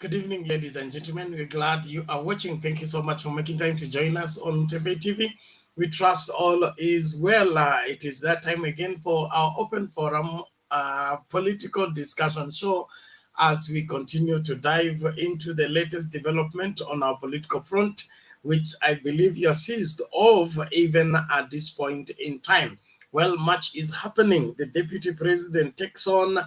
Good evening, ladies and gentlemen. We're glad you are watching. Thank you so much for making time to join us on TV. We trust all is well. It is that time again for our open forum political discussion show as we continue to dive into the latest development on our political front, which I believe you are seized of even at this point in time. Well, much is happening. The deputy president takes on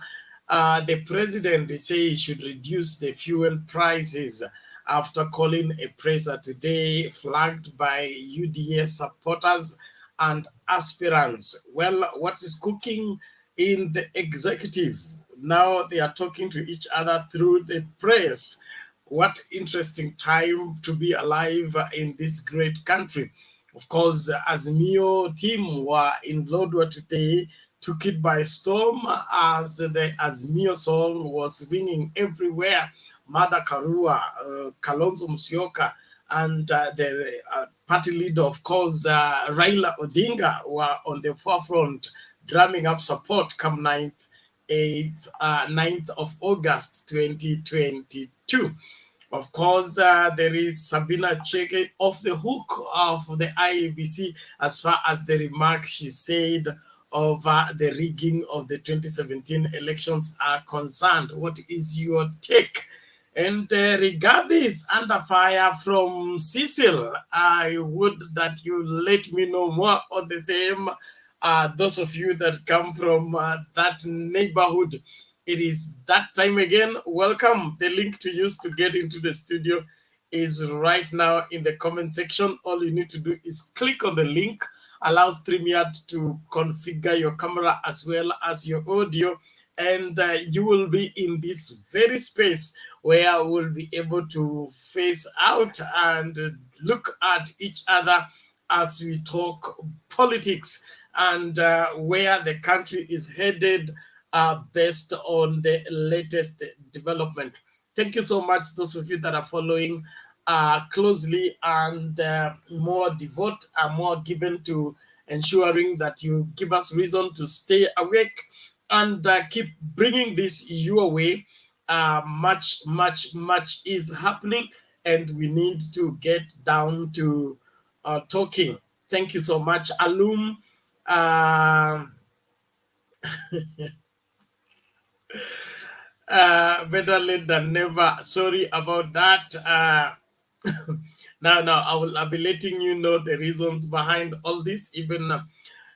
the president, they say he should reduce the fuel prices after calling a presser today flagged by UDS supporters and aspirants. Well, what is cooking in the executive? Now they are talking to each other through the press. What interesting time to be alive in this great country. Of course, Azimio team were in Lodwar today, took it by storm as the Azimio song was ringing everywhere. Mada Karua, Kalonzo Musyoka, and the party leader, of course, Raila Odinga, were on the forefront, drumming up support come 9th of August 2022. Of course, there is Sabina checking off the hook of the Iebc as far as the remarks she said of the rigging of the 2017 elections are concerned. What is your take? And RIGATHI is under fire from SICILY. I would that you let me know more on the same. Those of you that come from that neighborhood, it is that time again. Welcome. The link to use to get into the studio is right now in the comment section. All you need to do is click on the link, allows StreamYard to configure your camera as well as your audio, and you will be in this very space where we'll be able to face out and look at each other as we talk politics and where the country is headed based on the latest development. Thank you so much, those of you that are following closely and more devote and more given to ensuring that you give us reason to stay awake and keep bringing this your way. Much is happening, and we need to get down to talking. Thank you so much, Alum. Better late than never. Sorry about that. Now I'll be letting you know the reasons behind all this. Even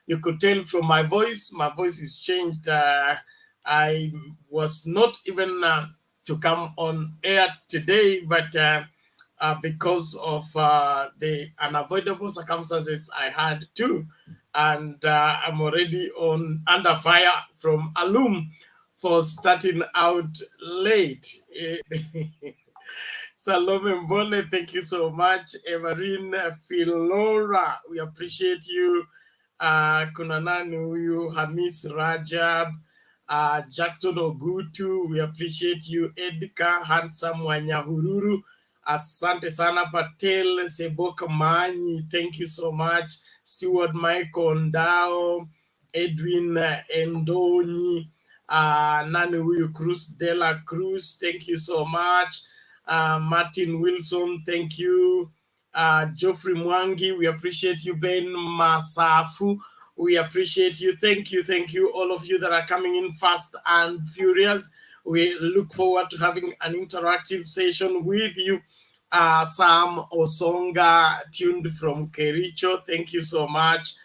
you could tell from my voice is changed. I was not even to come on air today, but because of the unavoidable circumstances I had to, and I'm already on under fire from Alum for starting out late. Salome Mbole, thank you so much. Evarine Filora, we appreciate you. Kuna nani huyu? Hamis Rajab, Jackton Ogutu, we appreciate you. Edka Handsome Wanyahururu, asante sana. Patel Seboka Manyi, thank you so much. Stewart Michael Ndao, Edwin Endonyi, nani huyu? Cruz de la Cruz, thank you so much. Martin Wilson, thank you. Geoffrey Mwangi, we appreciate you. Ben Masafu, we appreciate you. Thank you, all of you that are coming in fast and furious. We look forward to having an interactive session with you. Sam Osonga, tuned from Kericho, thank you so much.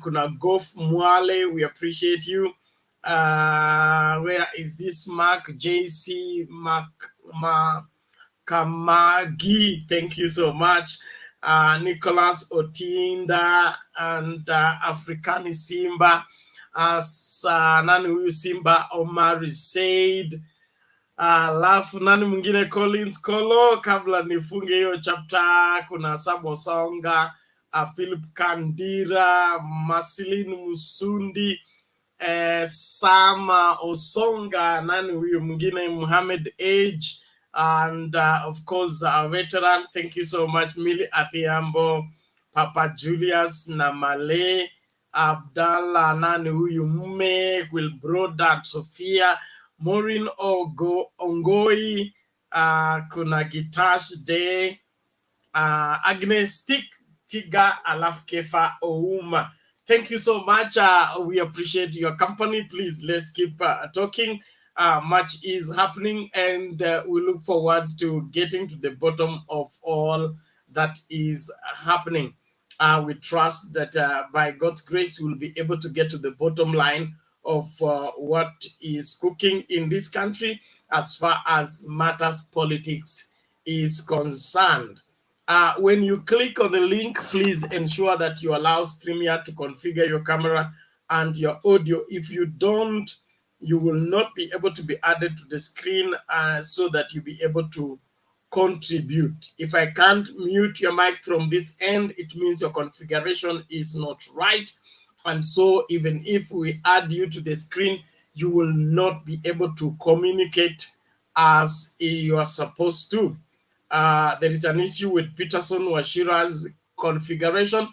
Kuna Gof Mwale, we appreciate you. Where is this? Mark JC Kamagi, thank you so much. Nicholas Otinda and Africani Simba, nani huyu Simba Omari Said, alafu nani mwingine Collins Kolo. Kabla nifunge hiyo chapter, kuna Sabo Songa, Philip Kandira, Masilin Musundi, Sama Osonga, nani huyu mwingine Muhammad Age, and of course our veteran, thank you so much, Mili Athiambo, Papa Julius Namale, Abdallah, nani huyu Mume, Wilbroda, Sophia, Maureen Ongoi, kuna Gitash Day, Agnes Stick, Kiga Alaf Kefa Ouma. Thank you so much. We appreciate your company. Please, let's keep talking. Much is happening, and we look forward to getting to the bottom of all that is happening. We trust that by God's grace, we'll be able to get to the bottom line of what is cooking in this country as far as matters politics is concerned. When you click on the link, please ensure that you allow StreamYard to configure your camera and your audio. If you don't, you will not be able to be added to the screen so that you'll be able to contribute. If I can't mute your mic from this end, it means your configuration is not right. And so even if we add you to the screen, you will not be able to communicate as you are supposed to. There is an issue with Peterson Washira's configuration.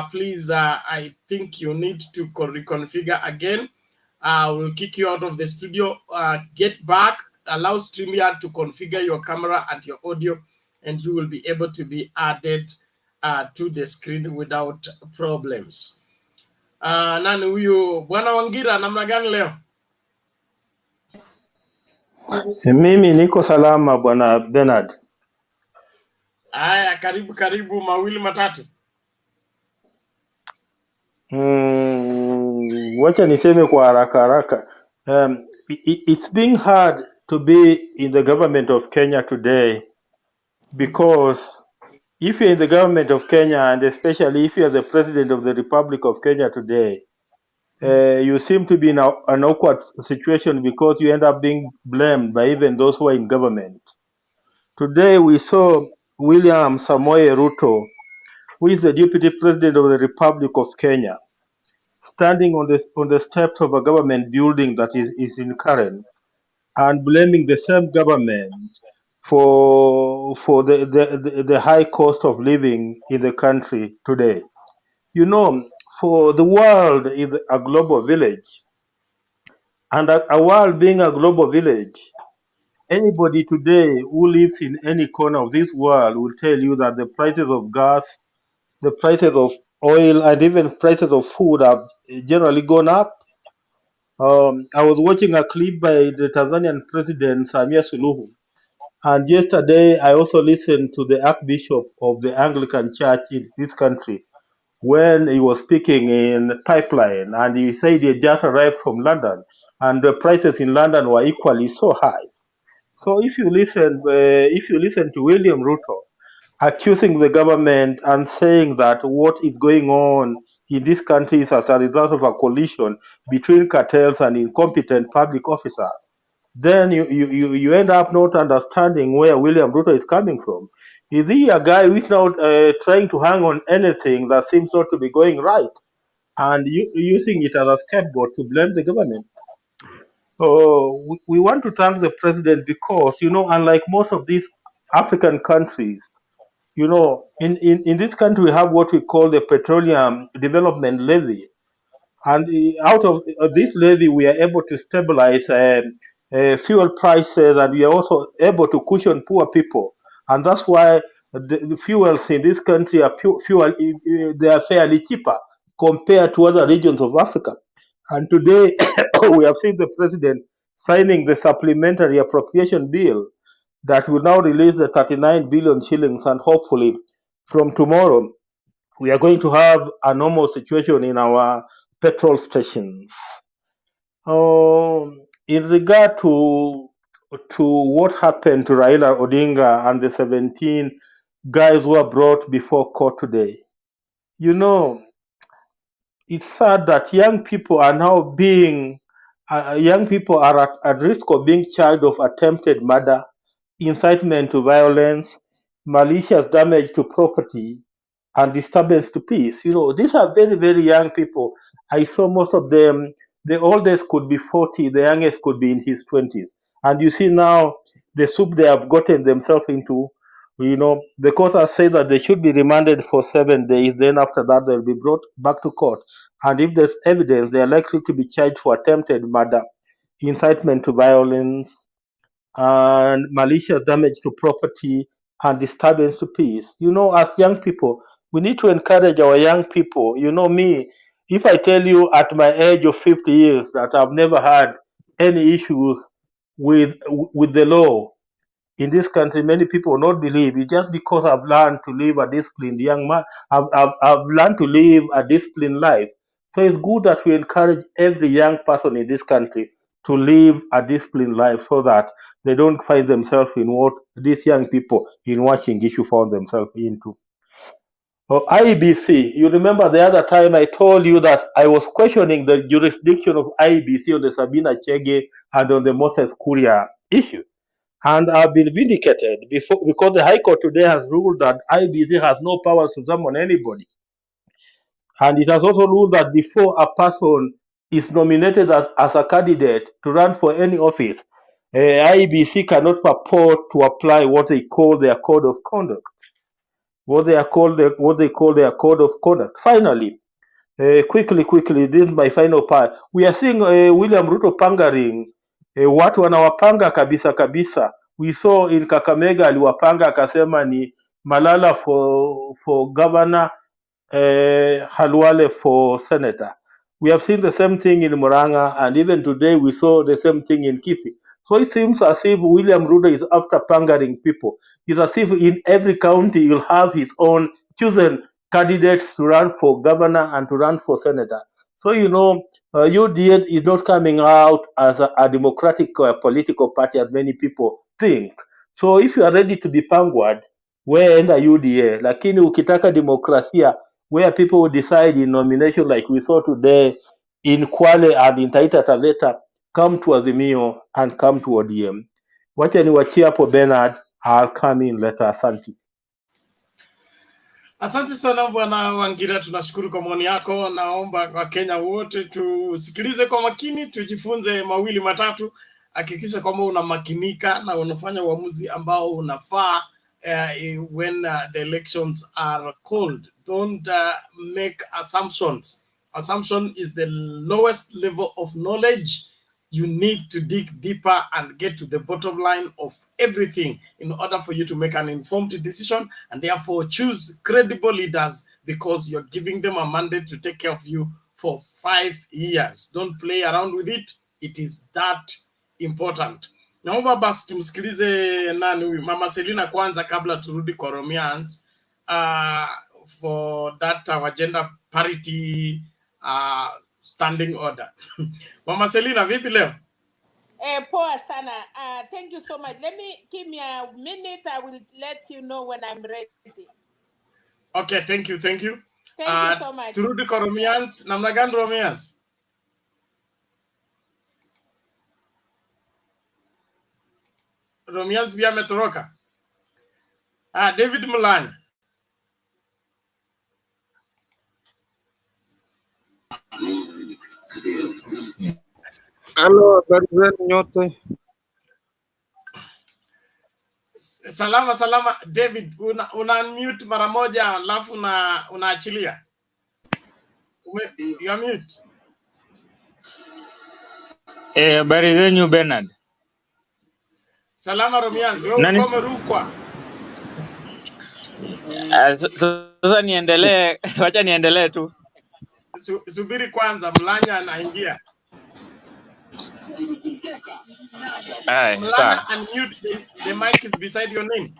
Please, I think you need to reconfigure again. We'll kick you out of the studio. Get back, allow StreamYard to configure your camera and your audio, and you will be able to be added to the screen without problems. Nani huyu Bwana Wangira, namna gani leo? Mimi niko salama bwana Bernard. Haya, karibu, mawili matatu. Wacha niseme kwa haraka. It's being hard to be in the government of Kenya today because if you're in the government of Kenya, and especially if you're the president of the Republic of Kenya today, you seem to be in an awkward situation because you end up being blamed by even those who are in government. Today we saw William Samoei Ruto, who is the Deputy President of the Republic of Kenya, standing on the steps of a government building that is in Karen and blaming the same government for the high cost of living in the country today. You know, for the world is a global village, and a world being a global village, anybody today who lives in any corner of this world will tell you that the prices of gas, the prices of oil, and even prices of food have generally gone up. I was watching a clip by the Tanzanian President Samia Suluhu, and yesterday I also listened to the Archbishop of the Anglican Church in this country when he was speaking in Pipeline, and he said he had just arrived from London, and the prices in London were equally so high. So if you listen to William Ruto accusing the government and saying that what is going on in this country is as a result of a collision between cartels and incompetent public officers, then you end up not understanding where William Ruto is coming from. Is he a guy who is now trying to hang on anything that seems not to be going right and using it as a scapegoat to blame the government? We want to thank the president because, unlike most of these African countries, in this country we have what we call the Petroleum Development Levy. And out of this levy, we are able to stabilize fuel prices, and we are also able to cushion poor people. And that's why the fuels in this country are they are fairly cheaper compared to other regions of Africa. And today, we have seen the president signing the supplementary appropriation bill that will now release the 39 billion shillings, and hopefully from tomorrow we are going to have a normal situation in our petrol stations. In regard to what happened to Raila Odinga and the 17 guys who were brought before court today, it's sad that young people are now at risk of being charged of attempted murder, incitement to violence, malicious damage to property, and disturbance to peace. These are very, very young people. I saw most of them, the oldest could be 40, the youngest could be in his 20s. And you see now the soup they have gotten themselves into. The court has said that they should be remanded for 7 days. Then after that, they'll be brought back to court. And if there's evidence, they are likely to be charged for attempted murder, incitement to violence, and malicious damage to property and disturbance to peace. You know, as young people, we need to encourage our young people. You know, me, if I tell you at my age of 50 years that I've never had any issues with the law in this country, many people will not believe it. Just because I've learned to live a disciplined young man, I've learned to live a disciplined life. So it's good that we encourage every young person in this country to live a disciplined life so that they don't find themselves in what these young people in watching issue found themselves into. IEBC, you remember the other time I told you that I was questioning the jurisdiction of IEBC on the Sabina Chege and on the Moses Kuria issue. And I've been vindicated because the High Court today has ruled that IBC has no powers to summon anybody. And it has also ruled that before a person is nominated as a candidate to run for any office, IBC cannot purport to apply what they call their code of conduct, what they call their code of conduct. Finally, quickly, this is my final part. We are seeing William Ruto pangering watu wanawapanga kabisa. We saw in Kakamega aliwapanga akasema ni Malala for governor, Halwale for senator. We have seen the same thing in Muranga, and even today we saw the same thing in Kisii. So it seems as if William Ruto is after pangering people. It's as if in every county you'll have his own chosen candidates to run for governor and to run for senator. So, you know, UDA is not coming out as a democratic political party as many people think. So if you are ready to be pangward, wewe enda UDA, lakini ukitaka demokrasia where people will decide in nomination like we saw today in Kwale and in Taita Taveta, come to Azimio and come to ODM. Wacha niwachie hapo Bernard, I'll come in later. Asante. Asante sana Bwana Wangira, tunashukuru kwa maoni yako. Naomba kwa Kenya wote tusikilize kwa makini, tujifunze mawili matatu. Hakikisha kwamba unamakinika na unafanya uamuzi ambao unafaa when the elections are called. Don't make assumptions. Assumption is the lowest level of knowledge. You need to dig deeper and get to the bottom line of everything in order for you to make an informed decision, and therefore choose credible leaders because you're giving them a mandate to take care of you for 5 years. Don't play around with it. It is that important. Naomba basi tumsikilize nani huyu Mama Selina kwanza kabla turudi kwa Romians for that gender parity standing order. Mama Selina, vipi leo? Poa sana. Thank you so much. Give me a minute. I will let you know when I'm ready. Okay, thank you. Thank you so much. Turudi kwa Romians, namna gani Romians? Romians pia ametoroka. David Mulanya. Hello, habari zenu nyote? Salama David, una unmute mara moja alafu unaachilia. You are mute. Habari zenu Bernard? Salama Romians, wewe umerukwa. Sasa niendelee, wacha niendelee tu. Subiri kwanza, Mlanya anaingia. Mlanya, unmute, the mic is beside your name.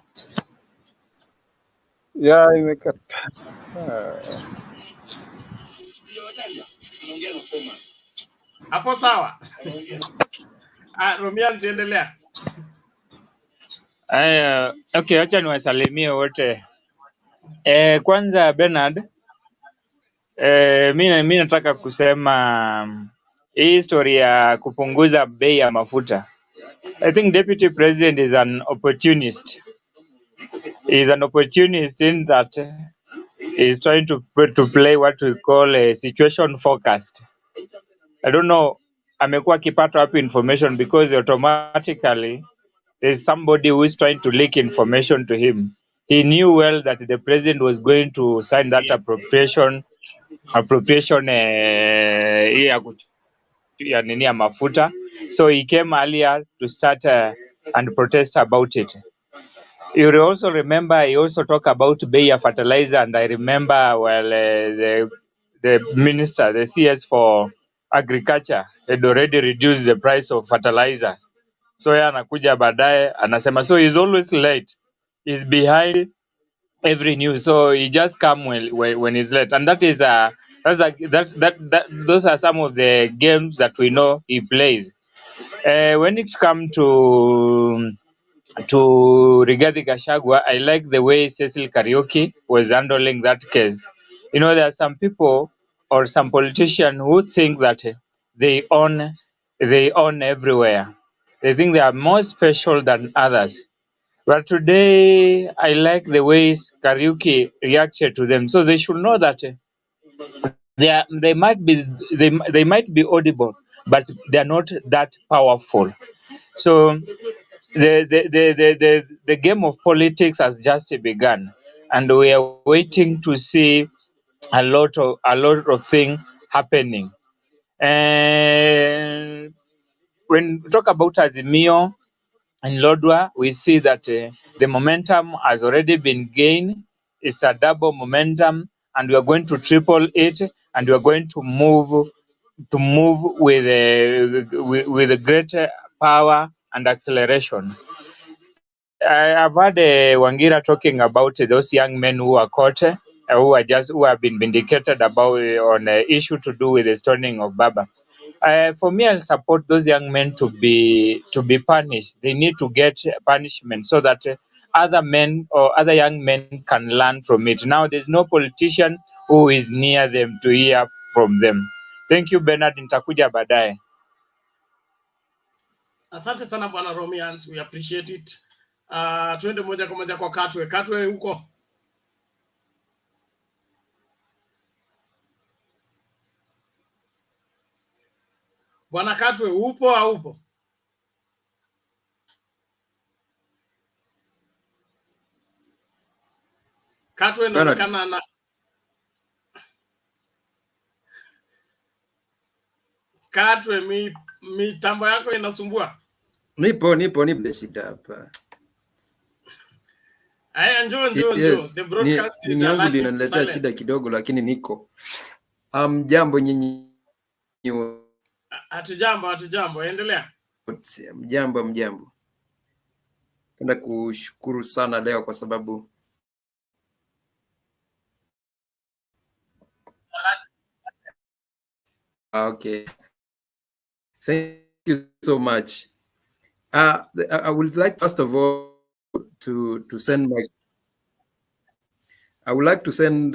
Yeah, imekata. Hapo sawa. Romians, endelea. Okay, wacha niwasalimie wote. Kwanza Bernard, mimi nataka kusema hii story ya kupunguza bei ya mafuta. I think Deputy President is an opportunist. He is an opportunist in that he is trying to play what we call a situation forecast. I don't know, amekuwa akipata wapi information because automatically there's somebody who is trying to leak information to him. He knew well that the president was going to sign that appropriation ya nini ya mafuta. So he came earlier to start and protest about it. You will also remember he also talked about Bayer fertilizer, and I remember the minister, the CS for agriculture, had already reduced the price of fertilizers. So yeye anakuja baadaye anasema, so he's always late, he's behind every news, so he just come when he's late, and that is those are some of the games that we know he plays. When it comes to Rigathi Gachagua, I like the way Cecil Kariuki was handling that case. You know, there are some people or some politicians who think that they own everywhere. They think they are more special than others. But today, I like the ways Kariuki reacted to them. So they should know that they might be audible, but they are not that powerful. So the game of politics has just begun, and we are waiting to see a lot of things happening. And when we talk about Azimio and Lodwar, we see that the momentum has already been gained. It's a double momentum, and we are going to triple it, and we are going to move with a greater power and acceleration. I've heard Wangira talking about those young men who are caught, who have been vindicated about on an issue to do with the stoning of Baba. For me, I'll support those young men to be punished. They need to get punishment so that other men or other young men can learn from it. Now, there's no politician who is near them to hear from them. Thank you, Bernard. Nitakuja baadaye. Asante sana Bwana Romians, we appreciate it. Tuende moja kwa moja kwa Katwe. Katwe huko? Bwana Katwe, upo au upo? Katwe inaonekana na Katwe, mitambo yako inasumbua? Nipo shida hapa. Aya, njoo. Yes, The broadcast is yangu ndio inaniletea shida kidogo, lakini niko. Jambo nyinyi. Hatujambo, endelea. Mjambo. Napenda kushukuru sana leo kwa sababu okay. Thank you so much. I would like first of all to send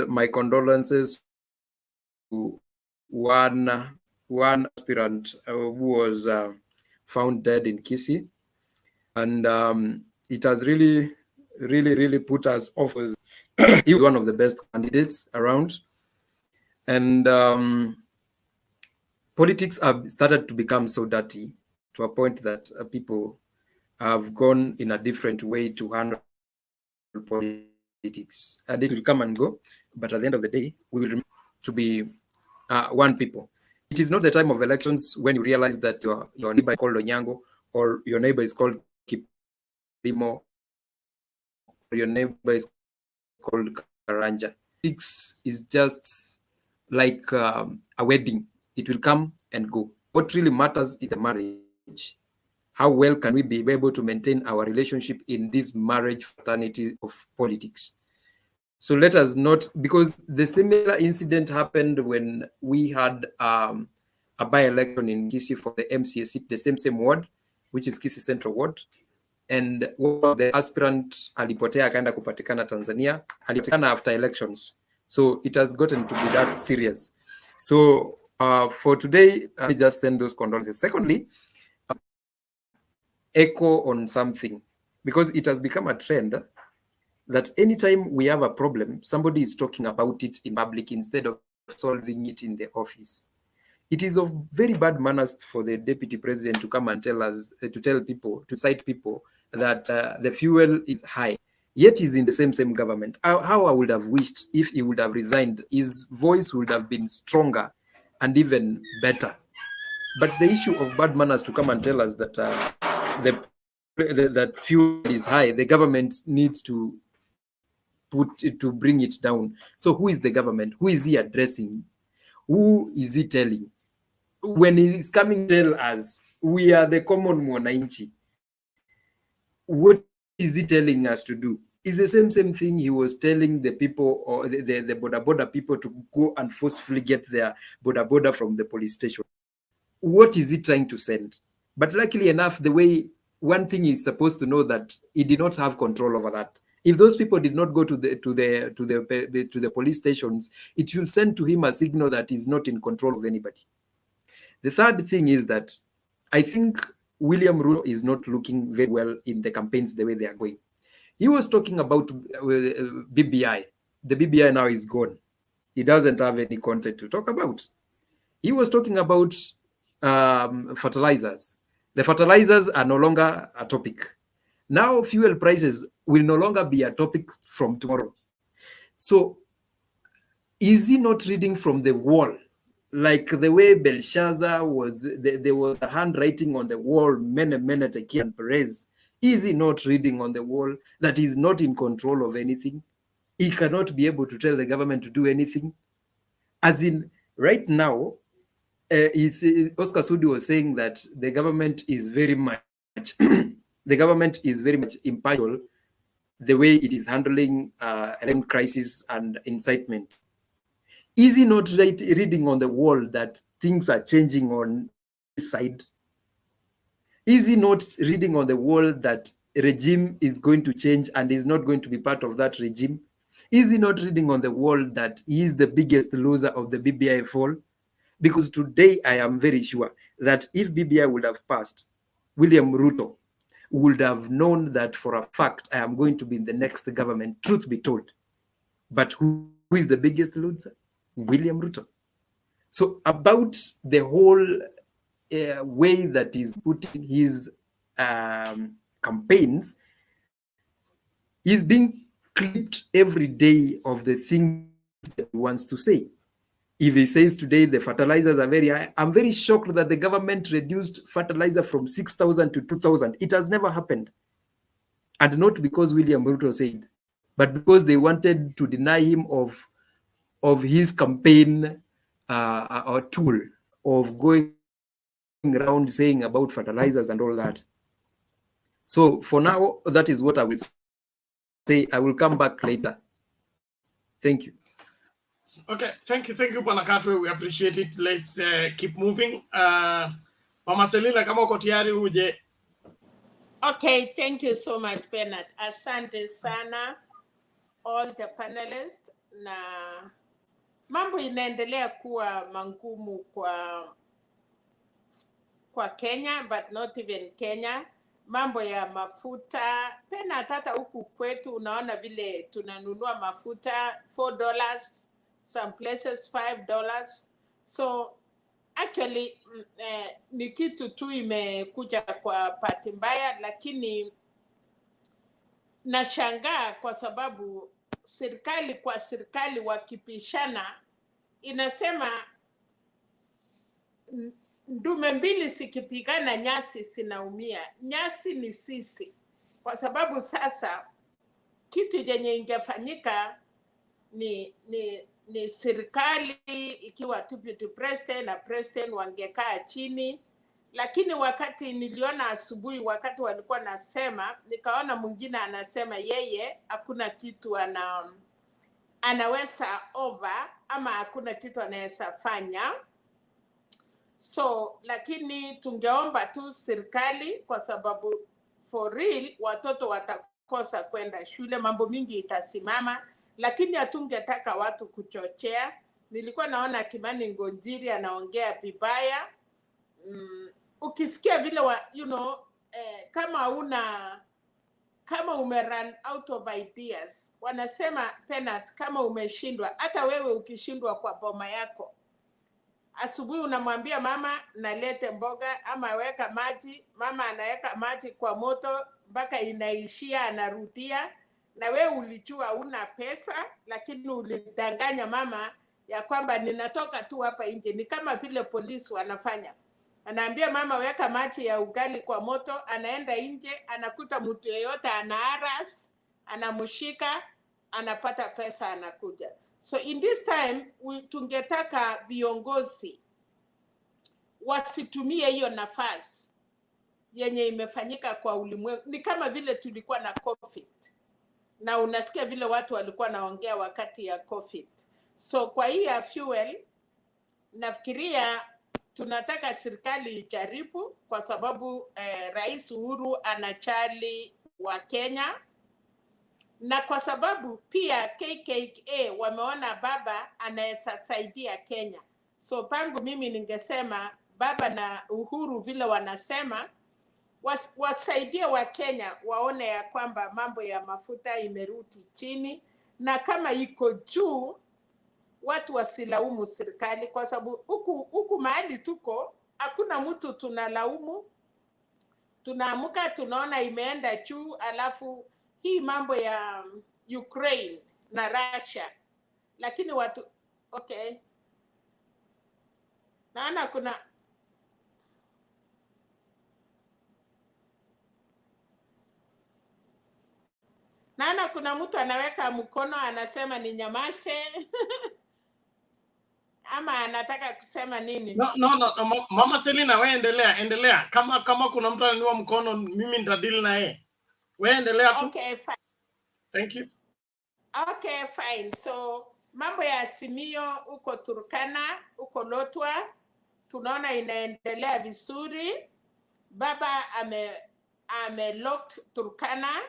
my condolences to one aspirant who was found dead in Kisii, and it has really put us off. He was one of the best candidates around, and politics have started to become so dirty to a point that people have gone in a different way to handle politics, and it will come and go, but at the end of the day, we will remain to be one people. It is not the time of elections when you realize that your neighbor is called Onyango, or your neighbor is called Kiplimo, or your neighbor is called Karanja. Politics is just like a wedding. It will come and go. What really matters is the marriage. How well can we be able to maintain our relationship in this marriage fraternity of politics? So let us not, because the similar incident happened when we had a by-election in Kisii for the MCA seat, the same ward, which is Kisii Central Ward. And one of the aspirant alipotea akaenda kupatikana Tanzania, alipatikana after elections. So it has gotten to be that serious. So for today, I just send those condolences. Secondly, echo on something, because it has become a trend that anytime we have a problem, somebody is talking about it in public instead of solving it in the office. It is of very bad manners for the deputy president to come and tell us, to cite people that the fuel is high, yet he's in the same government. How I would have wished if he would have resigned, his voice would have been stronger and even better. But the issue of bad manners to come and tell us that the that fuel is high, the government needs to bring it down. So who is the government? Who is he addressing? Who is he telling? When he's coming to tell us, we are the common mwananchi, what is he telling us to do? It's the same thing he was telling the people, or the border people, to go and forcefully get their border from the police station. What is he trying to send? But luckily enough, the way, one thing is supposed to know, that he did not have control over that. If those people did not go to the police stations, it should send to him a signal that he's not in control of anybody. The third thing is that I think William Ruto is not looking very well in the campaigns the way they are going. He was talking about BBI. The BBI now is gone. He doesn't have any content to talk about. He was talking about fertilizers. The fertilizers are no longer a topic. Now fuel prices will no longer be a topic from tomorrow. So is he not reading from the wall? Like the way Belshazzar was, there was a handwriting on the wall, Mene Tekel and Perez. Is he not reading on the wall that he's not in control of anything? He cannot be able to tell the government to do anything. As in, right now, Oscar Sudi was saying that the government is very much impartial the way it is handling election crisis and incitement. Is he not reading on the wall that things are changing on this side? Is he not reading on the wall that regime is going to change and is not going to be part of that regime? Is he not reading on the wall that he is the biggest loser of the BBI fall? Because today I am very sure that if BBI would have passed, William Ruto would have known that for a fact I am going to be in the next government, truth be told. But who is the biggest loser? William Ruto. So about the whole way that he's putting his campaigns, he's being clipped every day of the things that he wants to say. If he says today the fertilizers are very high, I'm very shocked that the government reduced fertilizer from 6,000 to 2,000. It has never happened. And not because William Ruto said, but because they wanted to deny him of his campaign or tool of going around saying about fertilizers and all that. So for now, that is what I will say. I will come back later. Thank you. Okay, thank you, Bwana Katwe. We appreciate it. Let's keep moving. Mama Selina, kama uko tayari uje. Okay, thank you so much, Bernard. Asante sana all the panelists, na mambo inaendelea kuwa mangumu kwa Kenya, but not even Kenya. Mambo ya mafuta, pena hata huku kwetu unaona vile tunanunua mafuta $4, some places $5. So actually ni kitu tu imekuja kwa bahati mbaya, lakini nashangaa kwa sababu serikali kwa serikali wakipishana, inasema ndume mbili sikipigana nyasi sinaumia. Nyasi ni sisi, kwa sababu sasa kitu jenye ingefanyika ni serikali ikiwa deputy president na president wangekaa chini. Lakini wakati niliona asubuhi, wakati walikuwa nasema, nikaona mwingine anasema yeye hakuna kitu anaweza over, ama hakuna kitu anaweza fanya. So lakini tungeomba tu serikali, kwa sababu for real watoto watakosa kwenda shule, mambo mingi itasimama. Lakini hatungetaka watu kuchochea. Nilikuwa naona Kimani Ngonjiri anaongea vibaya. Ukisikia vile kama ume run out of ideas, wanasema Penat, kama umeshindwa, hata wewe ukishindwa kwa boma yako, asubuhi unamwambia mama nalete mboga ama weka maji, mama anaweka maji kwa moto mpaka inaishia, anarudia. Na wewe ulijua una pesa, lakini ulidanganya mama ya kwamba ninatoka tu hapa nje. Ni kama vile polisi wanafanya. Anaambia mama weka maji ya ugali kwa moto, anaenda nje, anakuta mtu yeyote anaharas, anamshika, anapata pesa, anakuja. So in this time tungetaka viongozi wasitumie hiyo nafasi yenye imefanyika kwa ulimwengu. Ni kama vile tulikuwa na COVID. Na unasikia vile watu walikuwa naongea wakati ya COVID. So kwa hii ya fuel, nafikiria tunataka serikali ijaribu, kwa sababu Rais Uhuru anachali wa Kenya, na kwa sababu pia KKA wameona baba anaweza saidia Kenya. So pangu mimi ningesema baba na Uhuru vile wanasema wasaidie wa Kenya waone ya kwamba mambo ya mafuta imerudi chini, na kama iko juu watu wasilaumu serikali, kwa sababu huku mahali tuko hakuna mtu tunalaumu. Tunaamuka tunaona imeenda juu, alafu hii mambo ya Ukraine na Russia, lakini watu okay, naona kuna mtu anaweka mkono anasema ni nyamase ama anataka kusema nini? No, Mama Selina, wewe endelea. Kama kuna mtu ananiwa mkono, mimi nitadili na yeye. Wewe endelea tu. Okay, fine. Thank you. Okay, fine. So mambo ya Azimio huko Turkana, huko Lodwar, tunaona inaendelea vizuri. Baba ame locked Turkana,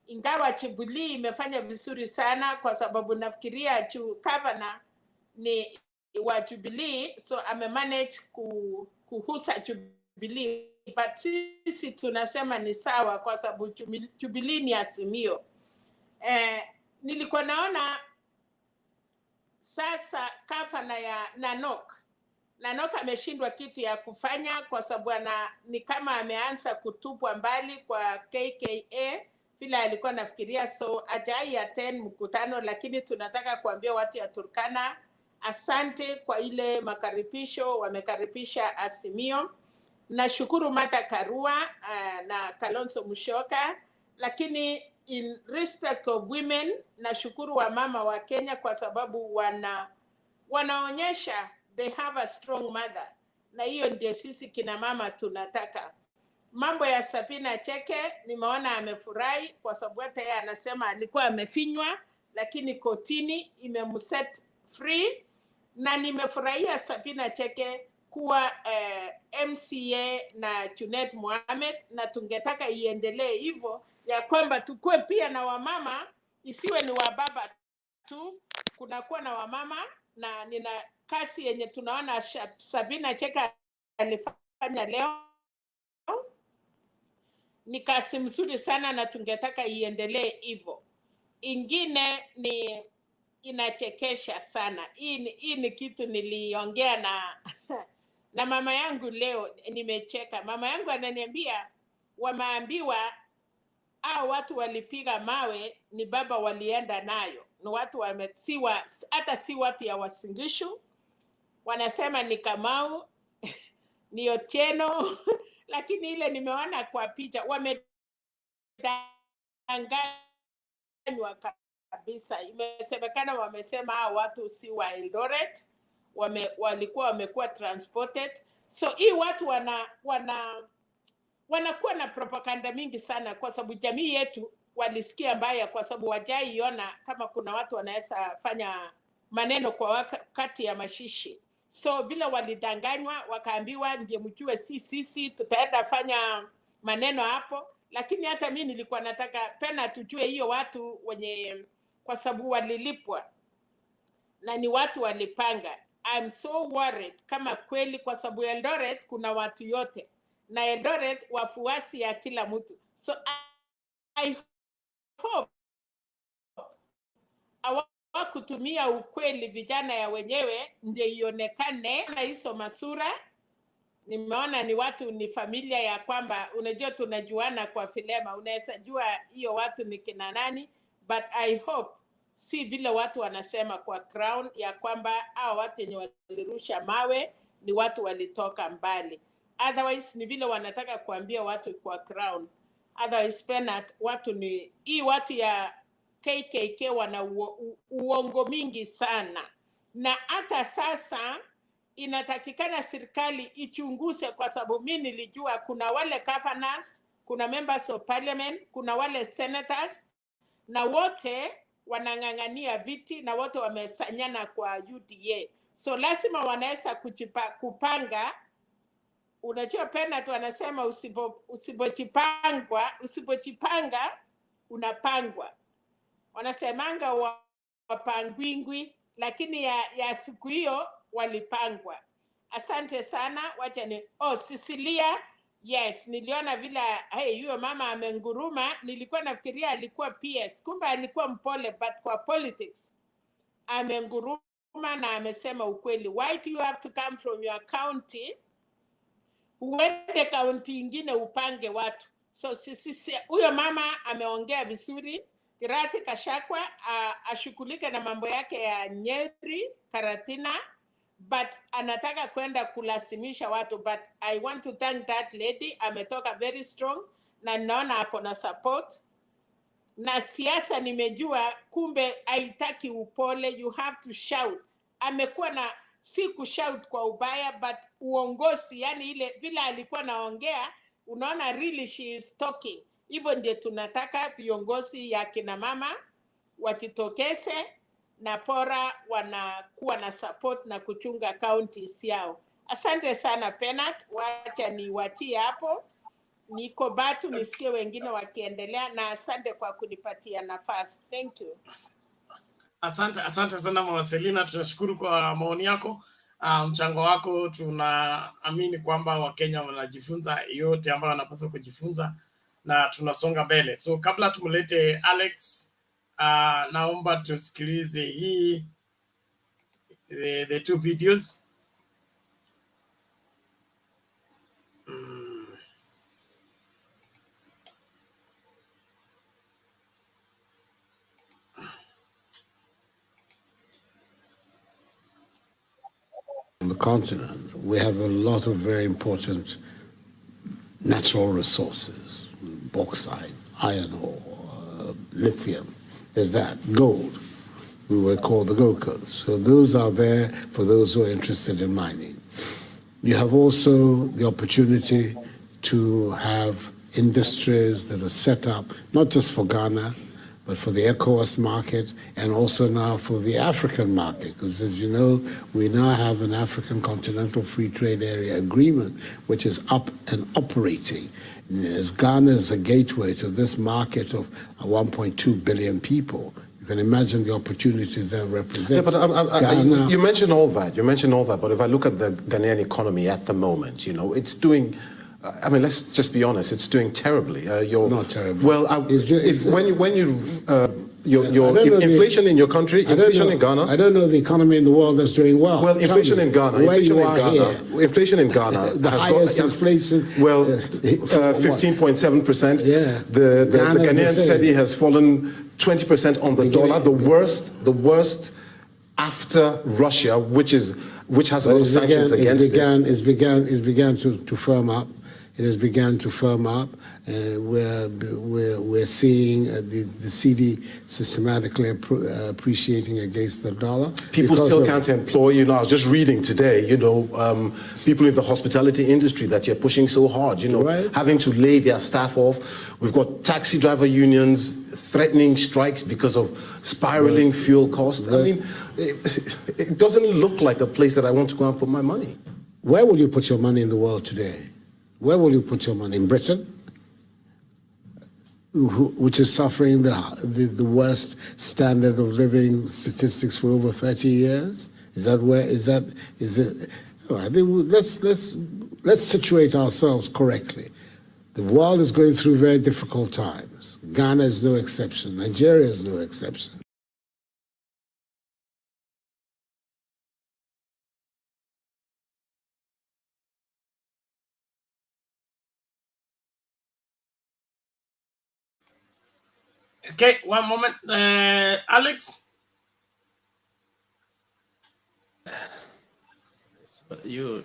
ingawa Jubilee imefanya vizuri sana, kwa sababu nafikiria governor ni wa Jubilee, so ame manage kuhusa Jubilee, but sisi tunasema ni sawa, kwa sababu Jubilee ni Azimio. Nilikuwa naona sasa gavana ya Nanok ameshindwa kitu ya kufanya, kwa sababu ni kama ameanza kutupwa mbali kwa KKA vile alikuwa nafikiria, so ajai attend mkutano. Lakini tunataka kuambia watu ya Turkana asante kwa ile makaribisho, wamekaribisha Azimio. Nashukuru Martha Karua na Kalonzo Musyoka, lakini in respect of women, nashukuru wa mama wa Kenya, kwa sababu wanaonyesha they have a strong mother, na hiyo ndio sisi kina mama tunataka. Mambo ya Sabina Cheke nimeona amefurahi, kwa sababu hata yeye anasema alikuwa amefinywa, lakini kotini imemset free, na nimefurahia Sabina Cheke kuwa MCA na Junet Mohamed, na tungetaka iendelee hivyo, ya kwamba tukue pia na wamama, isiwe ni wa baba tu, kunakuwa na wamama. Na nina kasi yenye tunaona Sabina Cheke alifanya leo ni kasi mzuri sana, na tungetaka iendelee hivyo. Ingine ni inachekesha sana. Hii ni kitu niliongea na mama yangu leo, nimecheka. Mama yangu ananiambia wameambiwa watu walipiga mawe ni baba walienda nayo, ni watu wametiwa, hata si watu ya Wasingishu, wanasema ni Kamau ni Otieno lakini ile nimeona kwa picha wamedanganywa kabisa. Imesemekana wamesema watu si wa Eldoret, walikuwa wamekuwa transported. So hii watu wanakuwa na propaganda mingi sana, kwa sababu jamii yetu walisikia mbaya, kwa sababu wajaiona kama kuna watu wanaweza fanya maneno kwa wakati ya mashishi. So vile walidanganywa, wakaambiwa ndiye mjue sisi tutaenda fanya maneno hapo. Lakini hata mimi nilikuwa nataka pena tujue hiyo watu wenye, kwa sababu walilipwa na ni watu walipanga. I'm so worried kama kweli, kwa sababu Eldoret kuna watu yote, na Eldoret wafuasi ya kila mtu. So I hope kutumia ukweli vijana ya wenyewe ndio ionekane na hizo masura. Nimeona ni watu, ni familia ya kwamba unajua tunajuana kwa filema, unaweza jua hiyo watu ni kina nani, but I hope si vile watu wanasema kwa crown ya kwamba watu wenye walirusha mawe ni watu walitoka mbali. Otherwise ni vile wanataka kuambia watu kwa crown. Otherwise Penat, watu ni hii watu ya KKK wana uongo mingi sana, na hata sasa inatakikana serikali ichunguze, kwa sababu mimi nilijua kuna wale governors, kuna members of parliament, kuna wale senators, na wote wanang'ang'ania viti na wote wamesanyana kwa UDA. So lazima wanaweza kupanga. Unajua Penat wanasema usipojipanga unapangwa. Wanasemanga wapangwingwi, lakini ya siku hiyo walipangwa. Asante sana. Wacha ni Sicilia. Yes, niliona vile huyo mama amenguruma. Nilikuwa nafikiria alikuwa PS, kumbe alikuwa mpole, but kwa politics amenguruma na amesema ukweli. Why do you have to come from your county, uende kaunti ingine upange watu? So huyo mama ameongea vizuri. Rigathi Gachagua ashughulike na mambo yake ya Nyeri, Karatina, but anataka kwenda kulazimisha watu. But I want to thank that lady, ametoka very strong na naona ako na support. Na siasa nimejua kumbe haitaki upole, you have to shout. Amekuwa na si kushout kwa ubaya, but uongozi, yani ile vile alikuwa naongea, unaona really she is talking. Hivyo ndio tunataka viongozi ya kina mama watitokeze na pora wanakuwa na support na kuchunga counties yao. Asante sana Penat, wacha niwatie hapo. Niko Batu nisikie wengine wakiendelea, na asante kwa kunipatia nafasi. Thank you. Asante sana Mama Selina, tunashukuru kwa maoni yako, mchango wako. Tunaamini kwamba Wakenya wanajifunza yote ambayo wanapaswa kujifunza na tunasonga mbele. So kabla tumlete Alex, naomba tusikilize hii the two videos. On the continent, we have a lot of very important natural resources: bauxite, iron ore, lithium. There's that. Gold. We were called the Gold Coast. So those are there for those who are interested in mining. You have also the opportunity to have industries that are set up, not just for Ghana, but for the ECOWAS market, and also now for the African market, because as you know, we now have an African Continental Free Trade Area agreement, which is up and operating. As Ghana is a gateway to this market of 1.2 billion people, you can imagine the opportunities that represent. Yeah, but you mentioned all that. You mentioned all that. But if I look at the Ghanaian economy at the moment, you know, it's doing. I mean, let's just be honest. It's doing terribly. Not terribly. Well, your inflation in your country, inflation in Ghana. I don't know the economy in the world that's doing well. Well, inflation in Ghana. Inflation in Ghana. The highest inflation. Well, 15.7%. Yeah. The Ghanaian cedi has fallen 20% on the dollar. The worst after Russia, which has a lot of sanctions against it. It's began to firm up. It has begun to firm up. We're seeing the cedi systematically appreciating against the dollar. People still can't employ. You know, I was just reading today. You know, people in the hospitality industry that you're pushing so hard. You know, right. Having to lay their staff off. We've got taxi driver unions threatening strikes because of spiraling fuel costs. I mean, it doesn't look like a place that I want to go and put my money. Where will you put your money in the world today? Where will you put your money? In Britain, which is suffering the worst standard of living statistics for over 30 years? Is it? I think let's situate ourselves correctly. The world is going through very difficult times. Ghana is no exception. Nigeria is no exception. Okay, one moment, Alex. You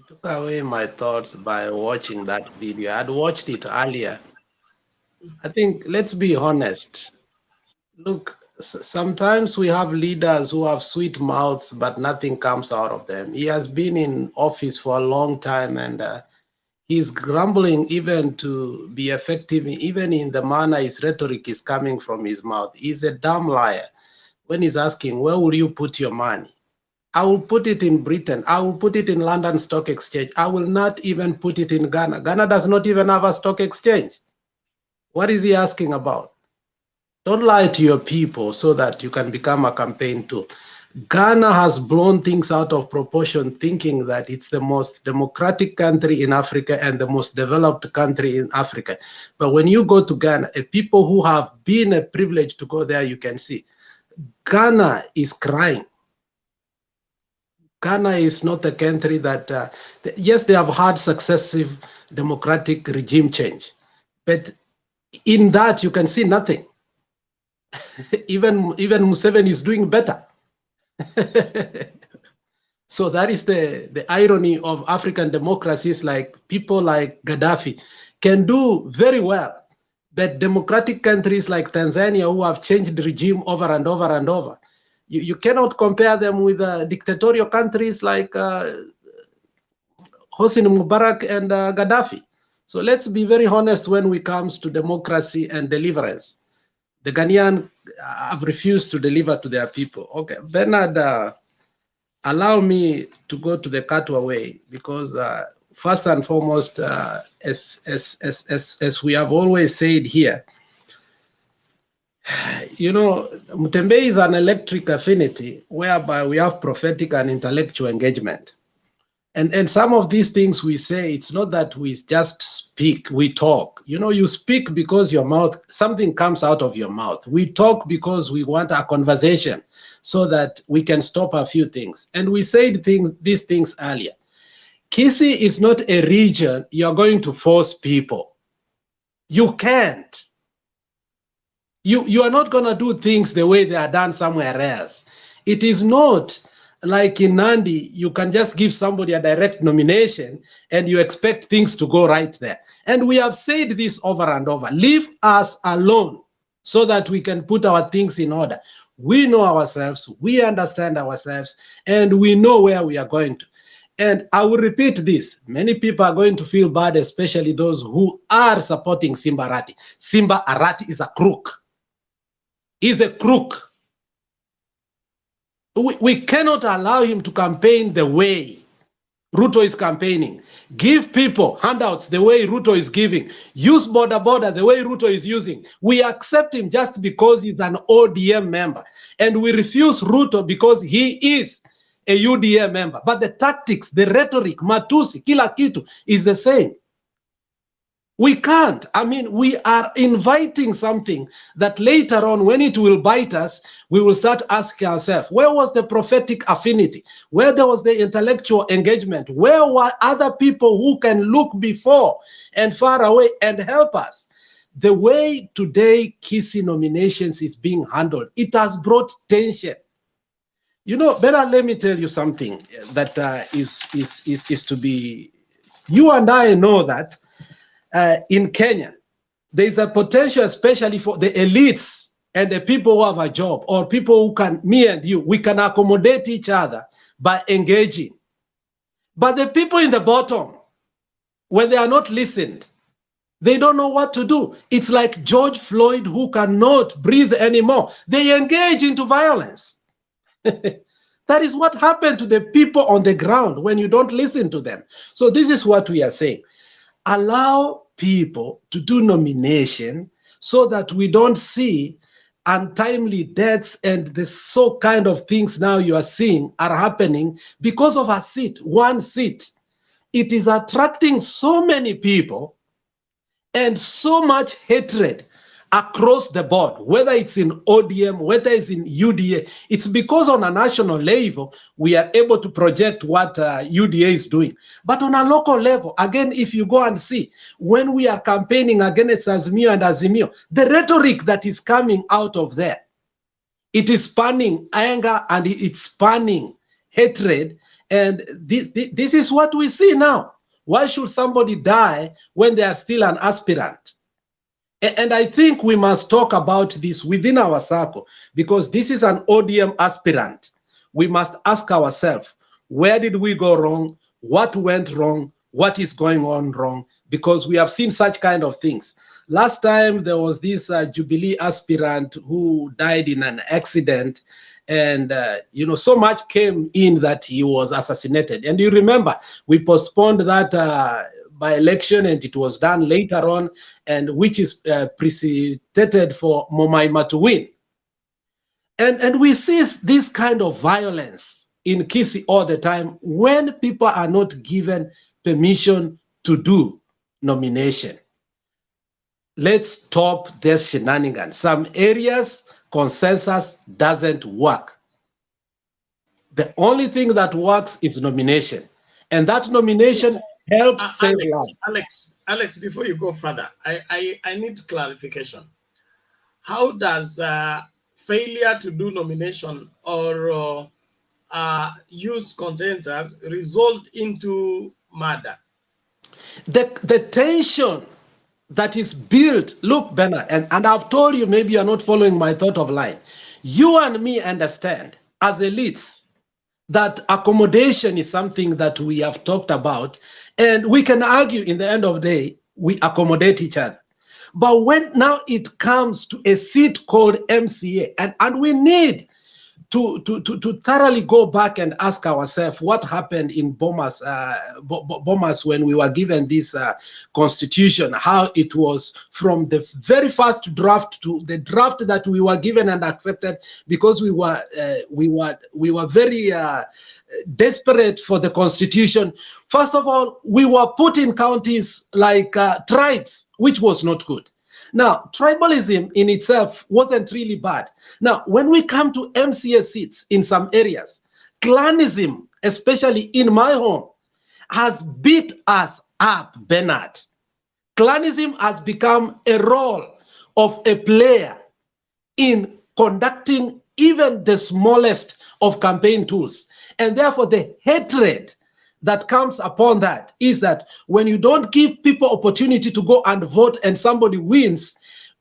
took away my thoughts by watching that video. I'd watched it earlier. I think, let's be honest. Look, sometimes we have leaders who have sweet mouths, but nothing comes out of them. He has been in office for a long time, and he's grumbling even to be effective, even in the manner his rhetoric is coming from his mouth. He's a damn liar when he's asking, where will you put your money? I will put it in Britain. I will put it in London Stock Exchange. I will not even put it in Ghana. Ghana does not even have a stock exchange. What is he asking about? Don't lie to your people so that you can become a campaign tool. Ghana has blown things out of proportion, thinking that it's the most democratic country in Africa and the most developed country in Africa. But when you go to Ghana, people who have been a privilege to go there, you can see Ghana is crying. Ghana is not a country that, yes, they have had successive democratic regime change, but in that you can see nothing. even Museveni is doing better. So that is the irony of African democracies. Like people like Gaddafi can do very well, but democratic countries like Tanzania, who have changed the regime over and over and over, you cannot compare them with dictatorial countries like Hosni Mubarak and Gaddafi. So let's be very honest when it comes to democracy and deliverance. The Ghanaian have refused to deliver to their people. Okay, Bernard, allow me to go to the Katwa way, because first and foremost, as we have always said here, you know, Mutembe is an electric affinity whereby we have prophetic and intellectual engagement. And some of these things we say, it's not that we just speak, we talk. You know, you speak because your mouth, something comes out of your mouth. We talk because we want a conversation so that we can stop a few things. And we said these things earlier. Kisii is not a region you're going to force people. You can't. You are not going to do things the way they are done somewhere else. It is not like in Nandi, you can just give somebody a direct nomination and you expect things to go right there. And we have said this over and over. Leave us alone so that we can put our things in order. We know ourselves, we understand ourselves, and we know where we are going to. And I will repeat this. Many people are going to feel bad, especially those who are supporting Simba Arati. Simba Arati is a crook. He's a crook. We cannot allow him to campaign the way Ruto is campaigning. Give people handouts the way Ruto is giving. Use border the way Ruto is using. We accept him just because he's an ODM member. And we refuse Ruto because he is a UDA member. But the tactics, the rhetoric, matusi, kila kitu is the same. We can't. I mean, we are inviting something that later on, when it will bite us, we will start asking ourselves, where was the prophetic affinity? Where there was the intellectual engagement? Where were other people who can look before and far away and help us? The way today Kisii nominations is being handled, it has brought tension. You know, better let me tell you something that is to be, you and I know that in Kenya, there is a potential, especially for the elites and the people who have a job, or people who can, me and you, we can accommodate each other by engaging. But the people in the bottom, when they are not listened, they don't know what to do. It's like George Floyd, who cannot breathe anymore. They engage into violence. That is what happened to the people on the ground when you don't listen to them. So this is what we are saying. Allow people to do nomination so that we don't see untimely deaths and the so kind of things now you are seeing are happening because of a seat, one seat. It is attracting so many people and so much hatred across the board, whether it's in ODM, whether it's in UDA. It's because on a national level, we are able to project what UDA is doing. But on a local level, again, if you go and see, when we are campaigning against Azimio and Azimio, the rhetoric that is coming out of there, it is spanning anger and it's spanning hatred, and this is what we see now. Why should somebody die when they are still an aspirant? And I think we must talk about this within our circle, because this is an ODM aspirant. We must ask ourselves, where did we go wrong? What went wrong? What is going on wrong? Because we have seen such kind of things. Last time there was this Jubilee aspirant who died in an accident, and you know, so much came in that he was assassinated. And you remember, we postponed that by election, and it was done later on, and which is precipitated for Momaima to win. And we see this kind of violence in Kisii all the time when people are not given permission to do nomination. Let's stop this shenanigans. Some areas, consensus doesn't work. The only thing that works is nomination. And that nomination helps save lives. Alex, before you go further, I need clarification. How does failure to do nomination or use consensus result into murder? The tension that is built, look, Bernard, and I've told you, maybe you're not following my thought of line. You and me understand as elites that accommodation is something that we have talked about, and we can argue in the end of the day, we accommodate each other. But when now it comes to a seat called MCA, and we need to thoroughly go back and ask ourselves what happened in Bomas when we were given this constitution, how it was from the very first draft to the draft that we were given and accepted, because we were very desperate for the constitution. First of all, we were put in counties like tribes, which was not good. Now, tribalism in itself wasn't really bad. Now, when we come to MCA seats in some areas, clanism, especially in my home, has beat us up, Bernard. Clanism has become a role of a player in conducting even the smallest of campaign tools. And therefore, the hatred that comes upon that is that when you don't give people opportunity to go and vote and somebody wins,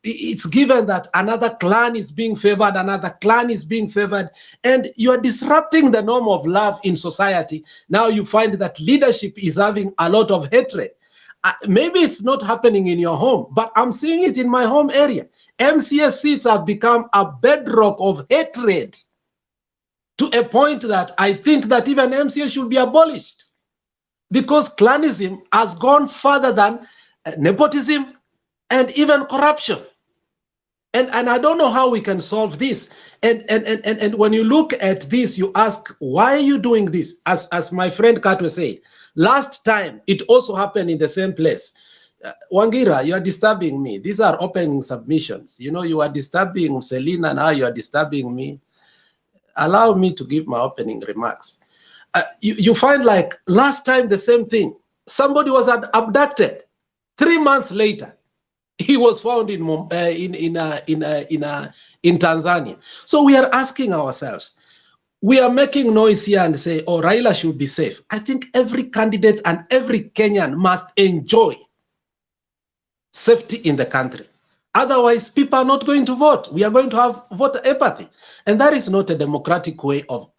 it's given that another clan is being favored, another clan is being favored, and you are disrupting the norm of love in society. Now you find that leadership is having a lot of hatred. Maybe it's not happening in your home, but I'm seeing it in my home area. MCA seats have become a bedrock of hatred to a point that I think that even MCA should be abolished, because clanism has gone further than nepotism and even corruption. And I don't know how we can solve this. And when you look at this, you ask, why are you doing this? As my friend Kato said, last time it also happened in the same place. Wangira, you are disturbing me. These are opening submissions. You know, you are disturbing Selina, now you are disturbing me. Allow me to give my opening remarks. You find like last time the same thing. Somebody was abducted. 3 months later, he was found in Tanzania. So we are asking ourselves, we are making noise here and say, oh, Raila should be safe. I think every candidate and every Kenyan must enjoy safety in the country. Otherwise, people are not going to vote. We are going to have voter apathy. And that is not a democratic way of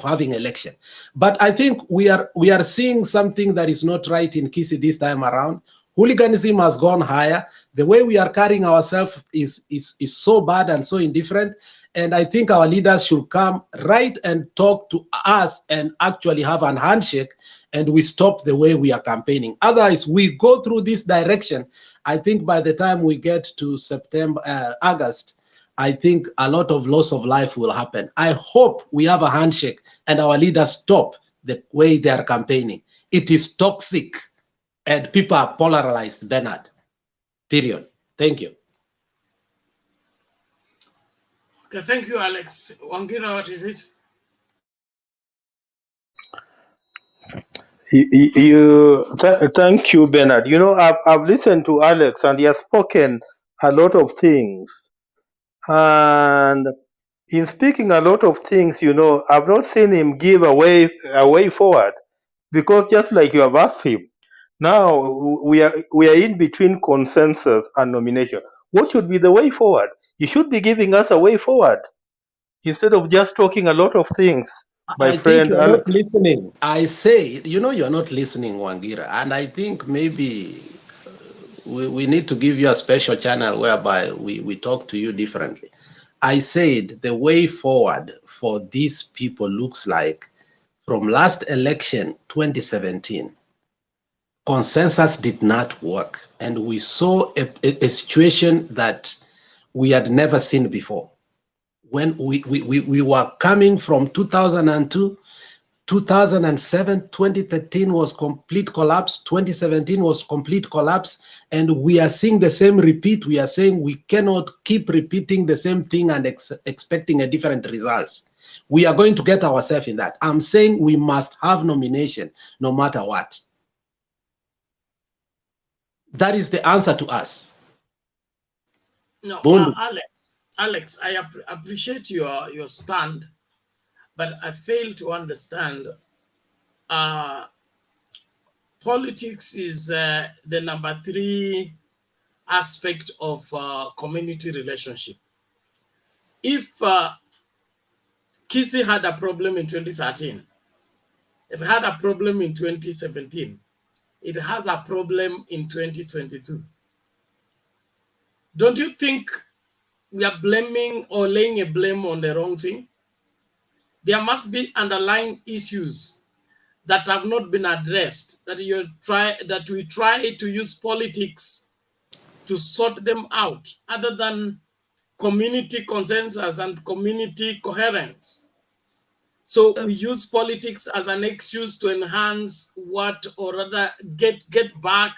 having election. But I think we are seeing something that is not right in Kisii this time around. Hooliganism has gone higher. The way we are carrying ourselves is so bad and so indifferent. And I think our leaders should come right and talk to us and actually have a handshake, and we stop the way we are campaigning. Otherwise, we go through this direction. I think by the time we get to August, I think a lot of loss of life will happen. I hope we have a handshake and our leaders stop the way they are campaigning. It is toxic and people are polarized, Bernard. Period. Thank you. Okay, thank you, Alex. Wangira, what is it? Thank you, Bernard. You know, I've listened to Alex and he has spoken a lot of things. And in speaking a lot of things, you know, I've not seen him give a way forward, because just like you have asked him, now we are in between consensus and nomination. What should be the way forward? You should be giving us a way forward instead of just talking a lot of things, my I think friend you're not Alex. listening. I say, you know, you're not listening, Wangira. And I think maybe we need to give you a special channel whereby we talk to you differently. I said the way forward for these people looks like from last election, 2017, consensus did not work. And we saw a situation that we had never seen before. When we were coming from 2002, 2007, 2013 was complete collapse, 2017 was complete collapse, and we are seeing the same repeat. We are saying we cannot keep repeating the same thing and expecting a different results. We are going to get ourselves in that. I'm saying we must have nomination no matter what. That is the answer to us. No, Bundu. Alex, I appreciate your stand, but I fail to understand. Politics is the number 3 aspect of community relationship. If Kisi had a problem in 2013, it had a problem in 2017, it has a problem in 2022. Don't you think we are blaming or laying a blame on the wrong thing? There must be underlying issues that have not been addressed, that we try to use politics to sort them out, other than community consensus and community coherence. So we use politics as an excuse to enhance what, or rather get back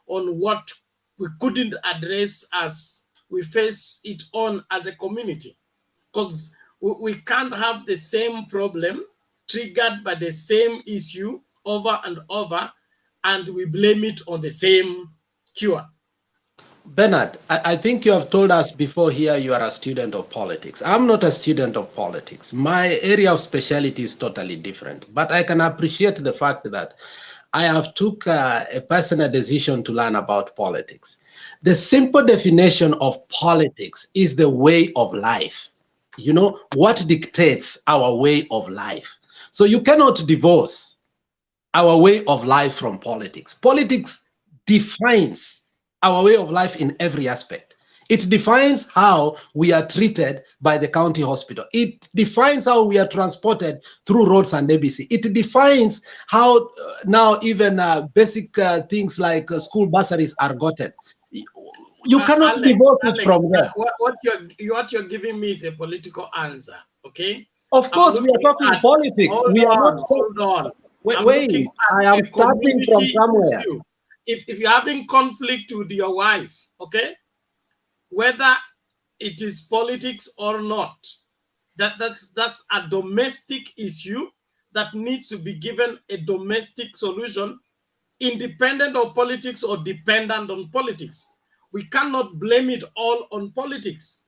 on what we couldn't address as we face it on as a community. Because we can't have the same problem triggered by the same issue over and over, and we blame it on the same cure. Bernard, I think you have told us before here you are a student of politics. I'm not a student of politics. My area of specialty is totally different, but I can appreciate the fact that I have took a personal decision to learn about politics. The simple definition of politics is the way of life. You know, what dictates our way of life. So you cannot divorce our way of life from politics. Politics defines our way of life in every aspect. It defines how we are treated by the county hospital. It defines how we are transported through roads and ABC. It defines how now even basic things like school bursaries are gotten. You cannot divorce it from there. What you're giving me is a political answer, okay? Of course, we are talking politics. Hold on. Wait, I am starting from somewhere. Issue. If you're having conflict with your wife, okay, whether it is politics or not, that's a domestic issue that needs to be given a domestic solution, independent of politics or dependent on politics. We cannot blame it all on politics.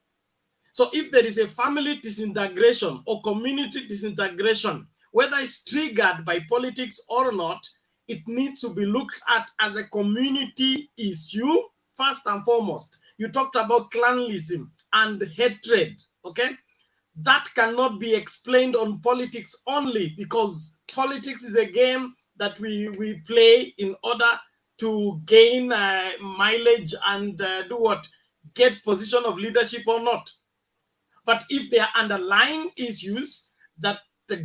So if there is a family disintegration or community disintegration, whether it's triggered by politics or not, it needs to be looked at as a community issue first and foremost. You talked about clannism and hatred, okay? That cannot be explained on politics only, because politics is a game that we play in order to gain mileage and do what? Get position of leadership or not. But if there are underlying issues that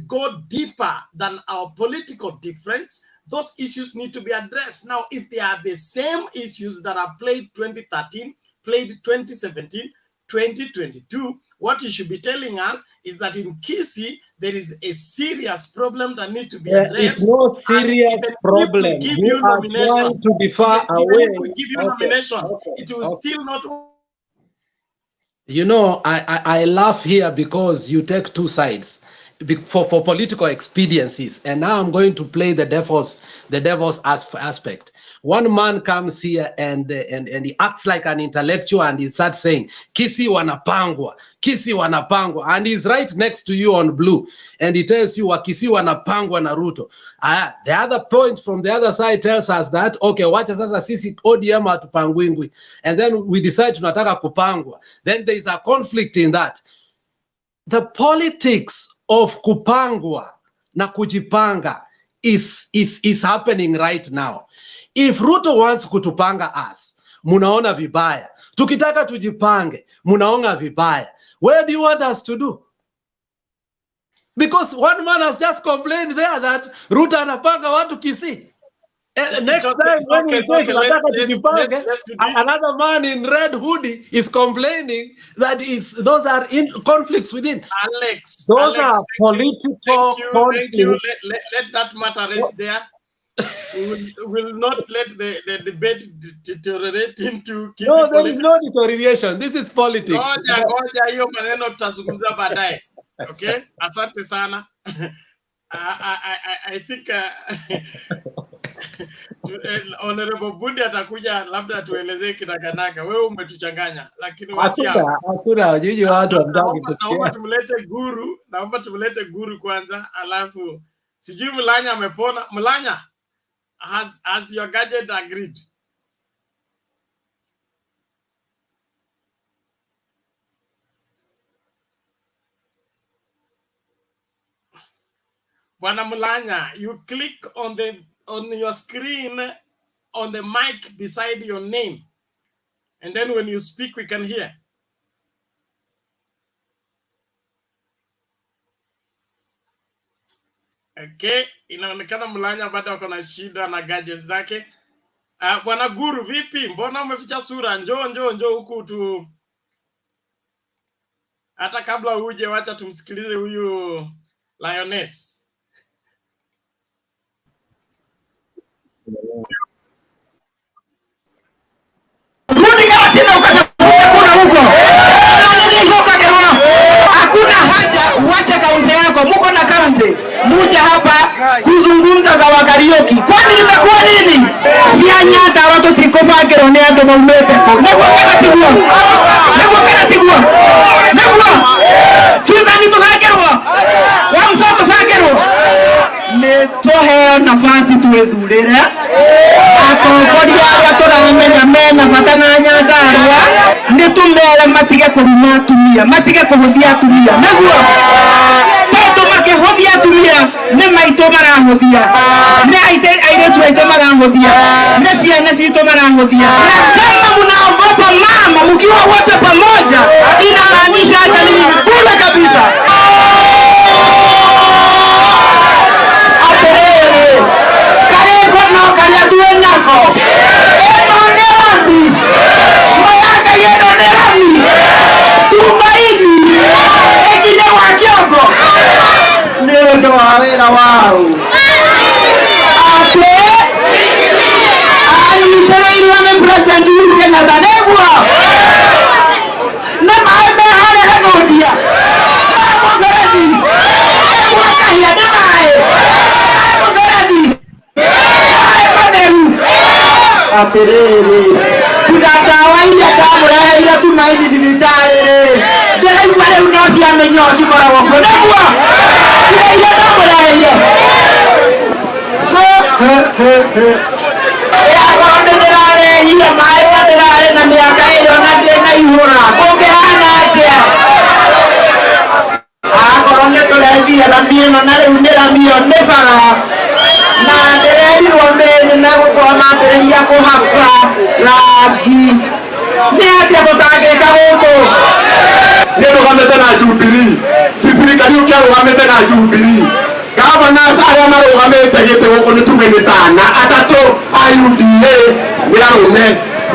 go deeper than our political difference, those issues need to be addressed. Now, if they are the same issues that are played 2013, played 2017, 2022, what you should be telling us is that in Kisii, there is a serious problem that needs to be addressed. There is no serious problem. You are trying to defer away. Even if we give you nomination, it will still not. You know, I laugh here because you take two sides. for political expediencies. And now I'm going to play the devil's aspect. One man comes here and he acts like an intellectual and he starts saying, Kisi wanapangwa, and he's right next to you on blue. And he tells you, Kisi wanapangwa na Ruto. The other point from the other side tells us that, okay, wacha sasa sisi ODM hatupangwingwi. And then we decide tunataka kupangwa. Then there is a conflict in that. The politics of kupangwa na kujipanga is happening right now. If Ruto wants kutupanga us, munaona vibaya. Tukitaka tujipange, munaona vibaya. Where do you want us to do? Because one man has just complained there that Ruto anapanga watu Kisii. Next time when we say another man in red hoodie is complaining that those are in conflicts within. Alex, those are political conflicts. Thank you. Let that matter rest there. We will not let the debate deteriorate into Kisii No, there politics. is no deterioration. This is politics. Ngoja hiyo maneno tutazungumza baadaye. Okay? Asante sana. I think Honorable Bundi atakuja labda tuelezee kinaganaga. Wewe umetuchanganya lakini hakuna jiji watu naomba tumlete guru kwanza, alafu sijui Mlanya amepona. Mlanya, has your gadget agreed? Bwana Mlanya, you click on your screen on the mic beside your name, and then when you speak we can hear. Okay, inaonekana Mlanya bado ako na shida na gadgets zake. Bwana Guru, vipi? Mbona umeficha sura? Njoo huku tu. Hata kabla uje, wacha tumsikilize huyu Lioness. Hakuna haja uache kaunti yako, muko na kaunti. Muje hapa kuzungumza za wakarioki. Kwani itakuwa nini? Sianyata watu tikopagero ni ando maumete. Nebo kana tigwa. Sida ni tuhagerwa. Wamsoto fagerwa. Tohe nafasi tuwethurire atongoria aria turamenya mena bata na Nyandarua ni tumere matige kuruma atumia, matige kuhuthia atumia, naguo tondu makihuthia atumia ni maito marahuthia, ni airetu aito marahuthia, ni ciana citu marahuthia. Kama mnaogopa mama mkiwa wote pamoja, inamaanisha hata ni bure kabisa. Aterere kugatawa ile kamura ile tumaini divitarere dela ibare unosi amenyosi kora wako nabwa ile kamura ile ya konderare ile mai derare na miaka ile na ihura kongehana atia akoronge toledia la mino na le unera mio nefara na dereni wamene na kukoma teria kuhaka lagi ni atia kutake kawoto neno kamete na Jubilee sisi kariu kia kamete na Jubilee kama nasa aya maro kamete gete woko nitugene tana atato ayudiye yaraune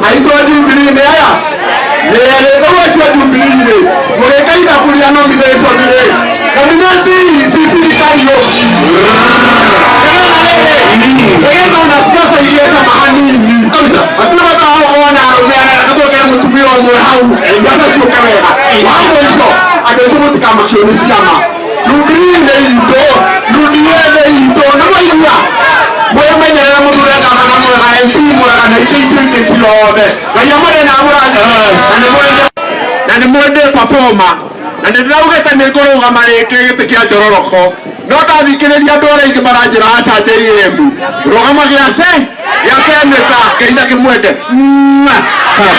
aito Jubilee ne aya lele kwa Jubilee ne mureka ida kulia no mileso bile kaminati sisi kayo Ego na siasa ileta mahani kabisa. Hatuna bata hao wana arumeana katoka mtumio wa mwahau. Yata sio kamera. Hapo hizo. Adezumu kama kioni siyama. Jubilee na ite silode na yamane na mura na mwende performer na ndiraugete ni ngoroga marike gite kia njororoko no ndathikiriria andu aria ingi maranjira acanjĩrie emu rugama giace giaceneta ngeina kimwende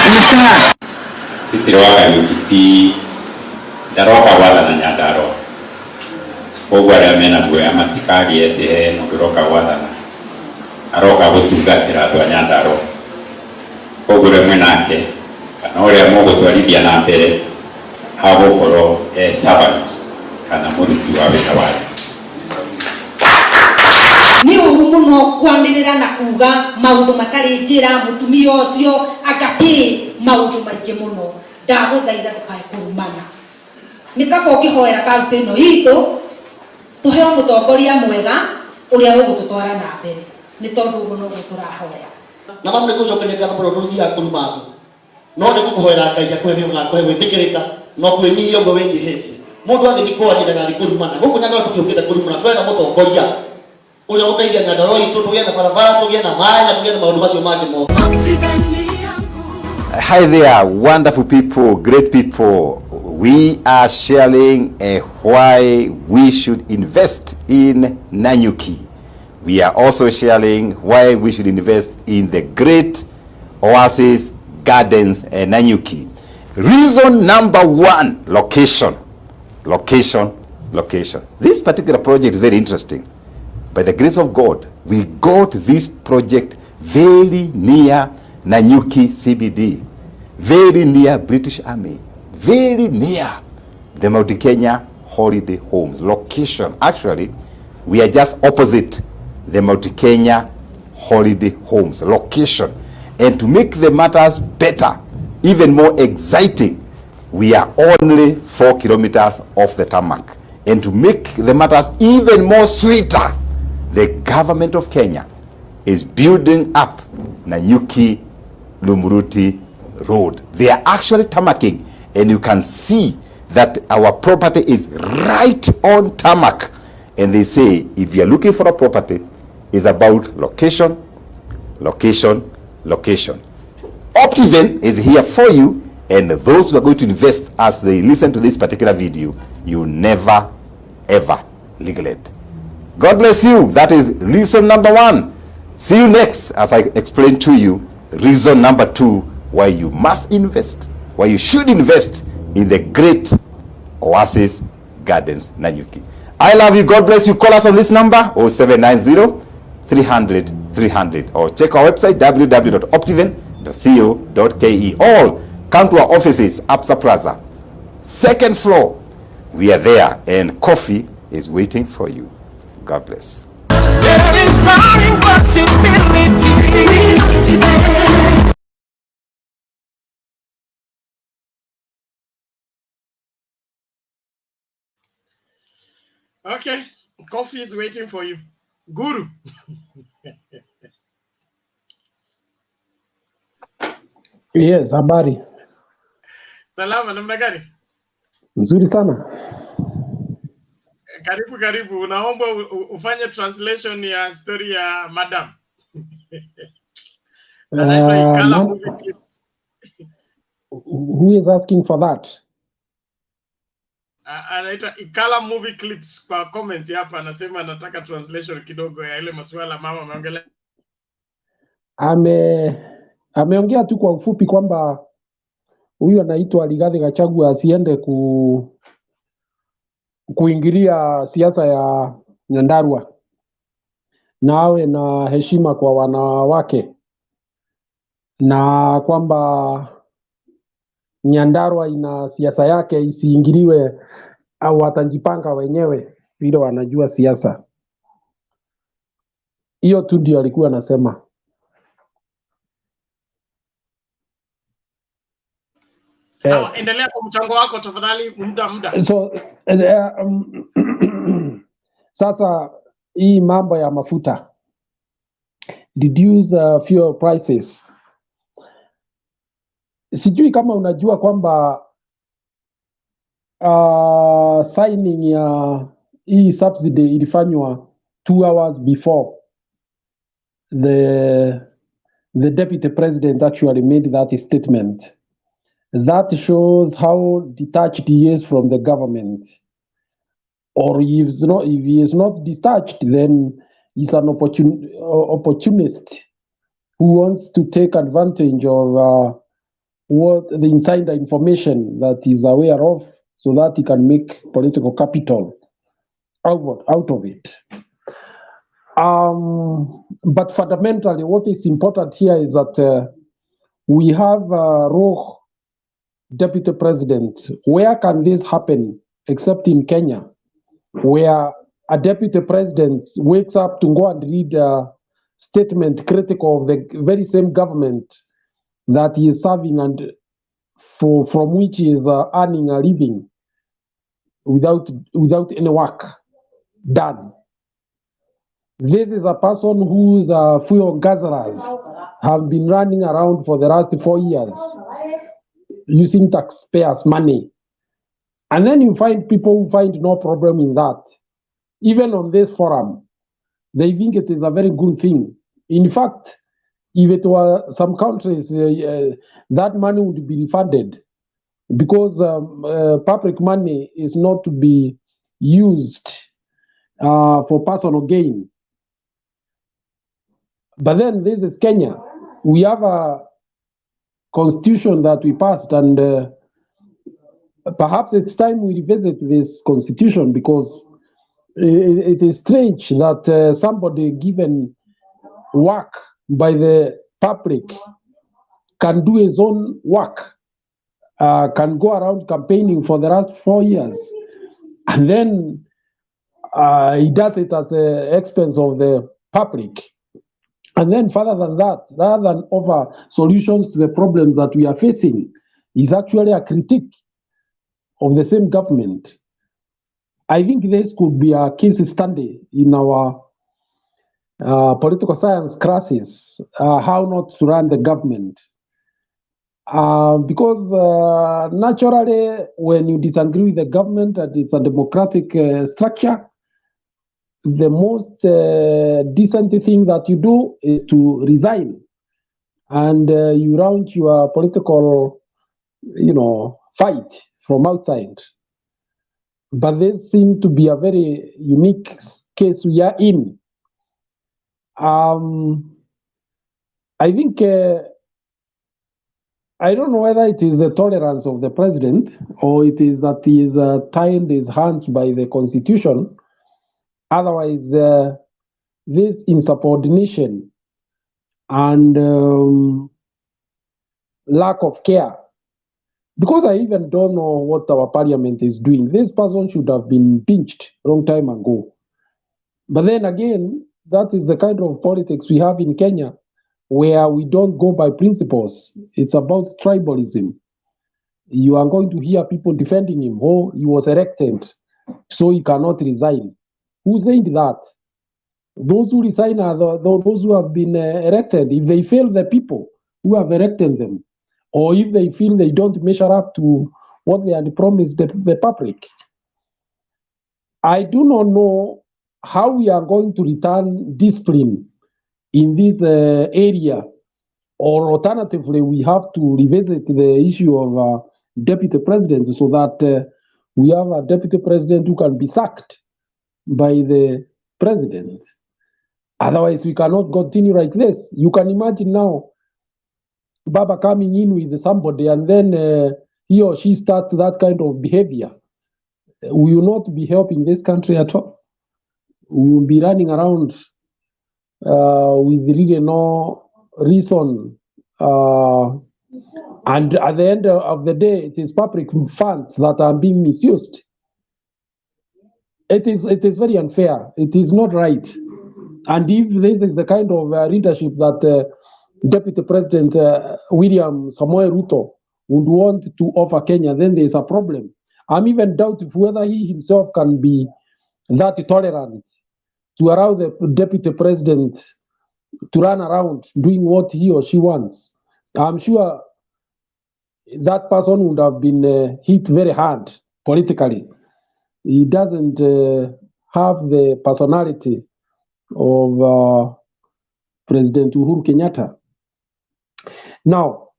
kabisa sisi roka yukiti daroka wala na nyandaro koguo aria mena guoya matikagiete mundu roka wathana aroka gutungatira andu a nyandaro koguo rimwe nake kana uria mugutwarithia na mbere hagukorwo servant kana muruti wa wĩra wake ni ũru mũno kwanĩrĩra na kuga maũndũ matarĩ njĩra mũtumia ũcio agakĩ maũndũ maingĩ mũno ndagũthaitha ndũkae kũrumana nĩ kaba ũkĩhoera kaũntĩ ĩno itũ tũheo mũtongoria mwega ũrĩa ũgũtũtwara na mbere nĩ tondũ ũguo noguo tũrahoya na mamwe gũcokeria ngatho mũno tũthiaga kũrumana no nĩ gũkũhoera Ngai akũhe ũgakũhe gwĩtĩkĩrĩka no kwĩnyihia ũguo wĩnyihĩtie mũndũ agĩthiĩ kwaria ndagathiĩ kũrumana gũkũ Nyandarua tũkĩũkĩte kũrumana twetha mũtongoria ũrĩa ũteithia Nyandarua itũ tũgĩe na barabara tũgĩe na maĩ na tũgĩe na maũndũ macio mangĩ mothe. Hi there, wonderful people, great people. We are sharing why we should invest in Nanyuki. We are also sharing why we should invest in the great oasis gardens Nanyuki. Reason number one, location. Location, location. This particular project is very interesting. By the grace of God, we got this project very near Nanyuki CBD, very near British Army, very near the Mount Kenya holiday homes. Location, actually, we are just opposite the Mount Kenya holiday homes. Location. And to make the matters better, even more exciting, we are only 4 kilometers off the tarmac. And to make the matters even more sweeter, the government of Kenya is building up Nanyuki Lumuruti Road. They are actually tarmacking, and you can see that our property is right on tarmac. And they say, if you are looking for a property, it's about location, location, location. Optiven is here for you, and those who are going to invest as they listen to this particular video, you never, ever neglect. God bless you. That is reason number one. See you next as I explain to you reason number two, why you must invest, why you should invest in the great Oasis Gardens Nanyuki. I love you. God bless you. Call us on this number 0790 300 300 or check our website www.optiven.co.ke. All come to our offices, Absa Plaza, 2nd floor. We are there, and coffee is waiting for you. God bless. Okay, coffee is waiting for you. Guru. Yes, habari. Salama, namna gani? Mzuri sana. Karibu. Unaomba ufanye translation ya story ya madam. Anaitwa Ikala movie clips. Who is asking for that? Anaitwa Ikala movie clips kwa comment hapa, anasema anataka translation kidogo ya ile masuala mama ameongelea. Ameongea tu kwa ufupi kwamba huyu anaitwa Rigathi Gachagua asiende kuingilia siasa ya Nyandarua na awe na heshima kwa wanawake, na kwamba Nyandarua ina siasa yake isiingiliwe, au watajipanga wenyewe vile wanajua siasa. Hiyo tu ndio alikuwa anasema. Sawa, endelea kwa mchango wako tafadhali, muda. So sasa hii mambo ya mafuta, reduce fuel prices. Sijui kama unajua kwamba signing ya hii subsidy ilifanywa 2 hours before the the deputy president actually made that statement. That shows how detached he is from the government. Or if he is not detached, then he's an opportunist who wants to take advantage of what the insider information that he's aware of, so that he can make political capital out of it. But fundamentally, what is important here is that we have a raw deputy president. Where can this happen except in Kenya, where a deputy president wakes up to go and read a statement critical of the very same government that he is serving and from which he is earning a living without any work done. This is a person whose fuel guzzlers have been running around for the last 4 years using taxpayers' money. And then you find people who find no problem in that. Even on this forum, they think it is a very good thing. In fact, if it were some countries, that money would be refunded, because public money is not to be used for personal gain. But then this is Kenya. We have a constitution that we passed, and perhaps it's time we revisit this constitution, because it is strange that somebody given work by the public can do his own work, can go around campaigning for the last 4 years, and then he does it at the expense of the public. And then further than that, rather than offer solutions to the problems that we are facing, is actually a critique of the same government. I think this could be a case study in our political science classes, how not to run the government. Because naturally, when you disagree with the government and it's a democratic structure, the most decent thing that you do is to resign, and you round your political, fight from outside. But this seems to be a very unique case we are in. I think I don't know whether it is the tolerance of the president or it is that he is tied his hands by the constitution. Otherwise, this insubordination and lack of care, because I even don't know what our parliament is doing. This person should have been pinched a long time ago. But then again, that is the kind of politics we have in Kenya, where we don't go by principles. It's about tribalism. You are going to hear people defending him. Oh, he was elected, so he cannot resign. Who said that? Those who resign are those who have been elected. If they fail the people who have elected them, or if they feel they don't measure up to what they had promised the public. I do not know how we are going to return discipline in this area, or alternatively, we have to revisit the issue of deputy president, so that we have a deputy president who can be sacked by the president. Otherwise, we cannot continue like this. You can imagine now Baba coming in with somebody, and then he or she starts that kind of behavior. We will not be helping this country at all. We will be running around with really no reason. And at the end of the day, it is public funds that are being misused. It is very unfair. It is not right. And if this is the kind of leadership that Deputy President William Samoei Ruto would want to offer Kenya, then there is a problem. I'm even doubtful whether he himself can be that tolerant to allow the Deputy President to run around doing what he or she wants. I'm sure that person would have been hit very hard politically. He doesn't have the personality of President Uhuru Kenyatta. Now,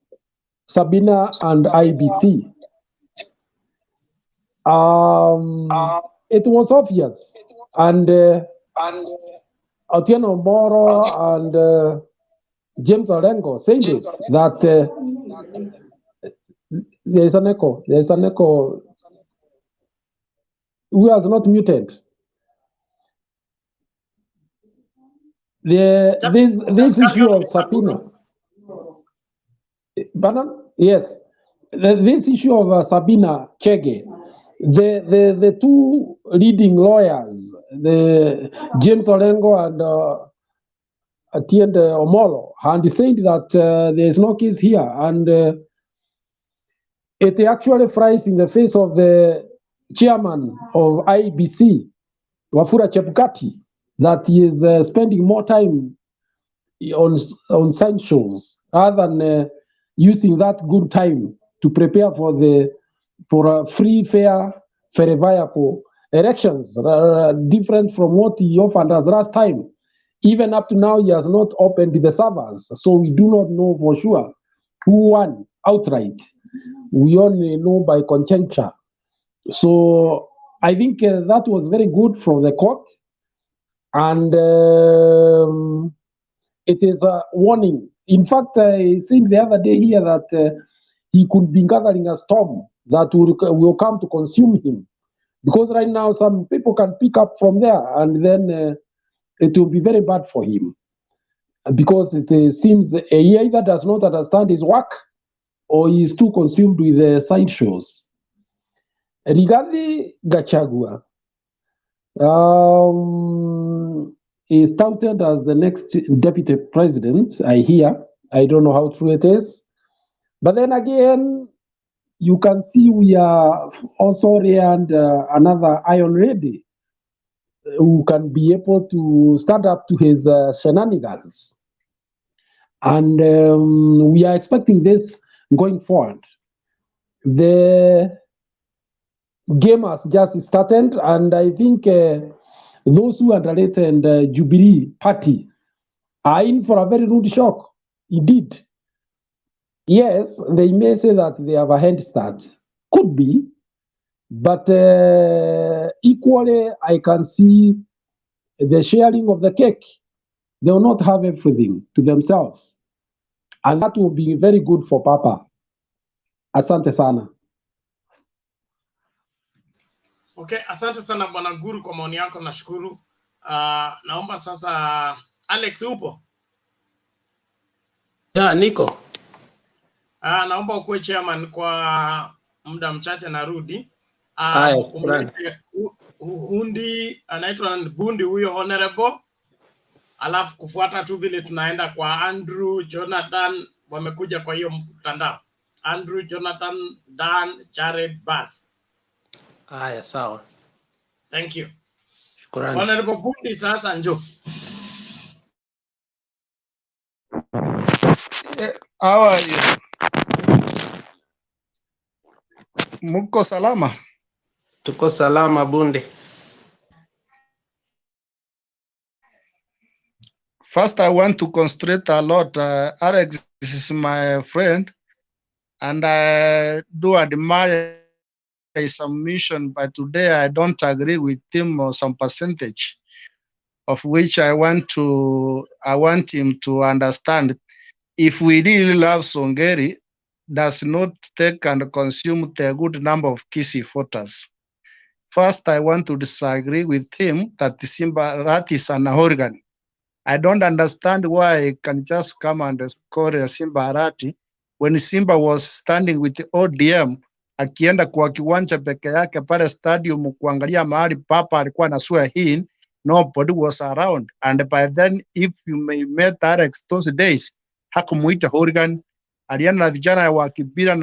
Sabina and IBC. It was obvious, and Otieno Moro and James Orengo said it, that there's an echo. Who has not muted? This issue of Sabina. Yes, this issue of Sabina Chege, the two leading lawyers, the James Orengo and Atiende Omolo, and said that there is no case here, and it actually flies in the face of the chairman of IEBC, Wafula Chebukati, that he is spending more time on sanctions rather than using that good time to prepare for a free, fair, verifiable elections, different from what he offered us last time. Even up to now, he has not opened the servers, so we do not know for sure who won outright. We only know by conjecture. So I think that was very good from the court, and it is a warning. In fact, I said the other day here that he could be gathering a storm that will come to consume him, because right now some people can pick up from there, and then it will be very bad for him, because it seems he either does not understand his work or he is too consumed with the sideshows. Regarding Gachagua, is touted as the next deputy president, I hear. I don't know how true it is. But then again, you can see we are also around another Iron Lady who can be able to stand up to his shenanigans. And we are expecting this going forward. The game has just started, and I think those who underrated Jubilee Party are in for a very rude shock. Indeed. Yes, they may say that they have a head start. Could be. But equally, I can see the sharing of the cake. They will not have everything to themselves. And that will be very good for Papa. Asante sana. Okay, asante sana Bwana Guru kwa maoni yako, nashukuru. Naomba sasa Alex upo? Ya, niko. Naomba ukuwe chairman kwa muda mchache, narudi. Hundi anaitwa Bundi huyo honorable. Alafu kufuata tu vile tunaenda kwa Andrew, Jonathan, wamekuja kwa hiyo mtandao. Andrew, Jonathan, Dan, Jared, Bass. Haya, sawa. Thank you. Shukrani. Honorable Bundi, sasa njoo. How are you? Muko salama? Tuko salama, Bundi. First, I want to concentrate a lot. Alex is my friend, and I do admire his submission, but today I don't agree with him on some percentage, of which I want him to understand. If we really love Songeri, does not take and consume the good number of Kisi voters. First, I want to disagree with him that Simba Rat is an organ. I don't understand why he can just come and score a Simba Arati when Simba was standing with the ODM, akienda kwa kiwanja peke yake pale stadium kuangalia mahali Papa alikuwa anasua in, nobody was around. And by then, if you may met Alex those days, hakumuita hooligan, alienda na vijana wa Kibira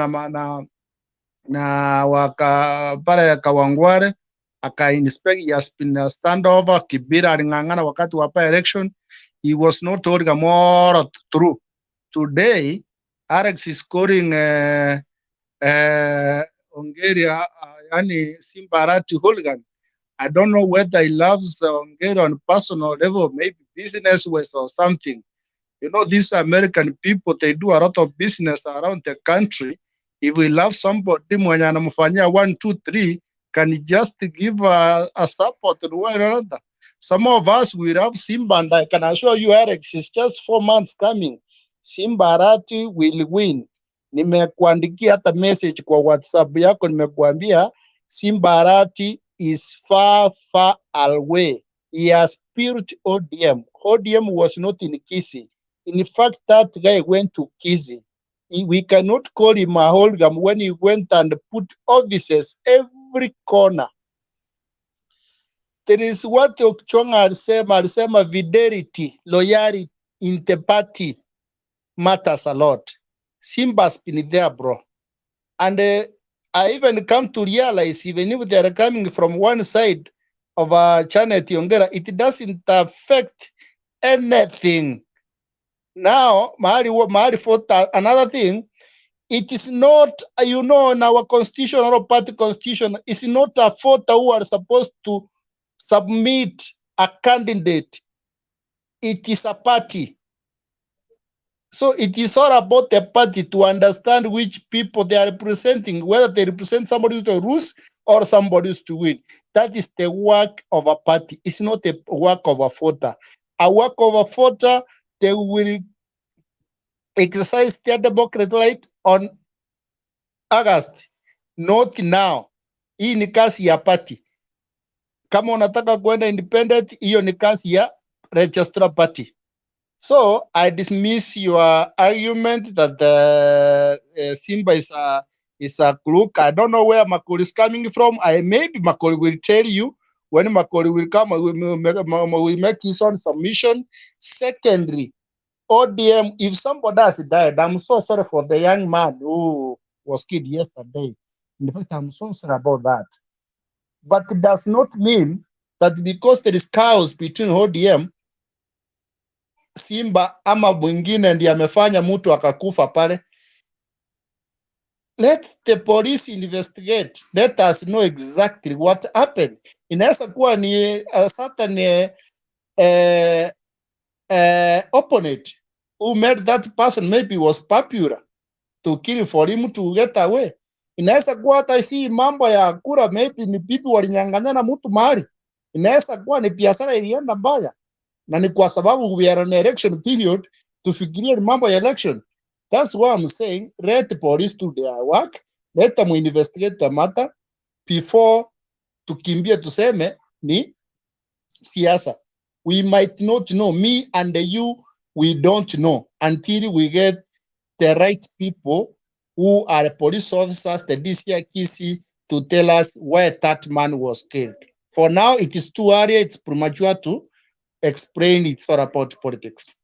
na waka pale Kawangware, aka-inspect, he has been a standover. Kibira aling'ang'ana wakati wa election. He was not hooligan more true. Today, Alex is scoring Ongeria, yani Simba Arati hooligan. I don't know whether he loves Ongeria on personal level, maybe business with or something. You know, these American people, they do a lot of business around the country. If we love somebody, mwenye anamfanyia 1, 2, 3, can just give a support to one another. Some of us will have Simba, and I can assure you, Alex, it's just 4 months coming. Simba Arati will win. Nimekuandikia hata message kwa WhatsApp yako, nimekuambia Simba Arati is far, far away. He has built ODM. ODM was not in Kisii. In fact, that guy went to Kisii. We cannot call him a hold'em when he went and put offices every corner. There is what Okchonga alisema fidelity, loyalty in the party matters a lot. Simba's been there, bro. And I even come to realize, even if they are coming from one side of Janet Yongera, it doesn't affect anything. Now, another thing, it is not, you know, in our constitution or party constitution, it's not a voter who are supposed to submit a candidate. It is a party. So it is all about the party to understand which people they are representing, whether they represent somebody to lose or somebody to win. That is the work of a party. It's not a work of a voter. A work of a voter, they will exercise their democratic right on August, not now. Hii ni kazi ya party. Kama unataka kwenda independent, hiyo ni kazi ya registrar party. So I dismiss your argument that Simba is a crook. I don't know where Makori is coming from. Maybe Makori will tell you when Makori will come. We make his own submission. Secondly, ODM. If somebody has died, I'm so sorry for the young man who was killed yesterday. In fact, I'm so sorry about that. But it does not mean that because there is chaos between ODM, Simba ama mwingine ndiye amefanya mtu akakufa pale. Let the police investigate. Let us know exactly what happened. Inaweza kuwa ni a certain opponent who made that person maybe was popular to kill for him to get away. Inaweza kuwa hata si mambo ya kura, maybe ni bibi walinyang'anyana mtu mahali. Inaweza kuwa ni biashara ilienda mbaya. Na ni kwa sababu we are in election period, tufikirie ni mambo ya election. That's why I'm saying let the police do their work, let them investigate the matter before tukimbie tuseme ni siasa. We might not know, me and you, we don't know until we get the right people who are police officers, the DCI Kisii, to tell us where that man was killed. For now, it is too early, it's premature to explain it's all about politics.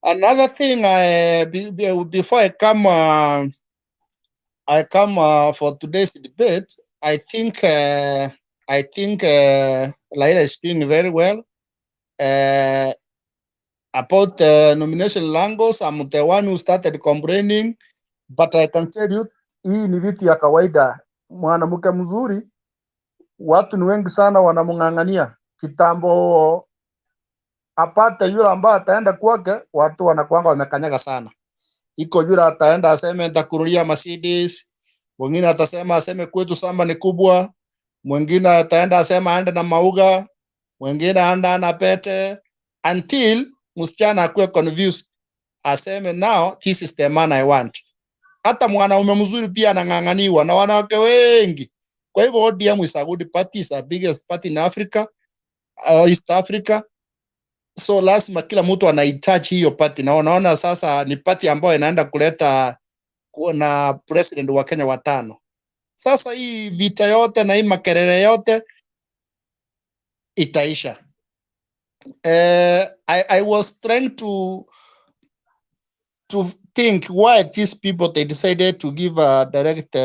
Another thing, before I come for today's debate, I think Laila is doing very well. About nomination langos, I'm the one who started complaining, but I can tell you, hii ni vitu ya kawaida. Mwanamke mzuri, watu ni wengi sana wanamung'ang'ania. Kitambo apate yule ambaye ataenda kwake, watu wanakuanga wamekanyaga sana. Iko yule ataenda aseme nitakurulia Mercedes, mwingine atasema aseme kwetu samba ni kubwa, mwingine ataenda asema aende na mauga, mwingine aenda na pete, until msichana akuwe confused aseme now this is the man I want. Hata mwanaume mzuri pia anang'ang'aniwa na wanawake wengi. Kwa hivyo ODM is a good party, is the biggest party in Africa, East Africa. So lazima kila mtu anahitaji hiyo party, na unaona sasa ni party ambayo inaenda kuleta na president wa Kenya watano. Sasa hii vita yote na hii makelele yote itaisha. I was trying to think why these people they decided to give a direct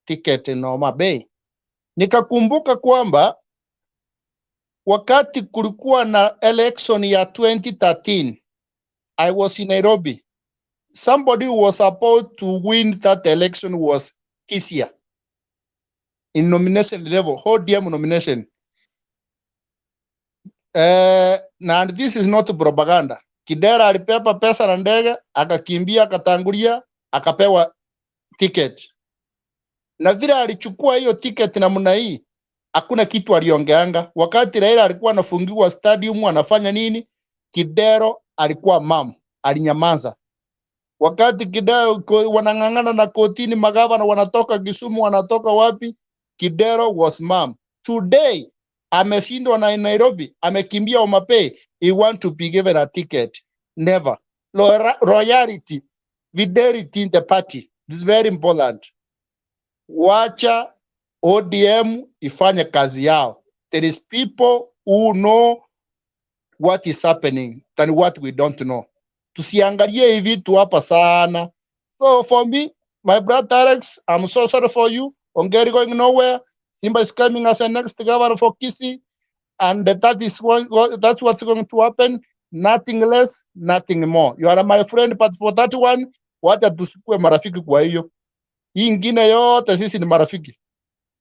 ticket in Homa Bay. Nikakumbuka kwamba wakati kulikuwa na election ya 2013, I was in Nairobi. Somebody who was about to win that election was Kisii in nomination level, ODM nomination. and this is not propaganda. Kidera alipepa pesa na ndege, akakimbia, akatangulia, akapewa ticket. Na vile alichukua hiyo ticket namna hii, hakuna kitu aliongeanga. Wakati Raila alikuwa anafungiwa stadium, anafanya nini? Kidero alikuwa mam, alinyamaza. Wakati Kidero wanang'ang'ana na kotini, magavana wanatoka Kisumu, wanatoka wapi? Kidero was mam. Today ameshindwa na Nairobi, amekimbia Omapay, he want to be given a ticket. Never. Loyalty, fidelity in the party. This is very important. Wacha ODM ifanye kazi yao. There is people who know what is happening than what we don't know. Tusiangalie hivi tu hapa sana. So for me, my brother Alex, I'm so sorry for you. Ongeri going nowhere. Simba is coming as a next governor for Kisii, and that's what's going to happen. Nothing less, nothing more. You are my friend, but for that one, wacha tusikue marafiki kwa hiyo. Hii ingine yote sisi ni marafiki.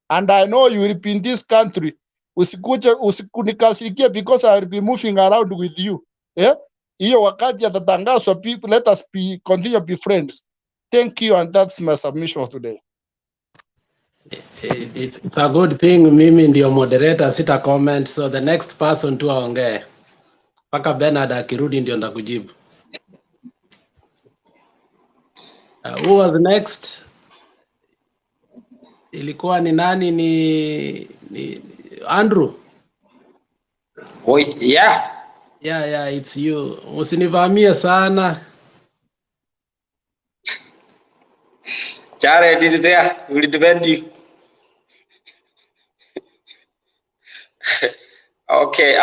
And I know you will be in this country. Usikunikasikia because I will be moving around with you. Yeah? Hiyo wakati atatangazwa, people, let us continue to be friends. Thank you, and that's my submission today. It's a good thing mimi ndio moderator, sita comment, so the next person tu aongee. Paka Bernard akirudi ndio ndakujibu. Who was next? Ilikuwa ni nani? Ni Andrew. Oh, yeah. Yeah, it's you. Usinivamie sana. Jared is there. We will defend you. Okay.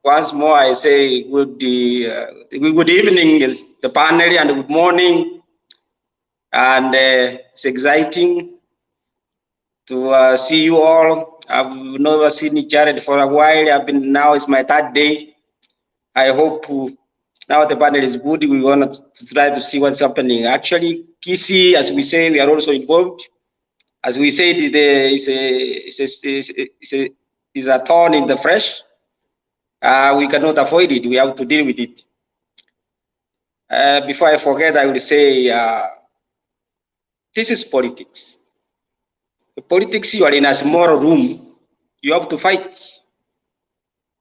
Once more, I say good evening, the panel, and good morning. And it's exciting to see you all. I've never seen Jared for a while. Now it's my third day. I hope now the panel is good. We want to try to see what's happening. Actually, Kisii, as we say, we are also involved. As we said, is a thorn in the flesh. We cannot avoid it. We have to deal with it. Before I forget, I will say this is politics. The politics, you are in a small room, you have to fight.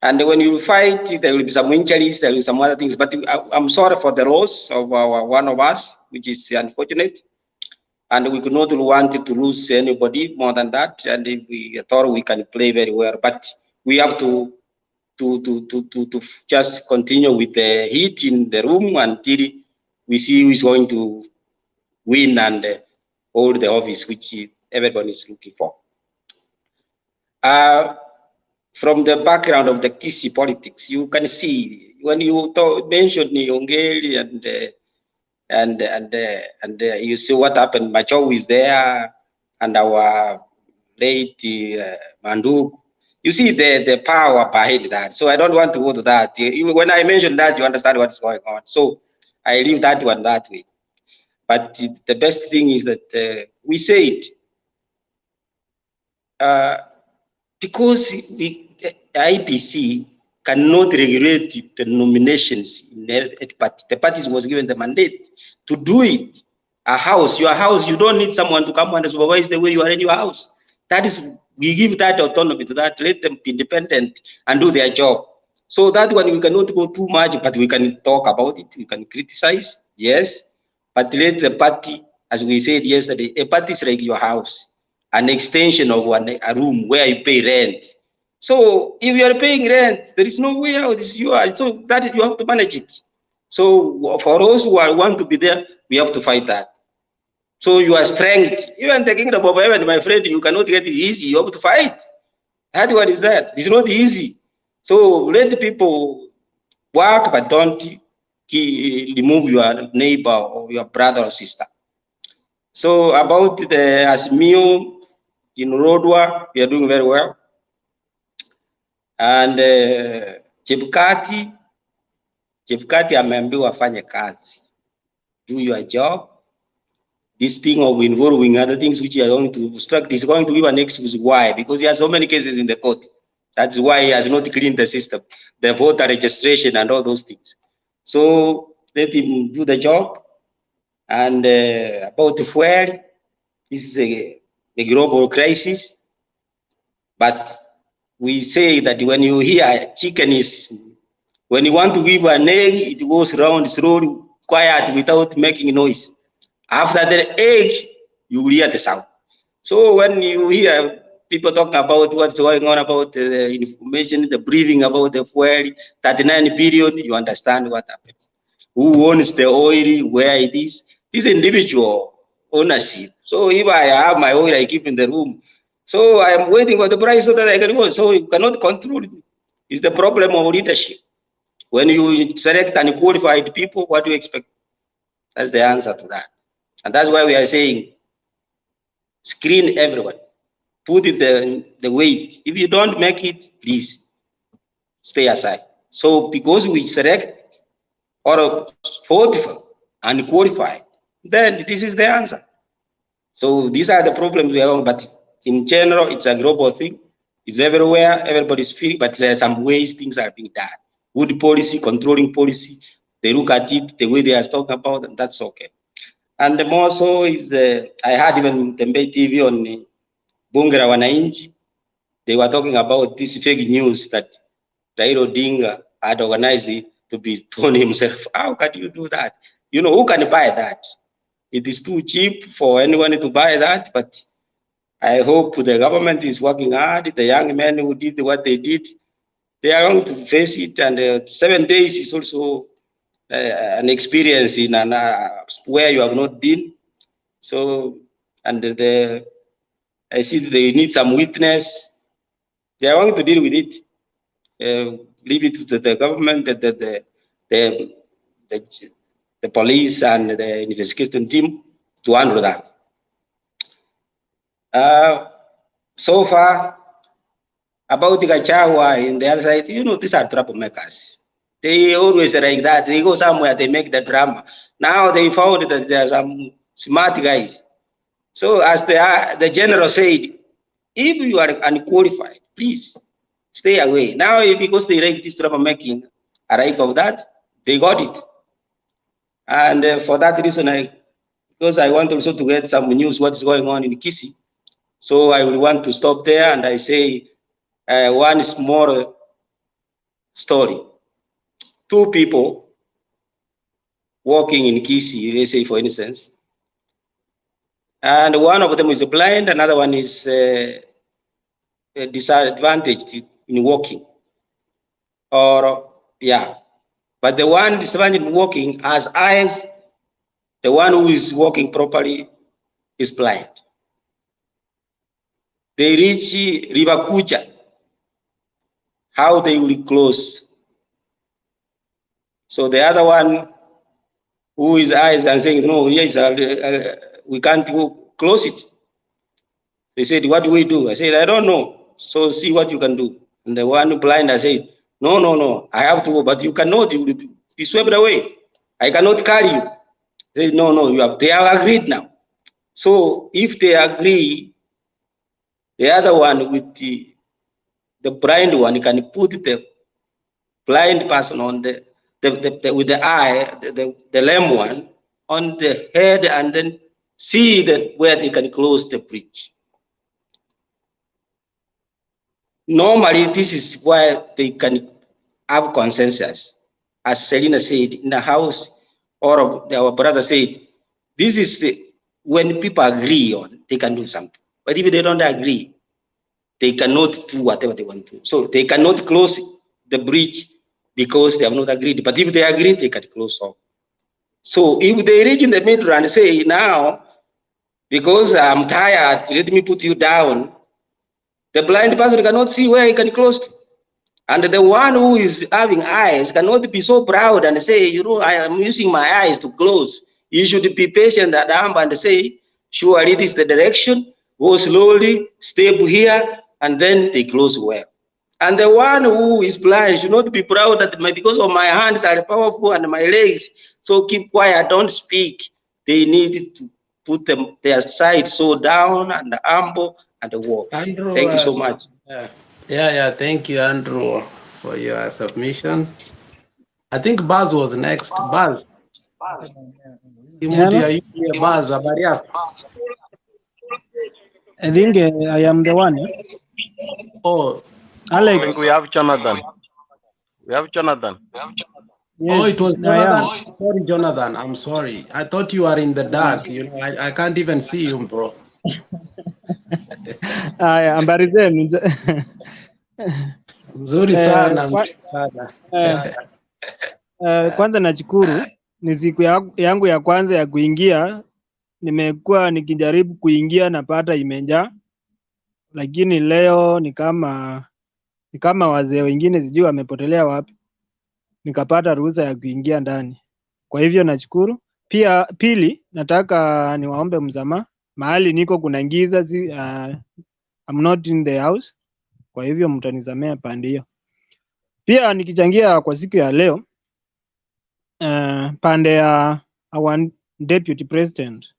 And when you fight, there will be some injuries, there will be some other things. But I'm sorry for the loss of one of us, which is unfortunate. And we could not want to lose anybody more than that. And if we thought we can play very well, but we have to just continue with the heat in the room until we see who is going to win and hold the office which everyone is looking for. From the background of the Kisii politics, you can see when you mentioned Ongeri and you see what happened. Macho is there, and our late Mandu. You see the power behind that. So I don't want to go to that. When I mention that, you understand what's going on. So I leave that one that way. But the best thing is that we said, because the IEBC cannot regulate the nominations in the party. The party was given the mandate to do it. A house, your house, you don't need someone to come and supervise the way you are in your house. That is, we give that autonomy to that, let them be independent and do their job. So that one, we cannot go too much, but we can talk about it, we can criticize, yes, but let the party, as we said yesterday, a party is like your house, an extension of a room where you pay rent. So if you are paying rent, there is no way out. This is yours. So that is, you have to manage it. So for us who want to be there, we have to fight that. So your strength, even the kingdom of heaven, my friend, you cannot get it easy. You have to fight. That one is that. It's not easy. So let the people work, but don't remove your neighbor or your brother or sister. So about the Azimio in Lodwar, we are doing very well. And Chebukati ameambiwa afanye kazi. Do your job. This thing of involving other things which are going to obstruct is going to give an excuse why, because there are so many cases in the court. That's why he has not cleaned the system, the voter registration and all those things. So let him do the job. And about the fuel, this is a global crisis. But we say that when you hear chicken is, when you want to give an egg, it goes around slowly, quiet, without making noise. After the egg, you will hear the sound. So when you hear people talking about what's going on about the information, the briefing about the fuel, 39 billion, you understand what happens. Who owns the oil, where it is? This individual ownership. So if I have my oil, I keep in the room. So I am waiting for the price so that I can go. So you cannot control it. It's the problem of leadership. When you select unqualified people, what do you expect? That's the answer to that. And that's why we are saying, screen everyone. Put it the weight. If you don't make it, please stay aside. So because we select or vote for unqualified, then this is the answer. So these are the problems we have, but in general, it's a global thing. It's everywhere, everybody's feeling, but there are some ways things are being done. Good policy, controlling policy, they look at it the way they are talking about, and that's okay. And more so is, I had even Tembe TV on Bunge la Wananchi. They were talking about this fake news that Raila Odinga had organized it to be thrown himself. How can you do that? You know, who can buy that? It is too cheap for anyone to buy that, but I hope the government is working hard. The young men who did what they did, they are going to face it. And 7 days is also an experience in an where you have not been. So, and I see they need some witness. They are going to deal with it. Leave it to the government, the police and the investigation team to handle that. So far, about the Gachawa in the other side, you know, these are troublemakers. They always like that. They go somewhere, they make the drama. Now they found that there are some smart guys. So as the general said, if you are unqualified, please stay away. Now, because they like this troublemaking, of that, they got it. And for that reason, because I want also to get some news what's going on in Kisii. So I will want to stop there, and I say one small story. 2 people walking in Kisii, let's say for instance, and one of them is blind, another one is disadvantaged in walking. Or yeah, but the one disadvantaged in walking has eyes. The one who is walking properly is blind. They reach River Kucha. How they will close? So the other one who is eyes and saying, no, yes, we can't close it. They said, what do we do? I said, I don't know. So see what you can do. And the one blind, I said, no, I have to go, but you cannot, you will be swept away. I cannot carry you. They said, no, they have agreed now. So if they agree, the other one with the blind one can put the blind person on with the eye, the lame one on the head, and then see where they can close the bridge. Normally, this is why they can have consensus. As Selina said, in the house, or our brother said, this is when people agree on, they can do something. But if they don't agree, they cannot do whatever they want to. So they cannot close the bridge because they have not agreed. But if they agree, they can close off. So if they reach in the middle and say, now, because I'm tired, let me put you down, the blind person cannot see where he can close to. And the one who is having eyes cannot be so proud and say, you know, I am using my eyes to close. You should be patient at the arm and say, surely this is the direction, go slowly, step here, and then they close well. And the one who is blind should not be proud that because of my hands are powerful and my legs, so keep quiet, don't speak. They need to put their side so down and humble and walk. Andrew, Thank you so much. Yeah, thank you, Andrew, for your submission. I think Buzz was next. Buzz. Yeah, no? Buzz, habari yako? I think I am the one. Oh, Alex. I think we have Jonathan. We have Jonathan. Oh, it Yes, was I am. Jonathan. Sorry, Jonathan. I'm sorry. I thought you are in the dark. You know, I can't even see you, bro. Habari zenu. Mzuri sana, mzuri sana. Kwanza nashukuru, ni siku yangu ya kwanza ya kuingia. Nimekuwa nikijaribu kuingia napata imejaa, lakini leo ni kama wazee wengine sijui wamepotelea wapi, nikapata ruhusa ya kuingia ndani. Kwa hivyo nashukuru. Pia pili, nataka niwaombe msamaha, mahali niko kuna giza, I'm not in the house, kwa hivyo mtanisamea pande hiyo. Pia nikichangia kwa siku ya leo, pande ya our deputy president,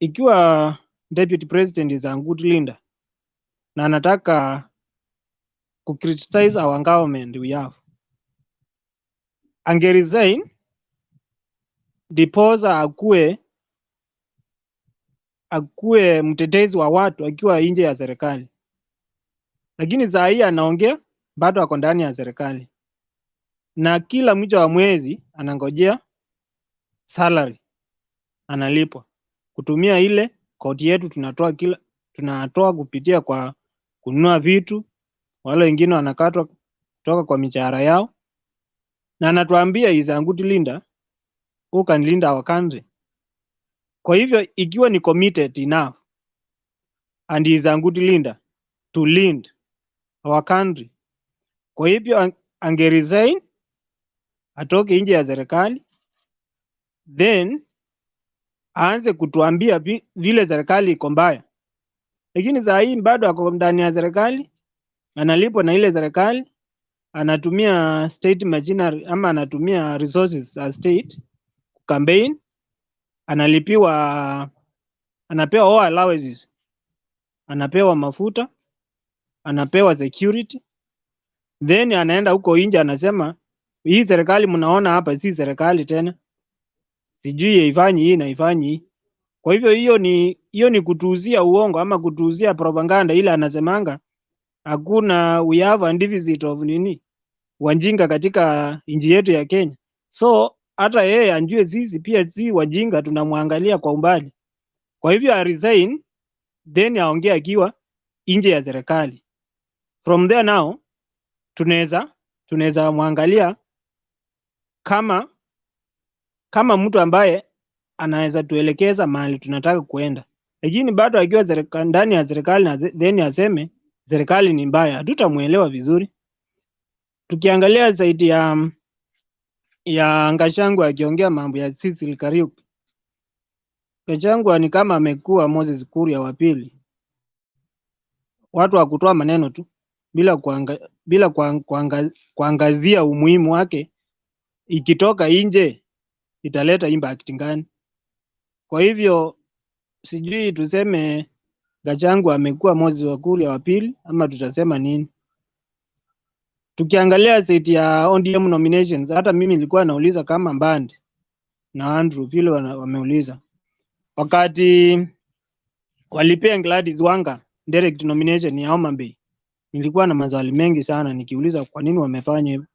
ikiwa deputy president is a good leader na anataka criticize our government we have, angeresign diposa akuwe mtetezi wa watu akiwa nje ya serikali, lakini saa hii anaongea bado ako ndani ya serikali, na kila mwisho wa mwezi anangojea salary analipwa kutumia ile kodi yetu tunatoa kupitia kwa kununua vitu, wale wengine wanakatwa kutoka kwa mishahara yao, na anatuambia is a good leader who can lead our country. Kwa hivyo ikiwa ni committed enough and is a good leader to lead our country, kwa hivyo angeresign, atoke nje ya serikali, then aanze kutuambia vile serikali iko mbaya. Lakini saa hii bado ako ndani ya serikali, analipwa na ile serikali, anatumia state machinery ama anatumia resources za state campaign, analipiwa, anapewa all allowances, anapewa mafuta, anapewa security, then anaenda huko nje anasema hii serikali mnaona hapa si serikali tena, sijui ifanyi hii na ifanyi hii. Kwa hivyo hiyo ni kutuuzia uongo ama kutuuzia propaganda, ile anasemanga hakuna, we have a deficit of wajinga katika nchi yetu ya Kenya. So hata yeye anjue sisi pia si wajinga, tunamwangalia kwa umbali. Kwa hivyo a resign, then aongea akiwa nje ya serikali. From there now tunaweza mwangalia kama mtu ambaye anaweza tuelekeza mahali tunataka kuenda, lakini bado akiwa ndani ya serikali na then aseme serikali ni mbaya, hatutamuelewa vizuri. Tukiangalia zaidi ya Gachagua akiongea mambo ya SICILY Kariuki, Gachagua ni kama amekuwa Moses Kuria wa pili, watu wa kutoa maneno tu bila kuangazia umuhimu wake, ikitoka nje italeta impact gani. Kwa hivyo sijui tuseme Gachagua amekuwa Moses Kuria wa pili ama tutasema nini? Tukiangalia seti ya ODM nominations, hata mimi nilikuwa nauliza kama Mbande na Andrew vile wameuliza, wakati walipea Gladys Wanga direct nomination ya Homa Bay, nilikuwa na maswali mengi sana nikiuliza kwa nini wamefanya hivyo,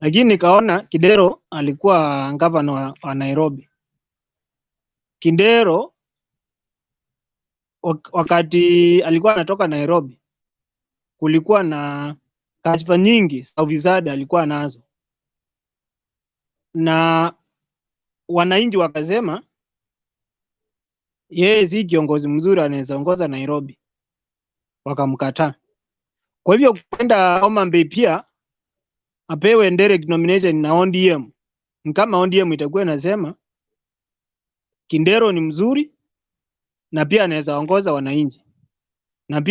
lakini nikaona Kidero alikuwa governor wa Nairobi. Kidero wakati alikuwa anatoka Nairobi, kulikuwa na kashfa nyingi za ufisadi alikuwa nazo, na wananchi wakasema yeye si kiongozi mzuri anaweza ongoza Nairobi, wakamkataa. Kwa hivyo kwenda Homa Bay pia apewe direct nomination na ODM, kama ODM itakuwa inasema Kindero ni mzuri na pia anaweza ongoza wananchi, na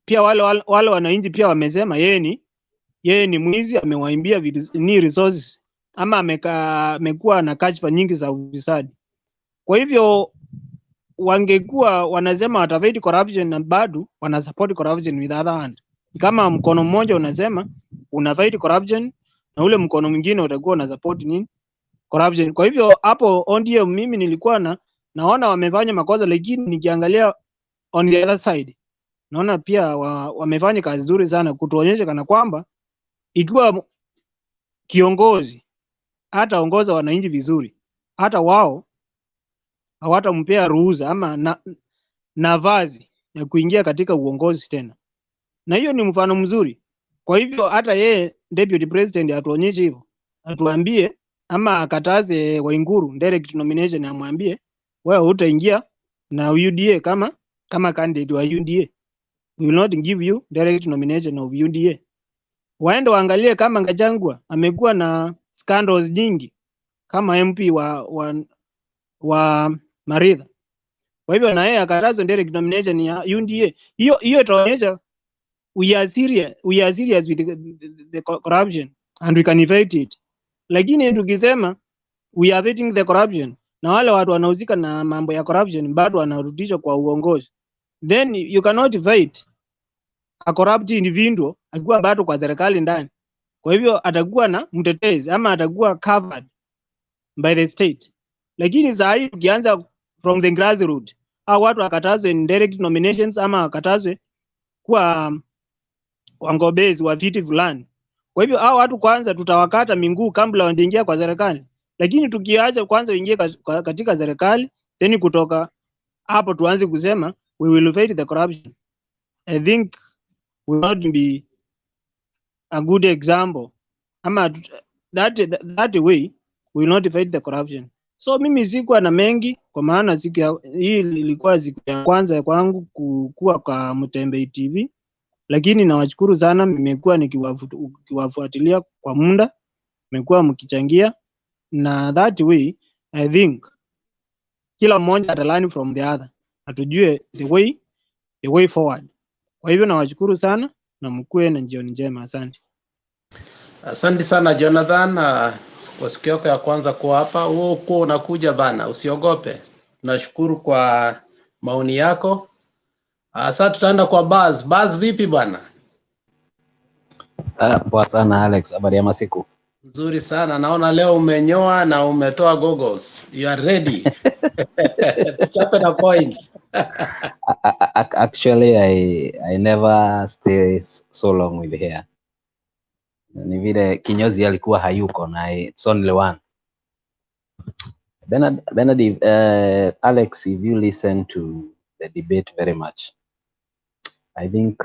pia wale wananchi pia wamesema yeye ni mwizi, amewaimbia ni resources ama amekuwa na kashfa nyingi za ufisadi. Kwa hivyo wangekuwa wanasema watafight corruption na bado wana support corruption with other hand, Kama mkono mmoja unasema una fight corruption na ule mkono mwingine utakuwa una support nini? Corruption. Kwa hivyo hapo ODM mimi nilikuwa naona wamefanya makosa, lakini nikiangalia on the other side naona pia wamefanya kazi nzuri sana kutuonyesha kana kwamba ikiwa kiongozi hataongoza wananchi vizuri, hata wao hawatampea ruhusa ama nafasi ya kuingia katika uongozi tena, na hiyo ni mfano mzuri. Kwa hivyo hata yeye deputy president atuonyeshe hivyo, atuambie ama akataze Waiguru direct nomination, amwambie wewe utaingia na UDA kama candidate wa UDA, we will not give you direct nomination of UDA. Waende waangalie kama Gachagua amekuwa na scandals nyingi kama MP wa Maritha. Kwa hivyo na yeye akataza direct nomination ya UDA. Hiyo itaonyesha we are serious with the corruption and we can fight it. Lakini tukisema we are fighting the corruption na wale watu wanahusika na mambo ya corruption bado wanarudishwa kwa uongozi, then you cannot fight a corrupt individual akiwa bado kwa serikali ndani. Kwa hivyo atakuwa na mtetezi ama atakuwa covered by the state. Lakini saa hii tukianza from the grassroots, au watu wakatazwe in direct nominations ama wakatazwe kuwa wangombezi wa viti fulani. Kwa hivyo hao watu kwanza tutawakata miguu kabla waingia kwa serikali. Lakini tukiacha kwanza ingie katika serikali, then kutoka hapo tuanze kusema we will fight the corruption, I think will not be a good example. Ama that way we will not fight the corruption. So mimi sikuwa na mengi, kwa maana hii ilikuwa siku ya kwanza kwangu kuwa kwa Mtembei TV, lakini nawashukuru sana, nimekuwa nikiwafuatilia kwa muda, mmekuwa mkichangia, na that way I think kila mmoja atalearn from the other, atujue the way forward. Kwa hivyo nawashukuru sana na mkuwe na jioni njema. Asante. Asante sana Jonathan, kwa siku yako ya kwanza kuwa hapa. Wewe uko unakuja bana, usiogope. Tunashukuru kwa maoni yako. Sasa tutaenda kwa Buzz. Buzz vipi bwana? Poa sana Alex, habari ya masiku? Nzuri sana. Naona leo umenyoa na umetoa goggles. You are ready. Tuchape na points. Actually, I never stay so long with hair. Ni vile kinyozi alikuwa hayuko na it's only one. Benedict, Alex, if you listen to the debate very much, I think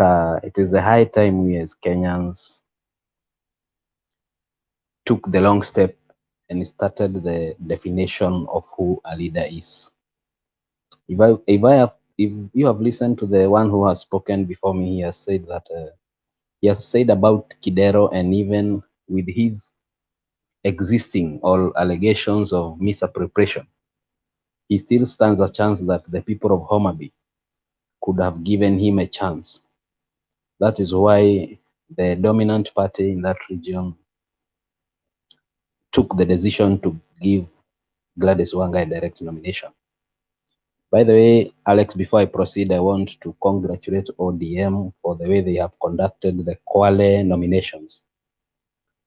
it is a high time we as Kenyans took the long step and started the definition of who a leader is. If you have listened to the one who has spoken before me, he has said that he has said about Kidero, and even with his existing all allegations of misappropriation, he still stands a chance that the people of Homa Bay could have given him a chance. That is why the dominant party in that region took the decision to give Gladys Wanga a direct nomination. By the way, Alex, before I proceed, I want to congratulate ODM for the way they have conducted the Kwale nominations.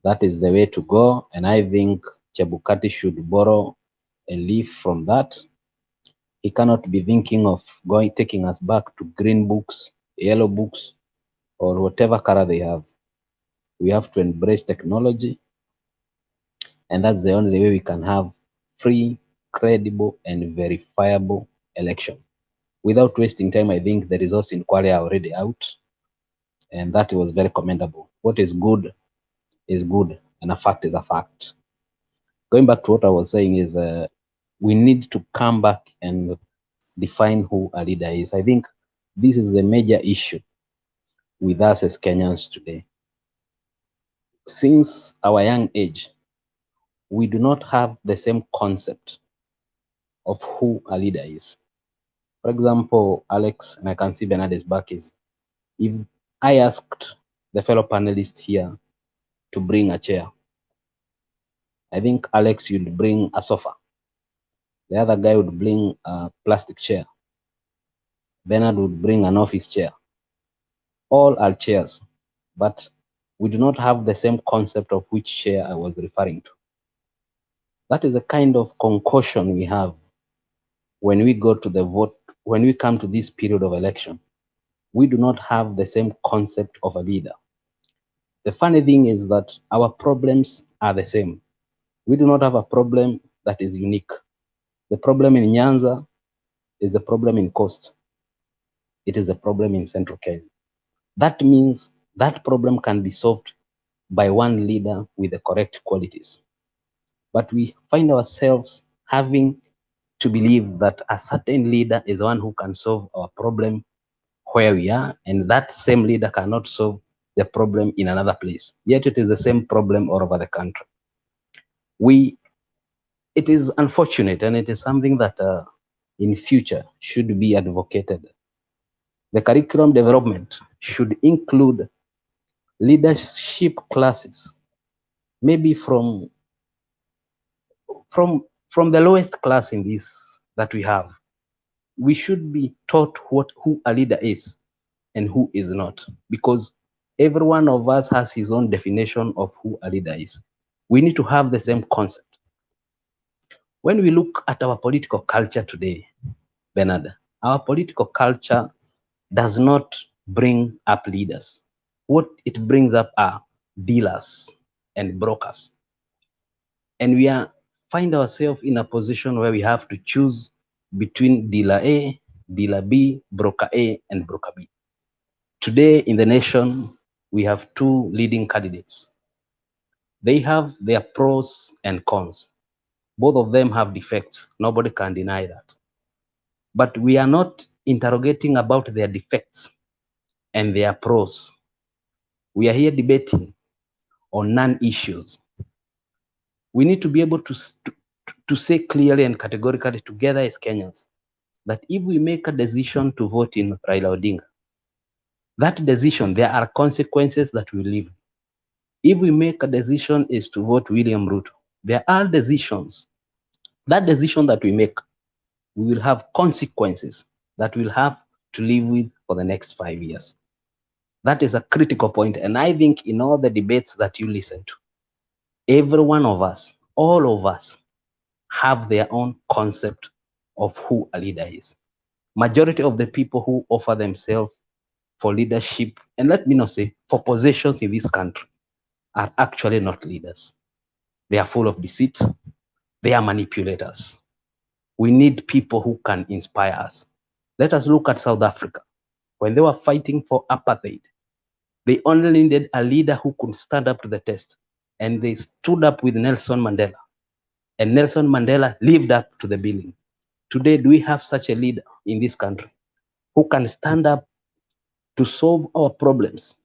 That is the way to go, and I think Chebukati should borrow a leaf from that. He cannot be thinking of taking us back to green books, yellow books, or whatever color they have. We have to embrace technology, and that's the only way we can have free, credible, and verifiable election. Without wasting time, I think the results in Kwale are already out, and that was very commendable. What is good, and a fact is a fact. Going back to what I was saying is we need to come back and define who a leader is. I think this is the major issue with us as Kenyans today. Since our young age, we do not have the same concept of who a leader is. For example, Alex, and I can see Bernard is back, is if I asked the fellow panelist here to bring a chair, I think Alex would bring a sofa. The other guy would bring a plastic chair. Bernard would bring an office chair. All are chairs. but we do not have the same concept of which share I was referring to. That is a kind of concoction we have when we go to the vote, when we come to this period of election. We do not have the same concept of a leader. The funny thing is that our problems are the same. We do not have a problem that is unique. The problem in Nyanza is a problem in Coast. It is a problem in Central Kenya. That means that problem can be solved by one leader with the correct qualities. But we find ourselves having to believe that a certain leader is one who can solve our problem where we are, and that same leader cannot solve the problem in another place. Yet it is the same problem all over the country. It is unfortunate, and it is something that in future should be advocated. The curriculum development should include leadership classes, maybe from the lowest class in this that we have. We should be taught who a leader is and who is not, because every one of us has his own definition of who a leader is. We need to have the same concept. When we look at our political culture today, Bernard, our political culture does not bring up leaders. What it brings up are dealers and brokers. And we find ourselves in a position where we have to choose between dealer A, dealer B, broker A, and broker B. Today in the nation, we have two leading candidates. They have their pros and cons. Both of them have defects. Nobody can deny that. But we are not interrogating about their defects and their pros. We are here debating on non-issues. We need to be able to say clearly and categorically together as Kenyans that if we make a decision to vote in Raila Odinga, that decision, there are consequences that we live. If we make a decision is to vote William Ruto, there are decisions. That decision that we make, we will have consequences that we'll have to live with for the next 5 years. That is a critical point. And I think in all the debates that you listen to, every one of us, all of us, have their own concept of who a leader is. Majority of the people who offer themselves for leadership, and let me not say for positions in this country, are actually not leaders. They are full of deceit. They are manipulators. We need people who can inspire us. Let us look at South Africa. When they were fighting for apartheid, they only needed a leader who could stand up to the test. And they stood up with Nelson Mandela. And Nelson Mandela lived up to the billing. Today, do we have such a leader in this country who can stand up to solve our problems?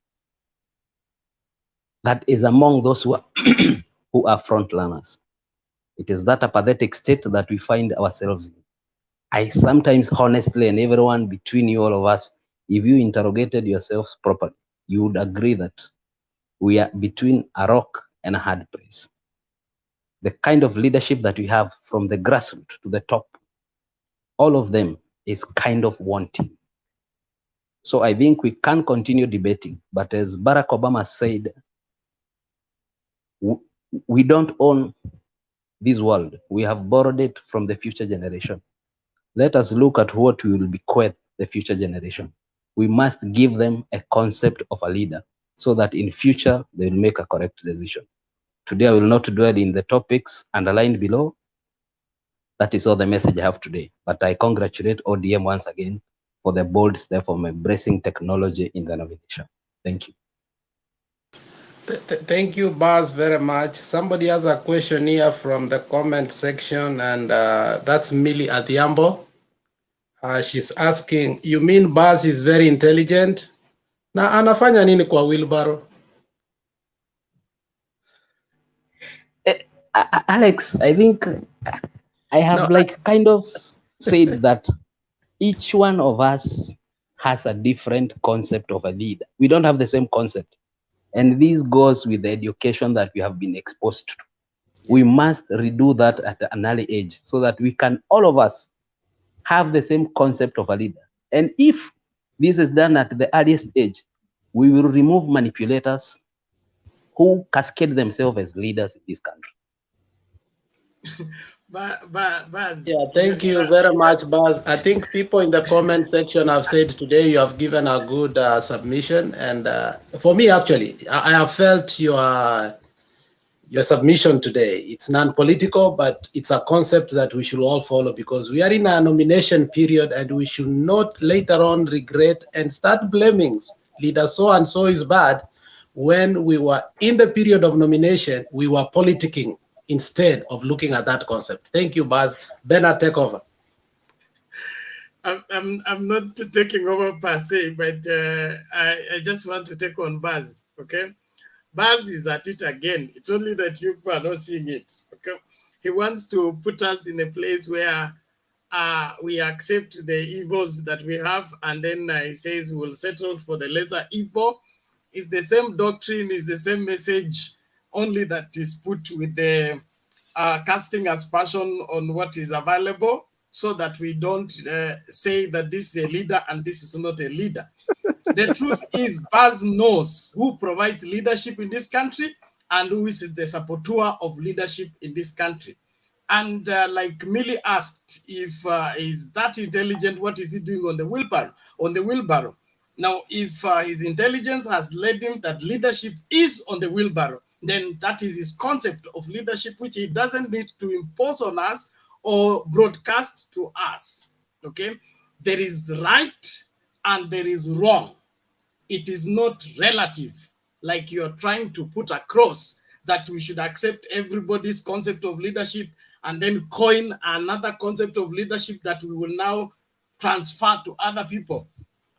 That is among those who are, who are frontrunners. It is that apathetic state that we find ourselves in. I sometimes honestly, and everyone between you, all of us, if you interrogated yourselves properly, you would agree that we are between a rock and a hard place. The kind of leadership that we have from the grassroots to the top, all of them is kind of wanting. So I think we can continue debating, but as Barack Obama said, we don't own this world. We have borrowed it from the future generation. Let us look at what we will bequeath the future generation. We must give them a concept of a leader so that in future they will make a correct decision. Today I will not dwell in the topics underlined below. That is all the message I have today. But I congratulate ODM once again for the bold step of embracing technology in the nomination. Thank you. Thank you, Baz, very much. Somebody has a question here from the comment section, and that's Millie Adhiambo. She's asking, you mean Baz is very intelligent? Na anafanya nini kwa wheelbarrow? Alex, I think I have kind of said that each one of us has a different concept of a leader. We don't have the same concept. And this goes with the education that we have been exposed to. We must redo that at an early age so that we can, all of us, have the same concept of a leader. And if this is done at the earliest age, we will remove manipulators who cascade themselves as leaders in this country. Baz, Yeah, thank you very much, Baz. I think people in the comment section have said today you have given a good submission, and for me, actually, I have felt your submission today. It's non-political, but it's a concept that we should all follow, because we are in a nomination period, and we should not later on regret and start blaming leader so and so is bad. When we were in the period of nomination, we were politicking instead of looking at that concept. Thank you, Baz. Bernard, take over. I'm not taking over per se, but I just want to take on Baz, okay? Baz is at it again. It's only that you are not seeing it, okay? He wants to put us in a place where we accept the evils that we have, and then he says we'll settle for the lesser evil. It's the same doctrine, it's the same message, only that is put with the casting aspersion on what is available, so that we don't say that this is a leader and this is not a leader. The truth is, Baz knows who provides leadership in this country and who is the supporter of leadership in this country. And like Millie asked, if he's that intelligent, what is he doing on the wheelbarrow? Now, if his intelligence has led him that leadership is on the wheelbarrow, then that is his concept of leadership, which he doesn't need to impose on us or broadcast to us, okay? There is right and there is wrong. It is not relative, like you're trying to put across that we should accept everybody's concept of leadership and then coin another concept of leadership that we will now transfer to other people.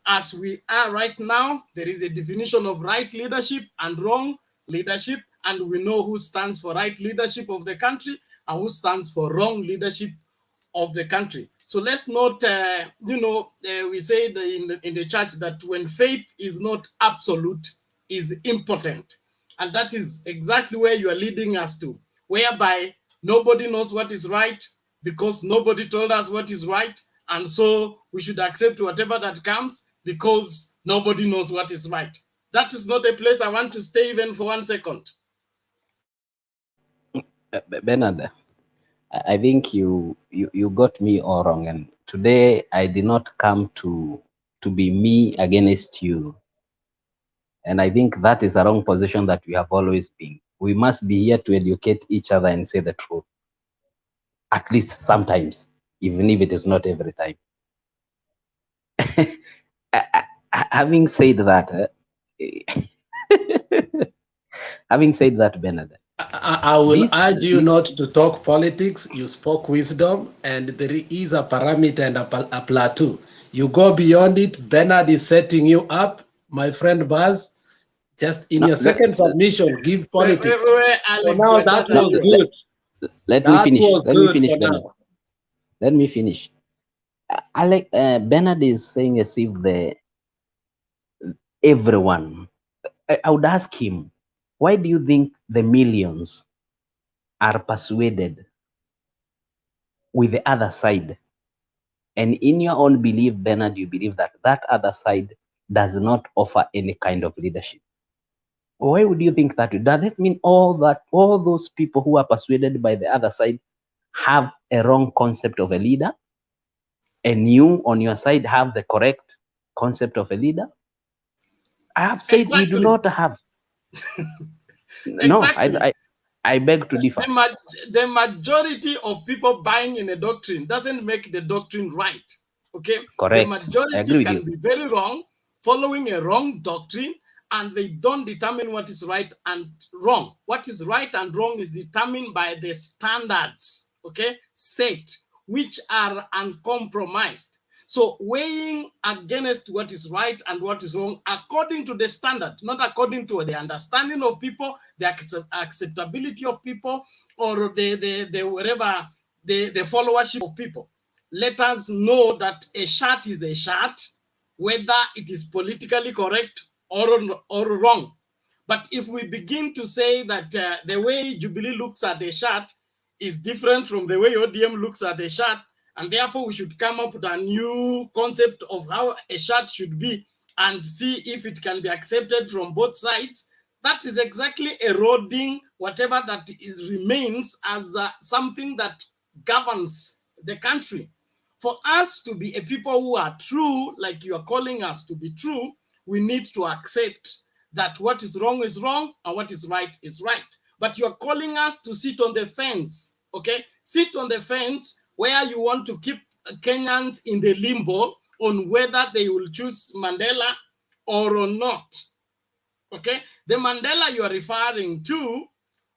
As we are right now, there is a definition of right leadership and wrong leadership, and we know who stands for right leadership of the country and who stands for wrong leadership of the country. So let's not, we say in the church that when faith is not absolute, is impotent. And that is exactly where you are leading us to, whereby nobody knows what is right because nobody told us what is right. And so we should accept whatever that comes because nobody knows what is right. That is not a place I want to stay even for 1 second. Bernard, I think you got me all wrong, and today I did not come to be me against you, and I think that is a wrong position that we have always been. We must be here to educate each other and say the truth, at least sometimes, even if it is not every time. Having said that, Bernard, I will urge you not to talk politics. You spoke wisdom, and there is a parameter and a plateau. You go beyond it. Bernard is setting you up, my friend Baz. Just in your second submission, give politics. Alex, now that was good. Let me finish, Bernard. Let me finish. Bernard is saying as if everyone. I would ask him, why do you think the millions are persuaded with the other side? And in your own belief, Bernard, you believe that that other side does not offer any kind of leadership. Why would you think that? Does it mean all those people who are persuaded by the other side have a wrong concept of a leader, and you on your side have the correct concept of a leader? I have said we do not have. No, I beg to differ. The majority of people buying in a doctrine doesn't make the doctrine right. Okay? Correct. The majority can be very wrong, following a wrong doctrine, and they don't determine what is right and wrong. What is right and wrong is determined by the standards, okay, set, which are uncompromised. So weighing against what is right and what is wrong according to the standard, not according to the understanding of people, the acceptability of people, or the followership of people. Let us know that a shot is a shot, whether it is politically correct or wrong. But if we begin to say that the way Jubilee looks at the shot is different from the way ODM looks at the shot, and therefore we should come up with a new concept of how a shot should be, and see if it can be accepted from both sides, that is exactly eroding whatever that remains as something that governs the country. For us to be a people who are true, like you are calling us to be true, we need to accept that what is wrong and what is right is right. But you are calling us to sit on the fence, okay? Sit on the fence where you want to keep Kenyans in the limbo on whether they will choose Mandela or not, okay? The Mandela you are referring to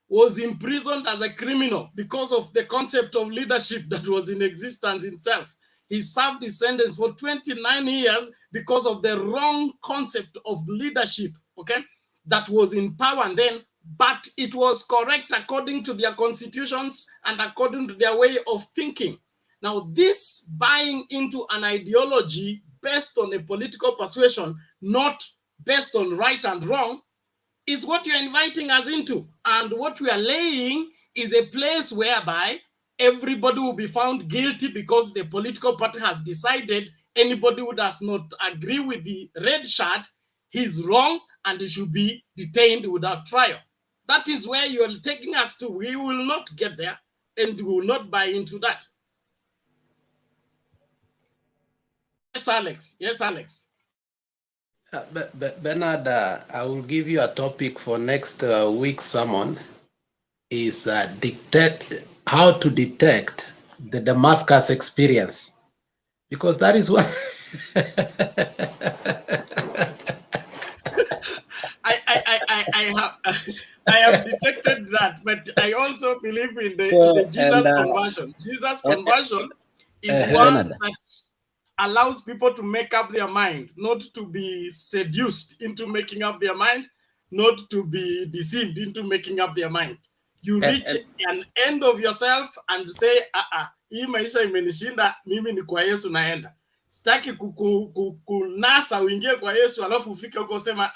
was imprisoned as a criminal because of the concept of leadership that was in existence itself. He served his sentence for 29 years because of the wrong concept of leadership, okay, that was in power then, but it was correct according to their constitutions and according to their way of thinking. Now, this buying into an ideology based on a political persuasion, not based on right and wrong, is what you're inviting us into. And what we are laying is a place whereby everybody will be found guilty because the political party has decided anybody who does not agree with the red shirt, he's wrong and he should be detained without trial. That is where you are taking us to. We will not get there and we will not buy into that. Yes, Alex. Yes, Alex. Bernard, I will give you a topic for next week's sermon, is how to detect the Damascus experience, because that is what I have detected that, but I also believe in the Jesus conversion. Jesus conversion is one that allows people to make up their mind, not to be seduced into making up their mind, not to be deceived into making up their mind. You reach an end of yourself and say, hii maisha imenishinda, mimi ni kwa Yesu naenda. Sitaki kunasa uingie kwa Yesu alafu ufike huko sema,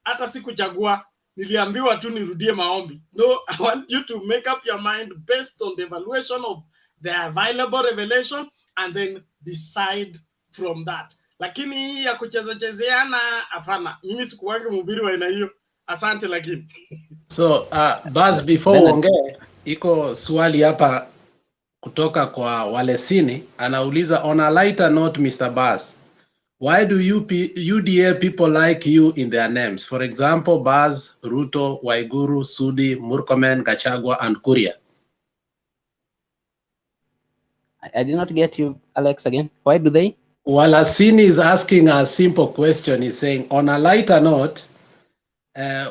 hata sikuchagua, niliambiwa tu nirudie maombi. No, I want you to make up your mind based on the evaluation of the available revelation and then decide from that. Lakini hii ya kucheza-chezeana, hapana. Mimi sikuwangi mhubiri wa aina hiyo. Asante lakini. So, Buzz, before uongee, iko swali hapa kutoka kwa Walesini, anauliza, on a lighter note, Mr. Buzz, why do UDA people like you in their names? For example, Buzz, Ruto, Waiguru, Sudi, Murkomen, Gachagua, and Kuria. I did not get you, Alex, again. Why do they? Walasini is asking a simple question. He's saying, on a lighter note,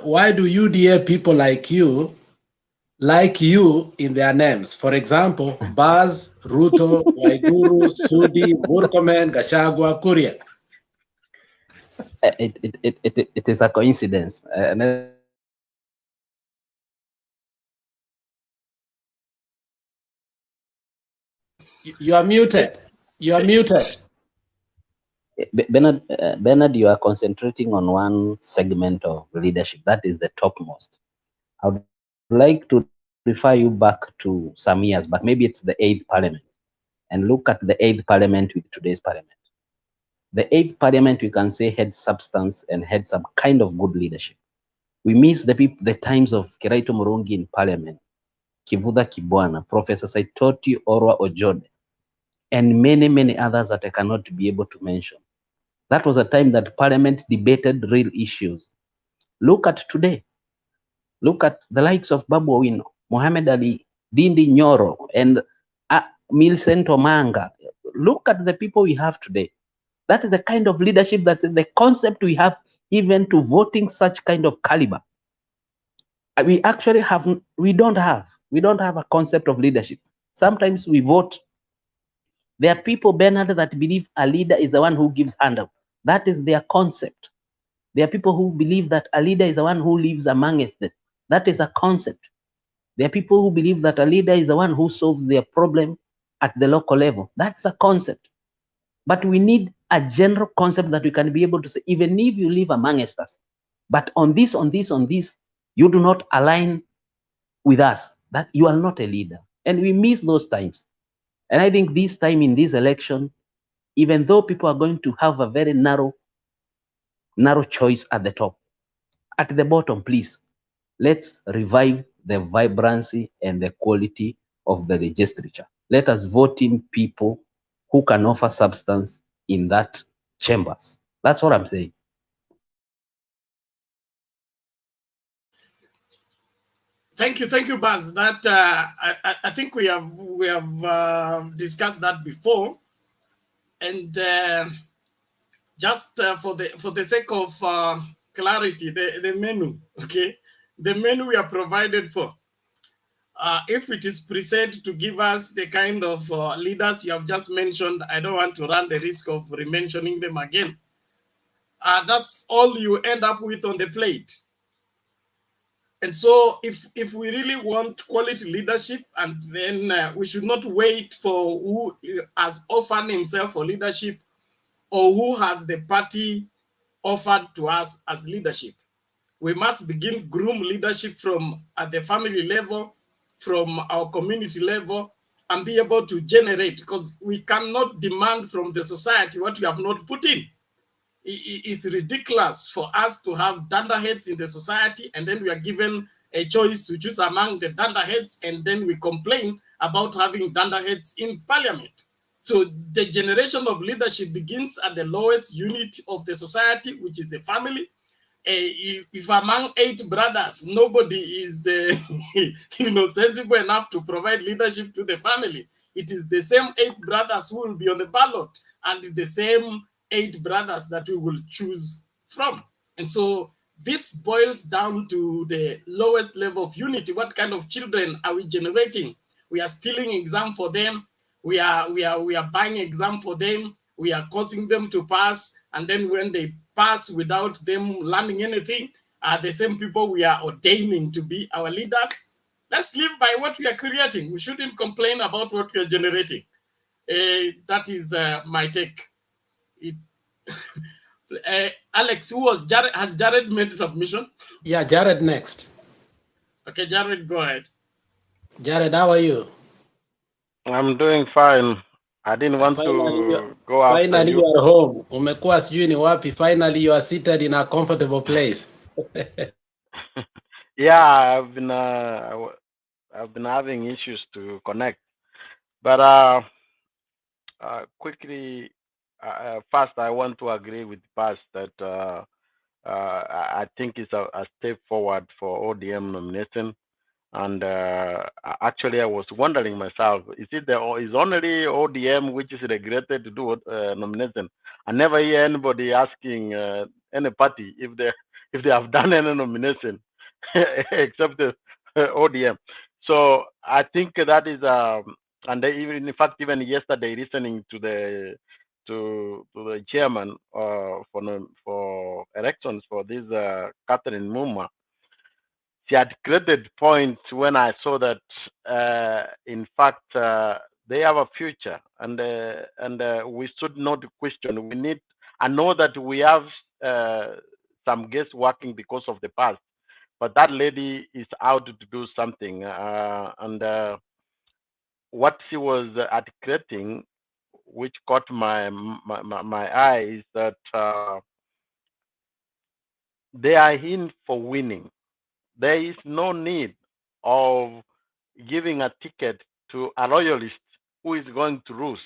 why do UDA people like you in their names? For example, Buzz, Ruto, Waiguru, Sudi, Murkomen, Gachagua, Kuria. It is a coincidence. You are muted. You are muted. Bernard, you are concentrating on one segment of leadership. That is the topmost. I would like to refer you back to some years back. Maybe it's the 8th Parliament. And look at the 8th Parliament with today's Parliament. The 8th Parliament, we can say, had substance and had some kind of good leadership. We miss the times of Kiraito Murungi in Parliament, Kivutha Kibwana, Professor Saitoti Orwa Ojode, and many, many others that I cannot be able to mention. That was a time that Parliament debated real issues. Look at today. Look at the likes of Babu Owino, Muhammad Ali, Dindi Nyoro, and Millicent Omanga. Look at the people we have today. That is the kind of leadership, that's the concept we have, even to voting such kind of caliber. We actually we don't have a concept of leadership. Sometimes we vote. There are people, Bernard, that believe a leader is the one who gives handout. That is their concept. There are people who believe that a leader is the one who lives amongst them. That is a concept. There are people who believe that a leader is the one who solves their problem at the local level. That's a concept. But we need a general concept that we can be able to say, even if you live amongst us, but on this, you do not align with us, that you are not a leader. And we miss those times. And I think this time in this election, even though people are going to have a very narrow narrow choice at the top. At the bottom, please, let's revive the vibrancy and the quality of the legislature. Let us vote in people who can offer substance in that chambers. That's what I'm saying. Thank you, Baz. That I think we have discussed that before, and just for the sake of clarity, the menu, okay, the menu we are provided for. If it is preset to give us the kind of leaders you have just mentioned, I don't want to run the risk of re-mentioning them again. That's all you end up with on the plate. And so if we really want quality leadership, and then we should not wait for who has offered himself for leadership or who has the party offered to us as leadership. We must begin groom leadership from at the family level, from our community level, and be able to generate, because we cannot demand from the society what we have not put in. It's ridiculous for us to have dunderheads in the society, and then we are given a choice to choose among the dunderheads, and then we complain about having dunderheads in parliament. So the generation of leadership begins at the lowest unit of the society, which is the family. If among 8 brothers, nobody is sensible enough to provide leadership to the family, it is the same 8 brothers who will be on the ballot, and the same 8 brothers that we will choose from. And so this boils down to the lowest level of unity. What kind of children are we generating? We are stealing exam for them. We are buying exam for them. We are causing them to pass, and then when they pass without them learning anything, are the same people we are ordaining to be our leaders. Let's live by what we are creating. We shouldn't complain about what we are generating. That is my take. Alex, who was Jared? Has Jared made the submission? Yeah, Jared next. Okay, Jared, go ahead. Jared, how are you? I'm doing fine. I didn't want to go after finally you. You are home. Umekuwa sijui ni wapi. Finally you are seated in a comfortable place. Yeah, I've been having issues to connect, but quickly, first I want to agree with Paz that I think it's a step forward for ODM nomination. And actually, I was wondering myself, is only ODM which is regretted to do nomination? I never hear anybody asking any party if they have done any nomination except the ODM. So I think that is and they even, in fact, even yesterday, listening to the chairman for elections for this Catherine Muma, she had created points when I saw that, in fact, they have a future, and we should not question. We need. I know that we have some guests working because of the past, but that lady is out to do something, and what she was articulating, which caught my eye, is that they are in for winning. There is no need of giving a ticket to a royalist who is going to lose.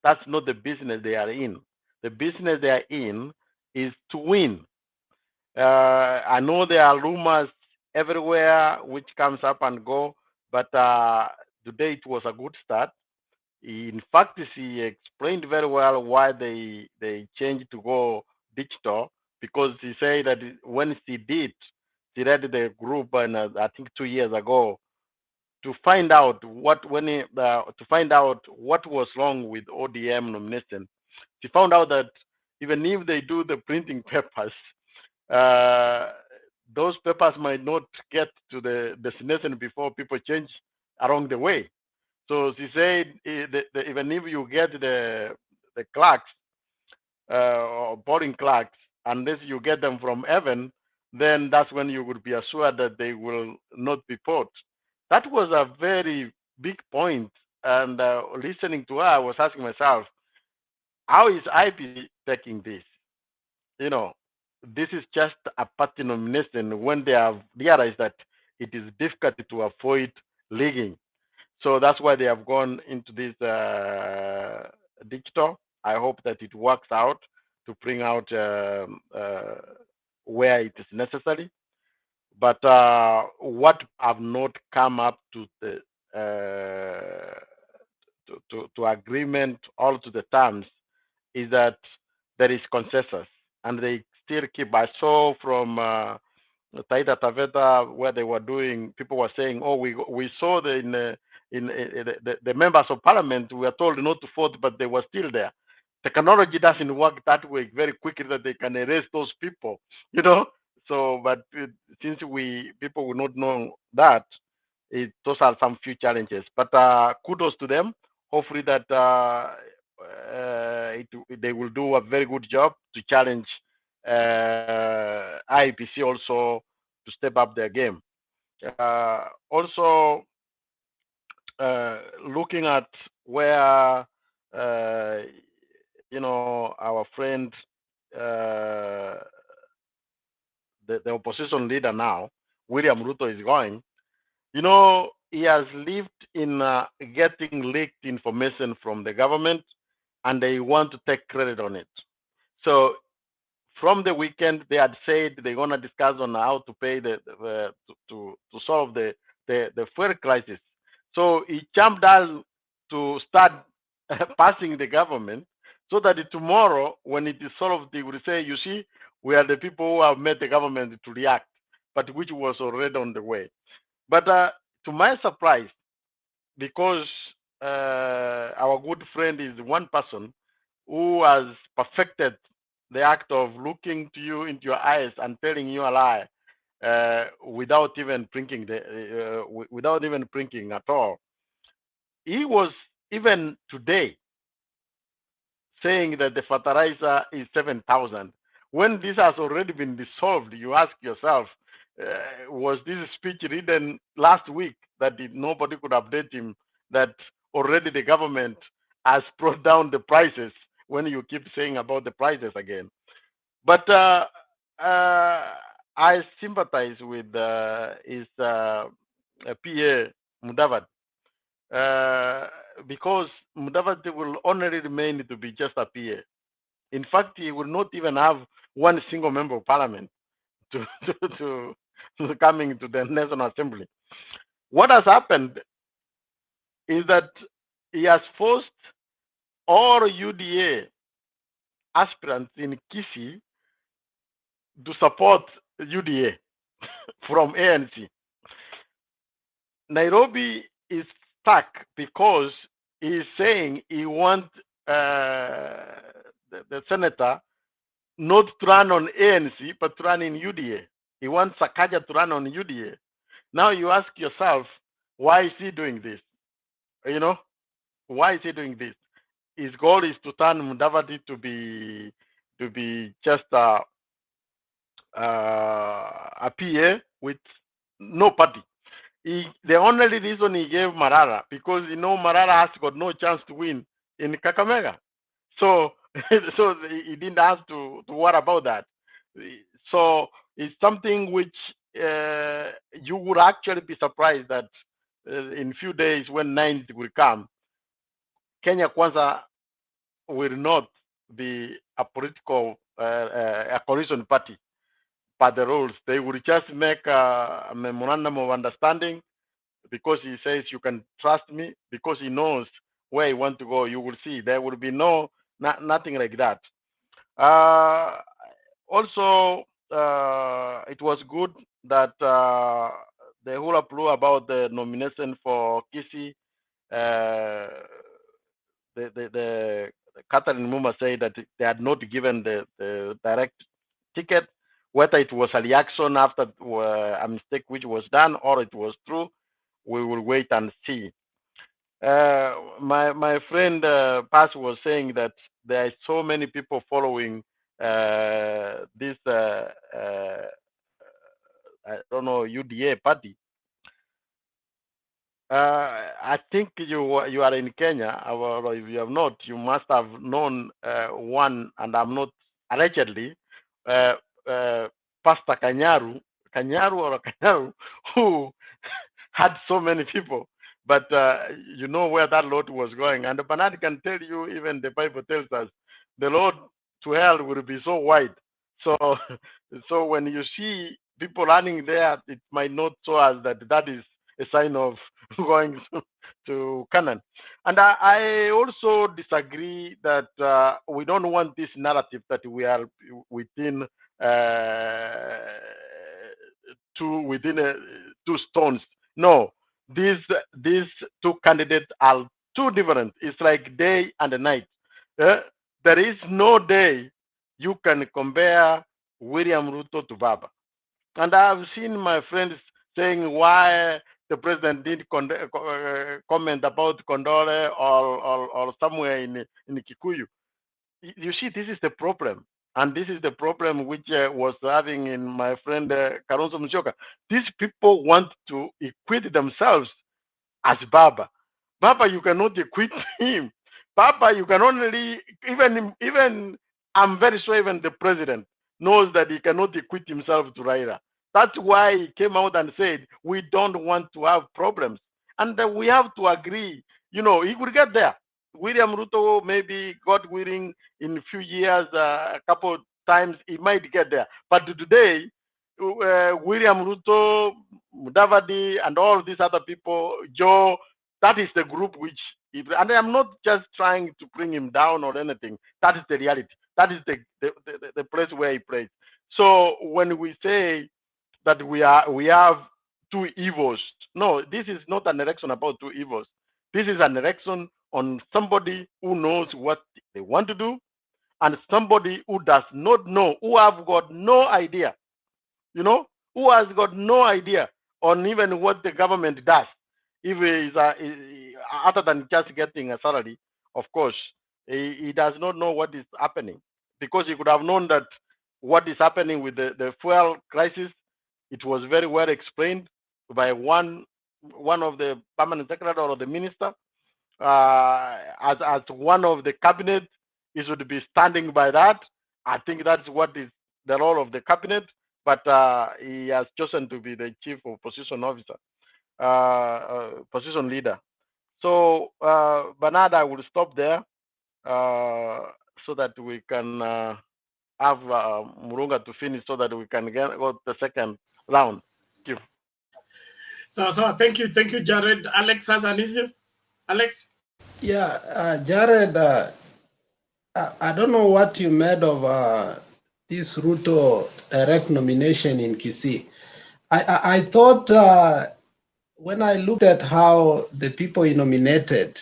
That's not the business they are in. The business they are in is to win. I know there are rumors everywhere which comes up and go, but today it was a good start. In fact, she explained very well why they changed to go digital, because she said that when she read the group, and I think 2 years ago, to find out what was wrong with ODM nomination. She found out that even if they do the printing papers, those papers might not get to the destination before people change along the way. So she said, even if you get the clerks or boarding clerks, unless you get them from heaven, then that's when you would be assured that they will not be poached. That was a very big point. And listening to her, I was asking myself, how is IEBC taking this? You know, this is just a party nomination when they have realized that it is difficult to avoid leaking. So that's why they have gone into this digital. I hope that it works out to bring out where it is necessary. But what have not come up to the to agreement or to the terms is that there is consensus, and they still keep. I saw from Taita Taveta where they were doing. People were saying, "Oh, we saw the members of parliament were told not to vote, but they were still there." Technology doesn't work that way very quickly that they can erase those people, you know. So, but since people will not know that, those are some few challenges. But kudos to them. Hopefully that they will do a very good job to challenge IEBC also to step up their game. Also, looking at where our friend, the opposition leader now, William Ruto, is going, he has lived in getting leaked information from the government, and they want to take credit on it. So from the weekend, they had said they're going to discuss on how to pay to solve the fuel crisis. So he jumped down to start passing the government, so that tomorrow, when it is solved, they will say, "You see, we are the people who have made the government to react," but which was already on the way. But to my surprise, because our good friend is one person who has perfected the act of looking to you into your eyes and telling you a lie without even blinking at all. He was even today saying that the fertilizer is 7,000. When this has already been dissolved, you ask yourself, was this speech written last week that nobody could update him that already the government has brought down the prices when you keep saying about the prices again? But I sympathize with his PA, Mudavad, because Mudavad will only remain to be just a PA. In fact, he will not even have one single member of parliament to coming to the National Assembly. What has happened is that he has forced all UDA aspirants in Kisii to support UDA from ANC. Nairobi is stuck because he is saying he wants the senator not to run on ANC, but to run in UDA. He wants Sakaja to run on UDA. Now you ask yourself, why is he doing this? Why is he doing this? His goal is to turn Mudavadi to be just a PA with no party. The only reason he gave Marara, because Marara has got no chance to win in Kakamega. So so he didn't have to worry about that. So it's something which you would actually be surprised that in few days when 9th will come, Kenya Kwanza will not be a political a coalition party by the rules. They will just make a memorandum of understanding because he says you can trust me, because he knows where he wants to go. You will see there will be nothing like that. Also, it was good that the hula blew about the nomination for Kisii. The Catherine Muma said that they had not given the direct ticket, whether it was a reaction after a mistake which was done or it was true. We will wait and see. My friend Pass was saying that there are so many people following this I don't know, UDA party. I think you are in Kenya, or if you have not, you must have known one, and I'm not allegedly Pastor Kanyaru, who had so many people. But you know where that Lord was going. And Bernard can tell you, even the Bible tells us, the Lord to hell will be so wide. So, so when you see people running there, it might not show us that is a sign of going to Canaan. And I also disagree that we don't want this narrative that we are within two stones. No, these two candidates are too different. It's like day and night. There is no day you can compare William Ruto to Baba. And I've seen my friends saying why the president did comment about Kondole or somewhere in Kikuyu. You see, this is the problem. And this is the problem which was having in my friend Kalonzo Musyoka. These people want to equate themselves as Baba. Baba, you cannot equate him. Baba, you can only, even I'm very sure even the president knows that he cannot equate himself to Raila. That's why he came out and said, we don't want to have problems. And we have to agree, he will get there. William Ruto, maybe God willing, in a few years, a couple of times, he might get there. But today, William Ruto, Mudavadi, and all these other people, Joe, that is the group which, and I'm not just trying to bring him down or anything. That is the reality. That is the place where he plays. So when we say that we have two evils, no, this is not an election about two evils. This is an election on somebody who knows what they want to do and somebody who does not know, who have got no idea, who has got no idea on even what the government does. If he is other than just getting a salary, of course, he does not know what is happening, because he could have known that what is happening with the fuel crisis. It was very well explained by one of the permanent secretary or the minister. As one of the cabinet, he should be standing by that. I think that's what is the role of the cabinet, but he has chosen to be the chief opposition officer, position leader. So, Bernard, I will stop there so that we can have Murunga to finish so that we can go to the second round. Thank you. So thank you, Jared. Alex has an issue. Alex? Yeah, Jared, I don't know what you made of this Ruto direct nomination in Kisii. I thought when I looked at how the people he nominated,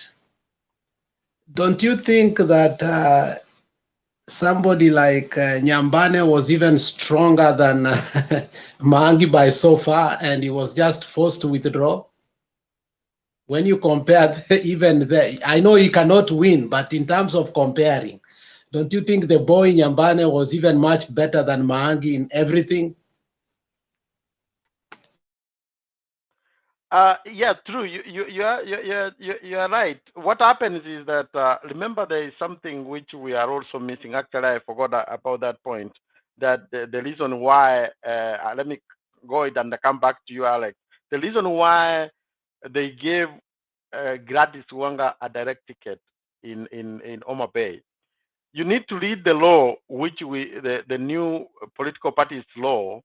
don't you think that somebody like Nyambane was even stronger than Maangi by so far, and he was just forced to withdraw? When you compare even I know he cannot win, but in terms of comparing, don't you think the boy Nyambane was even much better than Maangi in everything? Yeah, true. You are right. What happens is that remember, there is something which we are also missing. Actually, I forgot about that point. That the reason why let me go it and come back to you, Alex. The reason why they gave Gladys Wanga a direct ticket in Oma Bay. You need to read the law, which the new political parties law.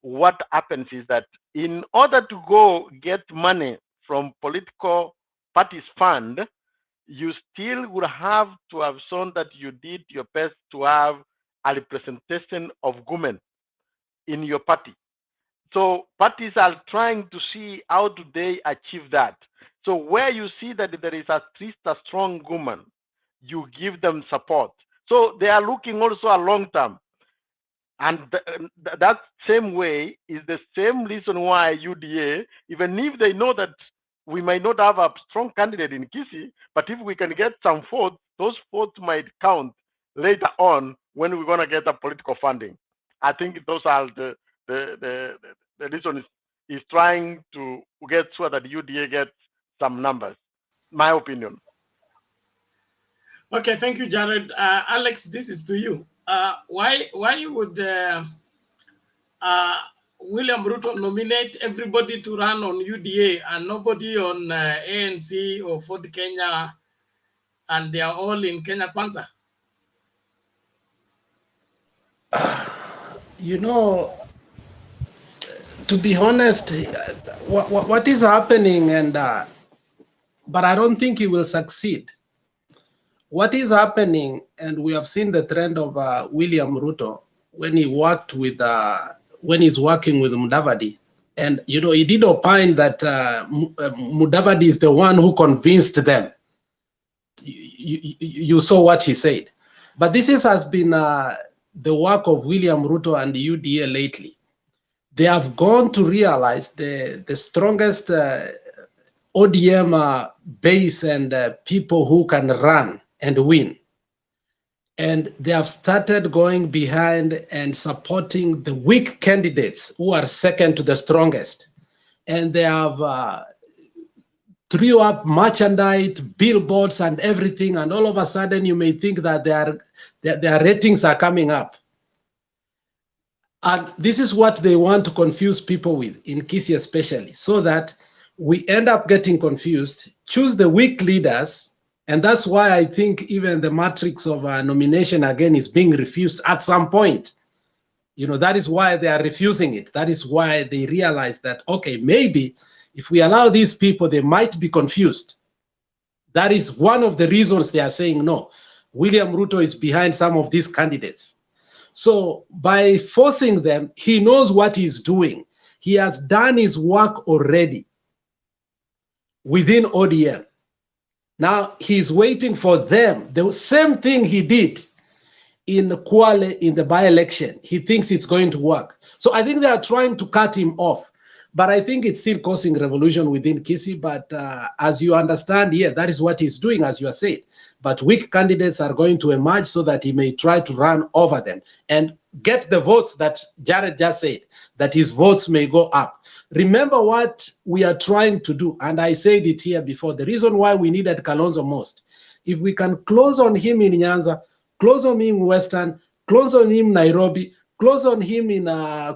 What happens is that in order to go get money from political parties fund, you still would have to have shown that you did your best to have a representation of women in your party. So parties are trying to see how do they achieve that. So where you see that there is at least a strong woman, you give them support. So they are looking also a long term. And that same way is the same reason why UDA, even if they know that we might not have a strong candidate in Kisii, but if we can get some votes, those votes might count later on when we're going to get a political funding. I think those are the reason is trying to get sure that UDA gets some numbers. My opinion. Okay, thank you, Jared. Alex, this is to you. Why would William Ruto nominate everybody to run on UDA and nobody on ANC or Ford Kenya, and they are all in Kenya Kwanza? You know, to be honest, what is happening, and but I don't think he will succeed. What is happening, and we have seen the trend of William Ruto when he worked with, when he's working with Mudavadi, and you know, he did opine that Mudavadi is the one who convinced them. You saw what he said, but this has been the work of William Ruto and the UDA lately. They have gone to realize the strongest ODM base and people who can run and win. And they have started going behind and supporting the weak candidates who are second to the strongest. And they have threw up merchandise, billboards and everything. And all of a sudden you may think that their ratings are coming up. And this is what they want to confuse people with, in Kisii especially, so that we end up getting confused, choose the weak leaders, and that's why I think even the matrix of nomination again is being refused at some point. You know, that is why they are refusing it. That is why they realize that, okay, maybe if we allow these people, they might be confused. That is one of the reasons they are saying no. William Ruto is behind some of these candidates. So by forcing them, he knows what he's doing. He has done his work already within ODM. Now he's waiting for them. The same thing he did in Kwale in the by-election. He thinks it's going to work. So I think they are trying to cut him off. But I think it's still causing revolution within Kisii. But as you understand, yeah, that is what he's doing, as you are saying. But weak candidates are going to emerge so that he may try to run over them and get the votes that Jared just said, that his votes may go up. Remember what we are trying to do, and I said it here before, the reason why we needed Kalonzo most. If we can close on him in Nyanza, close on him in Western, close on him in Nairobi, close on him in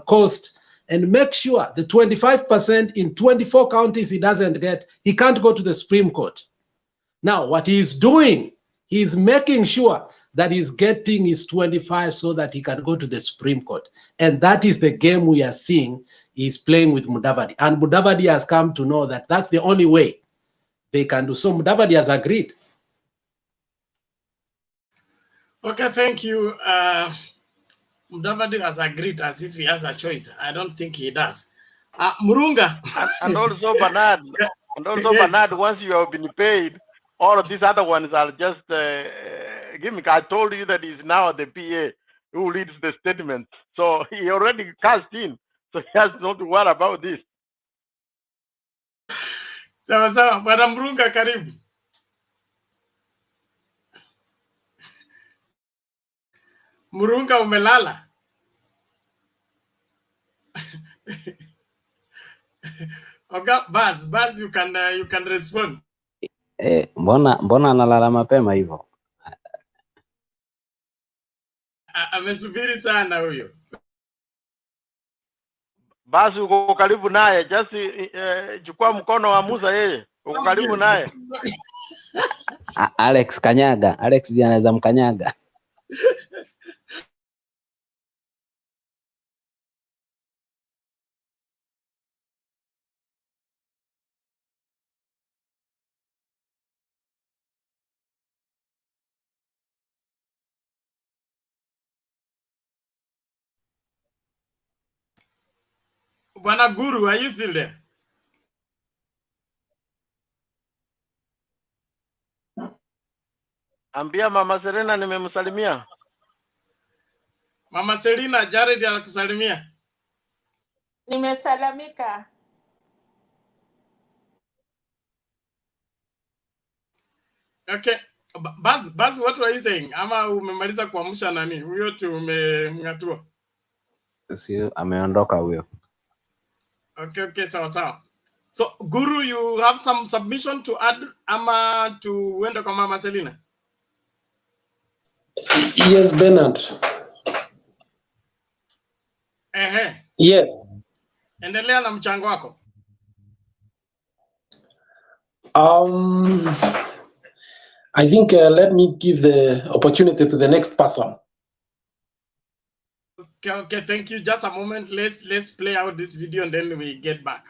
Coast, and make sure the 25% in 24 counties he doesn't get, he can't go to the Supreme Court. Now, what he's doing, he's making sure that he's getting his 25 so that he can go to the Supreme Court. And that is the game we are seeing he's playing with Mudavadi. And Mudavadi has come to know that that's the only way they can do. So Mudavadi has agreed. Okay, thank you. Mudavadi has agreed as if he has a choice. I don't think he does. Murunga. And also Bernard, Bernard, once you have been paid, all of these other ones are just gimmick. I told you that he's now the PA who reads the statement. So he already cast in. So he has not to worry about this. Sawa sawa, Bwana Murunga, karibu. Murunga, umelala? Okay, Baz, you can respond. Mbona analala mapema hivyo? Amesubiri sana huyo. Basi uko karibu naye, just chukua mkono wa Musa, yeye uko karibu naye. Alex kanyaga, Alex ndiye anaweza mkanyaga. Bwana Guru, are you still there? Ambia Mama Serena nimemsalimia. Mama Serena, Jared anakusalimia. Nimesalamika. Okay. Baz, what were you saying? Ama umemaliza kuamsha nani? Huyo tumemngatua. Sio, ameondoka huyo. Okay, sawa. So, Guru, you have some submission to add ama to wenda kwa Mama Selina? Yes, Bernard. Yes. Endelea na mchango wako. I think let me give the opportunity to the next person. Okay, thank you. Just a moment. Let's play out this video and then we get back.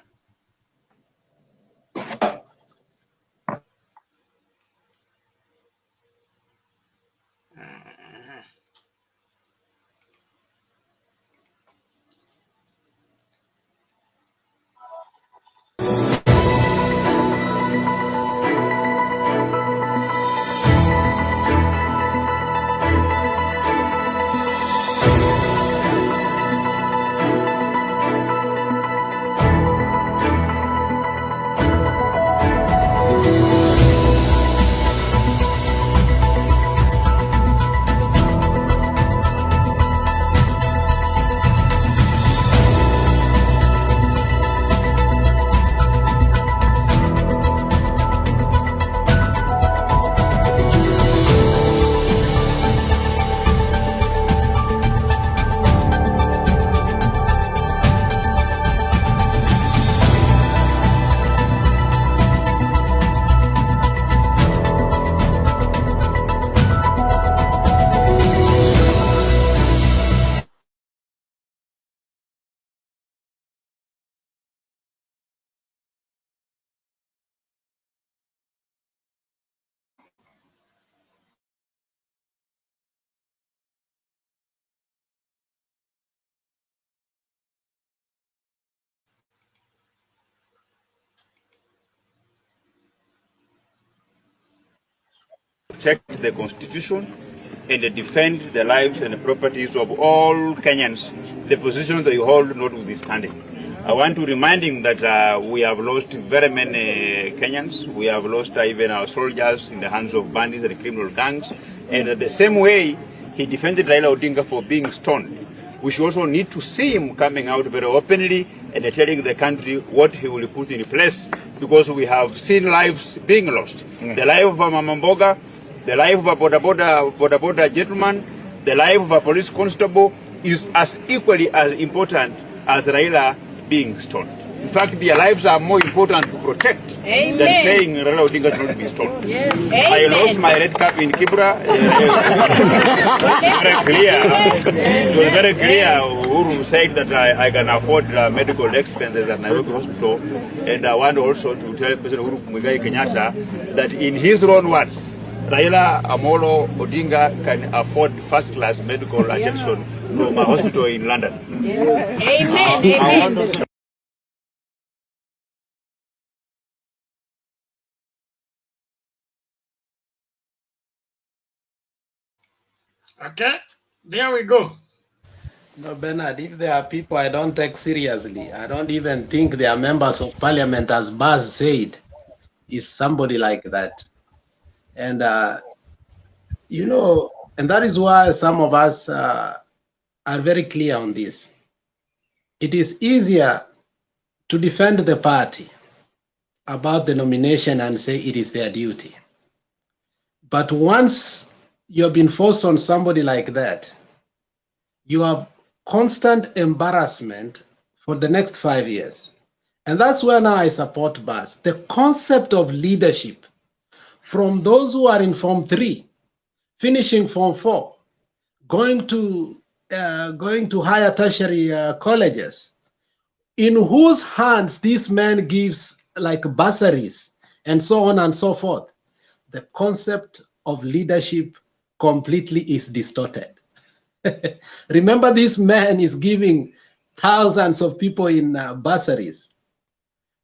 Protect the Constitution and defend the lives and the properties of all Kenyans, the position they hold notwithstanding. I want to remind him that we have lost very many Kenyans. We have lost even our soldiers in the hands of bandits and criminal gangs. And the same way he defended Raila Odinga for being stoned, we should also need to see him coming out very openly and telling the country what he will put in place, because we have seen lives being lost. The life of a Mamamboga, the life of a boda gentleman, the life of a police constable is as equally as important as Raila being stoned. In fact, their lives are more important to protect than saying Raila Odinga should not be stoned. Yes. I lost my red cap in Kibra. Very clear. It was very clear. Uhuru said that I can afford medical expenses at Nairobi Hospital, and I want also to tell President Uhuru Muigai Kenyatta that in his own words, Raila Amolo Odinga can afford first-class medical attention from a hospital in London. Yes. Amen. Okay, there we go. No, Bernard, if there are people I don't take seriously, I don't even think they are members of parliament, as Baz said, is somebody like that. And, you know, and that is why some of us are very clear on this. It is easier to defend the party about the nomination and say it is their duty. But once you've been forced on somebody like that, you have constant embarrassment for the next 5 years. And that's where now I support Baz. The concept of leadership from those who are in Form 3, finishing Form 4, going to higher tertiary colleges, in whose hands this man gives like bursaries and so on and so forth. The concept of leadership completely is distorted. Remember, this man is giving thousands of people in bursaries,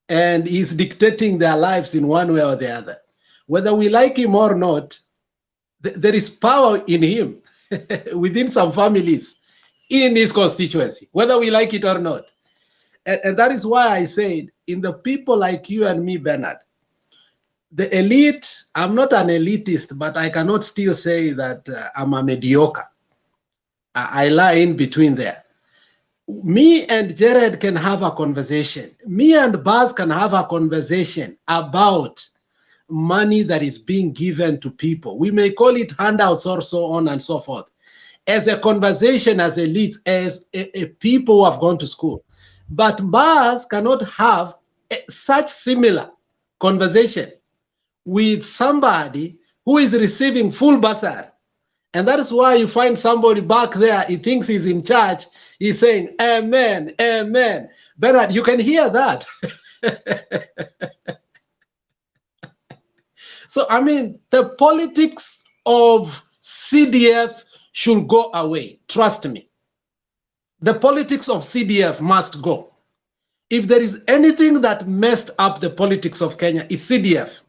and he's dictating their lives in one way or the other. Whether we like him or not, there is power in him within some families in his constituency, whether we like it or not. And that is why I said, in the people like you and me, Bernard, the elite, I'm not an elitist, but I cannot still say that I'm a mediocre. I lie in between there. Me and Jared can have a conversation. Me and Baz can have a conversation about money that is being given to people. We may call it handouts or so on and so forth. as a conversation, as elites, as a people who have gone to school. But bars cannot have such similar conversation with somebody who is receiving full bursary. And that is why you find somebody back there, he thinks he's in charge, he's saying, amen, amen. Bernard, you can hear that. So, I mean, the politics of CDF should go away. Trust me. The politics of CDF must go. If there is anything that messed up the politics of Kenya, it's CDF.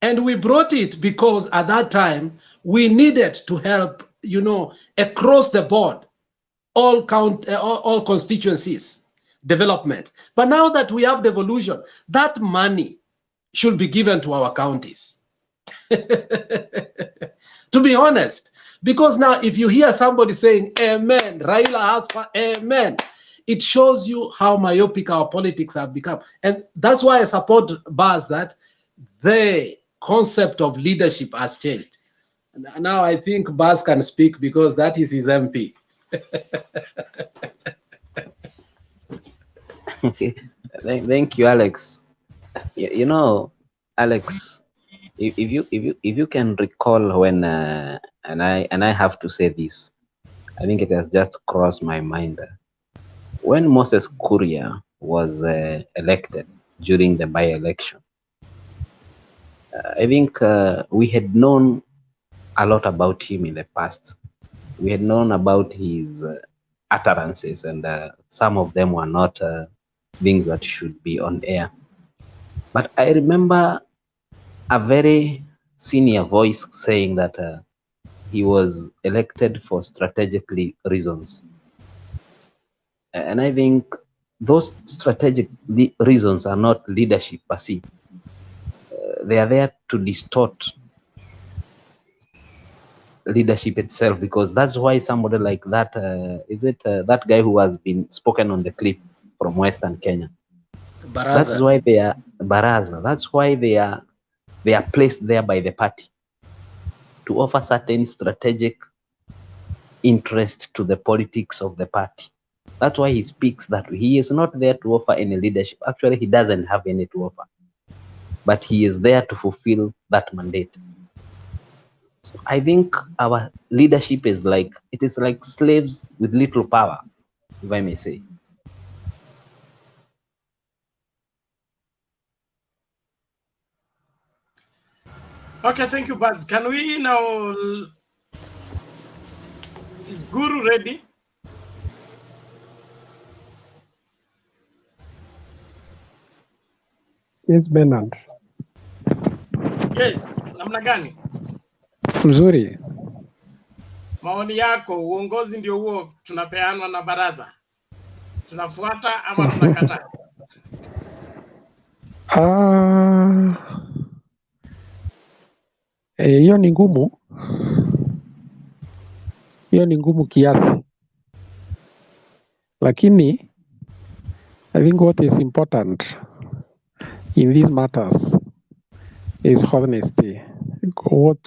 And we brought it because at that time, we needed to help, you know, across the board, all constituencies, development. But now that we have devolution, that money should be given to our counties. To be honest, because now if you hear somebody saying, amen, Raila has for amen, it shows you how myopic our politics have become. And that's why I support Baz that the concept of leadership has changed. And now I think Baz can speak because that is his MP. Okay. Thank you, Alex. You know, Alex, if you can recall when and I have to say this, I think it has just crossed my mind. When Moses Kuria was elected during the by-election, I think we had known a lot about him in the past. We had known about his utterances, and some of them were not things that should be on air. But I remember a very senior voice saying that he was elected for strategic reasons. And I think those strategic reasons are not leadership per se. They are there to distort leadership itself, because that's why somebody like that, that guy who has been spoken on the clip from Western Kenya, Baraza. That's why they are Baraza. That's why they are placed there by the party to offer certain strategic interest to the politics of the party. That's why he speaks that way. He is not there to offer any leadership. Actually, he doesn't have any to offer, but he is there to fulfill that mandate. So I think our leadership is like slaves with little power, if I may say. Okay, thank you, Baz. Can we now... Is Guru ready? Yes, Bernard. Yes, namna gani? Mzuri. Maoni yako, uongozi ndio huo tunapeanwa na baraza. Tunafuata ama tunakataa? Hiyo ni ngumu. Hiyo ni ngumu kiasi. Lakini I think what is important in these matters is honesty,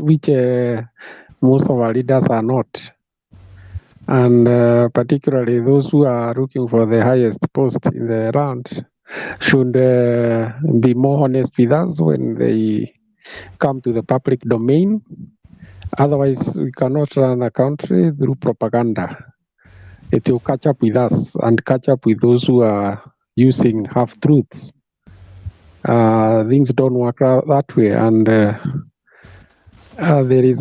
which most of our leaders are not. And particularly those who are looking for the highest post in the round should be more honest with us when they come to the public domain. Otherwise, we cannot run a country through propaganda. It will catch up with us and catch up with those who are using half-truths. Things don't work out that way. And there is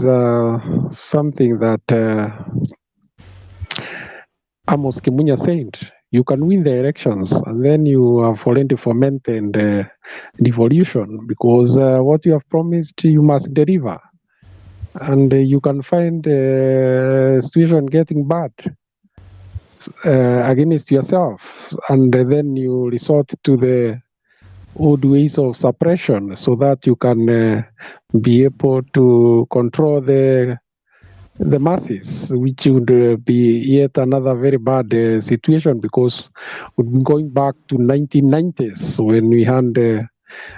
something that Amos Kimunya said, you can win the elections and then you have fallen to foment and devolution, because what you have promised you must deliver. And you can find the situation getting bad against yourself, and then you resort to the old ways of suppression so that you can be able to control the masses, which would be yet another very bad situation, because we've been going back to 1990s when we had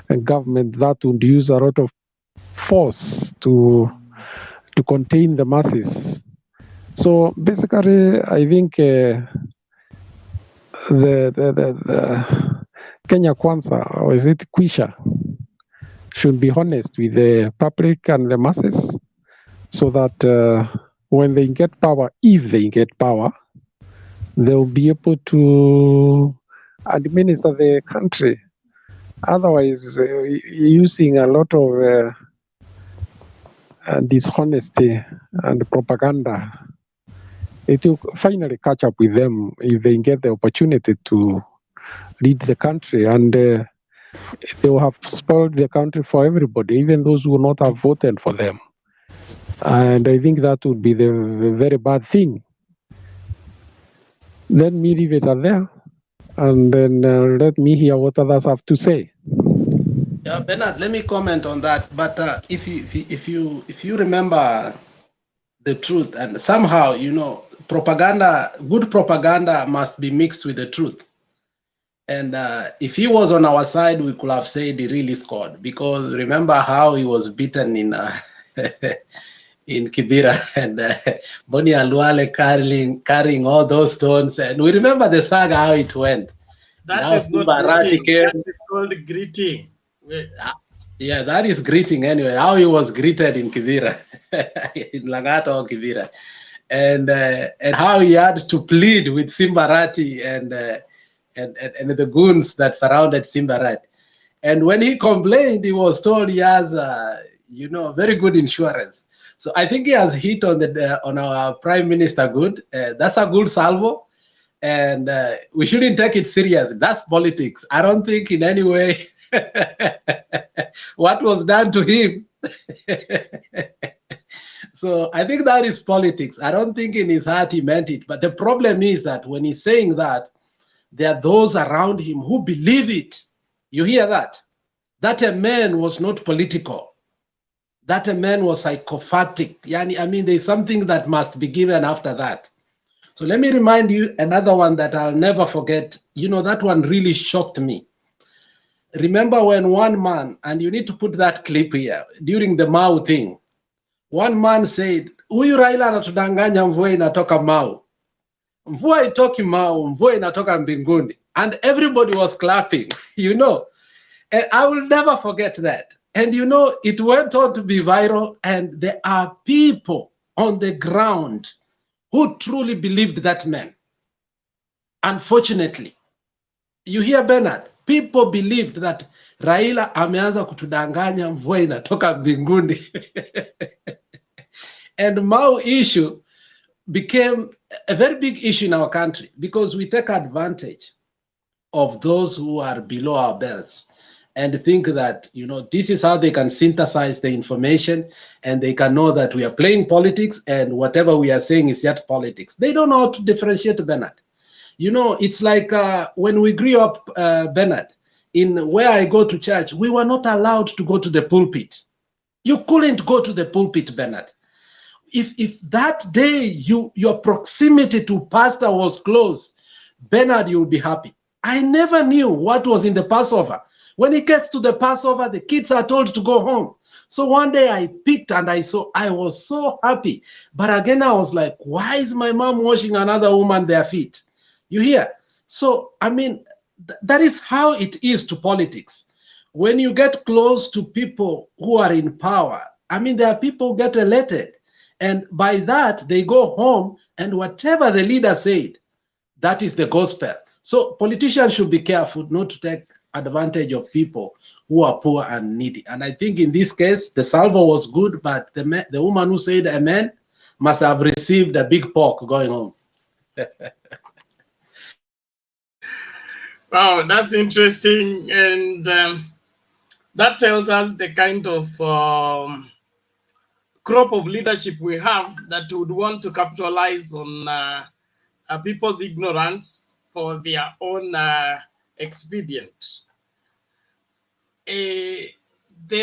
a government that would use a lot of force to contain the masses. So basically, I think the Kenya Kwanza, or is it Kwisha, should be honest with the public and the masses so that when they get power, if they get power, they'll be able to administer the country. Otherwise, using a lot of dishonesty and propaganda, it will finally catch up with them if they get the opportunity to lead the country, and they will have spoiled the country for everybody, even those who will not have voted for them. And I think that would be the very bad thing. Let me leave it at there, and then let me hear what others have to say. Yeah, Bernard, let me comment on that. But if you remember the truth, and somehow, you know, propaganda, good propaganda must be mixed with the truth. And if he was on our side, we could have said he really scored, because remember how he was beaten in in Kibera, and Boni Aluale carrying all those stones, and we remember the saga how it went. That Now is not Simbarati greeting. came. That is called greeting. Yeah, that is greeting anyway. How he was greeted in Kibera, in Langata or Kibera, and how he had to plead with Simbarati and the goons that surrounded Simbarati. And when he complained, he was told he has, you know, very good insurance. So I think he has hit on the on our prime minister good. That's a good salvo, and we shouldn't take it serious. That's politics. I don't think in any way what was done to him. So I think that is politics. I don't think in his heart he meant it. But the problem is that when he's saying that, there are those around him who believe it. You hear that? That a man was not political. That a man was psychopathic. Yani, I mean, there's something that must be given after that. So let me remind you another one that I'll never forget. You know, that one really shocked me. Remember when one man, and you need to put that clip here, during the Mau thing, one man said, huyu Raila anatudanganya, mvua inatoka Mau. Mvua itoki Mau, mvua inatoka mbinguni. And everybody was clapping, you know. And I will never forget that. And you know, it went on to be viral, and there are people on the ground who truly believed that man. Unfortunately, you hear Bernard, people believed that Raila ameanza kutudanganya, mvua inatoka mbinguni. And Mau issue became a very big issue in our country because we take advantage of those who are below our belts and think that, you know, this is how they can synthesize the information, and they can know that we are playing politics and whatever we are saying is yet politics. They don't know how to differentiate, Bernard. You know, it's like when we grew up, Bernard, in where I go to church, we were not allowed to go to the pulpit. You couldn't go to the pulpit, Bernard. If that day your proximity to pastor was close, Bernard, you'll be happy. I never knew what was in the Passover. When it gets to the Passover, the kids are told to go home. So one day I picked and I saw, I was so happy. But again, I was like, why is my mom washing another woman their feet? You hear? So, I mean, that is how it is to politics. When you get close to people who are in power, I mean, there are people who get elected. And by that, they go home, and whatever the leader said, that is the gospel. So politicians should be careful not to take advantage of people who are poor and needy. And I think in this case, the salvo was good, but the woman who said amen must have received a big pork going home. Wow, that's interesting. And that tells us the kind of crop of leadership we have that would want to capitalize on people's ignorance for their own expedient. There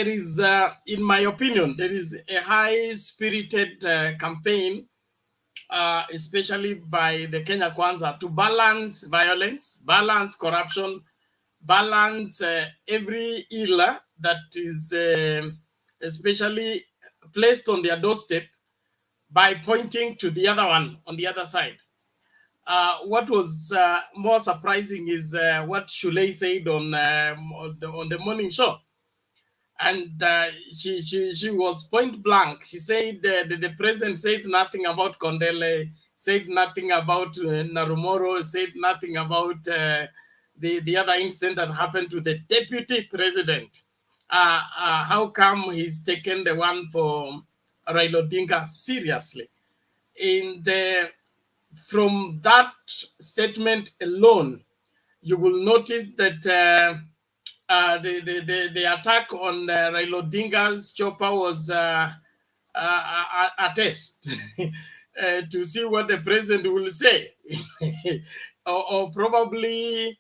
is, in my opinion, there is a high-spirited campaign, especially by the Kenya Kwanza, to balance violence, balance corruption, balance every ill that is especially placed on their doorstep, by pointing to the other one on the other side. What was more surprising is what Shulei said on the morning show. And she was point blank. She said the president said nothing about Kondele, said nothing about Narumoro, said nothing about the other incident that happened to the deputy president. How come he's taken the one for Raila Odinga seriously? And from that statement alone, you will notice that the attack on Raila Odinga's chopper was a test to see what the president will say, or probably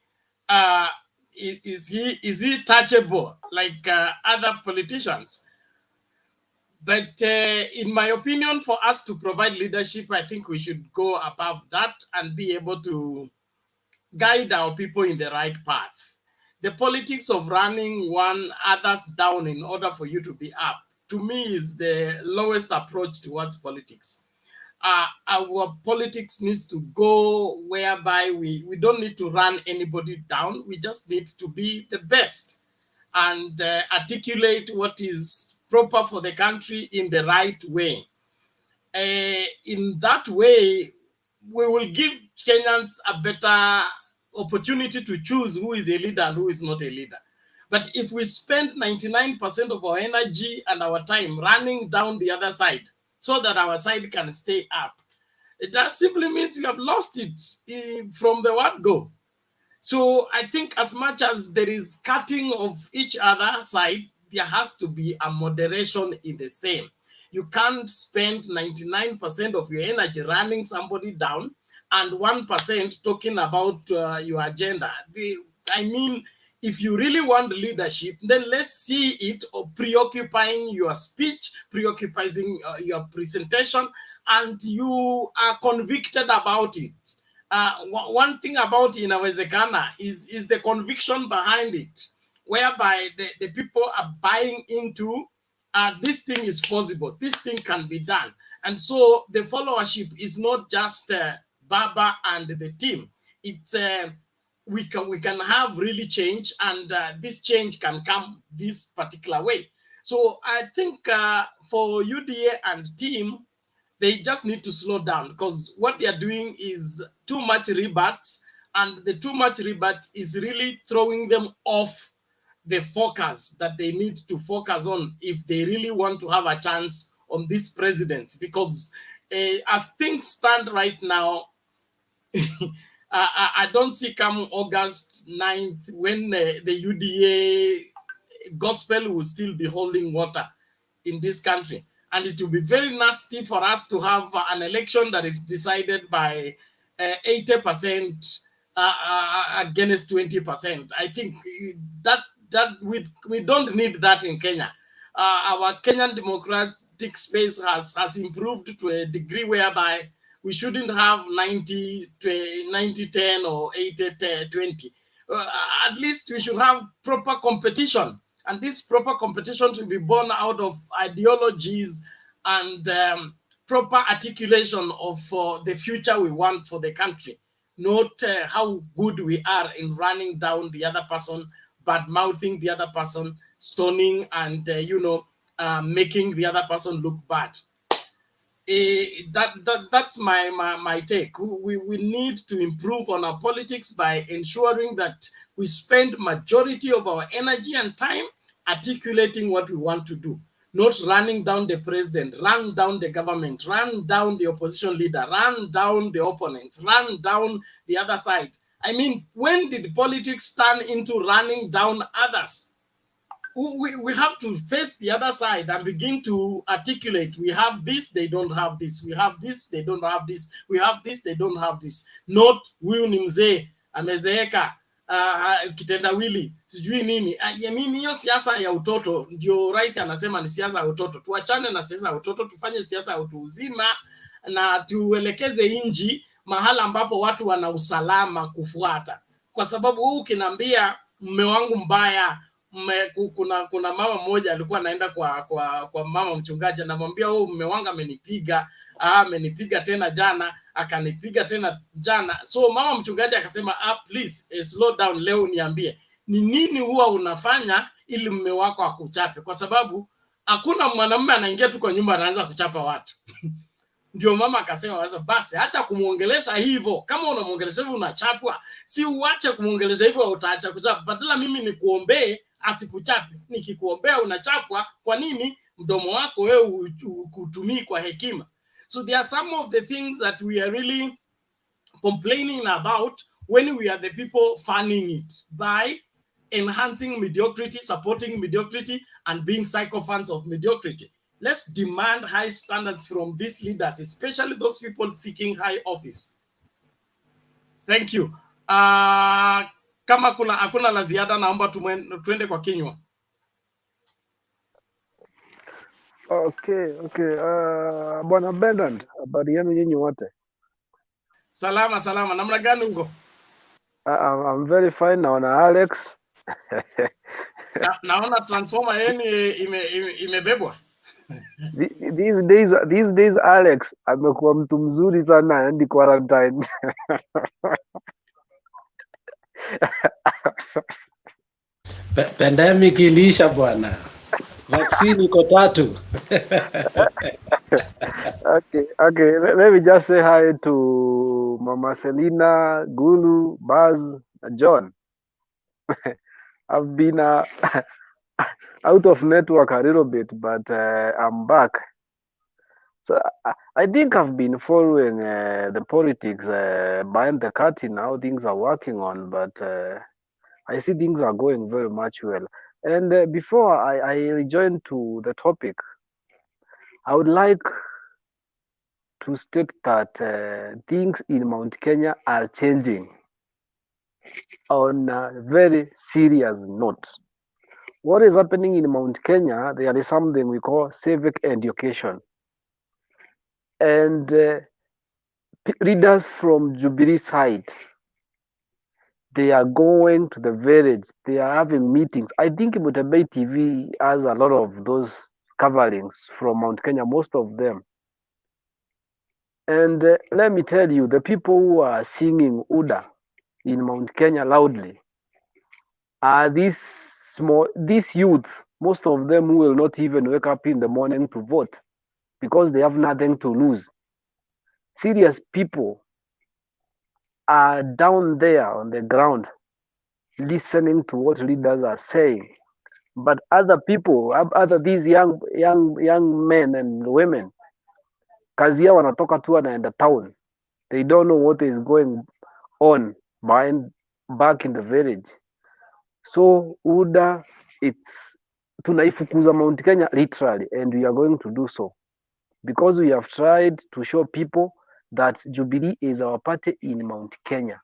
is he touchable like other politicians? But in my opinion, for us to provide leadership, I think we should go above that and be able to guide our people in the right path. The politics of running one others down in order for you to be up, to me, is the lowest approach towards politics. Our politics needs to go whereby we don't need to run anybody down. We just need to be the best and articulate what is proper for the country in the right way. In that way, we will give Kenyans a better opportunity to choose who is a leader and who is not a leader. But if we spend 99% of our energy and our time running down the other side so that our side can stay up, it just simply means we have lost it from the word go. So I think as much as there is cutting of each other side, there has to be a moderation in the same. You can't spend 99% of your energy running somebody down and 1% talking about your agenda. I mean, if you really want leadership, then let's see it preoccupying your speech, preoccupying your presentation, and you are convicted about it. One thing about Inawezekana is the conviction behind it, whereby the people are buying into this thing is possible, this thing can be done. And so the followership is not just Baba and the team. It's we can have really change, and this change can come this particular way. So I think for UDA and team, they just need to slow down, because what they are doing is too much rebates, and the too much rebate is really throwing them off the focus that they need to focus on if they really want to have a chance on this presidency. Because as things stand right now, I don't see come August 9th when the UDA gospel will still be holding water in this country. And it will be very nasty for us to have an election that is decided by 80% against 20%. I think that we don't need that in Kenya. Our Kenyan democratic space has improved to a degree whereby we shouldn't have 90-10 or 80-20. At least we should have proper competition. And this proper competition should be born out of ideologies and proper articulation of the future we want for the country, not how good we are in running down the other person, bad-mouthing the other person, stoning, and making the other person look bad. That's my take. We need to improve on our politics by ensuring that we spend majority of our energy and time articulating what we want to do, not running down the president, run down the government, run down the opposition leader, run down the opponents, run down the other side. I mean, when did politics turn into running down others? We have to face the other side and begin to articulate. We have this, they don't have this. We have this, they don't have this. We have this, they don't have this. Not huyu ni mzee amezeeka kitendawili sijui nini. Mimi hiyo siasa ya utoto ndio rais anasema ni siasa ya utoto. Tuachane na siasa ya utoto, tufanye siasa ya utu uzima na tuelekeze inji mahala ambapo watu wana usalama kufuata. Kwa sababu huu ukiniambia mume wangu mbaya, kuna mama mmoja alikuwa anaenda kwa mama mchungaji, anamwambia wewe mume wangu amenipiga tena jana, akanipiga tena jana. So mama mchungaji akasema please slow down, leo niambie ni nini huwa unafanya ili mume wako akuchape, kwa sababu hakuna mwanamume anaingia tu kwa nyumba anaanza kuchapa watu. Ndio mama akasema sasa basi acha kumuongelesha hivyo, kama unamuongelesha hivyo unachapwa, si uache kumuongelesha hivyo utaacha kuchapa. Badala mimi nikuombee asikuchape, nikikuombea unachapwa. Kwa nini? Mdomo wako wewe ukutumii kwa hekima. So there are some of the things that we are really complaining about when we are the people funding it by enhancing mediocrity, supporting mediocrity, and being sycophants of mediocrity. Let's demand high standards from these leaders, especially those people seeking high office. Thank you. Kama hakuna la ziada, naomba tuende kwa kinywa. Okay. Bwana Bernard, habari yenu nyinyi wote? Salama. Namna gani huko? I'm very fine. Naona Alex. Naona transformer yenu imebebwa. These days Alex amekuwa mtu mzuri sana, aendi quarantine. Pandemic ilisha bwana. Vaccine iko 3. Okay. Let me just say hi to Mama Selina, Gulu, Baz, John. I've been out of network a little bit, but I'm back. So I think I've been following the politics behind the curtain, how things are working on, but I see things are going very much well. And before I rejoin to the topic, I would like to state that things in Mount Kenya are changing on a very serious note. What is happening in Mount Kenya, there is something we call civic education. And leaders from Jubilee side, they are going to the village, they are having meetings. I think Mutabei TV has a lot of those coverings from Mount Kenya, most of them. And let me tell you, the people who are singing Uda in Mount Kenya loudly are these youths, most of them who will not even wake up in the morning to vote because they have nothing to lose. Serious people are down there on the ground listening to what leaders are saying. But other people, these young men and women, kazi yao wanatoka tu wanaenda town. They don't know what is going on back in the village. So UDA, tunaifukuza Mount Kenya literally, and we are going to do so because we have tried to show people that Jubilee is our party in Mount Kenya,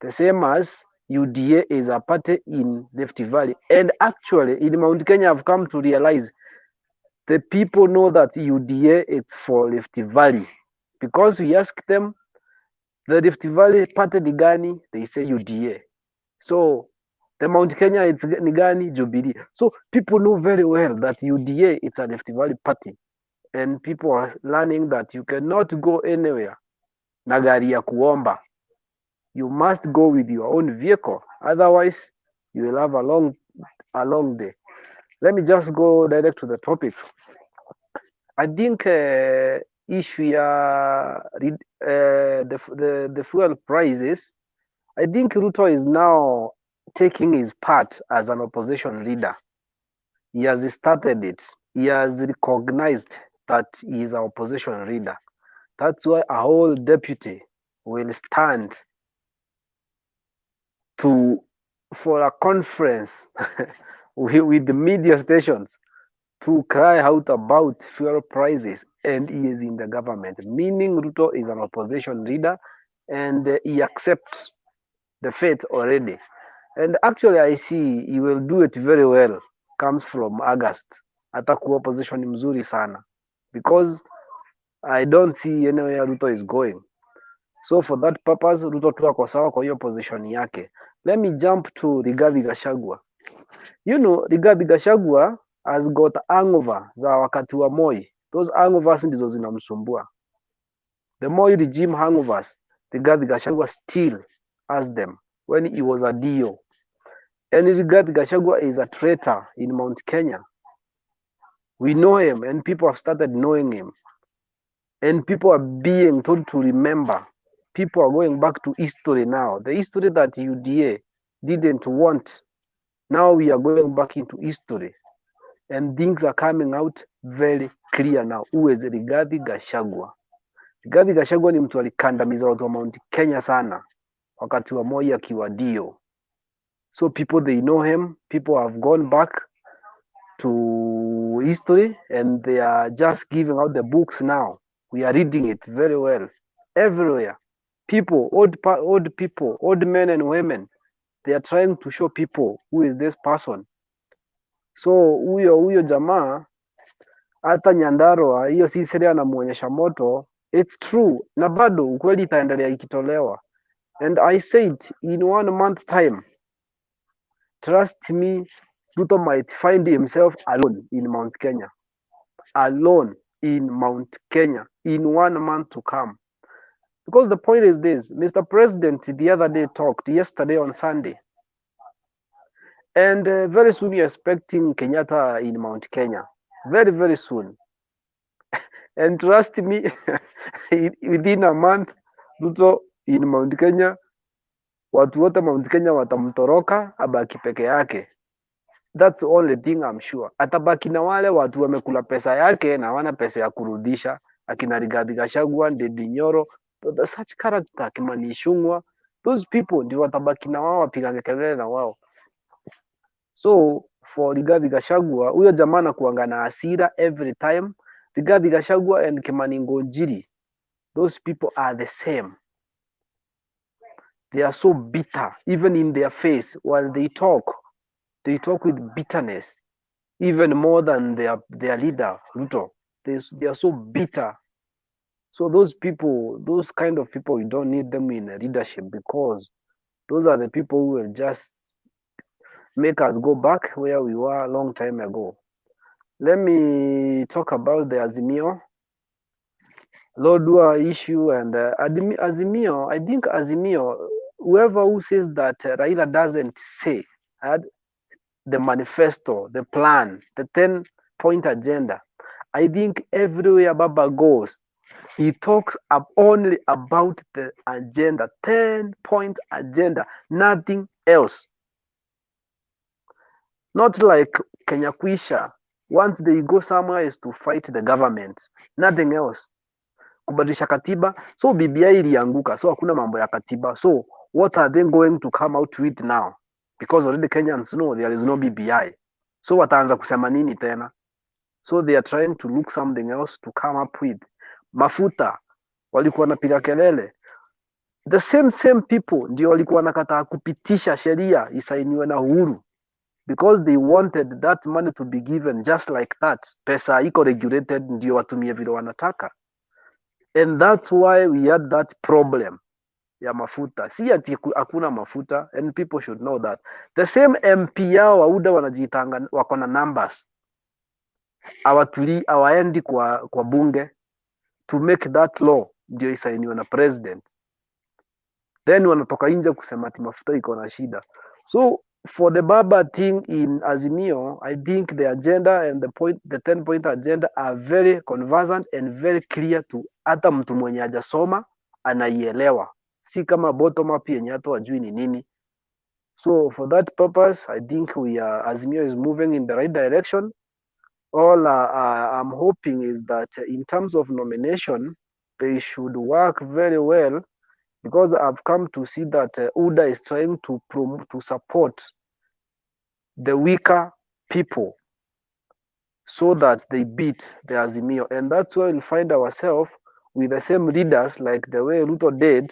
the same as UDA is a party in Rift Valley. And actually, in Mount Kenya, I've come to realize the people know that UDA is for Rift Valley because we ask them, the Rift Valley party ni gani? They say UDA. So the Mount Kenya it's ni gani? Jubilee. So people know very well that UDA is a Rift Valley party, and people are learning that you cannot go anywhere na gari ya kuomba. You must go with your own vehicle, otherwise you will have a long day. Let me just go direct to the topic. I think issue the fuel prices, I think Ruto is now taking his part as an opposition leader. He has started it. He has recognized that he is an opposition leader. That's why a whole deputy will stand for a conference with the media stations to cry out about fuel prices, and he is in the government, meaning Ruto is an opposition leader and he accepts the fate already. And actually I see he will do it very well comes from August. Atakuwa opposition mzuri sana because I don't see anywhere Ruto is going. So for that purpose, Ruto tu ako sawa kwa hiyo position yake. Let me jump to Rigathi Gachagua. You know, Rigathi Gachagua has got hangover za wakati wa Moi. Those hangovers ndizo zinamsumbua. The Moi regime hangovers, Rigathi Gachagua still has them when he was a DO. And Rigathi Gachagua is a traitor in Mount Kenya. We know him and people have started knowing him. And people are being told to remember. People are going back to history now. The history that UDA didn't want. Now we are going back into history. And things are coming out very clear now. Who is Rigathi Gachagua? Rigathi Gachagua ni mtu alikandamiza watu wa Mount Kenya sana wakati wa Moi akiwa DO. So people, they know him. People have gone back to history and they are just giving out the books now. We are reading it very well everywhere. People, old people, old men and women, they are trying to show people who is this person. So huyo jamaa hata Nyandarua hiyo si siri anamuonyesha moto. It's true, na bado ukweli itaendelea ikitolewa. And I said in 1 month time, trust me, Ruto might find himself alone in Mount Kenya. Alone in Mount Kenya in 1 month to come. Because the point is this, Mr. President the other day talked, yesterday on Sunday. And very soon you're expecting Kenyatta in Mount Kenya. Very, very soon. And trust me, within a month, Ruto in Mount Kenya, watu wote Mount Kenya watamtoroka, abaki peke yake. That's the only thing I'm sure. Atabaki na wale watu wamekula pesa yake na hawana pesa ya kurudisha. Akina Rigathi Gachagua, Ndindi Nyoro, such character, Kimani Ichung'wah, those people ndio watabaki na wao wapigane kelele na wao. So for Rigathi Gachagua, huyo jamaa anakuanga na hasira every time. Rigathi Gachagua and Kimani Ngonjiri, those people are the same. They are so bitter, even in their face. While they talk with bitterness, even more than their leader, Ruto. They are so bitter. So those people, those kind of people, you don't need them in leadership because those are the people who will just make us go back where we were a long time ago. Let me talk about the Azimio, Lodwar issue and Azimio. I think Azimio, whoever who says that Raila doesn't say the manifesto, the plan, the 10-point agenda, I think everywhere Baba goes, he talks only about the agenda, 10-point agenda, nothing else. Not like Kenya Kwisha. Once they go somewhere is to fight the government, nothing else. Kubadilisha katiba, so BBI ilianguka, so hakuna mambo ya katiba. So what are they going to come out with now? Because already Kenyans know there is no BBI. So wataanza kusema nini tena? So they are trying to look something else to come up with. Mafuta, walikuwa wanapiga kelele. The same people ndio walikuwa wanakataa kupitisha sheria isainiwe na Uhuru. Because they wanted that money to be given just like that. Pesa iko regulated ndio watumie vile wanataka. And that's why we had that problem ya mafuta. Si ati hakuna mafuta, and people should know that. The same MP yao wauda wanajitanga wako na numbers. Hawaendi kwa bunge to make that law ndio isainiwe na president. Then wanatoka nje kusema ati mafuta iko na shida. So for the Baba thing in Azimio, I think the agenda and the 10-point agenda are very conversant and very clear to hata mtu mwenye hajasoma anaielewa. Si kama bottom up yenye hata wajui ni nini. So for that purpose, I think Azimio is moving in the right direction. All I'm hoping is that in terms of nomination, they should work very well, because I've come to see that UDA is trying to support the weaker people so that they beat the Azimio. And that's why we'll find ourselves with the same leaders like the way Ruto did,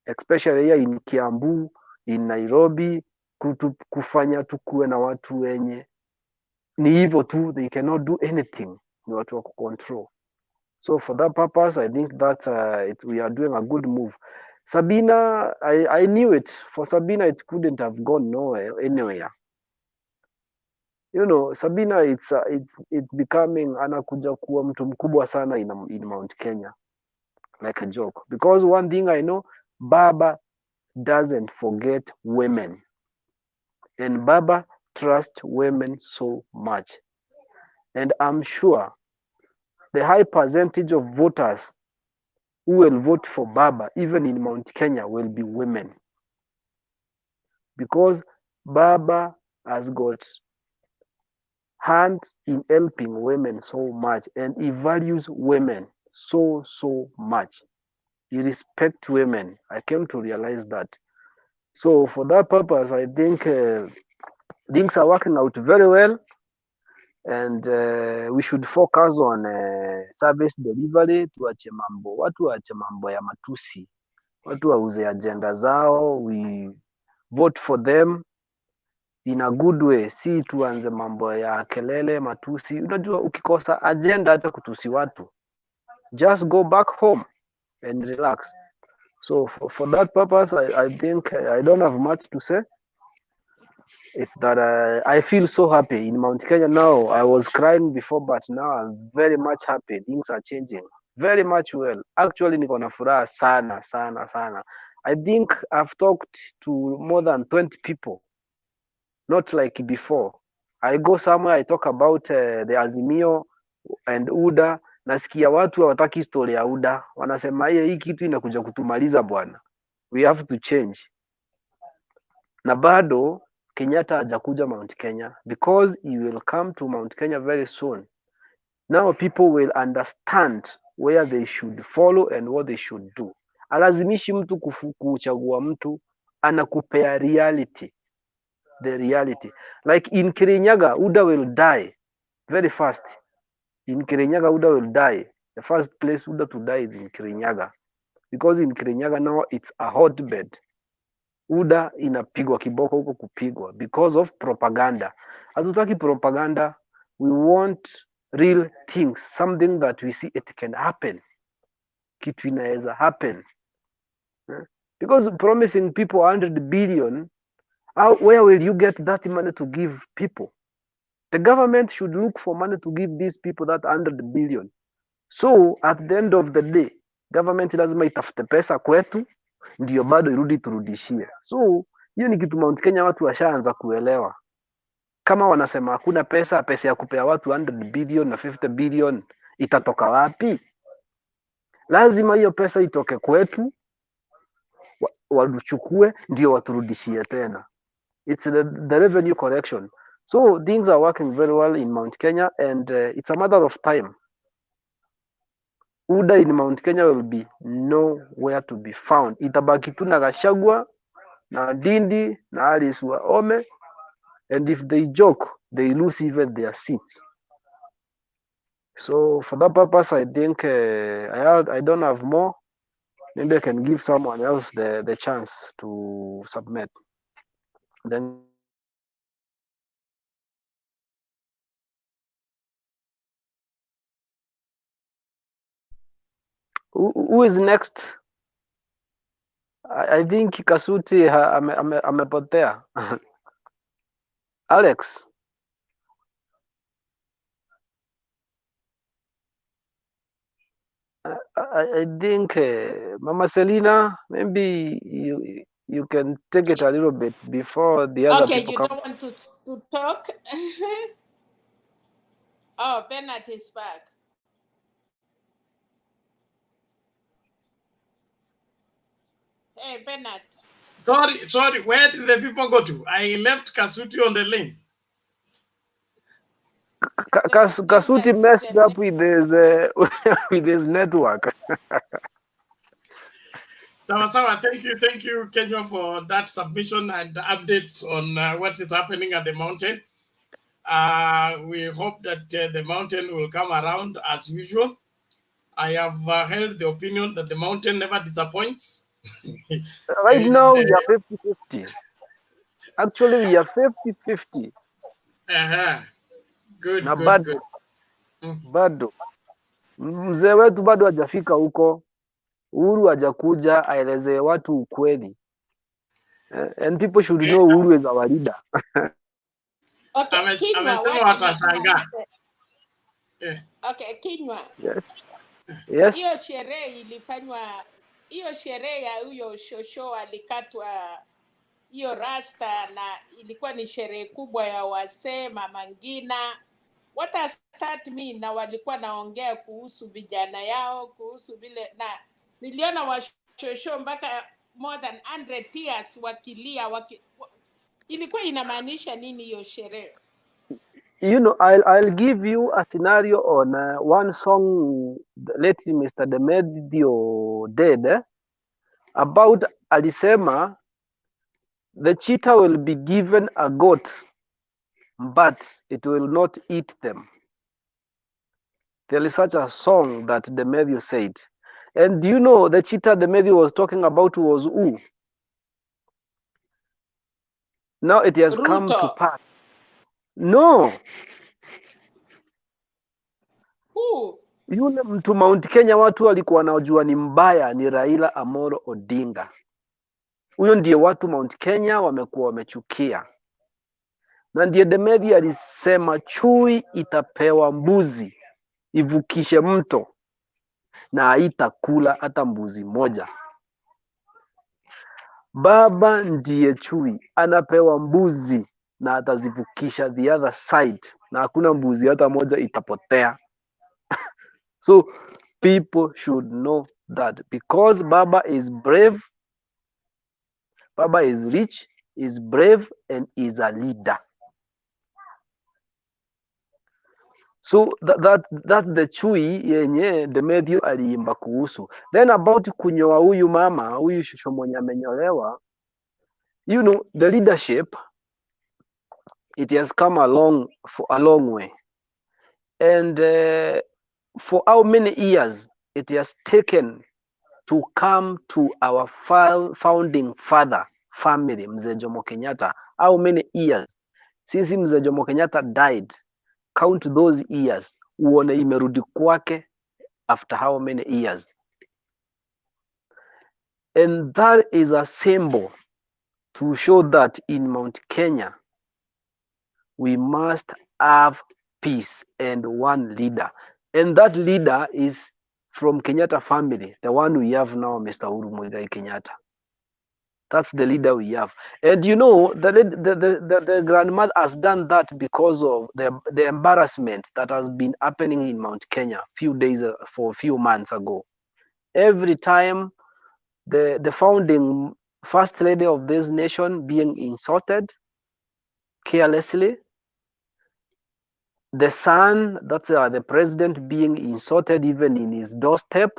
especially here in Kiambu, in Nairobi, kufanya tukuwe na watu wenye ni hivyo tu, they cannot do anything, ni watu wa control. So for that purpose, I think that we are doing a good move. Sabina, I knew it. For Sabina, it couldn't have gone anywhere. You know, Sabina, it's becoming anakuja kuwa mtu mkubwa sana in Mount Kenya, like a joke. Because one thing I know, Baba doesn't forget women, and Baba trusts women so much, and I'm sure the high percentage of voters who will vote for Baba, even in Mount Kenya, will be women, because Baba has got hand in helping women so much, and he values women so much. He respects women. I came to realize that. So for that purpose, I think things are working out very well, and we should focus on service delivery. Tuache mambo, watu waache mambo ya matusi, watu wauze agenda zao. We vote for them in a good way, si tuanze mambo ya kelele, matusi. Unajua, ukikosa agenda hata kutusi watu, just go back home and relax. So for that purpose, I think I don't have much to say. It's that I feel so happy in Mount Kenya now. I was crying before, but now I'm very much happy. Things are changing very much well. Actually, niko na furaha sana sana sana. I think I've talked to more than 20 people, not like before. I go somewhere, I talk about the Azimio and UDA. Nasikia watu hawataki story ya UDA, wanasema hii kitu inakuja kutumaliza bwana, we have to change. Na bado Kenyatta hajakuja Mount Kenya, because he will come to Mount Kenya very soon. Now people will understand where they should follow and what they should do. Alazimishi mtu kuchagua mtu, anakupea reality, the reality. Like in Kirinyaga, UDA will die very fast. In Kirinyaga, UDA will die. The first place UDA to die is in Kirinyaga, because in Kirinyaga now it's a hotbed. UDA inapigwa kiboko huko kupigwa because of propaganda. Hatutaki propaganda, we want real things, something that we see it can happen, kitu inaweza happen. Because promising people 100 billion, where will you get that money to give people? The government should look for money to give these people that 100 billion. So at the end of the day, government lazima itafute pesa kwetu, ndio bado irudi turudishie. So hiyo ni kitu Mount Kenya watu washaanza kuelewa. Kama wanasema hakuna pesa ya kupea watu 100 billion na 50 billion, itatoka wapi? Lazima hiyo pesa itoke kwetu, waduchukue ndio waturudishie tena. It's the revenue collection. So things are working very well in Mount Kenya, and it's a matter of time. UDA in Mount Kenya will be nowhere to be found. Itabaki tu na Gachagua na Ndindi na Alice Wahome, and if they joke, they lose even their seats. So for that purpose, I think I don't have more. Maybe I can give someone else the chance to submit. Then who is next? I think Kasuti amepotea. Alex. I think Mama Selina, maybe you can take it a little bit before the other people come. Okay, you don't want to talk? Oh, Bernard is back. Hey, Bernard. Sorry, where did the people go to? I left Kasuti on the lane. Kasuti messed up with his with his network. Sawa, thank you, Kenya, for that submission and updates on what is happening at the mountain. We hope that the mountain will come around as usual. I have held the opinion that the mountain never disappoints. Right now, we are 50-50. Actually, we are 50-50. Good, na good. Bado mzee wetu bado hajafika huko. Uhuru hajakuja aelezee watu ukweli. And people should know Uhuru is our leader. Okay, Kinywa, Amesema wacha watashangaa. nimalize. Okay, Kinywa. Yes. Yes. Hiyo sherehe ya huyo shosho alikatwa hiyo rasta, na ilikuwa ni sherehe kubwa ya wasee, Mama Ngina. What does that mean? Na walikuwa naongea kuhusu vijana yao, kuhusu vile, na niliona washosho mpaka more than 100 tears wakilia ilikuwa inamaanisha nini hiyo sherehe? You know, I'll give you a scenario on one song late Mr. Demedio did about alisema the cheetah will be given a goat but it will not eat them. There is such a song that Demedio said. And do you know the cheetah Demedio was talking about was who? Now it has come to Ruto. pass. No. Who? Yule mtu Mount Kenya watu walikuwa wanajua ni mbaya ni Raila Amolo Odinga. Huyo ndiye watu Mount Kenya wamekuwa wamechukia. Na ndiye Demedio alisema chui itapewa mbuzi ivukishe mto na haitakula hata mbuzi moja. Baba ndiye chui, anapewa mbuzi na atazivukisha the other side na hakuna mbuzi hata moja itapotea. So people should know that because Baba is brave, Baba is rich, is brave and is a leader. So that the chui yenye Demedio aliimba kuhusu. Then about kunyoa huyu mama, huyu shosho mwenye amenyolewa, you know, the leadership, it has come along for a long way. And for how many years it has taken to come to our founding father family, Mzee Jomo Kenyatta. How many years? Since Mzee Jomo Kenyatta died, count those years. Uone imerudi kwake after how many years. And that is a symbol to show that in Mount Kenya, we must have peace and one leader. And that leader is from Kenyatta family, the one we have now, Mr. Uhuru Muigai Kenyatta. That's the leader we have. And you know, the grandmother has done that because of the embarrassment that has been happening in Mount Kenya for a few months ago. Every time the founding first lady of this nation being insulted carelessly, the son, that's the president, being insulted even in his doorstep,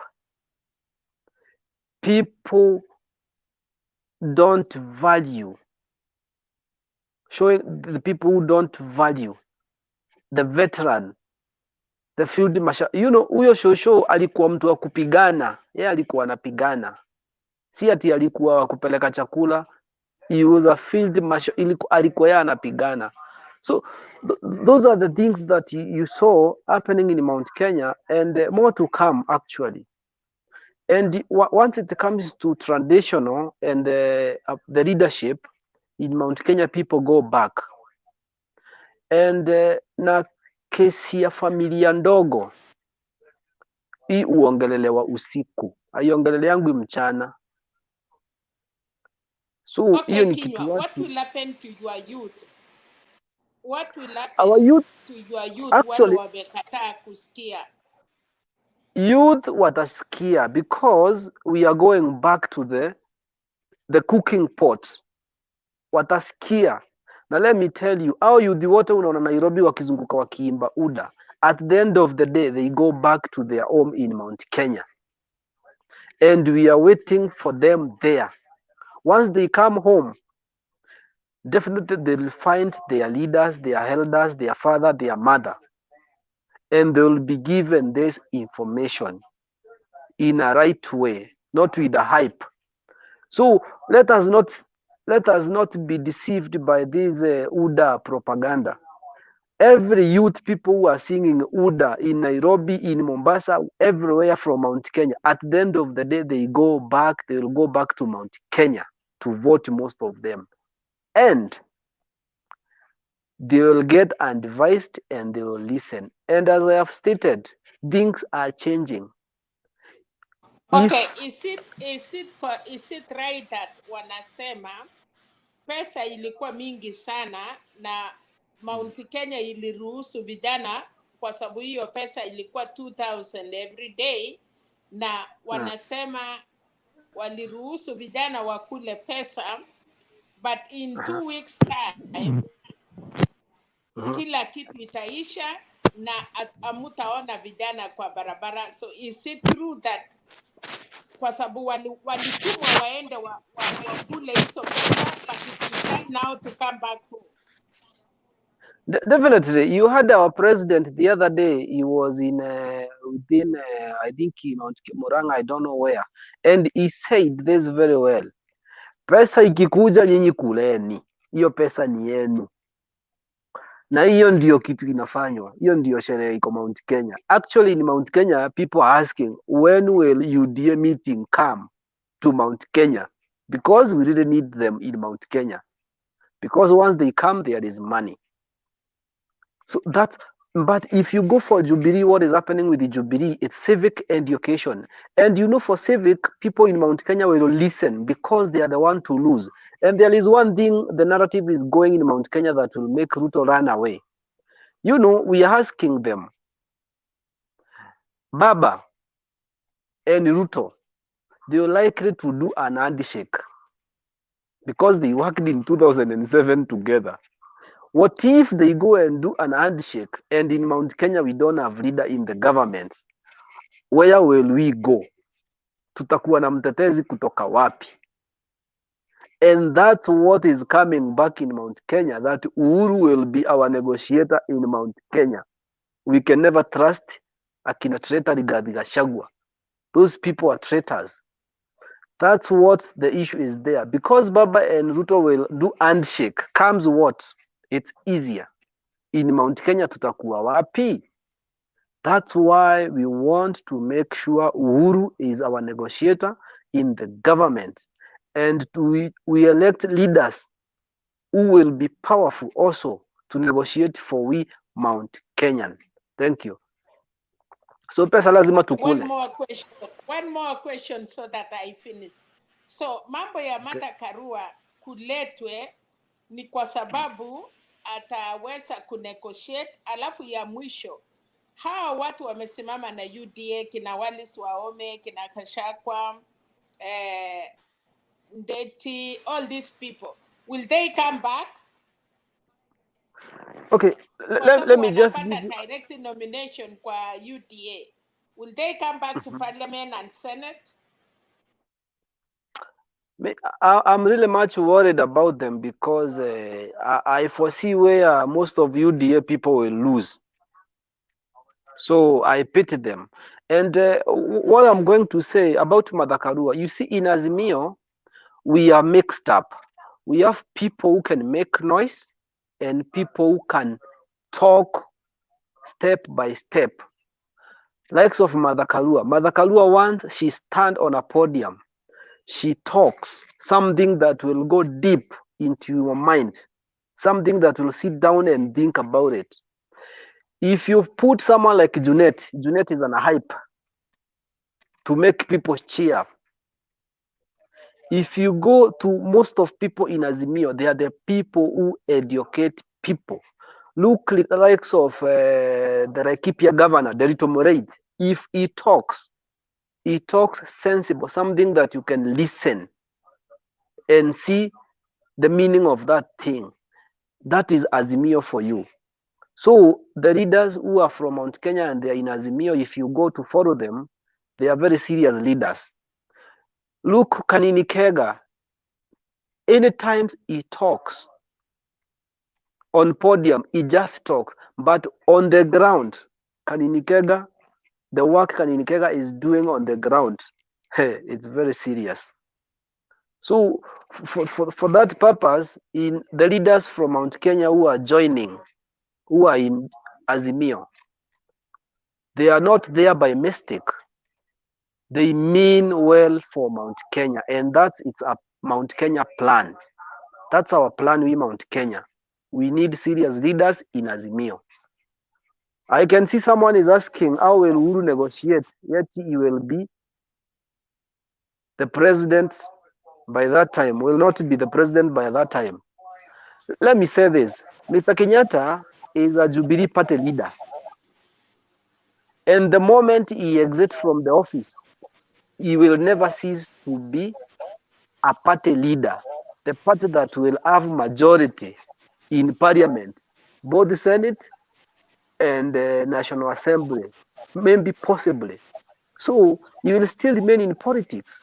people don't value, showing the people who don't value the veteran, the field marshal. You know, huyo shosho alikuwa mtu wa kupigana, yeye alikuwa anapigana, si ati alikuwa wa kupeleka chakula. He was a field marshal, alikuwa yeye anapigana. So those are the things that you saw happening in Mount Kenya, and more to come actually. And once it comes to traditional and the leadership in Mount Kenya, people go back. And na kesi ya familia ndogo hii uongelelewa usiku, haiongeleleangwi mchana. So hiyo ni kitu What will happen to your youth? What will happen our youth, to your youth actually, wale wamekataa kusikia? Youth watasikia because we are going back to the cooking pot. Watasikia. Na let me tell you, au youth wote unaona Nairobi wakizunguka wakiimba UDA, at the end of the day they go back to their home in Mount Kenya, and we are waiting for them there. Once they come home, definitely they will find their leaders, their elders, their father, their mother, and they will be given this information in a right way, not with a hype. So let us not be deceived by this UDA propaganda. Every youth people who are singing UDA in Nairobi, in Mombasa, everywhere from Mount Kenya, at the end of the day, they will go back to Mount Kenya to vote, most of them. And They will get advised and they will listen. And as I have stated, things are changing. Okay, is it right that wanasema pesa ilikuwa mingi sana na Mount Kenya iliruhusu vijana kwa sababu hiyo pesa ilikuwa 2000 every day, na wanasema waliruhusu vijana wakule pesa, but in 2 weeks time kila kitu itaisha na amutaona vijana kwa barabara. So is it true that kwa sababu walitumwa waende wakule hizo pesa, but it is time now to come back home? Definitely, you had our president the other day. He was in within I think in Mount Murang'a, I don't know where, and he said this very well: pesa ikikuja nyinyi kuleni, hiyo pesa ni yenu. Na hiyo ndio kitu inafanywa, hiyo ndio sherehe iko Mount Kenya. Actually in Mount Kenya, people are asking when will UDA meeting come to Mount Kenya, because we really need them in Mount Kenya, because once they come there is money. So that's, but if you go for Jubilee, what is happening with the Jubilee? It's civic education. And you know, for civic, people in Mount Kenya will listen because they are the one to lose. And there is one thing, the narrative is going in Mount Kenya that will make Ruto run away. You know, we are asking them, Baba and Ruto, they are likely to do an handshake because they worked in 2007 together. What if they go and do an handshake and in Mount Kenya we don't have leader in the government? Where will we go? Tutakuwa na mtetezi kutoka wapi? And that's what is coming back in Mount Kenya, that Uhuru will be our negotiator in Mount Kenya. We can never trust akina traitor Rigathi Gachagua. Those people are traitors. That's what the issue is there. Because Baba and Ruto will do handshake, comes what? It's easier. In Mount Kenya tutakuwa wapi? That's why we want to make sure Uhuru is our negotiator in the government, and we elect leaders who will be powerful also to negotiate for we Mount Kenyan. Thank you. So pesa lazima tukule. One more question so that I finish. So mambo ya Martha Karua kuletwe ni kwa sababu ataweza kunegotiate, alafu ya mwisho hawa watu wamesimama na UDA, kina Wallace Waome, kina Kashakwa, Ndeti, all these people, will they come back? Okay, let me just give you direct nomination kwa UDA. Will they come back to parliament and senate? I'm really much worried about them because I foresee where most of UDA people will lose. So I pity them. And what I'm going to say about Martha Karua, you see, in Azimio, we are mixed up. We have people who can make noise and people who can talk step by step. Likes of Martha Karua. Martha Karua, once she stand on a podium, she talks something that will go deep into your mind, something that will sit down and think about it. If you put someone like Junet is an hype to make people cheer. If you go to most of people in Azimio, they are the people who educate people. Look at the likes of the Laikipia governor, Derito Moreid. If he talks sensible, something that you can listen and see the meaning of that thing. That is Azimio for you. So the leaders who are from Mount Kenya and they are in Azimio, if you go to follow them, they are very serious leaders. Look, Kanini Kega, anytime he talks on podium, he just talks. But on the ground, Kanini Kega, the work Kanini Kega is doing on the ground, hey, it's very serious. So for that purpose, in the leaders from Mount Kenya who are joining, who are in Azimio, they are not there by mistake. They mean well for Mount Kenya, and it's a Mount Kenya plan. That's our plan, we Mount Kenya. We need serious leaders in Azimio. I can see someone is asking, how will Uhuru negotiate? Yet he will be the president by that time, will not be the president by that time. Let me say this. Mr. Kenyatta is a Jubilee party leader. And the moment he exits from the office, he will never cease to be a party leader, the party that will have majority in parliament, both the Senate and the National Assembly, maybe possibly. So he will still remain in politics.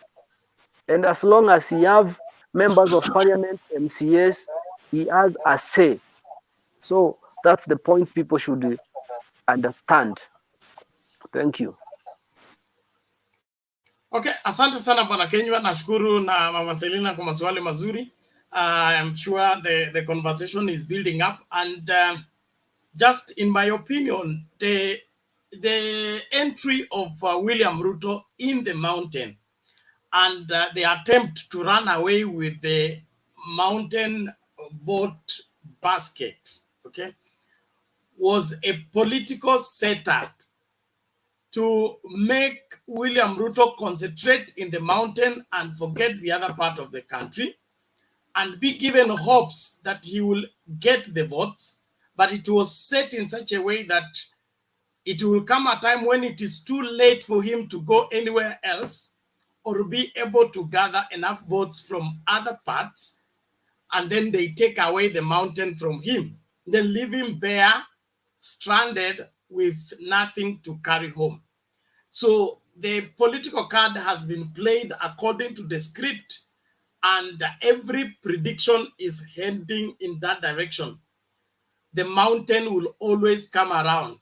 And as long as he have members of parliament, MCS, he has a say. So that's the point people should understand. Thank you. Okay, asante sana Bwana Kenywa, nashukuru na Mama Selina kwa maswali mazuri. I'm sure the conversation is building up, and just in my opinion, the entry of William Ruto in the mountain and the attempt to run away with the mountain vote basket, okay, was a political setup to make William Ruto concentrate in the mountain and forget the other part of the country, and be given hopes that he will get the votes. But it was set in such a way that it will come a time when it is too late for him to go anywhere else or be able to gather enough votes from other parts, and then they take away the mountain from him, then leave him bare, stranded with nothing to carry home. So the political card has been played according to the script, and every prediction is heading in that direction. The mountain will always come around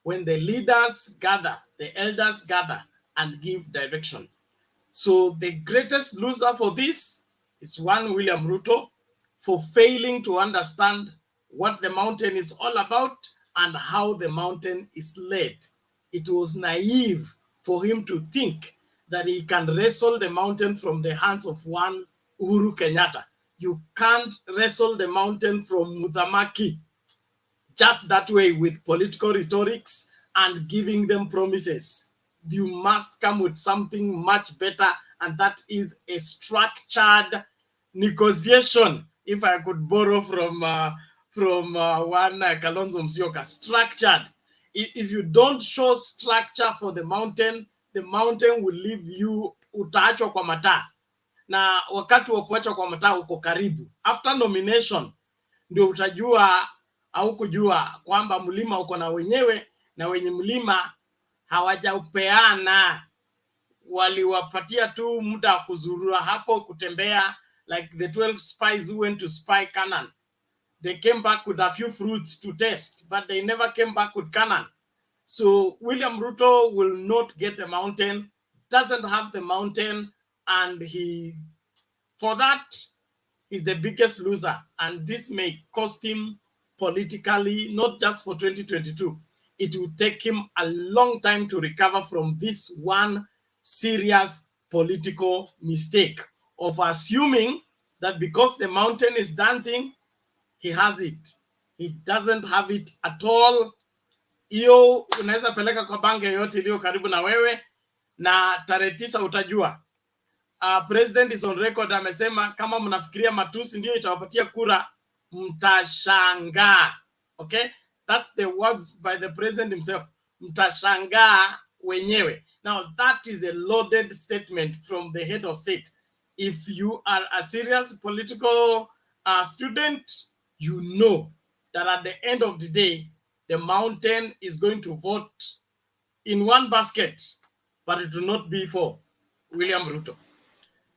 when the leaders gather, the elders gather and give direction. So the greatest loser for this is one William Ruto, for failing to understand what the mountain is all about and how the mountain is led. It was naive for him to think that he can wrestle the mountain from the hands of one Uhuru Kenyatta. You can't wrestle the mountain from Muthamaki just that way with political rhetorics and giving them promises. You must come with something much better, and that is a structured negotiation. If I could borrow from one Kalonzo Musyoka, structured. If you don't show structure for the mountain will leave you, utaachwa kwa mataa. Na wakati wa kuachwa kwa mataa uko karibu. After nomination, ndio utajua au kujua kwamba mlima uko na wenyewe na wenye mlima hawajaupeana, waliwapatia tu muda wa kuzurura hapo, kutembea, like the 12 spies who went to spy Canaan. They came back with a few fruits to test, but they never came back with Canaan. So William Ruto will not get the mountain, doesn't have the mountain, and for that, is the biggest loser. And this may cost him politically, not just for 2022. It will take him a long time to recover from this one serious political mistake of assuming that because the mountain is dancing, he has it. He doesn't have it at all. Iyo unaweza peleka kwa banki yoyote iliyo karibu na wewe, na tarehe 9 utajua. President is on record, amesema kama mnafikiria matusi ndio itawapatia kura, mtashangaa. Okay, that's the words by the president himself. Mtashangaa wenyewe. Now that is a loaded statement from the head of state. If you are a serious political student, you know that at the end of the day, the mountain is going to vote in one basket, but it will not be for William Ruto.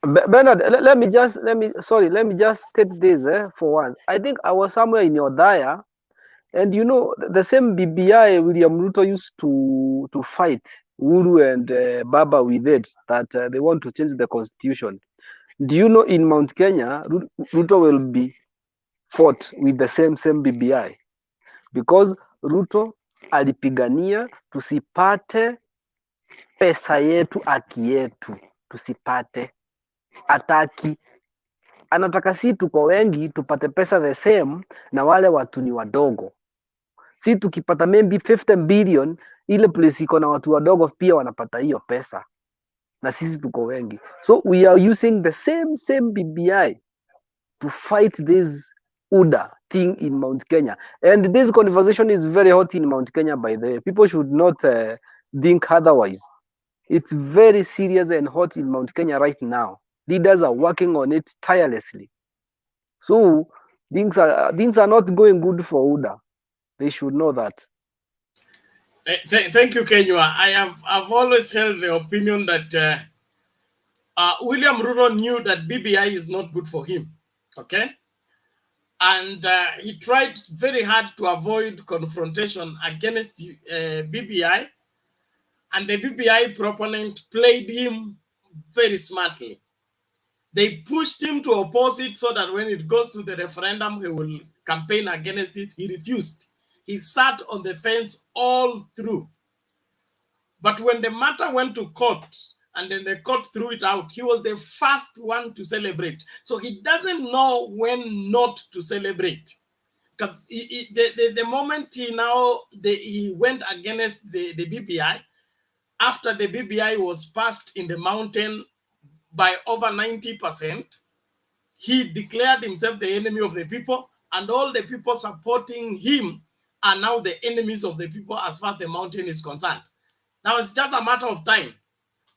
Bernard, let me just state this for once. I think I was somewhere in Odaya, and you know the same BBI William Ruto used to fight Uhuru and Baba with it, that they want to change the constitution. Do you know in Mount Kenya, Ruto will be fought with the same BBI, because Ruto alipigania tusipate pesa yetu, haki yetu tusipate. Ataki anataka si tuko wengi tupate pesa the same na wale watu ni wadogo. Si tukipata maybe 50 billion, ile place iko na watu wadogo pia wanapata hiyo pesa, na sisi tuko wengi. So we are using the same BBI to fight this UDA thing in Mount Kenya. And this conversation is very hot in Mount Kenya, by the way. People should not think otherwise. It's very serious and hot in Mount Kenya right now. Leaders are working on it tirelessly. So things are not going good for UDA. They should know that. Thank you, Kenywa. I've always held the opinion that William Ruto knew that BBI is not good for him. Okay? And he tried very hard to avoid confrontation against BBI. And the BBI proponent played him very smartly. They pushed him to oppose it so that when it goes to the referendum, he will campaign against it. He refused. He sat on the fence all through. But when the matter went to court, and then the court threw it out, he was the first one to celebrate. So he doesn't know when not to celebrate. Because the moment he went against the BBI, after the BBI was passed in the mountain by over 90%, he declared himself the enemy of the people, and all the people supporting him are now the enemies of the people as far as the mountain is concerned. Now it's just a matter of time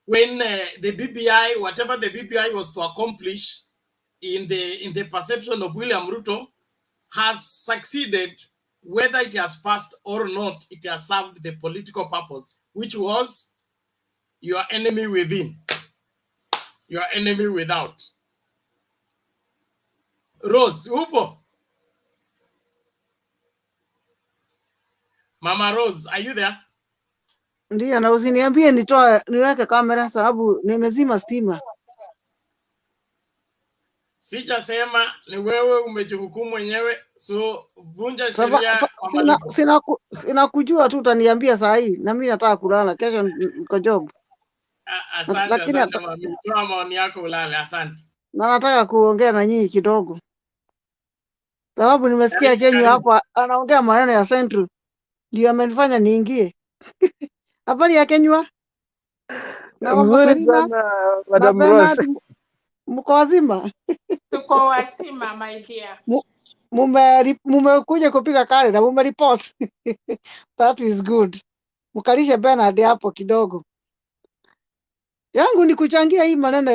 when the BBI, whatever the BBI was to accomplish in the perception of William Ruto, has succeeded. Whether it has passed or not, it has served the political purpose, which was your enemy within, your enemy without. Rose, upo? Mama Rose, are you there? Ndio, na usiniambie niweke kamera sababu nimezima stima. Sijasema, ni wewe umejihukumu mwenyewe, so vunja sheria. Sina kujua tu, utaniambia saa hii na mimi nataka kulala, kesho niko job. Asante mami, toa maoni yako ulale, asante. Na nataka kuongea na nyinyi kidogo, sababu nimesikia Kenywa hapa anaongea maneno ya Central, ndio amenifanya niingie. Habari ya Kenywa? Na Mzuri sana Madam Rose. Mko wazima? Tuko wazima my dear. Mumekuja kupiga kale na mumeripoti. That is good. Mkalishe Bernard hapo kidogo. Yangu ni kuchangia hii maneno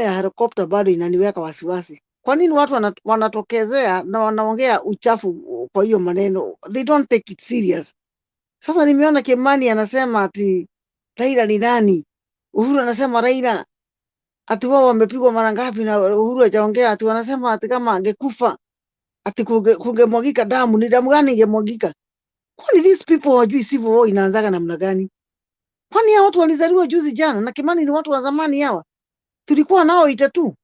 ya helicopter bado inaniweka wasiwasi. Kwa nini watu wanatokezea na wanaongea uchafu kwa hiyo maneno? They don't take it serious. Sasa nimeona Kimani anasema ati Raila ni nani? Uhuru anasema Raila ati wao wamepigwa mara ngapi na Uhuru hajaongea, ati wanasema ati kama angekufa ati kungemwagika damu. Ni damu gani ingemwagika? Kwani these people wajui civil war inaanzaga namna gani? Kwani hao watu walizaliwa juzi jana? Na Kimani ni watu wa zamani hawa. Tulikuwa nao itatu.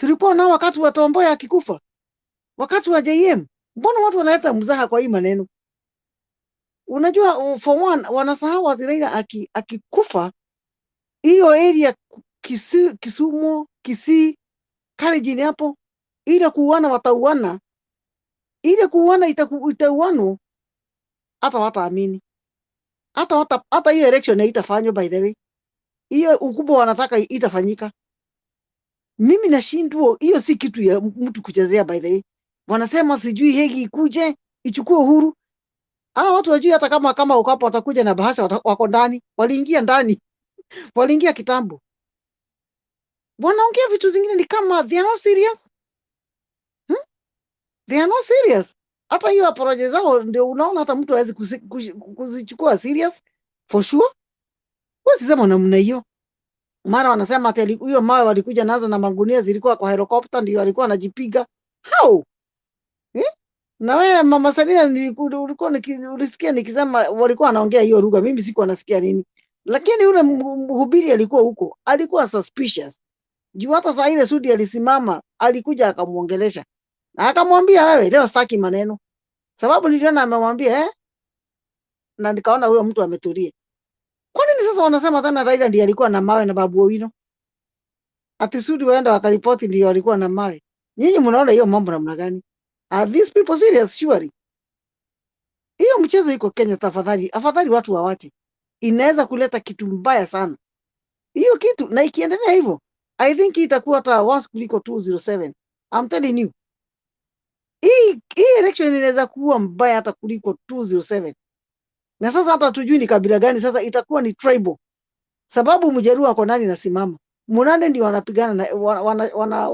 Tulikuwa nao wakati wa Tomboya akikufa. Wakati wa JM. Mbona watu wanaleta mzaha kwa hii maneno? Unajua for one wanasahau ati Raila akikufa hiyo area Kisumu, Kisii, Kalenjin hapo, ile kuuana watauana. Ile kuuana itauano hata wataamini. Hata hiyo election haitafanywa by the way. Hiyo ukubwa wanataka itafanyika. Mimi nashindwa, hiyo si kitu ya mtu kuchezea by the way. Wanasema sijui Hegi ikuje, ichukue Uhuru. Watu wajui hata kama ukapo watakuja na bahasha wako ndani, waliingia ndani. Waliingia kitambo. Wanaongea vitu zingine ni kama they are not serious. They are not serious. Hata hiyo apology zao ndio unaona hata mtu hawezi kuzichukua serious for sure. Wasisema namna hiyo. Mara wanasema ati hiyo mawe walikuja nazo na magunia zilikuwa kwa helicopter ndio walikuwa wanajipiga. How? Na wewe Mama Sabina ulisikia nikisema walikuwa wanaongea hiyo lugha, mimi sikuwa nasikia nini. Lakini yule mhubiri alikuwa huko, alikuwa suspicious. Juu hata saa ile Sudi alisimama, alikuja akamuongelesha. Na akamwambia wewe leo sitaki maneno. Sababu niliona amemwambia na nikaona huyo mtu ametulia. Kwa nini sasa wanasema tena Raila ndiye alikuwa na mawe na Babu Owino? ati Sudi waenda wakaripoti ndio walikuwa na mawe. Nyinyi mnaona hiyo mambo namna gani? Are these people serious surely? Hiyo mchezo iko Kenya, tafadhali. Afadhali watu wawache. Inaweza kuleta kitu mbaya sana. Hiyo kitu na ikiendelea hivyo, I think itakuwa hata worse kuliko 207. I'm telling you. Hii election inaweza kuwa mbaya hata kuliko 207. Na sasa hata tujui ni kabila gani, sasa itakuwa ni tribal. Sababu Mjaruo wako nani nasimama. Munande ndio wanapigana na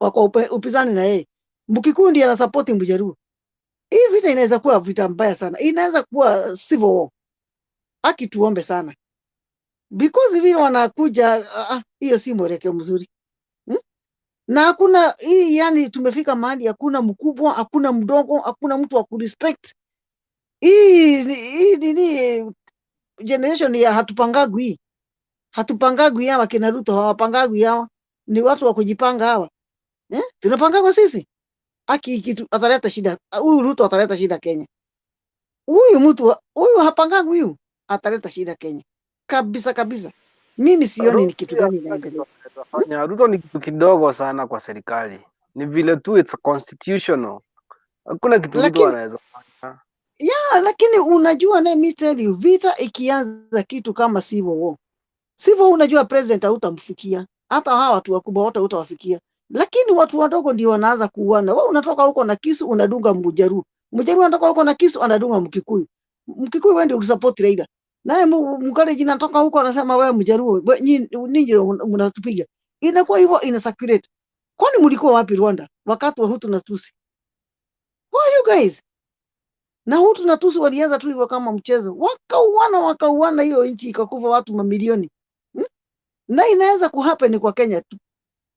wako upinzani na yeye. Mkikuyu ndiye anasupport Mjaruo. Hii vita inaweza kuwa vita mbaya sana. Inaweza kuwa civil war. Haki tuombe sana. Because vile wanakuja hiyo si mwelekeo mzuri. Na hakuna hii, yani tumefika mahali hakuna mkubwa, hakuna mdogo, hakuna mtu wa kurespect. Hii nini generation ya hatupangagwi. Hatupangagwi hawa kina Ruto hawapangagwi hawa. Ni watu wa kujipanga hawa. Tunapangagwa sisi. Haki kitu ataleta shida. Huyu Ruto ataleta shida Kenya. Huyu hapangagwi huyu ataleta shida Kenya. Kabisa kabisa. Mimi sioni ni kitu gani inaendelea. Ruto ni kitu kidogo sana kwa serikali. Ni vile tu it's constitutional. Hakuna kitu Ruto anaweza fanya. Lakini unajua na mimi tell you, vita ikianza kitu kama civil war. Civil unajua president hautamfikia. Hata hawa watu wakubwa wote hutawafikia. Lakini watu wadogo ndio wanaanza kuuana. Wewe unatoka huko na kisu unadunga Mjaruo. Mjaruo anatoka huko na kisu anadunga Mkikuyu. Mkikuyu wewe ndio unasupport Raila. Naye Mkalenjin anatoka huko anasema wewe Mjaruo, ninyi mnatupiga. Inakuwa hivyo, ina circulate. Kwani mlikuwa wapi Rwanda wakati wa Hutu na Tutsi? Why you guys? Na Hutu na Tutsi walianza tu hivyo kama mchezo. Wakauana hiyo nchi ikakufa watu mamilioni. Na inaweza kuhappen kwa Kenya tu.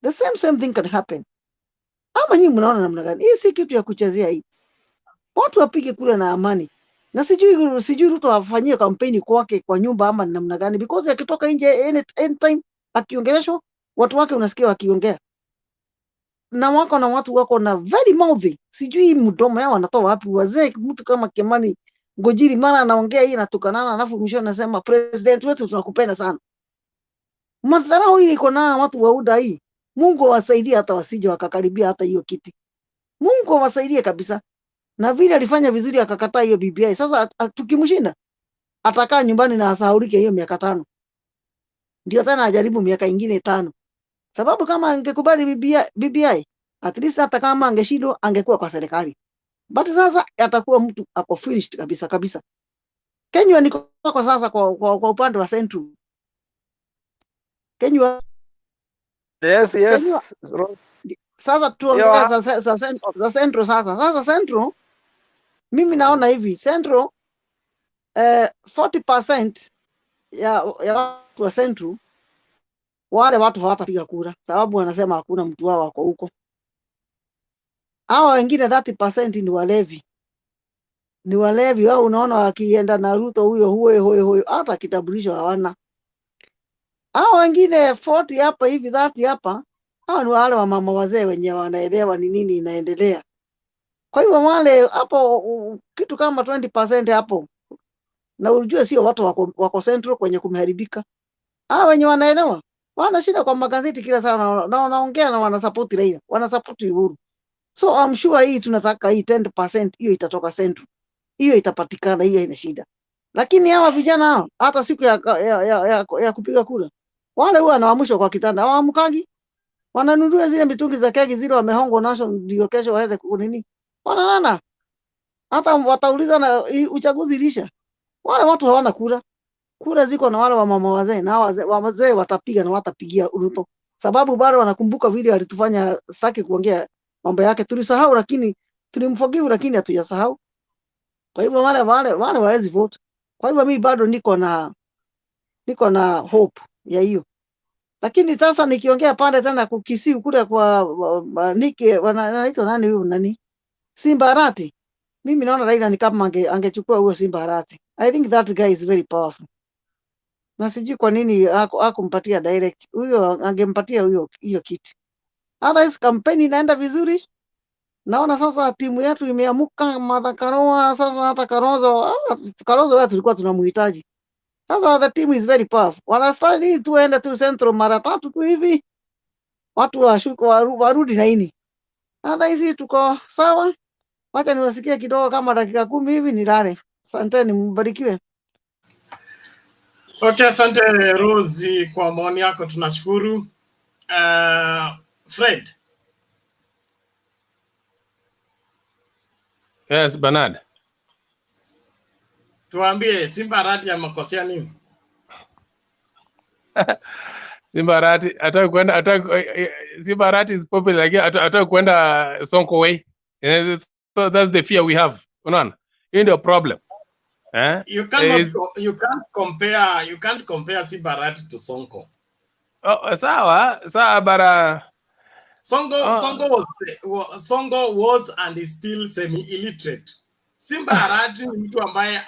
The same thing can happen. Ama nyinyi mnaona namna gani? Hii si kitu ya kuchezea hii. Watu wapige kura na amani. Na sijui Ruto afanyie kampeni kwake kwa nyumba ama namna gani, because akitoka nje anytime akiongeleshwa watu wake unasikia wakiongea. Na watu wako na very mouthy. Sijui mdomo yao wanatoa wapi wazee, mtu kama Kimani Ngojiri mara anaongea hii anatukanana alafu mwisho anasema president wetu tunakupenda sana. Madharau hii iko na watu wa UDA hii. Mungu awasaidie hata wasije wakakaribia hata hiyo kiti. Mungu awasaidie kabisa. Na vile alifanya vizuri akakataa hiyo BBI. Sasa tukimshinda atakaa nyumbani na asahaulike hiyo miaka 5. Ndio tena ajaribu miaka ingine 5. Sababu kama angekubali BBI, at least hata kama angeshindwa angekuwa kwa serikali. But sasa atakuwa mtu ako finished kabisa kabisa. Kenya niko kwa sasa kwa upande wa Central. Kenya Yes. Sasa tuongea za Central sasa. Sasa Central mimi naona hivi Central 40% ya watu wa Central wale watu hawatapiga kura sababu wanasema hakuna mtu wao wako huko. Hawa wengine 30% ni walevi. Ni walevi wao, unaona wakienda na Ruto huyo hata kitambulisho hawana. Hawa wengine 40 hapa hivi 30 hapa, hawa ni wale wa mama wazee wenye wanaelewa ni nini inaendelea. Kwa hivyo wale hapo kitu kama 20% hapo. Na unajua sio watu wako Central kwenye kumeharibika. Hawa wenye wanaelewa wanashinda kwa magazeti kila sana na wanaongea na wanasupport Raila, wanasupport Uhuru. So I'm sure hii tunataka hii 10% hiyo itatoka Central. Hiyo itapatikana, hiyo ina shida. Lakini hawa vijana hao hata siku ya kupiga kura wale huwa wanaamshwa kwa kitanda, hawaamkangi. Wananunua zile mitungi za keki zile wamehongwa nazo ndio kesho waende kunini. Wanalala. Hata watauliza na uchaguzi ilisha. Wale watu hawana kura. Kura ziko na wale wa mama wazee, na wazee watapiga na watapigia Ruto. Sababu bado wanakumbuka vile alitufanya saki kuongea mambo yake. Tulisahau lakini tulimforgive lakini hatujasahau. Kwa hivyo wale hawezi vote. Kwa hivyo mimi bado niko na hope ya hiyo. Lakini sasa nikiongea pande tena kukisiu kule kwa Nike wanaitwa nani huyu nani? Simba Arati. Mimi naona Raila ni kama angechukua huyo Simba Arati. I think that guy is very powerful. Na sijui kwa nini hakumpatia direct. Huyo angempatia hiyo kiti. Otherwise kampeni inaenda vizuri. Naona sasa timu yetu imeamuka. Martha Karua sasa, hata Kalonzo wewe tulikuwa tunamhitaji. Sasa the team is very powerful. Wanastahili tuende tu Central mara 3 tu hivi, watu washuke warudi na ini. Sasa hizi tuko sawa. Wacha niwasikie kidogo kama dakika 10 hivi nilale. Asanteni, mbarikiwe. Okay, asante Rosie kwa maoni yako, tunashukuru. Fred. Yes, Bernard. Tuambie Simba Arati amekosea nini? Simba Arati Simba Arati is popular, like ataka kwenda Sonko way. So that's the fear we have. Unaona? Hiyo ndio problem. You can't compare Simba Arati to Sonko. Oh, sawa bara Sonko was and is still semi-illiterate. Simba Arati ni mtu ambaye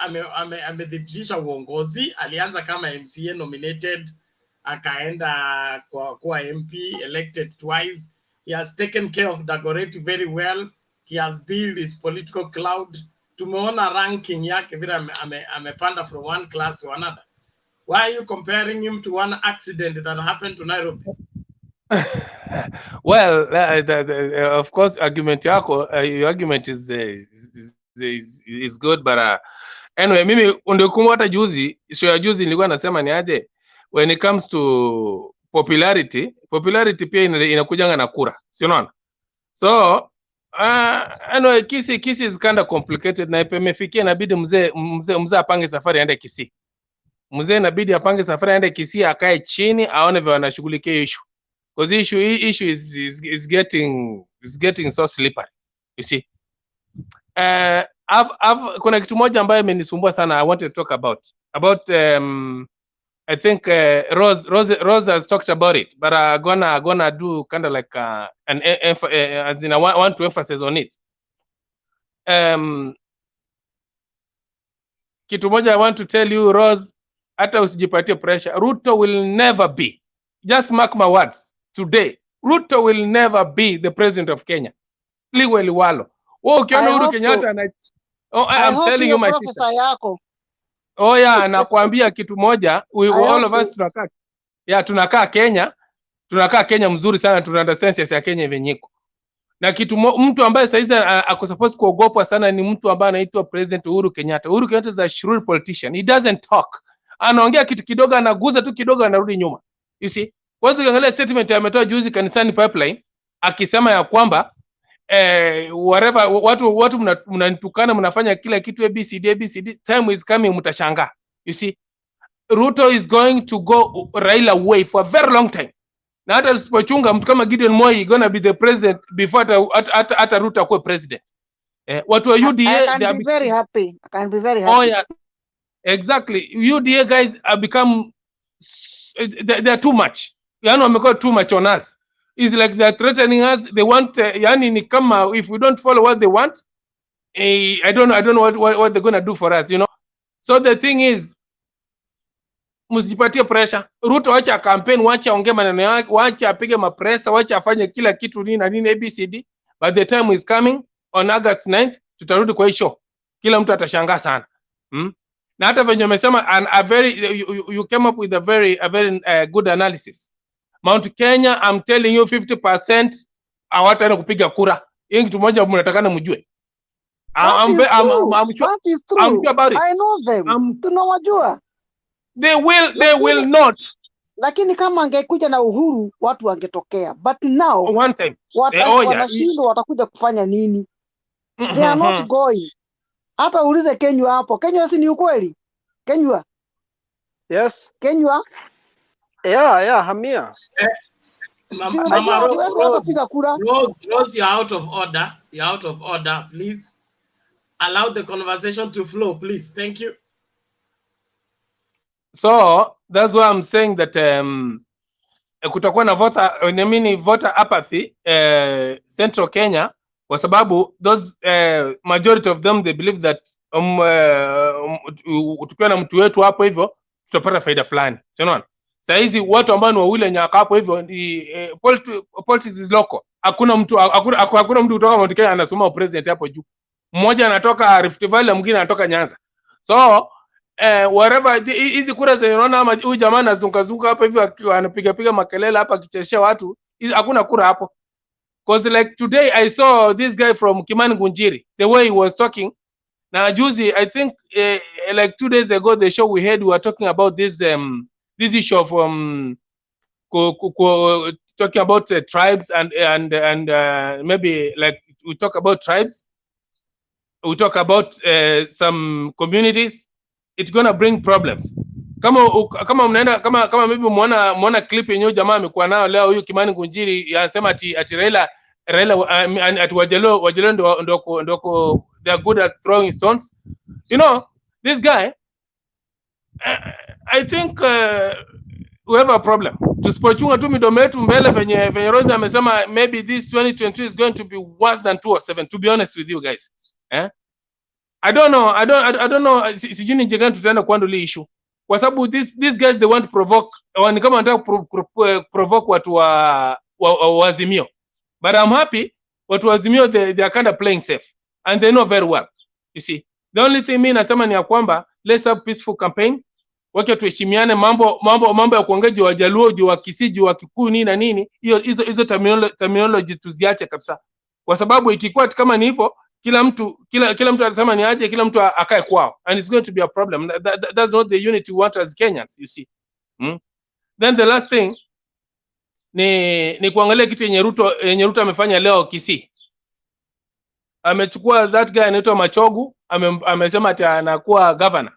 amedhibitisha uongozi, alianza kama MCA nominated, akaenda kwa MP, elected twice. He has taken care of Dagoretti very well. He has built his political cloud. Tumeona ranking yake vile amepanda from one class to another. Why are you comparing him to one accident that happened to Nairobi? Well, of course, argument yako, your argument is good, but anyway, mimi undekumwa hata juzi, show ya juzi nilikuwa nasema ni aje, when it comes to popularity pia inakujanga na kura, si unaona? So anyway, Kisii is kind of complicated, na imefikia inabidi mzee apange safari aende Kisii. Mzee inabidi apange safari aende Kisii, akae chini aone vile wanashughulikia issue. Because issue is getting so slippery, you see. Kuna kitu moja ambayo imenisumbua sana, I want to talk about I think Rose has talked about it, but I'm gonna do kind of like as in I want to emphasize on it. Kitu moja I want to tell you, Rose, hata usijipatie pressure. Ruto will never be, just mark my words today, Ruto will never be the president of Kenya. Liwe liwalo. Ukiona Uhuru Kenyatta na I'm telling you my sister. Yako. Oh yeah, nakwambia kitu moja, all of us tunakaa Kenya mzuri sana, tuna understand siasa ya Kenya venyeko. Na kitu mtu ambaye saizi ako supposed kuogopwa sana ni mtu ambaye anaitwa President Uhuru Kenyatta. Uhuru Kenyatta is a shrewd politician. He doesn't talk. Anaongea kitu kidogo, anaguza tu kidogo, anarudi nyuma. You see? Kwanza ukiangalia statement ametoa juzi kanisani Pipeline akisema ya kwamba whatever watu mnanitukana, mnafanya kila kitu ABCD, time is coming mtashangaa. You see? Ruto is going to go Raila way for a very long time. Na hata usipochunga mtu kama Gideon Moi gonna be the president before hata Ruto akuwe president. Watu wa UDA they are very happy. I can be very happy. Oh yeah. Exactly. UDA guys have become they are too much. Yani wamekuwa too much on us. It's like they are threatening us. They want yani ni kama if we don't follow what they want, I don't know what they're going to do for us, you know. So the thing is, msijipatie pressure. Ruto wacha campaign, wacha ongea maneno yake, wacha apige mapresa, wacha afanye kila kitu nini na nini ABCD. But the time is coming on August 9th, tutarudi kwa show. Kila mtu atashangaa sana. Na hata venye umesema you came up with a very good analysis. Mount Kenya, I'm telling you 50% hawataenda kupiga kura. Hii kitu moja mnatakana mjue. That is true. I'm sure about it. I know them. Tunawajua. They will not. Lakini kama angekuja na Uhuru watu wangetokea. But now one time wanashindwa watakuja kufanya nini? They are not going. Hata ulize Kenya hapo. Kenya si ni ukweli? Kenya? Yes. Kenya? Yeah, Hamia. Mama Rose, you're out of order. You're out of order. Please allow the conversation to flow, please. Thank you. So that's why I'm saying that kutakuwa na voter apathy Central Kenya, kwa sababu those majority of them they believe that tukiwa na mtu wetu hapo hivyo tutapata faida fulani. Unaona? Sasa hizi watu ambao ni wawili nyaka hapo hivyo politics is local. Hakuna mtu kutoka Mount Kenya anasoma president hapo juu. Mmoja anatoka Rift Valley, mwingine anatoka Nyanza. So whatever hizi kura zenye unaona ama huyu jamaa anazunguka hapa hivi anapiga makelele hapa akicheshea watu, hakuna kura hapo. Because like today I saw this guy from Kimani Ngunjiri, the way he was talking. Now juzi, I think like 2 days ago, the show we had, we were talking about this issue of talking about tribes and maybe like we talk about tribes, we talk about some communities. It's gonna bring problems. Kama mnaenda kama maybe muona clip yenyewe jamaa amekuwa nayo leo, huyu Kimani Ngunjiri anasema ati Raila ati Wajaluo ndo they are good at throwing stones. You know, this guy, I think we have a problem. Tusipochunga tu midomo yetu mbele venye Rose amesema, maybe this 2022 is going to be worse than 207, to be honest with you guys. I don't know, sijui ni njia gani tutaenda kuhandle issue. Kwa sababu these guys they want to provoke, ni kama wanataka provoke watu wa Azimio. But I'm happy watu wa Azimio they are kind of playing safe and they know very well. You see, the only thing mimi nasema ni ya kwamba let's have peaceful campaign. Wacha tuheshimiane, mambo ya kuongea juu wa Jaluo, juu wa Kisii, juu wa Kikuyu nini na nini, hizo terminology tuziache kabisa. Kwa sababu ikikuwa kama ni hivyo, kila mtu anasema ni aje, kila mtu akae kwao, and it's going to be a problem. That's not the unity we want as Kenyans, you see. Then the last thing ni kuangalia kitu yenye Ruto amefanya leo Kisii. Amechukua that guy anaitwa Machogu, amesema ati anakuwa governor.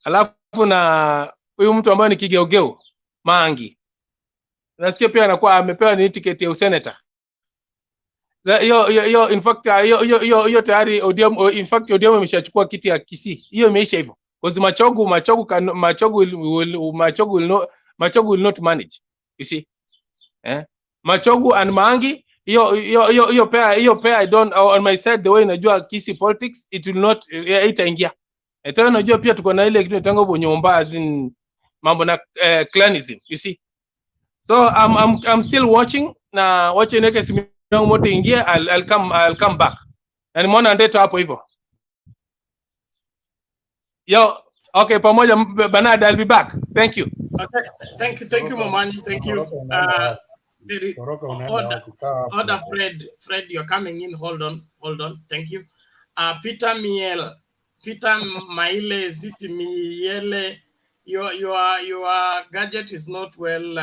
Alafu na huyu mtu ambaye ni kigeugeu Mangi, nasikia pia anakuwa amepewa ni ticket ya senator. Hiyo in fact hiyo tayari ODM, in fact ODM imeshachukua kiti ya Kisii. Hiyo imeisha hivyo. Because Machogu will not manage. You see? Machogu and Mangi, hiyo pair I don't, on my side the way najua Kisii politics, it will not itaingia. Tena najua pia tuko na ile kitu inaitwa Bonyomba, as in mambo na clanism, you see. So I'm still watching na niweke simu yangu moto ingie, I'll come back. Na nimeona ndeta hapo hivyo. Yo, okay, pamoja Bernard, I'll be back. Thank you. Okay, thank you Momanyi, thank you. Order Fred, you're coming in. Hold on. Thank you. Peter Maile Ziti Miele, your gadget is not well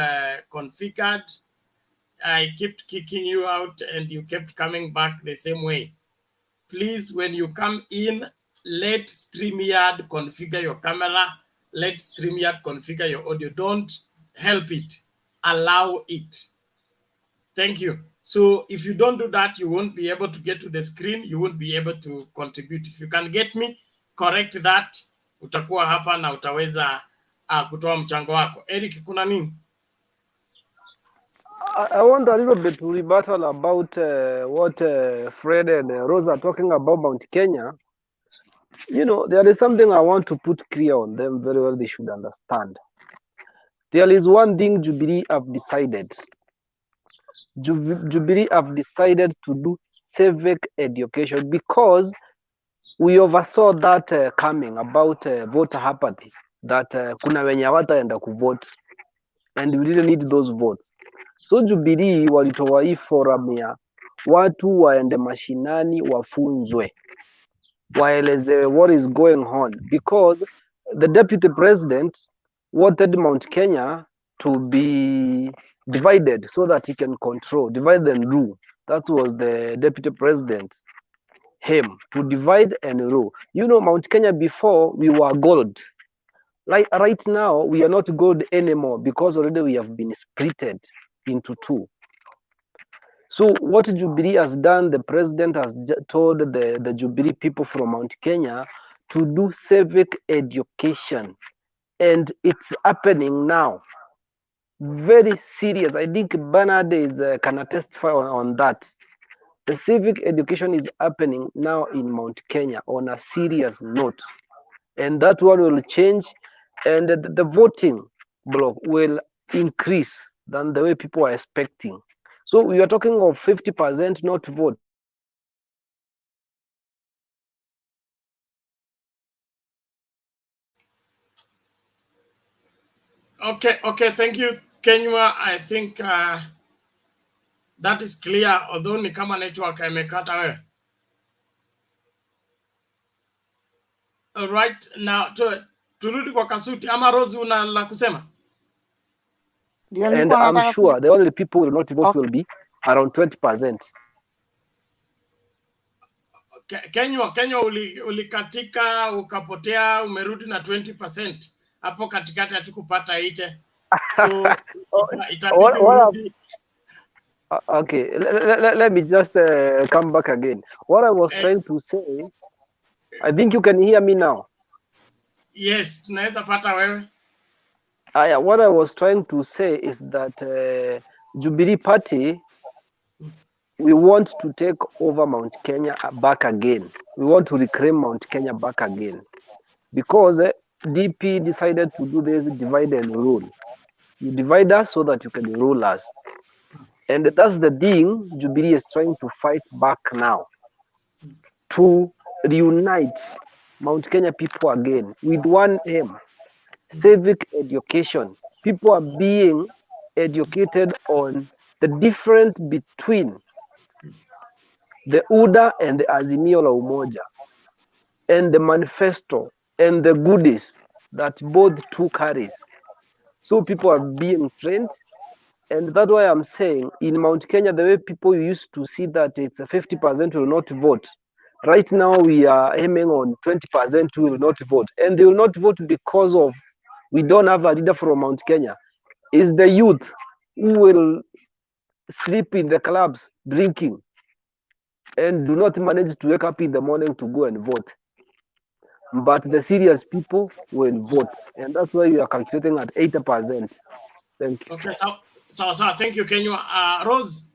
configured. I kept kicking you out and you kept coming back the same way. Please, when you come in, let StreamYard configure your camera. Let StreamYard configure your audio. Don't help it. Allow it. Thank you. So if you don't do that, you won't be able to get to the screen. You won't be able to contribute. If you can get me, correct that. Utakuwa hapa na utaweza kutoa mchango wako. Eric, kuna nini? I want a little bit to rebuttal about what Fred and Rose are talking about Mount Kenya. You know, there is something I want to put clear on them very well. They should understand. There is one thing Jubilee have decided. Jubilee have decided to do civic education because we oversaw that coming about voter apathy, that kuna wenye hawataenda kuvote and we didn't need those votes. So Jubilee walitoa hii forum ya watu waende mashinani wafunzwe, waelezewe what is going on, because the deputy president wanted Mount Kenya to be divided so that he can control, divide and rule. That was the deputy president aim, to divide and rule. You know, Mount Kenya before we were gold. Like right now we are not gold anymore because already we have been splitted into two. So what Jubilee has done, the president has told the Jubilee people from Mount Kenya to do civic education, and it's happening now. Very serious. I think Bernard can testify on that. The civic education is happening now in Mount Kenya on a serious note, and that one will change, and the voting block will increase than the way people are expecting. So we are talking of 50% not vote. Okay, thank you Kenywa. I think that is clear, although ni kama network imekata wewe. All right, now turudi kwa Kasuti ama Rose, una la kusema? And I'm sure the only people who will not vote will be around 20%. Kenywa ulikatika ukapotea, umerudi na 20%. Hapo katikati hatukupata ite. So itabidi urudi. Okay, let me just come back again. What I was trying to say, I think you can hear me now. Yes, tunaweza pata wewe. What I was trying to say is that Jubilee Party, we want to take over Mount Kenya back again. We want to reclaim Mount Kenya back again. Because DP decided to do this divide and rule. You divide us so that you can rule us. And that's the thing Jubilee is trying to fight back now. To reunite Mount Kenya people again with one aim, civic education. People are being educated on the difference between the UDA and the Azimio la Umoja, and the manifesto and the goodies that both two carries. So people are being trained, and that's why I'm saying in Mount Kenya, the way people used to see that it's a 50% will not vote. Right now we are aiming on 20% who will not vote, and they will not vote because of we don't have a leader from Mount Kenya. It's the youth who will sleep in the clubs drinking and do not manage to wake up in the morning to go and vote. But the serious people will vote, and that's why we are calculating at 80%. Thank you. Okay, so thank you Kenywa. Rose.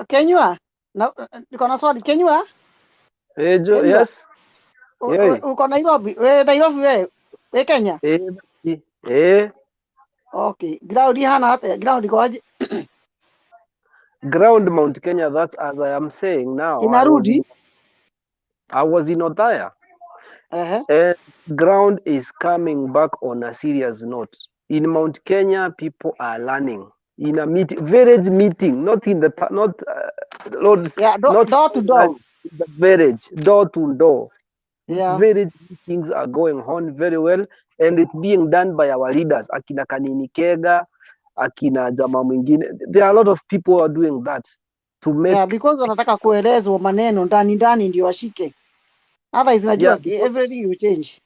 Kenywa, niko na swali. Kenywa? Yes. Uko Nairobi? Nairobi we Kenya? Okay. Ground hana hata ground iko aje? Ground Mount Kenya, that as I am saying now, Inarudi? I was in Othaya. And ground is coming back on a serious note. In Mount Kenya, people are learning. In a village meeting, not in the door to door. The village, door to door. Yeah. Village meetings are going on very well, and it's being done by our leaders. Akina Kanini Kega, akina Jama mwingine. There are a lot of people who are doing that to make. Yeah, because wanataka kuelezwa maneno ndani ndio washike. Otherwise najua everything will change.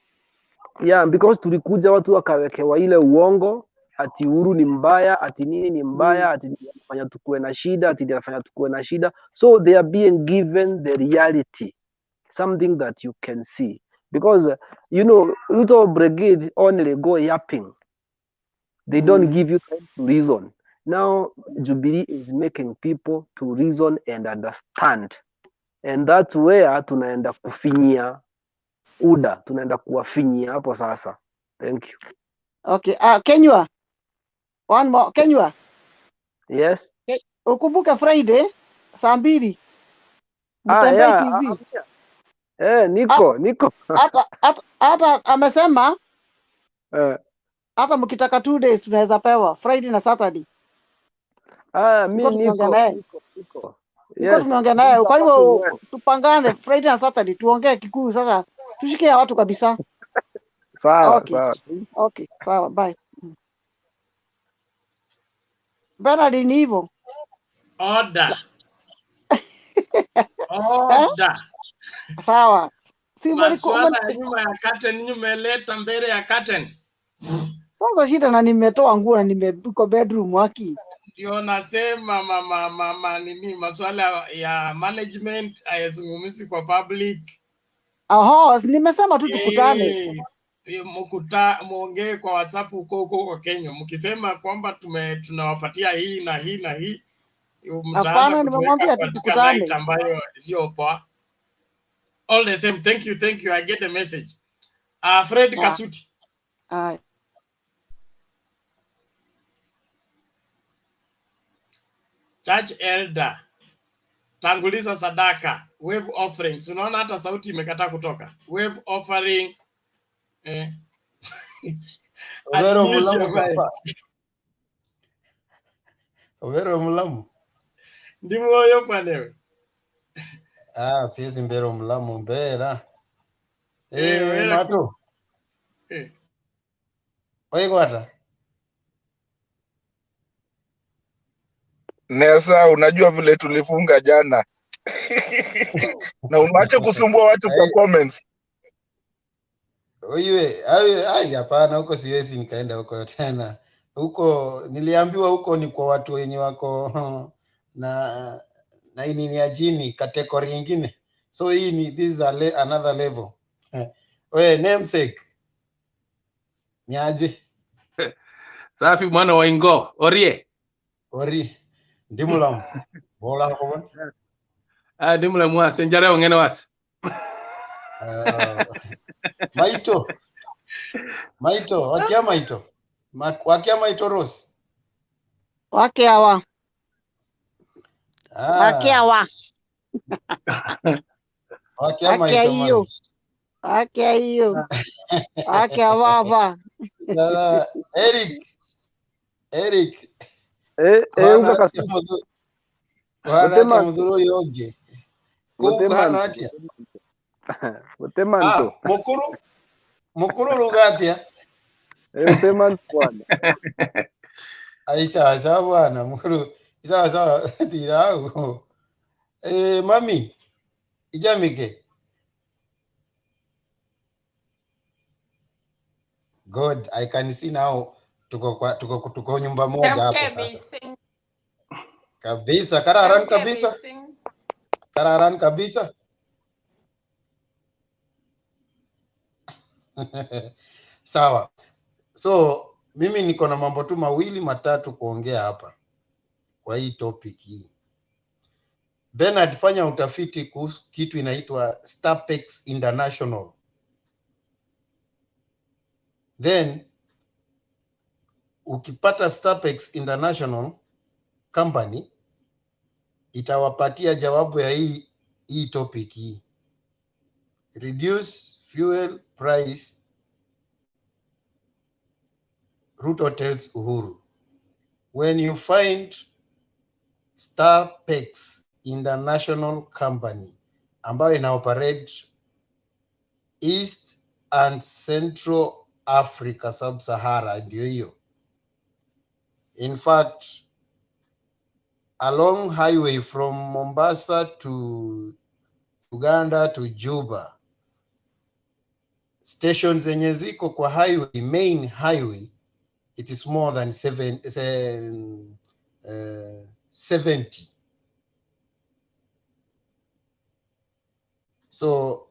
Yeah, because tulikuja watu wakawekewa ile uongo ati Uhuru ni mbaya, ati nini ni mbaya, ati anafanya tukue na shida, ati anafanya tukue na shida. So they are being given the reality, something that you can see. Because Ruto brigade only go yapping. They don't give you time to reason. Now Jubilee is making people to reason and understand. And that's where tunaenda kufinyia UDA, tunaenda kuwafinyia hapo sasa. Thank you. Okay, Kenywa. One more, Kenywa. Yes. Ukumbuke Friday saa 2 Mtembei TV. Niko. Hata amesema hata mkitaka 2 days tunaweza pewa Friday na Saturday. Mimi niko. Yes. Tumeongea naye. Kwa hivyo tupangane Friday na Saturday tuongee Kikuyu sasa. Tushike watu kabisa. Sawa. Okay, sawa, bye. Bernard ni hivyo. Order. Sawa. Maswala ya nyuma ya curtain nyumeleta mbele ya curtain. Sasa shida na nimetoa nguo na nimeko bedroom waki. Ndio nasema mama nini maswala ya management hayazungumzi kwa public. Nimesema tu tukutane. Muongee kwa WhatsApp huko kwa Kenya. Mkisema kwamba tunawapatia hii na hii na hii, mtaanza nimemwambia tu tukutane. Ambayo sio poa. All the same, thank you. I get the message. Fred Kasuti. Church elder. Tanguliza sadaka, wave offerings. Unaona hata sauti imekataa kutoka. Wave offering. Overo Unmute your mulamu mic. papa. Overo mulamu. Ndimo yo panewe. Siezi mbero mulamu mbera. Wera Mato. Oigwata. Nesa, unajua vile tulifunga jana. Na unaacha kusumbua watu kwa comments. Oiwe, hapana, huko siwezi nikaenda huko tena. Huko niliambiwa huko ni kwa watu wenye wako na nini ya jini category nyingine. So hii ni this is another level. Wewe namesake. Nyaje. Safi mwana wa Ingo, Orie. Ndimulamu. Bola ko. Ndimulamu wase njare ongene wase. Maito, wakia Maito. Wakia Maito Rose. Wakia wa. Wakia wa. Wakia Maito hiyo. Wakia hiyo. Wakia wafa. Eric. Unga kasu. Wana mudhuru yoge. Kuhana atia. Utemanto. Mukuru rugatia. Utemanto bwana. Sawa bwana, mukuru. Sawa tirao. Mami. Ijamike. God, I can see now tuko nyumba moja hapo sasa. Kabisa, kararan kabisa. Kararan kabisa. Sawa. So, mimi niko na mambo tu mawili matatu kuongea hapa kwa hii topic hii. Bernard fanya utafiti kuhusu kitu inaitwa Starpex International. Then ukipata Starpex International company itawapatia jawabu ya hii topic hii. Reduce fuel price, Ruto tells Uhuru. When you find Starpex International company ambayo ina operate East and Central Africa, Sub-Sahara, ndio hiyo. In fact, along highway from Mombasa to Uganda to Juba, stations zenye ziko kwa highway, main highway, it is more than 70. So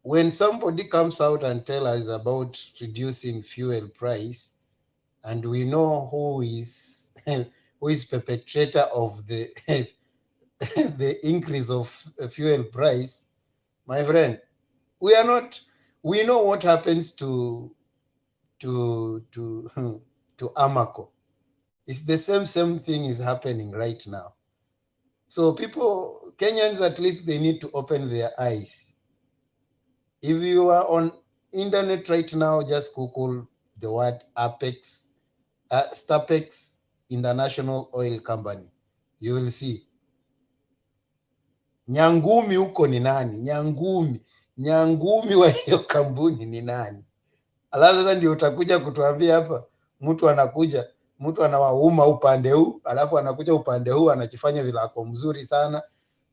when somebody comes out and tell us about reducing fuel price, and we know who is perpetrator of the the increase of fuel price, my friend, we know what happens to Amaco. It's the same thing is happening right now. So Kenyans, at least they need to open their eyes. If you are on internet right now, just Google the word Starpex International Oil Company. You will see. Nyangumi huko ni nani? Nyangumi wa hiyo kampuni ni nani? Alafu sasa ndio utakuja kutuambia hapa mtu anawauma upande huu, alafu anakuja upande huu anachifanya vilako mzuri sana.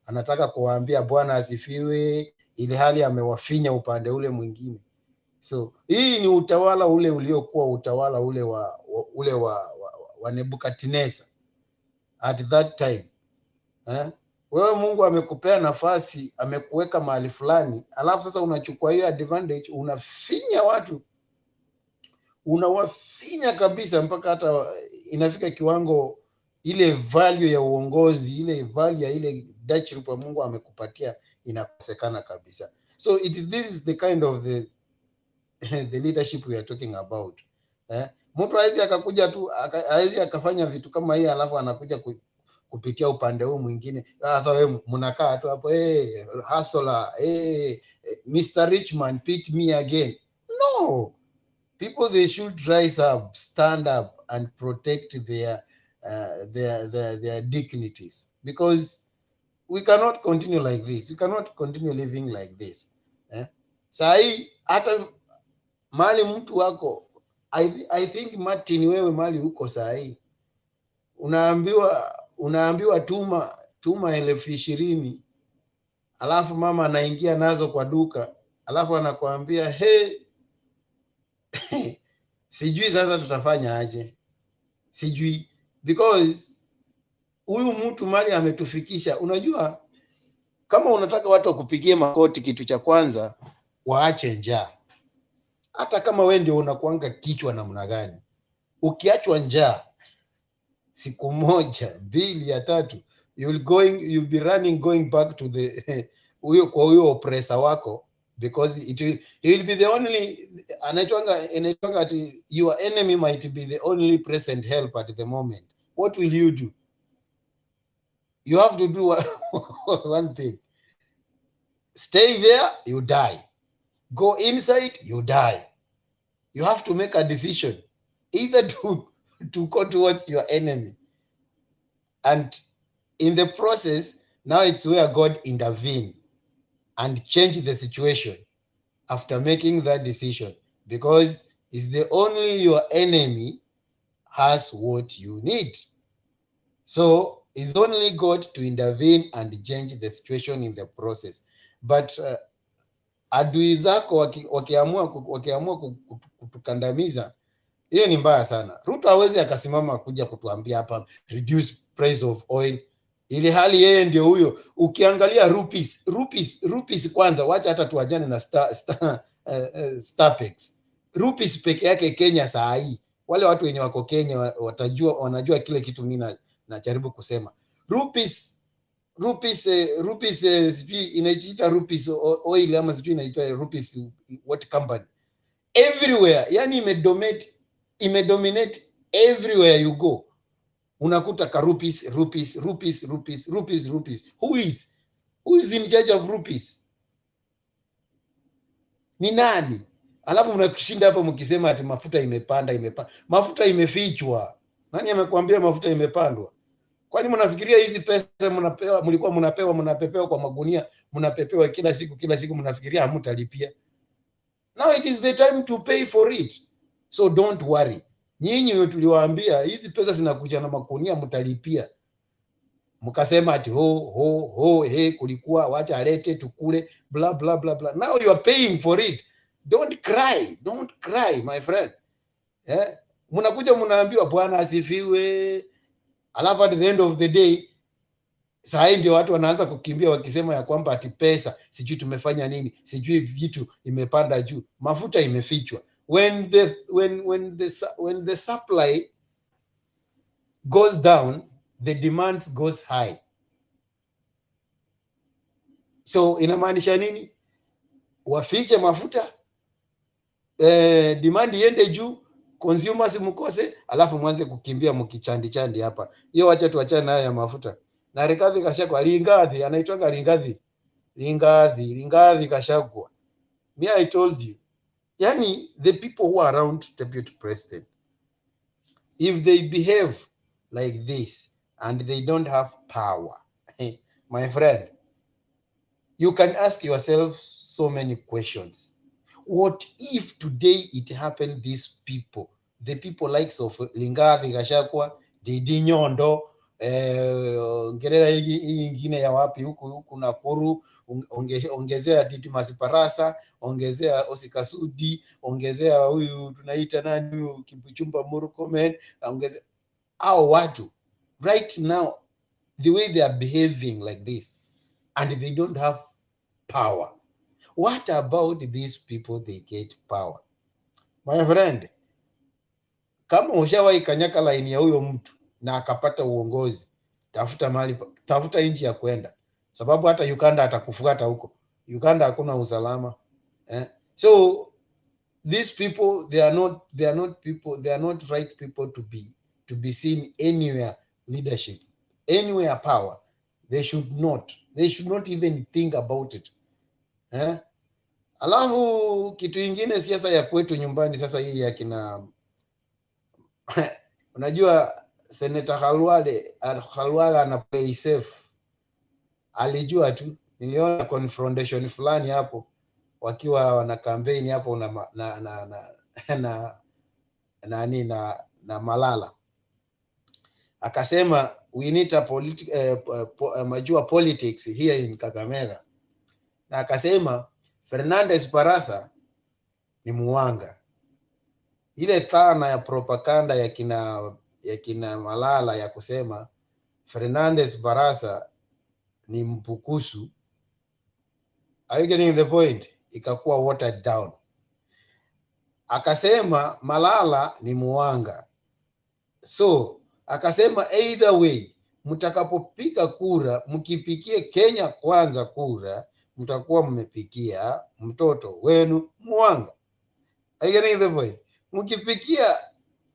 Anataka kuwaambia Bwana asifiwe, ili hali amewafinya upande ule mwingine. So hii ni utawala ule uliokuwa utawala ule wa Nebukadneza at that time. Wewe Mungu amekupea nafasi, amekuweka mahali fulani, alafu sasa unachukua hiyo advantage, unafinya watu, unawafinya kabisa mpaka hata inafika kiwango ile value ya uongozi, ile value ya ile dachrupa Mungu amekupatia inakosekana kabisa. So this is the kind of the leadership we are talking about. Mtu haizi akakuja tu, haizi akafanya vitu kama hii alafu anakuja kupitia upande huu mwingine. Sasa wewe mnakaa tu hapo, hustler, Mr. Richman, beat me again. No. People, they should rise up, stand up, and protect their dignities, because we cannot continue like this. We cannot continue living like this. Sahi hata mali mtu wako, I think Martin, wewe mali huko sahi unaambiwa tuma 20,000, alafu mama anaingia nazo kwa duka, alafu anakuambia hey, sijui sasa tutafanya aje, sijui, because huyu mtu mali ametufikisha. Unajua, kama unataka watu wakupigie makoti, kitu cha kwanza waache njaa. Hata kama wewe ndio unakuanga kichwa namna gani, ukiachwa njaa siku moja, mbili, ya tatu, you'll be running going back to the huyo oppressor wako, because he will be the only, anaitwanga ati your enemy might be the only present help at the moment. What will you do? You have to do one thing. Stay there, you die. Go inside, you die. You have to make a decision, either to go towards your enemy. And in the process, now it's where God intervene and change the situation after making that decision, because it's the only your enemy has what you need. So it's only God to intervene and change the situation in the process. But adui zako wakiamua kutukandamiza, hiyo ni mbaya sana. Ruto hawezi akasimama kuja kutuambia hapa reduce price of oil, ili hali yeye ndio huyo. Ukiangalia rupees kwanza, wacha hata tuajane na Starpex. Rupees peke yake Kenya saa hii, wale watu wenye wako Kenya wanajua kile kitu mimi najaribu kusema. Rupees sijui inajiita rupees oil ama sijui inaitwa rupees what company, everywhere, yani imedominate everywhere you go. Unakuta ka rupees. Who is in charge of rupees? Ni nani? Alafu mnakishinda hapa mkisema ati mafuta imepanda. Mafuta imefichwa. Nani amekwambia mafuta imepandwa? Kwani mnafikiria hizi pesa mlikuwa mnapepewa kwa magunia, mnapepewa kila siku, mnafikiria hamtalipia? Now it is the time to pay for it. So don't worry. Nyinyi tuliwaambia hizi pesa zinakuja na makunia, mtalipia. Mkasema ati kulikuwa, wacha alete tukule, blah blah blah blah. Now you are paying for it. Don't cry my friend. Mnakuja mnaambiwa Bwana asifiwe. Alafu at the end of the day, saa ndio watu wanaanza kukimbia wakisema ya kwamba ati pesa, sijui tumefanya nini, sijui vitu imepanda juu, mafuta imefichwa. When the supply goes down, the demand goes high. So inamaanisha nini? Wafiche mafuta, demand iende juu, consumers mkose, alafu mwanze kukimbia mkichandi hapa. Hiyo wacha tuachane nayo ya mafuta. Na Rigathi Gachagua, Rigathi anaitwa Rigathi Gachagua. Me, I told you, yani the people who are around deputy president, if they behave like this and they don't have power, my friend, you can ask yourself so many questions. What if today it happened, these people, the people likes of Rigathi Gachagua, Didi Nyondo, ngerera hii ingine ya wapi huku Nakuru, ongezea Didmas Barasa, ongezea Oscar Sudi, ongezea huyu tunaita nani huyu Kipchumba Murkomen, ongezea hao watu. Right now the way they are behaving like this and they don't have power, what about these people? They get power. My friend, kama ushawahi kanyaka laini ya huyo mtu na akapata uongozi, tafuta nchi ya kwenda, sababu hata Uganda atakufuata huko. Uganda hakuna usalama. So these people, they are not people, they are not right people to be seen anywhere leadership, anywhere power. They should not even think about it. Alafu kitu ingine, siasa ya kwetu nyumbani sasa hii ya kina unajua Senator Khalwale ana play safe. Alijua tu, niliona confrontation fulani hapo wakiwa wana campaign hapo na Malala. Akasema we need a majua politics here in Kakamega. Na akasema Fernandez Barasa ni muwanga. Ile thana ya propaganda ya kina Malala ya kusema Fernandez Barasa ni mpukusu, are you getting the point? Ikakuwa watered down. Akasema Malala ni muwanga. So akasema either way, mtakapopiga kura, mkipikie Kenya kwanza kura, mtakuwa mmepikia mtoto wenu muwanga. Are you getting the point? Mkipikia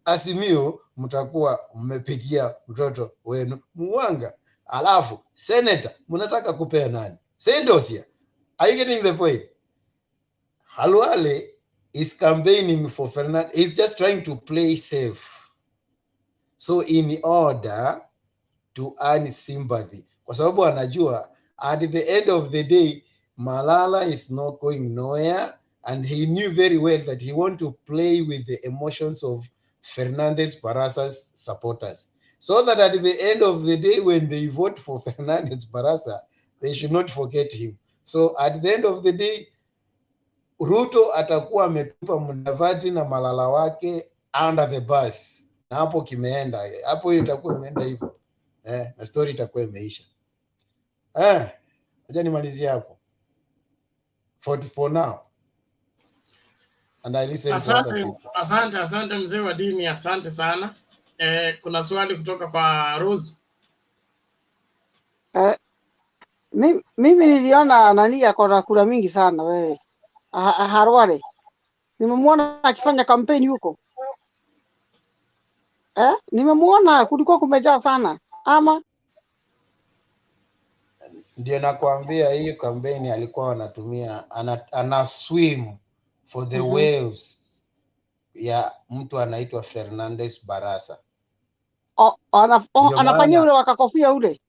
Azimio, mtakuwa mmepikia mtoto wenu muwanga. Alafu senator mnataka kupea nani? Sendosia. Are you getting the point? Khalwale is campaigning for Fernandez. He's just trying to play safe, so in order to earn sympathy, kwa sababu anajua at the end of the day Malala is not going nowhere, and he knew very well that he want to play with the emotions of Fernandez Barasa's supporters, so that at the end of the day when they vote for Fernandez Barasa, they should not forget him. So at the end of the day Ruto atakuwa ametupa Mudavadi na Malala wake under the bus, na hapo kimeenda hapo, hiyo itakuwa imeenda hivyo na story itakuwa imeisha. Acha nimalizie hapo for now, and I listen to other people. Asante mzee wa dini, asante sana. Kuna swali kutoka kwa Rose. Mimi niliona nani ako na kura mingi sana wewe. Khalwale. Nimemwona akifanya kampeni huko. Nimemwona kulikuwa kumejaa sana. Ama ndio nakwambia hiyo kampeni alikuwa anatumia ana swim for the waves ya mtu anaitwa Fernandez Barasa. Anafanyia ule wakakofia ule.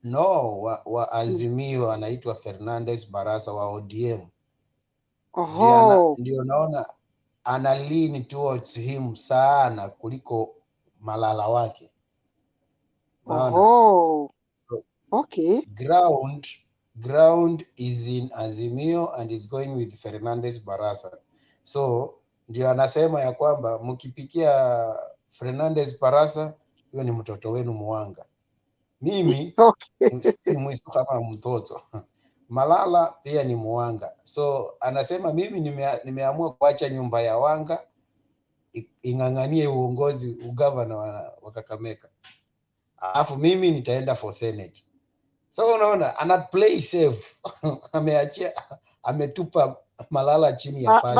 No, wa Azimio anaitwa Fernandez Barasa wa ODM. Ndio naona ana lean towards him sana kuliko Malala wake. So, okay. Ground is in Azimio and is going with Fernandez Barasa. So ndio anasema ya kwamba mkipikia Fernandez Barasa, hiyo ni mtoto wenu muwanga. Mimi si mwisu kama mtoto. Malala pia ni muwanga. So anasema mimi nimeamua kuacha nyumba ya wanga ing'ang'anie uongozi ugavana wa Kakamega. Alafu mimi nitaenda for Senate. So unaona ana play safe. Ametupa Malala chini ya pasi.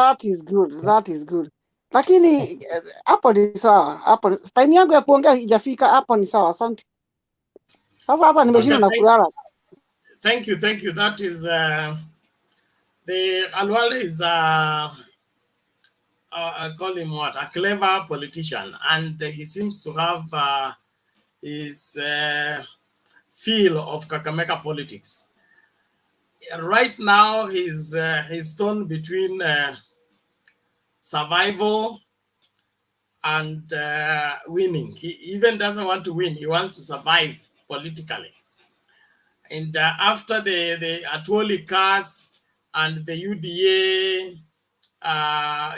That is good. Lakini hapo ni sawa. Hapo time yangu ya kuongea haijafika, hapo ni sawa. Asante. Sasa hapa nimeshinda na kulala. Thank you. That is the Khalwale is I call him what? A clever politician, and he seems to have his feel of Kakamega politics. Right now, he's torn between survival and winning. He even doesn't want to win. He wants to survive politically. And after the Atwoli cars and the UDA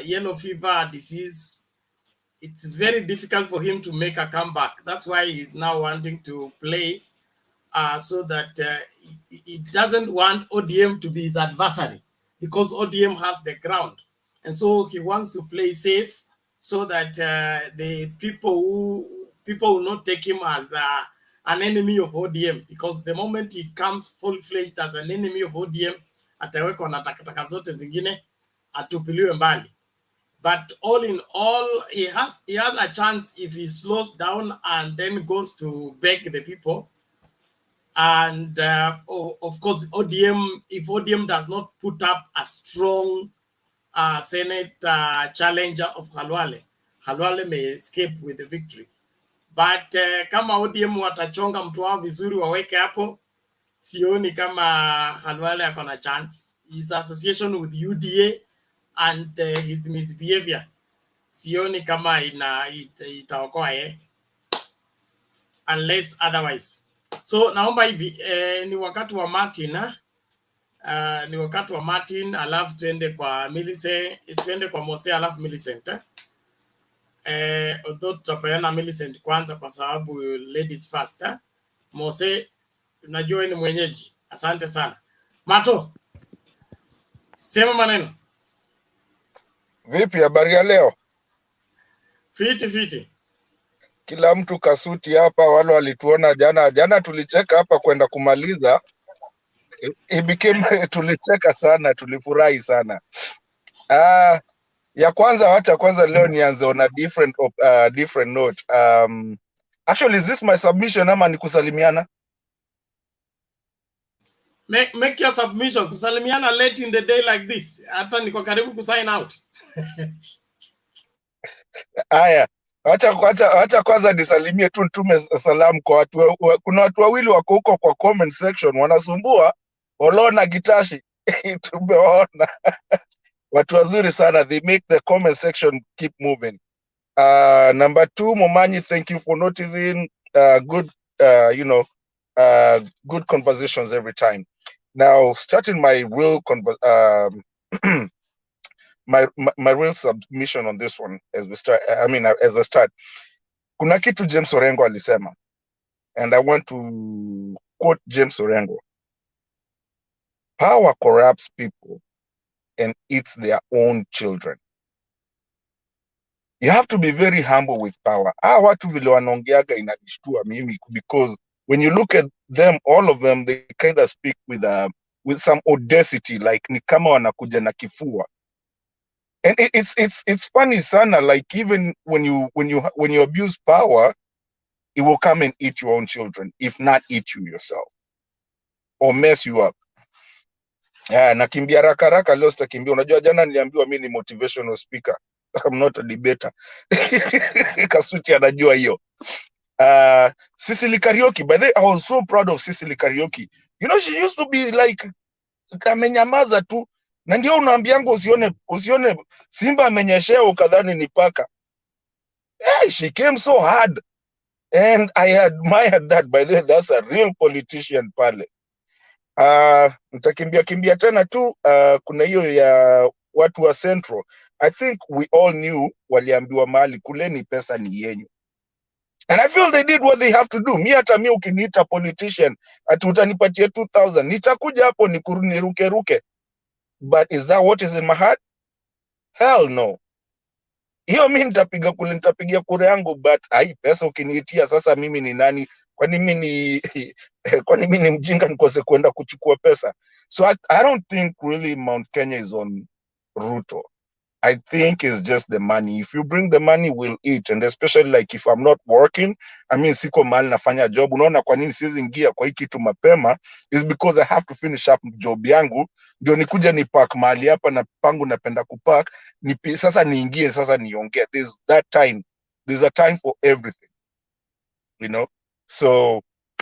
yellow fever disease, it's very difficult for him to make a comeback. That's why he's now wanting to play so that he doesn't want ODM to be his adversary, because ODM has the ground. And so he wants to play safe so that the people will not take him as an enemy of ODM, because the moment he comes full-fledged as an enemy of ODM, atawekwa na takataka zote zingine, atupiliwe mbali. But all in all, he has a chance if he slows down and then goes to beg the people. And of course, if ODM does not put up a strong Senate challenger of Khalwale may escape with the victory. But kama ODM watachonga mtu wao vizuri waweke hapo, sioni kama Khalwale ako na chance. His association with UDA and his misbehavior, sioni kama itaokoa ye unless otherwise. So naomba hivi ni wakati wa Martin ni wakati wa Martin, alafu tuende kwa Millicent, tuende kwa Mose alafu Millicent. Although tutapeana Millicent kwanza kwa sababu ladies first. Mose, unajua ni mwenyeji. Asante sana. Mato, sema maneno. Vipi habari ya leo? Fiti. Kila mtu kasuti hapa, wale walituona jana tulicheka hapa kwenda kumaliza. It became tulicheka sana, tulifurahi sana. Ya kwanza, wacha kwanza leo nianze on a different note. Actually, is this my submission ama ni kusalimiana? Make your submission. Kusalimiana late in the day like this. Hata niko karibu kusign out. Aya, wacha kwanza nisalimie tu, nitume salamu kwa watu. Kuna watu wawili wako huko kwa comment section wanasumbua, Olona Gitashi. Tumeona watu wazuri sana, they make the comment section keep moving. Number 2, Momanyi, thank you for noticing. Good, good conversations every time. Now, starting my real my real submission on this one as we start. As I start, kuna kitu James Orengo alisema, and I want to quote James Orengo: "Power corrupts people and eats their own children." You have to be very humble with power. Watu vile wanaongeaga inanishtua mimi, because when you look at them, all of them, they kind of speak with some audacity, like ni kama wanakuja na kifua. And it's funny sana, like even when you abuse power, it will come and eat your own children, if not eat you yourself or mess you up. Nakimbia raka leo sitakimbia. Unajua jana niliambiwa mimi ni motivational speaker. I'm not a debater. Kasuti anajua hiyo. Sicily Karaoke, by the way, I was so proud of Sicily Karaoke. You know, she used to be like kamenyamaza tu, na ndio unaambiangu usione simba amenyeshea ukadhani ni paka. She came so hard, and I admired that. By the way, that's a real politician pale. Nitakimbia tena tu. Kuna hiyo ya watu wa Central. I think we all knew waliambiwa mahali kuleni pesa ni yenyu. And I feel they did what they have to do. Hata mi ukiniita politician ati utanipatie 2000, nitakuja hapo niruke. But is that what is in my heart? Hell no. Hiyo mi nitapigia kura yangu, but pesa ukiniitia sasa mimi ni nani? Kwani mimi ni mjinga nikose kwenda kuchukua pesa? So I don't think really Mount Kenya is on Ruto. I think it's just the money. If you bring the money, we'll eat. And especially like if I'm not working, siko mahali nafanya job. Unaona kwa nini siwezi ingia kwa hii kitu mapema is because I have to finish up job yangu. Ndio nikuja ni park mahali hapa na pangu napenda kupark. Sasa niingie, sasa niongea. There's that time. There's a time for everything. You know? So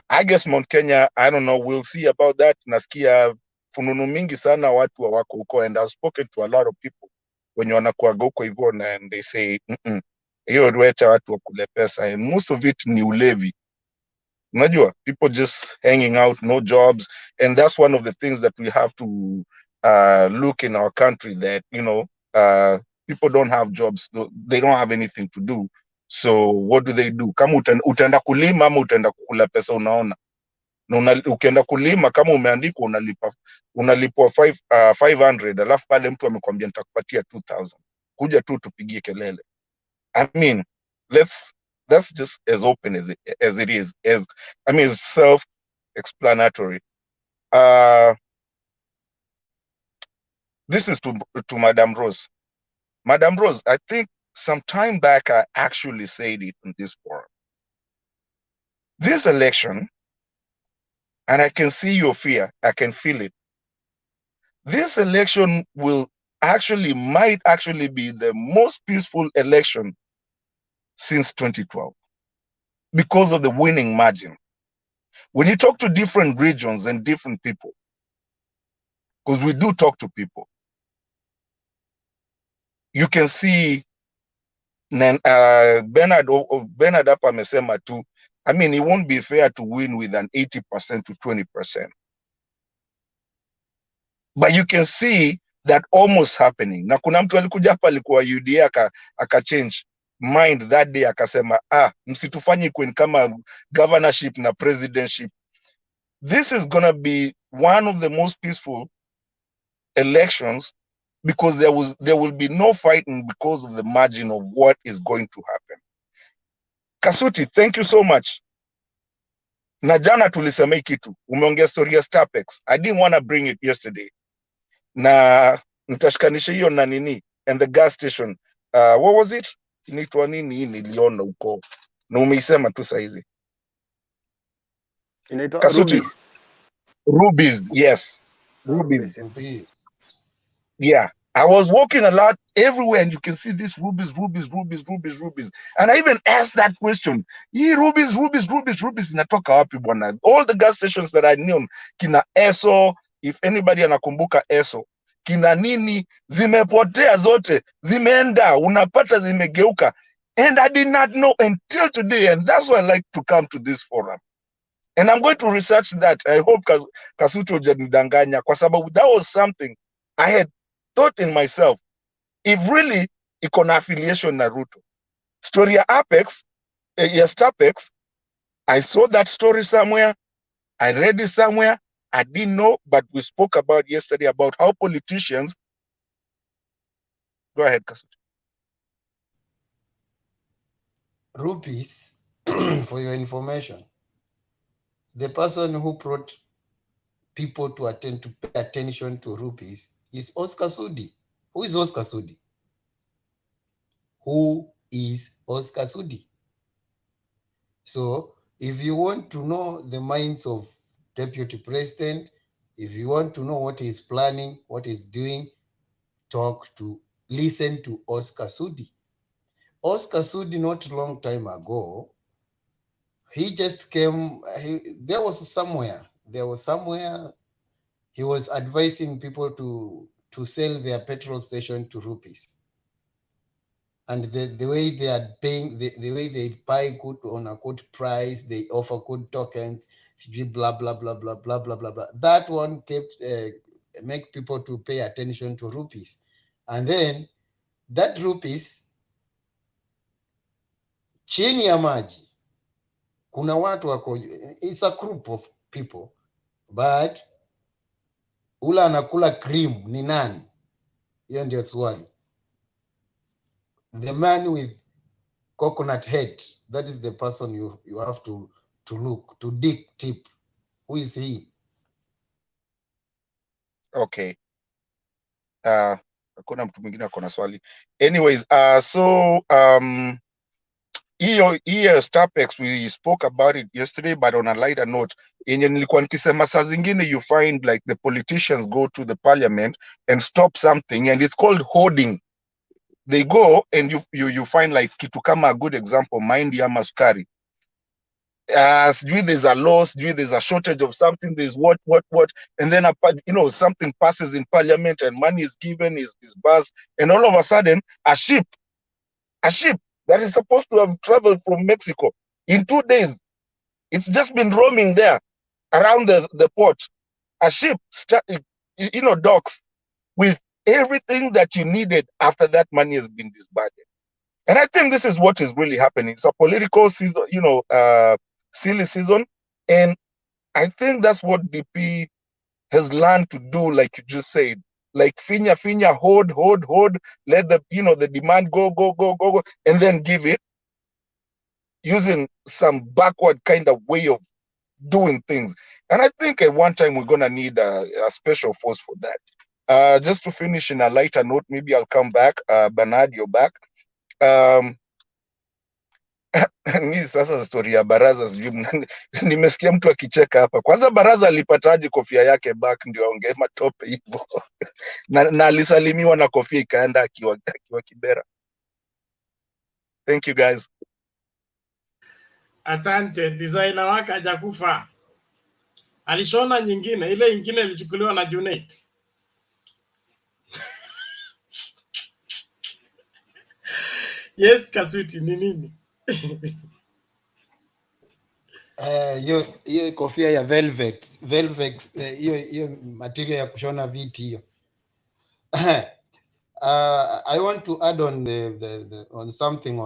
I guess Mount Kenya, I don't know, we'll see about that. Nasikia fununu mingi sana watu wako huko, and I've spoken to a lot of people wenye wanakuaga huko hivyo, and they say hiyo duecha watu wakule pesa, and most of it ni ulevi. Unajua, people just hanging out, no jobs, and that's one of the things that we have to look in our country, that people don't have jobs, they don't have anything to do. So what do? Kama utaenda kulima ama utaenda kukula pesa, unaona. Na ukienda kulima kama umeandikwa unalipwa 500, alafu pale mtu amekwambia nitakupatia 2000, kuja tu tupigie kelele. That's just as open as it is, it's self-explanatory. This is to Madam Rose. Madam Rose, I think some time back I actually said it in this forum. This election, and I can see your fear. I can feel it. This election might actually be the most peaceful election since 2012 because of the winning margin. When you talk to different regions and different people, because we do talk to people, you can see Bernard hapa amesema too, I mean, it won't be fair to win with an 80% to 20%. But you can see that almost happening. Na kuna mtu alikuja hapa alikuwa UDA aka change mind that day akasema msitufanye kwen kama governorship na presidentship. This is gonna be one of the most peaceful elections because there will be no fighting because of the margin of what is going to happen. Kasuti, thank you so much. Na jana tulisema hii kitu, umeongea story ya Starpex. I didn't want to bring it yesterday. Na nitashikanisha hiyo na nini and the gas station. What was it? Inaitwa nini hii niliona huko. Na umeisema tu saizi. Inaitwa Kasuti. Rubies. Rubies, yes. Rubies. Rubies. Yeah. I was walking a lot everywhere and you can see this Rubies. And I even asked that question. Hii Rubies inatoka wapi bwana? All the gas stations that I knew, kina Esso, if anybody anakumbuka Esso, kina nini, zimepotea zote, zimeenda, unapata zimegeuka. And I did not know until today, and that's why I like to come to this forum. And I'm going to research that. I hope Kasuto janidanganya, kwa sababu that was something I had thought in myself, if really iko na affiliation na Ruto. Story ya Apex, ya Starpex, I saw that story somewhere, I read it somewhere, I didn't know, but we spoke about yesterday about how politicians. Go ahead, Kasuto. Rupees, for your information, the person who brought people to pay attention to rupees is Oscar Sudi. Who is Oscar Sudi? Who is Oscar Sudi? So if you want to know the minds of Deputy President, if you want to know what he's planning, what he's doing, listen to Oscar Sudi. Oscar Sudi, not a long time ago, he just came, there was somewhere he was advising people to sell their petrol station to rupees. And the way they are paying, the way they buy good on a good price, they offer good tokens, blah, blah, blah, blah, blah, blah, blah, blah. That one kept, make people to pay attention to rupees. And then that rupees, chini ya maji, kuna watu wako, it's a group of people, but ula anakula cream ni nani? Hiyo ndio swali. The man with coconut head, that is the person you have to look, to dig deep. Who is he? Okay. Hakuna mtu mwingine ako na swali. Anyways, hiyo Starpex, we spoke about it yesterday, but on a lighter note, yenye nilikuwa nikisema saa zingine you find like the politicians go to the parliament and stop something and it's called hoarding. They go and you find like kitu kama, a good example, mahindi ama sukari. There's a loss, there's a shortage of something, there's what, and then something passes in parliament and money is given, is buzzed, and all of a sudden a ship that is supposed to have traveled from Mexico in 2 days, it's just been roaming there around the port. A ship, docks with everything that you needed after that money has been disbanded. And I think this is what is really happening. It's a political season, silly season. And I think that's what DP has learned to do, like you just said. Like finya, hold, let the demand go, and then give it using some backward kind of way of doing things. And I think at one time we're going to need a special force for that. Just to finish in a lighter note, maybe I'll come back. Bernard, you're back. Ni sasa story ya baraza sijui nimesikia mtu akicheka hapa. Kwanza baraza alipataje kofia yake back ndio aongee matope hivyo. na alisalimiwa na kofia ikaenda akiwa Kibera. Thank you guys. Asante. Designer wake hajakufa. Alishona nyingine, ile nyingine ilichukuliwa na Junet. Yes, Kasuti ni nini? Hiyo kofia ya velvet hiyo material ya kushona viti hiyo. I want to add on on something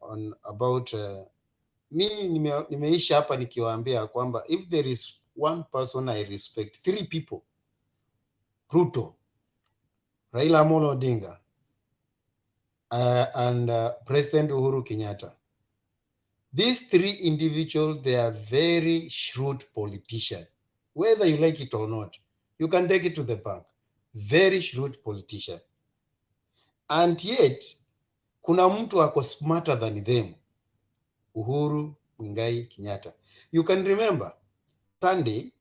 on about nimeisha hapa nikiwaambia kwamba if there is one person I respect, 3 people: Ruto, Raila Amolo Odinga, and President Uhuru Kenyatta. These 3 individuals, they are very shrewd politicians. Whether you like it or not, you can take it to the bank. Very shrewd politician. And yet, kuna mtu ako smarter than them. Uhuru Muigai Kenyatta. You can remember, Sunday,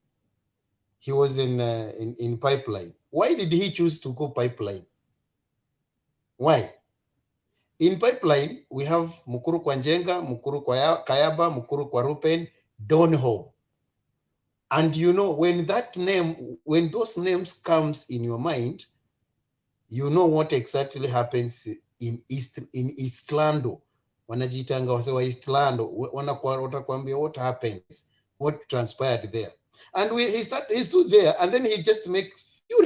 he was in pipeline. Why did he choose to go pipeline? Why? In pipeline, we have Mukuru kwa Njenga, Mukuru kwa Kayaba, Mukuru kwa Rupen, Donholm. And you know, when those names comes in your mind, you know what exactly happens in East Lando. Wanajitanga wasewa East Lando, watakwambia what happens, what transpired there. And he stood there and then he just makes few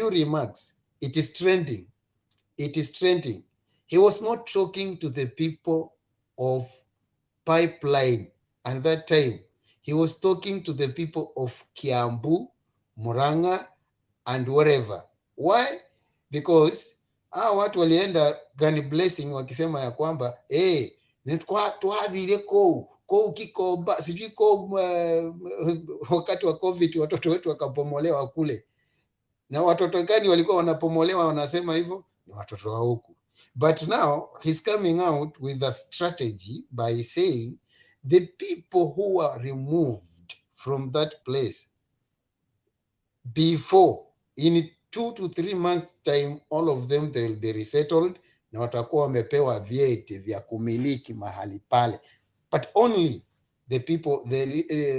remarks. It is trending. It is trending. He was not talking to the people of pipeline at that time. He was talking to the people of Kiambu, Muranga, and wherever. Why? Because watu walienda gani blessing wakisema ya kwamba twathire kou kikoba sijui wakati wa COVID watoto wetu wakapomolewa kule. Na watoto gani walikuwa wanapomolewa wanasema hivyo? Ni watoto wa huku. But now he's coming out with a strategy by saying the people who are removed from that place before, in 2 to 3 months time, all of them, they will be resettled na watakuwa wamepewa vyeti vya kumiliki mahali pale. But only the people,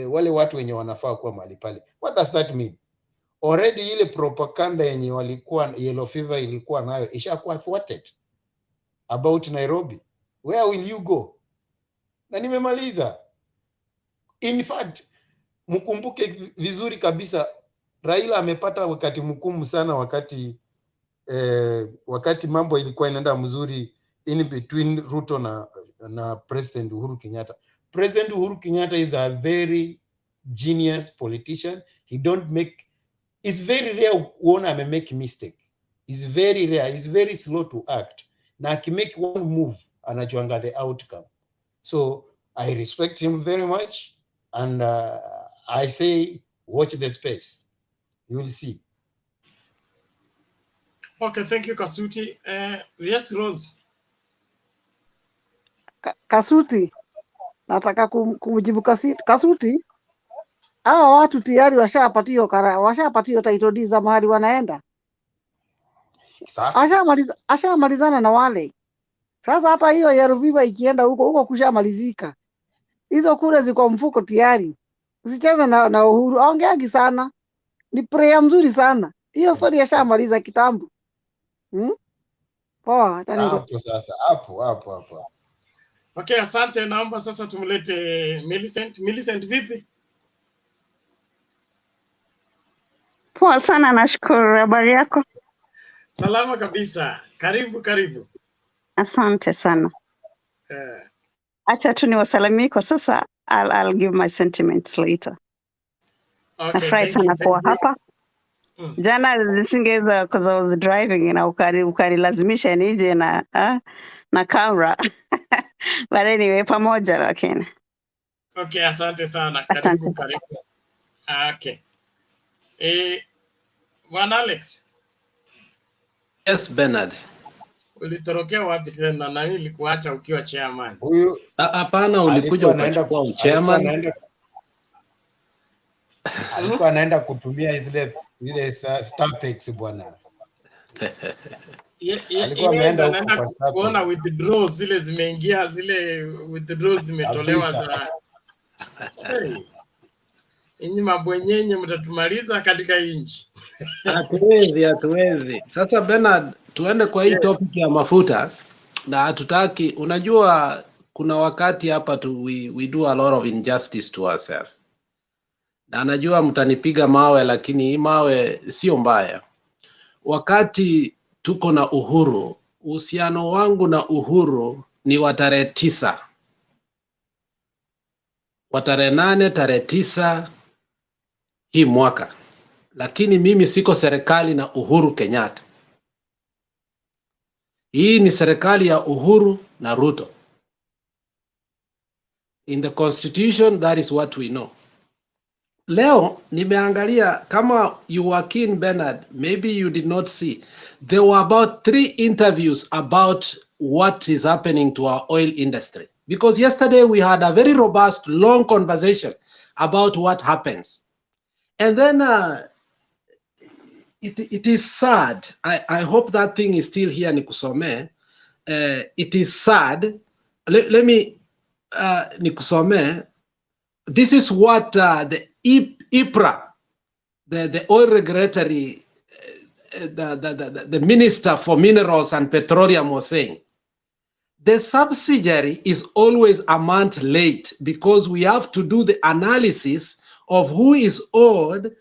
wale watu wenye wanafaa kuwa mahali pale. What does that mean? Already ile propaganda yenye walikuwa yellow fever ilikuwa nayo ishakuwa thwarted about Nairobi. Where will you go? Na nimemaliza. In fact, mkumbuke vizuri kabisa, Raila amepata wakati mgumu sana wakati mambo ilikuwa inaenda mzuri in between Ruto na President Uhuru Kenyatta. President Uhuru Kenyatta is a very genius politician. It's very rare kuona make mistake. It's very rare. It's very slow to act. Na akimake one move, anajuanga the outcome. So I respect him very much, and I say watch the space. You will see. Okay, thank you, Kasuti. Yes, Rose. Kasuti, nataka kumjibu Kasuti. Hawa watu tayari washapatio title deed za mahali wanaenda. Ashamalizana na wale. Sasa hata hiyo ya Ruviva ikienda huko kushamalizika. Hizo kura ziko mfuko tayari. Usicheze na Uhuru. Aongeagi sana. Ni prayer mzuri sana. Hiyo story ashamaliza kitambo. Poa, hapo sasa. Hapo. Okay, asante. Naomba sasa tumlete Millicent. Millicent vipi? Poa sana, nashukuru. Habari yako? Salama kabisa. Karibu. Asante sana. Acha tu niwasalimie kwa sasa. I'll give my sentiments later. Okay, nafurahi sana kuwa hapa. Jana nisingeweza because I was driving na ukanilazimisha nije na camera. But anyway, pamoja lakini. Okay, asante sana. Karibu. Okay. Bwana Alex. Yes, Bernard. Ulitorokea wapi tena? Na nini likuacha ukiwa chairman? Huyu Hapana, ulikuja ukachukua uchairman. Alikuwa anaenda kutumia zile Starpex bwana. Alikuwa ameenda huko kwa Starpex. Kuona withdraw zile zimeingia, zile withdraw zimetolewa za. Hey. Inyi mabwenyenye mtatumaliza katika inchi. Hatuwezi. Sasa Bernard, tuende kwa hii topic ya mafuta na hatutaki, unajua kuna wakati hapa we do a lot of injustice to ourselves. Na najua mtanipiga mawe, lakini hii mawe sio mbaya. Wakati tuko na Uhuru, uhusiano wangu na Uhuru ni wa tarehe 9. Wa tarehe 8, tarehe 9 hii mwaka. Lakini mimi siko serikali na Uhuru Kenyatta. Hii ni serikali ya Uhuru na Ruto. In the constitution, that is what we know. Leo nimeangalia, kama you were keen Bernard, maybe you did not see. There were about 3 interviews about what is happening to our oil industry. Because yesterday we had a very robust, long conversation about what happens. And then it is sad. I hope that thing is still here, Nikusome. It is sad. Let me, Nikusome. This is what the IPRA, the oil regulatory, the Minister for Minerals and Petroleum was saying. The subsidiary is always a month late because we have to do the analysis of who is owed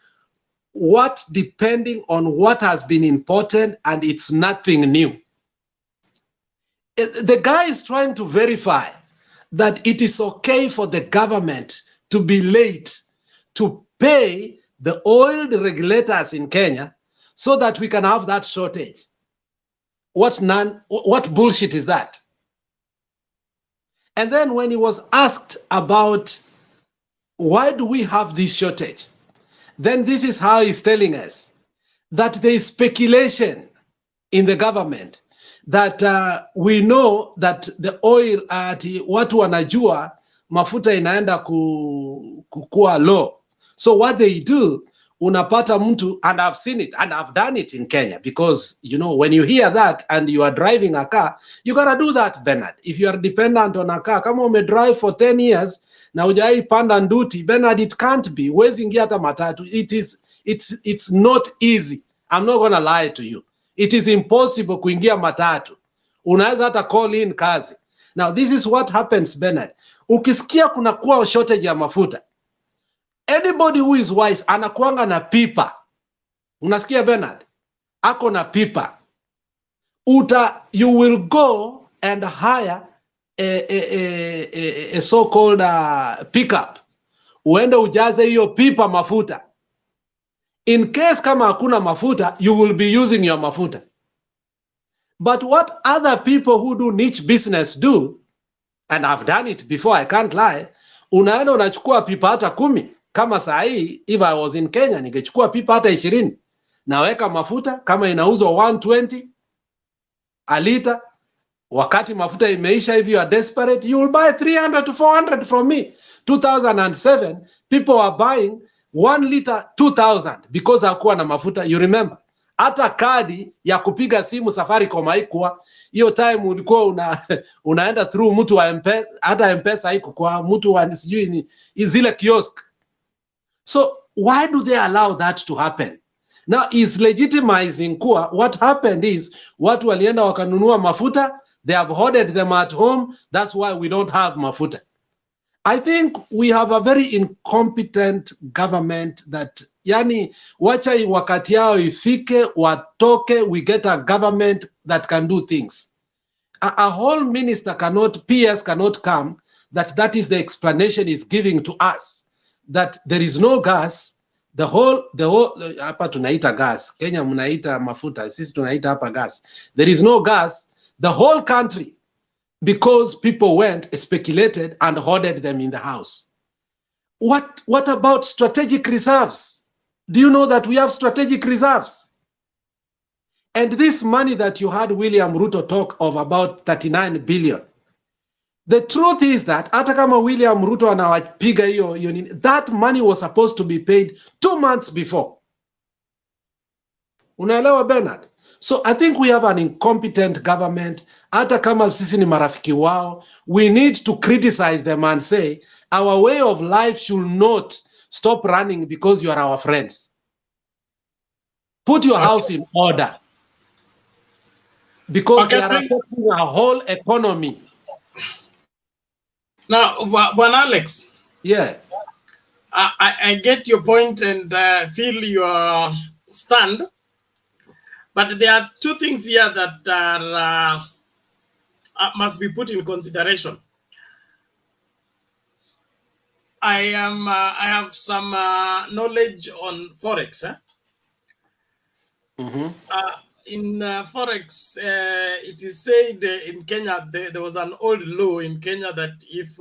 what depending on what has been imported, and it's nothing new. The guy is trying to verify that it is okay for the government to be late to pay the oil regulators in Kenya so that we can have that shortage. What bullshit is that? And then when he was asked about why do we have this shortage, then this is how he's telling us that there is speculation in the government that we know that the oil watu wanajua mafuta inaenda kukua low. So what they do, unapata mtu, and I've seen it and I've done it in Kenya, because you know when you hear that and you are driving a car, you gotta do that, Bernard. If you are dependent on a car, kama ume drive for 10 years na hujai panda nduti, Bernard, it can't be. Huwezi ingia hata matatu. It's not easy. I'm not gonna lie to you. It is impossible kuingia matatu. Unaweza hata call in kazi. Now this is what happens, Bernard. Ukisikia kuna kuwa shortage ya mafuta, anybody who is wise anakuanga na pipa. Unasikia Bernard? Ako na pipa. You will go and hire a so-called pickup. Uende ujaze hiyo pipa mafuta. In case kama hakuna mafuta, you will be using your mafuta. But what other people who do niche business do, and I've done it before, I can't lie, unaenda unachukua pipa hata 10. Kama saa hii, if I was in Kenya, ningechukua pipa hata 20. Naweka mafuta, kama inauzwa 120 a liter, wakati mafuta imeisha, if you are desperate, you will buy 300 to 400 from me. 2007, people were buying 1 liter 2000 because hakuwa na mafuta. You remember? Hata kadi ya kupiga simu Safaricom haikuwa. Hiyo time ulikuwa unaenda through mtu wa M-Pesa, hata M-Pesa haikuwa, mtu wa sijui ni zile kiosk. So why do they allow that to happen? Now is legitimizing kuwa what happened is watu walienda wakanunua mafuta, they have hoarded them at home, that's why we don't have mafuta. I think we have a very incompetent government that, yani, wacha wakati yao ifike, watoke, we get a government that can do things. A whole minister cannot, PS cannot come, that is the explanation is giving to us, that there is no gas, the whole, hapa tunaita gas, Kenya mnaita mafuta, sisi tunaita hapa gas. There is no gas, the whole country, because people went, speculated, and hoarded them in the house. What about strategic reserves? Do you know that we have strategic reserves? And this money that you had William Ruto talk of about 39 billion, the truth is that hata kama William Ruto anawapiga hiyo nini, that money was supposed to be paid 2 months before. Unaelewa Bernard? So I think we have an incompetent government. Hata kama sisi ni marafiki wao, we need to criticize them and say our way of life should not stop running because you are our friends. Put your house in order. Because they are affecting our whole economy. Now, one Alex. Yeah. I get your point and feel your stand. But there are two things here that are, must be put in consideration. I have some knowledge on Forex. In Forex, it is said in Kenya, there was an old law in Kenya that if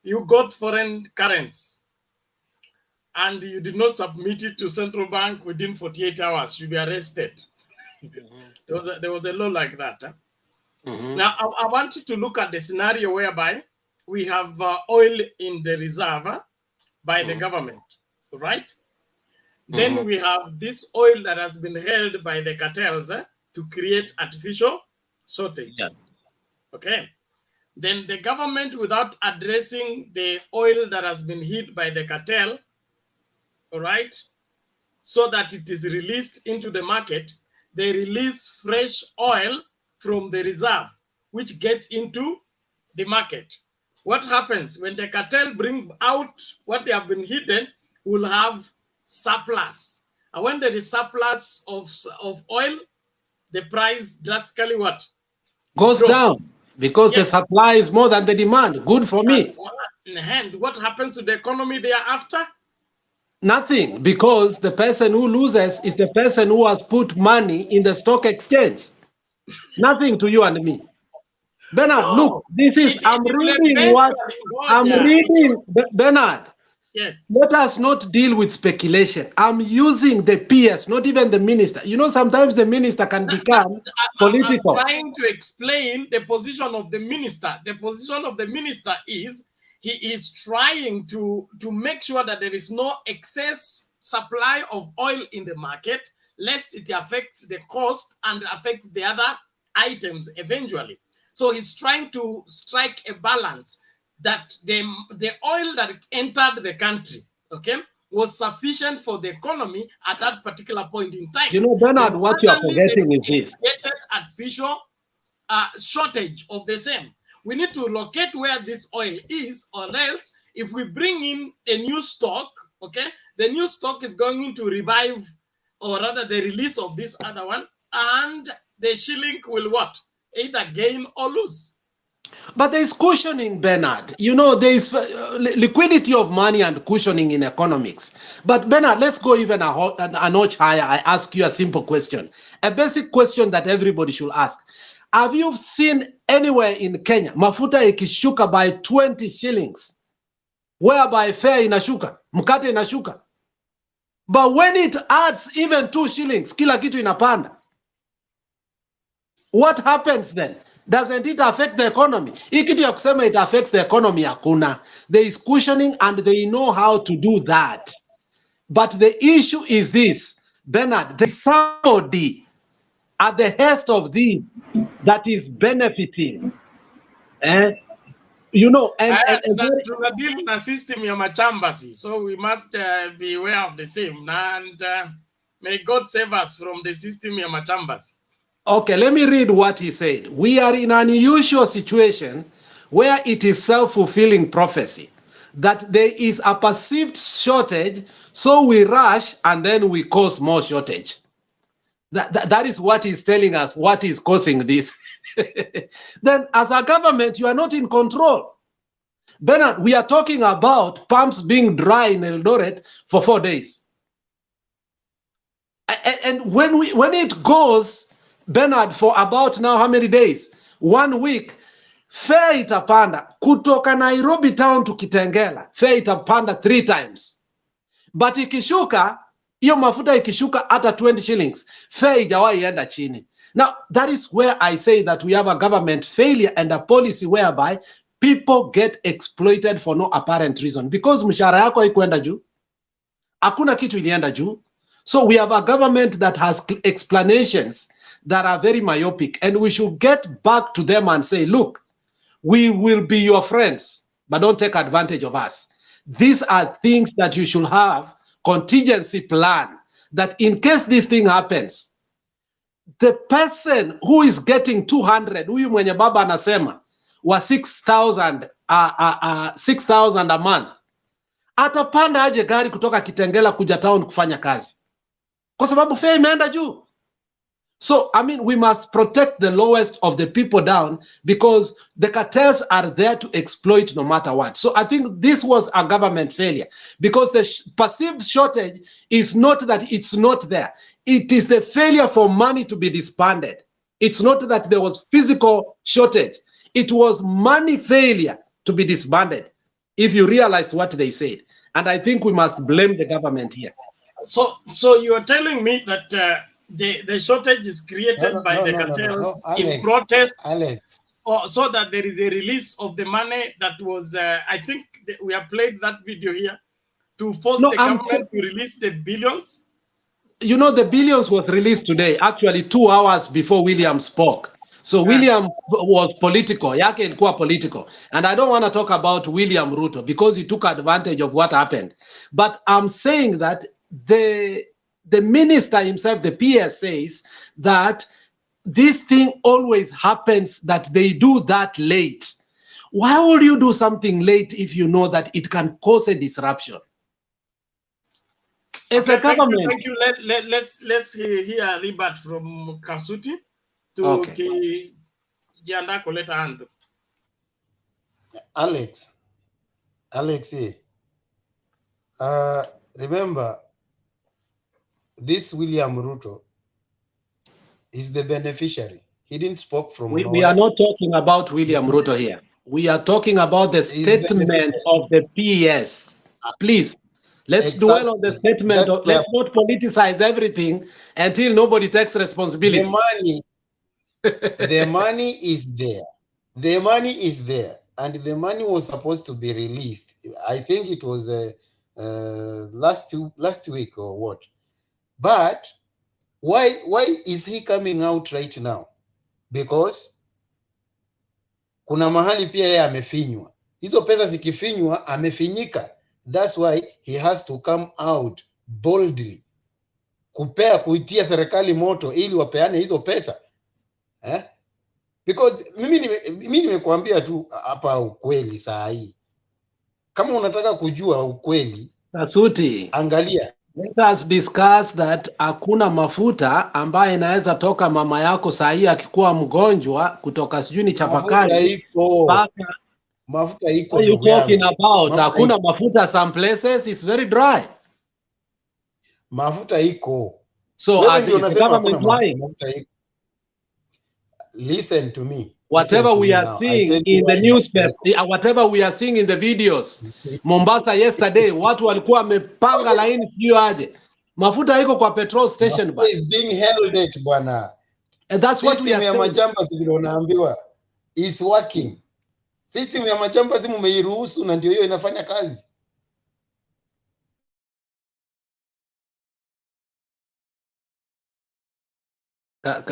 you got foreign currency and you did not submit it to central bank within 48 hours, you'll be arrested. There was a law like that. Now, I want you to look at the scenario whereby we have oil in the reserve by the government, right? Then we have this oil that has been held by the cartels to create artificial shortage. Okay. Then the government, without addressing the oil that has been hid by the cartel, all right, so that it is released into the market, they release fresh oil from the reserve, which gets into the market. What happens when the cartel bring out what they have been hidden? Will have surplus, and when there is surplus of oil, the price drastically what? Goes drops down because Yes. the supply is more than the demand. Good for me. And what happens to the economy thereafter? Nothing, because the person who loses is the person who has put money in the stock exchange. Nothing to you and me. Bernard, look, this is, I'm reading what, I'm reading, Bernard. Yes. Let us not deal with speculation. I'm using the PS, not even the minister. You know, sometimes the minister can become political. I'm trying to explain the position of the minister. The position of the minister is he is trying to make sure that there is no excess supply of oil in the market, lest it affects the cost and affects the other items eventually. So he's trying to strike a balance that the oil that entered the country, okay, was sufficient for the economy at that particular point in time. You know, Bernard, Then what you are suddenly forgetting there is this. created artificial shortage of the same. We need to locate where this oil is, or else if we bring in a new stock, okay, the new stock is going to revive, or rather the release of this other one, and the shilling will what? Either gain or lose. But there is cushioning, Bernard. You know, there is liquidity of money and cushioning in economics. But Bernard, let's go even a notch higher. I ask you a simple question, a basic question that everybody should ask. Have you seen anywhere in Kenya mafuta ikishuka by 20 shillings, whereby fare inashuka, mkate inashuka? But when it adds even 2 shillings, kila kitu inapanda. What happens then? Doesn't it affect the economy? Ikitu ya kusema it affects the economy hakuna. There is cushioning and they know how to do that. But the issue is this, Bernard, there's somebody at the head of this that is benefiting. You know, and tunadili na system ya machambasi, so we must be aware of the same. And may God save us from the system ya machambasi. Okay, let me read what he said. We are in an unusual situation where it is self-fulfilling prophecy that there is a perceived shortage, so we rush and then we cause more shortage. That is what he's telling us, what is causing this. Then as a government, you are not in control. Bernard, we are talking about pumps being dry in Eldoret for 4 days. And when it goes, Bernard, for about now how many days? 1 week, fare itapanda. Kutoka Nairobi town to Kitengela, fare itapanda 3 times. But ikishuka, Hiyo mafuta ikishuka hata 20 shillings, fare ijawahi enda chini. Now, that is where I say that we have a government failure and a policy whereby people get exploited for no apparent reason. Because mshahara yako haikuenda juu, hakuna kitu ilienda juu. So we have a government that has explanations that are very myopic, and we should get back to them and say, look, we will be your friends, but don't take advantage of us. These are things that you should have contingency plan, that in case this thing happens, the person who is getting 200, huyu mwenye baba anasema, wa 6,000 6,000 a month, atapanda aje gari kutoka Kitengela kuja town kufanya kazi? Kwa sababu fare imeenda juu. So, I mean, we must protect the lowest of the people down, because the cartels are there to exploit no matter what. So I think this was a government failure, because the perceived shortage is not that it's not there. It is the failure for money to be disbanded. It's not that there was physical shortage. It was money failure to be disbanded, if you realized what they said. And I think we must blame the government here. So you are telling me that the shortage is created by the cartels in protest, so that there is a release of the money that was, I think we have played that video here, to force the government to release the billions? You know, the billions was released today, actually 2 hours before William spoke. So William was political, yake ilikuwa political. And I don't want to talk about William Ruto because he took advantage of what happened. But I'm saying that the minister himself, the PS, says that this thing always happens, that they do that late. Why would you do something late if you know that it can cause a disruption? As a government, thank you. Let's hear a rebut from Kasuti to Jianda Koleta Ando. Alex, remember, this William Ruto is the beneficiary. He didn't speak from nowhere. We are not talking about William Ruto here. We are talking about the statement of the PS. Please, let's dwell on the statement. Let's not politicize everything until nobody takes responsibility. The money is there. The money is there. And the money was supposed to be released. I think it was last week or what. But why is he coming out right now? Because kuna mahali pia yeye amefinywa. Hizo pesa zikifinywa amefinyika. That's why he has to come out boldly, kuitia serikali moto ili wapeane hizo pesa. Because mimi nimekuambia tu hapa ukweli saa hii. Kama unataka kujua ukweli, Kasuti, angalia. Let us discuss that hakuna mafuta ambaye inaweza toka mama yako saa hii akikuwa mgonjwa kutoka sijui ni chapakali. Mafuta iko. What are you talking about? Hakuna mafuta, some places it's very dry. Mafuta iko. So as the government lying. Listen to me. Whatever we are seeing in the newspaper, whatever we are seeing in the videos, Mombasa yesterday, watu walikuwa wamepanga laini sio aje. Mafuta iko kwa petrol station ba. Is being held it bwana. And that's what we are saying. System ya majamba vile unaambiwa is working. System ya majamba mumeiruhusu na ndio hiyo inafanya kazi.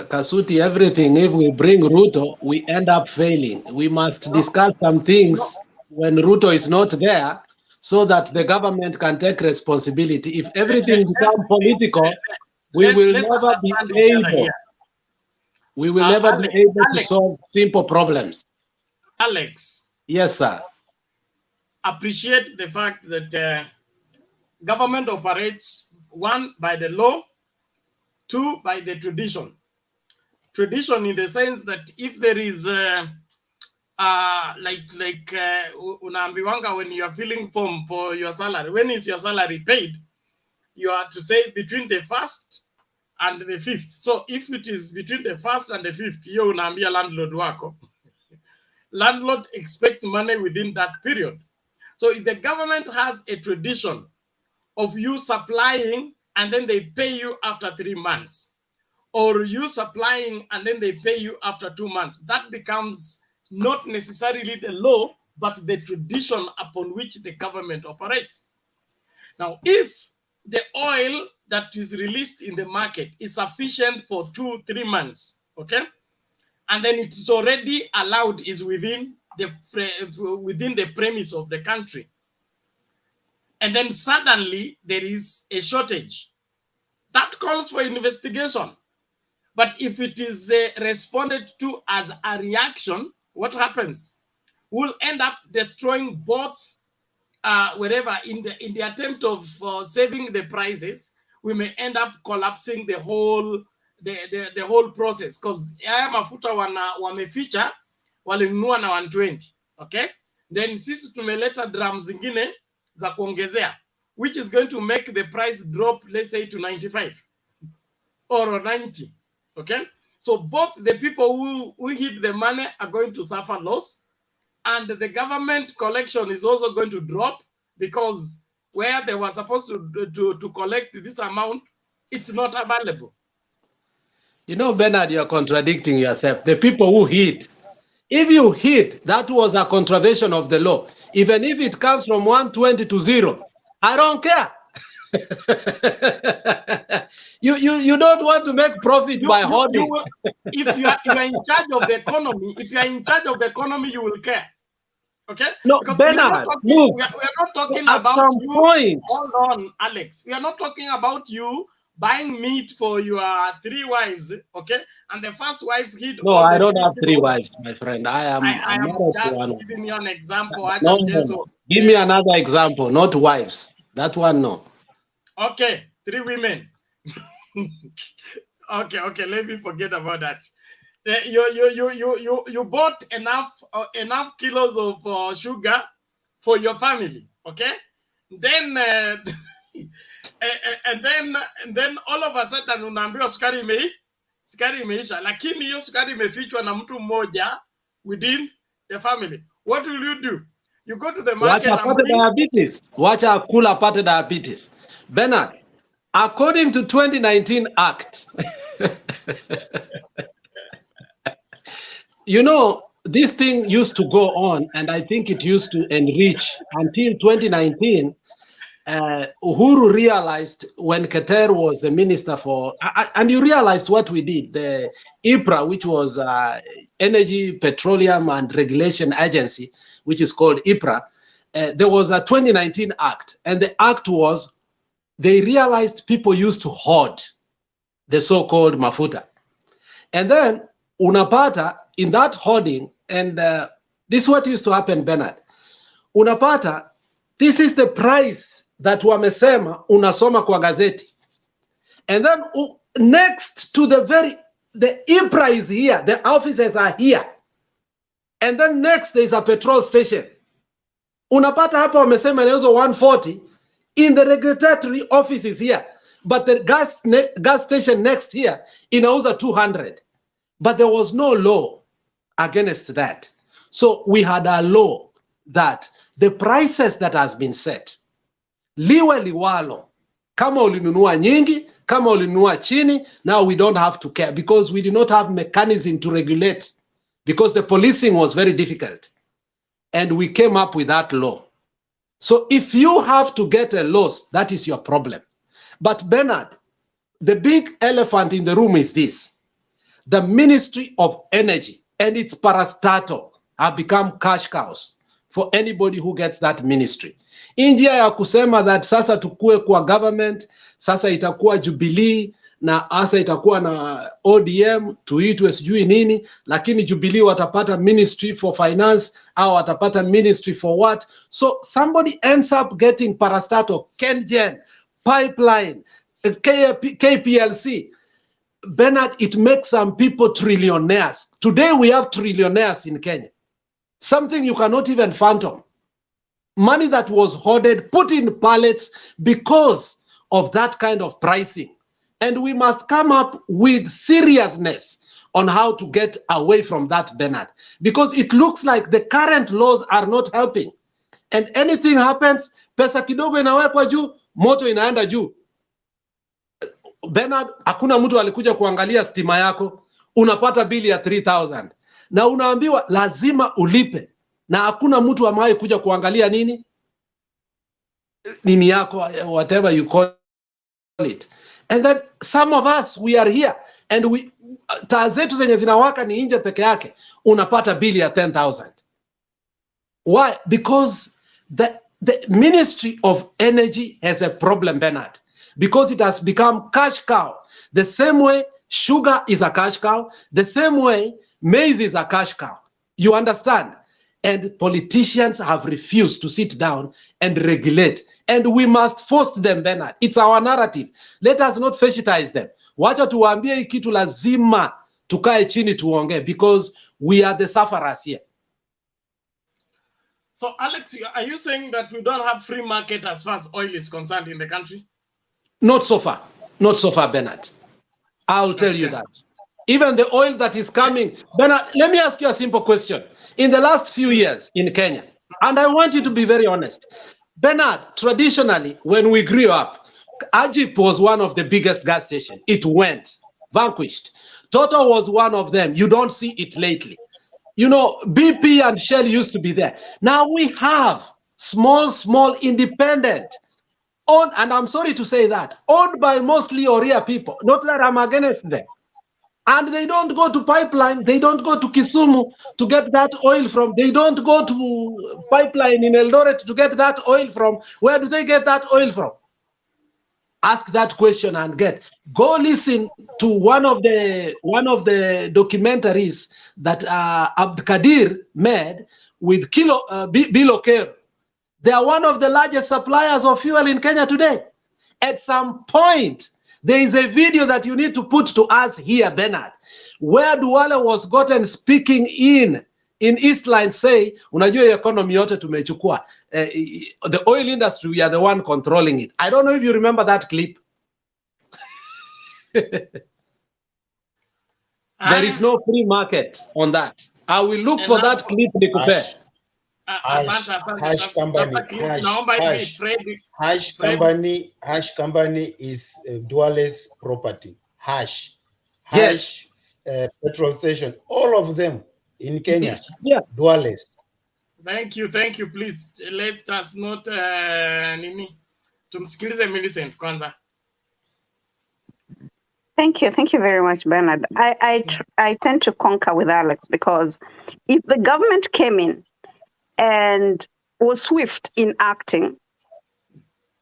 Kasuti, everything, if we bring Ruto, we end up failing. We must discuss some things when Ruto is not there so that the government can take responsibility. If everything becomes political, we will never be able. We will never be able to solve simple problems. Alex. Yes, sir. Appreciate the fact that government operates, 1, by the law, 2, by the tradition. Tradition in the sense that if there is unaambiwanga when you are filling form for your salary, when is your salary paid, you are to say between the 1st and the 5th. So if it is between the 1st and the 5th, you unaambia landlord wako. Landlord expect money within that period. So if the government has a tradition of you supplying and then they pay you after 3 months, or you supplying and then they pay you after 2 months. That becomes not necessarily the law, but the tradition upon which the government operates. Now, if the oil that is released in the market is sufficient for 2-3 months, okay, and then it is already allowed, is within the premise of the country, and then suddenly there is a shortage, that calls for investigation. But if it is responded to as a reaction, what happens? We'll end up destroying both, wherever in the attempt of saving the prices, we may end up collapsing the whole process, because haya mafuta wameficha walinunua na 120, okay? Then sisi tumeleta drums zingine za kuongezea, which is going to make the price drop, let's say, to 95 or 90, okay? So both the people who hid the money are going to suffer loss, and the government collection is also going to drop, because where they were supposed to collect this amount, it's not available. You know, Bernard, you're contradicting yourself. The people who hid, if you hid, that was a contravention of the law. Even if it comes from 120 to 0, I don't care. you don't want to make profit by hoarding. If you are in charge of the economy, if you are in charge of the economy, you will care. Okay? No, because Bernard, we are not talking at about some you. point. Hold on, Alex. We are not talking about you buying meat for your 3 wives, okay? And the first wife hid. No, I don't have 3 wives, my friend. I am just giving you an example. No. Give me another example, not wives. That one, no. Okay, 3 women. Okay, let me forget about that. You bought enough kilos of sugar for your family, okay? Then and then all of a sudden unaambiwa sukari imeisha, lakini hiyo sukari imefichwa na mtu mmoja within the family. What will you do? You go to the market and diabetes. Watch out, kula pate diabetes. Bernard, according to 2019 Act, you know, this thing used to go on, and I think it used to enrich until 2019. Uhuru realized when Keter was the minister for, and you realized what we did, the IPRA, which was Energy, Petroleum and Regulation Agency, which is called IPRA, there was a 2019 Act, and the act was, they realized people used to hoard the so-called mafuta. And then, unapata, in that hoarding, and this is what used to happen, Bernard, unapata, this is the price that wamesema unasoma kwa gazeti. And then next to the IPRA is here, the officers are here. And then next there is a petrol station. Unapata hapa wamesema inauzwa 140, in the regulatory office is here. But the gas station next here inauza 200. But there was no law against that. So we had a law that the prices that has been set, liwe liwalo, kama ulinunua nyingi, kama ulinunua chini, now we don't have to care, because we did not have mechanism to regulate, because the policing was very difficult. And we came up with that law. So if you have to get a loss, that is your problem. But Bernard, the big elephant in the room is this. The Ministry of Energy and its parastatal have become cash cows for anybody who gets that ministry. India ya kusema that sasa tukue kwa government, sasa itakuwa Jubilee, na asa itakuwa na ODM, tuitwe sijui nini, lakini Jubilee watapata Ministry for Finance, au watapata Ministry for what? So somebody ends up getting parastatal, KenGen, Pipeline, KPLC. Bernard, it makes some people trillionaires. Today we have trillionaires in Kenya. Something you cannot even fathom. Money that was hoarded, put in pallets because of that kind of pricing. And we must come up with seriousness on how to get away from that, Bernard. Because it looks like the current laws are not helping. And anything happens, pesa kidogo inawekwa juu, moto inaenda juu. Bernard, hakuna mtu alikuja kuangalia stima yako, unapata bili ya 3000 na unaambiwa lazima ulipe, na hakuna mtu ambaye kuja kuangalia nini yako, whatever you call it. And then some of us, we are here and we taa zetu zenye zinawaka ni nje peke yake, unapata bili ya 10,000. Why? Because the Ministry of Energy has a problem, Bernard, because it has become cash cow. The same way sugar is a cash cow, the same way maize is a cash cow. You understand? And politicians have refused to sit down and regulate. And we must force them, Bernard. It's our narrative. Let us not fetishize them. Wacha tuwaambie hii kitu lazima tukae chini tuongee, because we are the sufferers here. So, Alex, are you saying that we don't have free market as far as oil is concerned in the country? Not so far. Not so far, Bernard. I'll tell you that. Even the oil that is coming. Bernard, let me ask you a simple question. In the last few years in Kenya, and I want you to be very honest, Bernard, traditionally, when we grew up, Ajip was one of the biggest gas stations. It went, vanquished. Total was one of them. You don't see it lately. You know, BP and Shell used to be there. Now we have small independent, owned, and I'm sorry to say that, owned by mostly Oria people. Not that I'm against them. And they don't go to pipeline, they don't go to Kisumu to get that oil from, they don't go to pipeline in Eldoret to get that oil from. Where do they get that oil from? Ask that question and go listen to one of the documentaries that Abdkadir made with Bilokero. They are one of the largest suppliers of fuel in Kenya today. At some point, there is a video that you need to put to us here, Bernard, where Duale was gotten speaking in Eastline say, unajua economy yote tumechukua. The oil industry, we are the one controlling it. I don't know if you remember that clip. There is no free market on that. I will look for that clip. Hash company is Duale's property. Hash petrol station, all of them in Kenya. Duale's. Thank you, please let us not tumsikilize Millicent kwanza. Thank you very much, Bernard. I tend to concur with Alex, because if the government came in and was swift in acting,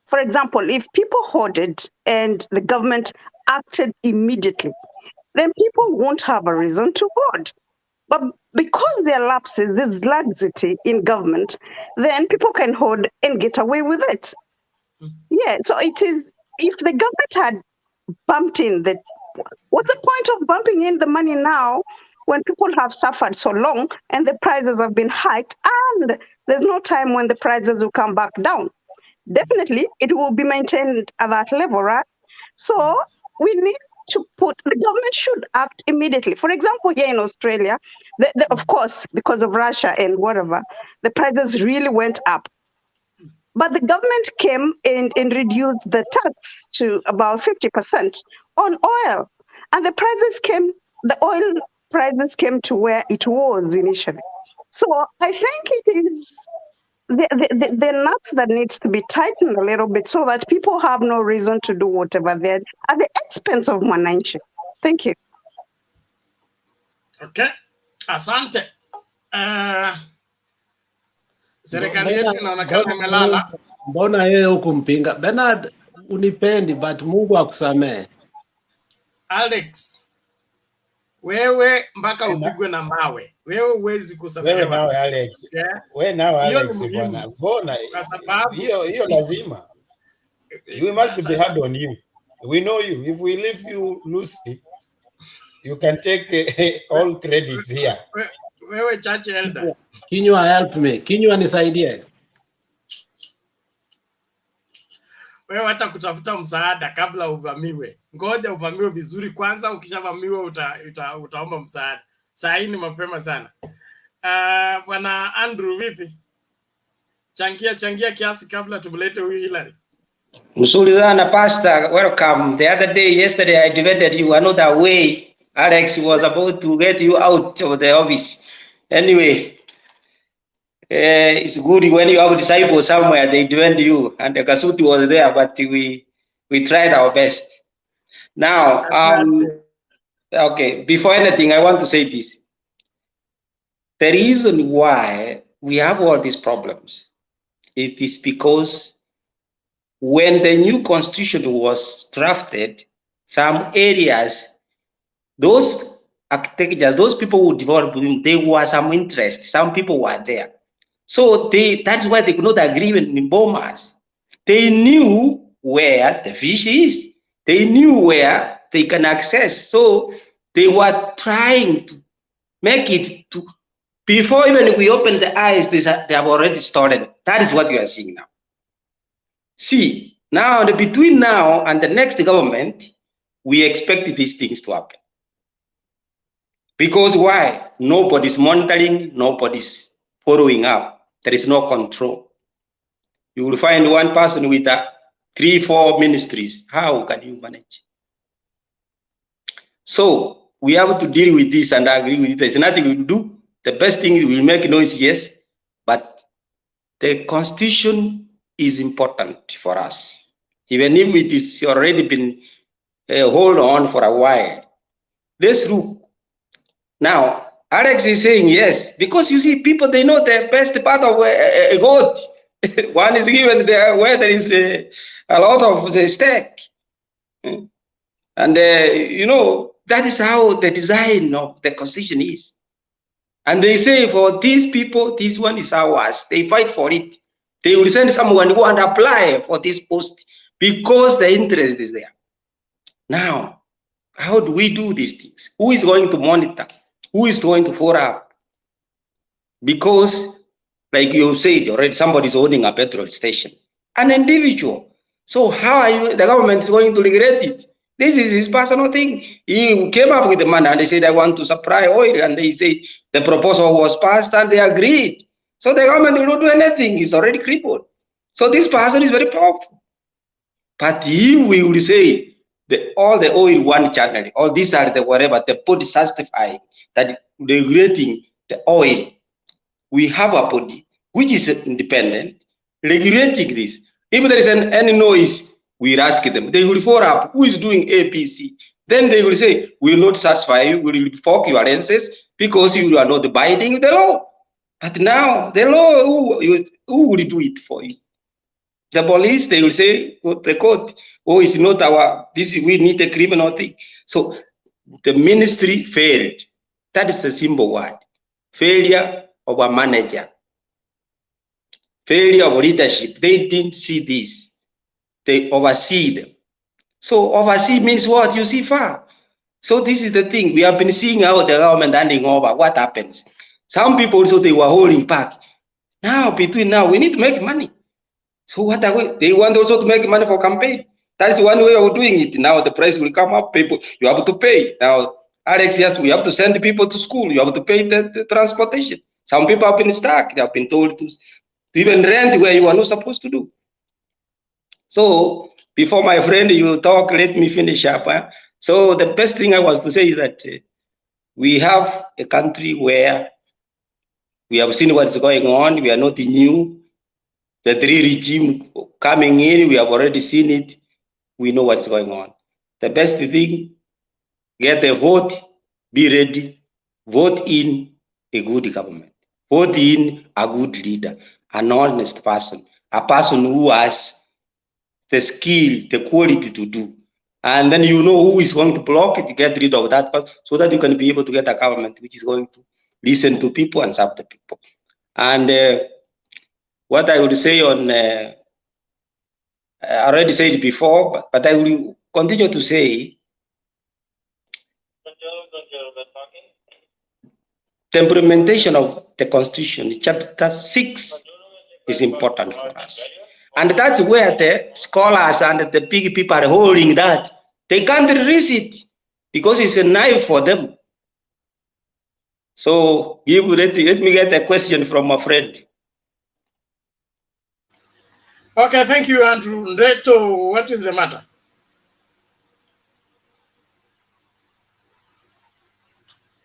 for example, if people hoarded and the government acted immediately, then people won't have a reason to hoard. But because there are lapses, there's laxity in government, then people can hoard and get away with it. Yeah, so it is, if the government had bumped in what's the point of bumping in the money now when people have suffered so long and the prices have been hiked and there's no time when the prices will come back down? Definitely, it will be maintained at that level, right? So we need to the government should act immediately. For example, here in Australia, of course, because of Russia and whatever, the prices really went up. But the government came and reduced the tax to about 50% on oil. And the oil prices came to where it was initially. So I think it is the nuts that needs to be tightened a little bit so that people have no reason to do whatever they're at the expense of mwananchi. Thank you. Okay. Asante. Serikali yetu inaonekana imelala. Mbona yeye huku mpinga? Bernard, unipendi but Mungu akusamee. Alex, wewe mpaka upigwe na mawe. Wewe huwezi kusamehewa. Wewe nawe Alex. Yeah. Wewe nawe Alex bwana. Mbona hiyo lazima. We must be hard on you. We know you. If we leave you loosely, you can take all credits here. Wewe church elder. Kinywa help me. Kinywa nisaidie. Wewe hata kutafuta msaada kabla uvamiwe. Ngoja uvamiwe vizuri kwanza, ukishavamiwa utaomba msaada. Saa hii ni mapema sana. Bwana Andrew vipi? Changia kiasi kabla tumlete huyu Hillary. Mzuri sana Pastor, welcome. The other day, yesterday, I defended you another way. Alex was about to get you out of the office. Anyway, it's good when you have disciples somewhere, they defend you. And the Kasuti was there, but we tried our best. Now, okay, before anything, I want to say this. The reason why we have all these problems, it is because when the new constitution was drafted, some areas, those architectures, those people who developed them, there was some interest. Some people were there. So that's why they could not agree in Bomas. They knew where the fish is. They knew where they can access. So they were trying to make it to, before even we open the eyes, they have already started. That is what you are seeing now. See, now between now and the next government, we expect these things to happen. Because why? Nobody's monitoring, nobody's following up. There is no control. You will find one person with 3-4 ministries. How can you manage? So we have to deal with this and agree with it. There's nothing we will do. The best thing we will make noise, yes, but the constitution is important for us. Even if it is already been hold on for a while. Let's look. Now, Alex is saying yes, because you see, people, they know the best part of a goat. One is given there where there is a lot of the steak. And, you know, that is how the design of the constitution is. And they say for these people, this one is ours. They fight for it. They will send someone who and apply for this post because the interest is there. Now, how do we do these things? Who is going to monitor? Who is going to follow up? Because, like you said already, somebody is owning a petrol station, an individual. So how are you? The government is going to regulate it. This is his personal thing. He came up with the money and they said, I want to supply oil. And they say the proposal was passed and they agreed. So the government will not do anything. It's already crippled. So this person is very powerful. But he will say, all the oil one channel, all these are the whatever, the body certifying that regulating the oil. We have a body which is independent, regulating this. If there is any noise, we ask them. They will follow up who is doing APC. Then they will say, we will not satisfy you, we will revoke your licenses because you are not abiding with the law. But now, the law, who will do it for you? The police, they will say, the court, oh, it's not our, this, we need a criminal thing. So the ministry failed. That is a simple word. Failure of a manager. Failure of leadership. They didn't see this. They oversee them. So oversee means what? You see far. So this is the thing. We have been seeing how the government handing over. What happens? Some people also, they were holding back. Now, between now, we need to make money. So what are we? They want also to make money for campaign. That is one way of doing it. Now the price will come up. People, you have to pay. Now, Alex, yes, we have to send people to school. You have to pay the transportation. Some people have been stuck. They have been told to even rent where you are not supposed to do. So before my friend, you talk, let me finish up. So the best thing I was to say is that we have a country where we have seen what is going on. We are not new. The 3 regime coming in, we have already seen it. We know what's going on. The best thing, get a vote, be ready, vote in a good government, vote in a good leader, an honest person, a person who has the skill, the quality to do. And then you know who is going to block it, get rid of that person, so that you can be able to get a government which is going to listen to people and serve the people. And what I would say on, I already said it before, but I will continue to say, the implementation of the Constitution, chapter 6, is important for us. And that's where the scholars and the big people are holding that. They can't release it because it's a knife for them. So let me get a question from a friend. Okay, thank you, Andrew. Reto, what is the matter?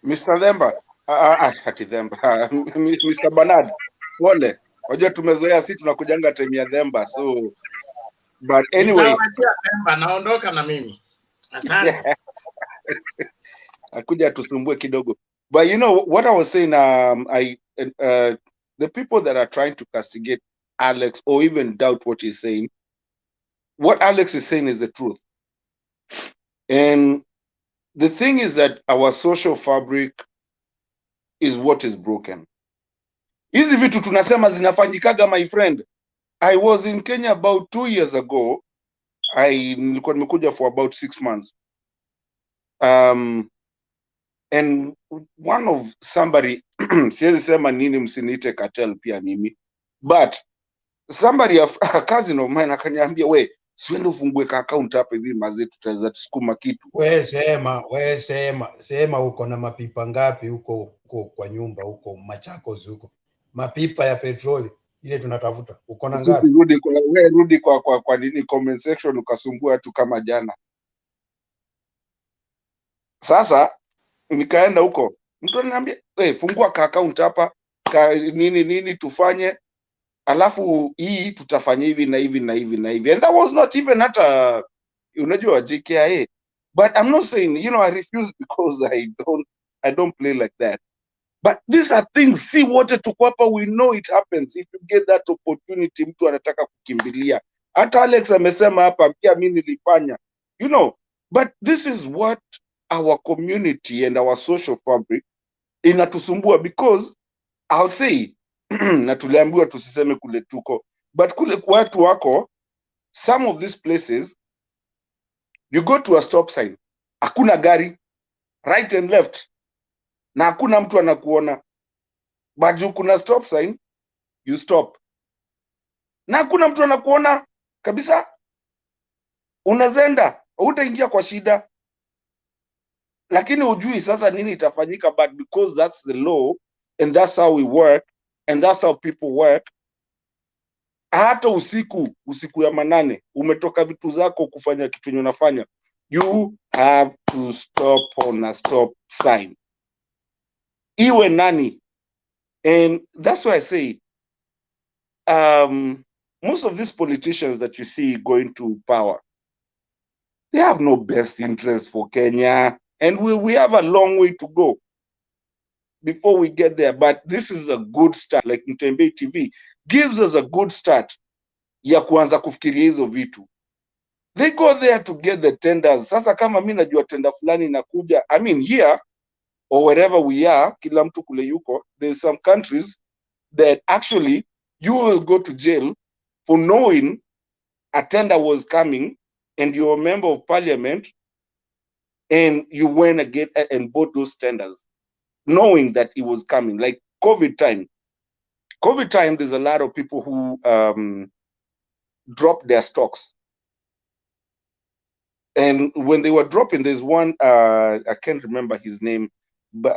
Mr. Themba, ati Themba, Mr. Bernard, pole. Wajua tumezoea si tunakujanga time ya Themba, so but anyway. Nitawachia Themba, naondoka na mimi. Asante. Akuja tusumbue kidogo. But you know what I was saying, the people that are trying to castigate Alex or even doubt what he's saying, what Alex is saying is the truth. And the thing is that our social fabric is what is broken. Hizi vitu tunasema zinafanyikaga, my friend. I was in Kenya about 2 years ago. Nilikuwa nimekuja for about 6 months. And one of somebody, siwezi sema nini msiniite cartel pia mimi, but somebody, a cousin of mine akaniambia, we siwende ufungue ka account hapa hivi maze tutaweza tusukuma kitu. We sema uko na mapipa ngapi huko kwa nyumba huko Machakos huko, mapipa ya petroli ile tunatafuta uko na ngapi? Rudi kwa nini comment section ukasumbua tu kama jana. Sasa nikaenda huko, mtu ananiambia, we fungua ka account hapa nini tufanye, alafu hii tutafanya hivi na hivi na hivi na hivi. And that was not even hata unajua JKIA. But I'm not saying, you know, I refuse because I don't play like that. But these are things, see what tuko hapa, we know it happens. If you get that opportunity, mtu anataka kukimbilia. Hata Alex amesema hapa, pia mimi nilifanya. You know, but this is what our community and our social fabric inatusumbua, because I'll say na tuliambiwa tusiseme kule tuko, but kule watu wako, some of these places you go to a stop sign, hakuna gari right and left na hakuna mtu anakuona, but you kuna stop sign, you stop na hakuna mtu anakuona kabisa, unazenda utaingia kwa shida, lakini ujui sasa nini itafanyika. But because that's the law and that's how we work and that's how people work, hata usiku ya manane umetoka vitu zako kufanya kitu yenye unafanya, you have to stop on a stop sign, iwe nani. And that's why I say most of these politicians that you see going to power, they have no best interest for Kenya, and we have a long way to go before we get there. But this is a good start. Like Mtembei TV gives us a good start ya kuanza kufikiria hizo vitu. They go there to get the tenders. Sasa kama mimi najua tender fulani inakuja, I mean here or wherever we are, kila mtu kule yuko, there's some countries that actually you will go to jail for knowing a tender was coming and you're a member of parliament and you went again and bought those tenders knowing that it was coming. Like COVID time, there's a lot of people who dropped their stocks. And when they were dropping, there's one, I can't remember his name, but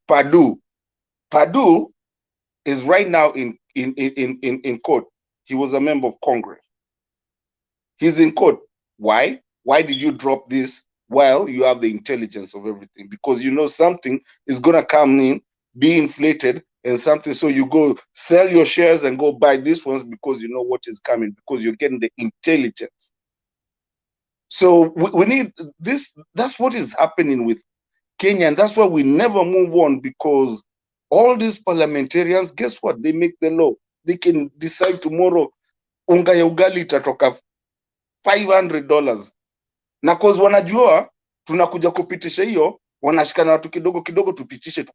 Padu is right now in court. He was a member of Congress. He's in court. Why? Why did you drop this? Well, you have the intelligence of everything, because you know something is going to come in, be inflated and something. So you go sell your shares and go buy these ones because you know what is coming, because you're getting the intelligence. So we need this. That's what is happening with Kenya. And that's why we never move on, because all these parliamentarians, guess what? They make the law. They can decide tomorrow, unga ya ugali itatoka $500. Na cause wanajua tunakuja kupitisha hiyo, wanashikana watu kidogo kidogo, tupitishe.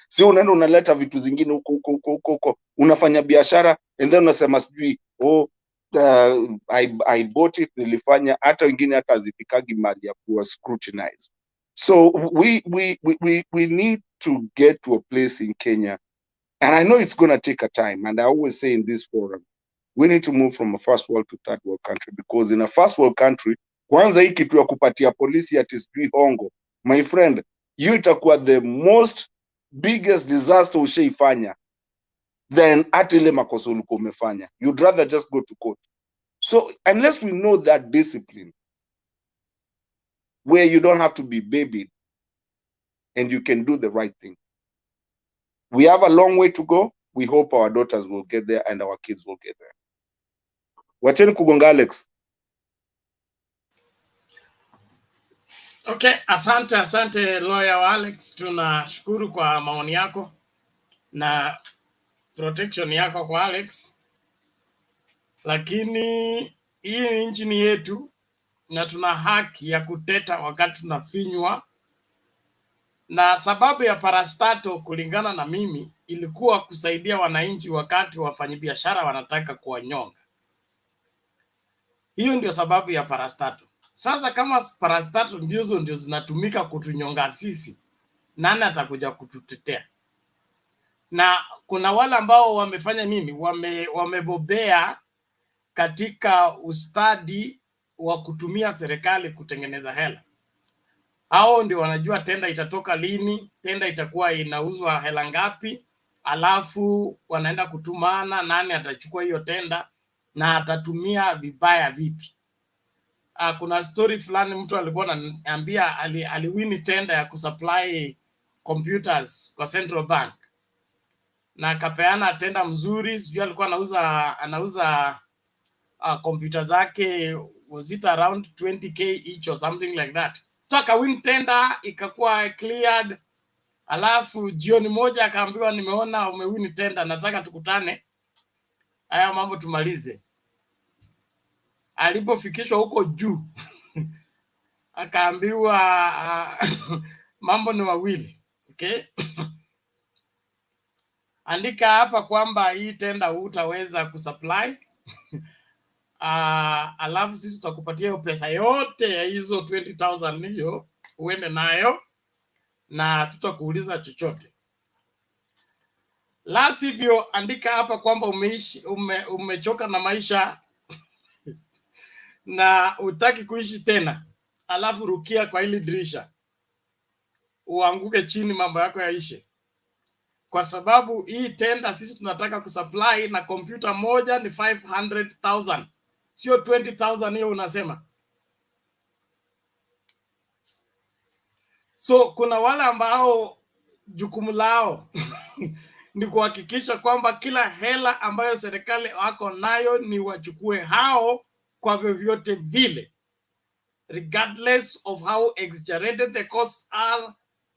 Sio unaenda unaleta vitu zingine huko, unafanya biashara and then unasema sijui I bought it, nilifanya. Hata wengine hata azipikagi mali ya kuwa scrutinized. So we need to get to a place in Kenya, and I know it's going to take a time, and I always say in this forum, we need to move from a first world to third world country, because in a first world country, kwanza hii kitu ya kupatia polisi ati sijui hongo, my friend, you itakuwa the most biggest disaster ushaifanya. than hata ile makosa ulikuwa umefanya. You'd rather just go to court. So unless we know that discipline, where you don't have to be babied and you can do the right thing, we have a long way to go. We hope our daughters will get there and our kids will get there. Wacheni kugonga Alex. Okay, asante lawyer wa Alex, tunashukuru kwa maoni yako na protection yako kwa Alex, lakini hii nchi ni yetu na tuna haki ya kuteta wakati tunafinywa, na sababu ya parastato kulingana na mimi ilikuwa kusaidia wananchi wakati wafanyabiashara wanataka kuwanyonga. Hiyo ndio sababu ya parastato. Sasa kama parastato ndio zinatumika kutunyonga sisi, nani atakuja kututetea? Na kuna wale ambao wamefanya nini? Wamebobea katika ustadi wa kutumia serikali kutengeneza hela. Hao ndio wanajua tenda itatoka lini, tenda itakuwa inauzwa hela ngapi, alafu wanaenda kutumana nani atachukua hiyo tenda na atatumia vibaya vipi. Kuna story fulani mtu alikuwa ananiambia aliwini tenda ya kusupply computers kwa Central Bank, na akapeana tenda mzuri, sijui alikuwa anauza computer zake, was it around 20k each or something like that. So akawin tenda, ikakuwa cleared, alafu jioni moja akaambiwa nimeona umewin tenda, nataka tukutane haya mambo tumalize. Alipofikishwa huko juu akaambiwa mambo ni mawili. Okay. Andika hapa kwamba hii tenda hutaweza kusupply. Alafu sisi tutakupatia hiyo pesa yote ya hizo 20,000 hiyo uende nayo na tutakuuliza chochote. La sivyo andika hapa kwamba umechoka na maisha na utaki kuishi tena, alafu rukia kwa hili dirisha uanguke chini, mambo yako yaishe. Kwa sababu hii tenda sisi tunataka kusupply na kompyuta moja ni 500,000, sio 20,000 hiyo unasema. So kuna wale ambao jukumu lao ni kuhakikisha kwamba kila hela ambayo serikali wako nayo ni wachukue hao kwa vyovyote vile, regardless of how exaggerated the costs are,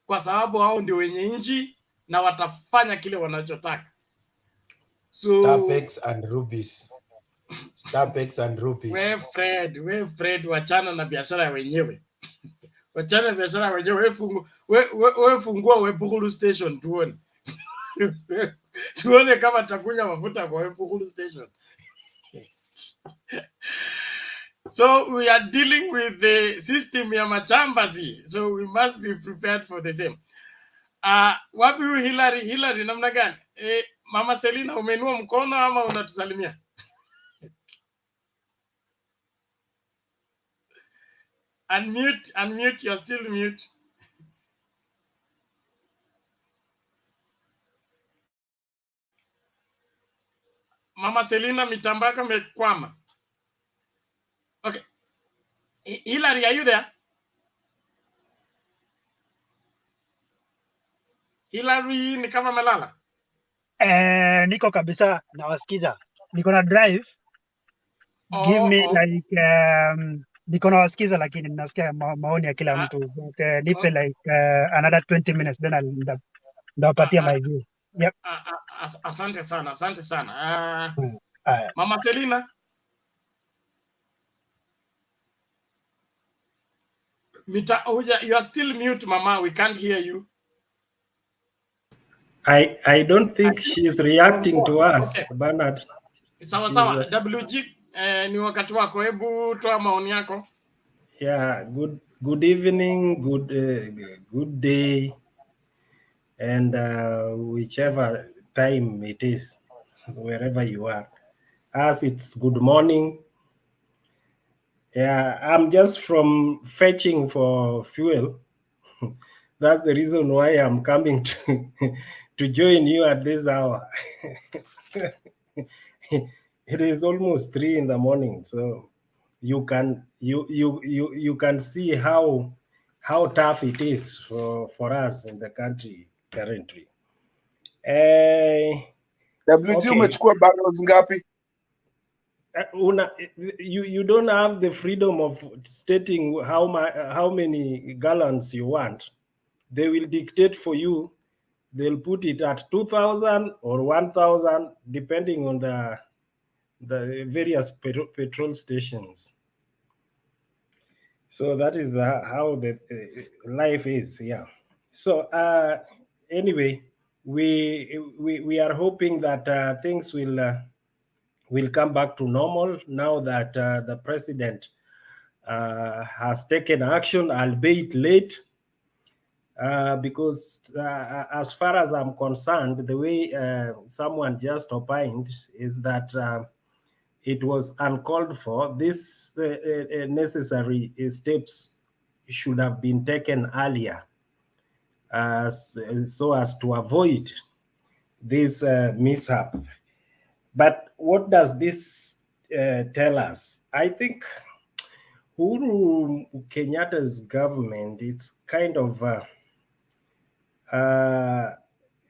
kwa sababu hao ndio wenye nchi na watafanya kile wanachotaka. So Starpex and rupees. Starpex and rupees. We Fred, wachana na biashara wenyewe. Wachana na biashara wenyewe, we fungua Uhuru station tuone. Tuone kama tutakunya mafuta kwa Uhuru station. So we are dealing with the system ya machambazi, so we must be prepared for the same. Wapi Hillary namna gani? Mama Selina umeinua mkono ama unatusalimia? Unmute, you're still mute. Mama Selina mitambaka mekwama. Okay. Hillary, are you there? Hillary ni kama melala. Niko kabisa nawasikiza. Niko na drive. Give me like niko nawasikiza lakini mnasikia maoni ya kila mtu. But, nipe like another 20 minutes then ndawapatia my view. Yep. Asante sana. Mama Selina. You are still mute, Mama. We can't hear you. I don't think she is reacting to us, okay. Bernard. Sawa. WG, ni wakati wako, hebu toa maoni yako. Yeah, good evening, good day, and whichever time it is, wherever you are. As it's good morning. Yeah, I'm just from fetching for fuel. That's the reason why I'm coming to join you at this hour. It is almost 3 in the morning, so you can see how tough it is for us in the country currently. WG Okay. umechukua bundles ngapi? You don't have the freedom of stating how many gallons you want. They will dictate for you. They'll put it at 2,000 or 1,000, depending on the various petrol stations. So that is how the life is. Yeah. So anyway, we are hoping that things will come back to normal now that the president has taken action, albeit late. Because as far as I'm concerned, the way someone just opined is that it was uncalled for. These necessary steps should have been taken earlier, so as to avoid this mishap. But what does this tell us? I think Uhuru Kenyatta's government, it's kind of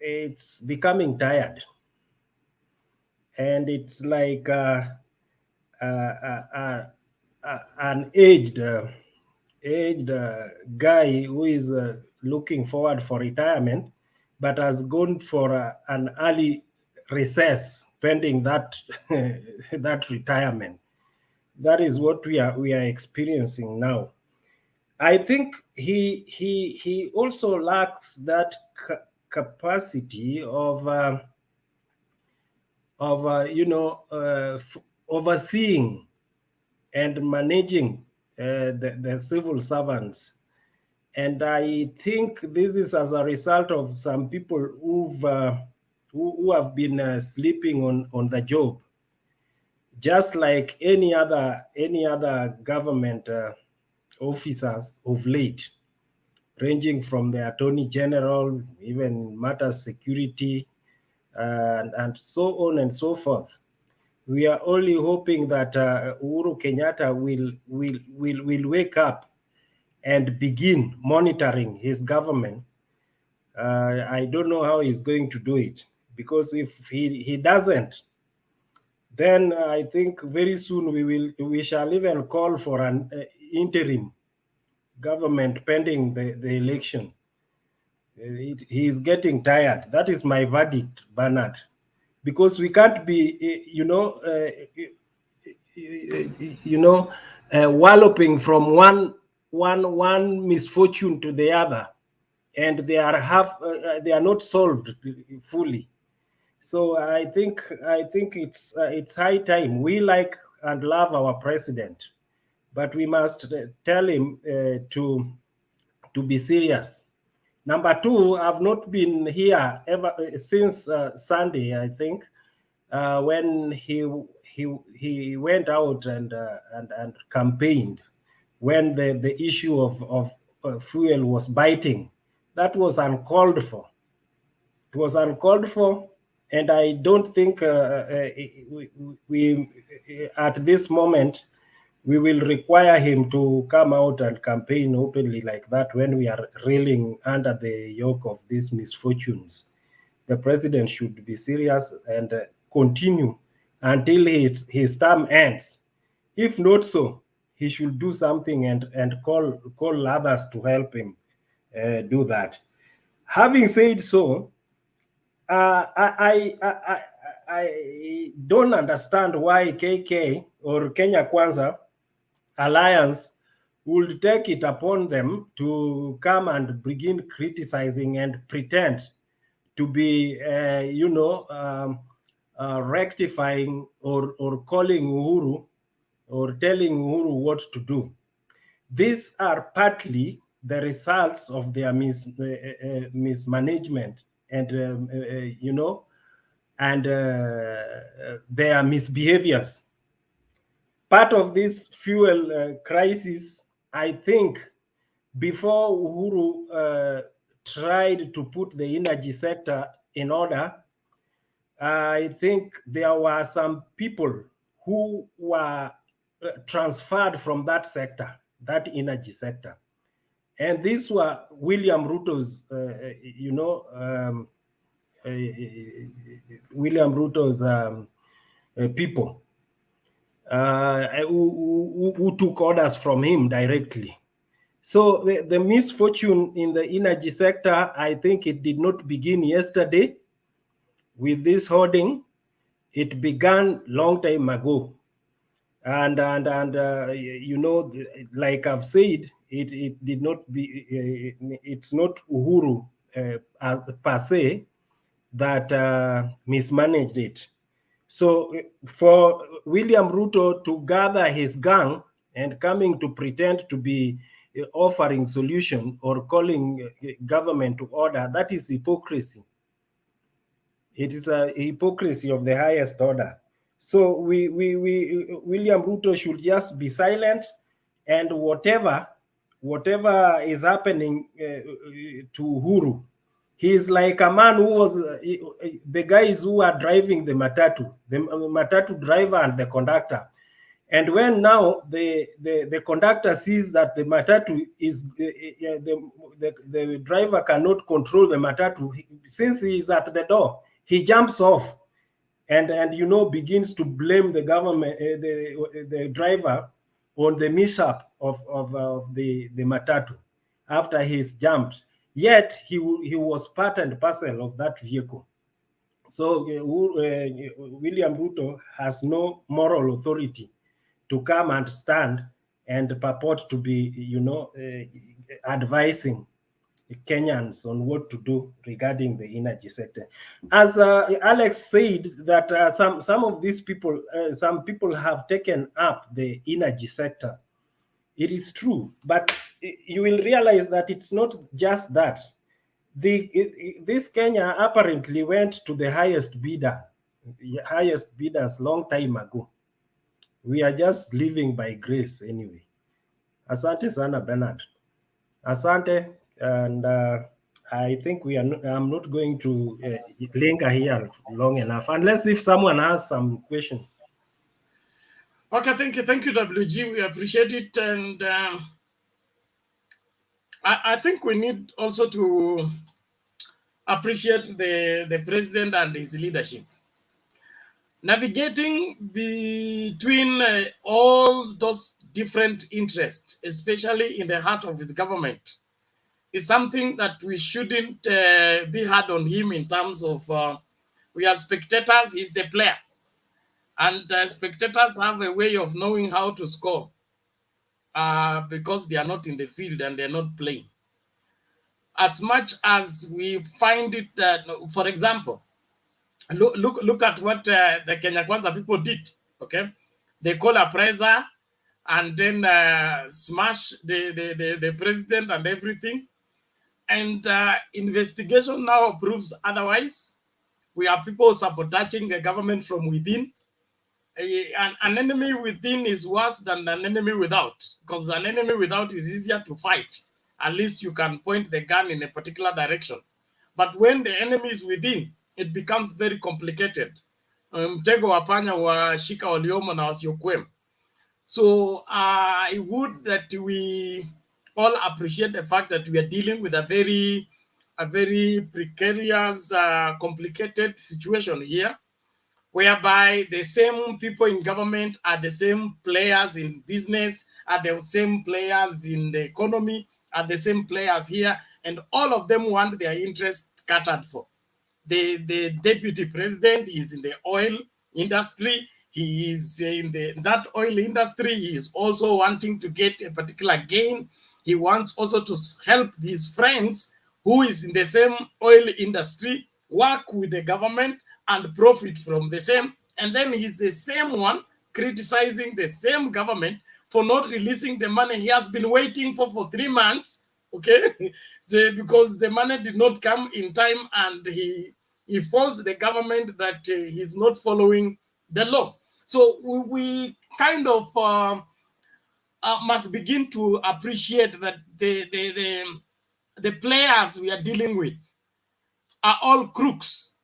it's becoming tired, and it's like an aged guy who is looking forward for retirement, but has gone for an early recess pending that that retirement. That is what we are experiencing now. I think he also lacks that capacity of overseeing and managing the civil servants. And I think this is as a result of some people who have been sleeping on the job, just like any other government officers of late, ranging from the Attorney General, even matters security, and so on and so forth. We are only hoping that Uhuru Kenyatta will wake up and begin monitoring his government. I don't know how he's going to do it, because if he doesn't, then I think very soon we shall even call for an interim government pending the election. He is getting tired. That is my verdict, Bernard, because we can't be, walloping from one misfortune to the other, and they are not solved fully. So I think it's high time. We like and love our president, but we must tell him to be serious. Number two, I've not been here ever since Sunday, I think, when he went out and campaigned, when the issue of fuel was biting. That was uncalled for. It was uncalled for, and I don't think we at this moment we will require him to come out and campaign openly like that when we are reeling under the yoke of these misfortunes. The president should be serious and continue until his term ends. If not so, he should do something and call others to help him do that. Having said so, I don't understand why KK or Kenya Kwanza Alliance would take it upon them to come and begin criticizing and pretend to be, rectifying or calling Uhuru or telling Uhuru what to do. These are partly the results of their mismanagement and, and their misbehaviors. Part of this fuel crisis, I think, before Uhuru tried to put the energy sector in order, I think there were some people who were transferred from that sector, that energy sector. And these were William Ruto's, William Ruto's people who took orders from him directly. So the misfortune in the energy sector, I think it did not begin yesterday with this hoarding. It began long time ago. And like I've said, it did not be, it's not Uhuru per se that mismanaged it. So for William Ruto to gather his gang and coming to pretend to be offering solution or calling government to order, that is hypocrisy. It is a hypocrisy of the highest order. So William Ruto should just be silent, and whatever is happening to Uhuru, he is like a man who was the guys who are driving the matatu driver and the conductor. And when now the conductor sees that the matatu is the driver cannot control the matatu, since he is at the door, he jumps off and begins to blame the government, the driver, on the mishap of the matatu after he's jumped. Yet he was part and parcel of that vehicle. So William Ruto has no moral authority to come and stand and purport to be, advising Kenyans on what to do regarding the energy sector. As Alex said, that some of these people, some people have taken up the energy sector. It is true, but you will realize that it's not just that. This Kenya apparently went to the highest bidders long time ago. We are just living by grace anyway. Asante sana Bernard. Asante, and I think I'm not going to linger here long enough, unless if someone has some question. Okay, thank you, WG. We appreciate it, and I think we need also to appreciate the president and his leadership. Navigating between all those different interests, especially in the heart of his government, is something that we shouldn't be hard on him in terms of we are spectators, he's the player. And spectators have a way of knowing how to score because they are not in the field and they're not playing. As much as we find it, for example, look at what the Kenya Kwanza people did, okay? They call a praiser and then smash the president and everything. And investigation now proves otherwise. We have people sabotaging the government from within. An enemy within is worse than an enemy without, because an enemy without is easier to fight. At least you can point the gun in a particular direction. But when the enemy is within, it becomes very complicated. Mtego wa panya washika waliomo na wasiokwema. So I would that we all appreciate the fact that we are dealing with a very precarious, complicated situation here, whereby the same people in government are the same players in business, are the same players in the economy, are the same players here, and all of them want their interests catered for. The deputy president is in the oil industry. He is in that oil industry. He is also wanting to get a particular gain. He wants also to help his friends who is in the same oil industry work with the government and profit from the same. And then he's the same one criticizing the same government for not releasing the money he has been waiting for 3 months, okay? So, because the money did not come in time, and he faults the government that he's not following the law. So we kind of must begin to appreciate that the players we are dealing with are all crooks,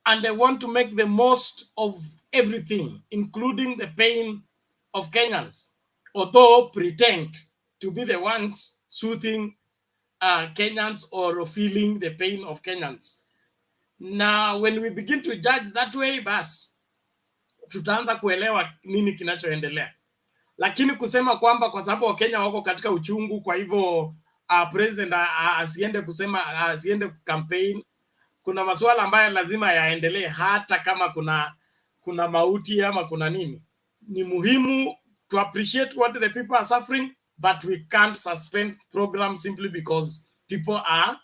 and they want to make the most of everything, including the pain of Kenyans, although pretend to be the ones soothing Kenyans or feeling the pain of Kenyans. Now, when we begin to judge that way, bas, tutaanza kuelewa nini kinachoendelea. Lakini kusema kwamba kwa sababu Wakenya wako katika uchungu, kwa hivyo president asiende kusema, asiende campaign, kuna masuala ambayo lazima yaendelee hata kama kuna mauti ama kuna nini. Ni muhimu to appreciate what the people are suffering, but we can't suspend programs simply because people are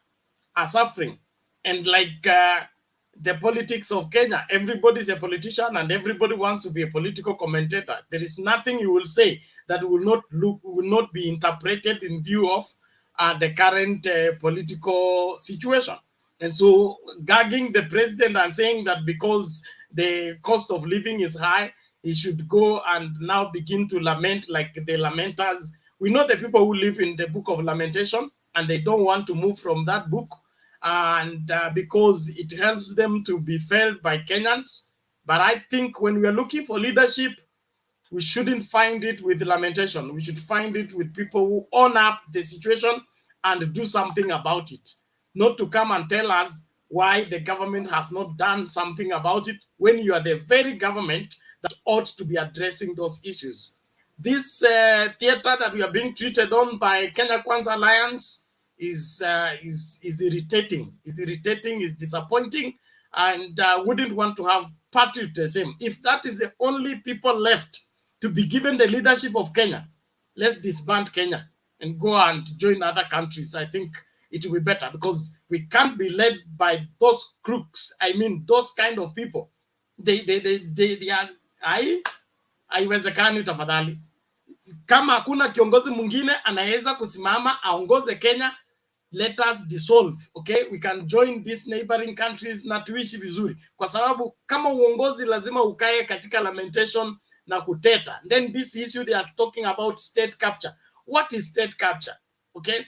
suffering. And like the politics of Kenya, everybody is a politician and everybody wants to be a political commentator. There is nothing you will say that will not be interpreted in view of the current political situation. And so gagging the president and saying that because the cost of living is high, he should go and now begin to lament like the lamenters. We know the people who live in the book of Lamentation, and they don't want to move from that book, and because it helps them to be felt by Kenyans. But I think when we are looking for leadership, we shouldn't find it with lamentation. We should find it with people who own up the situation and do something about it. Not to come and tell us why the government has not done something about it when you are the very government that ought to be addressing those issues. This theater that we are being treated on by Kenya Kwanza Alliance is irritating. Is irritating, is disappointing, and wouldn't want to have party the same. If that is the only people left to be given the leadership of Kenya, let's disband Kenya and go and join other countries. I think it will be better, because we can't be led by those crooks. I mean, those kind of people. They are haiwezekani tafadhali. Kama hakuna kiongozi mwingine anaweza kusimama aongoze Kenya, let us dissolve, okay? We can join these neighboring countries na tuishi vizuri, kwa sababu kama uongozi lazima ukae katika lamentation na kuteta. Then this issue they are talking about state capture. What is state capture? Okay,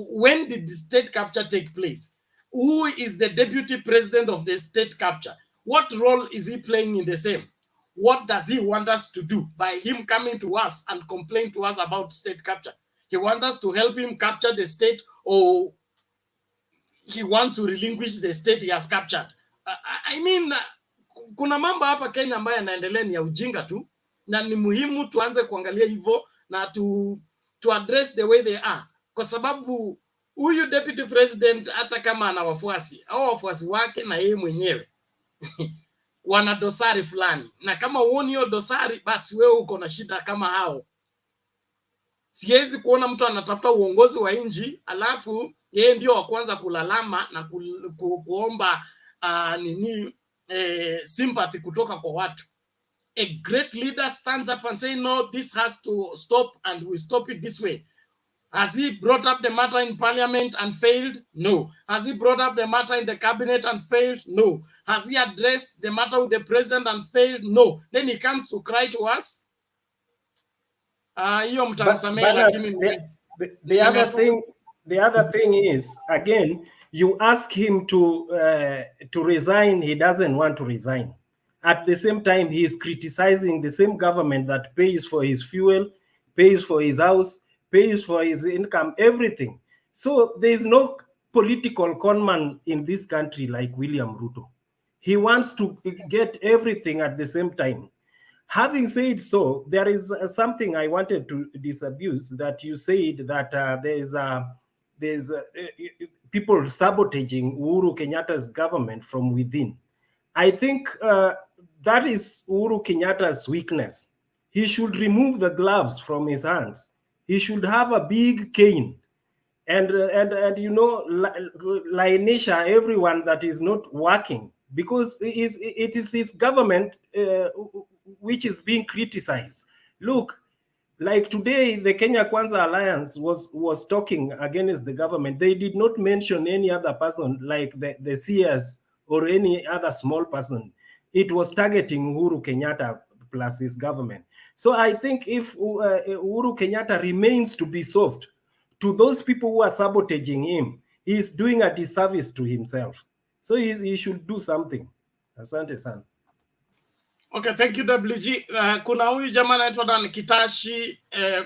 when did the state capture take place? Who is the deputy president of the state capture? What role is he playing in the same? What does he want us to do by him coming to us and complain to us about state capture? He wants us to help him capture the state, or he wants to relinquish the state he has captured? I mean, kuna mambo hapa Kenya ambayo yanaendelea ni ya ujinga tu, na ni muhimu tuanze kuangalia hivyo na to address the way they are, kwa sababu huyu deputy president hata kama ana wafuasi au wafuasi wake na yeye mwenyewe wana dosari fulani, na kama uoni hiyo dosari, basi wewe uko na shida kama hao. Siwezi kuona mtu anatafuta uongozi wa nchi alafu yeye ndio wa kwanza kulalama na kuomba sympathy kutoka kwa watu. A great leader stands up and say, no, this has to stop, and we stop it this way. Has he brought up the matter in parliament and failed? No. Has he brought up the matter in the cabinet and failed? No. Has he addressed the matter with the president and failed? No. Then he comes to cry to us. The other thing is, again, you ask him to resign, he doesn't want to resign. At the same time, he is criticizing the same government that pays for his fuel, pays for his house, pays for his income, everything. So there is no political conman in this country like William Ruto. He wants to get everything at the same time. Having said so, there is something I wanted to disabuse, that you said that there's people sabotaging Uhuru Kenyatta's government from within. I think that is Uhuru Kenyatta's weakness. He should remove the gloves from his hands. He should have a big cane and you know, lainisha everyone that is not working, because it is his government which is being criticized. Look, like today, the Kenya Kwanza Alliance was talking against the government. They did not mention any other person like the CS or any other small person. It was targeting Uhuru Kenyatta plus his government. So I think if Uhuru Kenyatta remains to be soft to those people who are sabotaging him, he's doing a disservice to himself. So he should do something. Asante sana. Okay, thank you WG. Kuna huyu jamaa anaitwa Dan Kitashi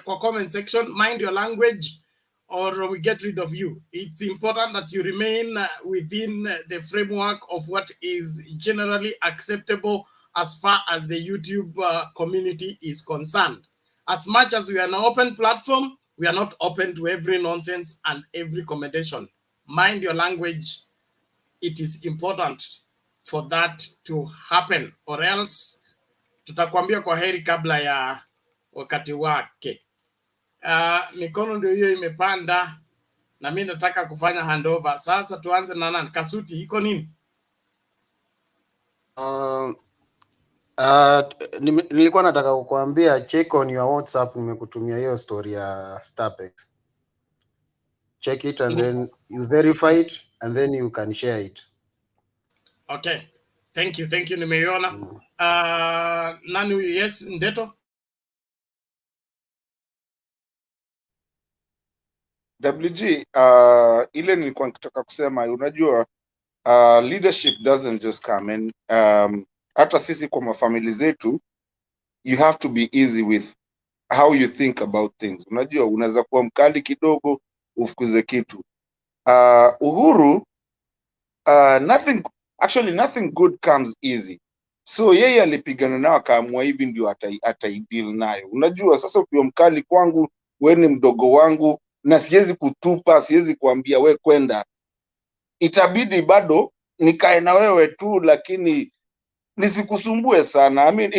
kwa comment section. Mind your language or we get rid of you. It's important that you remain within the framework of what is generally acceptable as far as the YouTube community is concerned. As much as we are an open platform, we are not open to every nonsense and every commendation. Mind your language. It is important for that to happen, or else tutakwambia kwa heri kabla ya wakati wake. Mikono ndio hiyo imepanda na mimi nataka kufanya handover. Sasa tuanze na nani? Kasuti, iko nini? Nilikuwa nataka kukuambia check on your WhatsApp, nimekutumia hiyo story ya Starpex. Check it and then you verify it and then you can share it. Okay. Thank you, nimeiona. Nani huyu? Yes, Ndeto. WG, ile nilikuwa nikitaka kusema, unajua leadership doesn't just come and hata sisi kwa mafamili zetu, you have to be easy with how you think about things. Unajua unaweza kuwa mkali kidogo ufukuze kitu. Uhuru, nothing good comes easy. So yeye alipigana nao akaamua hivi ndio ataideal nayo. Unajua sasa ukiwa mkali kwangu, wewe ni mdogo wangu na siwezi kutupa, siwezi kuambia we kwenda, itabidi bado nikae na wewe tu, lakini nisikusumbue sana. I mean,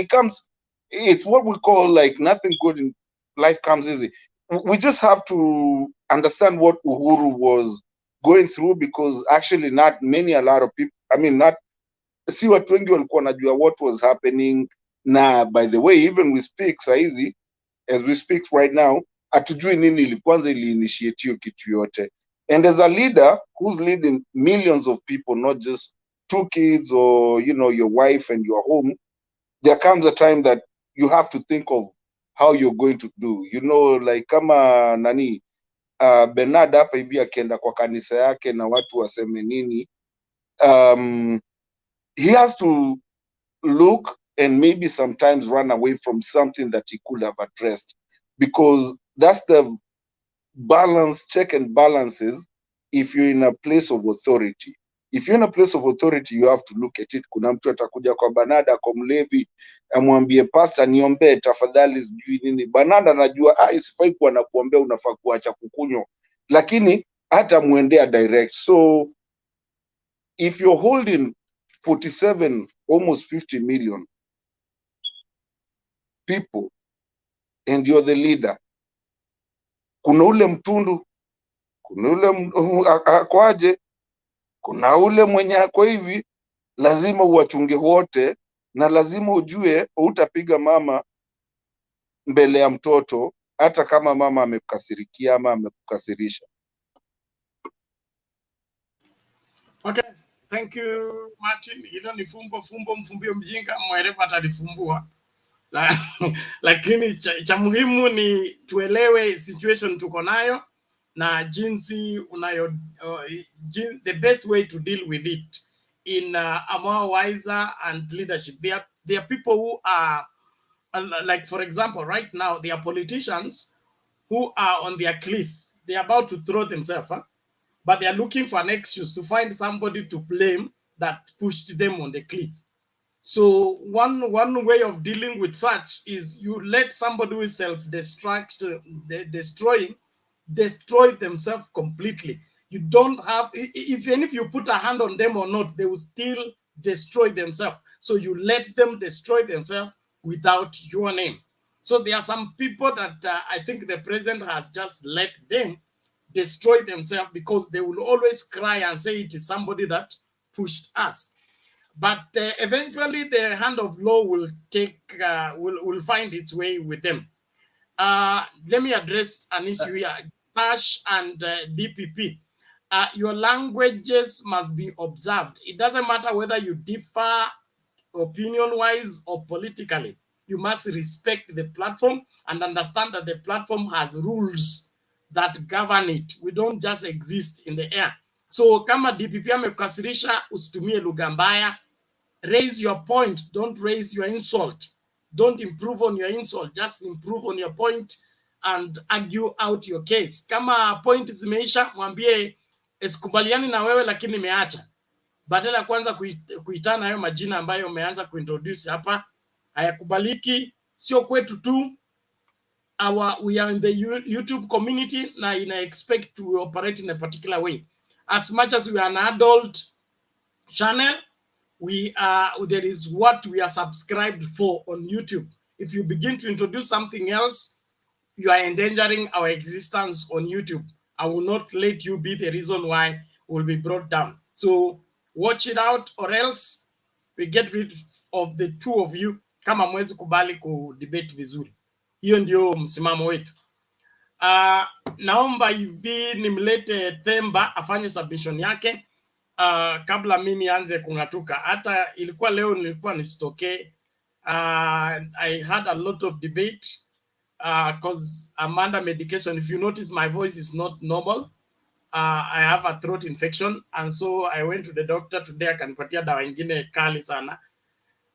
it's what we call like nothing good in life comes easy. We just have to understand what Uhuru was going through, because actually a lot of people, I mean, si watu wengi walikuwa najua what was happening. Na by the way, even we speak saizi, as we speak right now, atujui nini kwanza initiate hiyo kitu yote. And as a leader who's leading millions of people, not just 2 kids or, you know, your wife and your home, there comes a time that you have to think of how you're going to do. You know, like kama nani, Bernard hapa hivi akienda kwa kanisa yake na watu waseme nini, he has to look and maybe sometimes run away from something that he could have addressed, because that's the check and balances. If you're in a place of authority, you have to look at it. Kuna mtu atakuja kwa Banada kwa mlevi amwambie pastor niombe tafadhali sijui nini. Banada anajua isifai kuwa na kuombea, unafaa kuacha kukunywa, lakini hata muendea direct. So if you're holding 47, almost 50 million people and you're the leader, kuna ule mtundu, kuna ule akwaje, kuna ule mwenye ako hivi, lazima uwachunge wote, na lazima ujue utapiga mama mbele ya mtoto hata kama mama amekukasirikia ama amekukasirisha. Okay, thank you Martin. Hilo ni fumbo mfumbio mjinga, mwerevu atalifumbua. Lakini cha muhimu ni tuelewe situation tuko nayo na jinsi the best way to deal with it in a more wiser and leadership. There are people who are like, for example, right now there are politicians who are on their cliff. They are about to throw themselves, but they are looking for an excuse to find somebody to blame that pushed them on the cliff. So one way of dealing with such is you let somebody who is self-destruct, destroy themselves completely. You don't have, even if you put a hand on them or not, they will still destroy themselves. So you let them destroy themselves without your name. So there are some people that I think the president has just let them destroy themselves because they will always cry and say it is somebody that pushed us. But eventually the hand of law will will find its way with them. Let me address an issue here. Tash and DPP. Your languages must be observed. It doesn't matter whether you differ opinion-wise or politically. You must respect the platform and understand that the platform has rules that govern it. We don't just exist in the air. So kama DPP amekukasirisha, usitumie lugha mbaya. Raise your point, don't raise your insult. Don't improve on your insult, just improve on your point and argue out your case. Kama point zimeisha, mwambie sikubaliani na wewe lakini nimeacha. Badala kwanza kuitana hayo majina ambayo umeanza kuintroduce hapa, hayakubaliki, sio kwetu tu. We are in the YouTube community na ina expect to operate in a particular way. As much as we are an adult channel, there is what we are subscribed for on YouTube. If you begin to introduce something else, you are endangering our existence on YouTube. I will not let you be the reason why we'll be brought down. So watch it out, or else we get rid of the two of you kama mwezi kubali ku debate vizuri. Hiyo ndio msimamo wetu. Naomba hivi nimlete Themba afanye submission yake kabla mimi nianze kungatuka. Hata ilikuwa leo nilikuwa nisitoke. I had a lot of debate because I'm under medication. If you notice, my voice is not normal. I have a throat infection, and so I went to the doctor today. Akanipatia dawa ingine kali sana.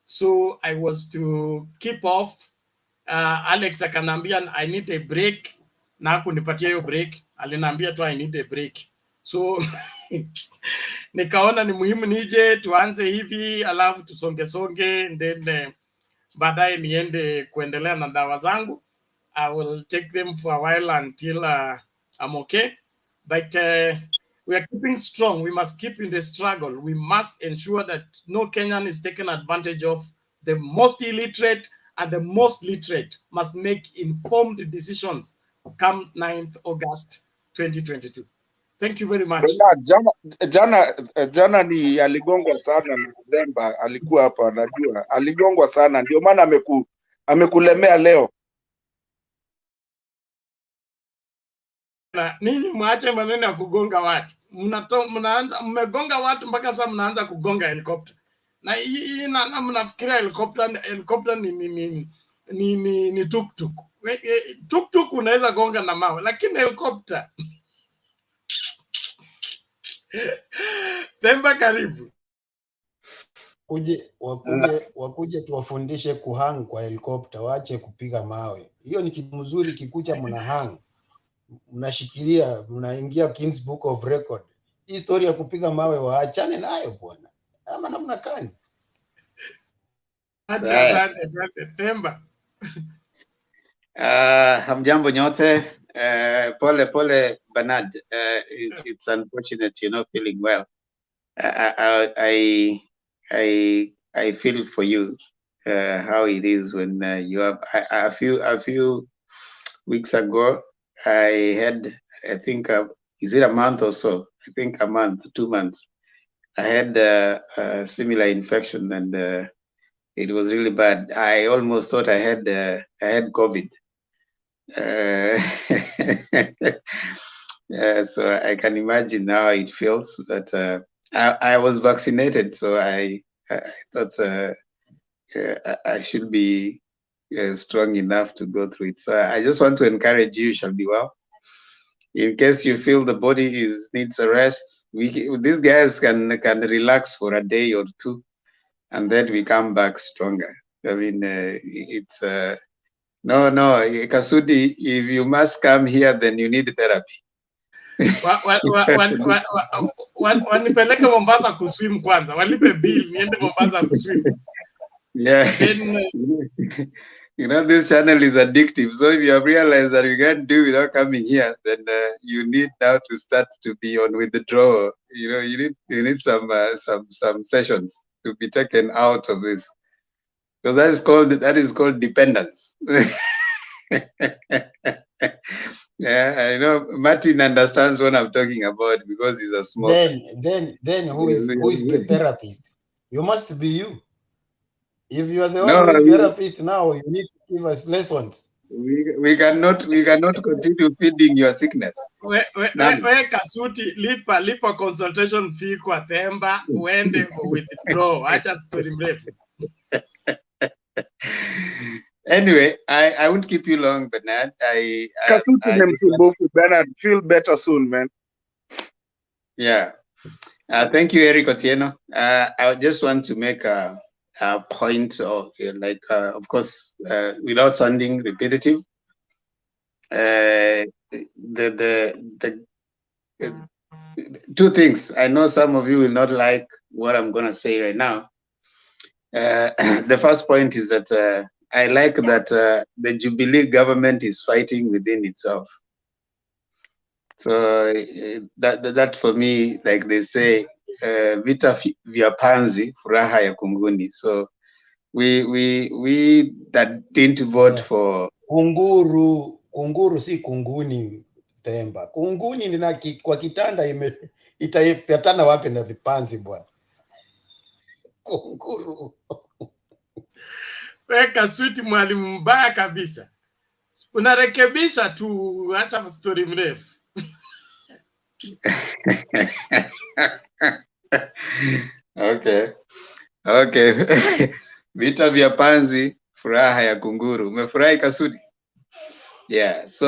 So I was to keep off. Alex akanambia I need a break, na kunipatia hiyo break. Alinambia tu I need a break. So nikaona ni muhimu nije tuanze hivi, alafu tusonge and then baadaye niende kuendelea na dawa zangu. I will take them for a while until I'm okay. But we are keeping strong. We must keep in the struggle. We must ensure that no Kenyan is taken advantage of. The most illiterate and the most literate must make informed decisions come 9th August 2022. Thank you very much. Jana ni aligongwa sana na Demba, alikuwa hapa, najua aligongwa sana, ndio maana amekulemea leo. Na ninyi mwache maneno ya kugonga watu. Mmegonga watu mpaka sasa mnaanza kugonga helicopter. Na hii mnafikiria helicopter ni tuk-tuk. Tuk-tuk unaweza gonga na mawe, lakini helicopter. Themba, karibu. Wakuje tuwafundishe kuhang kwa helikopta, waache kupiga mawe. Hiyo ni kitu mzuri, kikucha mna hang. Mnashikilia, mnaingia Guinness Book of Record. Hii story ya kupiga mawe waachane nayo bwana. Ama namna gani? Asante Themba. Hamjambo nyote. Pole Bernard. It's unfortunate you're not feeling well. I feel for you how it is when you have a few weeks ago I had, I think is it a month or so? I think a month, 2 months. I had a similar infection and it was really bad. I almost thought I had COVID. So I can imagine how it feels, but I was vaccinated, so I thought I should be strong enough to go through it. So I just want to encourage you, shall be well. In case you feel the body needs a rest, these guys can relax for a day or two, and then we come back stronger. I mean, it's no, Kasudi, if you must come here, then you need therapy. Wanipeleke Mombasa kuswim kwanza, walipe bill niende Mombasa kuswim. Yeah. Then, you know, this channel is addictive. So if you have realized that you can't do without coming here, then you need now to start to be on withdrawal. You know, you need some sessions to be taken out of this. So that is called dependence. Yeah, I know Martin understands what I'm talking about because he's a smoker. Then who is the therapist? You must be you. If you are the only therapist now, you need to give us lessons. We cannot continue feeding your sickness. We Kasuti, lipa consultation fee kwa Themba, uende withdraw. Acha story mrefu. Anyway, I won't keep you long, Bernard. Kasuti nemsumbufu, Bernard. Feel better soon, man. Yeah. Thank you, Eric Otieno. I just want to make a point of, of course, without sounding repetitive, the two things. I know some of you will not like what I'm going to say right now. The first point is that I like that the Jubilee government is fighting within itself. So that for me, like they say, vita vya panzi furaha ya kunguni. So we that didn't vote for kunguru si kunguni Temba. Kunguni nina kwa kitanda itaipatana wapi na vipanzi bwana? Kunguru. Weka suti mwalimu mbaya kabisa. Unarekebisha tu, acha story mrefu. Okay. Vita vya panzi furaha ya kunguru. Umefurahi Kasudi? Yeah. So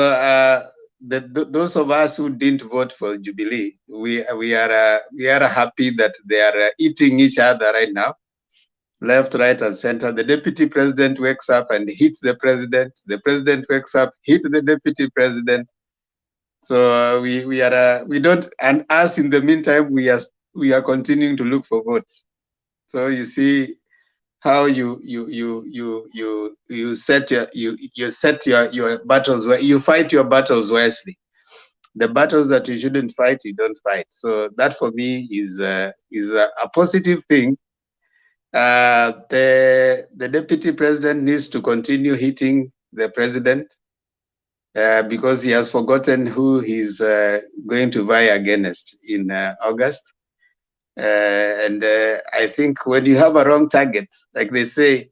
those of us who didn't vote for Jubilee, we are happy that they are eating each other right now, left, right, and center. The deputy president wakes up and hits the president. The president wakes up, hits the deputy president. So we don't, and us in the meantime we are continuing to look for votes. So you see how you set your battles where you fight your battles wisely. The battles that you shouldn't fight, you don't fight. So that for me is a positive thing. The deputy president needs to continue hitting the president because he has forgotten who he's going to vie against in August. And I think when you have a wrong target, like they say,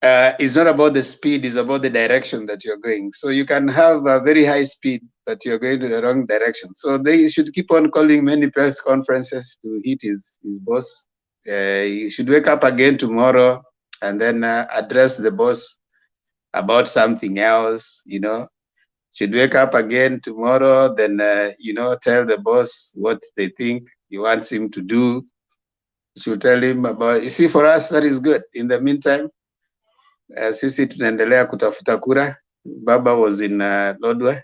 it's not about the speed, it's about the direction that you're going. So you can have a very high speed, but you're going to the wrong direction. So they should keep on calling many press conferences to hit his boss. He should wake up again tomorrow and then address the boss about something else, should wake up again tomorrow, then, tell the boss what they think he wants him to do. Should tell him about, you see, for us, that is good. In the meantime, sisi tunaendelea kutafuta kura. Baba was in Lodwar.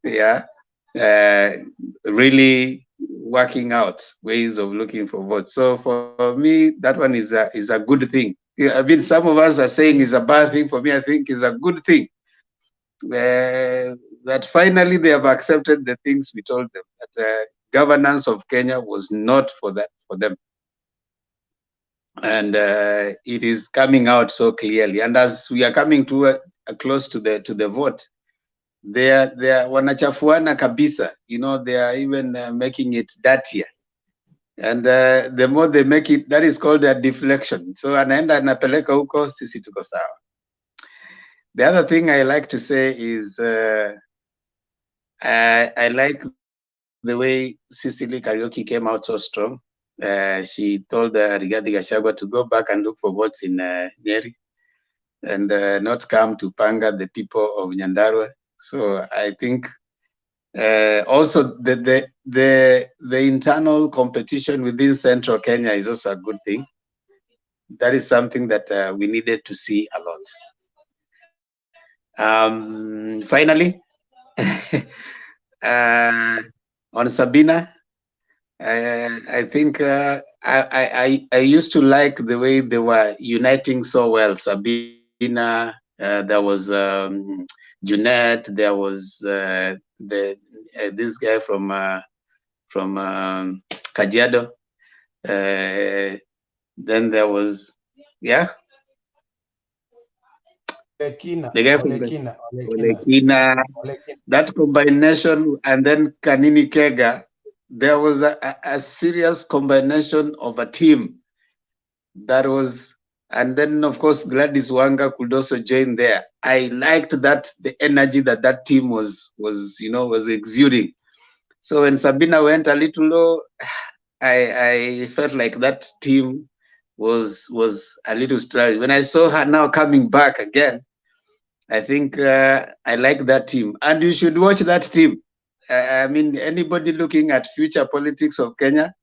Yeah. Really working out ways of looking for votes. So for me, that one is a good thing. I mean, some of us are saying it's a bad thing. For me, I think it's a good thing. That finally they have accepted the things we told them, that governance of Kenya was not for them. And it is coming out so clearly. And as we are coming to close to the vote, they are wanachafuana kabisa. They are even making it dirtier. And the more they make it, that is called a deflection. So anaenda anapeleka huko, sisi tuko sawa. The other thing I like to say is I like the way Sicily Karaoke came out so strong. She told Rigathi Gachagua to go back and look for votes in Nyeri and not come to panga the people of Nyandarua. So I think also the internal competition within Central Kenya is also a good thing. That is something that we needed to see a lot. Finally, on Sabina, I think I used to like the way they were uniting so well. Sabina, there was Junet, there was this guy from Kajiado. Then there was, yeah. The guy from Olekina, that combination, and then Kanini Kega, there was a serious combination of a team that was, and then of course Gladys Wanga could also join there. I liked that, the energy that team was exuding. So when Sabina went a little low, I felt like that team was a little strange. When I saw her now coming back again, I think I like that team, and you should watch that team. I mean, anybody looking at future politics of Kenya,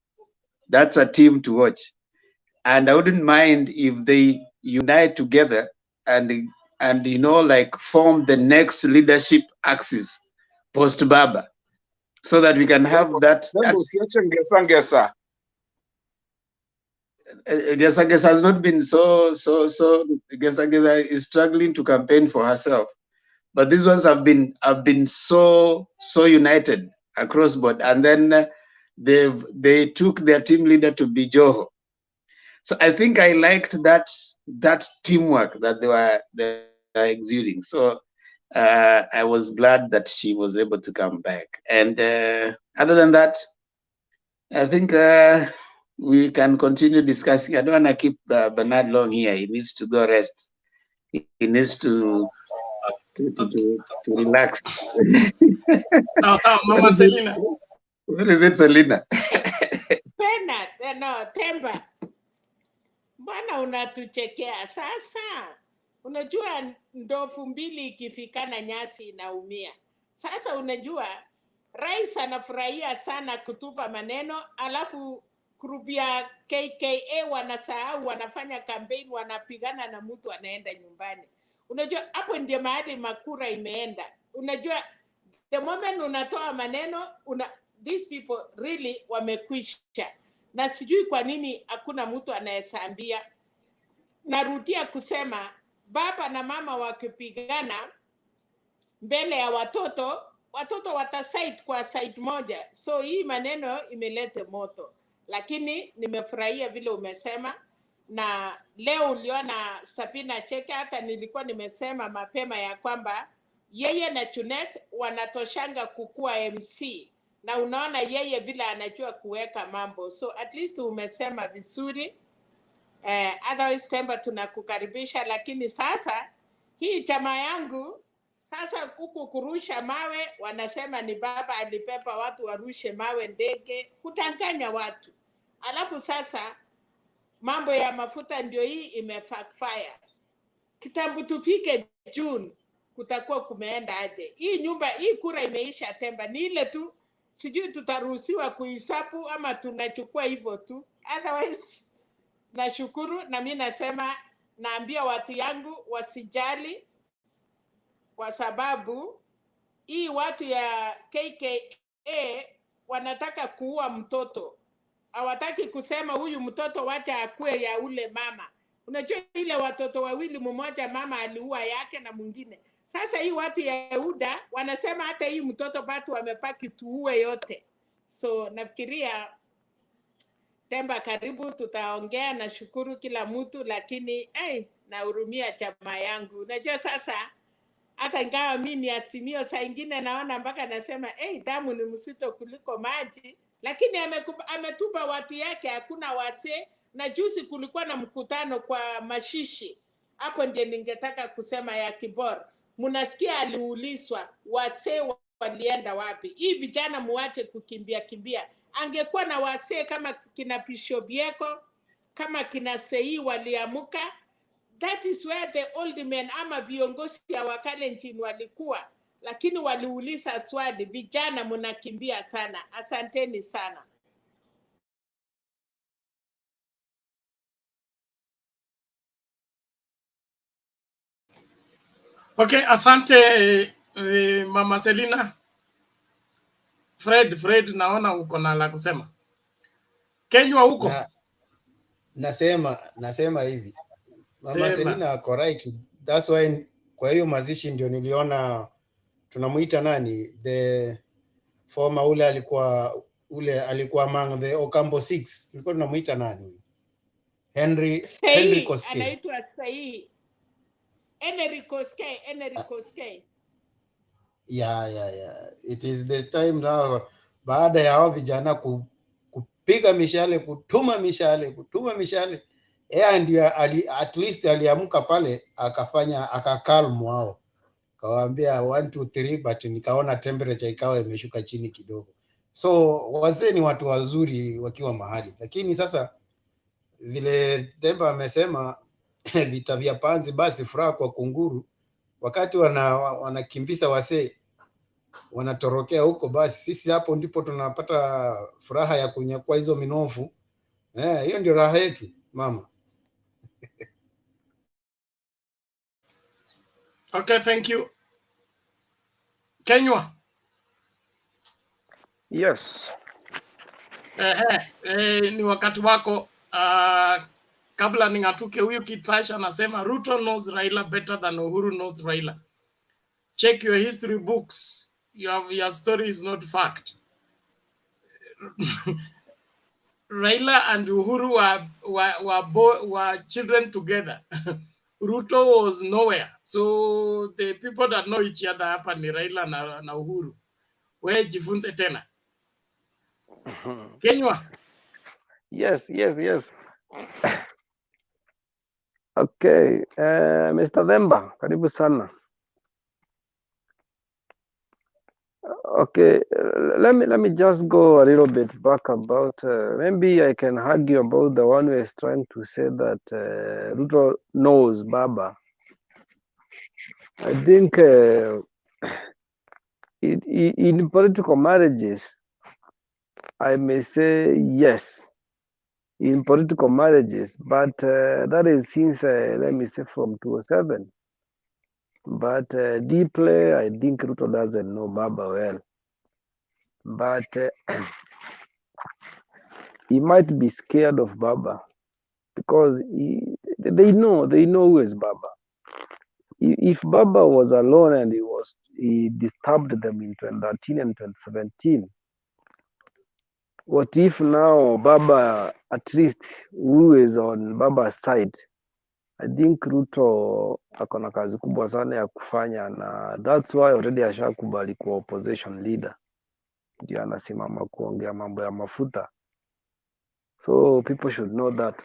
that's a team to watch. And I wouldn't mind if they unite together and like form the next leadership axis post Baba, so that we can have that. Ngesa. Gesa has not been so. Gesa is struggling to campaign for herself, but these ones have been so united across board, and then they took their team leader to be Joho. So I think I liked that teamwork that they were exuding. So I was glad that she was able to come back. And other than that, I think we can continue discussing. I don't want to keep Bernard long here. He needs to go rest. He needs to relax. So, Mama Selina. What is it, Selina? Bernard, no, Temba. Bwana unatuchekea sasa. Unajua ndovu mbili ikifikana nyasi inaumia. Sasa unajua rais anafurahia sana kutupa maneno, alafu kurubia KKA wanasahau, wanafanya campaign, wanapigana na mtu anaenda nyumbani. Unajua hapo ndio mahali makura imeenda. Unajua the moment unatoa maneno, these people really wamekwisha. Na sijui kwa nini hakuna mtu anayesambia. Narudia kusema baba na mama wakipigana mbele ya watoto wataside kwa side moja. So hii maneno imelete moto. Lakini nimefurahia vile umesema, na leo uliona Sabina cheke, hata nilikuwa nimesema mapema ya kwamba yeye na Junet wanatoshanga kukua MC, na unaona yeye vile anajua kuweka mambo. So at least umesema vizuri. Otherwise Temba tunakukaribisha, lakini sasa hii chama yangu sasa huku kurusha mawe, wanasema ni baba alipepa watu warushe mawe ndege kutanganya watu. Alafu sasa mambo ya mafuta ndio hii imebackfire. Kitambu tupike June kutakuwa kumeenda aje. Hii nyumba, hii kura imeisha Temba, ni ile tu sijui tutaruhusiwa kuhesabu ama tunachukua hivyo tu. Otherwise nashukuru, na mimi nasema naambia watu yangu wasijali, kwa sababu hii watu ya KKA wanataka kuua mtoto. Hawataki kusema huyu mtoto wacha akue ya ule mama. Unajua ile watoto wawili, mmoja mama aliua yake na mwingine. Sasa hii watu ya UDA wanasema hata hii mtoto bado wamepaki tuue yote. So nafikiria Temba karibu, tutaongea. na shukuru kila mtu, lakini nahurumia chama yangu. Unajua sasa hata ingawa mimi ni Azimio, saa ingine naona mpaka nasema damu ni msito kuliko maji, lakini ametupa watu yake, hakuna wase. Na juzi kulikuwa na mkutano kwa Mashishi, hapo ndiye ningetaka kusema ya Kibor. Mnasikia aliulizwa wase walienda wapi? Hii vijana muache kukimbia kimbia. Angekuwa na wase kama kina Pishobieko, kama kina Sei waliamuka, that is where the old men ama viongozi ya Wakalenjin walikuwa. Lakini waliuliza swali, vijana mnakimbia sana. Asanteni sana. Okay, asante Mama Selina. Fred, naona uko na la kusema. Kenywa huko. Nasema hivi. Mama Selina ako right. That's why kwa hiyo mazishi ndio niliona tunamuita nani? The former alikuwa among the Ocampo 6. Tulikuwa tunamuita nani? Henry Koskei. Anaitwa Sei. Henry Koskei. Yeah. It is the time now, baada ya hao vijana kupiga mishale, kutuma mishale. Ndio at least aliamka pale akakalmu wao. Kawaambia 1 2 3, but nikaona temperature ikawa imeshuka chini kidogo. So wazee ni watu wazuri wakiwa mahali. Lakini sasa vile Temba amesema vita vya panzi basi furaha kwa kunguru, wakati wanakimbiza wasee wanatorokea huko, basi sisi hapo ndipo tunapata furaha ya kunyakua hizo minofu. Hiyo ndio raha yetu mama. Okay, thank you. Kenywa. Yes. Ni wakati wako. Kabla ning'atuke, huyu Kitasha anasema Ruto knows Raila better than Uhuru knows Raila. Check your history books. Your story is not fact. Raila and Uhuru were children together. Ruto was nowhere. So the people that know each other hapa ni Raila na Uhuru. Wewe jifunze tena. Kenywa. Yes. Okay, Mr. Themba, karibu sana. Okay, let me just go a little bit back about, maybe I can argue about the one who is trying to say that Ruto knows Baba. I think in political marriages, I may say yes, in political marriages, but that is since, let me say, from 2007. But deeply, I think Ruto doesn't know Baba well. But he might be scared of Baba because they know who is Baba. If Baba was alone and he disturbed them in 2013 and 2017, what if now Baba, at least who is on Baba's side? I think Ruto akona kazi kubwa sana ya kufanya, na that's why already ashakubali kuwa opposition leader, ndio anasimama kuongea mambo ya mafuta. So people should know that.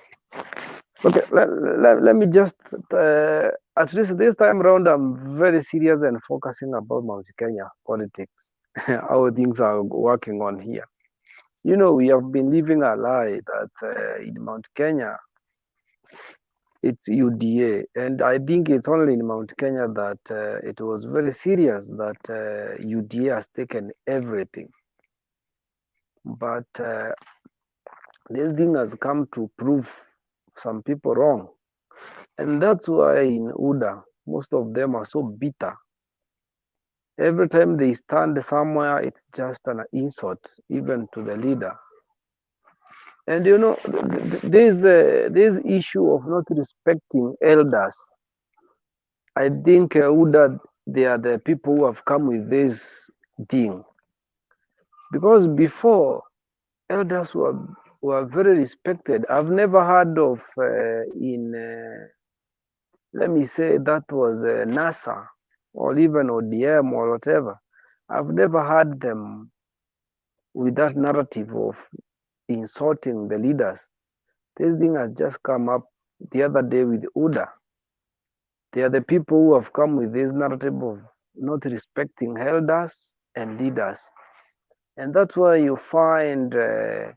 Okay, let me just, at least this time around, I'm very serious and focusing about Mount Kenya politics, how things are working on here. You know, we have been living a lie that in Mount Kenya, it's UDA. And I think it's only in Mount Kenya that it was very serious that UDA has taken everything. But this thing has come to prove some people wrong. And that's why in UDA, most of them are so bitter. Every time they stand somewhere, it's just an insult, even to the leader. And you know, this issue of not respecting elders, I think UDA, they are the people who have come with this thing. Because before, elders were very respected. I've never heard of let me say that was NASA or even ODM or whatever. I've never heard them with that narrative of insulting the leaders. This thing has just come up the other day with UDA. They are the people who have come with this narrative of not respecting elders and leaders. And that's why you find the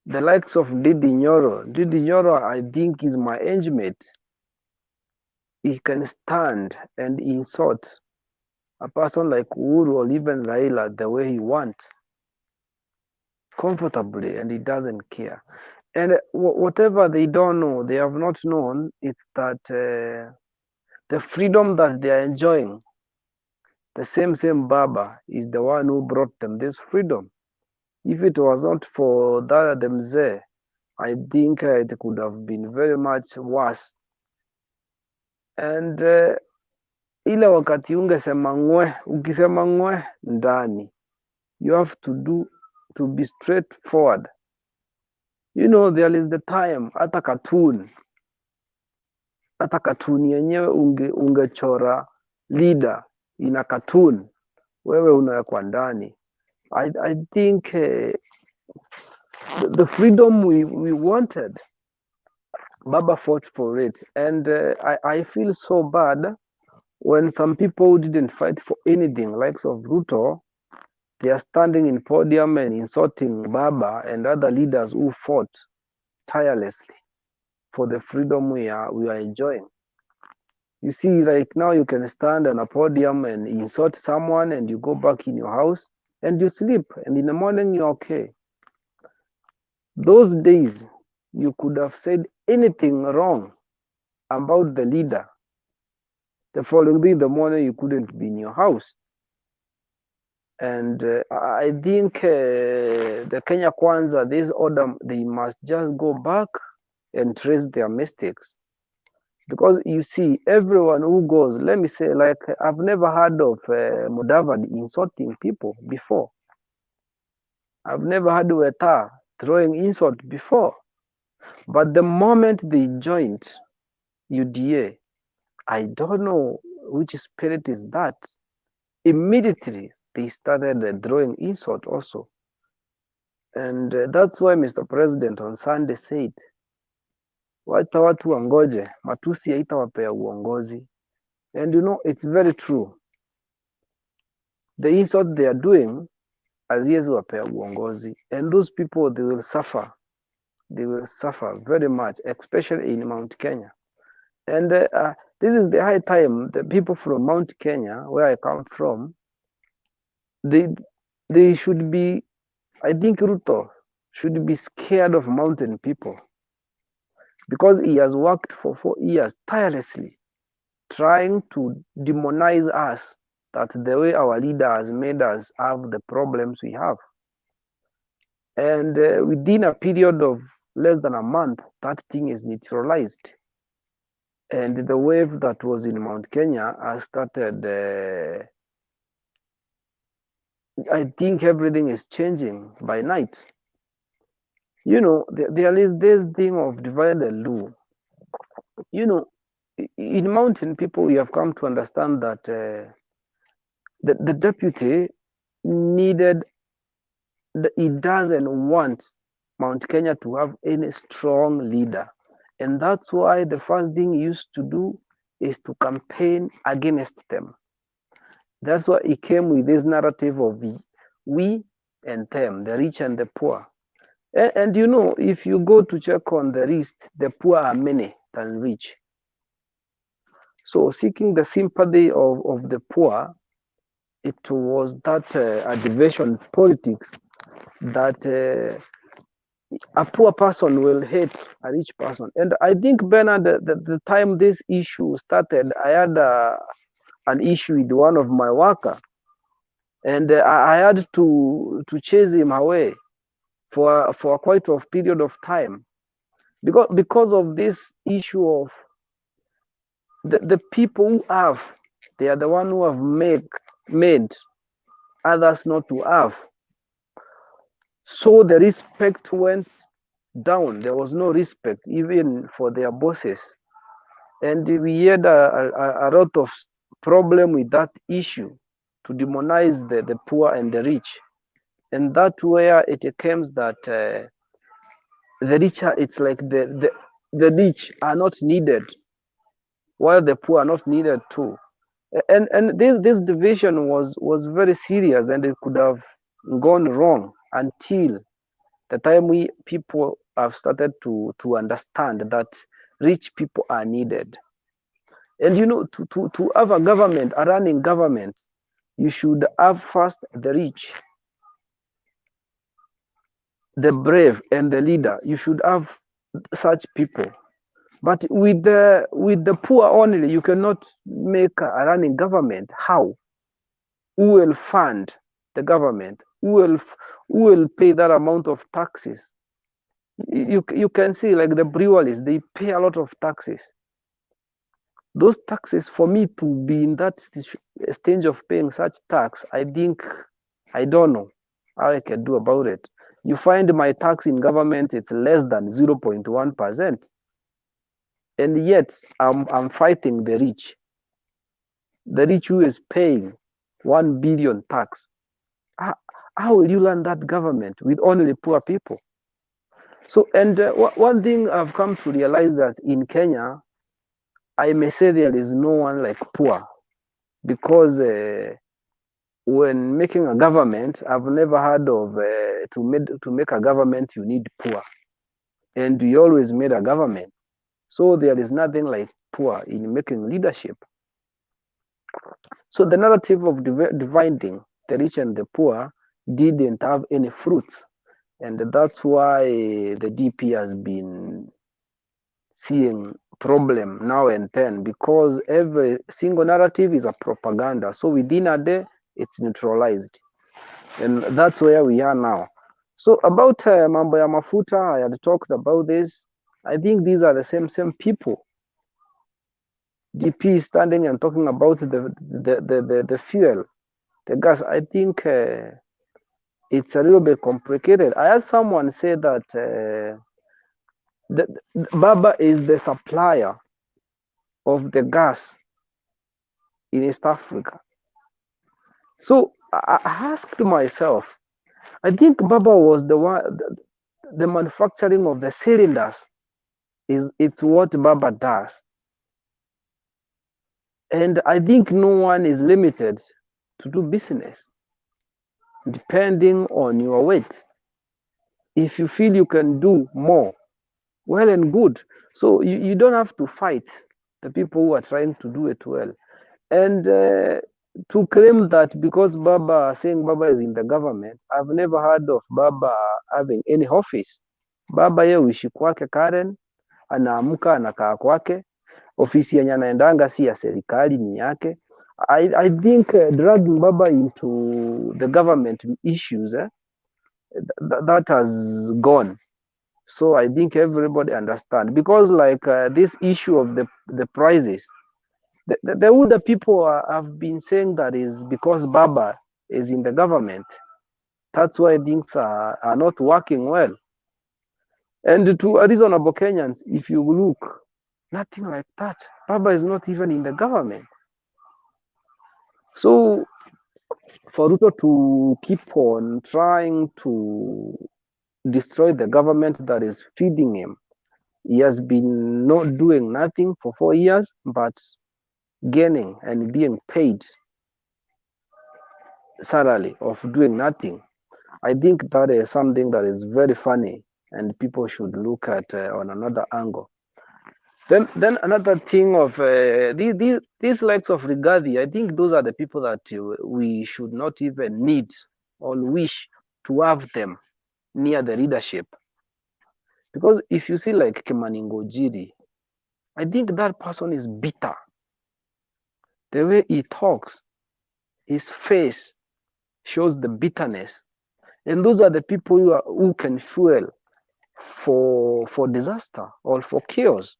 likes of Didi Nyoro. Didi Nyoro, I think, is my age mate. He can stand and insult a person like Uhuru or even Raila the way he wants, comfortably, and he doesn't care. And whatever they don't know, they have not known, it's that the freedom that they are enjoying, the same Baba is the one who brought them this freedom. If it was not for that Mzee, I think it could have been very much worse. And ile wakati ungesema ngwe, ukisema ngwe ndani, you have to be straightforward. You know, there is the time hata cartoon yenyewe ungechora leader ina cartoon, wewe unawekwa ndani. I think the freedom we wanted, Baba fought for it, and I feel so bad when some people who didn't fight for anything, likes of Ruto, they are standing in podium and insulting Baba and other leaders who fought tirelessly for the freedom we are enjoying. You see, like now you can stand on a podium and insult someone and you go back in your house and you sleep and in the morning you're okay. Those days, you could have said anything wrong about the leader. The following day in the morning, you couldn't be in your house. And I think the Kenya Kwanza, this order, they must just go back and trace their mistakes. Because you see, everyone who goes, let me say, like, I've never heard of Mudavadi insulting people before. I've never heard of Weta throwing insult before. But the moment they joined UDA, I don't know which spirit is that. Immediately, they started throwing insult also. And that's why Mr. President on Sunday said, wacha watu wangoje, matusi haitawapea uongozi. And you know, it's very true. The insult they are doing, haziwezi wapea uongozi. And those people, they will suffer. They will suffer very much, especially in Mount Kenya. And this is the high time, the people from Mount Kenya, where I come from, they should be, I think Ruto should be scared of mountain people because he has worked for 4 years tirelessly trying to demonize us, that the way our leader has made us have the problems we have. And within a period of less than a month, that thing is neutralized. And the wave that was in Mount Kenya has started, I think everything is changing by night. You know, there is this thing of divide and rule. You know, in mountain people, we have come to understand that the deputy needed, he doesn't want Mount Kenya to have any strong leader. And that's why the first thing he used to do is to campaign against them. That's why he came with this narrative of we and them, the rich and the poor. And you know, if you go to check on the list, the poor are many than rich. So seeking the sympathy of the poor, it was that a division politics that a poor person will hate a rich person. And I think, Bernard, the time this issue started, I had an issue with one of my workers, and I had to chase him away for quite a period of time because of this issue of the people who have, they are the one who have made others not to have. So the respect went down. There was no respect even for their bosses. And we had a lot of problem with that issue, to demonize the poor and the rich. And that's where it comes that the rich are, it's like the rich are not needed, while the poor are not needed too. And this division was very serious, and it could have gone wrong until the time people have started to understand that rich people are needed. And you know, to have a government, a running government, you should have first the rich, the brave, and the leader. You should have such people. But with the poor only, you cannot make a running government. How? Who will fund the government? Who will pay that amount of taxes? You can see, like the breweries, they pay a lot of taxes. Those taxes, for me to be in that stage of paying such tax, I think, I don't know how I can do about it. You find my tax in government, it's less than 0.1%. And yet I'm fighting the rich who is paying 1 billion tax. How will you run that government with only poor people? So, and one thing I've come to realize, that in Kenya, I may say there is no one like poor, because when making a government, I've never heard of to make a government you need poor, and we always made a government. So there is nothing like poor in making leadership. So the narrative of dividing the rich and the poor didn't have any fruits. And that's why the DP has been seeing problem now and then, because every single narrative is a propaganda. So within a day, it's neutralized. And that's where we are now. So about mambo ya mafuta, I had talked about this. I think these are the same people. DP is standing and talking about the fuel, the gas. I think it's a little bit complicated. I had someone say that Baba is the supplier of the gas in East Africa. So I asked myself, I think Baba was the one, the manufacturing of the cylinders it's what Baba does. And I think no one is limited to do business depending on your weight. If you feel you can do more, well and good. So you don't have to fight the people who are trying to do it well. And to claim that because saying Baba is in the government, I've never heard of Baba having any office. Baba ye uishi kwake Karen, anaamka anakaa kwake, ofisi yenye anaendanga si ya serikali, ni yake. I think dragging Baba into the government issues, that has gone. So I think everybody understand, because like this issue of the prices, the older people have been saying that is because Baba is in the government. That's why things are not working well. And to reasonable Kenyans, if you look, nothing like that. Baba is not even in the government. So for Ruto to keep on trying to destroy the government that is feeding him, he has been not doing nothing for 4 years, but gaining and being paid salary of doing nothing. I think that is something that is very funny, and people should look at on another angle. Then another thing of these likes of Rigathi, I think those are the people that we should not even need or wish to have them near the leadership. Because if you see like Kimani Ngojiri, I think that person is bitter. The way he talks, his face shows the bitterness. And those are the people who can fuel for disaster or for chaos.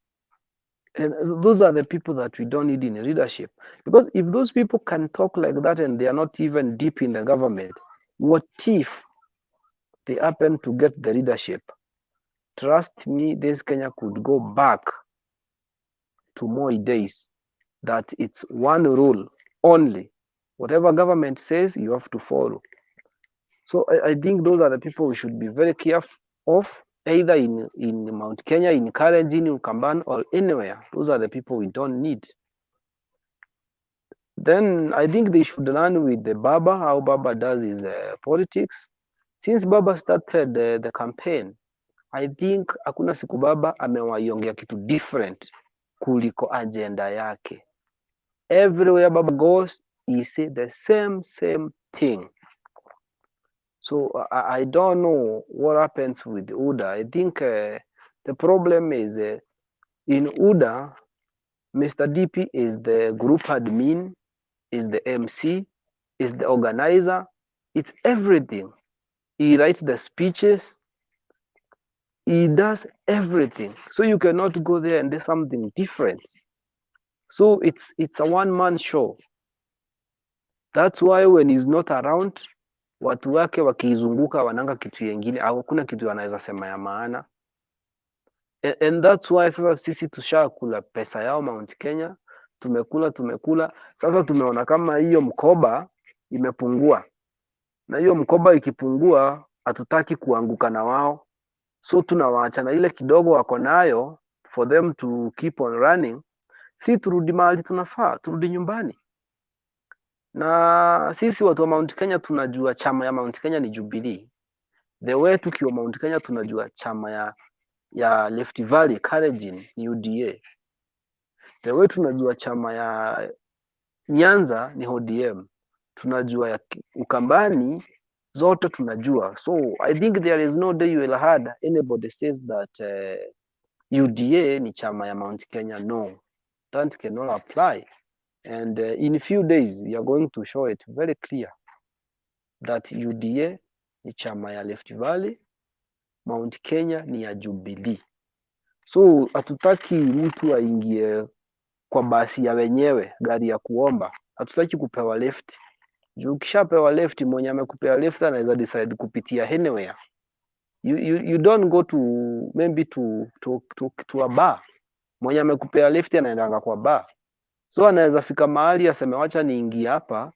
And those are the people that we don't need in leadership. Because if those people can talk like that and they are not even deep in the government, what if they happen to get the leadership? Trust me, this Kenya could go back to more days that it's one rule only. Whatever government says, you have to follow. So I think those are the people we should be very careful of, either in Mount Kenya, in Kalenjin, in Kamban, or anywhere. Those are the people we don't need. Then I think they should learn with the Baba, how Baba does his politics. Since Baba started the campaign, I think hakuna siku Baba amewaiongea kitu different kuliko agenda yake. Everywhere Baba goes, he say the same thing. So I don't know what happens with UDA. I think the problem is in UDA, Mr. DP is the group admin, is the MC, is the organizer. It's everything. He writes the speeches. He does everything. So you cannot go there and do something different. So it's a one-man show. That's why when he's not around, watu wake wakizunguka wananga kitu yengine, hakuna kitu anaweza sema ya maana. And that's why sasa sisi tushakula pesa yao Mount Kenya, tumekula. Sasa tumeona kama hiyo mkoba imepungua. Na hiyo mkoba ikipungua, hatutaki kuanguka na wao. So tunawaacha na ile kidogo wako nayo for them to keep on running. Si turudi mahali tunafaa, turudi nyumbani. Na sisi watu wa Mount Kenya tunajua chama ya Mount Kenya ni Jubilee. The way tukiwa Mount Kenya tunajua chama ya Rift Valley Kalenjin ni UDA. The way tunajua chama ya Nyanza ni ODM, tunajua ya Ukambani zote tunajua. So I think there is no day you will heard anybody says that UDA ni chama ya Mount Kenya. No, that cannot apply. And in a few days we are going to show it very clear that UDA ni chama ya Rift Valley, Mount Kenya ni ya Jubilee. So hatutaki mtu aingie kwa basi ya wenyewe, gari ya kuomba. Hatutaki kupewa left. Juu ukishapewa left, mwenye amekupea left anaweza decide kupitia anywhere. You don't go to maybe to a bar. Mwenye amekupea left anaendanga kwa bar. So anaweza fika mahali aseme wacha niingie hapa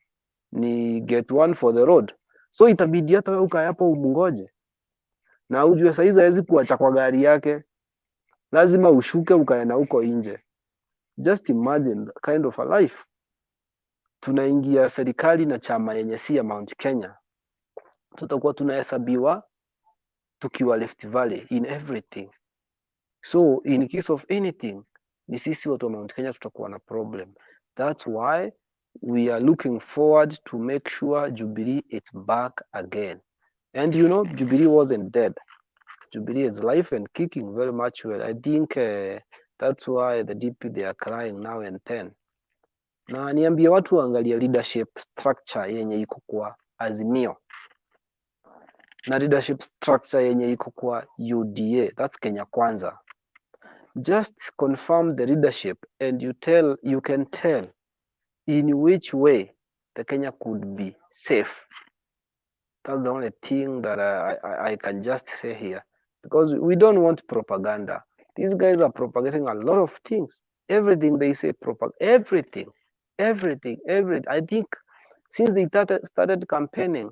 ni get one for the road. So itabidi hata wewe ukae hapo umngoje. Na ujue saizi hawezi kuacha kwa gari yake. Lazima ushuke ukaenda huko nje. Just imagine the kind of a life. Tunaingia serikali na chama yenye si ya Mount Kenya. Tutakuwa tunahesabiwa tukiwa Rift Valley in everything. So in case of anything, ni sisi watu wa Mount Kenya tutakuwa na problem. That's why we are looking forward to make sure Jubilee is back again. And you know, Jubilee wasn't dead. Jubilee is live and kicking very much well. I think that's why the DP they are crying now and then. Na niambie watu waangalie leadership structure yenye iko kwa Azimio na leadership structure yenye iko kwa UDA. That's Kenya Kwanza. Just confirm the leadership and you can tell in which way the Kenya could be safe. That's the only thing that I can just say here, because we don't want propaganda. These guys are propagating a lot of things. Everything they say, everything. I think since they started campaigning,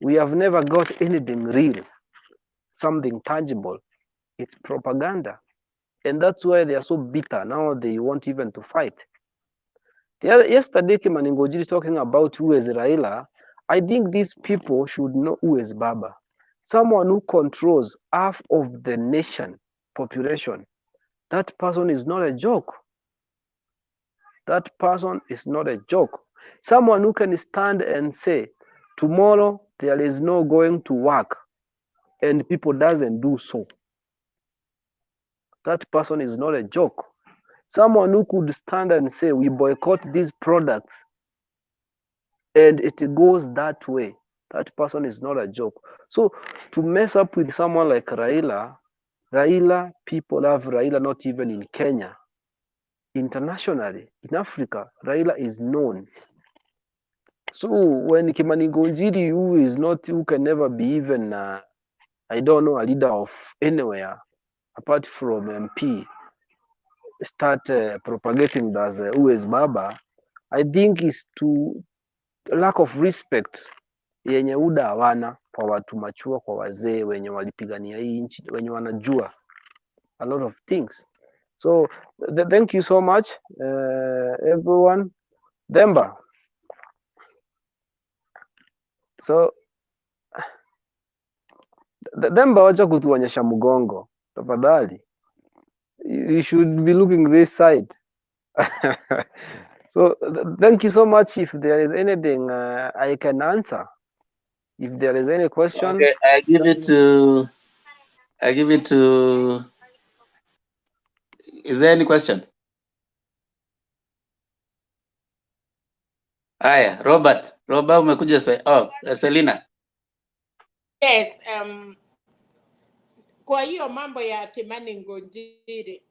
we have never got anything real, something tangible. It's propaganda. And that's why they are so bitter. Now they want even to fight. Yesterday, Kimani Ngojiri talking about who is Raila. I think these people should know who is Baba. Someone who controls half of the nation population. That person is not a joke. That person is not a joke. Someone who can stand and say, tomorrow there is no going to work, and people doesn't do so. That person is not a joke. Someone who could stand and say, we boycott these products, and it goes that way. That person is not a joke. So to mess up with someone like Raila, people have Raila not even in Kenya. Internationally, in Africa, Raila is known. So when Kimani Ngonjiri, who can never be even, I don't know, a leader of anywhere apart from MP, start propagating that who is Baba, I think is to lack of respect yenye UDA hawana kwa watu machua, kwa wazee wenye walipigania hii nchi, wenye wanajua a lot of things. So thank you so much everyone. Demba, so Demba, wacha kutuonyesha mgongo tafadhali. You should be looking this side. So thank you so much. If there is anything I can answer, if there is any question, Okay, I give it to. Is there any question? Aya, Robert umekuja sasa. Oh, Selina. Yes, kwa hiyo mambo ya Kimani Ngonjiri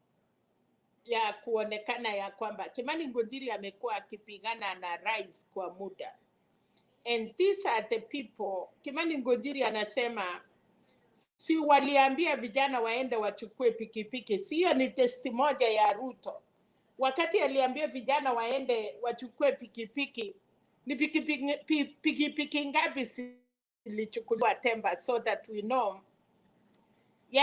ya kuonekana ya kwamba Kimani Ngonjiri amekuwa akipigana na rais kwa muda. And these are the people. Kimani Ngonjiri anasema si waliambia vijana waende wachukue pikipiki. Sio ni testi moja ya Ruto. Wakati aliambia vijana waende wachukue pikipiki, ni pikipiki ngapi zilichukuliwa Temba, so that we know.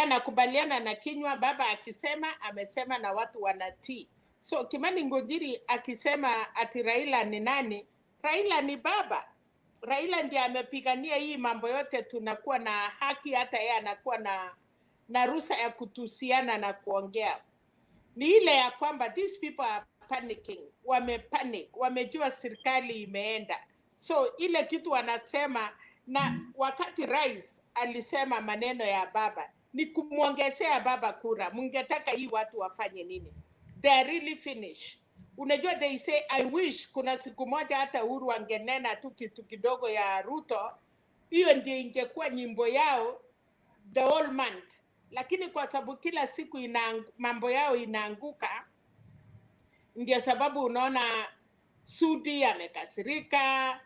Nakubaliana na kinywa, baba akisema amesema na watu wanatii. So Kimani Ngonjiri akisema ati Raila ni nani? Raila ni baba. Raila ndiye amepigania hii mambo yote, tunakuwa na haki, hata yeye anakuwa na ruhusa ya kutusiana na kuongea. ni ile ya kwamba these people are panicking, wamepanic, wamejua serikali imeenda. So ile kitu wanasema, na wakati rais alisema maneno ya baba ni kumwongezea baba kura, mungetaka hii watu wafanye nini? They are really finished. Unajua, they say I wish kuna siku moja hata Uhuru angenena tu kitu kidogo ya Ruto, hiyo ndio ingekuwa nyimbo yao the whole month. Lakini kwa sababu kila siku mambo yao inaanguka, ndio sababu unaona Sudi amekasirika,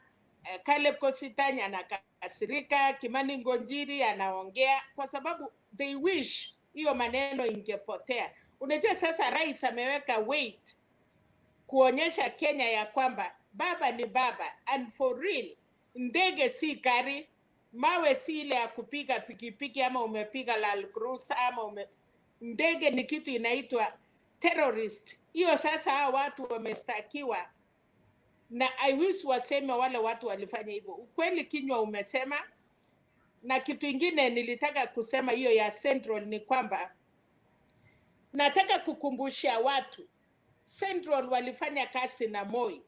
Caleb Kositany anakasirika, Kimani Ngonjiri anaongea, kwa sababu they wish hiyo maneno ingepotea. Unajua sasa rais ameweka weight kuonyesha Kenya ya kwamba baba ni baba, and for real, ndege si gari, mawe si ile ya kupiga pikipiki ama umepiga Land Cruiser ama ndege ni kitu inaitwa terrorist. Hiyo sasa hao watu wamestakiwa, na I wish waseme wale watu walifanya hivyo. Ukweli kinywa umesema. Na kitu ingine nilitaka kusema hiyo ya Central ni kwamba nataka kukumbusha watu Central walifanya kazi na Moi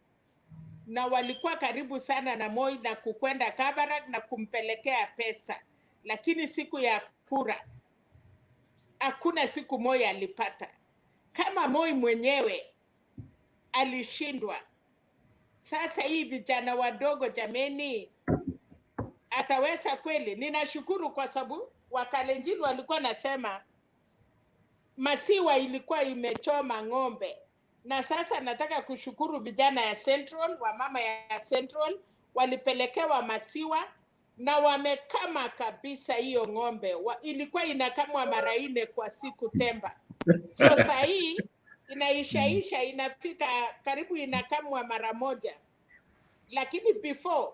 na walikuwa karibu sana na Moi na kukwenda Kabarak na kumpelekea pesa, lakini siku ya kura hakuna siku Moi alipata. Kama Moi mwenyewe alishindwa, sasa hii vijana wadogo jameni, ataweza kweli? Ninashukuru kwa sababu Wakalenjin walikuwa nasema masiwa ilikuwa imechoma ng'ombe, na sasa nataka kushukuru vijana ya Central, wamama ya Central walipelekewa masiwa na wamekama kabisa hiyo ng'ombe. Ilikuwa inakamwa mara 4 kwa siku Temba. So saa hii inaishaisha, inafika karibu inakamwa mara 1. Lakini before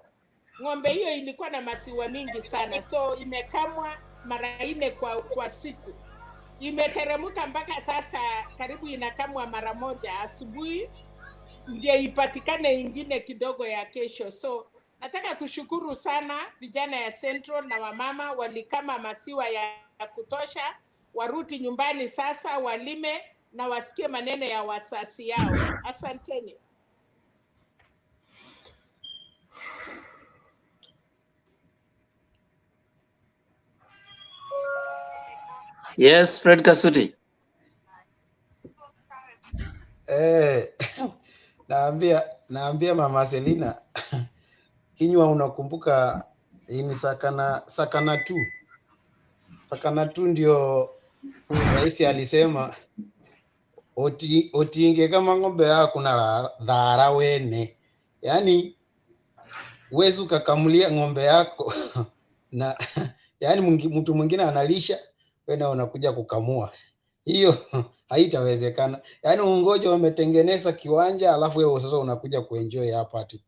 ng'ombe hiyo ilikuwa na masiwa mingi sana, so imekamwa mara 4 kwa siku. Imeteremka mpaka sasa karibu inakamwa mara 1 asubuhi, ndio ipatikane ingine kidogo ya kesho. So nataka kushukuru sana vijana ya Central na wamama, walikama masiwa ya kutosha, warudi nyumbani sasa walime na wasikie maneno ya wasasi yao. Asanteni. Yes, Fred Kasudi. Naambia Mama Selina kinywa, unakumbuka ini sakana tu ndio rais alisema otinge kama ng'ombe yako na dhara wene, yani uwezi ukakamulia ng'ombe yako na yani mtu mwingine analisha wewe unakuja kukamua, hiyo haitawezekana. Yani ungoje wametengeneza kiwanja alafu wewe sasa unakuja kuenjoy hapa ati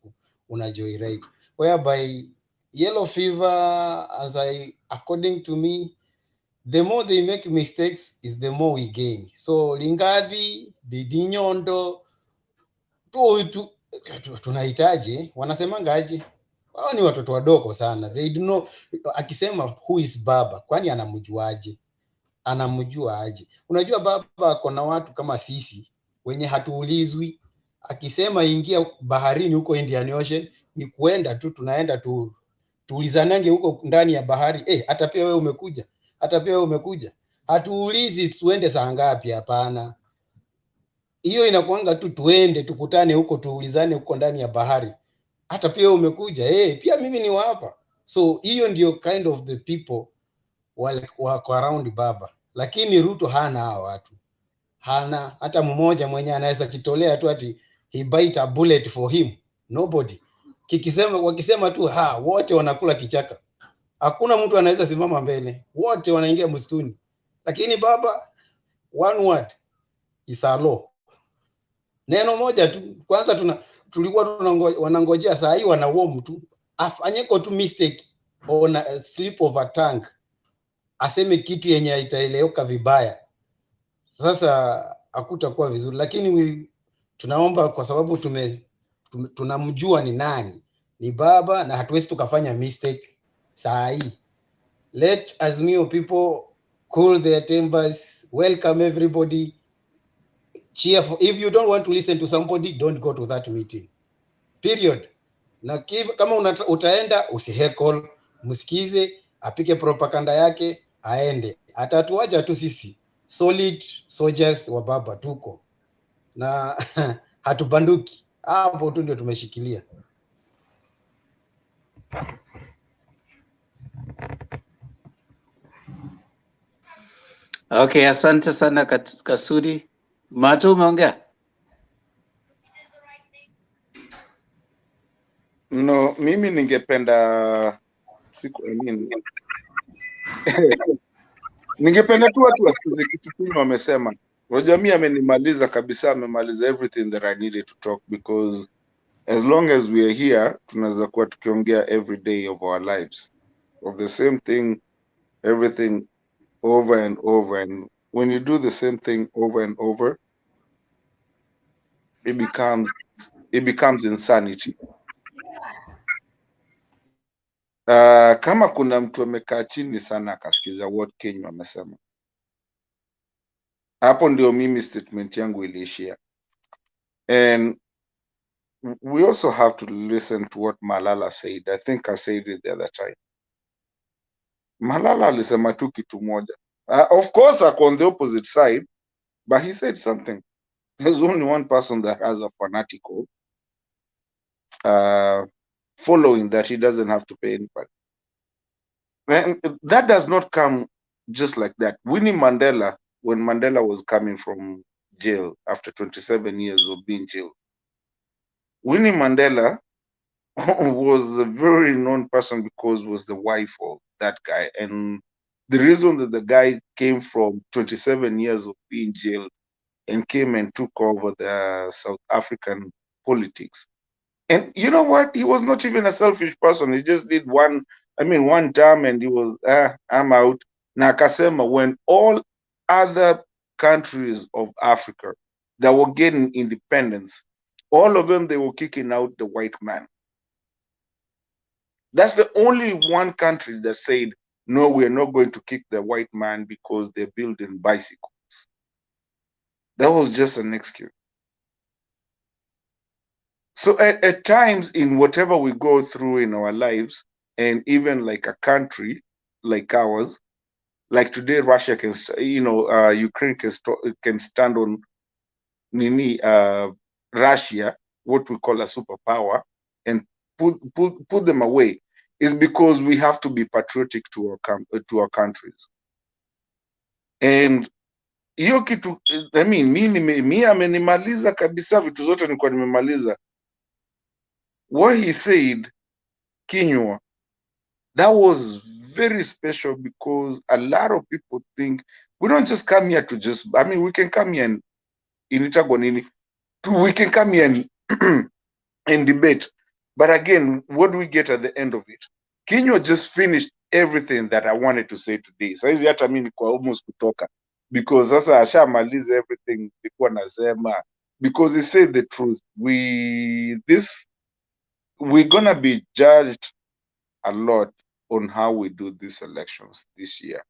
unajoyride, whereby yellow fever, according to me, the more they make mistakes is the more we gain. So Lingathi, Didinyondo tunahitaji, wanasemangaje, wao ni watoto wadogo sana, they do know. Akisema who is baba, kwani anamjuaje? Anamjua aje? Unajua baba ako na watu kama sisi wenye hatuulizwi. Akisema ingia baharini huko Indian Ocean, ni kuenda tu, tunaenda tu tuulizanange huko ndani ya bahari, hata pia wewe umekuja, hata pia wewe umekuja. Hatuulizi tuende saa ngapi, hapana. Hiyo inakuanga tu tuende tukutane huko tuulizane huko ndani ya bahari, hata pia wewe umekuja, pia mimi ni hapa. So hiyo ndio kind of the people wako around baba. Lakini Ruto hana hao watu, hana hata mmoja mwenye anaweza kitolea tu ati he bite a bullet for him, nobody. Wakisema tu wote wanakula kichaka, hakuna mtu anaweza simama mbele, wote wanaingia msituni. Lakini baba, one word is a law, neno moja tu. Kwanza tulikuwa wanangojea, saa hii wanauo mtu afanyeko tu mistake on a slip of a tongue, aseme kitu yenye itaeleweka vibaya, sasa hakutakuwa vizuri. Lakini tunaomba, kwa sababu tunamjua ni nani, ni baba, na hatuwezi tukafanya mistake saa hii. Let Azimio people cool their tempers, welcome everybody, cheer for, if you don't want to listen to somebody, don't go to that meeting. Period. Na kama utaenda usiheckle, msikize, apike propaganda yake, aende. Atatuacha tu sisi solid soldiers wa baba tuko. Na hatubanduki. Hapo tu ndio tumeshikilia. Okay, asante sana Kasudi. Mato, umeongea? No, mimi ningependa ningependa tu watu wasikize kitu tu wamesema. Unajua mimi amenimaliza kabisa, amemaliza everything that I needed to talk, because as long as we are here tunaweza kuwa tukiongea every day of our lives of the same thing, everything over and over, and when you do the same thing over and over, it becomes insanity. Kama kuna mtu amekaa chini sana akasikiza what Kenya amesema, hapo ndio mimi statement yangu iliishia. And we also have to listen to what Malala said. I think I said it the other time. Malala alisema tu kitu moja. Of course ako on the opposite side, but he said something. There's only one person that has a fanatical following that he doesn't have to pay anybody. And that does not come just like that. Winnie Mandela, when Mandela was coming from jail after 27 years of being jailed, Winnie Mandela was a very known person because was the wife of that guy. And the reason that the guy came from 27 years of being jailed and came and took over the South African politics. And you know what? He was not even a selfish person. He just did one term and he was, I'm out. Na akasema, when all other countries of Africa that were getting independence, all of them, they were kicking out the white man. That's the only one country that said, no, we're not going to kick the white man because they're building bicycles. That was just an excuse. So at times, in whatever we go through in our lives, and even like a country like ours, like today, Russia can, Ukraine can stand on Russia, what we call a superpower, and put them away, is because we have to be patriotic to our countries. And hiyo kitu, mi amenimaliza kabisa, vitu zote nilikuwa nimemaliza. What he said, Kinywa, that was very special, because a lot of people think we don't just come here to we can come here and we can come here and debate. But again, what do we get at the end of it? Kinywa just finished everything that I wanted to say today. Saizi hata mimi niko almost kutoka, because sasa ashamaliza everything nilikuwa nasema, because he said the truth. We're gonna be judged a lot on how we do these elections this year,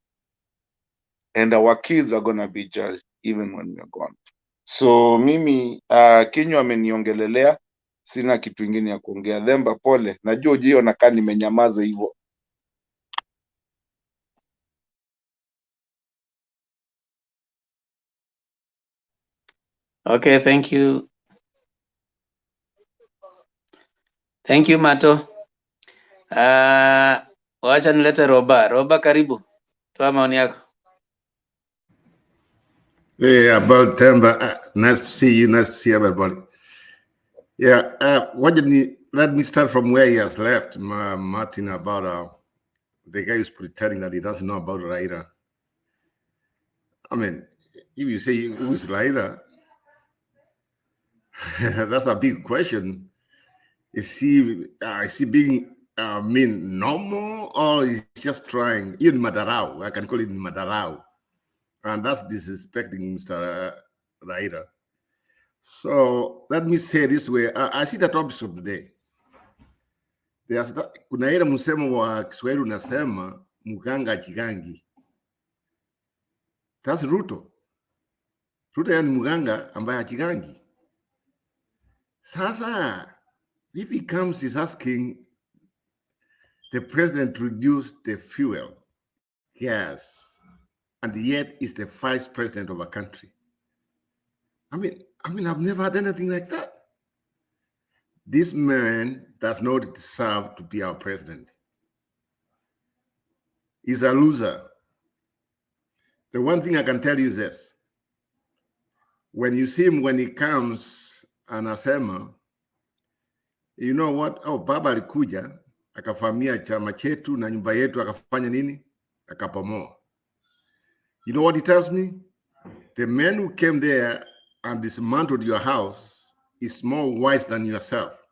and our kids are gonna be judged even when we're gone. So mimi Kinywa ameniongelelea, sina kitu ingine ya kuongea. Themba pole, najua ujiona kaa nimenyamaza hivyo. Okay, thank you. Thank you, Mato. Wacha nilete Roba. Roba, karibu. Toa maoni yako. Hey, about Temba, nice to see you. Nice to see everybody. Yeah, let me start from where he has left, Martin, about the guy who's pretending that he doesn't know about Raila. I mean, if you say who's Raila, that's a big question. Is he being normal, or is he just trying? Even Madarao, I can call it Madarao, and that's disrespecting Mr. Raila. So let me say this way. I see the topics of the day. Kuna ile msemo wa Kiswahili unasema mganga jigangi. That's Ruto. Ruto ni mganga ambaye hachigangi. Sasa, if he comes, he's asking the president to reduce the fuel, gas, and yet is the vice president of a country. I mean, I've never had anything like that. This man does not deserve to be our president. He's a loser. The one thing I can tell you is this. When you see him, when he comes anasema, you know what? Oh, baba alikuja, akafamia chama chetu na nyumba yetu, akafanya nini? Akapomoa. You know what he tells me? The man who came there and dismantled your house is more wise than yourself.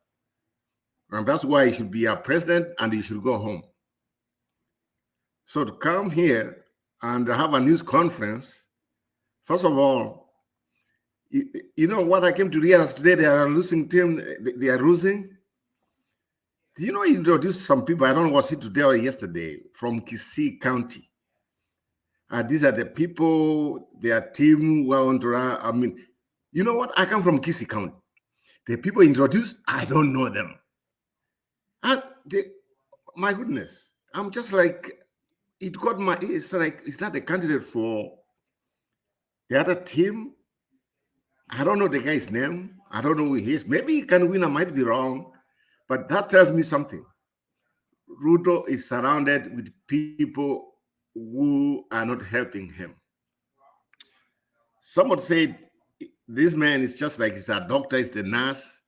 And that's why he should be our president and he should go home. So to come here and have a news conference, first of all, you know what I came to realize today, they are losing team, they are losing. Do you know he introduced some people, I don't know, was it today or yesterday, from Kisii County. These are the people, their team, you know what? I come from Kisii County. The people introduced, I don't know them. And my goodness, I'm just like, it's like, is that a candidate for the other team? I don't know the guy's name. I don't know who he is. Maybe he can win, I might be wrong. But that tells me something. Ruto is surrounded with people who are not helping him. Someone said, this man is just like he's a doctor, he's the nurse.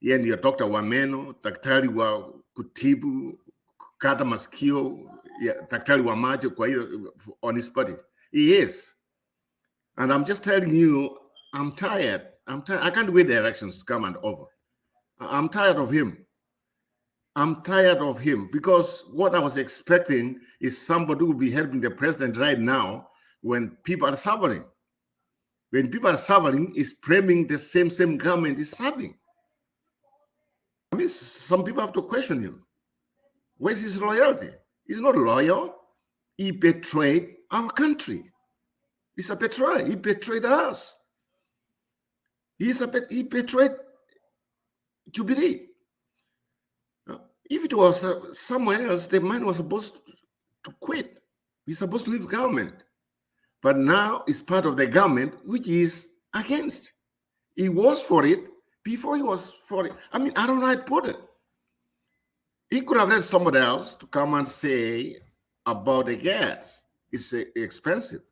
Yeye ndio Dr. Wameno, daktari wa kutibu, kukata masikio, daktari wa macho kwa hiyo on his body. He is. And I'm just telling you, I'm tired. I can't wait the elections to come and over. I'm tired of him. I'm tired of him because what I was expecting is somebody who will be helping the president right now when people are suffering. When people are suffering, is framing the same government is serving. I mean, some people have to question him. Where's his loyalty? He's not loyal. He betrayed our country. He's a betrayer. He betrayed us. He betrayed Jubilee. If it was somewhere else, the man was supposed to quit. He's supposed to leave government. But now it's part of the government, which is against. He was for it before he was for it. I mean, I don't know how to put it. He could have had somebody else to come and say about the gas. It's expensive.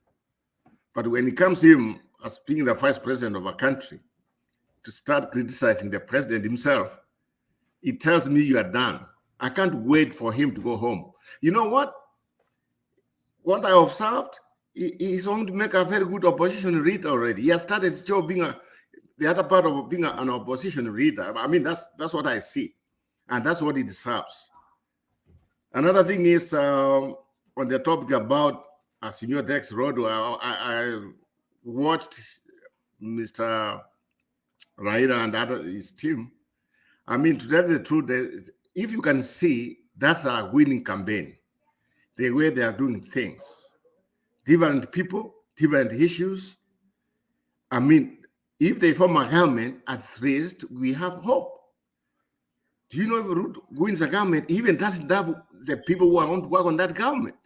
But when it comes to him as being the vice president of a country, to start criticizing the president himself, it tells me you are done. I can't wait for him to go home. You know what? What I observed, he's going to make a very good opposition leader already. He has started his job being the other part of being an opposition leader. I mean, that's what I see. And that's what he deserves. Another thing is, on the topic about Azimio Dex Road, I watched Mr. Raila and his team. I mean, to tell the truth, if you can see, that's a winning campaign. The way they are doing things. Different people, different issues. I mean, if they form a government, at least we have hope. Do you know if Ruto wins a government, even doesn't have the people who want to work on that government?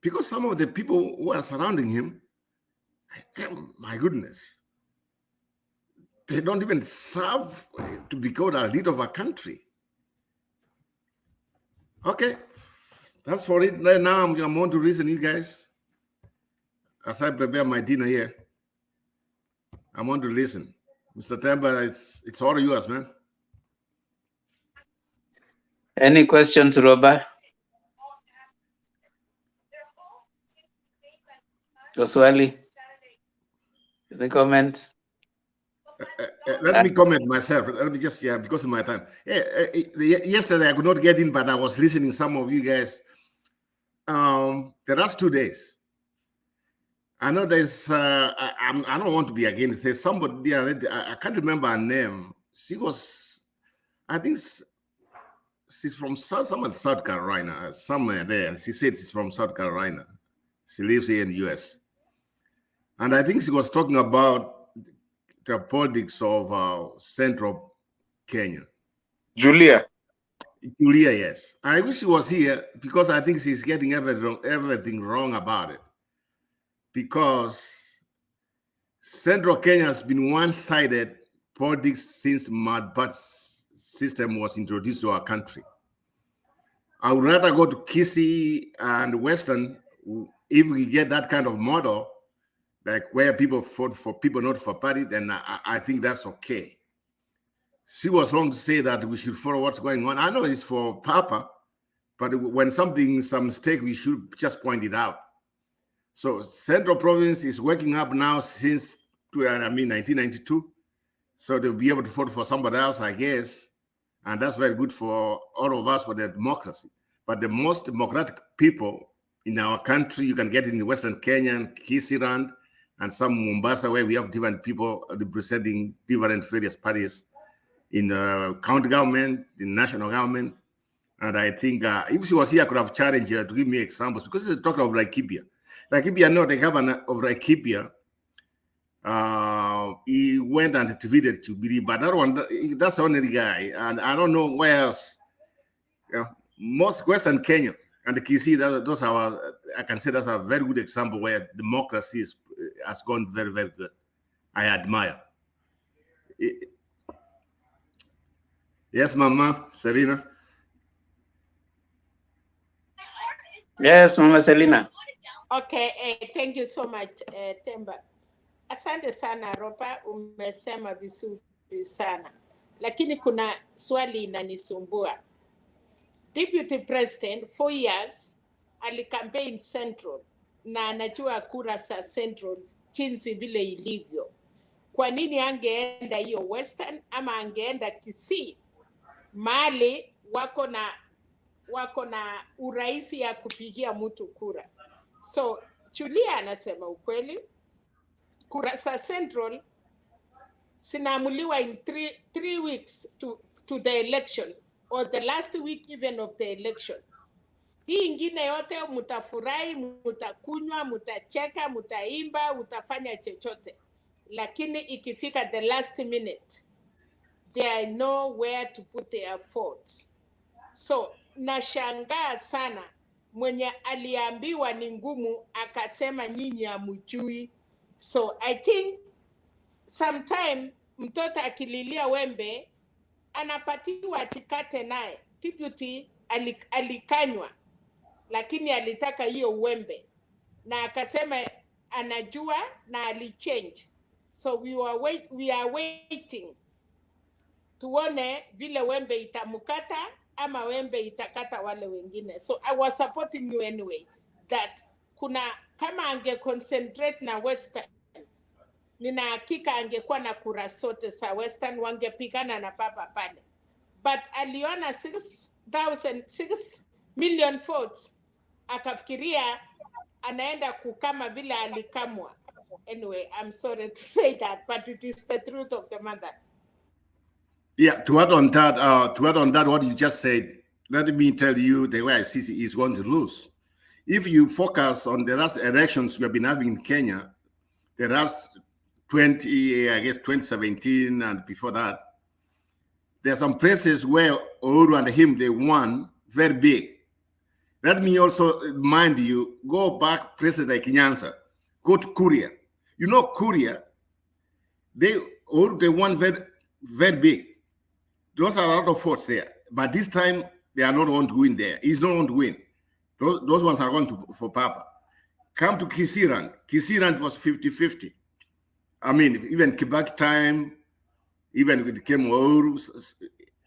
Because some of the people who are surrounding him, my goodness, they don't even serve to be called a leader of a country. Okay, that's for it. Now I'm on to listen, you guys. As I prepare my dinner here, I want to listen. Mr. Temba, it's all yours, man. Any questions, Robert? Joswali? Any comment? Let me comment myself. Let me just, because of my time. Yesterday I could not get in, but I was listening to some of you guys. The last 2 days, I know there's, I don't want to be against. There's somebody there, I can't remember her name. She was, I think she's from South Carolina, somewhere there. She said she's from South Carolina. She lives here in the US. And I think she was talking about the politics of central Kenya. Julia. Julia, yes. I wish she was here because I think she's getting everything wrong about it. Because central Kenya has been one-sided politics since Mud system was introduced to our country. I would rather go to Kisii and Western if we get that kind of model, like where people vote for people, not for party, then I think that's okay. She was wrong to say that we should follow what's going on. I know it's for Papa, but when something's a mistake, we should just point it out. So Central Province is waking up now since 1992. So they'll be able to vote for somebody else, I guess. And that's very good for all of us for the democracy. But the most democratic people in our country, you can get in Western Kenya and Kisii and some Mombasa, where we have different people representing different various parties in the county government, the national government. And I think if she was here, I could have challenged her to give me examples, because it's talking of Laikipia. Laikipia, no, the governor of Laikipia, he went and defeated Chubiri, but that one, that's the only guy. And I don't know where else. Most Western Kenya and the Kisii, those are, I can say that's a very good example where democracy has gone very, very good. I admire. Yes, Mama Serena. Yes, Mama Selina. Okay, thank you so much, Temba. Asante sana Ropa, umesema vizuri sana. Lakini kuna swali inanisumbua. Deputy President 4 years alicampaign Central na anajua kura za Central jinsi vile ilivyo. Kwa nini angeenda hiyo Western ama angeenda Kisii? Mahali wako na urahisi ya kupigia mtu kura. So Julia anasema ukweli, kura za Central sinaamuliwa in three weeks to the election, or the last week even of the election. Hii ingine yote mutafurahi, mutakunywa, mutacheka, mutaimba, mutafanya chochote. Lakini ikifika the last minute, they know where to put their thoughts. So nashangaa sana mwenye aliambiwa ni ngumu akasema nyinyi hamjui. So I think sometime mtoto akililia wembe anapatiwa atikate naye. Deputy alikanywa, lakini alitaka hiyo wembe na akasema anajua na alichange. So we are waiting tuone vile wembe itamukata ama wembe itakata wale wengine. So I was supporting you anyway, that kama ange concentrate na Western, nina hakika angekuwa na kura zote za Western, wangepigana na Papa pale. But aliona 6 million votes, akafikiria anaenda kukama vile alikamwa. Anyway, I'm sorry to say that, but it is the truth of the matter. Yeah, to add on that, what you just said, let me tell you the way I see it is going to lose. If you focus on the last elections we have been having in Kenya, the last 2017 and before that, there are some places where Uhuru and him, they won very big. Let me also remind you, go back places like Nyanza, go to Kuria. You know Kuria, they won very, very big. Those are a lot of votes there. But this time, they are not going to win there. He's not going to win. Those ones are going for Papa. Come to Kisii. Kisii was 50-50. I mean, even Kibaki time, even when it came Uhuru,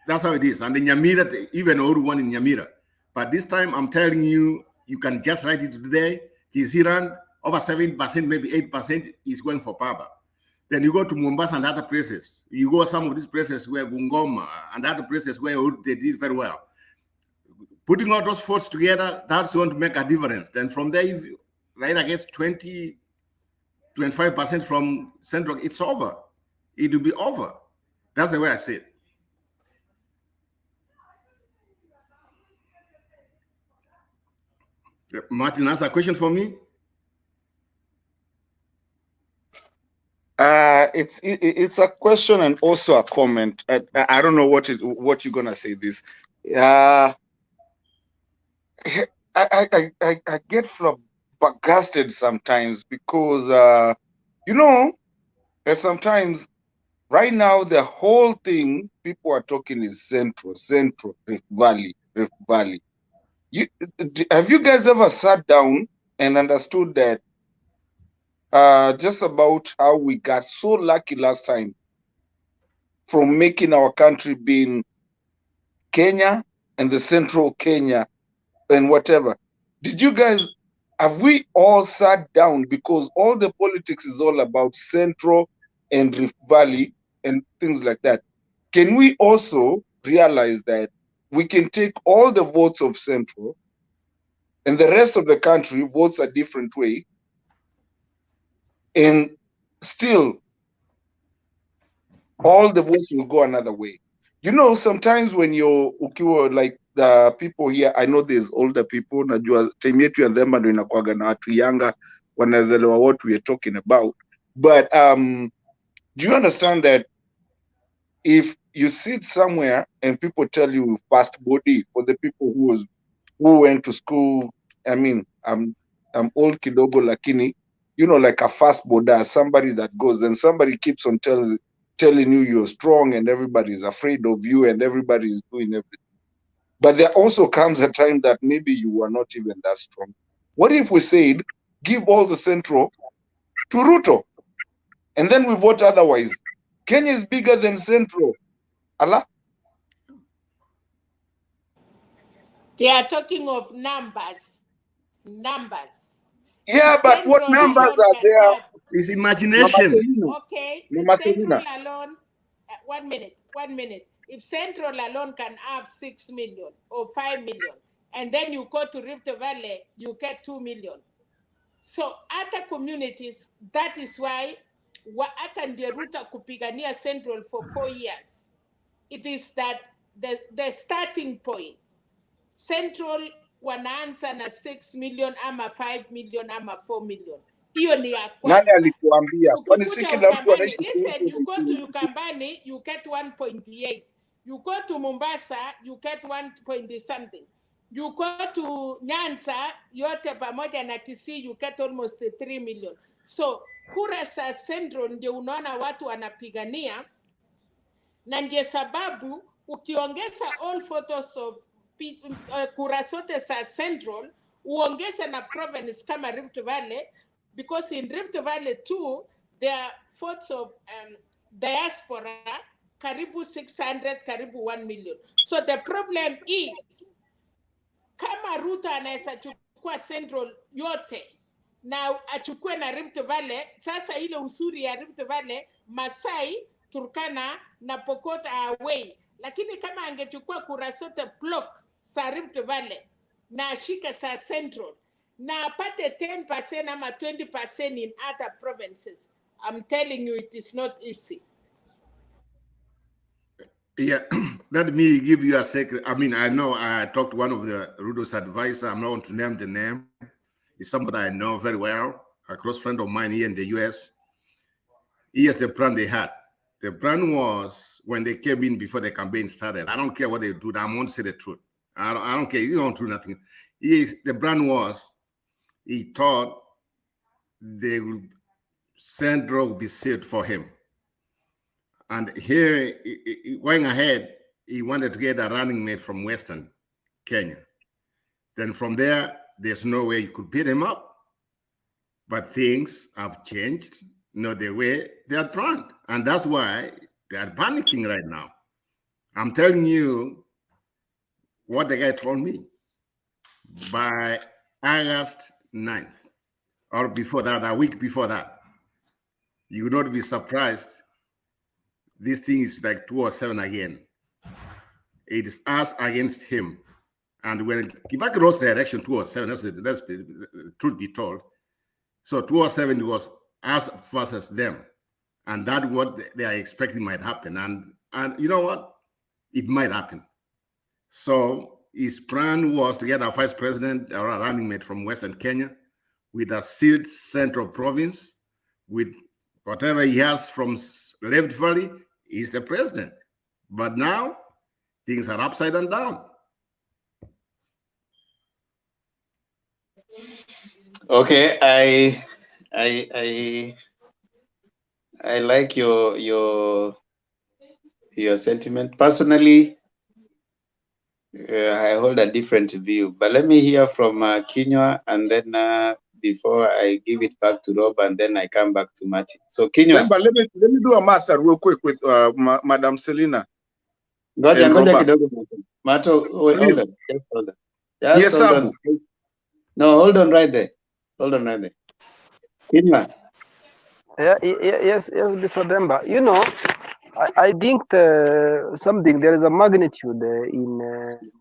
that's how it is. And in Nyamira, even Uhuru won in Nyamira. But this time, I'm telling you, you can just write it today. Kisii, over 7%, maybe 8% is going for Papa. Then you go to Mombasa and other places. You go some of these places where Bungoma and other places where they did very well. Putting all those votes together, that's going to make a difference. Then from there, if you right against 20-25% from Central, it's over. It will be over. That's the way I see it. Martin, answer a question for me? it's a question and also a comment. I don't know what you're gonna say. This, I get flabbergasted sometimes because you know, and sometimes right now the whole thing people are talking is Central, Rift Valley, Rift Valley. Have you guys ever sat down and understood that just about how we got so lucky last time from making our country being Kenya and the Central Kenya and whatever? Did you guys, have we all sat down, because all the politics is all about Central and Rift Valley and things like that? Can we also realize that we can take all the votes of Central and the rest of the country votes a different way, and still all the votes will go another way? You know, sometimes when you're ukiwa like the people here, I know there's older people, najua time yetu ya them ndo inakuwaga na watu younger wanazelewa what we are talking about. But do you understand that if you sit somewhere and people tell you fast body, for the people who went to school, I mean, I'm old kidogo lakini, you know, like a fast boda, somebody that goes and somebody keeps on telling you you're strong and everybody's afraid of you and everybody's doing everything. But there also comes a time that maybe you are not even that strong. What if we said, give all the Central to Ruto, and then we vote otherwise? Kenya is bigger than Central. Allah? They are talking of numbers. Numbers. Yeah, but what Central numbers alone are can there? have. It's Mama imagination. Selina. Okay, Mama if Central Selina. alone, 1 minute, 1 minute. If Central alone can have 6 million or 5 million, and then you go to Rift Valley, you get 2 million. So other communities, that is why hata ndio Ruto kupigania Central for 4 years. It is that the starting point. Central wanaanza na 6 million ama 5 million ama 4 million. Hiyo ni ya Nani kwanza. alikuambia? Kwani si Ukikuja kila mtu Ukambani, anaishi listen, you go to Central? Ukambani, you get 1.8. You go to Mombasa, you get 1 point something. You go to Nyanza, yote pamoja na Kisii, you get almost 3 million. So kura za Central ndio unaona watu wanapigania, na ndiye sababu ukiongeza all photos of kura zote za Central, uongeze na province kama Rift Valley, because in Rift Valley too there are photos of diaspora karibu 600, karibu 1 million. So the problem is, kama Ruto anaweza chukua Central yote na achukue na Rift Valley, sasa ile usuri ya Rift Valley, Masai, Turkana na Pokot away. Lakini kama angechukua kura zote block sa Rift Valley na ashike sa Central na apate 10% ama 20% in other provinces, I'm telling you it is not easy. Yeah, let me give you a secret. I mean, I know I talked to one of the Ruto's advisor. I'm not going to name the name. It's somebody I know very well, a close friend of mine here in the US. Here's the plan they had. The plan was, when they came in before the campaign started, I don't care what they do, I won't say the truth. I don't care, you don't do nothing. The plan was, he thought Central would be saved for him. And here, going ahead, he wanted to get a running mate from Western Kenya. Then from there, there's no way you could beat him up. But things have changed, not the way they had planned. And that's why they are panicking right now. I'm telling you what the guy told me. By August 9th, or before that, a week before that, you would not be surprised. This thing is like 207 again. It is us against him. And when Kibaki lost the election 207, that's the truth be told. So 207 was us versus them. And that's what they are expecting might happen. And you know what? It might happen. So his plan was to get a vice president or a running mate from Western Kenya with a sealed Central province with Whatever he has from Rift Valley is the president. But now things are upside and down. Okay, I like your sentiment. Personally, I hold a different view. But let me hear from Kinywa, and then before I give it back to Rob, and then I come back to Martin. So Kinywa. But let me do a master real quick with Madam Selina. Ngoja kidogo. Mato, wait, hold on. Just hold on. Just hold on. No, hold on right there. Hold on right there. Kinywa. Yes, Mr. Demba. You know, I think there is a magnitude in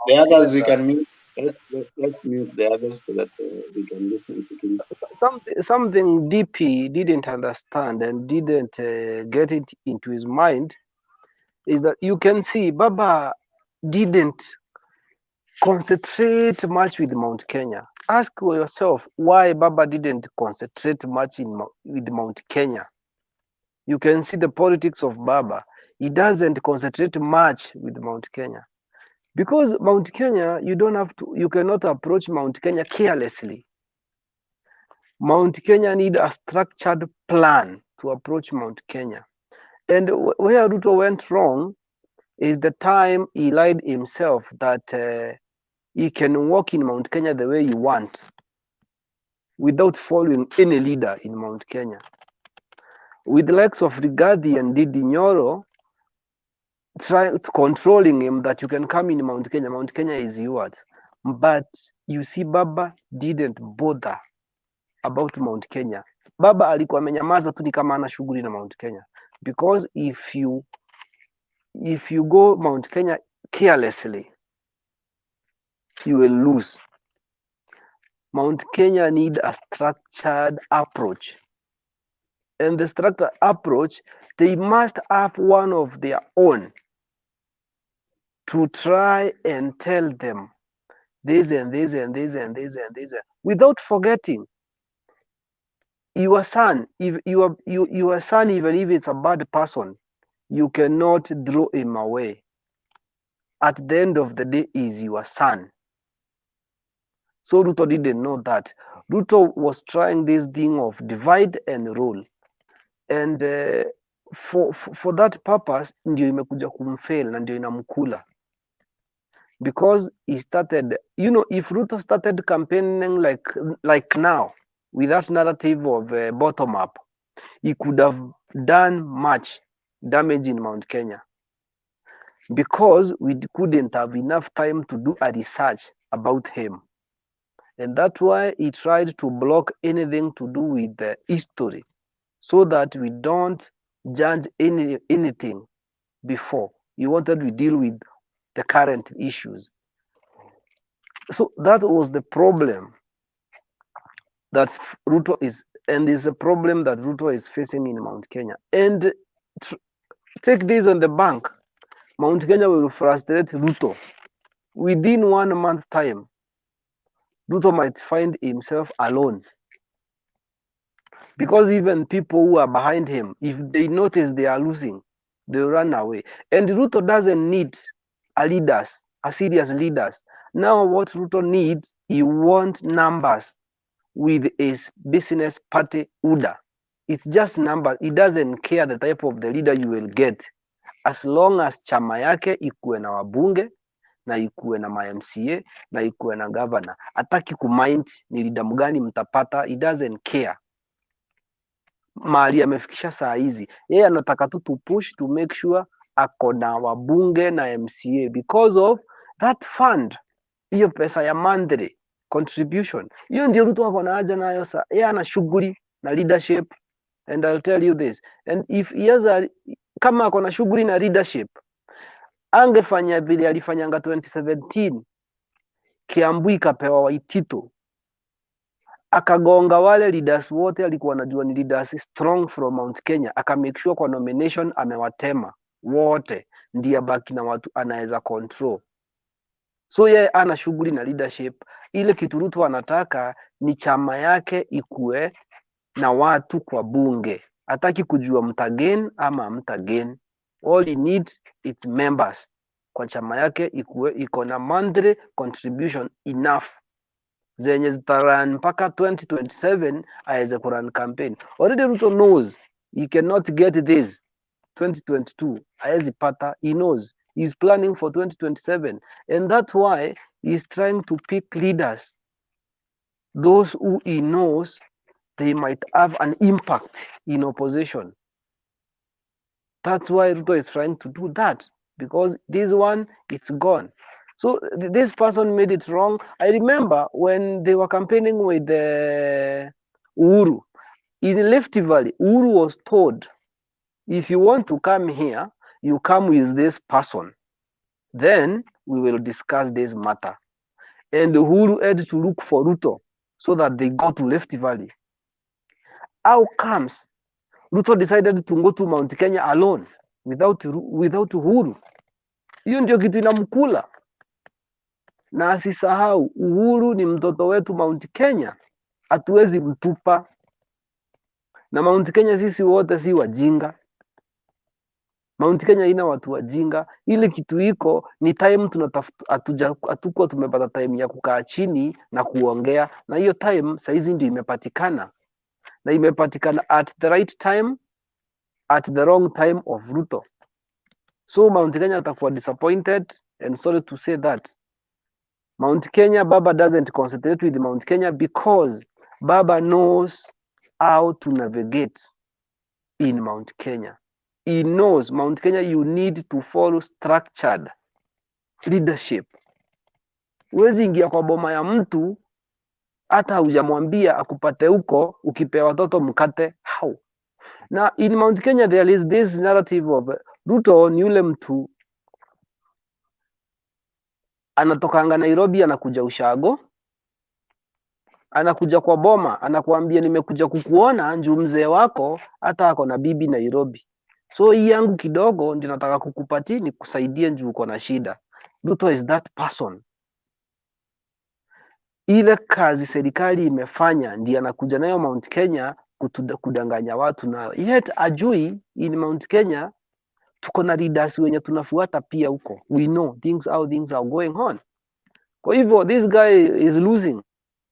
the others we can mute. Let's mute the others so that we can listen to him. Something DP didn't understand and didn't get it into his mind is that you can see Baba didn't concentrate much with Mount Kenya. Ask yourself why Baba didn't concentrate much with Mount Kenya. You can see the politics of Baba. He doesn't concentrate much with Mount Kenya. Because Mount Kenya, you cannot approach Mount Kenya carelessly. Mount Kenya need a structured plan to approach Mount Kenya. And where Ruto went wrong is the time he lied himself that he can walk in Mount Kenya the way he wants without following any leader in Mount Kenya. With the likes of Rigathi and Didi Nyoro controlling him that you can come in Mount Kenya is yours. But you see Baba didn't bother about Mount Kenya. Baba alikuwa amenyamaza tu ni kama ana shughuli na Mount Kenya. Because if you go Mount Kenya carelessly, you will lose. Mount Kenya need a structured approach. And the structured approach, they must have one of their own to try and tell them this and this and this and this and this, without forgetting your son. If your son, even if it's a bad person, you cannot throw him away. At the end of the day, is your son. So Ruto didn't know that. Ruto was trying this thing of divide and rule, and for that purpose ndio imekuja kumfail na ndio inamkula. Because he started, if Ruto started campaigning like now, with that narrative of bottom up, he could have done much damage in Mount Kenya. Because we couldn't have enough time to do a research about him. And that's why he tried to block anything to do with the history, so that we don't judge anything before. He wanted to deal with the current issues. So that was the problem that Ruto is, and is a problem that Ruto is facing in Mount Kenya. And take this on the bank, Mount Kenya will frustrate Ruto. Within 1 month time, Ruto might find himself alone. Because even people who are behind him, if they notice they are losing, they run away. And Ruto doesn't need a serious leaders. Now what Ruto needs, he wants numbers with his business party UDA. It's just numbers. He doesn't care the type of the leader you will get. As long as chama yake ikuwe na wabunge, na ikuwe na ma-MCA, na ikuwe na governor. Hataki kumind ni leader mgani mtapata, he doesn't care. Mahali amefikisha saa hizi, yeye anataka tu to push to make sure ako na wabunge na MCA because of that fund, hiyo pesa ya monthly contribution. Hiyo ndio Ruto ako na haja nayo saa. Yeye ana shughuli na leadership, and I'll tell you this, and if he has kama ako na shughuli na leadership, angefanya vile alifanyanga 2017, Kiambu ikapewa Waitito, akagonga wale leaders wote alikuwa anajua ni leaders strong from Mount Kenya, aka make sure kwa nomination amewatema wote, ndiye baki na watu anaweza control. So yeye ana shughuli na leadership. Ile kitu Ruto anataka ni chama yake ikue na watu kwa bunge, Hataki kujua mtagain ama mtagain. All he needs is members. Kwa chama yake iko na monthly contribution enough zenye zitaran mpaka 2027 aweze kurun campaign. Already Ruto knows he cannot get this 2022. Hawezi pata, he knows. He's planning for 2027, and that's why he's trying to pick leaders, those who he knows they might have an impact in opposition. That's why Ruto is trying to do that, because this one, it's gone. So this person made it wrong. I remember when they were campaigning with Uhuru, in Left Valley, Uhuru was told, if you want to come here, you come with this person. Then we will discuss this matter. And Uhuru had to look for Ruto so that they go to Left Valley. How comes Ruto decided to go to Mount Kenya alone without Uhuru? Hiyo ndio kitu inamkula. Na asisahau, Uhuru ni mtoto wetu Mount Kenya, hatuwezi mtupa. Na Mount Kenya sisi wote si wajinga. Mount Kenya ina watu wajinga. Ile kitu iko ni time tunatafuta, hatukuwa tumepata time ya kukaa chini na kuongea, na hiyo time saizi ndio imepatikana. Na imepatikana at the right time, at the wrong time of Ruto. So Mount Kenya atakuwa disappointed, and sorry to say that. Mount Kenya, Baba doesn't concentrate with Mount Kenya because Baba knows how to navigate in Mount Kenya. He knows Mount Kenya, you need to follow structured leadership. Huwezi ingia kwa boma ya mtu hata hujamwambia akupate huko, ukipea watoto mkate. How? Na in Mount Kenya there is this narrative of Ruto ni yule mtu anatokanga Nairobi, anakuja ushago, anakuja kwa boma, anakuambia nimekuja kukuona njoo mzee wako hata ako na bibi Nairobi. So hii yangu kidogo ndio nataka kukupatia nikusaidie njoo uko na shida. Ruto is that person. Ile kazi serikali imefanya ndiye anakuja nayo Mount Kenya kudanganya watu nayo. Yet ajui in Mount Kenya tuko na leaders wenye tunafuata pia huko. We know how things are going on. Kwa hivyo this guy is losing.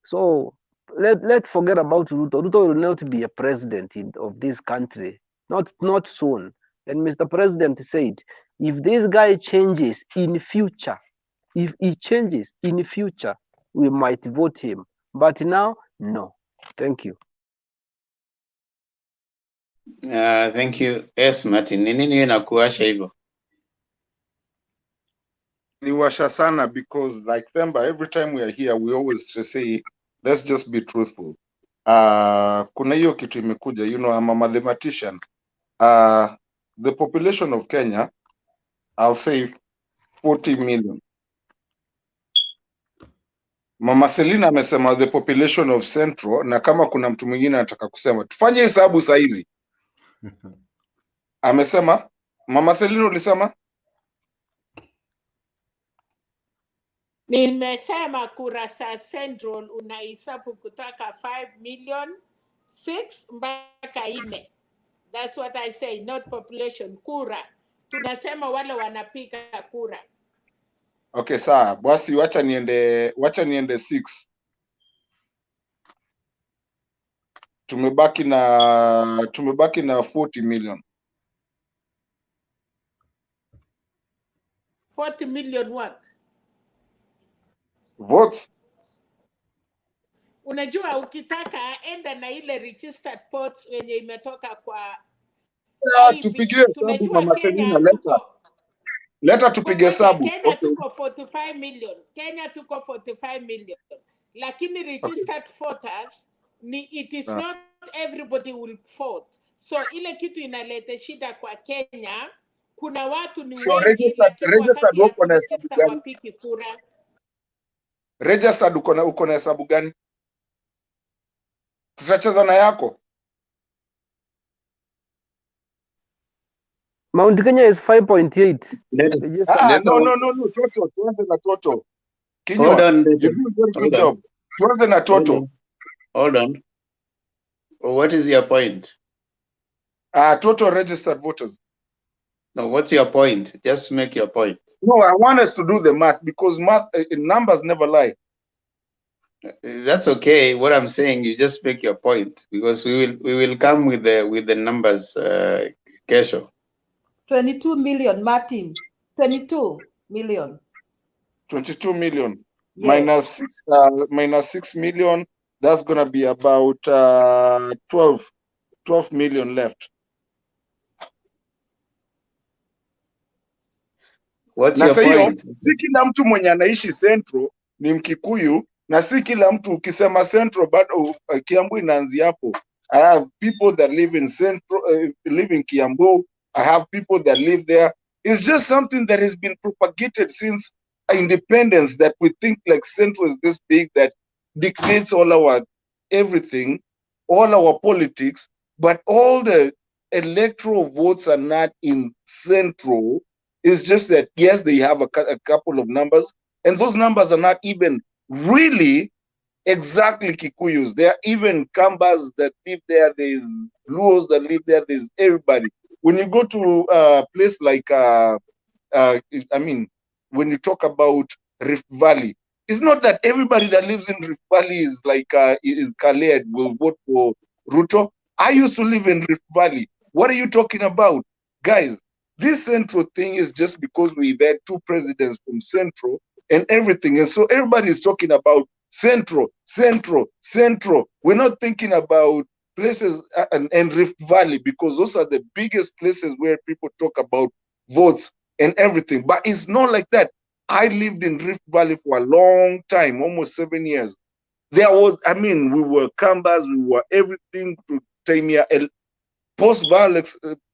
So let's forget about Ruto. Ruto will not be a president of this country. Not soon. And Mr. President said, if this guy changes in future, if he changes in future, we might vote him. But now, no. Thank you. Thank you. Yes, Martin. Ni nini inakuasha hivyo? Niwasha sana because like Themba, every time we are here, we always just say, let's just be truthful. Kuna hiyo kitu imekuja, you know, I'm a mathematician. The population of Kenya, I'll say 40 million. Mama Selina amesema the population of Central, na kama kuna mtu mwingine anataka kusema, tufanye hesabu saa hizi. Amesema, Mama Selina ulisema? Nimesema kura za Central unahesabu kutoka 5 million 6 mpaka 4. That's what I say, not population. Kura. Tunasema wale wanapiga kura. Okay, sawa. Basi wacha niende 6. Tumebaki na 40 million. 40 million what? Votes. Unajua ukitaka enda na ile registered votes yenye imetoka kwa Tupigie hesabu Mama Selina, leta tupige hesabu. Kenya okay. Tuko 45 million. Kenya tuko 45 million. Lakini registered voters ni it is not everybody will vote. So ile kitu inaleta shida kwa Kenya, kuna watu ni wengi lakini wakati ya kuregister wapiki kura. Registered uko na hesabu gani? Tutacheza na yako. Mount Kenya is 5.8. No. Toto. Tuanze na Toto. Kinywa. You do a very good job. Tuanze na Toto. Hold on. What is your point? Total registered voters. No, what's your point? Just make your point. No, I want us to do the math because math numbers never lie. That's okay. What I'm saying, you just make your point because we will come with the numbers, Kesho. 22 million, Martin. 22 million. 22 million. Yes. Minus 6 million. That's gonna be about 12 million left. What's Na your hiyo point? si kila mtu mwenye anaishi Central ni Mkikuyu, na si kila mtu ukisema Central bado Kiambu inaanzia hapo. I have people that live in Central, live in Kiambu. I have people that live there. It's just something that has been propagated since independence, that we think like Central is this big that dictates all our everything, all our politics, but all the electoral votes are not in Central. It's just that, yes, they have a couple of numbers, and those numbers are not even really exactly Kikuyus. There are even Kambas that live there, there's Luos that live there, there's everybody. When you go to a place like, when you talk about Rift Valley, it's not that everybody that lives in Rift Valley is like, is Khaled, will vote for Ruto. I used to live in Rift Valley. What are you talking about? Guys, this Central thing is just because we've had 2 presidents from Central and everything. And so everybody is talking about Central. We're not thinking about places and Rift Valley, because those are the biggest places where people talk about votes and everything. But it's not like that. I lived in Rift Valley for a long time, almost 7 years. There was, we were Kambas, we were everything to Tamia.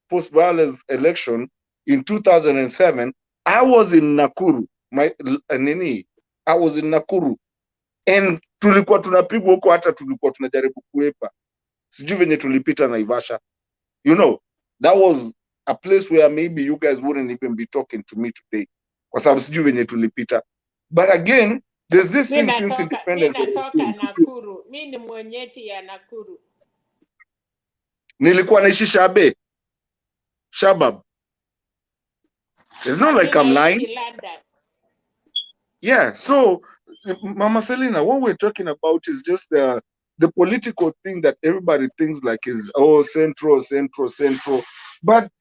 Post-violence election in 2007, I was in Nakuru. I was in Nakuru. And tulikuwa tunapigwa huko, hata tulikuwa tunajaribu kuepa. Sijui venye tulipita Naivasha. You know, that was a place where maybe you guys wouldn't even be talking to me today. Kwa sababu sijui venye tulipita. But again, there's this thing since independence. Mimi natoka Nakuru. Mimi ni mwenyeji ya Nakuru. Nilikuwa naishi Shabab. It's not like I'm lying. Yeah, so Mama Selina, what we're talking about is just the political thing that everybody thinks like is, oh, Central. But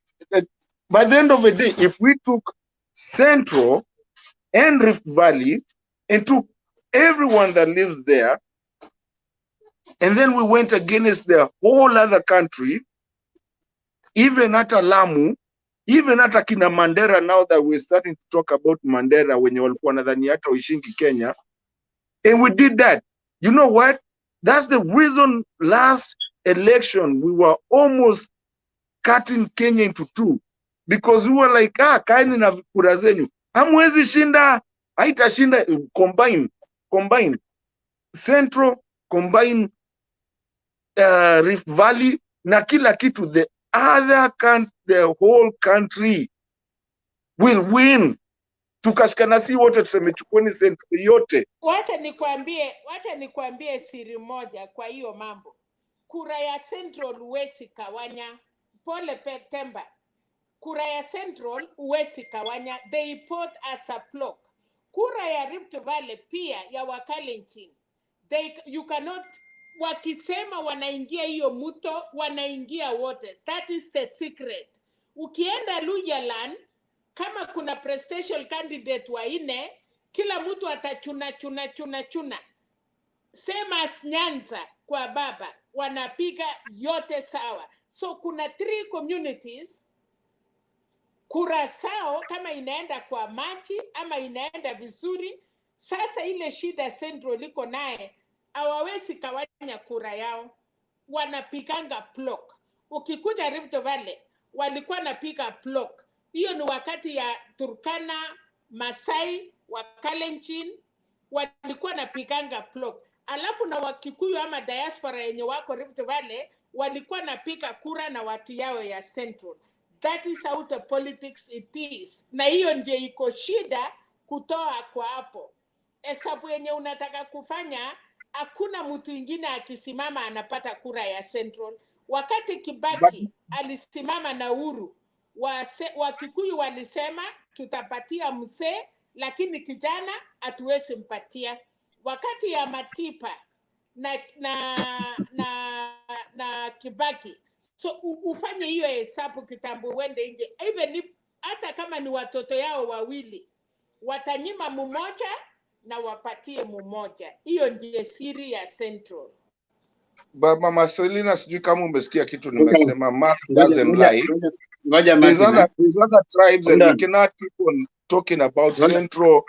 by the end of the day, if we took Central and Rift Valley and took everyone that lives there, and then we went against the whole other country, even at Lamu, even at akina Mandera, now that we're starting to talk about Mandera, wenye walikuwa nadhani hata uishingi Kenya, and we did that. You know what? That's the reason last election we were almost cutting Kenya into 2, because we were like, kaini na kura zenyu, hamwezi shinda, haitashinda. Combine Central, combine Rift Valley na kila kitu, the whole country will win. Tukashikana si wote tuseme chukueni Central yote. Wacha nikwambie siri moja kwa hiyo mambo. Kura ya Central huwezi kawanya. Pole Petemba. Kura ya Central huwezi kawanya. They vote as a block. Kura ya Rift Valley pia ya Wakalenjin. You cannot, wakisema wanaingia hiyo muto, wanaingia wote. That is the secret. Ukienda Luyaland, kama kuna presidential candidate waine, kila mtu atachuna. Same as Nyanza kwa baba, wanapiga yote sawa. So kuna 3 communities, kura sao kama inaenda kwa maji ama inaenda vizuri. Sasa ile shida Central liko naye, hawawezi kawanya kura yao, wanapiganga block. Ukikuja Rift Valley, walikuwa napiga block. Hiyo ni wakati ya Turkana, Masai, Wakalenjin, walikuwa napiganga block. Alafu na Wakikuyu ama diaspora yenye wako Rift Valley, walikuwa napiga kura na watu yao ya Central. That is how the politics it is. Na hiyo ndio iko shida kutoa kwa hapo. Hesabu yenye unataka kufanya, hakuna mtu ingine akisimama anapata kura ya Central. Wakati Kibaki alisimama na Uhuru, Wakikuyu walisema tutapatia mzee, lakini kijana hatuwezi mpatia. Wakati ya Matipa na Kibaki, so ufanye hiyo hesabu kitambo, uende nje, even if hata kama ni watoto yao wawili, watanyima mmoja na wapatie mmoja. Hiyo ndiye siri ya Central. Mama Selina, sijui kama umesikia kitu nimesema. Math doesn't lie. There's other tribes, and we cannot keep on talking about Central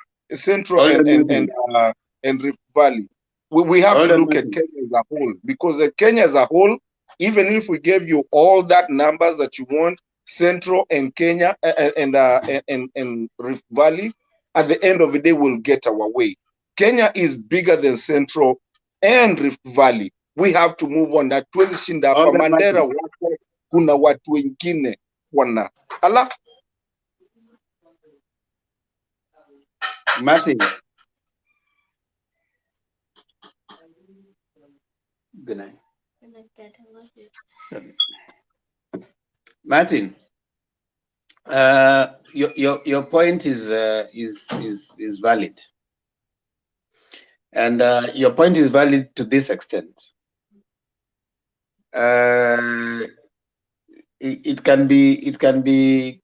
and Rift Valley. We have to look at Kenya as a whole, because Kenya as a whole, even if we gave you all that numbers that you want, Central and Kenya and Rift Valley, at the end of the day, we'll get our way. Kenya is bigger than Central and Rift Valley. We have to move on. That shinda hapa Mandera wako, kuna watu wengine wana. Alafu Martin. Good night. Martin, your point is valid, and your point is valid to this extent. It can be,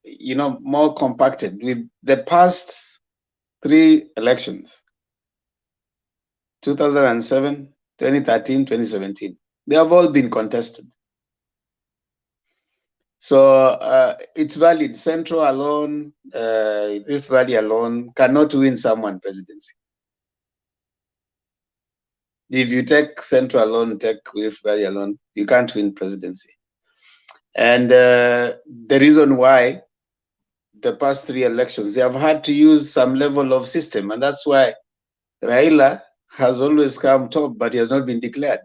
you know, more compacted with the past 3 elections, 2007, 2013, 2017. They have all been contested. So it's valid. Central alone, Rift Valley alone cannot win someone presidency. If you take Central alone, take Rift Valley alone, you can't win presidency. And the reason why the past 3 elections, they have had to use some level of system, and that's why Raila has always come top, but he has not been declared.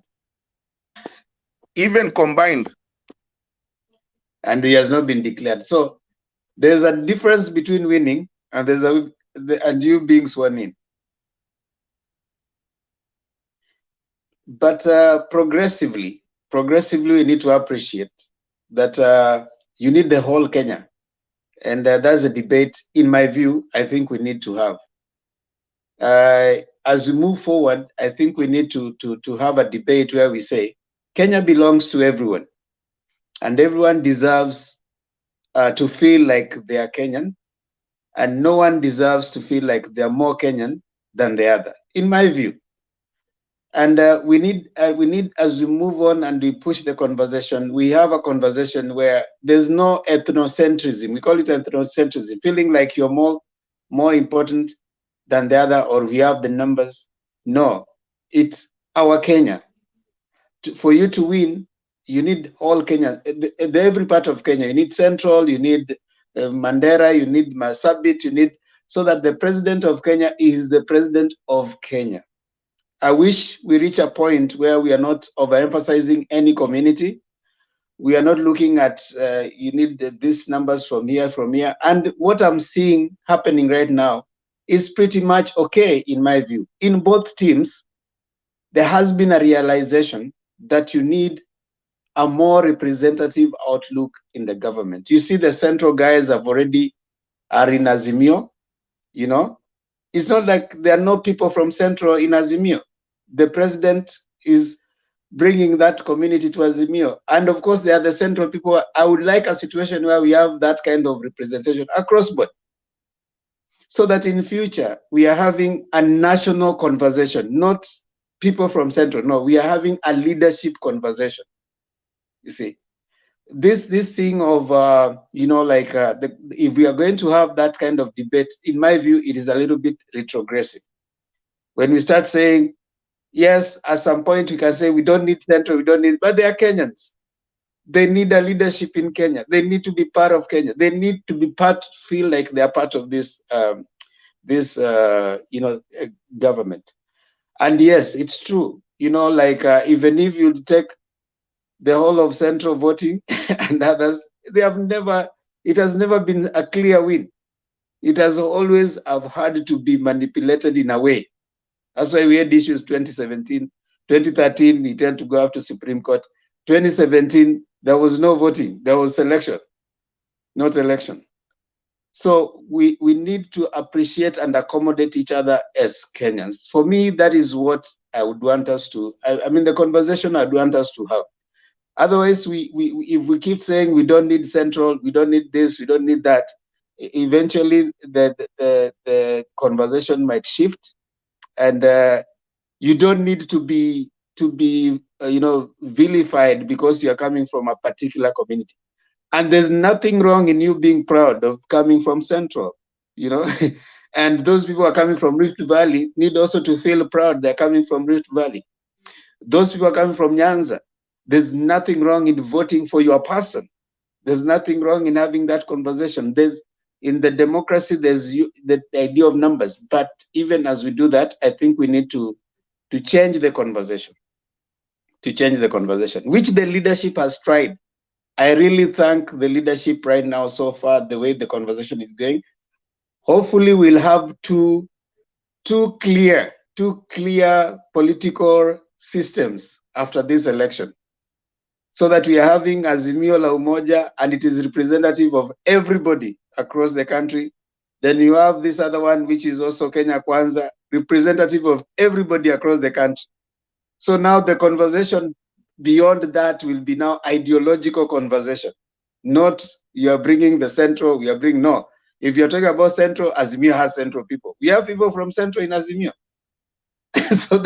Even combined. And he has not been declared. So there's a difference between winning and and you being sworn in. But progressively, we need to appreciate that you need the whole Kenya. And that's a debate, in my view, I think we need to have. As we move forward, I think we need to have a debate where we say, Kenya belongs to everyone. And everyone deserves to feel like they are Kenyan. And no one deserves to feel like they are more Kenyan than the other, in my view. And we need, as we move on and we push the conversation, we have a conversation where there's no ethnocentrism. We call it ethnocentrism, feeling like you're more important than the other, or we have the numbers. No, it's our Kenya. For you to win, you need all Kenya, every part of Kenya. You need Central, you need Mandera, you need Marsabit, you need, so that the president of Kenya is the president of Kenya. I wish we reach a point where we are not overemphasizing any community. We are not looking at, you need these numbers from here. And what I'm seeing happening right now is pretty much okay, in my view. In both teams, there has been a realization that you need a more representative outlook in the government. You see, the Central guys are in Azimio, you know. It's not like there are no people from Central in Azimio. The president is bringing that community to Azimio. And of course, there are the Central people. I would like a situation where we have that kind of representation across board, so that in future, we are having a national conversation, not people from Central. No, we are having a leadership conversation. You see, this thing of, you know, like if we are going to have that kind of debate, in my view, it is a little bit retrogressive. When we start saying, yes, at some point we can say we don't need Central, but they are Kenyans. They need a leadership in Kenya. They need to be part of Kenya. They need to be feel like they are part of this, you know, government. And yes, it's true. You know, like even if you take the whole of Central voting and others, it has never been a clear win. It has always had to be manipulated in a way. That's why we had issues 2017, 2013, it had to go up to Supreme Court. 2017, there was no voting. There was selection, not election. So we need to appreciate and accommodate each other as Kenyans. For me, that is what I would want us to, I mean, the conversation I'd want us to have. Otherwise, if we keep saying we don't need central, we don't need this, we don't need that, eventually the conversation might shift, and you don't need to be vilified because you are coming from a particular community. And there's nothing wrong in you being proud of coming from Central, and those people who are coming from Rift Valley need also to feel proud they're coming from Rift Valley. Those people are coming from Nyanza. There's nothing wrong in voting for your person. There's nothing wrong in having that conversation. In the democracy, there's the idea of numbers. But even as we do that, I think we need to change the conversation. To change the conversation, which the leadership has tried. I really thank the leadership right now so far, the way the conversation is going. Hopefully we'll have two clear political systems after this election, so that we are having Azimio la Umoja and it is representative of everybody across the country. Then you have this other one, which is also Kenya Kwanza, representative of everybody across the country. So now the conversation beyond that will be now ideological conversation. Not you are bringing the central, we are bringing, no. If you're talking about central, Azimio has central people. We have people from central in Azimio. So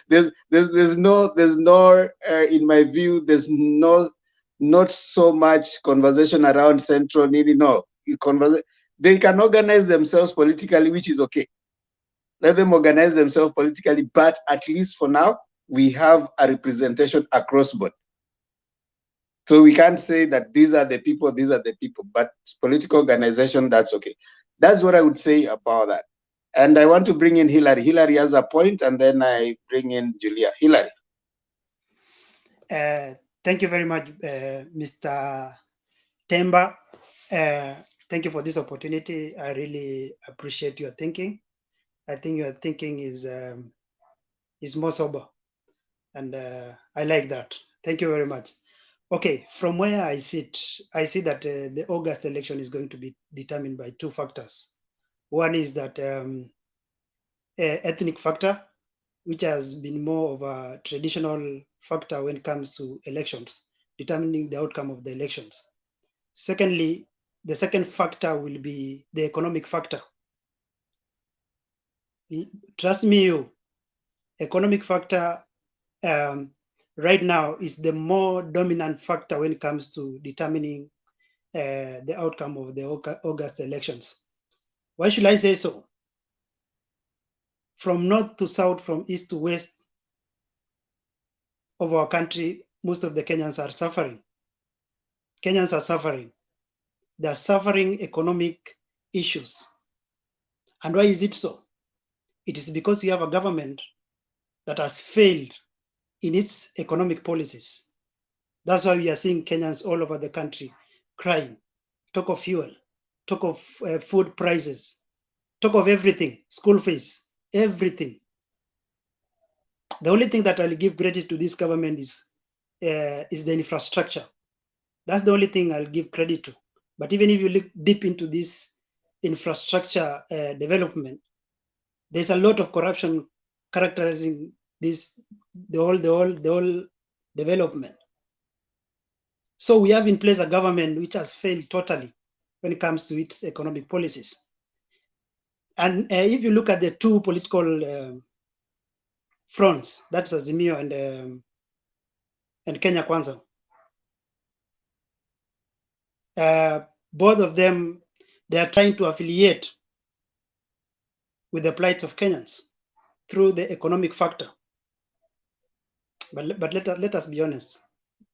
there's no, in my view, there's not so much conversation around central needing, no. They can organize themselves politically, which is okay. Let them organize themselves politically, but at least for now, we have a representation across board. So we can't say that these are the people, but political organization, that's okay. That's what I would say about that. And I want to bring in Hillary. Hillary has a point, and then I bring in Julia. Hillary. Thank you very much, Mr. Temba. Thank you for this opportunity. I really appreciate your thinking. I think your thinking is more sober, and I like that. Thank you very much. Okay, from where I sit, I see that the August election is going to be determined by two factors. One is that ethnic factor, which has been more of a traditional factor when it comes to elections, determining the outcome of the elections. Secondly, the second factor will be the economic factor. Trust me, economic factor right now is the more dominant factor when it comes to determining the outcome of the August elections. Why should I say so? From north to south, from east to west of our country, most of the Kenyans are suffering. Kenyans are suffering. They are suffering economic issues. And why is it so? It is because we have a government that has failed in its economic policies. That's why we are seeing Kenyans all over the country crying, talk of fuel, talk of food prices, talk of everything, school fees, everything. The only thing that I'll give credit to this government is the infrastructure. That's the only thing I'll give credit to. But even if you look deep into this infrastructure development, there's a lot of corruption characterizing this, the whole development. So we have in place a government which has failed totally when it comes to its economic policies. And if you look at the two political fronts, that's Azimio and Kenya Kwanza, both of them, they are trying to affiliate with the plight of Kenyans through the economic factor. But let us be honest,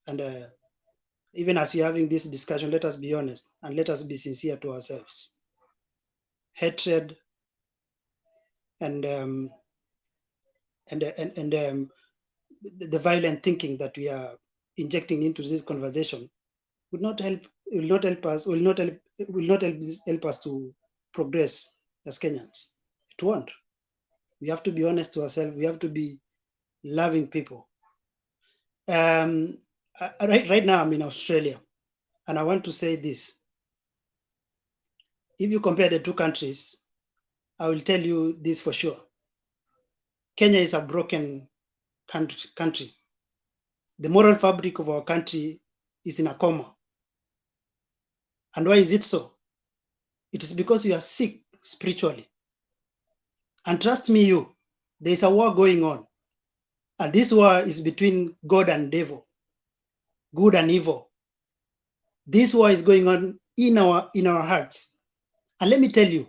and even as you're having this discussion, let us be honest and let us be sincere to ourselves. Hatred and the violent thinking that we are injecting into this conversation will not help us to progress as Kenyans. It won't. We have to be honest to ourselves. We have to be loving people. right now I'm in Australia, and I want to say this. If you compare the two countries, I will tell you this for sure. Kenya is a broken country. The moral fabric of our country is in a coma. And why is it so? It is because we are sick spiritually. And trust me, there is a war going on. And this war is between God and devil, good and evil. This war is going on in our hearts. And let me tell you,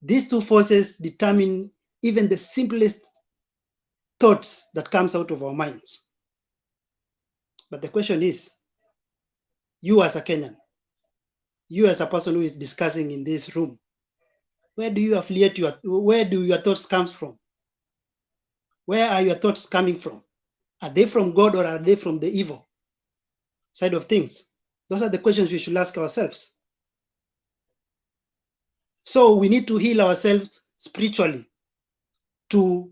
these two forces determine even the simplest thoughts that comes out of our minds. But the question is, you as a Kenyan, you as a person who is discussing in this room, where do you affiliate where do your thoughts come from? Where are your thoughts coming from? Are they from God or are they from the evil side of things? Those are the questions we should ask ourselves. So we need to heal ourselves spiritually to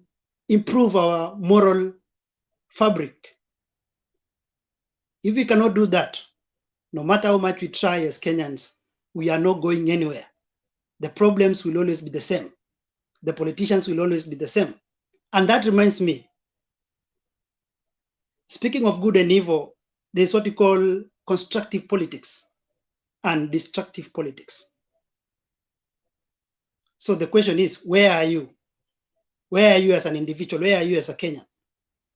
improve our moral fabric. If we cannot do that, no matter how much we try as Kenyans, we are not going anywhere. The problems will always be the same. The politicians will always be the same. And that reminds me, speaking of good and evil, there's what you call constructive politics and destructive politics. So the question is, where are you? Where are you as an individual? Where are you as a Kenyan?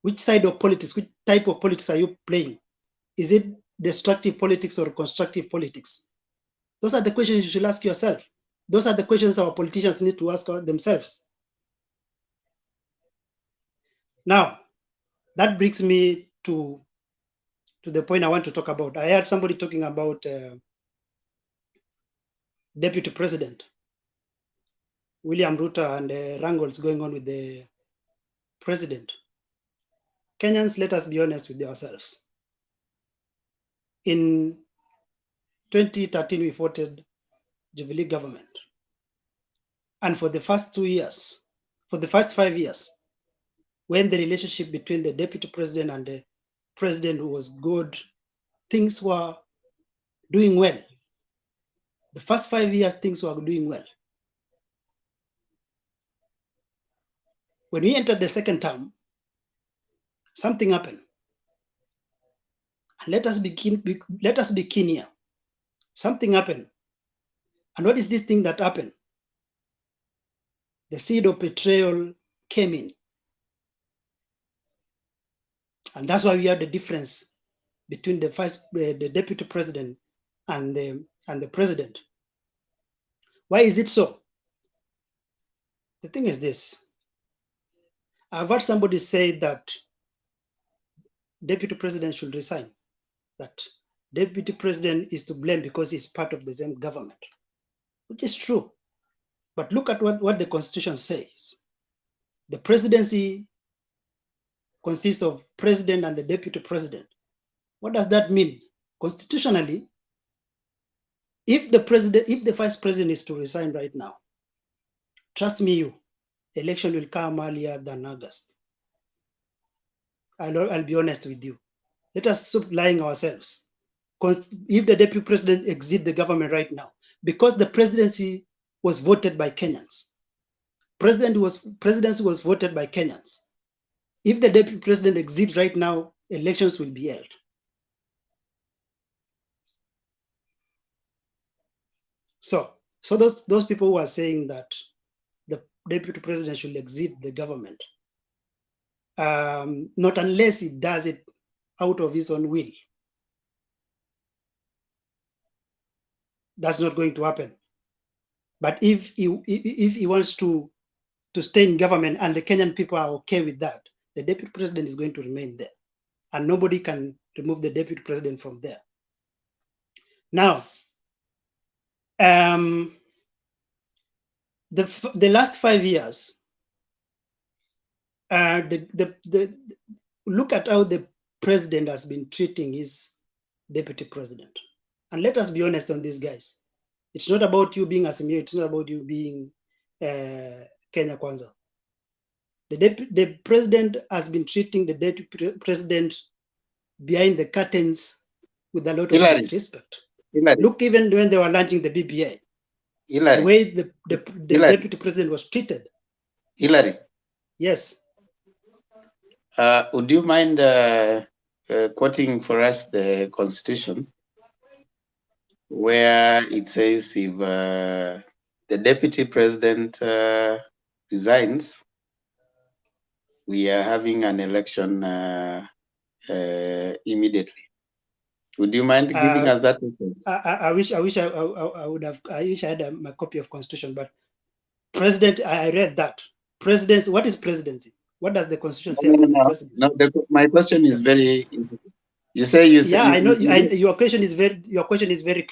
Which side of politics, which type of politics are you playing? Is it destructive politics or constructive politics? Those are the questions you should ask yourself. Those are the questions our politicians need to ask themselves. Now, that brings me to the point I want to talk about. I heard somebody talking about Deputy President William Ruto and wrangles going on with the president. Kenyans, let us be honest with ourselves. In 2013, we voted Jubilee government. And for the first 2 years, for the first 5 years, when the relationship between the deputy president and the president was good, things were doing well. The first 5 years, things were doing well. When we entered the second term, something happened. And let us be keen here. Something happened. And what is this thing that happened? The seed of betrayal came in. And that's why we have the difference between the deputy president and the president. Why is it so? The thing is this. I've heard somebody say that deputy president should resign, that deputy president is to blame because he's part of the same government, which is true. But look at what the Constitution says. The presidency consists of president and the deputy president. What does that mean? Constitutionally, if the vice president is to resign right now, trust me, election will come earlier than August. I'll be honest with you. Let us stop lying ourselves. If the deputy president exits the government right now, because the presidency was voted by Kenyans, presidency was voted by Kenyans. If the deputy president exits right now, elections will be held. So those people who are saying that the deputy president should exit the government, not unless he does it out of his own will. That's not going to happen. But if he wants to stay in government and the Kenyan people are okay with that, the deputy president is going to remain there. And nobody can remove the deputy president from there. Now, the last 5 years, look at how the president has been treating his deputy president. And let us be honest on this, guys. It's not about you being Azimio. It's not about you being Kenya Kwanza. The president has been treating the deputy president behind the curtains with a lot of Hillary, disrespect. Hillary, Look, even when they were launching the BBA, the Hillary, way the Hillary, deputy president was treated. Hillary, Yes. would you mind quoting for us the Constitution, where it says if the deputy president resigns, we are having an election immediately. Would you mind giving us that? I wish I would have. I wish I had my copy of Constitution, but President, I read that. Presidents, what is presidency? What does the Constitution say about the presidency? No, my question is very interesting. You say you say. Yeah, I know. Your question is very clear. Your question is very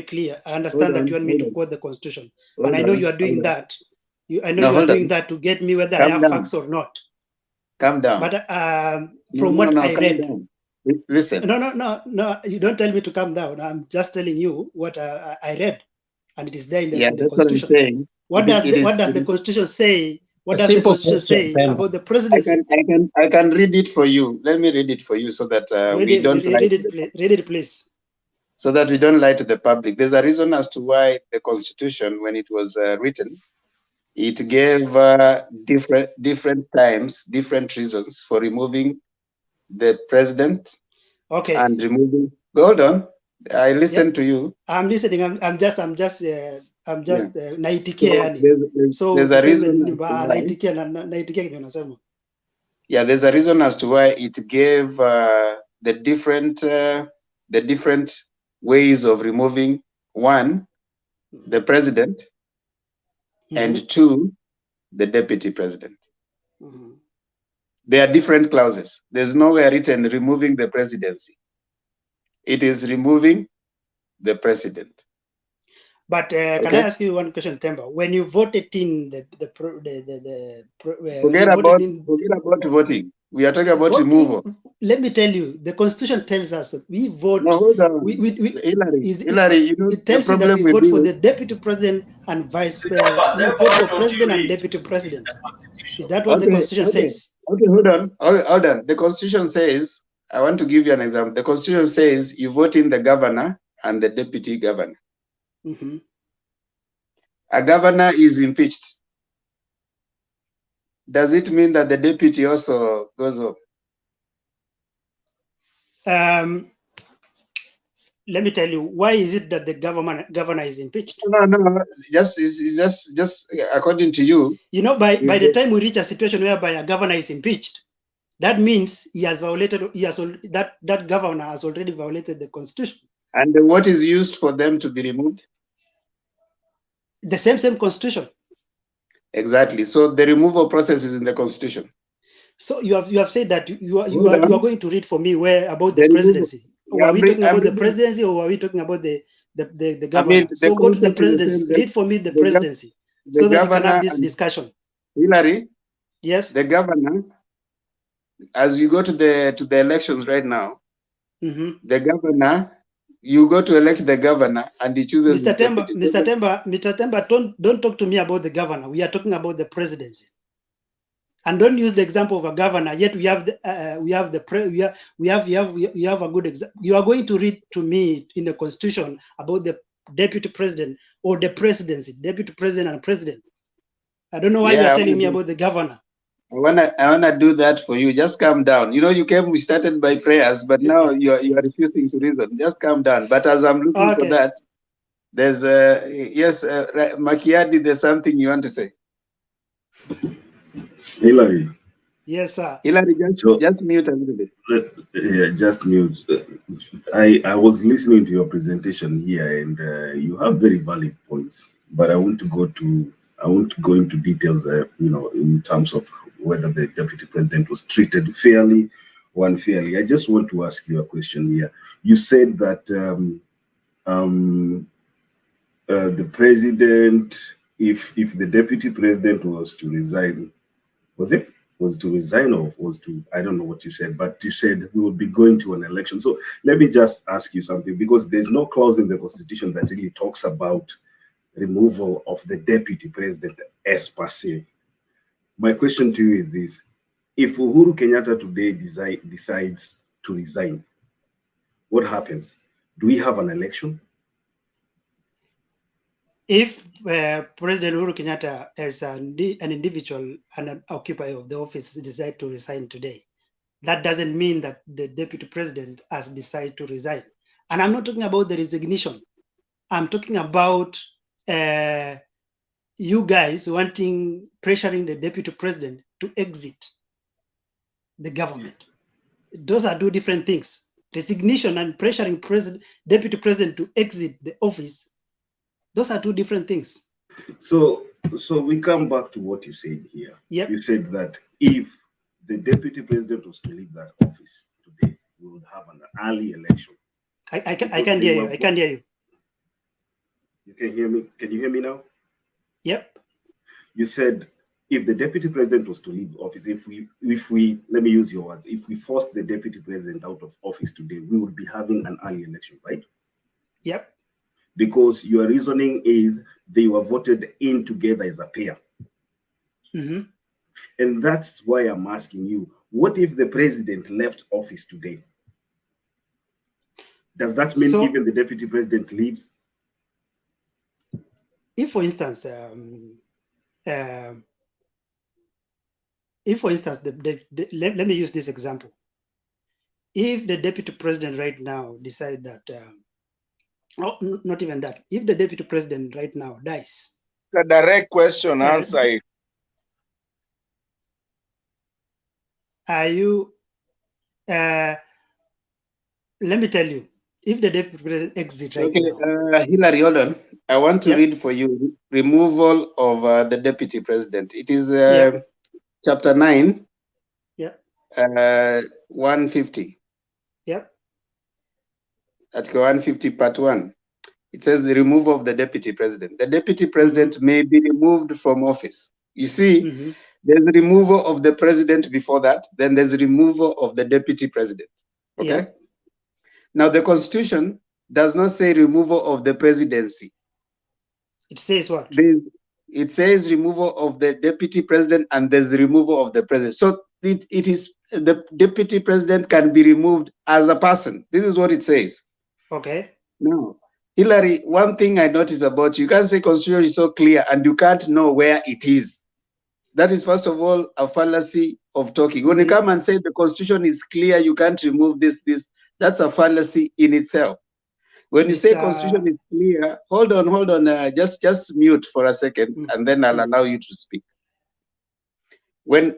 clear. I understand that you want me to quote the Constitution, and I know you are doing that. I know you are doing that to get me whether I have facts or not. Calm down. But from what I read, listen. No. You don't tell me to calm down. I'm just telling you what I read, and it is there in the, yeah, in the Constitution. What I'm saying. What does the Constitution say? What does the Constitution say about the presidency? I can read it for you. Let me read it for you so that we don't lie. Read it, please. So that we don't lie to the public. There's a reason as to why the Constitution, when it was written, it gave different times, different reasons for removing the president. Okay. And removing. Hold on. I listen to you. I'm listening. I'm just naitikia. So there's a reason. Yeah, there's a reason as to why it gave the different ways of removing, one, the president, and two, the deputy president. There are different clauses. There's nowhere written removing the presidency. It is removing the president. But can I ask you one question, Temba? When you voted in forget about voting. We are talking about removal. Let me tell you, the Constitution tells us that we vote. No, hold on. Hillary, you know, it tells you that we vote for the deputy president and vice president. We vote for president and deputy president. Is that what the Constitution says? Okay, hold on. The Constitution says, I want to give you an example. The Constitution says you vote in the governor and the deputy governor. A governor is impeached. Does it mean that the deputy also goes up? Let me tell you, why is it that the governor is impeached? No, just according to you. You know, by the time we reach a situation whereby a governor is impeached, that means he has violated. That governor has already violated the Constitution. And what is used for them to be removed? The same Constitution. Exactly. So the removal process is in the Constitution. So you have said that you are going to read for me where about the presidency. Are we talking about the presidency or are we talking about the governor? So go to the presidency. Read for me the presidency so that we can have this discussion. Hillary. Yes. The governor. As you go to the elections right now, the governor. You go to elect the governor and he chooses Mr. Temba, don't talk to me about the governor. We are talking about the presidency. And don't use the example of a governor. Yet we have a good example. You are going to read to me in the Constitution about the deputy president or the presidency, deputy president and president. I don't know why you are telling me about the governor. I wanna do that for you. Just calm down. You know, we started by prayers, but now you are refusing to reason. Just calm down. But as I'm looking for that, there's Makiadi, there's something you want to say. Hillary. Yes, sir. Hillary, just mute a little bit. Yeah, just mute. I was listening to your presentation here, and you have very valid points. But I won't go into details, in terms of whether the deputy president was treated fairly or unfairly. I just want to ask you a question here. You said that the president, if the deputy president was to resign, was to resign or was to, I don't know what you said, but you said we would be going to an election. So let me just ask you something, because there's no clause in the Constitution that really talks about removal of the deputy president as per se. My question to you is this: If Uhuru Kenyatta today decides to resign, what happens? Do we have an election? If President Uhuru Kenyatta, as an individual and an occupier of the office, decide to resign today, that doesn't mean that the deputy president has decided to resign. And I'm not talking about the resignation. I'm talking about you guys pressuring the deputy president to exit the government. Those are two different things. Resignation and pressuring deputy president to exit the office, those are two different things. So we come back to what you said here. Yep. You said that if the deputy president was to leave that office today, we would have an early election. I can't hear you. I can't hear you. You can hear me? Can you hear me now? Yep. You said if the deputy president was to leave office, if we let me use your words, if we forced the deputy president out of office today, we would be having an early election, right? Yep. Because your reasoning is they were voted in together as a pair. Mm-hmm. And that's why I'm asking you, what if the president left office today? Does that mean even the deputy president leaves? If, for instance, let me use this example. If the deputy president right now decide that, not even that, if the deputy president right now dies. It's a direct question, answer it. Are you, let me tell you, if the deputy president exit right now. Hillary, hold on. I want to read for you removal of the deputy president. It is chapter 9, 150. Yep. Article 150, part 1. It says the removal of the deputy president. The deputy president may be removed from office. You see, there's the removal of the president before that, then there's the removal of the deputy president. Okay? Yeah. Now, the Constitution does not say removal of the presidency. It says what? It says removal of the deputy president and there's the removal of the president. So it is the deputy president can be removed as a person. This is what it says. Okay. Now, Hillary, one thing I noticed about you can't say Constitution is so clear and you can't know where it is. That is, first of all, a fallacy of talking. When you come and say the Constitution is clear, you can't remove this, that's a fallacy in itself. When you say Constitution is clear, hold on, just mute for a second, and then I'll allow you to speak. When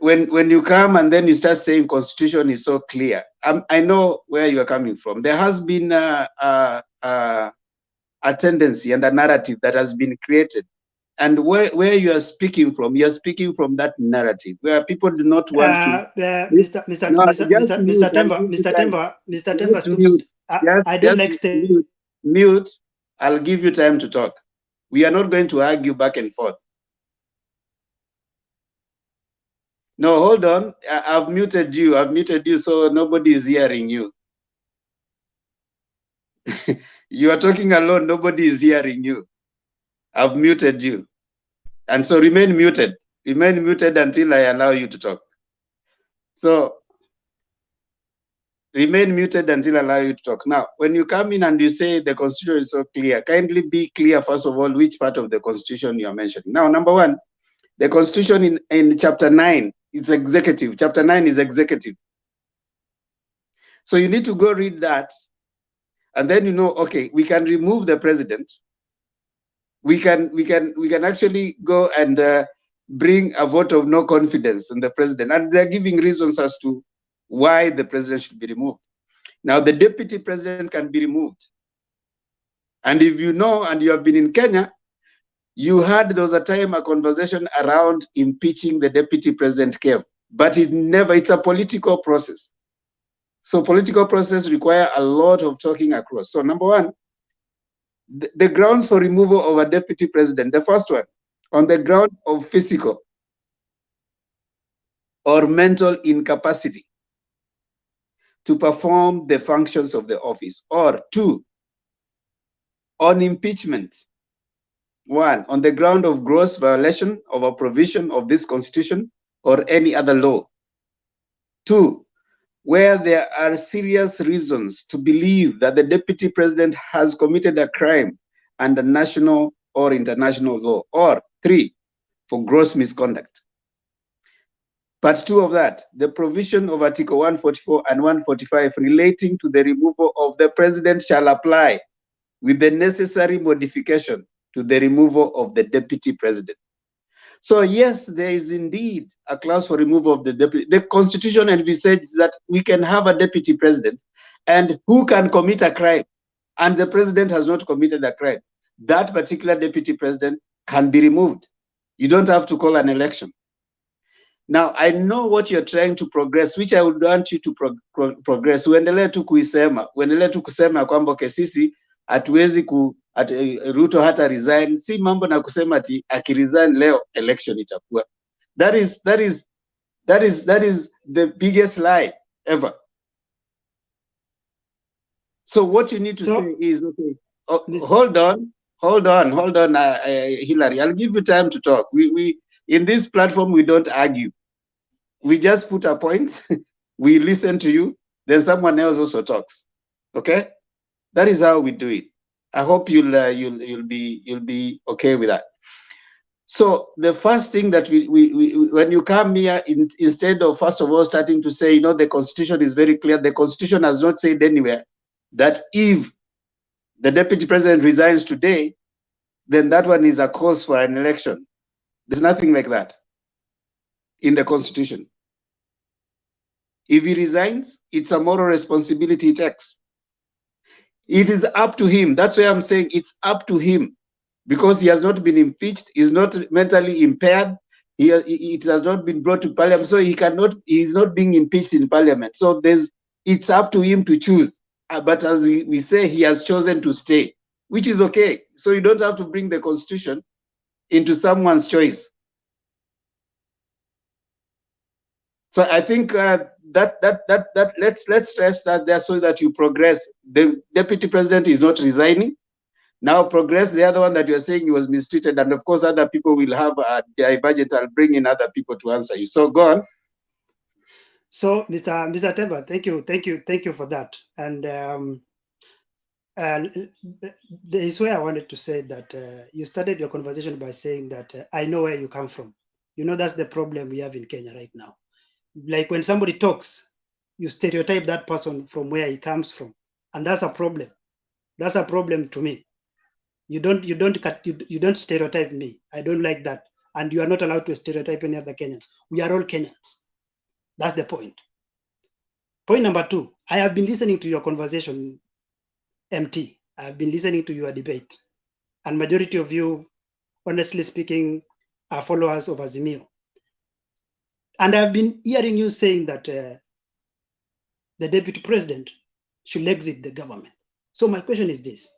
you come and then you start saying Constitution is so clear, I know where you are coming from. There has been a tendency and a narrative that has been created. And where you are speaking from that narrative, where people do not want to. Mr. Temba, I don't like staying. Mute. I'll give you time to talk. We are not going to argue back and forth. No, hold on. I've muted you so nobody is hearing you. You are talking alone, nobody is hearing you. I've muted you. And so remain muted. Remain muted until I allow you to talk. So remain muted until I allow you to talk. Now, when you come in and you say the Constitution is so clear, kindly be clear, first of all, which part of the Constitution you are mentioning. Now, number one, the Constitution in chapter 9, it's executive. Chapter 9 is executive. So you need to go read that. And then you know, okay, we can remove the president. We can actually go and bring a vote of no confidence in the president. And they're giving reasons as to why the president should be removed. Now, the deputy president can be removed. And if you know, and you have been in Kenya, you had, there was a time, a conversation around impeaching the deputy president came, but it's a political process. So political process require a lot of talking across. So number one, the grounds for removal of a deputy president, the first one, on the ground of physical or mental incapacity to perform the functions of the office, or two, on impeachment. One, on the ground of gross violation of a provision of this Constitution or any other law. 2, where there are serious reasons to believe that the deputy president has committed a crime under national or international law, or 3, for gross misconduct. Part 2 of that, the provision of Article 144 and 145 relating to the removal of the president shall apply with the necessary modification to the removal of the deputy president. So yes, there is indeed a clause for removal of the deputy. The constitution envisages that we can have a deputy president and who can commit a crime, and the president has not committed a crime. That particular deputy president can be removed. You don't have to call an election. Now, I know what you're trying to progress, which I would want you to progress. Uendelee tu kuisema, uendelee tu kusema kwamba sisi hatuwezi Ruto hata resign. Si mambo na kusema ati akiresign leo election itakuwa. That is the biggest lie ever. So what you need to say is, okay, hold on, Hillary. I'll give you time to talk. We in this platform we don't argue. We just put a point, we listen to you, then someone else also talks. Okay, that is how we do it. I hope you'll be okay with that. So the first thing that we when you come here, instead of first of all starting to say, the constitution is very clear. The constitution has not said anywhere that if the deputy president resigns today, then that one is a cause for an election. There's nothing like that in the constitution. If he resigns, it's a moral responsibility he takes. It is up to him. That's why I'm saying it's up to him, because he has not been impeached. He's not mentally impaired. It has not been brought to parliament, so he's not being impeached in parliament. So it's up to him to choose. But as we say, he has chosen to stay, which is okay. So you don't have to bring the constitution into someone's choice. So I think that let's stress that there so that you progress. The deputy president is not resigning. Now progress the other one that you're saying he was mistreated, and of course other people will have their budget. I'll bring in other people to answer you. So go on. So Mr. Temba, thank you for that. And there is where I wanted to say that you started your conversation by saying that I know where you come from. That's the problem we have in Kenya right now. Like when somebody talks, you stereotype that person from where he comes from, and that's a problem. That's a problem to me. You don't stereotype me. I don't like that, and you are not allowed to stereotype any other Kenyans. We are all Kenyans. That's the point. Point number 2, I have been listening to your conversation, MT. I have been listening to your debate, and majority of you, honestly speaking, are followers of Azimio. And I've been hearing you saying that the deputy president should exit the government. So my question is this: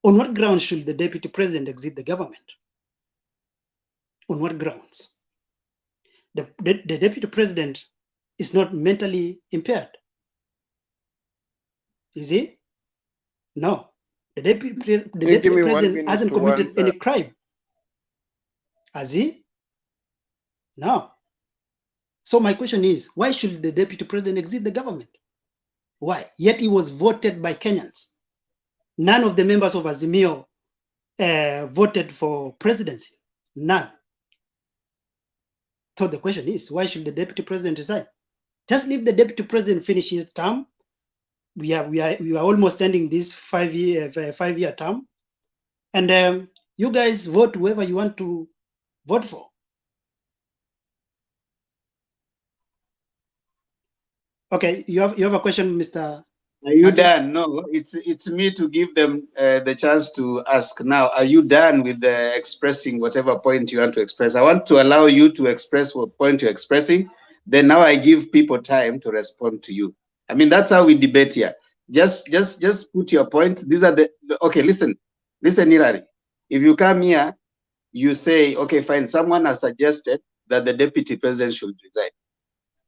on what grounds should the deputy president exit the government? On what grounds? The deputy president is not mentally impaired, is he? No. The deputy president hasn't committed any crime, has he? No. So my question is, why should the deputy president exit the government? Why? Yet he was voted by Kenyans. None of the members of Azimio voted for presidency. None. So the question is, why should the deputy president resign? Just leave the deputy president finish his term. We are almost ending this 5-year term, and you guys vote whoever you want to vote for. Okay, you have a question, Mr. Are you done? No, it's me to give them the chance to ask. Now, are you done with expressing whatever point you want to express? I want to allow you to express what point you're expressing. Then now I give people time to respond to you. I mean, that's how we debate here. Just put your point. These are okay. Listen, Hillary. If you come here, you say, okay, fine. Someone has suggested that the deputy president should resign.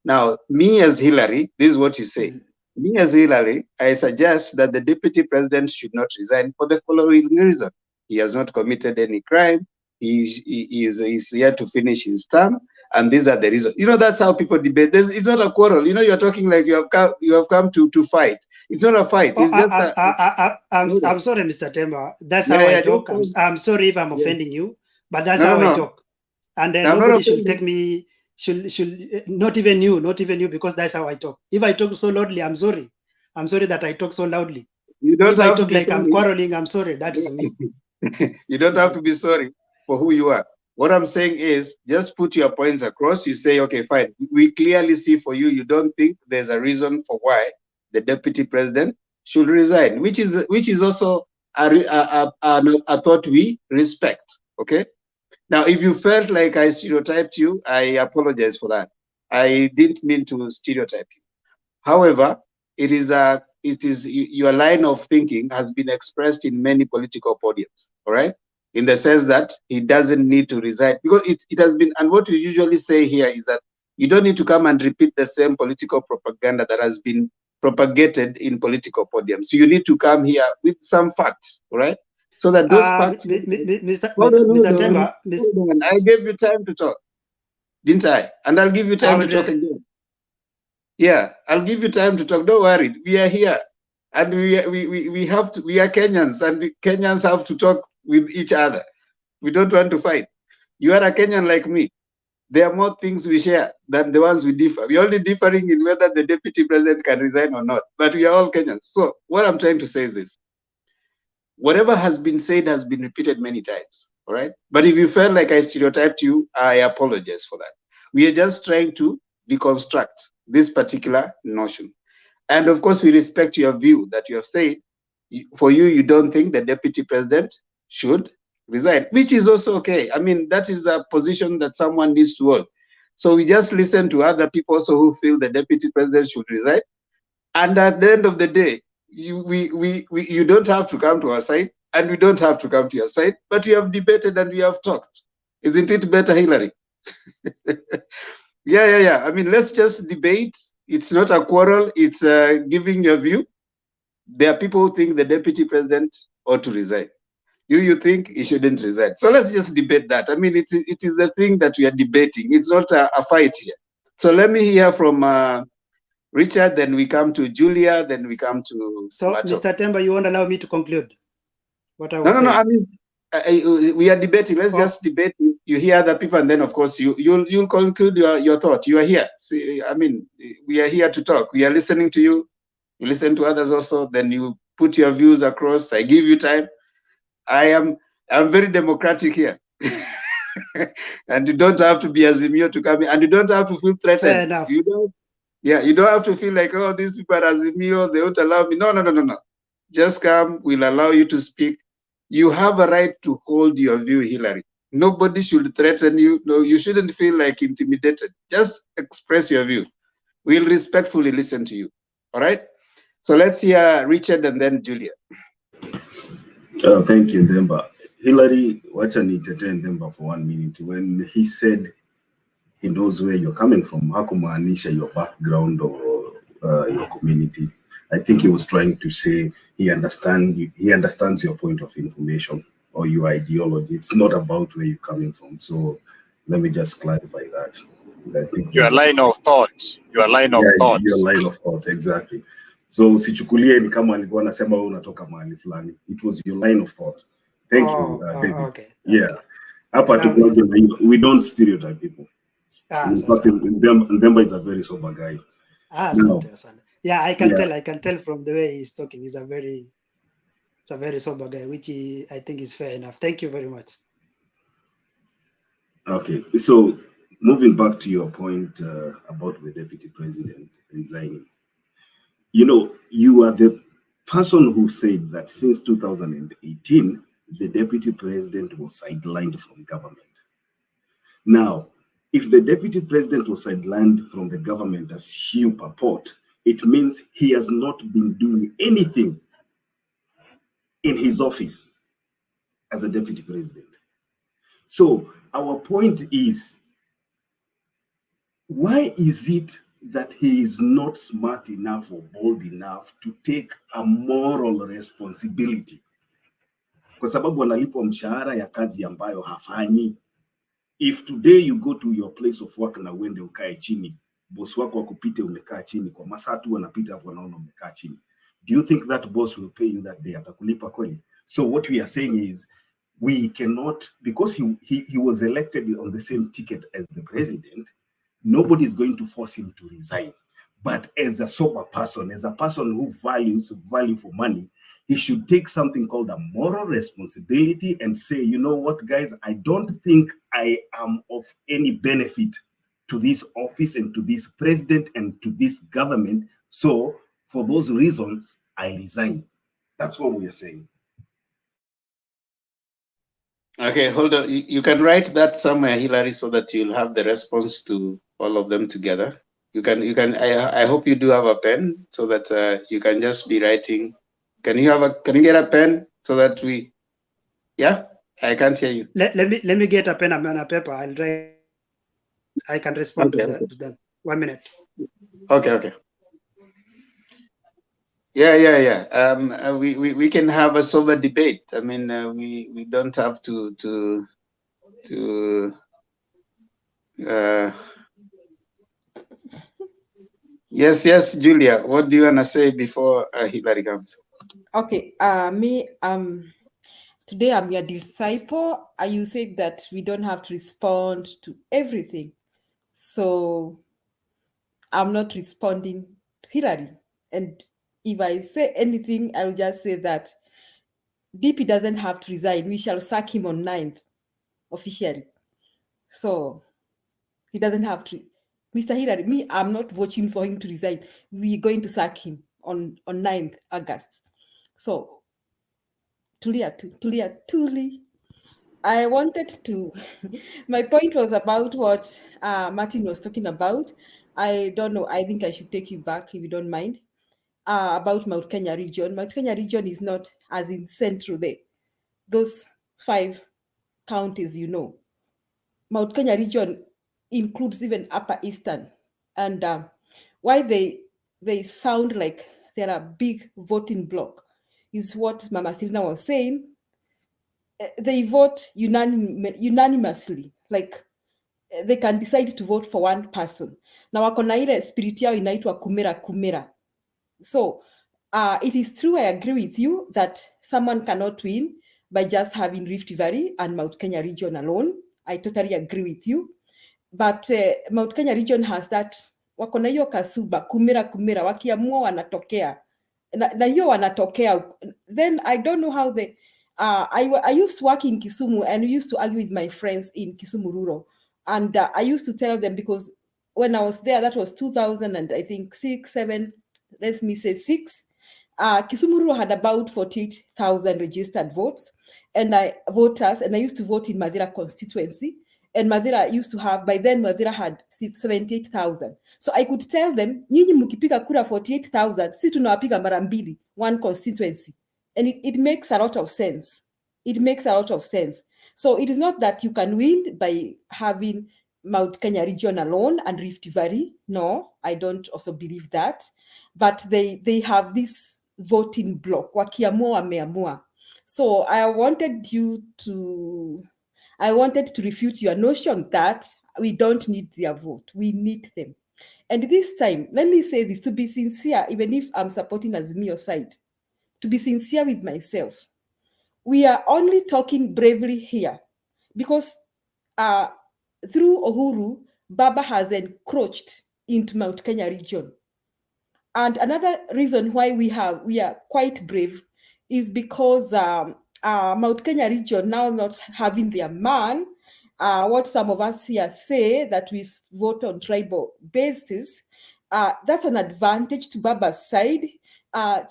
Now, me as Hillary, this is what you say. Me as Hillary, I suggest that the deputy president should not resign for the following reason. He has not committed any crime. He is here to finish his term. and these are the reasons. You know, that's how people debate. It's not a quarrel. You know, you're talking like you have come to fight. It's not a fight. It's just I'm sorry, Mr. Temba. That's how I talk. I'm sorry if I'm offending you, but that's how I talk. And nobody should take me, should not even you, because that's how I talk. If I talk so loudly, I'm sorry. I'm sorry that I talk so loudly. You don't if have I to talk be like sorry. I'm quarreling, I'm sorry. That's me. You don't have to be sorry for who you are. What I'm saying is just put your points across. You say, okay, fine. We clearly see for you, you don't think there's a reason for why the deputy president should resign, which is also a thought we respect. Okay. Now, if you felt like I stereotyped you, I apologize for that. I didn't mean to stereotype you. However, your line of thinking has been expressed in many political podiums, all right? In the sense that he doesn't need to resign, because it has been, and what we usually say here is that you don't need to come and repeat the same political propaganda that has been propagated in political podiums. So you need to come here with some facts, all right? So that those facts. Mr. Temba, Temba, I gave you time to talk, didn't I? And I'll give you time to talk again. Yeah, I'll give you time to talk. Don't worry, we are here, and we have to. We are Kenyans, and the Kenyans have to talk with each other. We don't want to fight. You are a Kenyan like me. There are more things we share than the ones we differ. We're only differing in whether the deputy president can resign or not. But we are all Kenyans. So what I'm trying to say is this: whatever has been said has been repeated many times. All right. But if you felt like I stereotyped you, I apologize for that. We are just trying to deconstruct this particular notion. And of course, we respect your view that you have said. For you, you don't think the deputy president should resign, which is also okay. I mean, that is a position that someone needs to hold. So we just listen to other people also who feel the deputy president should resign. And at the end of the day, you don't have to come to our side, and we don't have to come to your side, but we have debated and we have talked. Isn't it better, Hillary? Yeah. I mean, let's just debate. It's not a quarrel. It's giving your view. There are people who think the deputy president ought to resign. You think he shouldn't resign. So let's just debate that. I mean, it is the thing that we are debating. It's not a fight here. So let me hear from Richard, then we come to Julia, then we come to So, Mato. Mr. Temba, you won't allow me to conclude what I was saying? No. I mean, we are debating. Let's just debate. You hear other people, and then of course you'll conclude your thought. You are here. See, I mean, we are here to talk. We are listening to you. You listen to others also. Then you put your views across. I give you time. I'm very democratic here. And you don't have to be Azimio to come in, and you don't have to feel threatened. Fair enough. You don't have to feel like, oh, these people are Azimio, they won't allow me. No. Just come, we'll allow you to speak. You have a right to hold your view, Hillary. Nobody should threaten you. No, you shouldn't feel like intimidated. Just express your view. We'll respectfully listen to you. All right? So let's hear Richard and then Julia. Thank you, Demba. Hillary, watch and entertain Demba for 1 minute. When he said he knows where you're coming from, hakumaanisha your background or your community. I think he was trying to say he understands your point of information or your ideology. It's not about where you're coming from. So let me just clarify that. Your line of thought. Your line of thought. Your line of thought, exactly. So sichukulie ni kama alikuwa anasema wewe unatoka mahali fulani. It was your line of thought. Thank you, David. Okay. Yeah. Hapa we don't stereotype people. In fact, Ndemba is a very sober guy. Yeah, I can tell from the way he's talking. He's a very sober guy, which I think is fair enough. Thank you very much. Okay, so moving back to your point about the deputy president resigning. You know, you are the person who said that since 2018, the deputy president was sidelined from government. Now, if the deputy president was sidelined from the government as you purport, it means he has not been doing anything in his office as a deputy president. So our point is, why is it that he is not smart enough or bold enough to take a moral responsibility? Kwa sababu analipwa mshahara ya kazi ambayo hafanyi. If today you go to your place of work na uende ukae chini, boss wako akupite umekaa chini, kwa masaa tu wanapita hapo wanaona umekaa chini, do you think that boss will pay you that day? Atakulipa kweli? So what we are saying is, we cannot, because he was elected on the same ticket as the president, nobody is going to force him to resign. But as a sober person, as a person who values value for money, he should take something called a moral responsibility and say, you know what, guys, I don't think I am of any benefit to this office and to this president and to this government. So for those reasons, I resign. That's what we are saying. Okay, hold on. You can write that somewhere, Hillary, so that you'll have the response to all of them together. You can. I hope you do have a pen so that you can just be writing. Can you get a pen so that we? Yeah, I can't hear you. Let me get a pen and a paper. I'll write. I can respond to them. 1 minute. Okay. Yeah. We can have a sober debate. I mean, we don't have to. Yes, Julia. What do you wanna say before Hillary comes? Okay. Today I'm your disciple. You said that we don't have to respond to everything, so I'm not responding to Hillary. And if I say anything, I'll just say that DP doesn't have to resign. We shall sack him on 9th officially. So he doesn't have to. Mr. Hillary, me, I'm not voting for him to resign. We're going to sack him on 9th August. So, Tuli. I wanted to, my point was about what Martin was talking about. I don't know, I think I should take you back if you don't mind. About Mount Kenya region. Mount Kenya region is not as in central there. Those 5 counties, you know. Mount Kenya region includes even Upper Eastern. And why they sound like they're a big voting bloc is what Mama Silina was saying. They vote unanimously, like they can decide to vote for one person. Na wako na ile spirit yao inaitwa kumera. So it is true, I agree with you that someone cannot win by just having Rift Valley and Mount Kenya region alone. I totally agree with you. But Mount Kenya region has that, wako na hiyo kasuba, kumera, wakiamua wanatokea. Na hiyo wanatokea. Then I don't know how they, I used to work in Kisumu and we used to argue with my friends in Kisumu Rural. And I used to tell them, because when I was there, that was 2000 and I think 6, 7, let me say 6. Kisumu Rural had about 48,000 registered votes and voters, and I used to vote in Madira constituency. And Madira used to have, by then Madira had 78,000. So I could tell them, nyinyi mkipiga kura 48,000, si tunawapiga mara mbili, one constituency. And it makes a lot of sense. It makes a lot of sense. So it is not that you can win by having Mount Kenya region alone and Rift Valley. No, I don't also believe that. But they have this voting bloc. Wakiamua wameamua. So I wanted to refute your notion that we don't need their vote. We need them. And this time, let me say this, to be sincere, even if I'm supporting Azimio side, to be sincere with myself, we are only talking bravely here because through Uhuru, Baba has encroached into Mount Kenya region. And another reason why we are quite brave is because Mount Kenya region now not having their man, what some of us here say that we vote on tribal basis, that's an advantage to Baba's side.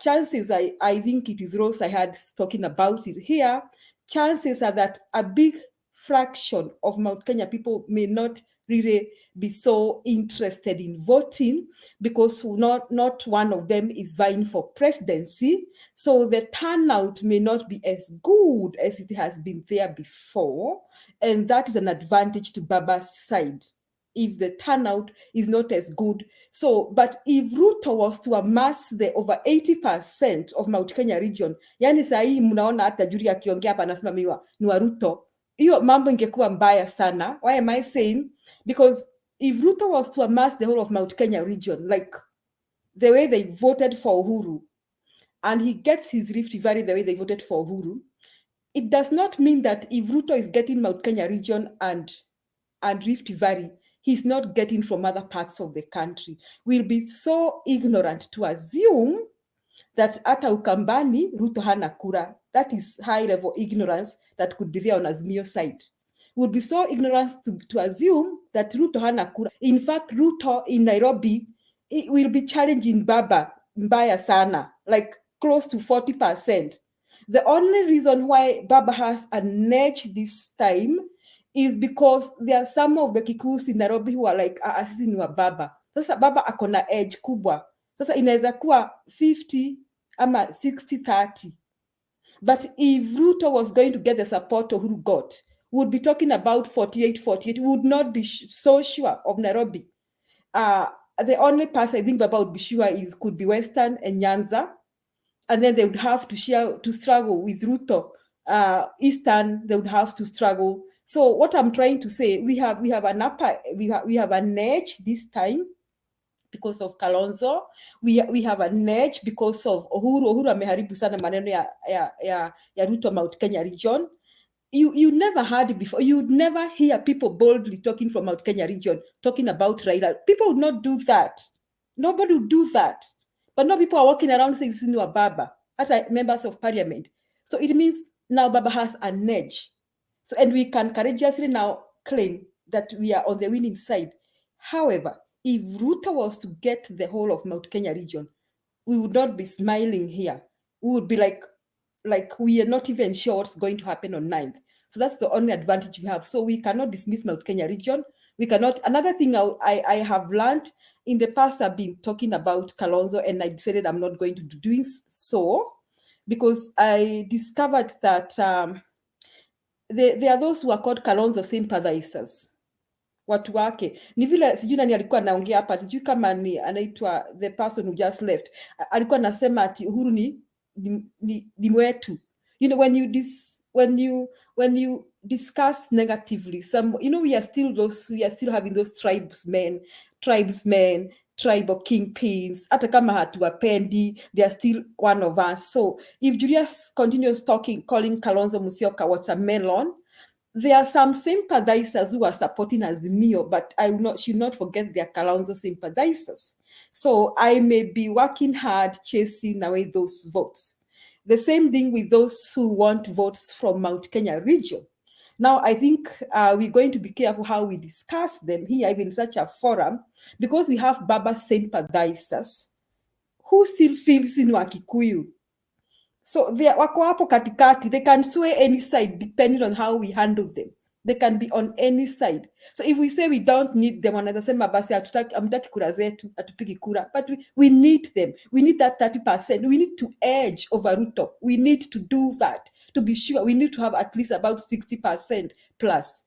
Chances, I think it is Rose I had talking about it here, chances are that a big fraction of Mount Kenya people may not really be so interested in voting because not one of them is vying for presidency. So the turnout may not be as good as it has been there before. And that is an advantage to Baba's side if the turnout is not as good. So, but if Ruto was to amass the over 80% of Mount Kenya region, yani sahi mnaona hata Juri akiongea hapa anasema ni wa Ruto, hiyo mambo ingekuwa mbaya sana. Why am I saying? Because if Ruto was to amass the whole of Mount Kenya region, like the way they voted for Uhuru, and he gets his Rift Valley the way they voted for Uhuru, it does not mean that if Ruto is getting Mount Kenya region and Rift Valley, he's not getting from other parts of the country. We'll be so ignorant to assume that ata Ukambani, Ruto hana kura. That is high level ignorance that could be there on Azimio side. Would be so ignorant to assume that Ruto hana kura. In fact, Ruto in Nairobi, it will be challenging Baba mbaya sana, like close to 40%. The only reason why Baba has an edge this time is because there are some of the Kikuus in Nairobi who are like, sisi ni wa Baba. Sasa Baba akona edge kubwa. Sasa inaweza kuwa 50 ama 60-30. But if Ruto was going to get the support Uhuru got, we would be talking about 48-48. We would not be so sure of Nairobi. The only pass I think Baba would be sure could be Western and Nyanza. And then they would have to struggle with Ruto. Eastern, they would have to struggle. So what I'm trying to say, we have an edge this time because of Kalonzo. We have an edge because of Uhuru. Uhuru ameharibu sana maneno ya Ruto Mount Kenya region. You never heard it before. You would never hear people boldly talking from Mount Kenya region, talking about Raila. People would not do that. Nobody would do that. But now people are walking around saying, this is new Baba, as members of parliament. So it means now Baba has an edge. So, and we can courageously now claim that we are on the winning side. However, if Ruto was to get the whole of Mount Kenya region, we would not be smiling here. We would be like we are not even sure what's going to happen on 9th. So that's the only advantage we have. So we cannot dismiss Mount Kenya region. We cannot. Another thing I have learned in the past, I've been talking about Kalonzo, and I decided I'm not going to be doing so because I discovered that there are those who are called Kalonzo sympathizers. Watu wake ni vile sijui nani alikuwa anaongea hapa, sijui kama ni anaitwa the person who just left, alikuwa anasema ati Uhuru ni mwetu. You know, when you discuss negatively some, you know, we are still having those tribesmen, tribal kingpins. Hata kama hatuwapendi, they are still one of us. So if Julius continues calling Kalonzo Musyoka watermelon, there are some sympathizers who are supporting Azimio, but I should not forget their Kalonzo sympathizers. So I may be working hard chasing away those votes. The same thing with those who want votes from Mount Kenya region. Now, I think we're going to be careful how we discuss them here, even in such a forum, because we have Baba sympathizers who still feel sini wa Kikuyu. So they wako hapo katikati. They can sway any side depending on how we handle them. They can be on any side. So if we say we don't need them, wanaweza sema basi hamtaki kura zetu, hatupigi kura. But we need them. We need that 30%. We need to edge over Ruto. We need to do that. To be sure, we need to have at least about 60% plus.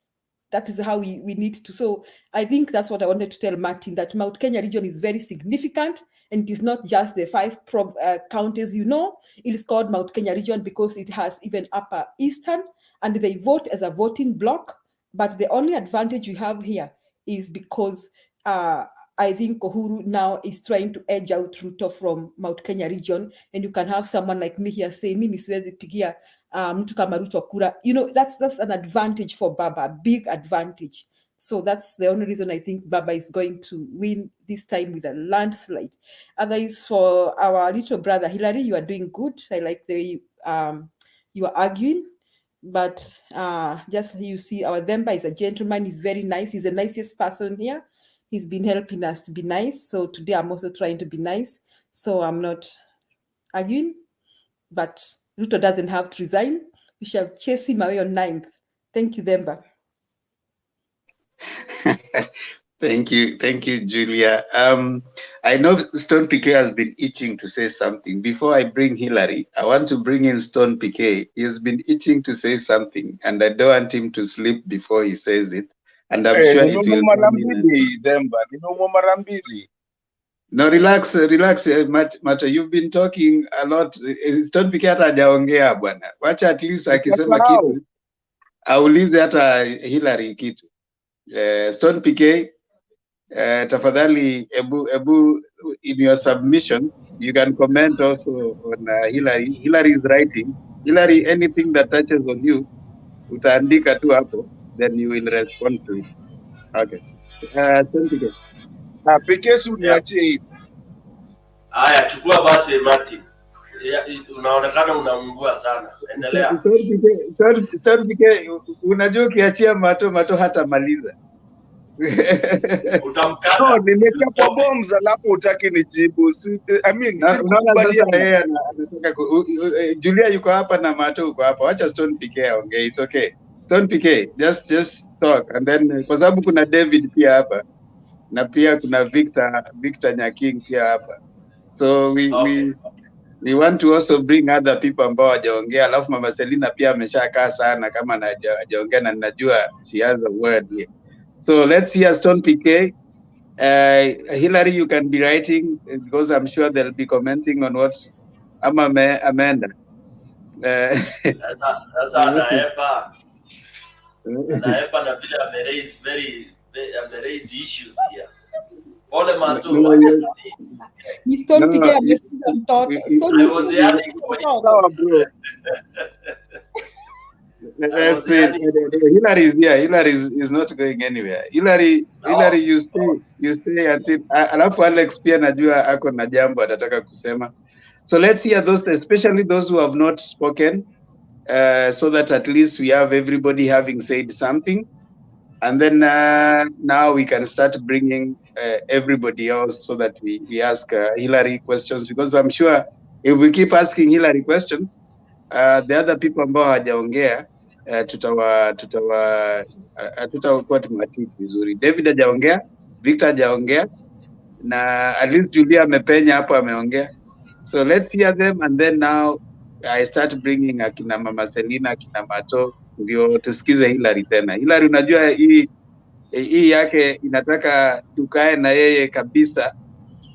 That is how we need to. So I think that's what I wanted to tell Martin, that Mount Kenya region is very significant. And it is not just the 5 counties, you know. It is called Mount Kenya region because it has even Upper Eastern, and they vote as a voting block. But the only advantage we have here is because I think Uhuru now is trying to edge out Ruto from Mount Kenya region. And you can have someone like me here say, mimi siwezi pigia mtu kama Ruto kura. You know, that's an advantage for Baba, a big advantage. So that's the only reason I think Baba is going to win this time with a landslide. Otherwise, for our little brother Hillary, you are doing good. I like the way you are arguing. But just you see, our Themba is a gentleman. He's very nice. He's the nicest person here. He's been helping us to be nice. So today I'm also trying to be nice. So I'm not arguing. But Ruto doesn't have to resign. We shall chase him away on 9th. Thank you, Themba. Thank you, Julia. I know Stone PK has been itching to say something. Before I bring Hillary, I want to bring in Stone PK. He has been itching to say something, and I don't want him to sleep before he says it. And I'm sure it will come in. No, relax, Mato. You've been talking a lot. Stone PK hata hajaongea bwana. Wacha at least akisema kitu. aulize hata Hillary kitu. Stone PK, tafadhali ebu in your submission you can comment also on Hillary. Hillary is writing. Hillary, anything that touches on you, utaandika tu hapo, then you will respond to it. Okay. Stone PK. Pekee si uniachie hii. Haya, chukua basi Martin. Unaonekana unaungua sana. Endelea. Stone PK, unajua ukiachia mato hata maliza. Utamkata. No, nimechapa bombs alafu utaki nijibu. I mean, unaona sasa yeye anataka Julia yuko hapa na Mato yuko hapa. Wacha Stone PK aongee. It's okay. Stone PK, just talk and then kwa sababu kuna David pia hapa na pia kuna Victor Nyaking pia hapa. So we want to also bring other people ambao hawajaongea, alafu Mama Selina pia ameshakaa sana kama hajaongea na ninajua she has a word here. So let's hear Stone PK. Hillary, you can be writing because I'm sure they'll be commenting on what Amanda. Sasa anaepa na vile ameraise issues here. Pole Mato. Stone PK amefunza mtoto. I was hearing bro. Let's see. Hillary is here. Hillary is not going anywhere. Hillary, you stay until alafu Alex pia najua ako na jambo atataka kusema. So let's hear those, especially those who have not spoken, so that at least we have everybody having said something. And then now we can start bringing everybody else so that we ask Hillary questions, because I'm sure if we keep asking Hillary questions, the other people ambao hawajaongea tutakuwa tumewatreat vizuri. David hajaongea, Victor hajaongea, na at least Julia amepenya hapo ameongea. So let's hear them and then now I start bringing akina Mama Selina, akina Mato, ndio tusikize Hillary tena. Hillary, unajua hii yake inataka tukae na yeye kabisa.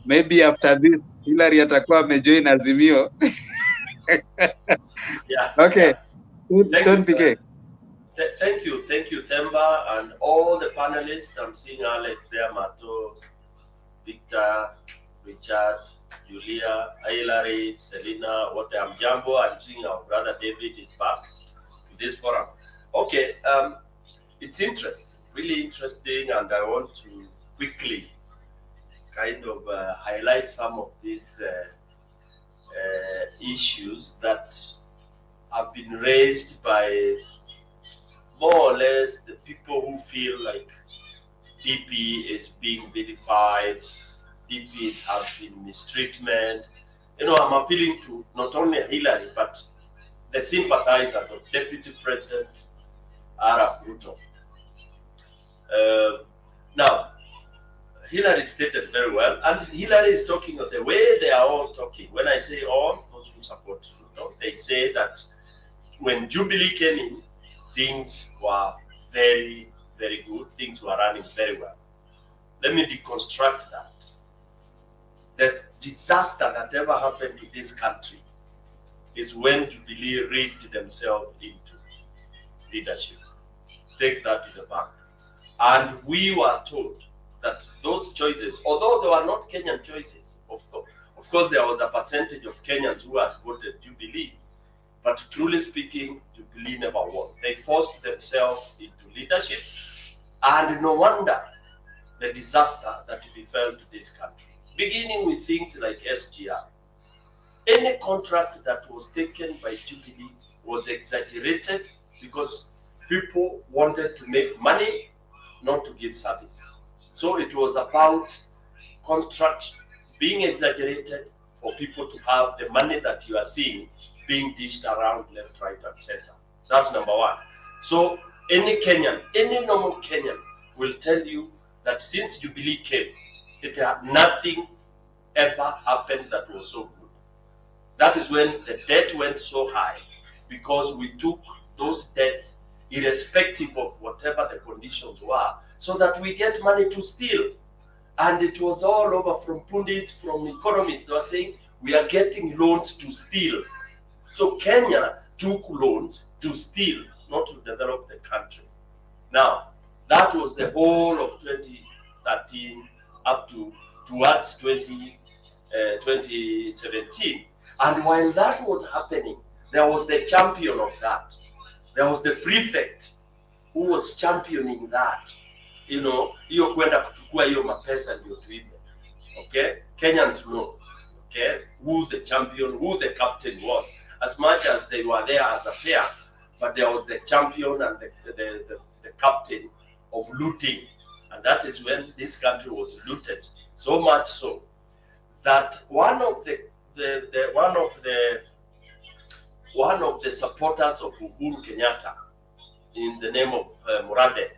Maybe after this Hillary atakuwa amejoin Azimio. Yeah. Okay. Yeah. Don't begin. Thank you, Themba, and all the panelists. I'm seeing Alex there, Mato, Victor, Richard, Julia, Hillary, Selina, Jambo. I'm seeing our brother David is back to this forum. Okay, it's interesting, really interesting, and I want to quickly kind of highlight some of these issues that have been raised by more or less the people who feel like DP is being vilified, DP is having mistreatment. You know, I'm appealing to not only Hillary, but the sympathizers of Deputy President Ruto. Now, Hillary stated very well, and Hillary is talking of the way they are all talking. When I say all, those who support Ruto, they say that when Jubilee came in, things were very, very good. Things were running very well. Let me deconstruct that. The disaster that ever happened to this country is when Jubilee rigged themselves into leadership. Take that to the bank. And we were told that those choices, although they were not Kenyan choices, of course there was a percentage of Kenyans who had voted Jubilee, but truly speaking, Jubilee never won. They forced themselves into leadership, and no wonder the disaster that befell to this country. Beginning with things like SGR. Any contract that was taken by Jubilee was exaggerated because people wanted to make money, not to give service. So it was about construct being exaggerated for people to have the money that you are seeing being dished around left, right, and center. That's number one. So any Kenyan, any normal Kenyan will tell you that since Jubilee came, it had nothing ever happened that was so good. That is when the debt went so high, because we took those debts irrespective of whatever the conditions were, so that we get money to steal. And it was all over from pundits, from economists. They were saying, we are getting loans to steal. So Kenya took loans to steal not to develop the country. Now, that was the whole of 2013 up to towards 2017. And while that was happening, there was the champion of that. There was the prefect who was championing that. You know, hiyo kwenda kuchukua hiyo mapesa ndio tuibe. Okay? Kenyans know. Okay? Who the champion, who the captain was. As much as they were there as a pair, but there was the champion and the captain of looting. And that is when this country was looted. So much so that one of the supporters of Uhuru Kenyatta, in the name of Murade,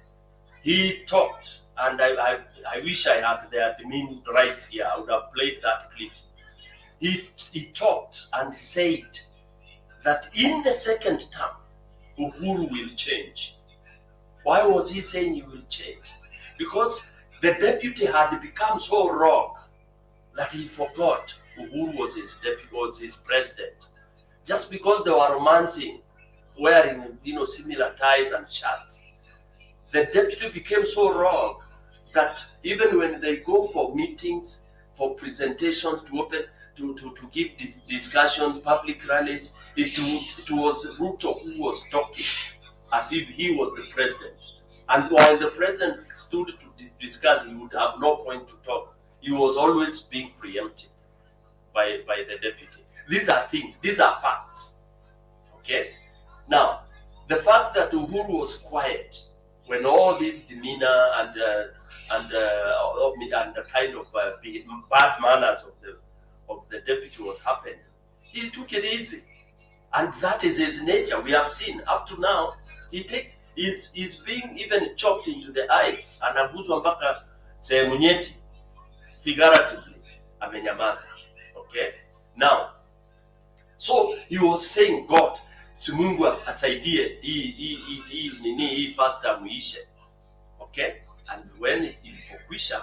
he talked, and I wish I had the admin right here. I would have played that clip. He talked and said that in the second term, Uhuru will change. Why was he saying he will change? Because the deputy had become so wrong that he forgot Uhuru was his deputy, was his president. Just because they were romancing, wearing similar ties and shirts, the deputy became so wrong that even when they go for meetings, for presentations, to open, to give discussion, public rallies, it was Ruto who was talking as if he was the president. And while the president stood to discuss, he would have no point to talk. He was always being preempted by the deputy. These are things, these are facts. Okay? Now, the fact that Uhuru was quiet when all this demeanor and the kind of bad manners of the deputy was happening, he took it easy. And that is his nature. We have seen up to now, he's being even chopped into the eyes. Anaguzwa mpaka sehemu nyeti, figuratively, amenyamaza. Okay? Now, so he was saying, God, si Mungu asaidie hii first term iishe. Okay? And when ilipokwisha,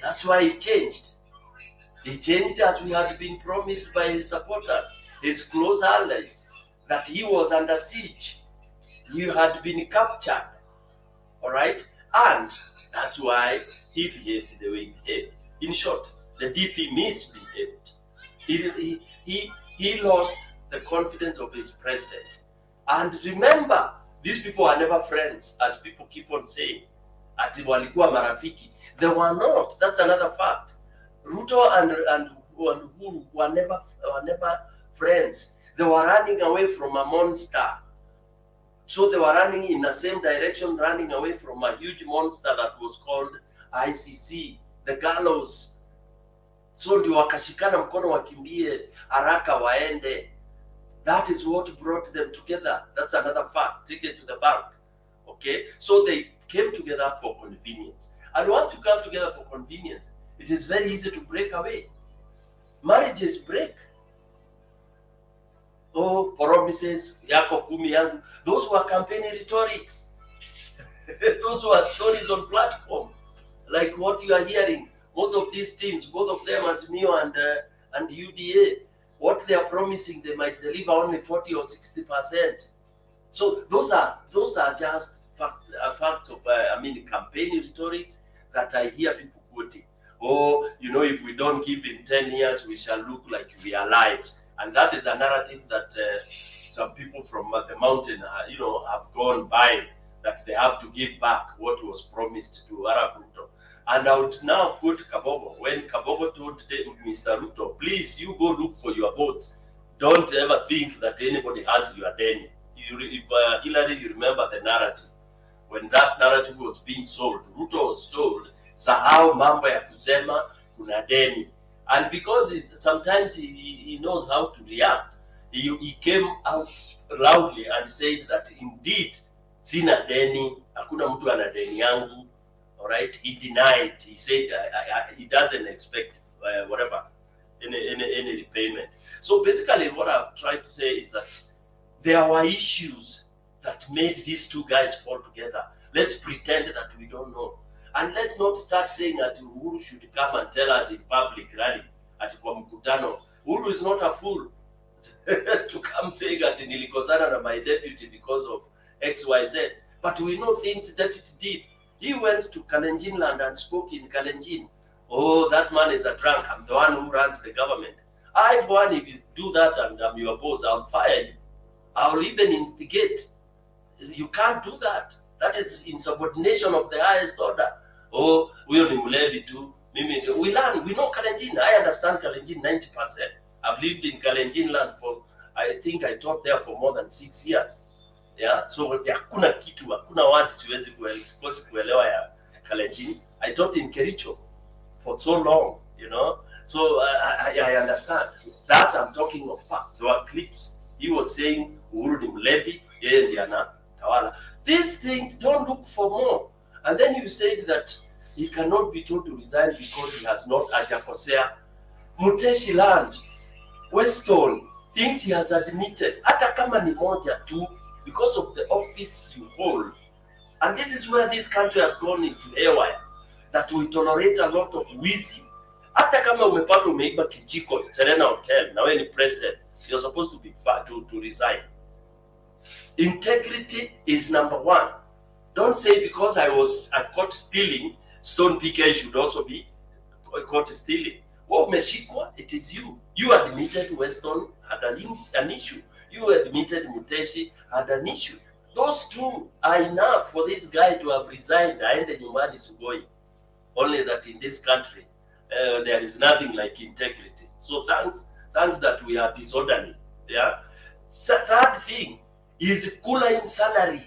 that's why he changed. He changed as we had been promised by his supporters, his close allies, that he was under siege. He had been captured. All right? And that's why he behaved the way he behaved. In short, the DP misbehaved. He lost the confidence of his president. And remember, these people are never friends, as people keep on saying. Ati walikuwa marafiki. They were not. That's another fact. Ruto and Uhuru were never friends. They were running away from a monster. So they were running in the same direction, running away from a huge monster that was called ICC, the gallows. So ndio wakashikana mkono wakimbie haraka waende. That is what brought them together. That's another fact. Take it to the bank. Okay? So they came together for convenience. And once you come together for convenience, it is very easy to break away. Marriages break. Oh, promises, yako kumi yangu. Those were campaign rhetorics. Those were stories on platform. Like what you are hearing. Most of these teams, both of them, Azimio and UDA, what they are promising, they might deliver only 40 or 60%. So those are just facts of campaign rhetorics that I hear people quoting. Oh, if we don't give in 10 years, we shall look like we are lies. And that is a narrative that some people from the mountain, have gone by, that they have to give back what was promised to Arab Ruto. And I would now quote Kabogo. When Kabogo told Mr. Ruto, please, you go look for your votes. Don't ever think that anybody has your deni. If Hillary, you remember the narrative. When that narrative was being sold, Ruto was told, sahau mambo ya kusema kuna deni. And because sometimes he knows how to react, he came out loudly and said that indeed, sina deni, hakuna mtu ana deni yangu. All right, he denied. He said he doesn't expect any repayment. So basically, what I've tried to say is that there were issues that made these two guys fall together. Let's pretend that we don't know, and let's not start saying that Uhuru should come and tell us in public rally at kwa mkutano. Uhuru is not a fool to come saying that nilikosana na my deputy because of XYZ. But we know things Deputy did. He went to Kalenjin land and spoke in Kalenjin. Oh, that man is a drunk. I'm the one who runs the government. I, for one, if you do that and I'm your boss, I'll fire you. I'll even instigate. You can't do that. That is insubordination of the highest order. Oh, we'll be Mulevi too. We learn, we know Kalenjin. I understand Kalenjin 90%. I've lived in Kalenjin land for, I think I taught there for more than 6 years. Yeah, so hakuna kitu, hakuna word siwezi kuelewa ya Kalenjin. I taught in Kericho for so long, you know. So I understand. That I'm talking of fact. There were clips. He was saying, Uhuru ni mlevi, yeye ndiye anatawala. These things, don't look for more. And then you said that he cannot be told to resign because he has not hajakosea. Muteshi land, Weston, things he has admitted, hata kama ni moja tu, because of the office you hold. And this is where this country has gone into haywire, that we tolerate a lot of wizi. Hata kama umepata umeiba kijiko Serena Hotel, na wewe ni president, you're supposed to be to resign. Integrity is number one. Don't say because I caught stealing, Stone PK should also be caught stealing. Oh, Meshikwa, it is you. You admitted Weston had an issue. You admitted Muteshi had an issue. Those two are enough for this guy to have resigned. Aende nyumbani sugoi. Only that in this country, there is nothing like integrity. So thanks that we are disorderly. Yeah. So third thing is cooling salary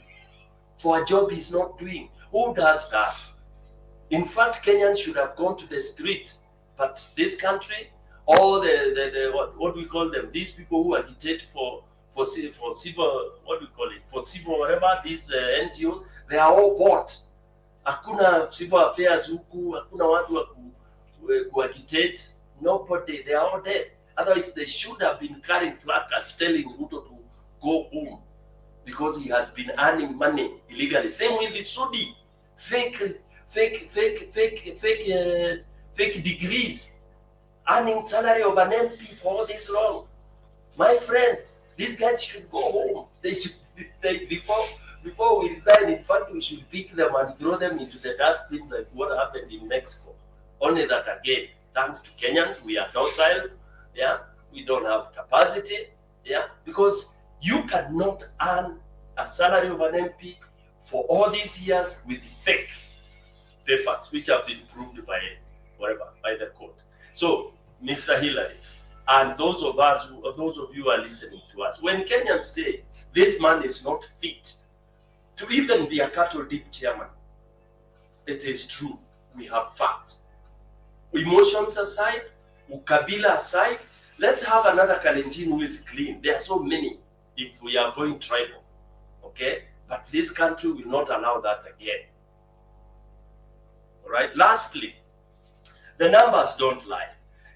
for a job he's not doing. Who does that? In fact, Kenyans should have gone to the streets, but this country, all the what we call them, these people who agitate for civil, what do we call it, for civil whatever, these NGOs, they are all bought. Hakuna civil affairs huku, hakuna watu wa agitate. Nobody, they are all dead. Otherwise, they should have been carrying placards telling Ruto to go home because he has been earning money illegally. Same with the Sudi, fake degrees, earning salary of an MP for all this long. My friend, these guys should go home. They should, before we resign, in fact, we should pick them and throw them into the dustbin like what happened in Mexico. Only that again, thanks to Kenyans, we are docile, yeah, we don't have capacity, yeah, because you cannot earn a salary of an MP for all these years with fake papers, which have been proved by by the court. So, Mr. Hillary, and those of you who are listening to us, when Kenyans say this man is not fit to even be a cattle dip chairman, it is true. We have facts. Emotions aside, ukabila aside, let's have another Kalenjin who is clean. There are so many if we are going tribal, okay? But this country will not allow that again. All right, lastly, the numbers don't lie.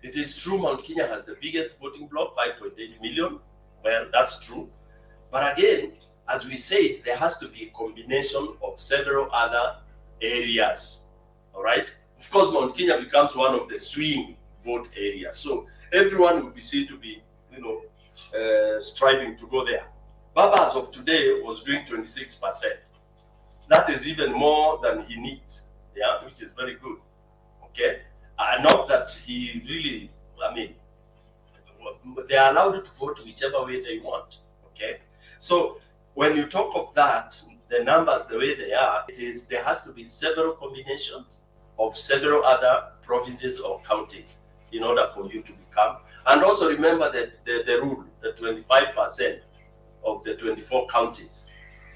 It is true Mount Kenya has the biggest voting bloc, 5.8 million. Well, that's true. But again, as we said, there has to be a combination of several other areas, all right? Of course, Mount Kenya becomes one of the swing vote areas. So everyone will be seen to be, striving to go there. Baba, as of today, was doing 26%. That is even more than he needs, yeah, which is very good, okay? Not that he really, they are allowed to vote whichever way they want, okay? So when you talk of that, the numbers, the way they are, there has to be several combinations of several other provinces or counties in order for you to become. And also remember that the rule, the 25% of the 24 counties,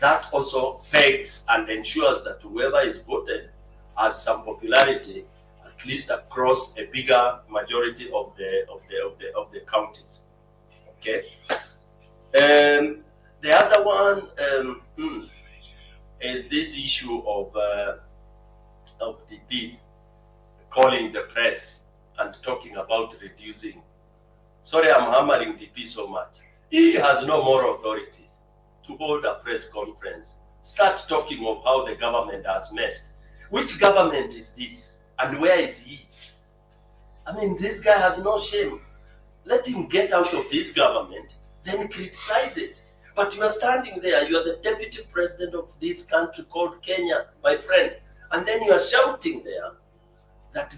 that also begs and ensures that whoever is voted has some popularity, at least across a bigger majority of the counties. Okay. And the other one is this issue of the bid calling the press and talking about reducing. Sorry, I'm hammering DP so much. He has no moral authority to hold a press conference. Start talking of how the government has messed. Which government is this? And where is he? This guy has no shame. Let him get out of this government, then criticize it. But you are standing there, you are the deputy president of this country called Kenya, my friend, and then you are shouting there that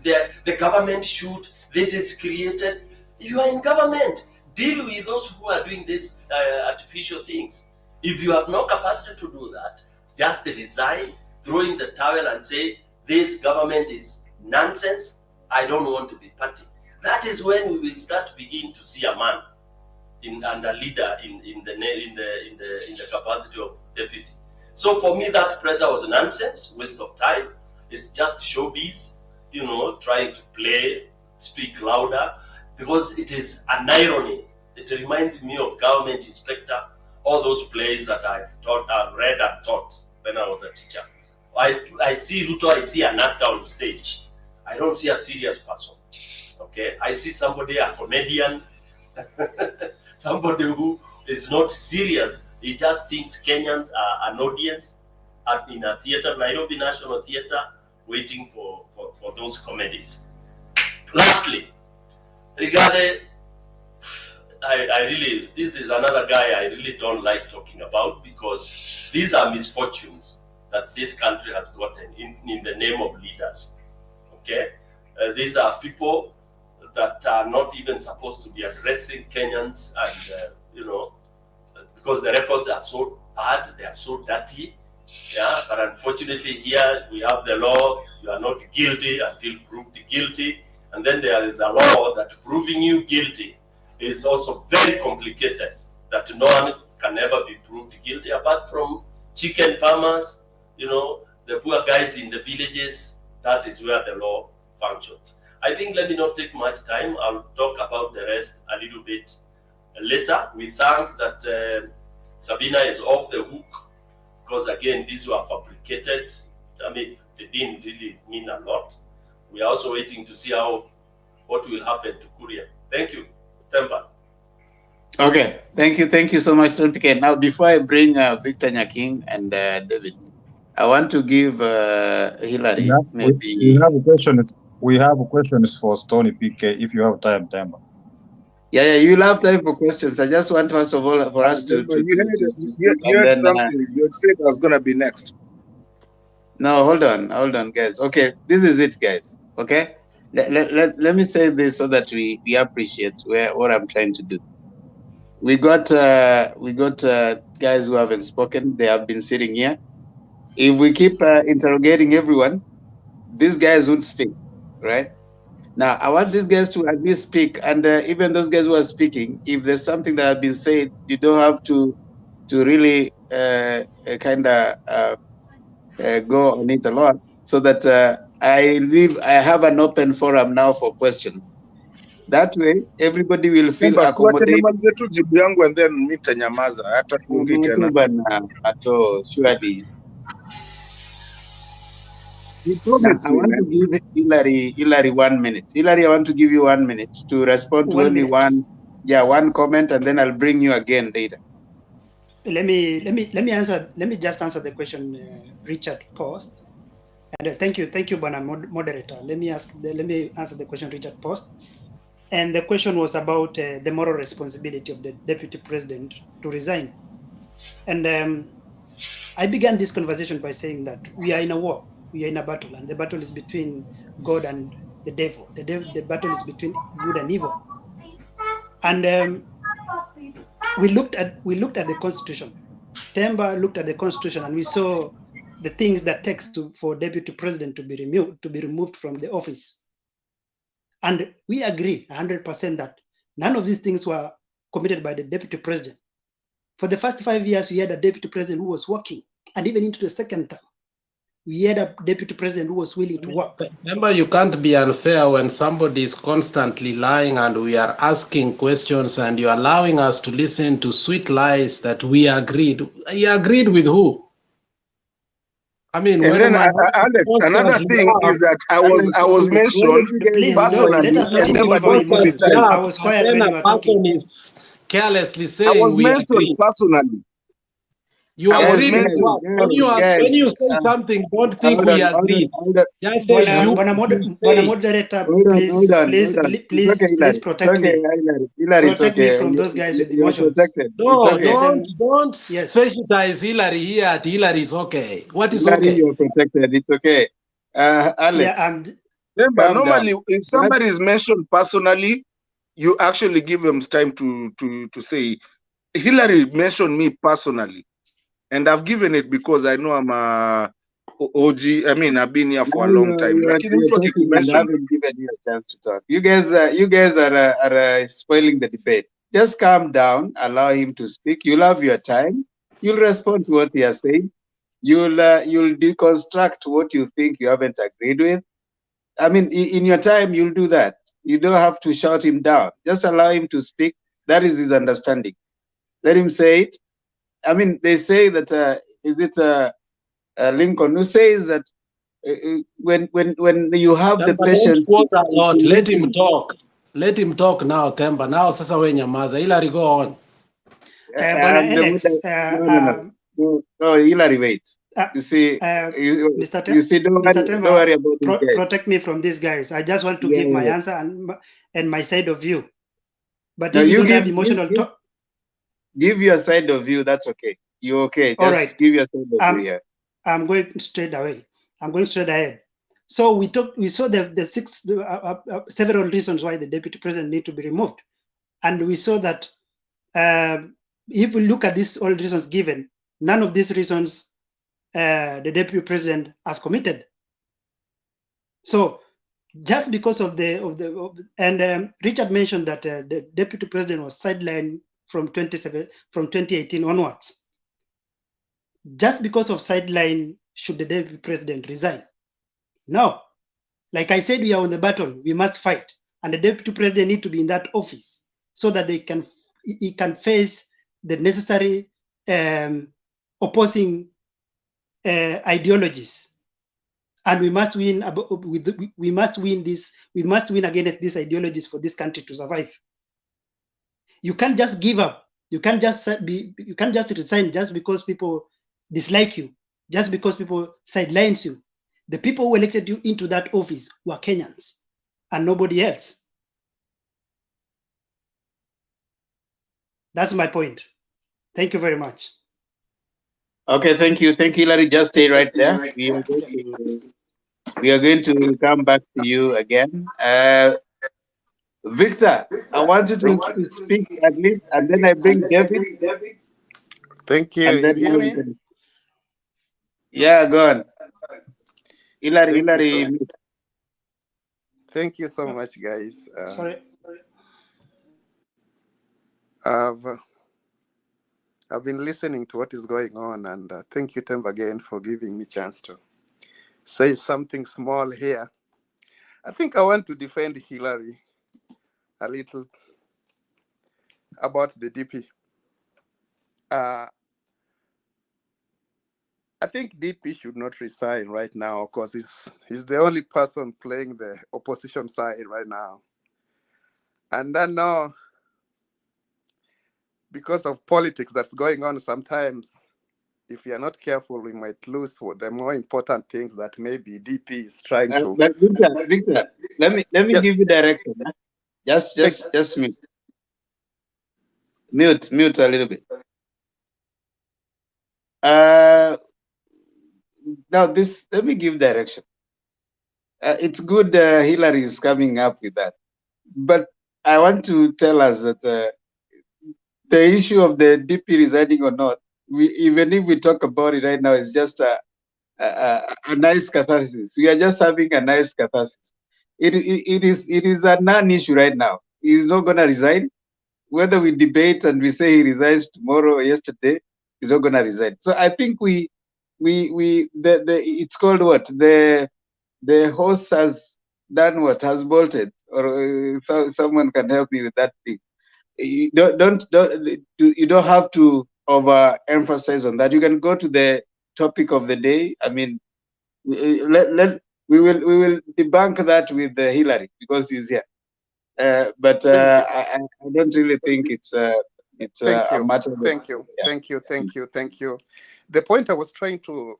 the government should, this is created. You are in government. Deal with those who are doing these artificial things. If you have no capacity to do that, just resign, throw in the towel and say, this government is nonsense, I don't want to be party. That is when we will start to begin to see a man and a leader in the capacity of deputy. So for me, that pressure was nonsense, waste of time. It's just showbiz, you know, trying to speak louder, because it is an irony. It reminds me of Government Inspector, all those plays that I've read and taught when I was a teacher. I see Ruto, I see an actor on stage. I don't see a serious person. Okay, I see somebody, a comedian, somebody who is not serious. He just thinks Kenyans are an audience in a theater, Nairobi National Theater, waiting for those comedies. Lastly, Rigathi, I really, this is another guy I really don't like talking about, because these are misfortunes that this country has gotten in the name of leaders. Okay, these are people that are not even supposed to be addressing Kenyans, and you know, because the records are so bad, they are so dirty. Yeah, but unfortunately here we have the law, you are not guilty until proved guilty, and then there is a law that proving you guilty is also very complicated, that no one can ever be proved guilty apart from chicken farmers, you know, the poor guys in the villages. That is where the law functions. I think, let me not take much time. I'll talk about the rest a little bit later. We thank that Sabina is off the hook, because again, these were fabricated. I mean, they didn't really mean a lot. We are also waiting to see what will happen to Kuria. Thank you. Temba. Okay, thank you so much, Trumpike. Now, before I bring Victor Nyaking and David, I want to give Hillary maybe. We have questions for Stony PK if you have time, Temba. Yeah, you'll have time for questions. I just want, first of all, for us to you had something. You had said I was going to be next. No, hold on, guys. Okay, this is it, guys. Okay, let me say this so that we appreciate what I'm trying to do. We got guys who haven't spoken. They have been sitting here. If we keep interrogating everyone, these guys won't speak, right? Now, I want these guys to at least speak, and even those guys who are speaking, if there's something that has been said, you don't have to really kind of go on it a lot, so that I have an open forum now for questions. That way, everybody will feel accommodated. And then nitanyamaza hata tuongee tena. Surely. I want to give Hillary 1 minute. Hillary, I want to give you 1 minute to respond to only one comment, and then I'll bring you again later. Let me just answer the question Richard posed. And thank you, Bwana moderator. Let me answer the question Richard posed. And the question was about the moral responsibility of the deputy president to resign. And I began this conversation by saying that we are in a war, we are in a battle, and the battle is between God and the devil. The battle is between good and evil. And we looked at the Constitution. Temba looked at the Constitution, and we saw the things that takes for deputy president to be removed from the office. And we agree 100% that none of these things were committed by the deputy president. For the first 5 years, we had a deputy president who was working, and even into the second term, we had a deputy president who was willing to work. Remember, you can't be unfair when somebody is constantly lying and we are asking questions and you're allowing us to listen to sweet lies that we agreed. You agreed with who? I mean, and then Alex, another thing is that I was mentioned personally, and then I was quiet when you were talking. Is carelessly saying I was mentioned personally. You I was agreed with mentioning. what? When you say something, don't think we agreed. Just say you Bwana say. moderator, Hold on, please, hold on, please, hold on. It's please, okay, please Hillary. protect It's okay, me. Hillary. Hillary, it's Protect me okay. from those guys with You're emotions. protected. It's No, okay. don't Yes. specialize Hillary here at Hillary is okay. What is Hillary, okay? you're protected. It's okay. Alex, Yeah, calm but down. normally, if somebody is mentioned personally, you actually give them time to say. Hillary mentioned me personally, and I've given it because I know I'm a OG. I mean, I've been here for a Now long time. you're Lakini mtu talking and akikumention, haven't given you a chance to talk. You guys are spoiling the debate. Just calm down, allow him to speak. You'll have your time. You'll respond to what he has said. You'll deconstruct what you think you haven't agreed with. I mean, in your time, you'll do that. You don't have to shout him down. Just allow him to speak. That is his understanding. Let him say it. I mean, they say that is it Lincoln who says that when you have the Temba, don't patience quote a to lot. Let him listen. talk. Let him talk now, Temba. Now, sasa we nyamaza. Hillary, go on. Bwana Alex, No, Hillary, wait. You see, you see, don't worry about these guys. Protect me from these guys. I just want to give my answer and my side of view. But No, if you you don't give have emotional talk, give your side of view. That's okay. You're okay. all Just right. give your side of view. Yeah. I'm going straight away. I'm going straight ahead. So we saw the several reasons why the deputy president need to be removed, and we saw that if we look at these all reasons given, none of these reasons the deputy president has committed. So just because of Richard mentioned that the deputy president was sidelined from 2018 onwards. Just because of sideline, should the deputy president resign? No. Like I said, we are on the battle. We must fight, and the deputy president need to be in that office so that he can face the necessary opposing ideologies. And we must win we must win against these ideologies for this country to survive. You can't just give up. You can't just resign just because people dislike you, just because people sidelines you. The people who elected you into that office were Kenyans and nobody else. That's my point. Thank you very much. Okay, thank you, Hillary. Just stay right there. We are going to come back to you again. Victor, I want you to speak at least, and then I bring David. Thank you. And then You hear me? Yeah, go on. Hillary. Thank you so much, guys. Sorry. I've been listening to what is going on, and thank you, Temba, again for giving me a chance to say something small here. I think I want to defend Hillary a little about the DP. I think DP should not resign right now because he's the only person playing the opposition side right now. And then now, because of politics that's going on sometimes, if you're not careful, we might lose the more important things that maybe DP is trying to. But Victor, let me Yes. give you direction. Just mute a little bit. Now let me give direction. It's good Hillary is coming up with that, but I want to tell us that the issue of the DP resigning or not, even if we talk about it right now, it's just a nice catharsis. We are just having a nice catharsis. It is a non-issue right now. He's not going to resign. Whether we debate and we say he resigns tomorrow or yesterday, he's not going to resign. So I think it's called what? The horse has done what? Has bolted, or someone can help me with that thing. You don't have to overemphasize on that. You can go to the topic of the day. I mean, we will debunk that with Hillary because he's here. But I don't really think it's It's Thank a you. matter of Thank you. yeah. Thank you. Thank you. Thank you. The point I was trying to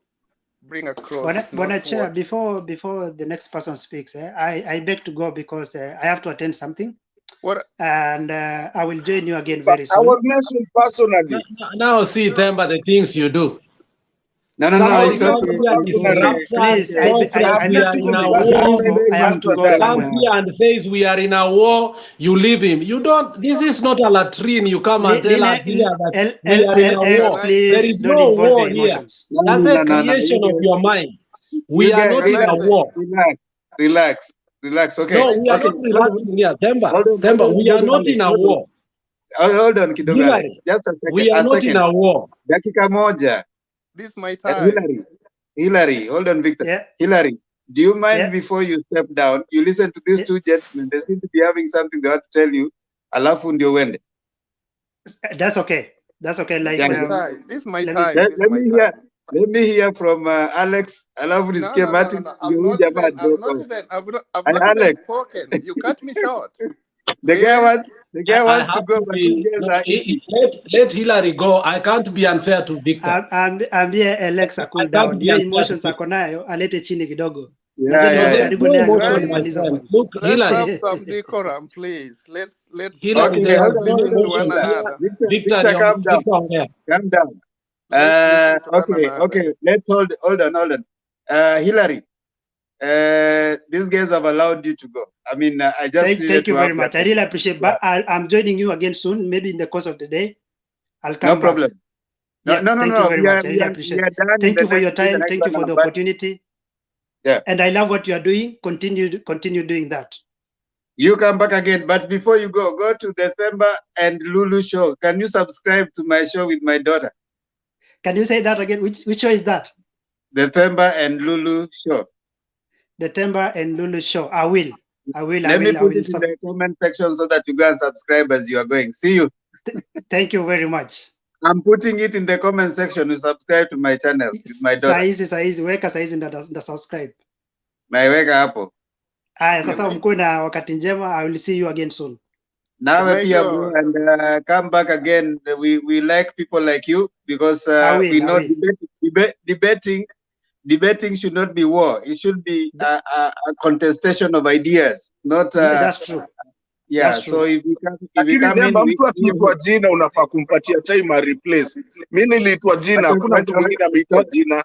bring across is Bwana not Chair, what. before the next person speaks, I beg to go because I have to attend something. What? And I will join you again But very I soon. was mentioned personally. Now see, Temba, the things you do. No, Somebody it's comes okay. here, It's okay. disrupts us, Please, talks like I'm we are letting in you a discuss. I'm war, letting you I have to answer go them. comes somewhere. here and says we are in a war, you leave him. You don't, this is not a latrine. You come and tell us here that we are in a Alex, war. please There is don't no involve war your here. emotions. That's a creation of You your mind. guys, We are not Can in I a say? war. relax. Okay, No, we are okay. not relaxing here. Temba, Hold on, we are kidogo, not in Alex. a war. Hold on, kidogo, Alex. Hillary, Just a second. we are not in a war. Dakika moja. This is my time. Hillary, hold on, Victor. Yeah. Hillary, do you mind Yeah. before you step down, you listen to these two gentlemen? They seem to be having something they want to tell you. Alafu ndio wende. That's okay. That's okay. This Like is my time. This is my let me time. see. This is my time. Let me hear from Alex. Alafu nisikie Martin. I've not even spoken. You cut me short. The guy I wants to have go, to but be, you guys no, are eating. let Hillary go. I can't be unfair to Victor. Ambie Alexa cool I can't down. be Hiyo unfair to emotions Victor. ako nayo alete chini kidogo. Yeah, Najua No, niko there's karibu no naye emotion, angekuwa my amemaliza friend. bwana. Look, Let's Hillary, have some decorum, please. Let's Hillary, there are just no listen to one emotions here. another. Victor, calm down. Victor, yeah. Calm down. Let's listen to one another. Okay. Let's hold on. Hillary, these guys have allowed you to go. I mean, I just needed Thank you to have very much. that. I really appreciate. But I'm joining you again soon. Maybe in the course of the day, I'll come No back. problem. Yeah, thank you very We much. I are really appreciate. done in Thank the you for your next time. Thank you for the but opportunity. yeah. And I love what you are doing. Continue doing that. You come back again, but before you go to the Themba and Lulu show. Can you subscribe to my show with my daughter? Can you say that again? Which show is that? The Themba and Lulu show. The Themba and Lulu show. I will. Let me put it in the comment section so that you go and subscribe as you are going. See you. Thank you very much. I'm putting it in the comment section. You subscribe to my channel with my daughter. Saizi weka saizi nda subscribe. Naiweka hapo. Aya, sasa mkuwe na wakati njema. I will see you again soon. Now pia bro, and come back again. We like people like you because we know debating should not be war. It should be a contestation of ideas, not. That's true. Yeah. That's true. So if we come Lakini in, Themba, mtu akiitwa jina unafaa kumpatia time a replace. Mimi niliitwa jina, hakuna mtu mwingine ameitwa jina.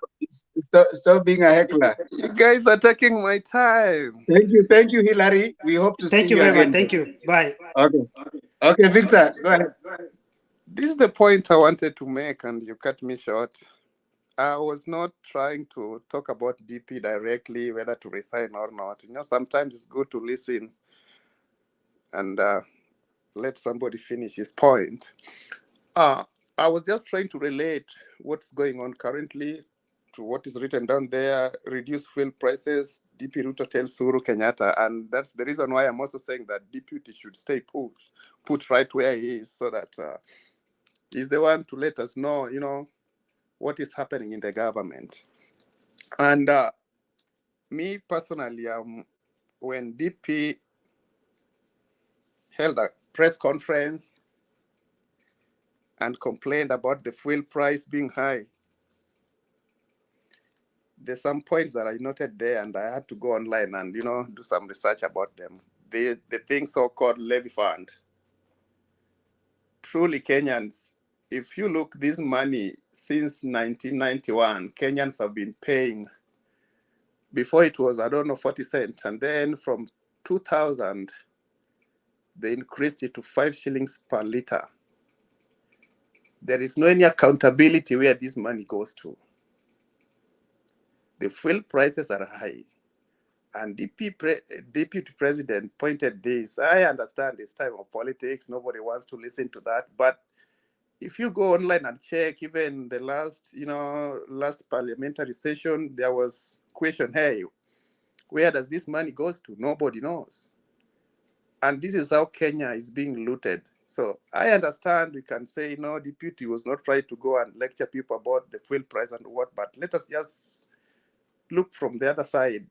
Stop being a heckler. You guys are taking my time. Thank you, Hillary. We hope to see you again. Thank you very much. Thank you. Bye. Okay, Victor, go ahead. This is the point I wanted to make, and you cut me short. I was not trying to talk about DP directly, whether to resign or not. You know, sometimes it's good to listen and let somebody finish his point. I was just trying to relate what's going on currently to what is written down there: reduce fuel prices. DP Ruto tells Uhuru Kenyatta, and that's the reason why I'm also saying that deputy should stay put right where he is, so that he's the one to let us know, you know, what is happening in the government. And me personally, when DP held a press conference and complained about the fuel price being high, there's some points that I noted there, and I had to go online and, you know, do some research about them. The thing so-called levy fund. Truly, Kenyans, if you look, this money since 1991, Kenyans have been paying. Before it was, I don't know, 40 cents. And then from 2000, they increased it to 5 shillings per liter. There is no any accountability where this money goes to. The fuel prices are high. And the deputy president pointed this. I understand it's time of politics. Nobody wants to listen to that. But if you go online and check, even the last parliamentary session, there was question, hey, where does this money go to? Nobody knows. And this is how Kenya is being looted. So I understand we can say, no, deputy was not trying to go and lecture people about the fuel price and what, but let us just look from the other side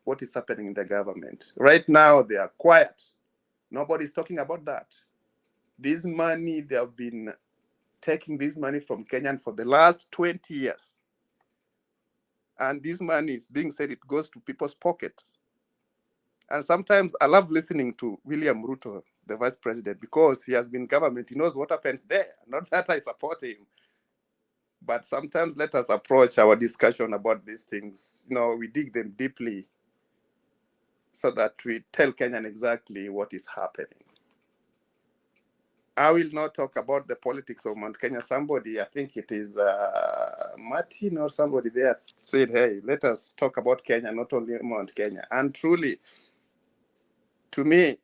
what is happening in the government. Right now, they are quiet. Nobody's talking about that. This money, they have been taking this money from Kenyan for the last 20 years. And this money is being said it goes to people's pockets. And sometimes I love listening to William Ruto, the vice president, because he has been government. He knows what happens there. Not that I support him. But sometimes let us approach our discussion about these things. We dig them deeply so that we tell Kenyan exactly what is happening. I will not talk about the politics of Mount Kenya. Somebody, I think it is Martin or somebody there said, hey, let us talk about Kenya, not only Mount Kenya. And truly, to me,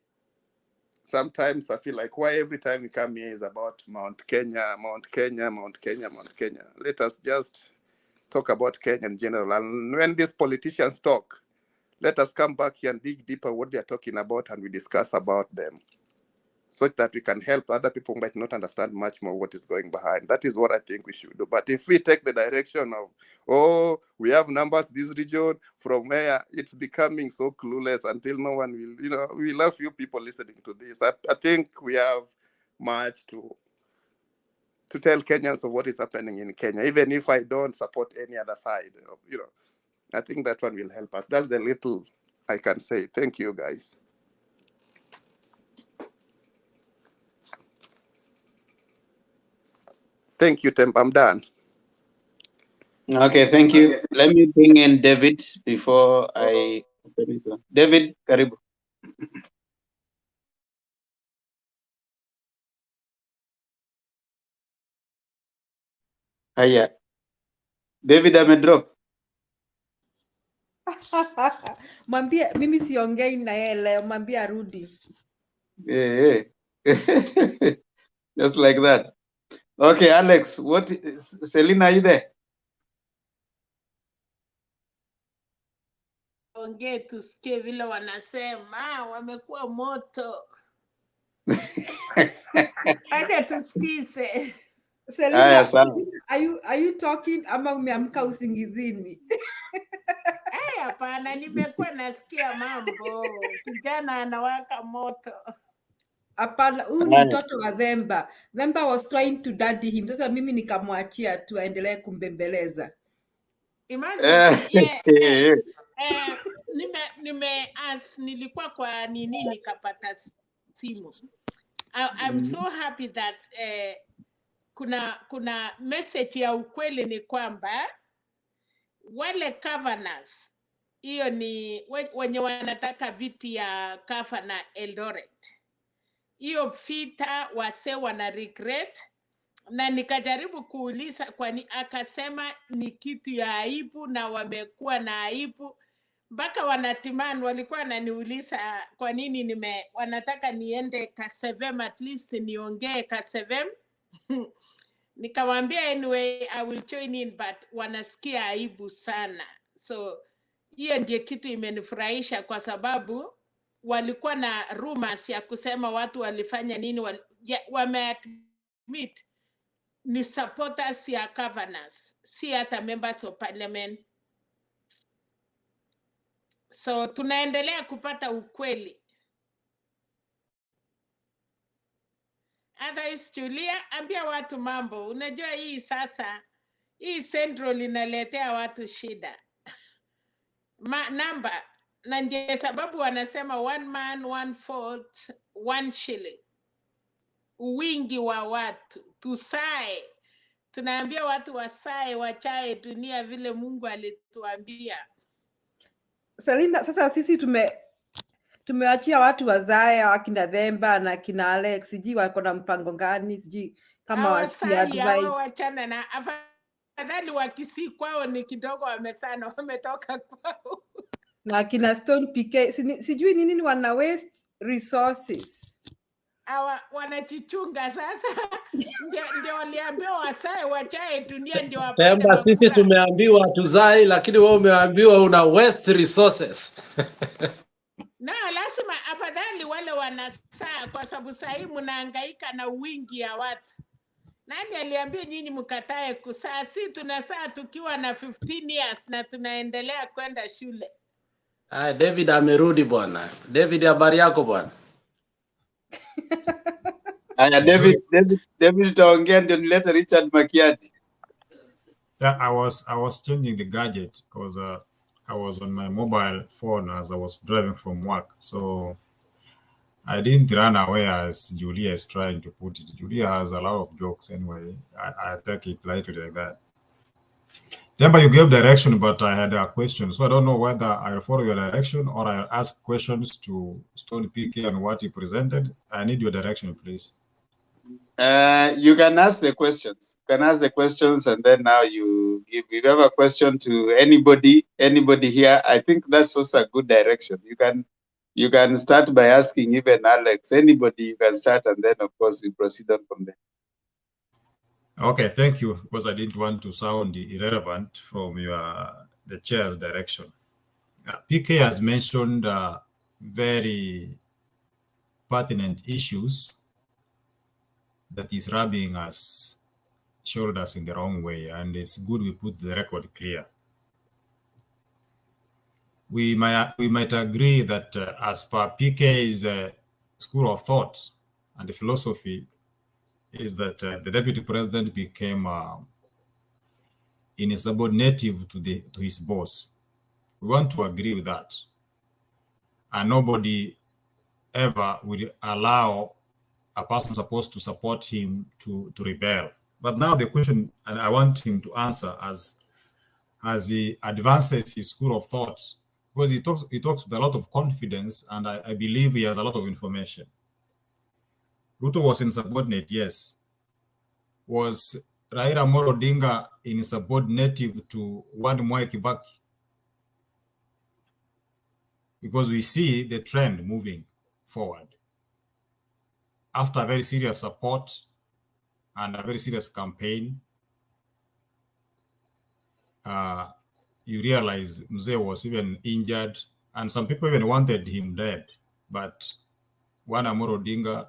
sometimes I feel like why every time we come here is about Mount Kenya, Mount Kenya, Mount Kenya, Mount Kenya. Let us just talk about Kenya in general. And when these politicians talk, let us come back here and dig deeper what they're talking about and we discuss about them, so that we can help other people who might not understand much more what is going behind. That is what I think we should do. But if we take the direction of, oh, we have numbers this region, from where it's becoming so clueless until no one will, we love few people listening to this. I think we have much to tell Kenyans of what is happening in Kenya, even if I don't support any other side. I think that one will help us. That's the little I can say. Thank you, guys. Thank you, Temp. I'm done. Okay, thank you. Let me bring in David before I open it. David, karibu. Haya. David amedrop. Mwambie mimi siongei na yeye leo, mwambie arudi. Yeah. Just like that. Okay, Alex, Selina, are you there? Ongee tusikie vile wanasema, wamekuwa moto. Acha tusikize. Selina, are you talking ama umeamka usingizini? Hapana, nimekuwa nasikia mambo. Kijana anawaka moto. Hapana, huyu ni mtoto wa Themba. Themba was trying to daddy him. Sasa mimi nikamwachia tu aendelee kumbembeleza. Imagine, yes. Nilikuwa kwa nini nikapata simu. I'm so happy that kuna message ya ukweli ni kwamba wale governors, hiyo ni wenye wanataka viti ya governor Eldoret, hiyo vita wase wana regret, na nikajaribu kuuliza kwani, akasema ni kitu ya aibu na wamekuwa na aibu mpaka wanatimani walikuwa wananiuliza kwa nini wanataka niende Kasevem, at least niongee Kasevem. Nikamwambia anyway I will join in, but wanasikia aibu sana. So hiyo ndiye kitu imenifurahisha, kwa sababu walikuwa na rumors ya kusema watu walifanya nini, wameadmit ni supporters ya governors, si hata members of parliament. So tunaendelea kupata ukweli. Otherwise, Julia, ambia watu mambo. Unajua hii sasa, hii Central inaletea watu shida. Namba, na ndiye sababu wanasema one man, one vote, one shilling. Wingi wa watu, tusae. Tunaambia watu wasae, wachae dunia vile Mungu alituambia. Selina, sasa sisi tumeachia watu wazae, wakina Themba na kina Alex, sijui wako na mpango gani, sijui kama wasikia advice. Wachana na afadhali wakisi kwao ni kidogo wamesana, wametoka kwao. Na kina Stone PK, sijui nini wana waste resources. Wanachichunga sasa. Ndio waliambiwa wasae, wachae dunia ndio wapate. Temba, sisi tumeambiwa tuzae, lakini wewe umeambiwa una waste resources. Na lazima afadhali wale wanasaa, kwa sababu sahii mnahangaika na wingi ya watu. Nani aliambia nyinyi mkatae kusaa? Si tunasaa tukiwa na 15 years na tunaendelea kwenda shule. David amerudi bwana. David, habari yako bwana? David utaongea ndio nilete Richard Makiadi. Yeah, I was changing the gadget because I was on my mobile phone as I was driving from work, so I didn't run away as Julia is trying to put it. Julia has a lot of jokes anyway. I take it lightly like that. Temba, you gave direction, but I had a question, so I don't know whether I'll follow your direction or I'll ask questions to Stone PK on what he presented. I need your direction, please. You can ask the questions. You can ask the questions, and then now you give. If you have a question to anybody here, I think that's also a good direction. You can start by asking even Alex. Anybody you can start, and then of course we proceed on from there. Okay, thank you, because I didn't want to sound irrelevant from the chair's direction. PK has mentioned very pertinent issues that is rubbing us shoulders in the wrong way, and it's good we put the record clear. We might agree that as per PK's school of thought and the philosophy is that the deputy president became insubordinative to his boss. We want to agree with that, and nobody ever would allow a person supposed to support him to rebel. But now the question, and I want him to answer as he advances his school of thought, because he talks with a lot of confidence, and I believe he has a lot of information. Ruto was insubordinate, yes. Was Raila Amolo Odinga insubordinative to Mwai Kibaki? Because we see the trend moving forward. After a very serious support and a very serious campaign, you realize Mzee was even injured, and some people even wanted him dead. But one Amolo Odinga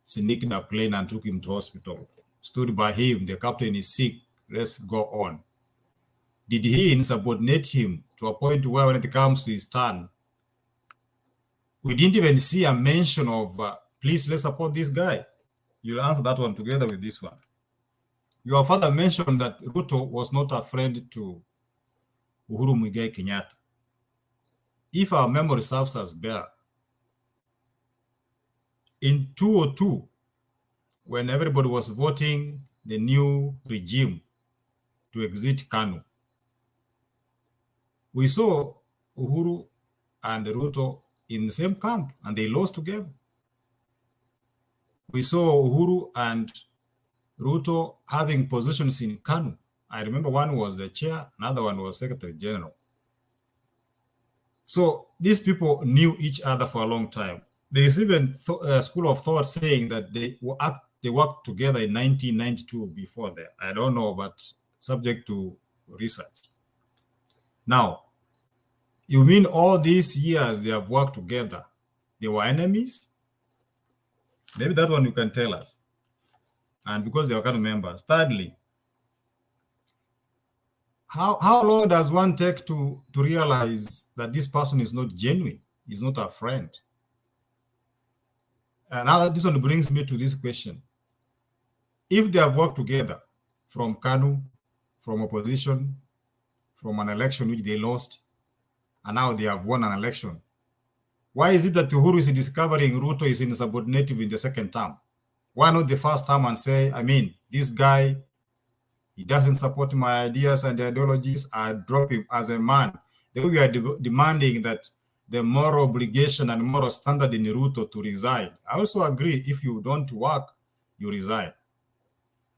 sneaked a plane and took him to hospital, stood by him. The captain is sick, let's go on. Did he insubordinate him to a point where when it comes to his turn, we didn't even see a mention of, please, let's support this guy? You'll answer that one together with this one. Your father mentioned that Ruto was not a friend to Uhuru Muigai Kenyatta. If our memory serves us better, in 2002, when everybody was voting the new regime to exit Kanu, we saw Uhuru and Ruto in the same camp, and they lost together. We saw Uhuru and Ruto having positions in Kanu. I remember one was the chair, another one was Secretary General. So these people knew each other for a long time. There is even a school of thought saying that they worked together in 1992 before that. I don't know, but subject to research. Now, you mean all these years they have worked together, they were enemies? Maybe that one you can tell us. And because they are kind of members. Thirdly, how long does one take to realize that this person is not genuine, is not a friend? And now this one brings me to this question. If they have worked together from Kanu, from opposition, from an election which they lost, and now they have won an election, why is it that Uhuru is discovering Ruto is insubordinative in the second term? Why not the first term and say, I mean, this guy, he doesn't support my ideas and ideologies, I drop him as a man. Then we are demanding that the moral obligation and moral standard in Ruto to resign. I also agree, if you don't work, you resign.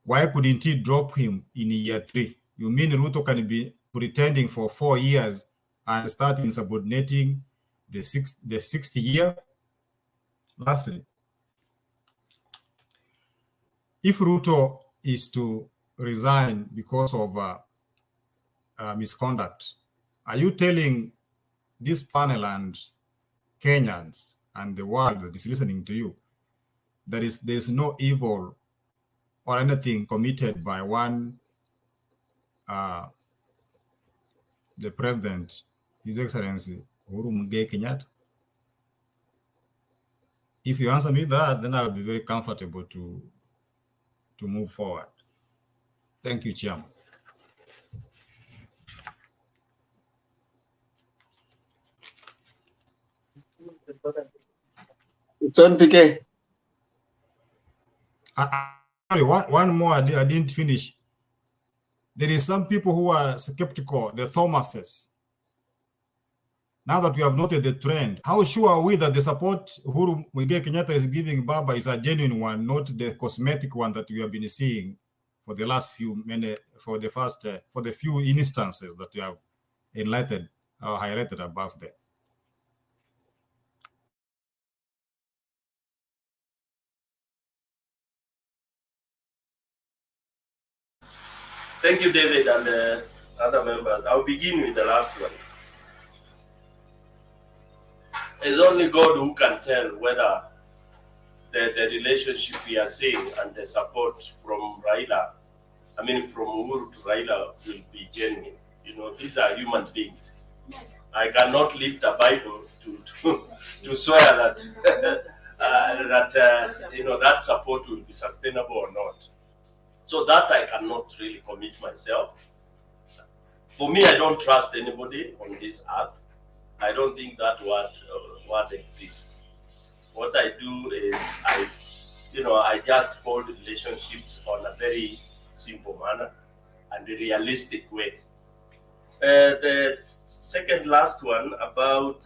Why couldn't he drop him in year 3? You mean Ruto can be pretending for 4 years and start insubordinating the sixth year? Lastly, if Ruto is to resign because of misconduct, are you telling this panel and Kenyans and the world that is listening to you that there is no evil or anything committed by one, the president, His Excellency Uhuru Muigai Kenyatta? If you answer me that, then I'll be very comfortable to move forward. Thank you, Chairman. It's on PK. Sorry, one more I didn't finish. There is some people who are skeptical, the Thomases. Now that we have noted the trend, how sure are we that the support Uhuru Muigai Kenyatta is giving Baba is a genuine one, not the cosmetic one that we have been seeing for the last few for the few instances that we have enlightened or highlighted above there? Thank you, David, and other members. I'll begin with the last one. It's only God who can tell whether the relationship we are seeing and the support from from Uhuru to Raila will be genuine. You know, these are human beings. I cannot lift a Bible to swear that that support will be sustainable or not. So that I cannot really commit myself. For me, I don't trust anybody on this earth. I don't think that word exists. What I do is I just hold relationships on a very simple manner and a realistic way. The second last one about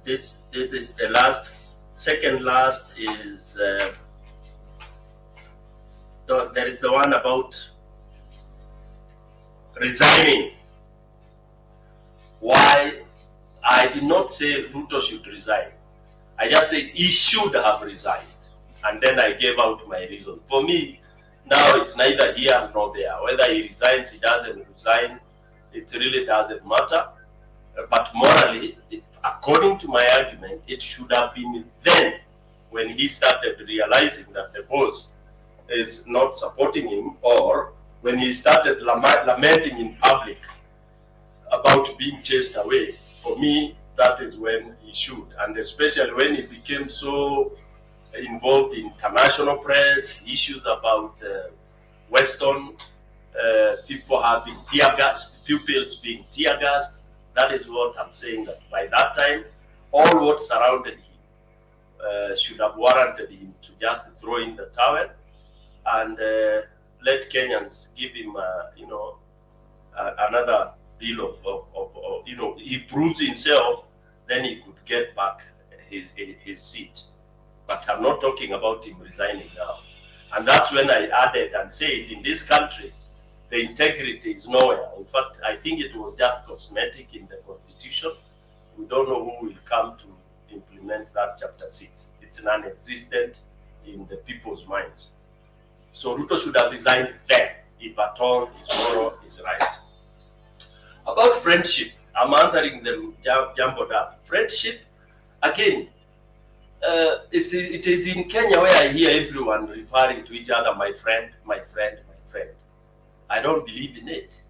this is the last. Second last is there is the one about resigning. Why? I did not say Ruto should resign. I just said he should have resigned. And then I gave out my reason. For me, now it's neither here nor there. Whether he resigns, he doesn't resign, it really doesn't matter. But morally, according to my argument, it should have been then when he started realizing that the boss is not supporting him, or when he started lamenting in public about being chased away. For me, that is when he should, and especially when he became so involved in international press, issues about Western people having tear gas, pupils being tear gassed. That is what I'm saying, that by that time, all what surrounded him should have warranted him to just throw in the towel and let Kenyans give him, another bill of he proves himself, then he could get back his seat. But I'm not talking about him resigning now. And that's when I added and said, in this country, the integrity is nowhere. In fact, I think it was just cosmetic in the constitution. We don't know who will come to implement that chapter 6. It's non-existent in the people's minds. So Ruto should have resigned then, if at all his moral is right. About friendship, I'm answering them jumbled up. Friendship, again, it is in Kenya where I hear everyone referring to each other, my friend, my friend, my friend. I don't believe in it.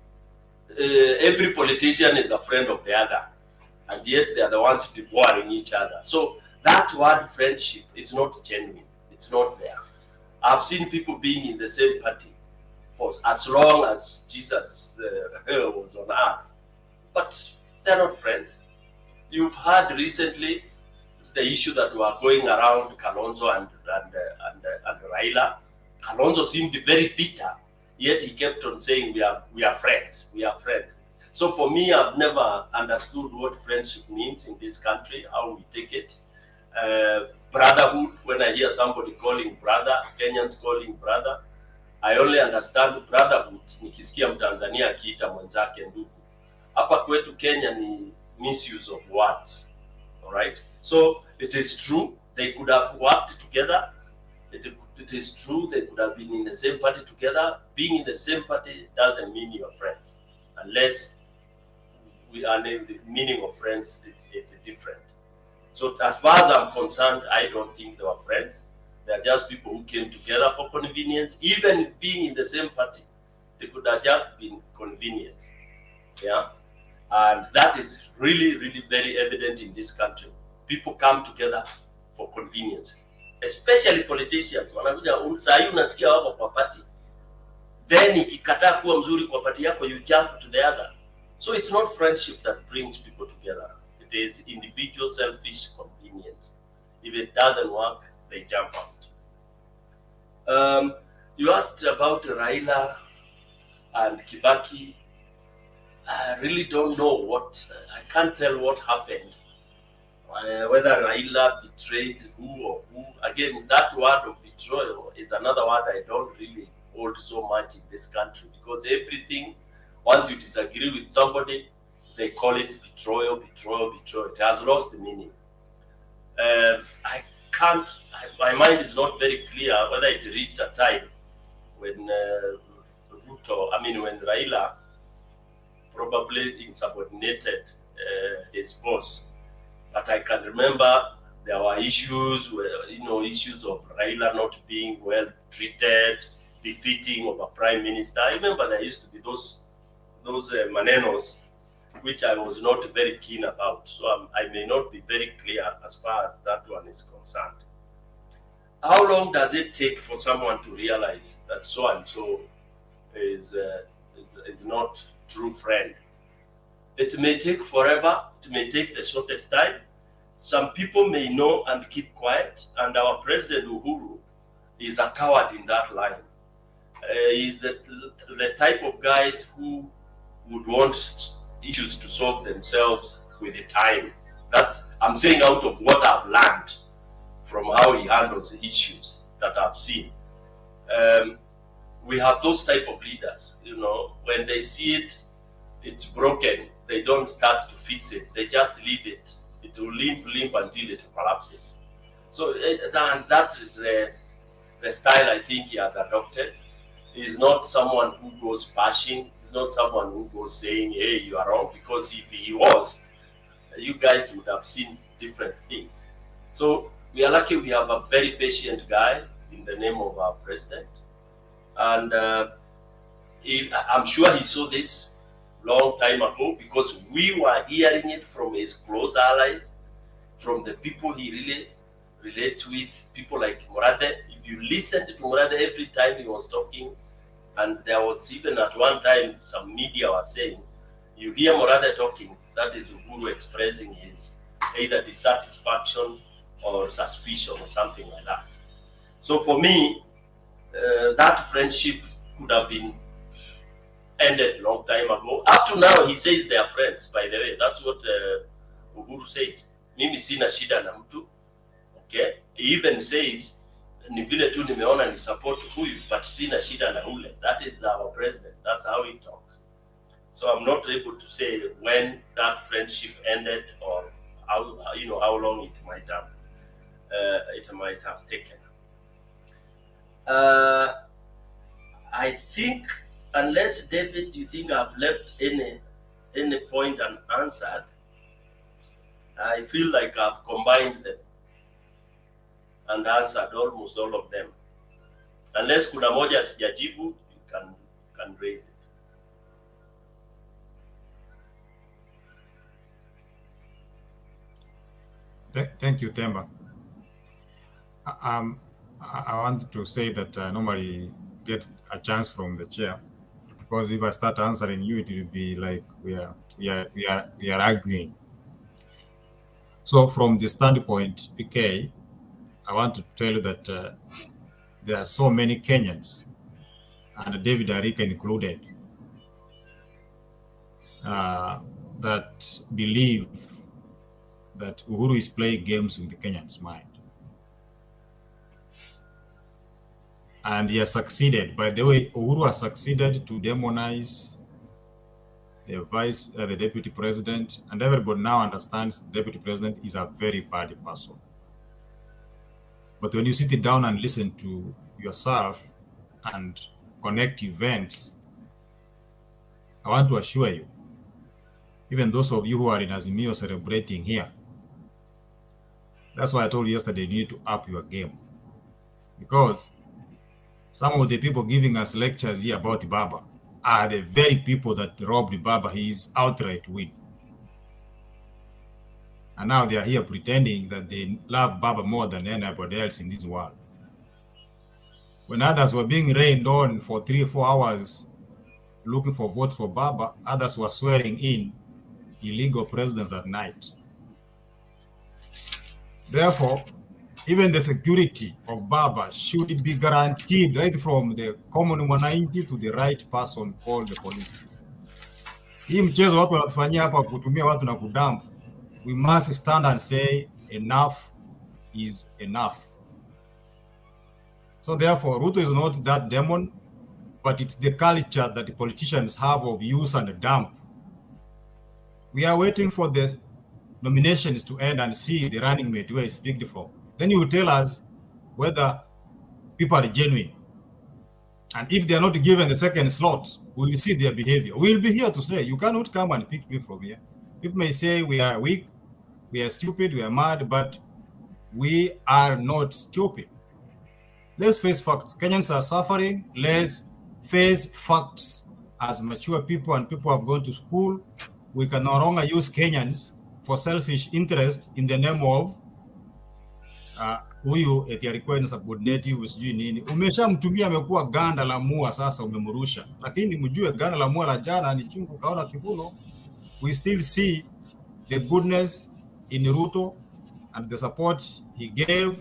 Every politician is a friend of the other, and yet they are the ones devouring each other. So that word friendship is not genuine. It's not there. I've seen people being in the same party for as long as Jesus was on earth, but they're not friends. You've heard recently the issue that were going around Kalonzo and Raila. Kalonzo seemed very bitter, yet he kept on saying we are friends, we are friends. So for me, I've never understood what friendship means in this country, how we take it. Brotherhood, when I hear somebody calling brother, Kenyans calling brother, I only understand brotherhood nikisikia Mtanzania akiita mwenzake ndugu. Hapa kwetu Kenya ni misuse of words. All right? So it is true they could have worked together. It is true they could have been in the same party together. Being in the same party doesn't mean you're friends, unless we are named the meaning of friends. It's different. So as far as I'm concerned, I don't think they were friends. They are just people who came together for convenience. Even being in the same party, they could have just been convenience. Yeah. And that is really, really very evident in this country. People come together for convenience, especially politicians. Wanakuja saa hii unasikia wako kwa party, then ikikataa kuwa mzuri kwa party yako, you jump to the other. So it's not friendship that brings people together. It is individual selfish convenience. If it doesn't work, they jump out. You asked about Raila and Kibaki. I really don't know what, I can't tell what happened. Whether Raila betrayed who or who. Again, that word of betrayal is another word I don't really hold so much in this country, because everything, once you disagree with somebody, they call it betrayal, betrayal, betrayal. It has lost the meaning. I can't, my mind is not very clear whether it reached a time when Ruto, when Raila probably insubordinated his boss. But I can remember there were issues where, issues of Raila not being well treated, befitting of a prime minister. I remember there used to be those manenos, which I was not very keen about. So I may not be very clear as far as that one is concerned. How long does it take for someone to realize that so-and-so is not true friend? It may take forever. It may take the shortest time. Some people may know and keep quiet. And our President Uhuru is a coward in that line. He's the type of guys who would want issues to solve themselves with the time. I'm saying out of what I've learned from how he handles the issues that I've seen. We have those type of leaders, when they see it's broken, they don't start to fix it. They just leave it. It will limp until it collapses. So that is the style I think he has adopted. He's not someone who goes bashing. He's not someone who goes saying, hey, you are wrong, because if he was, you guys would have seen different things. So we are lucky we have a very patient guy in the name of our president. And I'm sure he saw this long time ago, because we were hearing it from his close allies, from the people he really relates with, people like Morade. If you listened to Morade every time he was talking, and there was even at one time some media was saying, you hear Morade talking, that is Uhuru expressing his either dissatisfaction or suspicion or something like that. So for me, that friendship could have been ended long time ago. Up to now, he says they are friends, by the way. That's what Uhuru says. Mimi sina shida na mtu. Okay? He even says, ni vile tu nimeona ni support huyu, but sina shida na ule. That is our president. That's how he talks. So I'm not able to say when that friendship ended or how long it might have taken. I think, unless David, you think I've left any point unanswered, I feel like I've combined them and answered almost all of them. Unless kuna moja sijajibu, you can raise it. Thank you, Temba. I want to say that I normally get a chance from the chair, because if I start answering you, it will be like we are arguing. So from the standpoint, PK, I want to tell you that there are so many Kenyans, and David Arika included, that believe that Uhuru is playing games with the Kenyans' mind. And he has succeeded. By the way, Uhuru has succeeded to demonize the deputy president, and everybody now understands the deputy president is a very bad person. But when you sit down and listen to yourself and connect events, I want to assure you, even those of you who are in Azimio celebrating here, that's why I told you yesterday, you need to up your game. Because some of the people giving us lectures here about Baba are the very people that robbed Baba his outright win. And now they are here pretending that they love Baba more than anybody else in this world. When others were being rained on for 3 or 4 hours looking for votes for Baba, others were swearing in illegal presidents at night. Therefore, even the security of Baba should be guaranteed right from the common mwananchi to the right person called the police. Hii mchezo watu wanatufanyia hapa kutumia watu na kudamp. We must stand and say enough is enough. So therefore, Ruto is not that demon, but it's the culture that the politicians have of use and dump. We are waiting for the nominations to end and see the running mate where it's picked from. Then you will tell us whether people are genuine. And if they are not given the second slot, we will see their behavior. We will be here to say, you cannot come and pick me from here. People may say we are weak, we are stupid, we are mad, but we are not stupid. Let's face facts. Kenyans are suffering. Let's face facts as mature people and people who have gone to school. We can no longer use Kenyans for selfish interest in the name of huyu eti alikuwa ni subordinative sijui nini. Umeshamtumia amekuwa ganda la mua, sasa umemrusha. Lakini mjue ganda la mua la jana ni chungu kaona kivuno. We still see the goodness in Ruto and the support he gave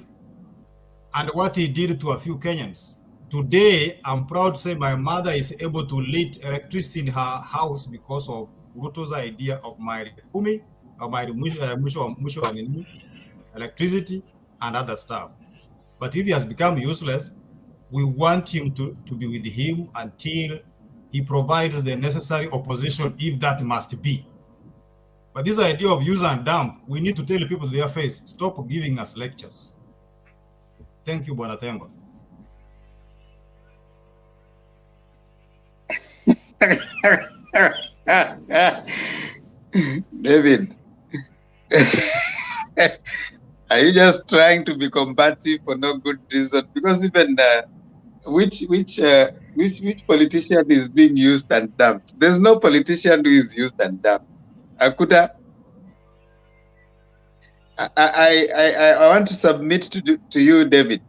and what he did to a few Kenyans. Today, I'm proud to say my mother is able to lit electricity in her house because of Ruto's idea of my kumi, or my musho electricity and other stuff. But if he has become useless, we want him to be with him until he provides the necessary opposition, if that must be. But this idea of use and dump, we need to tell people to their face, stop giving us lectures. Thank you, Bwana Themba. David, are you just trying to be combative for no good reason? Because even which politician is being used and dumped? There's no politician who is used and dumped. Akuda, I want to submit to you, David,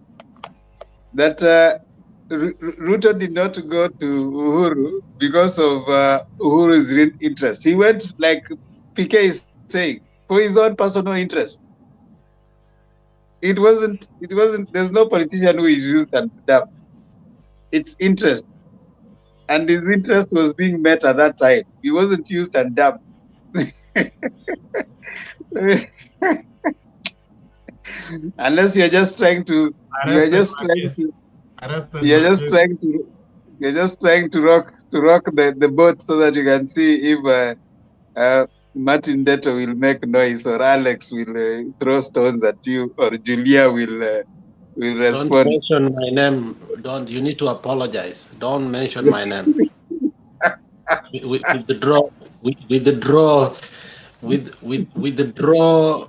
that Ruto did not go to Uhuru because of Uhuru's interest. He went, like PK is saying, for his own personal interest. It wasn't, there's no politician who is used and dumped. It's interest. And his interest was being met at that time. He wasn't used and dumped. Unless you're just trying to, you're just trying to rock the boat so that you can see if Martin Detto will make noise, or Alex will throw stones at you, or Julia will respond. Don't mention my name. Don't. You need to apologize. Don't mention my name. We withdraw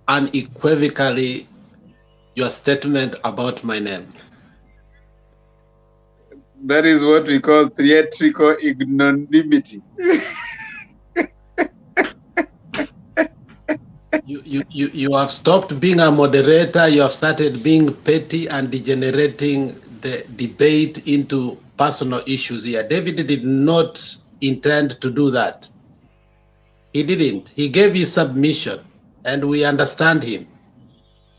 unequivocally your statement about my name. That is what we call theatrical ignominy. You have stopped being a moderator. You have started being petty and degenerating the debate into personal issues here. David did not intend to do that. He didn't. He gave his submission, and we understand him.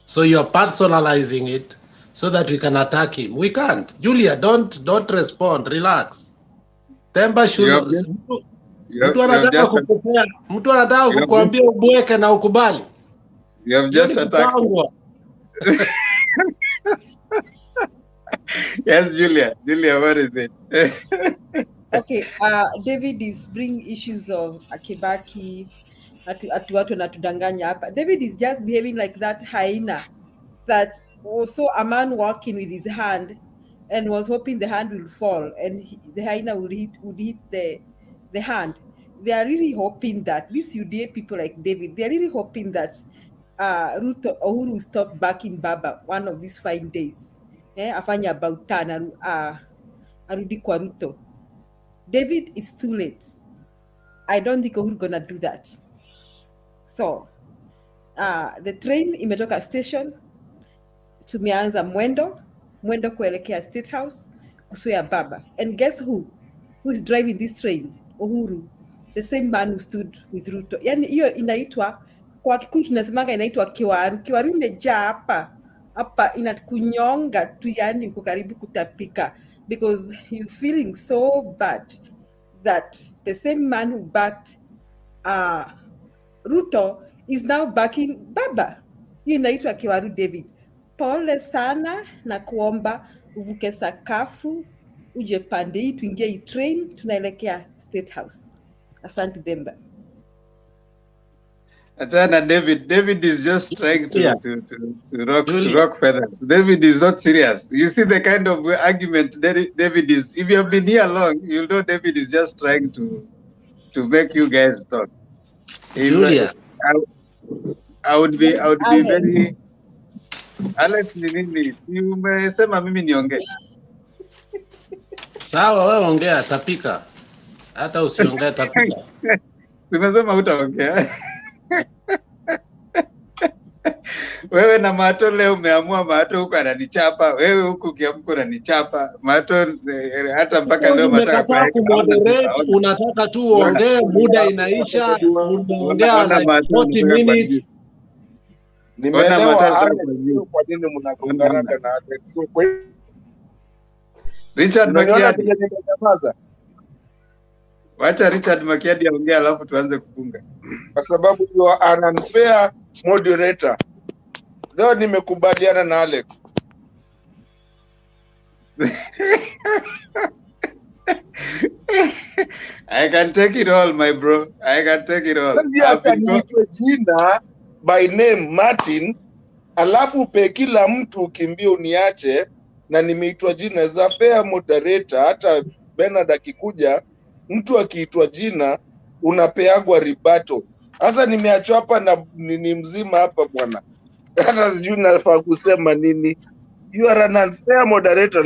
So you're personalizing it so that we can attack him. We can't. Julia, don't respond. Relax. Themba should. Mtu anataka kukuambia ubweke na ukubali. You have just attacked. Yes, Julia, what is it? Okay, David is bringing issues of Akibaki, atu watu wanatudanganya hapa. David is just behaving like that hyena that also a man walking with his hand and was hoping the hand will fall and the hyena would hit the hand. They are really hoping that these UDA people like David, they are really hoping that Ruto Uhuru will stop backing Baba one of these fine days. Afanya about turn arudi kwa Ruto. David, it's too late. I don't think Uhuru gonna do that. So The train imetoka station, tumeanza mwendo kuelekea State House kusuya baba. And guess who is driving this train? Uhuru, the same man who stood with Ruto. Yani hiyo inaitwa, kwa Kikuyu tunasemanga inaitwa kiwaru. Kiwaru imejaa hapa inakunyonga tu, yani uko karibu kutapika, because you feeling so bad that the same man who backed Ruto is now backing baba. Hiyo inaitwa kiwaru. David, pole sana na kuomba uvuke sakafu uje pande hii tuingie hii train tunaelekea State House. Asante Demba. Atana David is just trying to rock feathers. David is not serious. You see the kind of argument David is. If you have been here long, you'll know David is just trying to make you guys talk. Julia, I would be very Alex ni nini? Si umesema mimi niongee. sawa, wewe ongea, tapika. Hata usiongee tapika. Tumesema utaongea. Wewe na Mato leo umeamua Mato huko ananichapa, wewe huko ukiamka unanichapa. Mato hata mpaka leo Umekataa kumoderate, unataka tu uongee, muda inaisha, unaongea like 40 minutes. Nimeelewa Alex, kwa nini mnagongana na Alex? Richard Makiadi. Wacha Richard Makiadi aongee alafu tuanze kufunga. Kwa sababu you are an unfair moderator. Leo nimekubaliana na Alex. I can take it all, my bro. I can take it all. Acha niitwe jina by name Martin, alafu pe kila mtu kimbie uniache, na nimeitwa jina za fair moderator. Hata Bernard akikuja, mtu akiitwa jina unapeagwa ribato. Sasa nimeachwa hapa na ni mzima hapa bwana. Hata sijui nafaa kusema nini. You are an unfair moderator.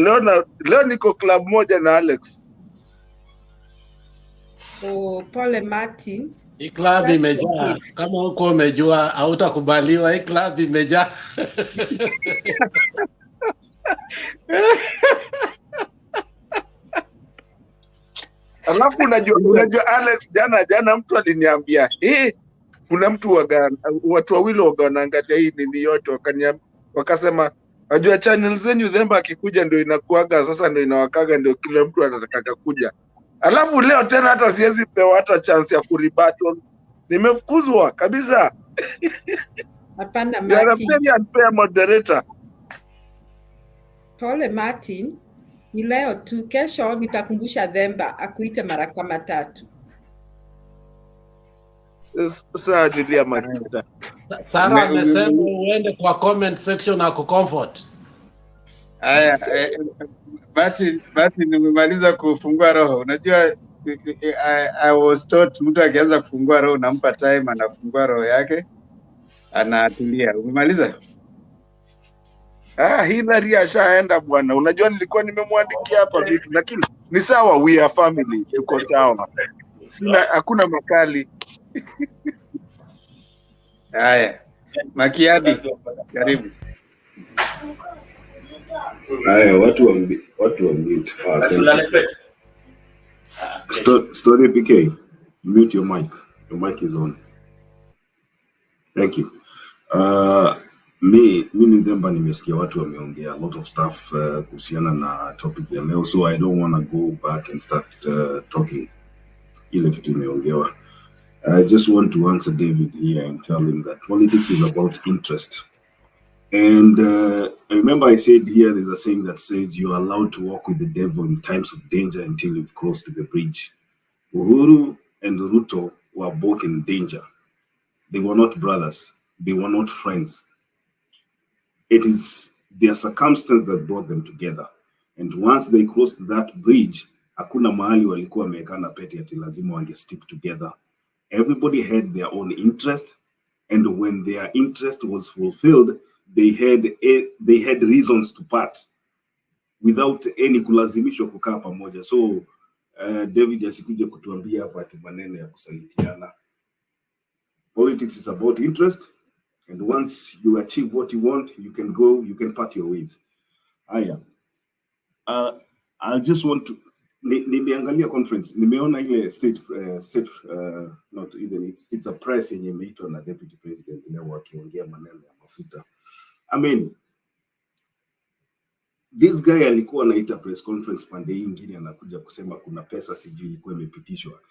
Leo niko club moja na Alex. Pole Martin. Hii club imejaa. Kama huko umejua hautakubaliwa, hii club imejaa. Alafu unajua Alex, jana mtu aliniambia, kuna mtu watu wawili wanaangalia hii nini yote, wakasema najua channel zenyu Themba akikuja ndio inakuaga, sasa ndio inawakaga, ndio kila mtu anataka kuja. Alafu leo tena hata siwezi pewa hata chance ya kuribattle. Nimefukuzwa kabisa. Hapana Martin. You are a very unfair moderator. Pole Martin. Ni leo tu, kesho nitakumbusha Themba akuite mara kama 3. Sasa Julia my sister. Sara amesema uende kwa comment section na kucomfort. Haya, Martin umemaliza kufungua roho. Unajua I was taught mtu akianza kufungua roho nampa time, anafungua roho yake, anatulia. Umemaliza? Hillary ashaenda bwana. Unajua nilikuwa nimemwandikia hapa vitu, lakini ni sawa, we are family, tuko sawa. Hakuna makali. Haya. Makiadi, karibu. Haya, watu wa mute. Story PK, mute your mic. Your mic is on. Thank you. Mimi Themba nimesikia watu wameongea a lot of stuff kuhusiana na topic ya leo, so I don't want to go back and start talking ile kitu imeongewa. I just want to answer David here and tell him that politics is about interest. And remember I said here there's a saying that says you are allowed to walk with the devil in times of danger until you've crossed the bridge. Uhuru and Ruto were both in danger. They were not brothers. They were not friends. It is their circumstance that brought them together. And once they crossed that bridge, hakuna mahali walikuwa wamekana pete ati lazima wange stick together. Everybody had their own interest, and when their interest was fulfilled, they had reasons to part without any kulazimishwa kukaa pamoja. So David asikuje kutuambia hapa ati maneno ya kusalitiana. Politics is about interest. And once you achieve what you want, you can go, you can part your ways. I just want to nimeangalia conference, nimeona ile state not even, it's a press yenye imeitwa na deputy president leo wakiongea maneno ya mafuta. I mean, this guy alikuwa anaita press conference pande hii ingine, anakuja kusema kuna pesa sijui ilikuwa imepitishwa.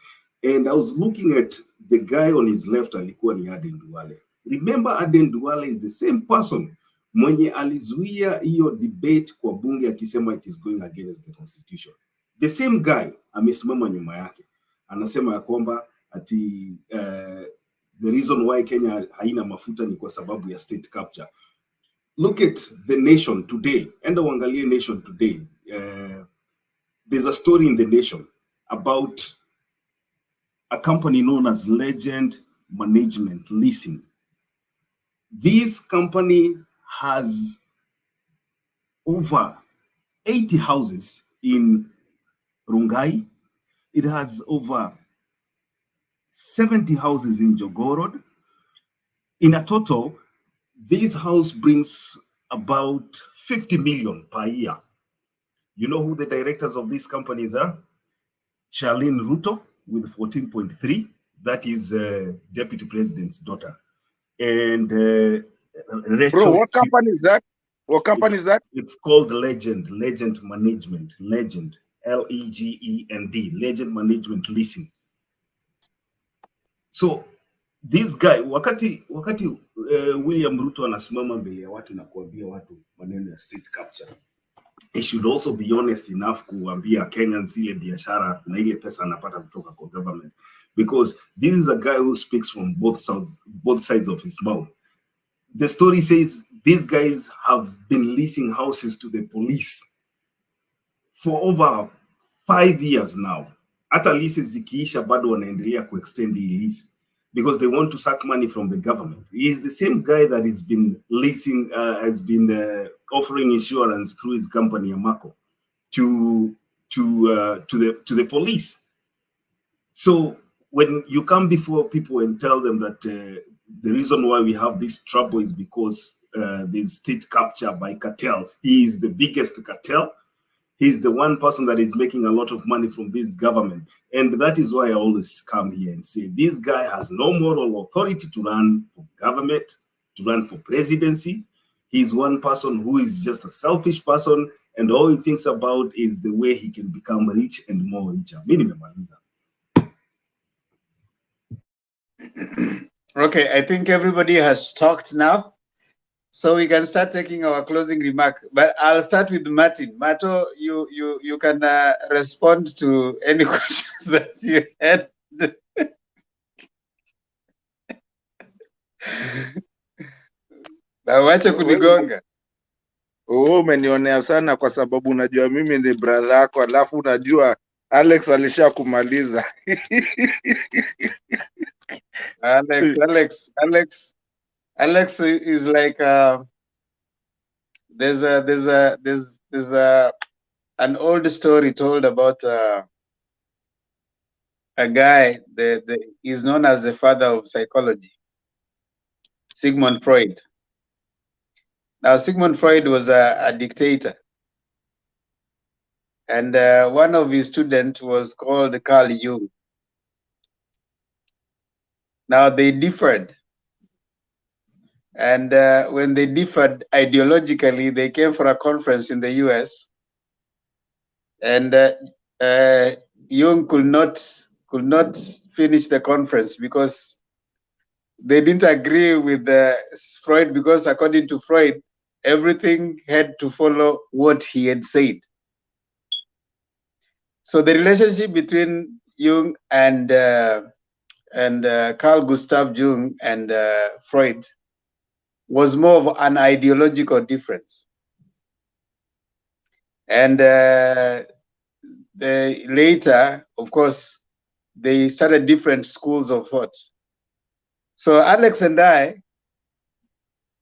And I was looking at the guy on his left, alikuwa ni Aden Duale. Remember, Aden Duale is the same person mwenye alizuia hiyo debate kwa bunge akisema it is going against the constitution. The same guy amesimama nyuma yake anasema ya kwamba ati the reason why Kenya haina mafuta ni kwa sababu ya state capture. Look at the Nation today. Enda uangalie Nation today. There's a story in the Nation about a company known as Legend Management Leasing. This company has over 80 houses in Rungai. It has over 70 houses in Jogorod. In a total, this house brings about 50 million per year. You know who the directors of these companies are? Charlene Ruto with 14.3. That is Deputy President's daughter. And Rachel. Bro, what company is that? What company is that? It's called Legend Management. Legend, Legend, Legend Management Leasing. So this guy, wakati William Ruto anasimama mbele ya watu na kuambia watu maneno ya state capture, he should also be honest enough kuambia Kenyans ile biashara na ile pesa anapata kutoka kwa government, because this is a guy who speaks from both sides of his mouth. The story says these guys have been leasing houses to the police for over 5 years now. Hata leases zikiisha bado wanaendelea kuextend hii lease because they want to suck money from the government. He is the same guy that has been leasing, offering insurance through his company Amaco to the police. So when you come before people and tell them that the reason why we have this trouble is because there's state capture by cartels, he is the biggest cartel. He's the one person that is making a lot of money from this government. And that is why I always come here and say, this guy has no moral authority to run for government, to run for presidency. He's one person who is just a selfish person, and all he thinks about is the way he can become rich and more richer. Okay, I think everybody has talked now. So we can start taking our closing remark, but I'll start with Martin. Mato, you can respond to any questions that you had. Na wacha kunigonga. Umenionea sana kwa sababu unajua mimi ni brother yako, alafu unajua Alex alishakumaliza. Alex is like there's an old story told about a guy that is known as the father of psychology, Sigmund Freud. Now Sigmund Freud was a dictator, and one of his students was called Carl Jung. Now they differed. And when they differed ideologically, they came for a conference in the US, and Jung could not finish the conference because they didn't agree with Freud, because according to Freud, everything had to follow what he had said. So the relationship between Jung and Carl Gustav Jung and Freud was more of an ideological difference. And later, of course, they started different schools of thought. So Alex and I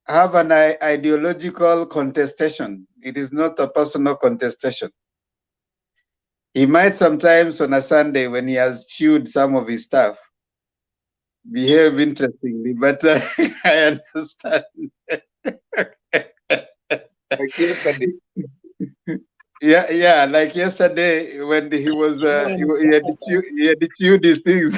have an ideological contestation. It is not a personal contestation. He might sometimes on a Sunday, when he has chewed some of his stuff, behave interestingly, but I understand. Like yesterday. Yeah, like yesterday when he was he had chewed his things.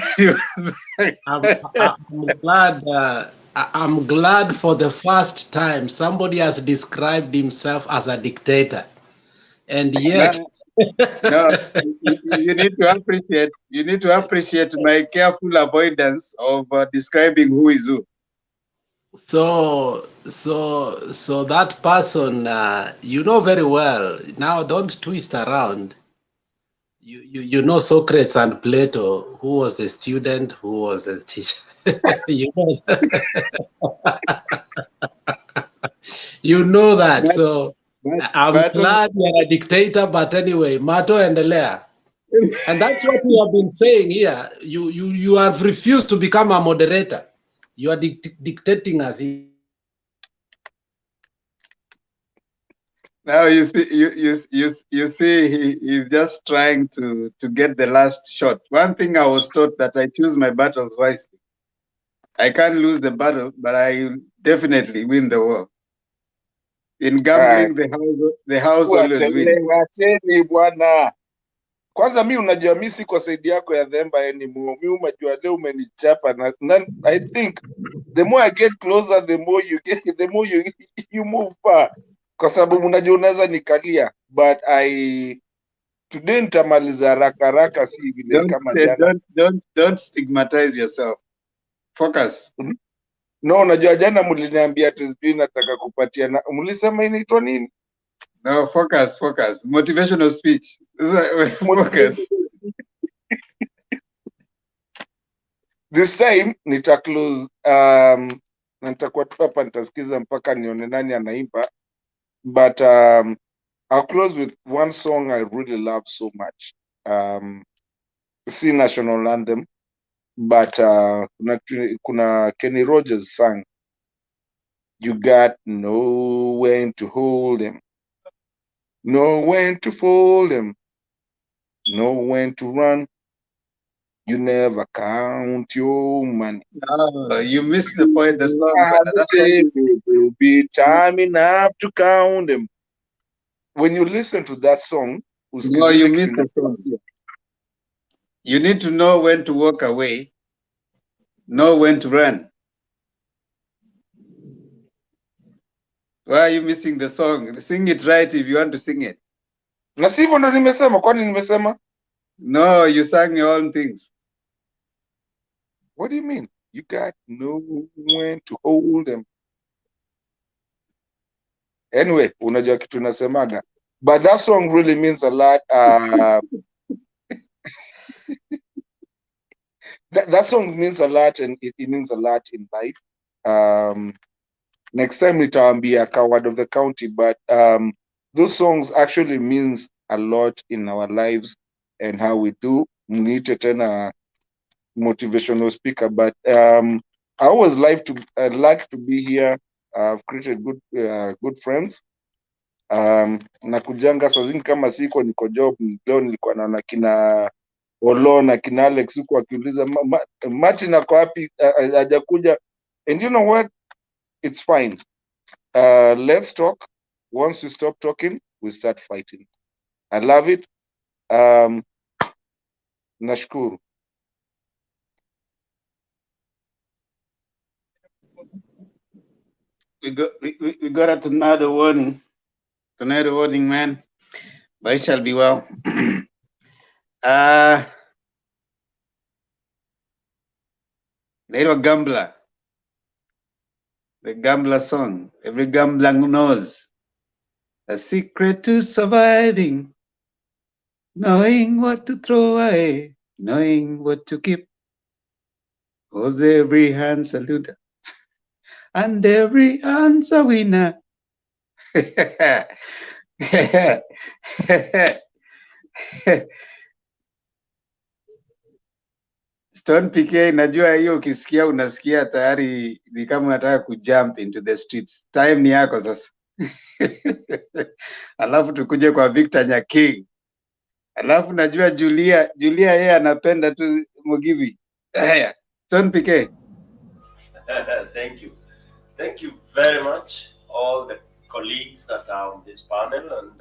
I'm glad for the first time somebody has described himself as a dictator, and yet. No, you need to appreciate. You need to appreciate my careful avoidance of describing who is who. So that person, you know very well. Now, don't twist around. You know Socrates and Plato. Who was the student? Who was the teacher? you know. You know that. So I'm glad you're a dictator. But anyway, Mato and Lea. And that's what we have been saying here. You have refused to become a moderator. You are dictating us. Now you see he's just trying to get the last shot. One thing I was taught that I choose my battles wisely. I can't lose the battle, but I definitely win the war. In gambling, the house always wins. Wacheni bwana. Kwanza mi unajua mi siko side yako ya Themba anymore. Mi unajua leo umenichapa na I think the more I get closer the more you move far. Kwa sababu unajua unaweza nikalia but today nitamaliza haraka si vile kama jana. Don't stigmatize yourself. Focus. No, unajua jana mliniambia ati sijui nataka kupatia na mlisema inaitwa nini? No, focus. Motivational speech. Focus. This time nita close na nitakuwa tu hapa nitasikiza mpaka nione nani anaimba, but I'll close with one song I really love so much. Si national anthem, but kuna Kenny Rogers sang You got no when to hold them, no when to fold them, no when to run. You never count your money. Oh, you missed the point. The song will be time enough to count them. When you listen to that song, no, you missed the song. You need to know when to walk away, know when to run. Why are you missing the song? Sing it right if you want to sing it. Na sivyo ndo nimesema, kwani nimesema? No, you sang your own things. What do you mean? You got no when to hold them. Anyway, unajua kitu nasemaga. But that song really means a lot. That song means a lot, and it means a lot in life. Next time nitaambia Coward of the County, but those songs actually means a lot in our lives and how we do. Need to turn a motivational speaker, but I always like to be here. I've created good friends. Na kujanga saa zingine kama siko niko job, leo nilikuwa naona kina Olo na kina Alex huko akiuliza Martin ako wapi, hajakuja. And you know what, it's fine. Let's talk. Once we stop talking, we start fighting. I love it. Nashukuru. We got a tornado warning. Tornado warning, man. But it shall be well. Little Gambler. The Gambler song. Every gambler knows. A secret to surviving. Knowing what to throw away. Knowing what to keep. Cause every hand's a looter. And every hand's a winner. Stone PK, najua hiyo ukisikia unasikia tayari ni kama unataka kujump into the streets. Time ni yako sasa. Alafu tukuje kwa Victor Nyaking. Alafu najua Julia yeye anapenda tu Mugithi. Haya, John PK. Thank you. Thank you very much, all the colleagues that are on this panel, and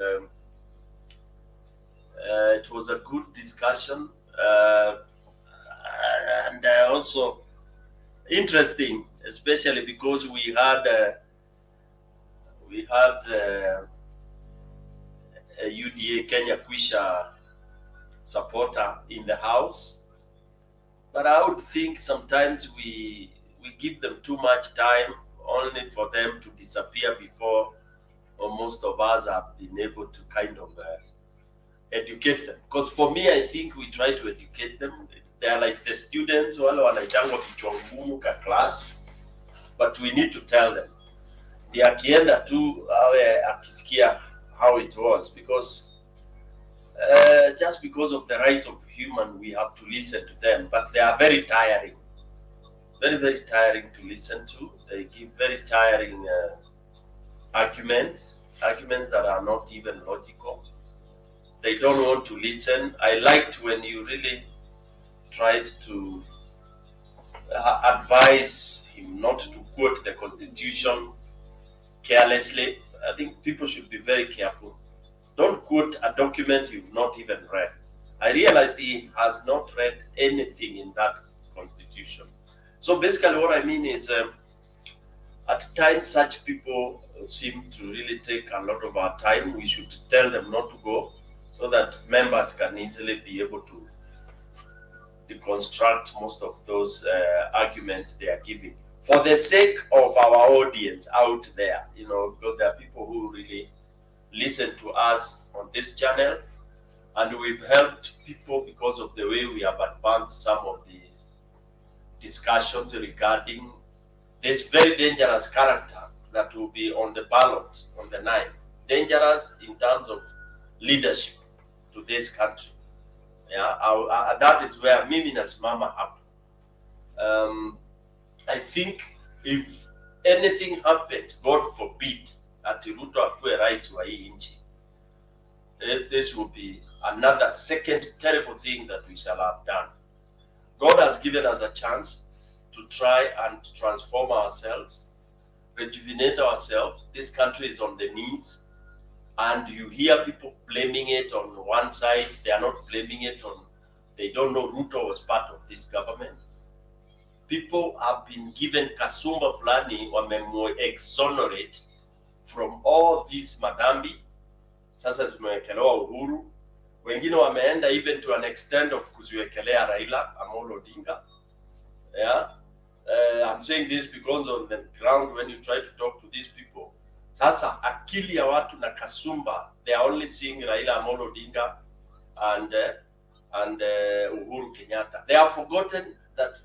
it was a good discussion, and also interesting, especially because we had a UDA Kenya Kwisha supporter in the House, but I would think sometimes we give them too much time, only for them to disappear before most of us have been able to kind of educate them. Because for me, I think we try to educate them. They are like the students wale wanaitangwa kichwa ngumu ka class, but we need to tell them. They akienda tu awe akisikia how it was, because just because of the right of human, we have to listen to them, but they are very tiring. Very, very tiring to listen to. They give very tiring arguments that are not even logical. They don't want to listen. I liked when you really tried to advise him not to quote the Constitution carelessly. I think people should be very careful. Don't quote a document you've not even read. I realized he has not read anything in that Constitution. So basically what I mean is, at times such people seem to really take a lot of our time. We should tell them not to go, so that members can easily be able to deconstruct most of those arguments they are giving, for the sake of our audience out there, you know, because there are people who really listen to us on this channel, and we've helped people because of the way we have advanced some of these discussions regarding this very dangerous character that will be on the ballot on the 9th. Dangerous in terms of leadership to this country. Yeah, that is where mimi nasimama hapo. I think if anything happens, God forbid, ati Ruto akuwe rais wa hii nchi, this will be another second terrible thing that we shall have done. God has given us a chance to try and transform ourselves, rejuvenate ourselves. This country is on the knees, and you hear people blaming it on one side. They are not blaming it on, they don't know Ruto was part of this government. People have been given kasumba fulani, wamemwe exonerate from all these madhambi. Sasa zimewekelewa Uhuru. Wengine wameenda even to an extent of kuziwekelea Raila Amolo Odinga. Yeah. I'm saying this because on the ground, when you try to talk to these people, sasa akili ya watu na kasumba, they are only seeing Raila Amolo Odinga and Uhuru Kenyatta. They have forgotten that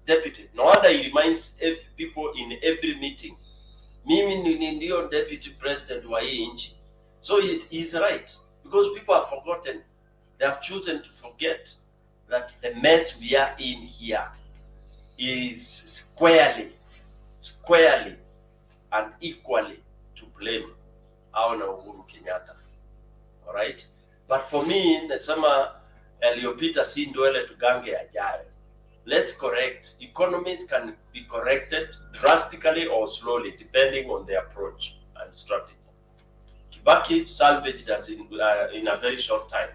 deputy. No wonder he reminds people in every meeting, mimi ndio deputy president wa hii nchi. So it is right, because people have forgotten. They have chosen to forget that the mess we are in here is squarely and equally to blame au na Uhuru Kenyatta. All right? But for me, nasema yaliyopita si ndwele tugange yajayo. Let's correct. Economies can be corrected drastically or slowly, depending on the approach and strategy. Kibaki salvaged us in a very short time.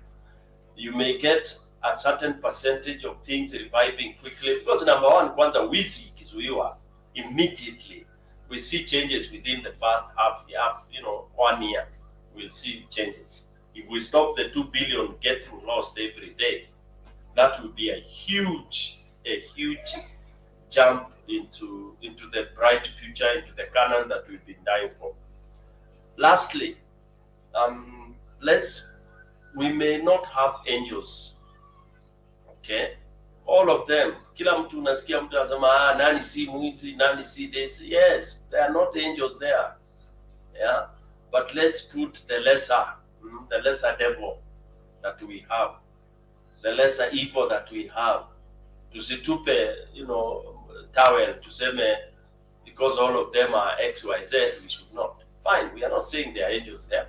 You may get a certain percentage of things reviving quickly, because number one, kwanza wizi ikizuiwa, immediately we see changes within the first half, 1 year. We'll see changes. If we stop the 2 billion getting lost every day, that will be a huge jump into the bright future, into the Canaan that we've been dying for. Lastly, we may not have angels. Okay? All of them. Kila mtu unasikia mtu anasema nani si mwizi, nani si this. Yes, there are not angels there. Yeah? But let's put the lesser devil that we have, the lesser evil that we have. Tusitupe, towel, tuseme because all of them are X, Y, Z, we should not. Fine, we are not saying there are angels there.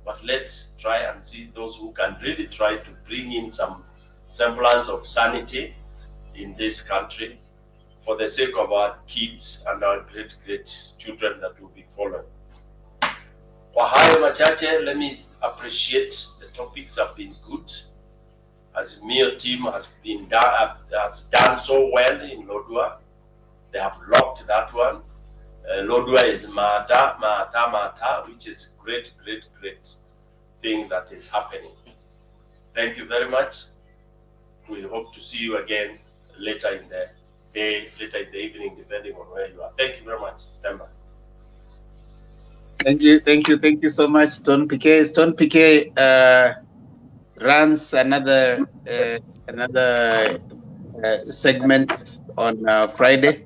But let's try and see those who can really try to bring in some semblance of sanity in this country for the sake of our kids and our great children that will be following. Kwa hayo machache, let me appreciate the topics have been good. Azimio team has done so well in Lodwar. They have locked that one. Lodwar is mata, which is great thing that is happening. Thank you very much. We hope to see you again later in the day, later in the evening, depending on where you are. Thank you very much, Temba. Thank you so much, Stone PK. Stone PK runs another segment on Friday.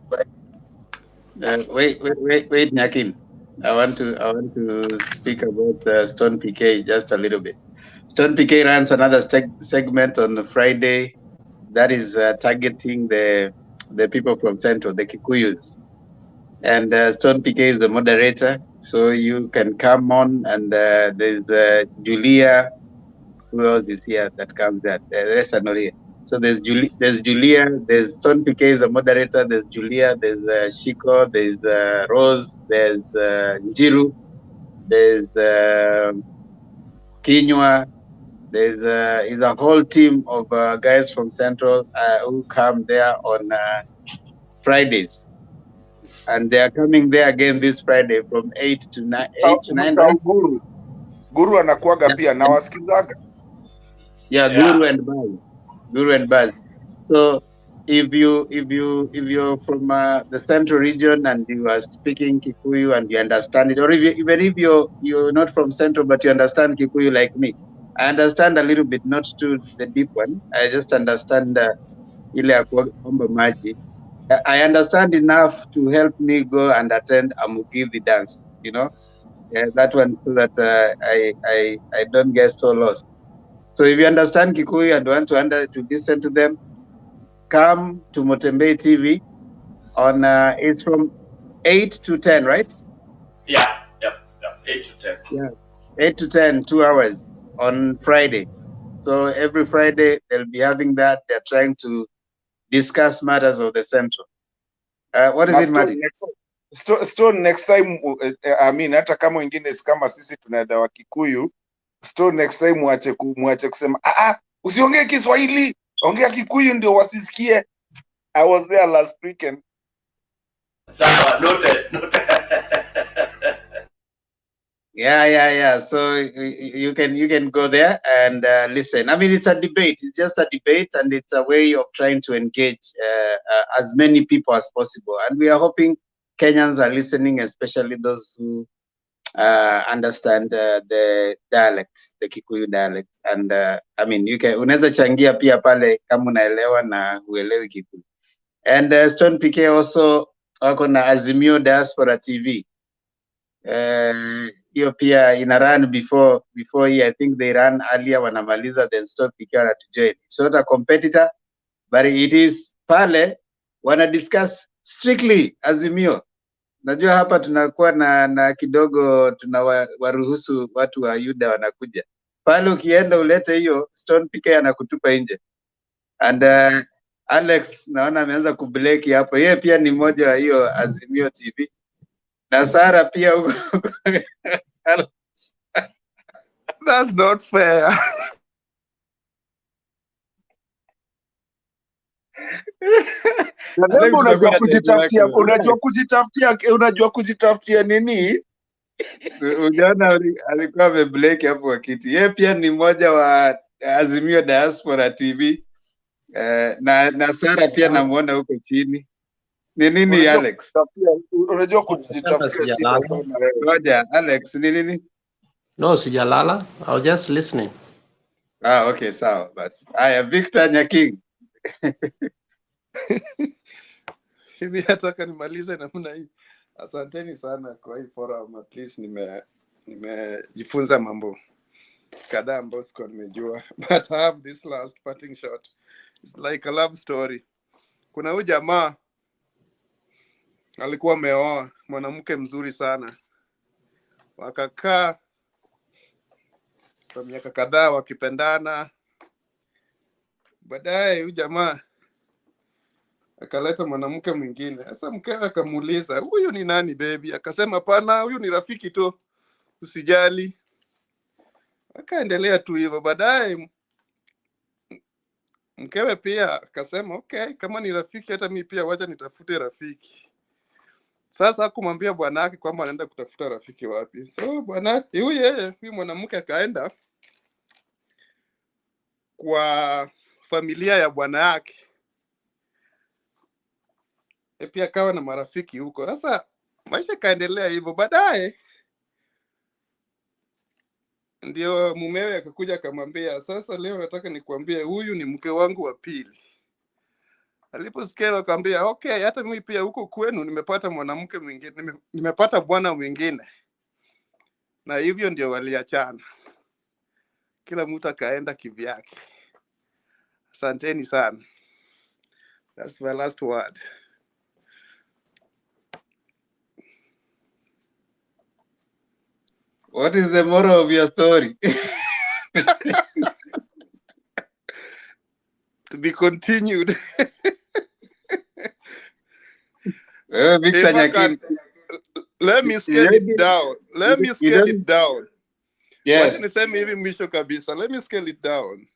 Wait, Nyakin. I want to speak about Stone PK just a little bit. Stone PK runs another segment on Friday that is targeting the people from Central, the Kikuyus. And Stone PK is the moderator, so you can come on. And there's Julia. Who else is here that comes there? The rest are not here. So there's Julia, there's Stone PK is the moderator, there's Julia, there's Shiko, there's Rose, there's Njiru, there's Kinywa, there's a whole team of guys from Central who come there on Fridays. And they are coming there again this Friday from 8 to 9. 8 to 9. Guru anakuaga pia na wasikizaga. Yeah, Guru and Baz. So if you're from the Central region and you are speaking Kikuyu and you understand it, or even if you're not from Central but you understand Kikuyu like me, I understand a little bit, not to the deep one. I just understand ile ya kuomba maji. I understand enough to help me go and attend a Mugithi dance, that one, so that I don't get so lost. So if you understand Kikuyu and want to listen to them, come to Motembei TV on it's from 8 to 10, right? Yeah, 8 to 10. Yeah, 8 to 10, 2 hours on Friday. So every Friday they'll be having that. They're trying to discuss matters of the Central. What is it, Martin? Stone next time, I mean, hata kama wengine kama sisi tunaenda wa Kikuyu, Stone next time muache kusema usiongee Kiswahili, ongea Kikuyu ndio wasisikie. I was there last weekend. Sawa, noted. Yeah. So you can go there and listen. I mean, it's a debate. It's just a debate, and it's a way of trying to engage as many people as possible. And we are hoping Kenyans are listening, especially those who understand the dialects, the Kikuyu dialects. And I mean, unaweza changia pia pale kama unaelewa na huelewi Kikuyu. And Stone PK also wako na Azimio Diaspora TV. Hiyo pia ina run before hii. I think they ran earlier, wanamaliza, then Stone PK wana to join. It's not a competitor, but it is pale wana discuss strictly Azimio. Najua hapa tunakuwa na kidogo tunawaruhusu watu wa Yuda wanakuja. Pale ukienda ulete hiyo, Stone PK anakutupa nje. And Alex naona ameanza kubleki hapo. Yeye pia ni mmoja wa hiyo Azimio TV. Na Sara pia huko. That's not fair. Unajua kujitafutia nini? Unaona alikuwa amebleki hapo kwa kiti. Yeye pia ni mmoja wa Azimio Diaspora TV. Na Sara pia namuona huko chini. Ni nini Alex? Unajua kujitafutia shida sana wewe. Ngoja Alex, ni nini? No, sijalala. I was just listening. Okay, sawa basi. Haya, Victor Nyaking. Hivi nataka nimalize namna hii. Asanteni sana kwa hii forum, at least nimejifunza mambo kadhaa ambayo sikuwa nimejua. But I have this last parting shot. It's like a love story. Kuna huyu jamaa alikuwa ameoa mwanamke mzuri sana. Wakakaa kwa miaka kadhaa wakipendana. Baadaye huyu jamaa akaleta mwanamke mwingine. Sasa mkewe akamuuliza, huyu ni nani baby? Akasema pana, huyu ni rafiki tu, usijali. Akaendelea tu hivyo. Baadaye mkewe pia akasema okay, kama ni rafiki hata mimi pia wacha nitafute rafiki. Sasa hakumwambia bwanake kwamba anaenda kutafuta rafiki wapi. So bwanake huyu mwanamke akaenda kwa familia ya bwana yake. Pia akawa na marafiki huko. Sasa maisha kaendelea hivyo. Baadaye ndio mumewe akakuja akamwambia, sasa leo nataka nikuambie huyu ni mke wangu wa pili. Aliposikia akamwambia okay, hata mimi pia huko kwenu nimepata mwanamke mwingine, nimepata bwana mwingine. Na hivyo ndio waliachana. Kila mtu akaenda kivyake. Asanteni sana. That's my last word. What is the moral of your story? To be continued. Victor Nyakin, let me scale it down. Let me scale it down. Yes. Wacha niseme hivi mwisho kabisa. Let me scale it down.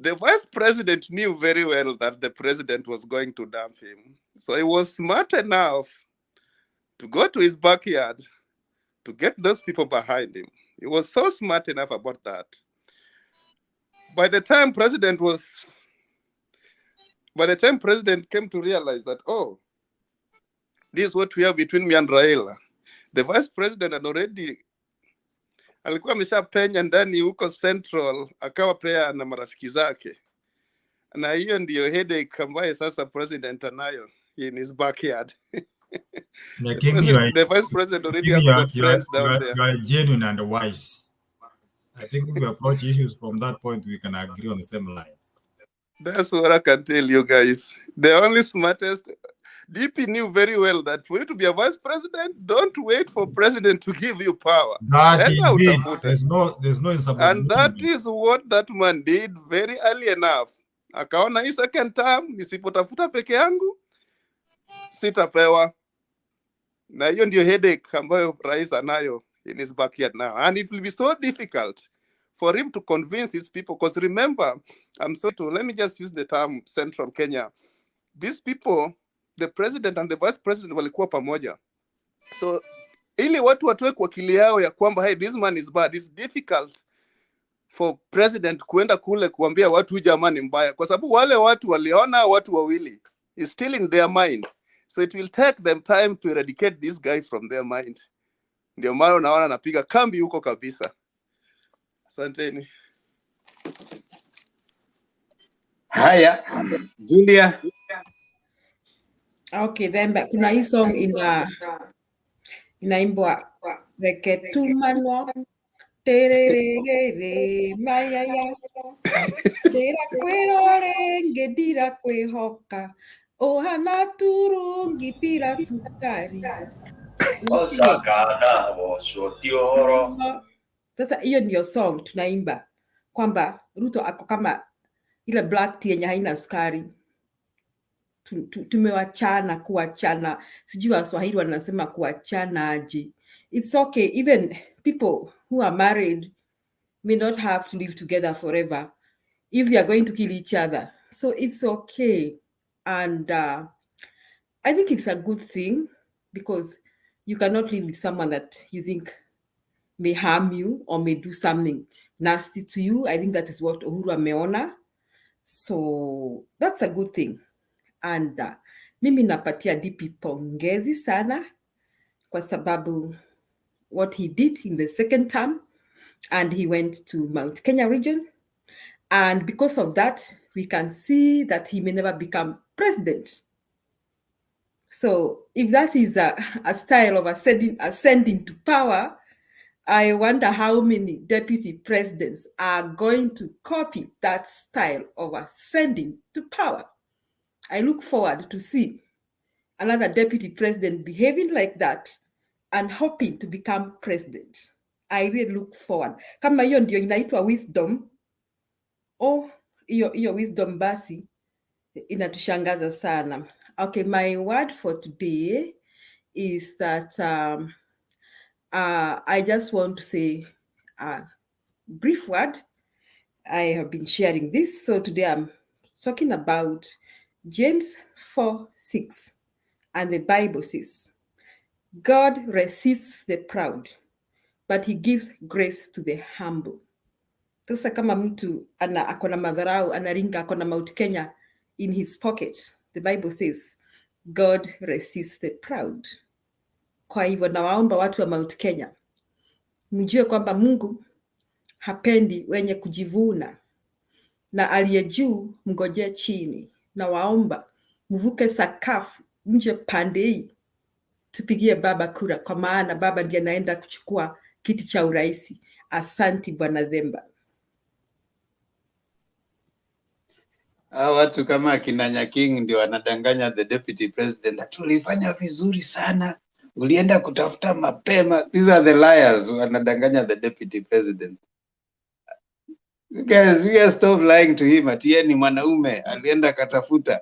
The vice president knew very well that the president was going to dump him. So he was smart enough to go to his backyard to get those people behind him. He was so smart enough about that. By the time president came to realize that, oh, this is what we have between me and Raila, the vice president had already alikuwa ameshapenya ndani huko Central, akawa pia na marafiki zake. Na hiyo ndio headache ambayo sasa president anayo in his backyard. The vice president already has got friends down there. You are genuine and wise. I think if we approach issues from that point, we can agree on the same line. That's what I can tell you guys. The only smartest, DP knew very well that for you to be a vice president, don't wait for president to give you power. That is it. There's no insubordination. And that is what that man did very early enough. Akaona hii second term, nisipotafuta peke yangu, sitapewa. Na hiyo ndio headache ambayo rais anayo in his backyard now. And it will be so difficult for him to convince his people. Because remember, let me just use the term Central Kenya. These people, the president and the vice president walikuwa pamoja. So, ili watu watoe kwa akili yao ya kwamba, hey, this man is bad, it's difficult for president kuenda kule kuambia watu jamaa ni mbaya. Kwa sababu wale watu waliona watu wawili. It's still in their mind. So it will take them time to eradicate this guy from their mind. Ndio maana unaona anapiga kambi huko kabisa. Asanteni. Haya, Julia. Okay, then kuna hii song inaimbwa reke tumanwa tererere mayaya dira kwirore ngedira kwihoka ohana turungi pira sukari. Sasa hiyo ndio song tunaimba kwamba Ruto ako kama ile black tea yenye haina sukari. Tumewachana, kuachana. Sijui Waswahili wanasema kuachana aje. It's okay. Even people who are married may not have to live together forever if they are going to kill each other. So it's okay. And I think it's a good thing because you cannot live with someone that you think may harm you or may do something nasty to you. I think that is what Uhuru ameona. So that's a good thing. And mimi napatia DP pongezi sana kwa sababu what he did in the second term, and he went to Mount Kenya region. And because of that, we can see that he may never become president. So if that is a style of ascending to power, I wonder how many deputy presidents are going to copy that style of ascending to power. I look forward to see another deputy president behaving like that and hoping to become president. I really look forward. Kama hiyo ndio inaitwa wisdom, hiyo wisdom basi inatushangaza sana. Okay, my word for today is that I just want to say a brief word. I have been sharing this, so today I'm talking about James 4:6, and the Bible says, God resists the proud, but he gives grace to the humble. Sasa kama mtu akona madharau, anaringa akona Mount Kenya in his pocket, the Bible says, God resists the proud. Kwa hivyo nawaomba watu wa Mount Kenya, mjue kwamba Mungu hapendi wenye kujivuna, na aliye juu mngojee chini. Na waomba mvuke sakafu nje pande hii, tupigie baba kura, kwa maana baba ndiye anaenda kuchukua kiti cha urais. Asanti Bwana Themba. Hao watu kama akina Nyaking ndio wanadanganya the deputy president ati ulifanya vizuri sana, ulienda kutafuta mapema. These are the liars who wanadanganya the deputy president. You guys stop lying to him ati yeye ni mwanaume alienda katafuta.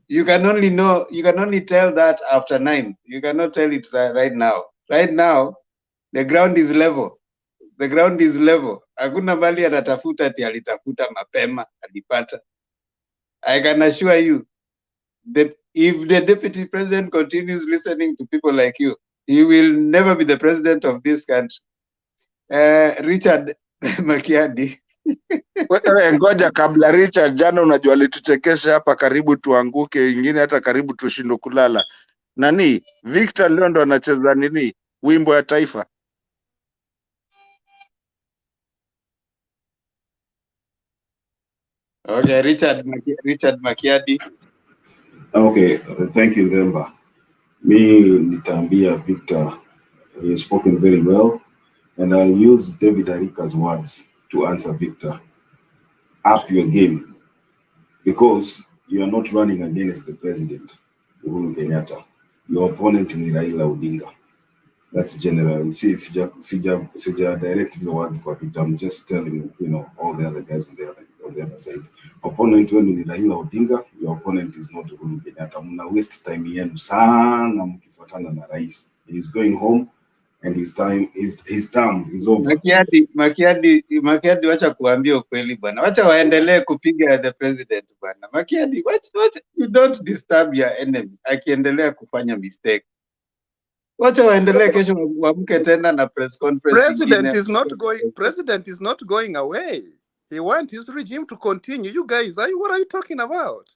You can only tell that after 9. You cannot tell it right now. Right now the ground is level. The ground is level. Hakuna mali anatafuta ati alitafuta mapema alipata. I can assure you that if the deputy president continues listening to people like you, he will never be the president of this country. Richard Makiadi. Wewe ngoja kabla Richard, jana unajua alituchekesha hapa, karibu tuanguke, ingine hata karibu tushindwe kulala. Nani? Victor leo ndo anacheza nini? Wimbo ya taifa. Okay, Richard Makiadi. Okay, thank you Themba. Me nitaambia Victor, he has spoken very well, and I'll use David Arika's words to answer Victor. Up your game, because you are not running against the president, Uhuru Kenyatta. Your opponent is Raila Odinga. That's general. See, Sija direct the words for Victor. I'm just telling all the other guys on the other side. Opponent when ni Raila Odinga, your opponent is not Uhuru Kenyatta. Muna waste time yenu sana mkifuatana na rais. He's going home, and his term is over. Makiadi, wacha kuambia ukweli bwana. Wacha waendelee kupiga the president bwana. Makiadi, wacha you don't disturb your enemy. Akiendelea kufanya mistake. Wacha waendelee, kesho waamke tena na press conference. President is not going away. He wants his regime to continue. You guys, what are you talking about?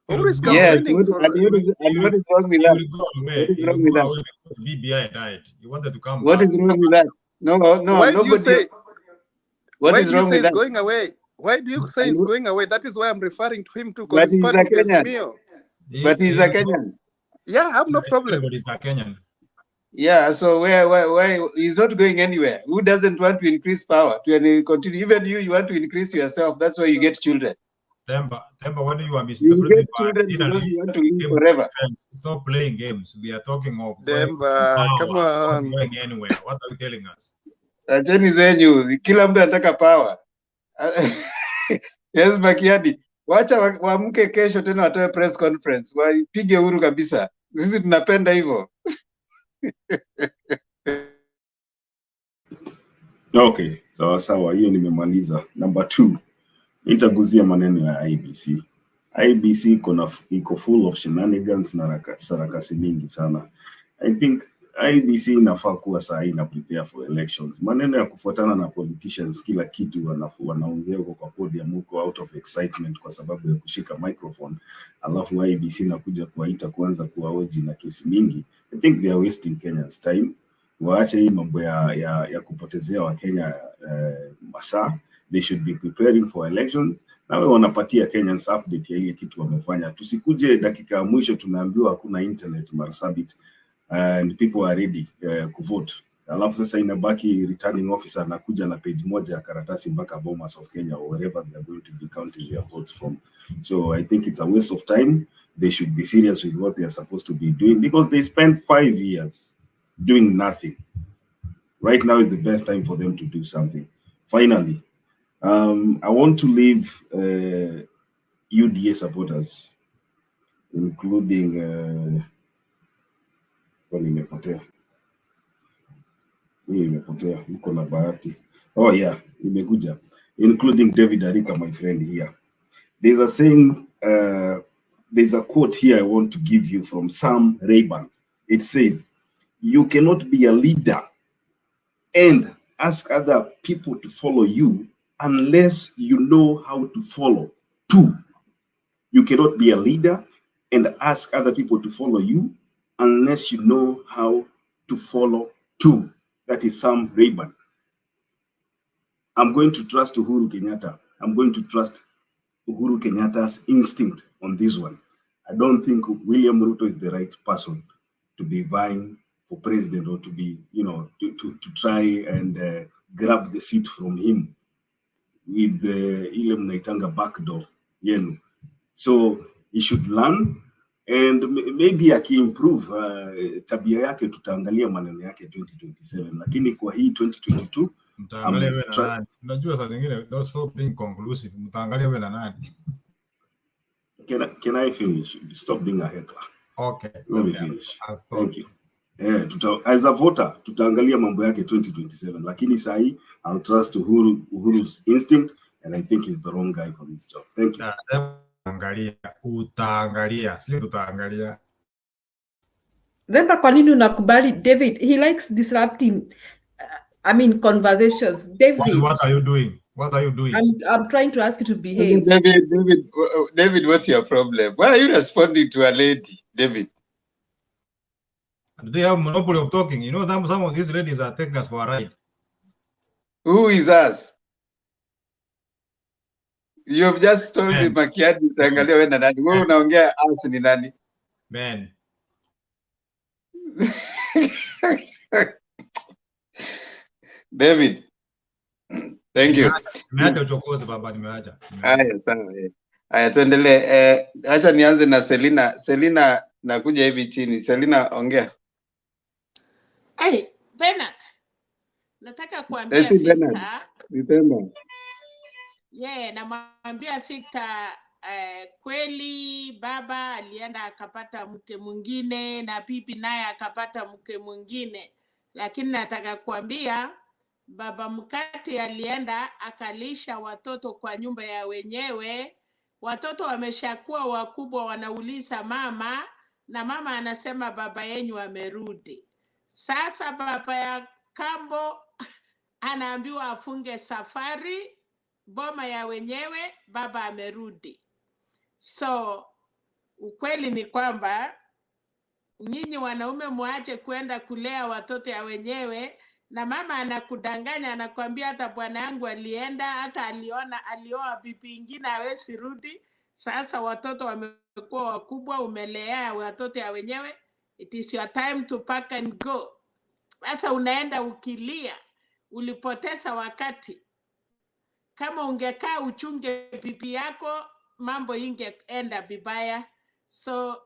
Yes, and what is wrong with that? What is wrong with that? VBI died. He wanted to come What back. is wrong with that? No, why do you say? What is wrong with that? Going away? Why do you say he's going away? That is why I'm referring to him too, but because he's part of Azimio. But he's a Kenyan. Yeah, I have no problem. But he's a Kenyan. Yeah, so why he's not going anywhere? Who doesn't want to increase power? To continue, even you want to increase yourself. That's why you get children. Themba, when you are you get children because you want to live forever. Stop playing games. We are talking of Themba, come on. Not going anywhere. What are you telling us? Acheni zenyu, kila mtu anataka power. Yes, Makiadi. Wacha waamke kesho tena watoe press conference. Wapige Uhuru kabisa. Sisi tunapenda hivyo. Okay, sawa, hiyo nimemaliza. Number 2, nitaguzia maneno ya IEBC. IEBC iko full of shenanigans na sarakasi mingi sana. I think IEBC inafaa kuwa saa hii na prepare for elections. Maneno ya kufuatana na politicians, kila kitu wanaongea kwa podium huko out of excitement kwa sababu ya kushika microphone, alafu IEBC nakuja kuwaita kwanza kuwaoji na kesi mingi. I think they are wasting Kenyans time. Waache hii mambo ya kupotezea wa Kenya masaa. They should be preparing for elections. Nawe wanapatia Kenyans update ya ile kitu wamefanya. Tusikuje dakika mwisho tunaambiwa hakuna internet Marsabit and people are ready kuvote. Alafu sasa inabaki returning officer anakuja na page moja ya karatasi mpaka Bomas of Kenya or wherever they are going to be counting their votes from. So I think it's a waste of time. They should be serious with what they are supposed to be doing, because they spent 5 years doing nothing. Right now is the best time for them to do something. Finally, I want to leave UDA supporters, including mko na bahati. Oh yeah, imekuja, including David Arika, my friend here. There's a saying, there's a quote here I want to give you from Sam Rayburn. It says, "You cannot be a leader and ask other people to follow you unless you know how to follow too." You cannot be a leader and ask other people to follow you unless you know how to follow too. That is Sam Rayburn. I'm going to trust Uhuru Kenyatta. I'm going to trust Uhuru Kenyatta's instinct on this one. I don't think William Ruto is the right person to be vying for president or to be, to try and grab the seat from him with the ile mnaitanga backdoor yenu. So he should learn, and maybe aki-improve tabia yake, tutaangalia maneno yake 2027, lakini kwa hii 2022 mtaangalia wewe na nani. Unajua saa zingine don't so being conclusive, mtaangalia wewe na nani. Can I finish? Stop being a heckler. Okay. Let me finish. I'll stop. Thank you. As a voter, tutaangalia mambo yake 2027, lakini sahi I'll trust Uhuru's instinct, and I think he's the wrong guy for this job. Thank you. Utaangalia, si tutaangalia. Then kwa nini unakubali David? He likes disrupting conversations. David, what are you doing? What are you doing? I'm trying to ask you to behave. David, what's your problem? Why are you responding to a lady, David? They have monopoly of talking. You know, some of these ladies are taking us for a ride. Who is us? You have just told me Makiadi utaangalia wewe na nani. Wewe unaongea us ni nani? Man. David. Thank you. Nimeacha uchokozi baba, nimeacha. Haya, sawa. Haya, tuendelee. Acha nianze na Selina. Selina, nakuja hivi chini. Selina, ongea. Hey, Bernard. Nataka kuambia Victor. Namwambia Victor, kweli baba alienda akapata mke mwingine na pipi naye akapata mke mwingine, lakini nataka kuambia baba Mkati alienda akalisha watoto kwa nyumba ya wenyewe. Watoto wameshakuwa wakubwa, wanauliza mama, na mama anasema baba yenyu amerudi. Sasa baba ya kambo anaambiwa afunge safari, boma ya wenyewe, baba amerudi. So ukweli ni kwamba nyinyi wanaume muache kwenda kulea watoto ya wenyewe, na mama anakudanganya, anakuambia hata bwana yangu alienda, hata alioa bibi ingine hawezi rudi. Sasa watoto wamekuwa wakubwa, umelea watoto ya wenyewe, it is your time to pack and go. Sasa unaenda ukilia, ulipoteza wakati. Kama ungekaa uchunge bibi yako, mambo ingeenda vibaya. So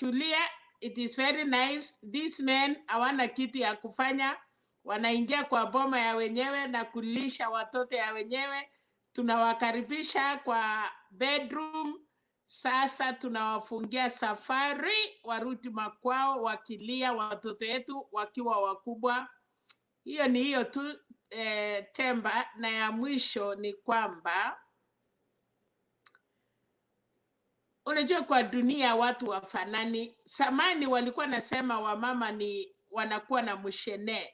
Julia, it is very nice. These men hawana kitu ya kufanya, wanaingia kwa boma ya wenyewe na kulisha watoto ya wenyewe. Tunawakaribisha kwa bedroom. Sasa tunawafungia safari, warudi makwao wakilia, watoto yetu wakiwa wakubwa. Hiyo ni hiyo tu. Temba, na ya mwisho ni kwamba unajua kwa dunia watu wafanani. Samani walikuwa nasema wamama ni wanakuwa na mushene.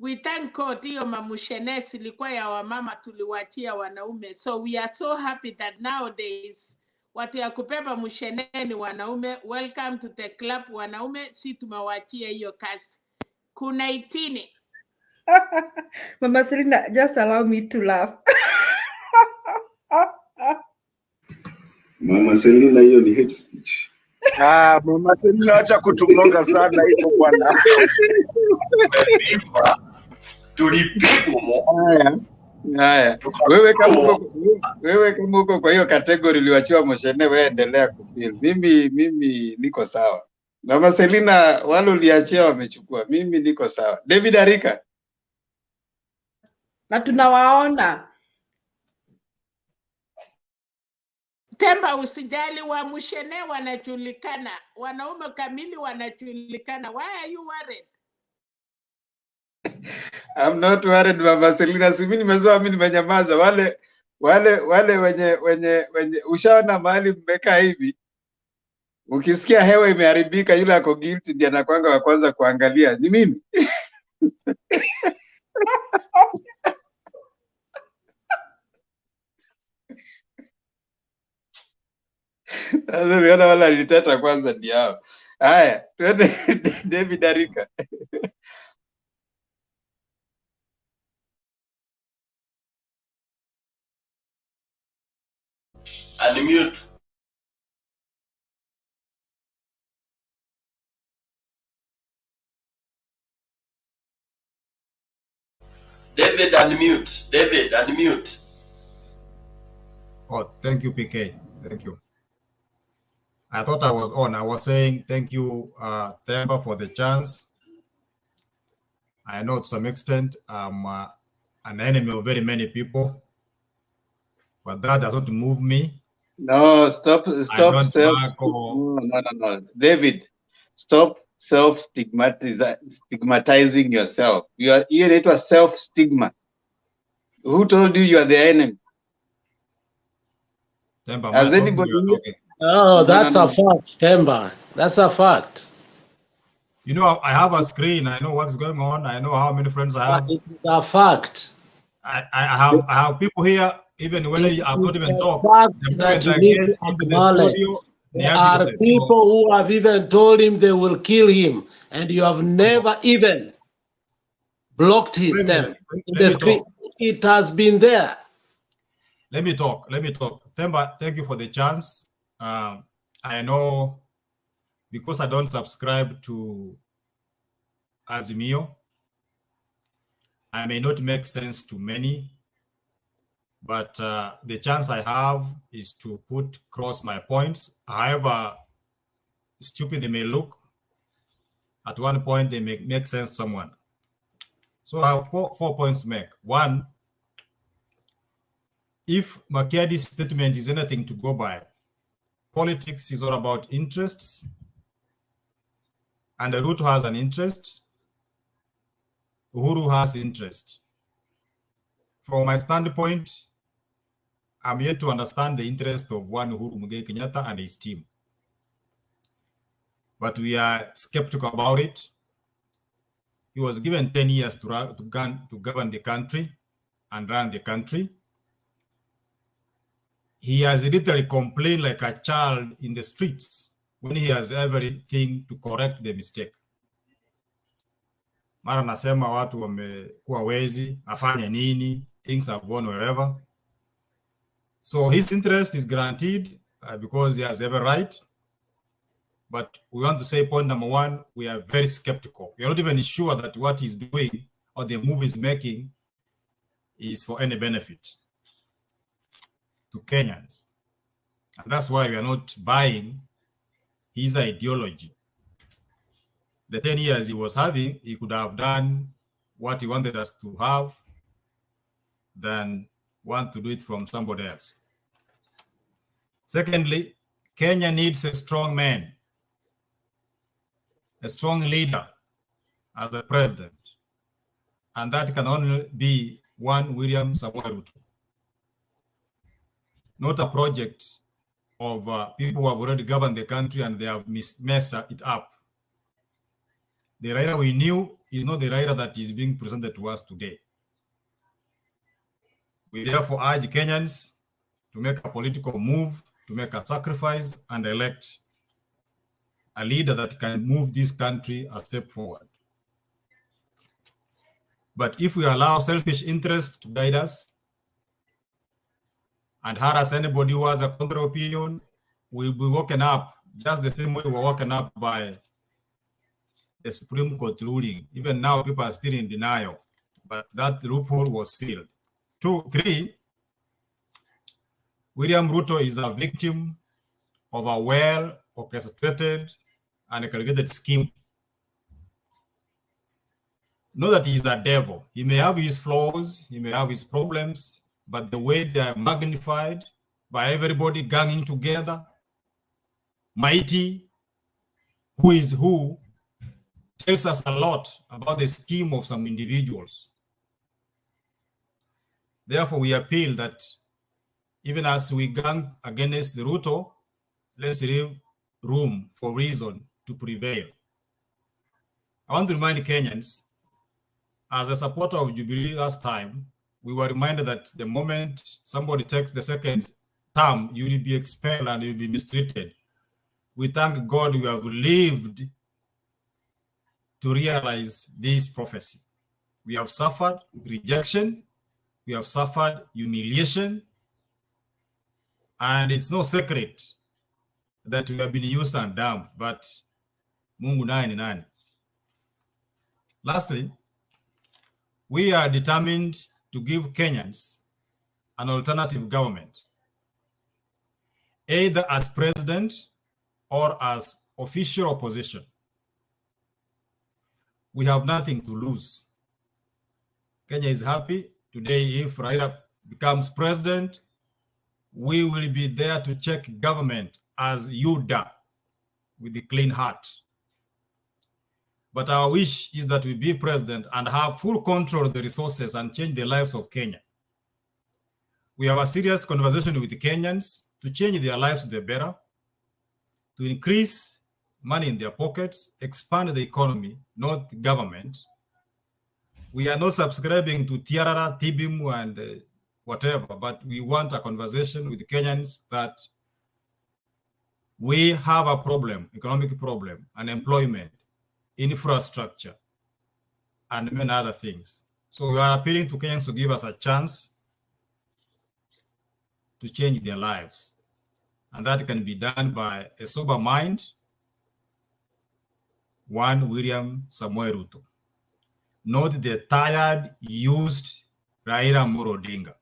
We thank God hiyo mamushene silikuwa ya wamama, tuliwachia wanaume. So we are so happy that nowadays watu ya kupepa mushene ni wanaume. Welcome to the club wanaume, si tumewachia hiyo kazi. Kuna itini. Mama Selina, just allow me to laugh. Mama Selina, hiyo ni hate speech. Mama Selina, acha kutugonga sana hivyo bwana. Tulipigwa. Haya. Wewe kama uko kwa hiyo category uliwachiwa moshene, wewe endelea kufeel. Mimi niko sawa. Mama Selina, wale uliachia wamechukua. Mimi niko sawa. David Arika. Na tunawaona. Temba, usijali, wa Mushene wanajulikana, wanaume kamili wanajulikana. Why are you worried? I'm not worried, Mama Selina. Si mimi nimesema, mimi nimenyamaza. Wale wenye ushaona mahali mmekaa hivi, ukisikia hewa imeharibika, yule ako guilty ndiye anakwanga wa kwanza kuangalia. Ni mimi. Sasa niona wala aliteta kwanza ndio hao. Haya, twende David Arika. Unmute. David, unmute. David, unmute. Oh, thank you, PK. Thank you. I thought I was on. I was saying thank you, Themba, for the chance. I know to some extent I'm an enemy of very many people, but that does not move me. No, stop No. David, stop stigmatizing yourself. You need to self-stigma. Who told you you are the enemy? Themba, has anybody? Oh, that's a fact, Themba. That's a fact. You know, I have a screen. I know what's going on. I know how many friends I have. It's a fact. I have people here, even when I have not even talked. That you need to acknowledge. There are people who have even told him they will kill him, and you have never even blocked them in the screen. It has been there. Let me talk. Themba, thank you for the chance. I know because I don't subscribe to Azimio, I may not make sense to many, but the chance I have is to put across my points. However stupid they may look, at one point they make sense to someone. So I have four points to make. One, if Makiadi's statement is anything to go by, politics is all about interests, and the Ruto has an interest, Uhuru has interest. From my standpoint, I'm yet to understand the interest of one Uhuru Muigai Kenyatta and his team. But we are skeptical about it. He was given 10 years to govern the country and run the country. He has literally complained like a child in the streets when he has everything to correct the mistake. Mara nasema watu wamekuwa wezi, afanye nini, things have gone wherever. So his interest is guaranteed because he has every right. But we want to say point number one, we are very skeptical. We are not even sure that what he's doing or the move he's making is for any benefit to Kenyans. And that's why we are not buying his ideology. The 10 years he was having, he could have done what he wanted us to have than want to do it from somebody else. Secondly, Kenya needs a strong man, a strong leader as a president. And that can only be one William Samoei Ruto. Not a project of people who have already governed the country and they have messed it up. The Raila we knew is not the Raila that is being presented to us today. We therefore urge Kenyans to make a political move, to make a sacrifice and elect a leader that can move this country a step forward. But if we allow selfish interest to guide us and harass anybody who has a contrary opinion, we'll be woken up just the same way we were woken up by the Supreme Court ruling. Even now, people are still in denial, but that loophole was sealed. 2, 3, William Ruto is a victim of a well-orchestrated and calculated scheme. Not that he's a devil. He may have his flaws, he may have his problems, but the way they are magnified by everybody ganging together. Mighty, who is who, tells us a lot about the scheme of some individuals. Therefore, we appeal that even as we gang against the Ruto, let's leave room for reason to prevail. I want to remind Kenyans, as a supporter of Jubilee last time, we were reminded that the moment somebody takes the second term, you will be expelled and you will be mistreated. We thank God we have lived to realize this prophecy. We have suffered rejection, we have suffered humiliation, and it's no secret that we have been used and dumped, but Mungu naye ni nani? Lastly, we are determined to give Kenyans an alternative government, either as president or as official opposition. We have nothing to lose. Kenya is happy today. If Raila becomes president, we will be there to check government as you do, with a clean heart. But our wish is that we be president and have full control of the resources and change the lives of Kenya. We have a serious conversation with the Kenyans to change their lives to the better, to increase money in their pockets, expand the economy, not the government. We are not subscribing to Tiarara, Tibimu, and whatever, but we want a conversation with the Kenyans that we have a problem, economic problem, unemployment, infrastructure, and many other things. So we are appealing to Kenyans to give us a chance to change their lives. And that can be done by a sober mind, one William Samoei Ruto, not the tired, used Raila Amolo Odinga.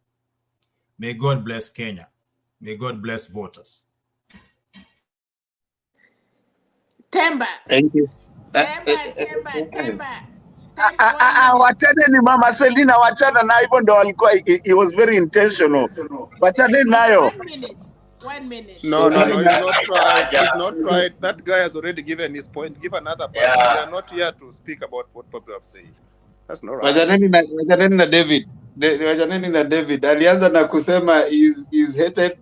May God bless Kenya. May God bless voters. Temba. Thank you. Temba. Wachane ni Mama Selina, wachana na hivyo ndo walikuwa, it was very intentional. Wachane nayo. 1 minute. 1 minute. No, it's not right. It's not right. That guy has already given his point. Give another person. Yeah. We are not here to speak about what people have said. That's not right. Wajaneni na David. Wajaneni na David. Alianza na kusema is hated.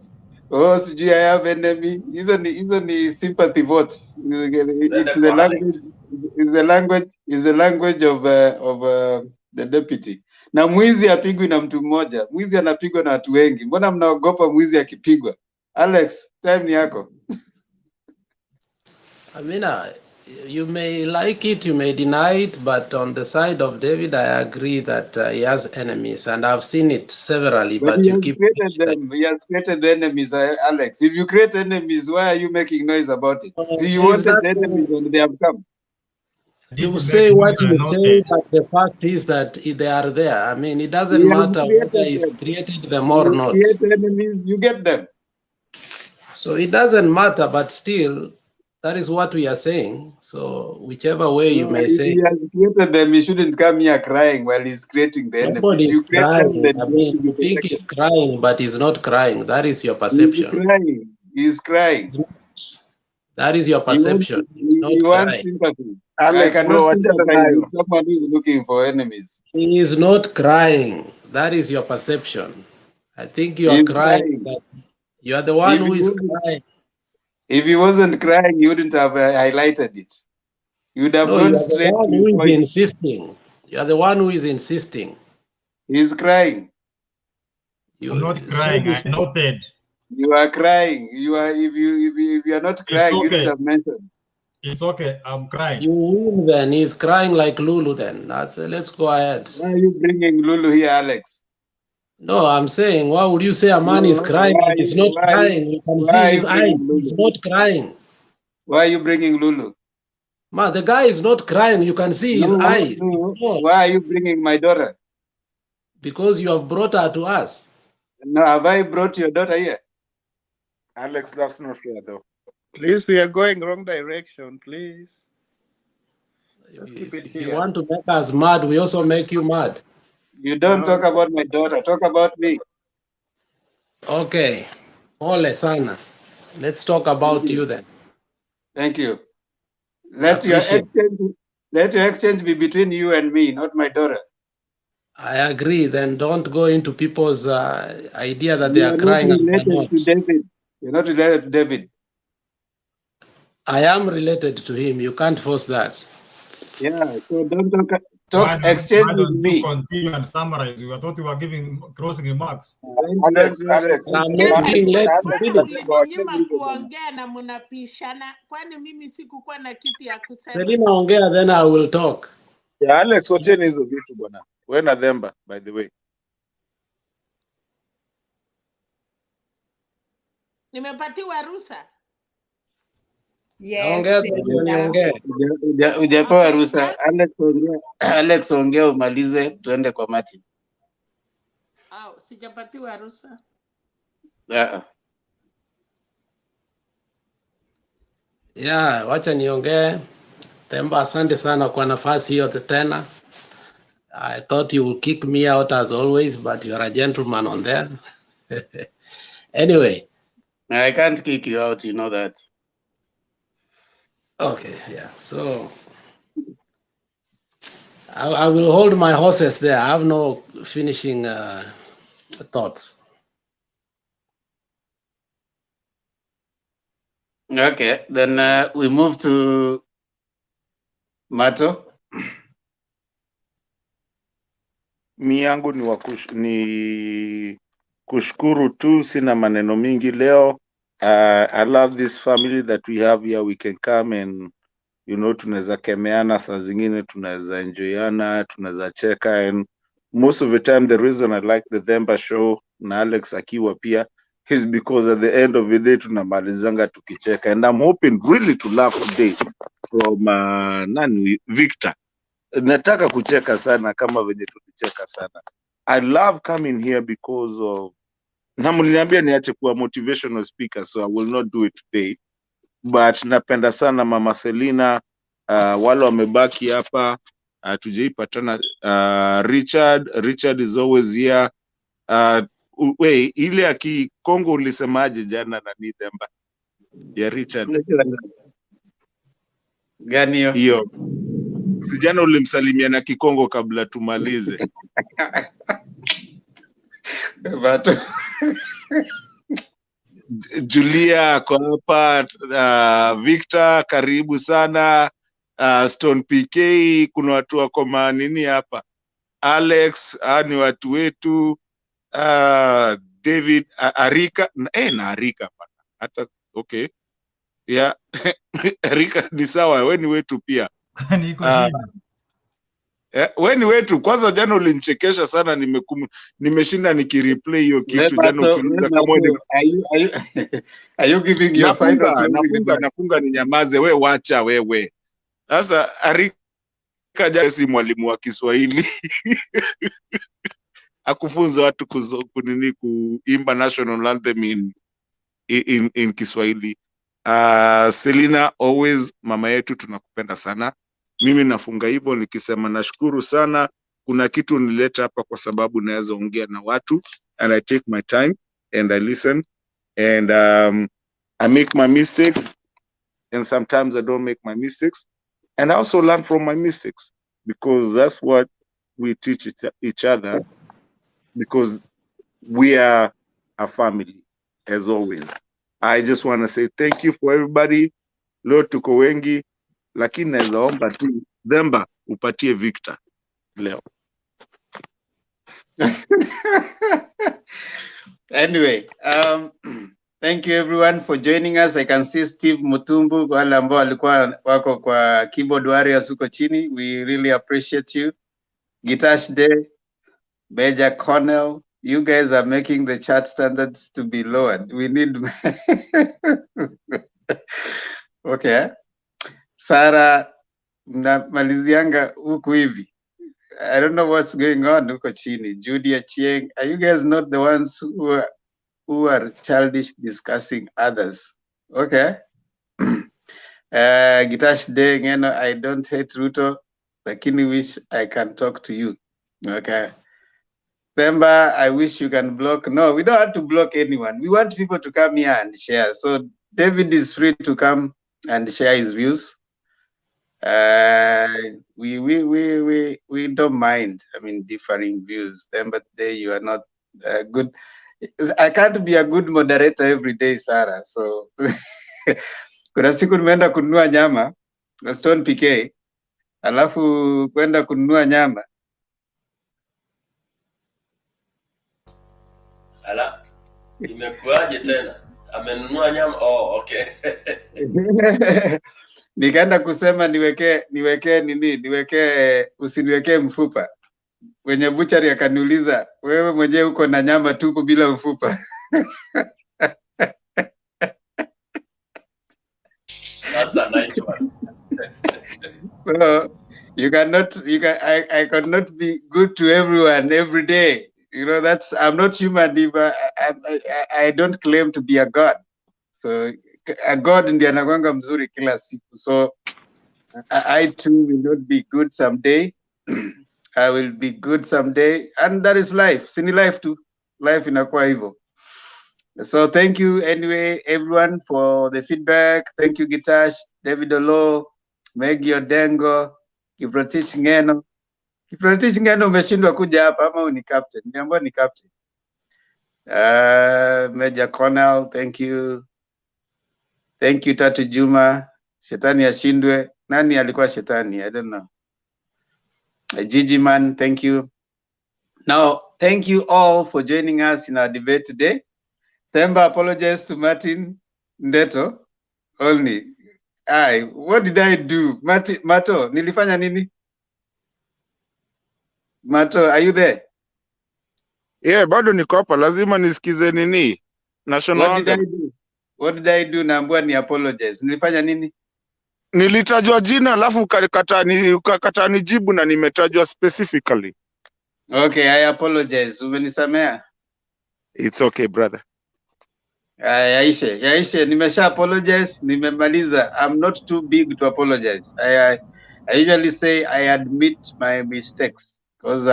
Oh, sijui I have enemy. Hizo ni sympathy votes. It's the language of the deputy. Na mwizi apigwi na mtu mmoja. Mwizi anapigwa na watu wengi. Mbona mnaogopa mwizi akipigwa? Alex, time ni yako. Amina, you may like it, you may deny it, but on the side of David, I agree that he has enemies, and I've seen it severally. But you keep created them. He has created the enemies, Alex. If you create enemies, why are you making noise about it? See, you wanted the enemies and they have come. You say what you say, but the fact is that they are there. I mean, it doesn't matter whether he's created them or not. You create enemies, you get them. So it doesn't matter, but still, that is what we are saying. So whichever way you may say. If he has created them, he shouldn't come here crying while he's creating the enemies. You create crying. them, I mean, you think he's crying, but he's not crying. That is your perception. He's crying. That is your perception. He wants sympathy. Alex, I cannot sympathize with someone who is looking for enemies. He is not crying. That is your perception. I think you are crying. You are the one who is crying. If he wasn't crying, you wouldn't have highlighted it. You would have gone straight to the one who is insisting. You are the one who is insisting. He's crying. I'm not crying. I noted. You are crying. You are. If you are not crying, you would have mentioned. It's okay. I'm crying. You win then. He's crying like Lulu then. Let's go ahead. Why are you bringing Lulu here, Alex? No, I'm saying, why would you say a man is crying but he's not crying? You can see his eyes. He's not crying. Why are you bringing Lulu? Man, the guy is not crying. You can see his eyes. No. Why are you bringing my daughter? Because you have brought her to us. No, have I brought your daughter here? Alex, that's not fair though. Please, we are going wrong direction, please. If you want to make us mad, we also make you mad. You don't talk about my daughter. Talk about me. Okay. Pole sana. Let's talk about you then. Thank you. Appreciate. Let your exchange be between you and me, not my daughter. I agree. Then don't go into people's idea that they You are are not crying and we are related to not. David. You're not related to David. I am related to him. You can't force that. Yeah, so don't Why exchange with don't you me. continue and summarize? I thought you were giving closing remarks. Alex, I'm not being led to Philip. Mlininyima kuongea na mnapishana, kwani mimi sikukuwa na kitu ya kusema? Selina ongea, then I will talk. Yeah, Alex, wacheni hizo vitu bwana. Wewe na Themba, by the way. Nimepatiwa ruhusa. Ongea niongee. Hujapewa ruhusa. Alex ongea umalize tuende kwa Martin. Sijapatiwa ruhusa. Yeah, wacha niongee. Themba, asante sana kwa nafasi hiyo tena. I thought you would kick me out as always, but you are a gentleman on there. Anyway. I can't kick you out, you know that. Okay, yeah. So I will hold my horses there. I have no finishing thoughts. Okay, then we move to Mato. Mi yangu ni kushukuru tu, sina maneno mingi leo. I love this family that we have here. We can come and tunaweza kemeana, saa zingine tunaweza enjoyana, tunaweza cheka, and most of the time the reason I like the Themba show na Alex akiwa pia is because at the end of the day tunamalizanga tukicheka, and I'm hoping really to laugh today from Victor. Nataka kucheka sana kama venye tulicheka sana. I love coming here because of, na mliniambia niache kuwa motivational speaker, so I will not do it today, but napenda sana Mama Selina, wale wamebaki hapa, tujaipatana. Richard is always here. Ile ya Kikongo ulisemaje jana na ni Themba ya Richard gani hiyo? Sijana ulimsalimia na Kikongo kabla tumalize. Julia kwa hapa, Victor karibu sana, Stone PK, kuna watu wako manini hapa, Alex, ni watu wetu, David, Arika na Arika hata okay, yeah. Arika ni sawa, wewe ni wetu pia. Niko shida. Wewe ni wetu. Kwanza jana ulinichekesha sana, nimeshinda nikireplay hiyo kitu jana ukiuliza kama are you giving your final nafunga ni nyamaze, we wacha wewe. Sasa Arika jana si mwalimu wa Kiswahili. Akufunza watu kuimba national anthem in Kiswahili. Selina, always mama yetu, tunakupenda sana. Mimi nafunga hivyo nikisema nashukuru sana. Kuna kitu nileta hapa kwa sababu naweza ongea na watu, and I take my time and I listen, and I make my mistakes, and sometimes I don't make my mistakes, and I also learn from my mistakes, because that's what we teach each other, because we are a family as always. I just want to say thank you for everybody. Leo tuko wengi, lakini naweza omba tu Themba upatie Victor leo. Anyway, thank you everyone for joining us. I can see Steve Mutumbu, wale ambao walikuwa wako kwa keyboard warriors huko chini. We really appreciate you. Gitash Day, Beja Cornell, you guys are making the chat standards to be lowered. We need okay. Sarah malizianga huku hivi. I don't know what's going on huko chini. Judy Achieng, are you guys not the ones who are childish discussing others? Okay. Gitash Day, ngeno, I don't hate Ruto, lakini wish I can talk to you. Okay. Themba, I wish you can block. No, we don't have to block anyone. We want people to come here and share. So David is free to come and share his views. We don't mind. I mean, differing views. Themba, today you are not good. I can't be a good moderator every day, Sarah. So kuna siku nimeenda kununua nyama Stone PK, alafu kwenda kununua nyama. Ala, imekuaje tena? Amenunua nyama? Oh, okay. Nikaenda kusema usiniwekee mfupa. Wenye buchari akaniuliza, wewe mwenyewe uko na nyama tupu bila mfupa. That's a nice one. So I cannot be good to everyone every day. You know, I'm not human. I don't claim to be a god. So a god ndiye anakuanga mzuri kila siku. So I too will not be good someday. I will be good someday, and that is life. Sini life too. Life inakuwa hivyo. So thank you anyway, everyone, for the feedback. Thank you, Gitash, David Olo, Maggie Odengo, Kiprotich Ngeno. Kiprotich Ngeno umeshindwa kuja hapa ama ni captain? Niambiwa ni captain. Major Cornell, thank you. Thank you, Tatu Juma. Shetani ashindwe. Nani alikuwa shetani? I don't know. Gigi Man, thank you. Now, thank you all for joining us in our debate today. Themba, apologize to Martin Ndeto only. What did I do? Mato, nilifanya nini? Mato, are you there? Yeah, bado niko hapa, lazima nisikize nini? National anthem. What did I do? Naambua ni apologize. Nilifanya nini? Nilitajwa jina alafu ukakataa nijibu na nimetajwa specifically. Okay, I apologize. Umenisamea? It's okay, brother. Yaishe, nimesha apologize, nimemaliza. I'm not too big to apologize. I usually say I admit my mistakes because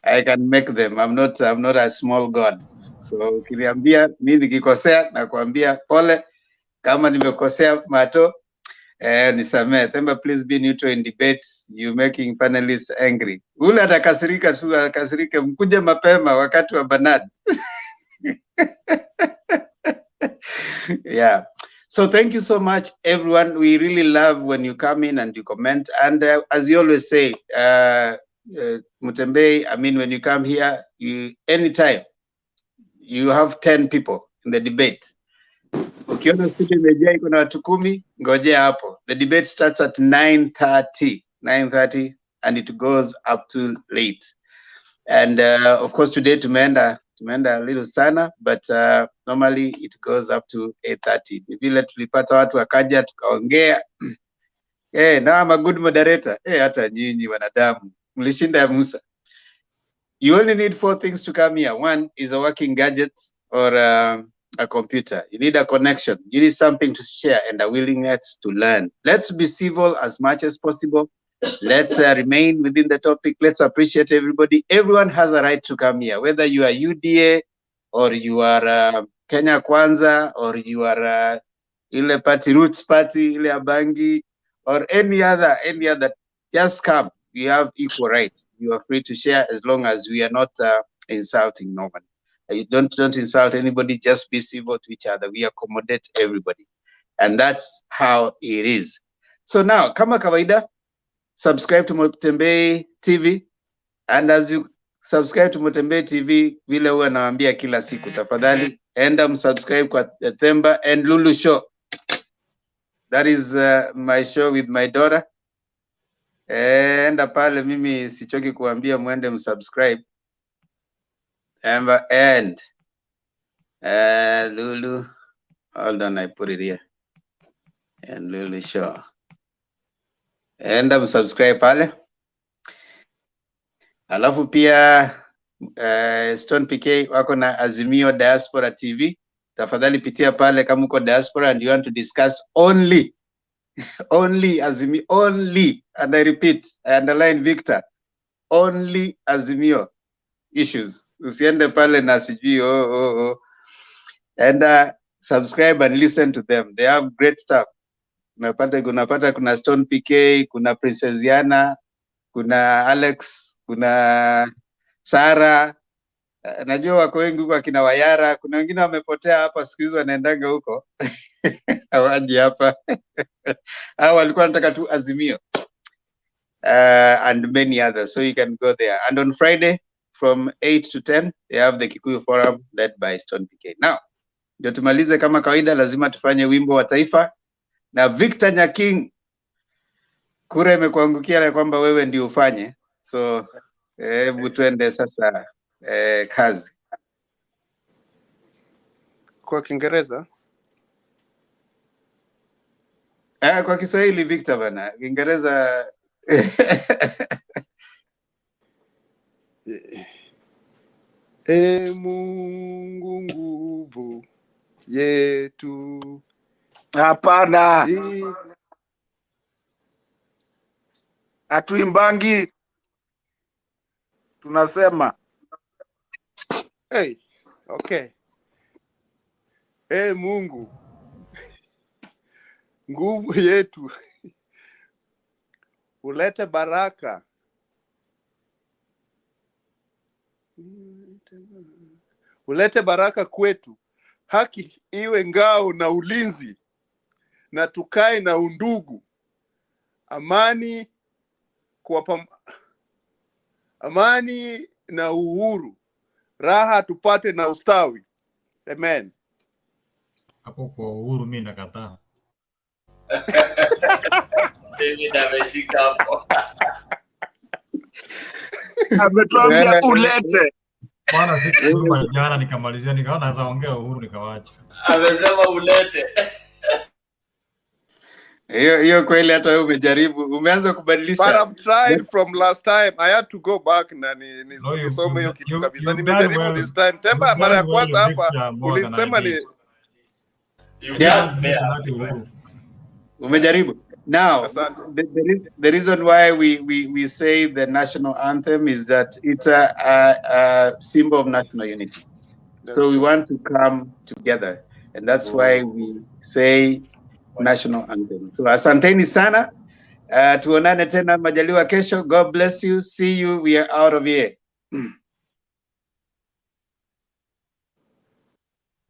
I can make them. I'm not a small god. So ukiniambia mimi nikikosea na kuambia pole, kama nimekosea Mato, nisamee. Themba, please be neutral in debates. You making panelists angry. Ule atakasirika tu, akasirike, mkuje mapema wakati wa Banad. Yeah. So thank you so much, everyone. We really love when you come in and you comment. And as you always say, Mutembe, I mean, when you come here, anytime you have 10 people in the debate. Ukiona studio imejaa iko na watu 10, ngojea hapo. The debate starts at 9:30, and it goes up to late. And of course, today tumeenda a little sana, but normally it goes up to 8:30. Vile tulipata watu wakaja tukaongea. Na I'm a good moderator. Hata nyinyi wanadamu mlishinda ya Musa. You only need 4 things to come here. One is a working gadget or a computer. You need a connection. You need something to share and a willingness to learn. Let's be civil as much as possible. Let's remain within the topic. Let's appreciate everybody. Everyone has a right to come here, whether you are UDA or you are Kenya Kwanza or you are ile party, Roots Party, ile Abangi, or any other. Just come. You have equal rights. You are free to share as long as we are not insulting no one. You don't insult anybody. Just be civil to each other. We accommodate everybody, and that's how it is. So now, kama kawaida, subscribe to Mutembe TV, and as you subscribe to Mutembe TV, vile huwa nawaambia kila siku, tafadhali enda subscribe kwa Themba and Lulu Show. That is my show with my daughter. Enda pale, mimi sichoki kuambia muende msubscribe. Themba and Lulu, hold on, I put it here. And Lulu Show. Enda msubscribe pale. Alafu pia Stone PK wako na Azimio Diaspora TV. Tafadhali pitia pale kama uko diaspora and you want to discuss only Azimio, only, and I repeat, I underline Victor, only Azimio. issues. Usiende pale na sijui and subscribe and listen to them. They have great stuff. Unapata kuna Stone PK, kuna Princess Yana, kuna Alex, kuna Sarah. Najua wako wengi huko akina Wayara, kuna wengine wamepotea hapa siku hizi wanaendaga huko. Hawaji hapa. Hao walikuwa wanataka tu Azimio. And many others. So you can go there. And on Friday from 8 to 10, they have the Kikuyu Forum led by Stone PK. Now, ndio tumalize kama kawaida, lazima tufanye wimbo wa taifa. Na Victor Nyaking, kura imekuangukia ya kwamba wewe ndio ufanye. So, hebu tuende sasa kazi. Kwa Kiingereza? Kwa Kiswahili Victor bana. Kiingereza Mungu nguvu yetu. Hapana. Hatuimbangi. Tunasema. Hey, okay. Mungu nguvu yetu. Ulete baraka. Ulete baraka kwetu. Haki iwe ngao na ulinzi. Na tukae na undugu. Amani amani na uhuru. Raha tupate na ustawi. Amen. Hapo kwa uhuru mimi nakataa. Mimi nimeshika hapo. Ametuambia ulete. Bwana siku jana nikamalizia nikaona naweza ongea uhuru nikawaacha. Amesema ulete. Hiyo kweli hata wewe umejaribu. Umeanza kubadilisha. But I've tried from last time. I had to go back na nisome hiyo kitu kabisa. Nimejaribu this time. Temba mara ya kwanza hapa ulisema ni umejaribu. Now, the reason why we say the national anthem is that it's a symbol of national unity. So we want to come together, and that's why we say national anthem. So asanteni sana. Tuonane tena majaliwa kesho. God bless you. See you. We are out of here.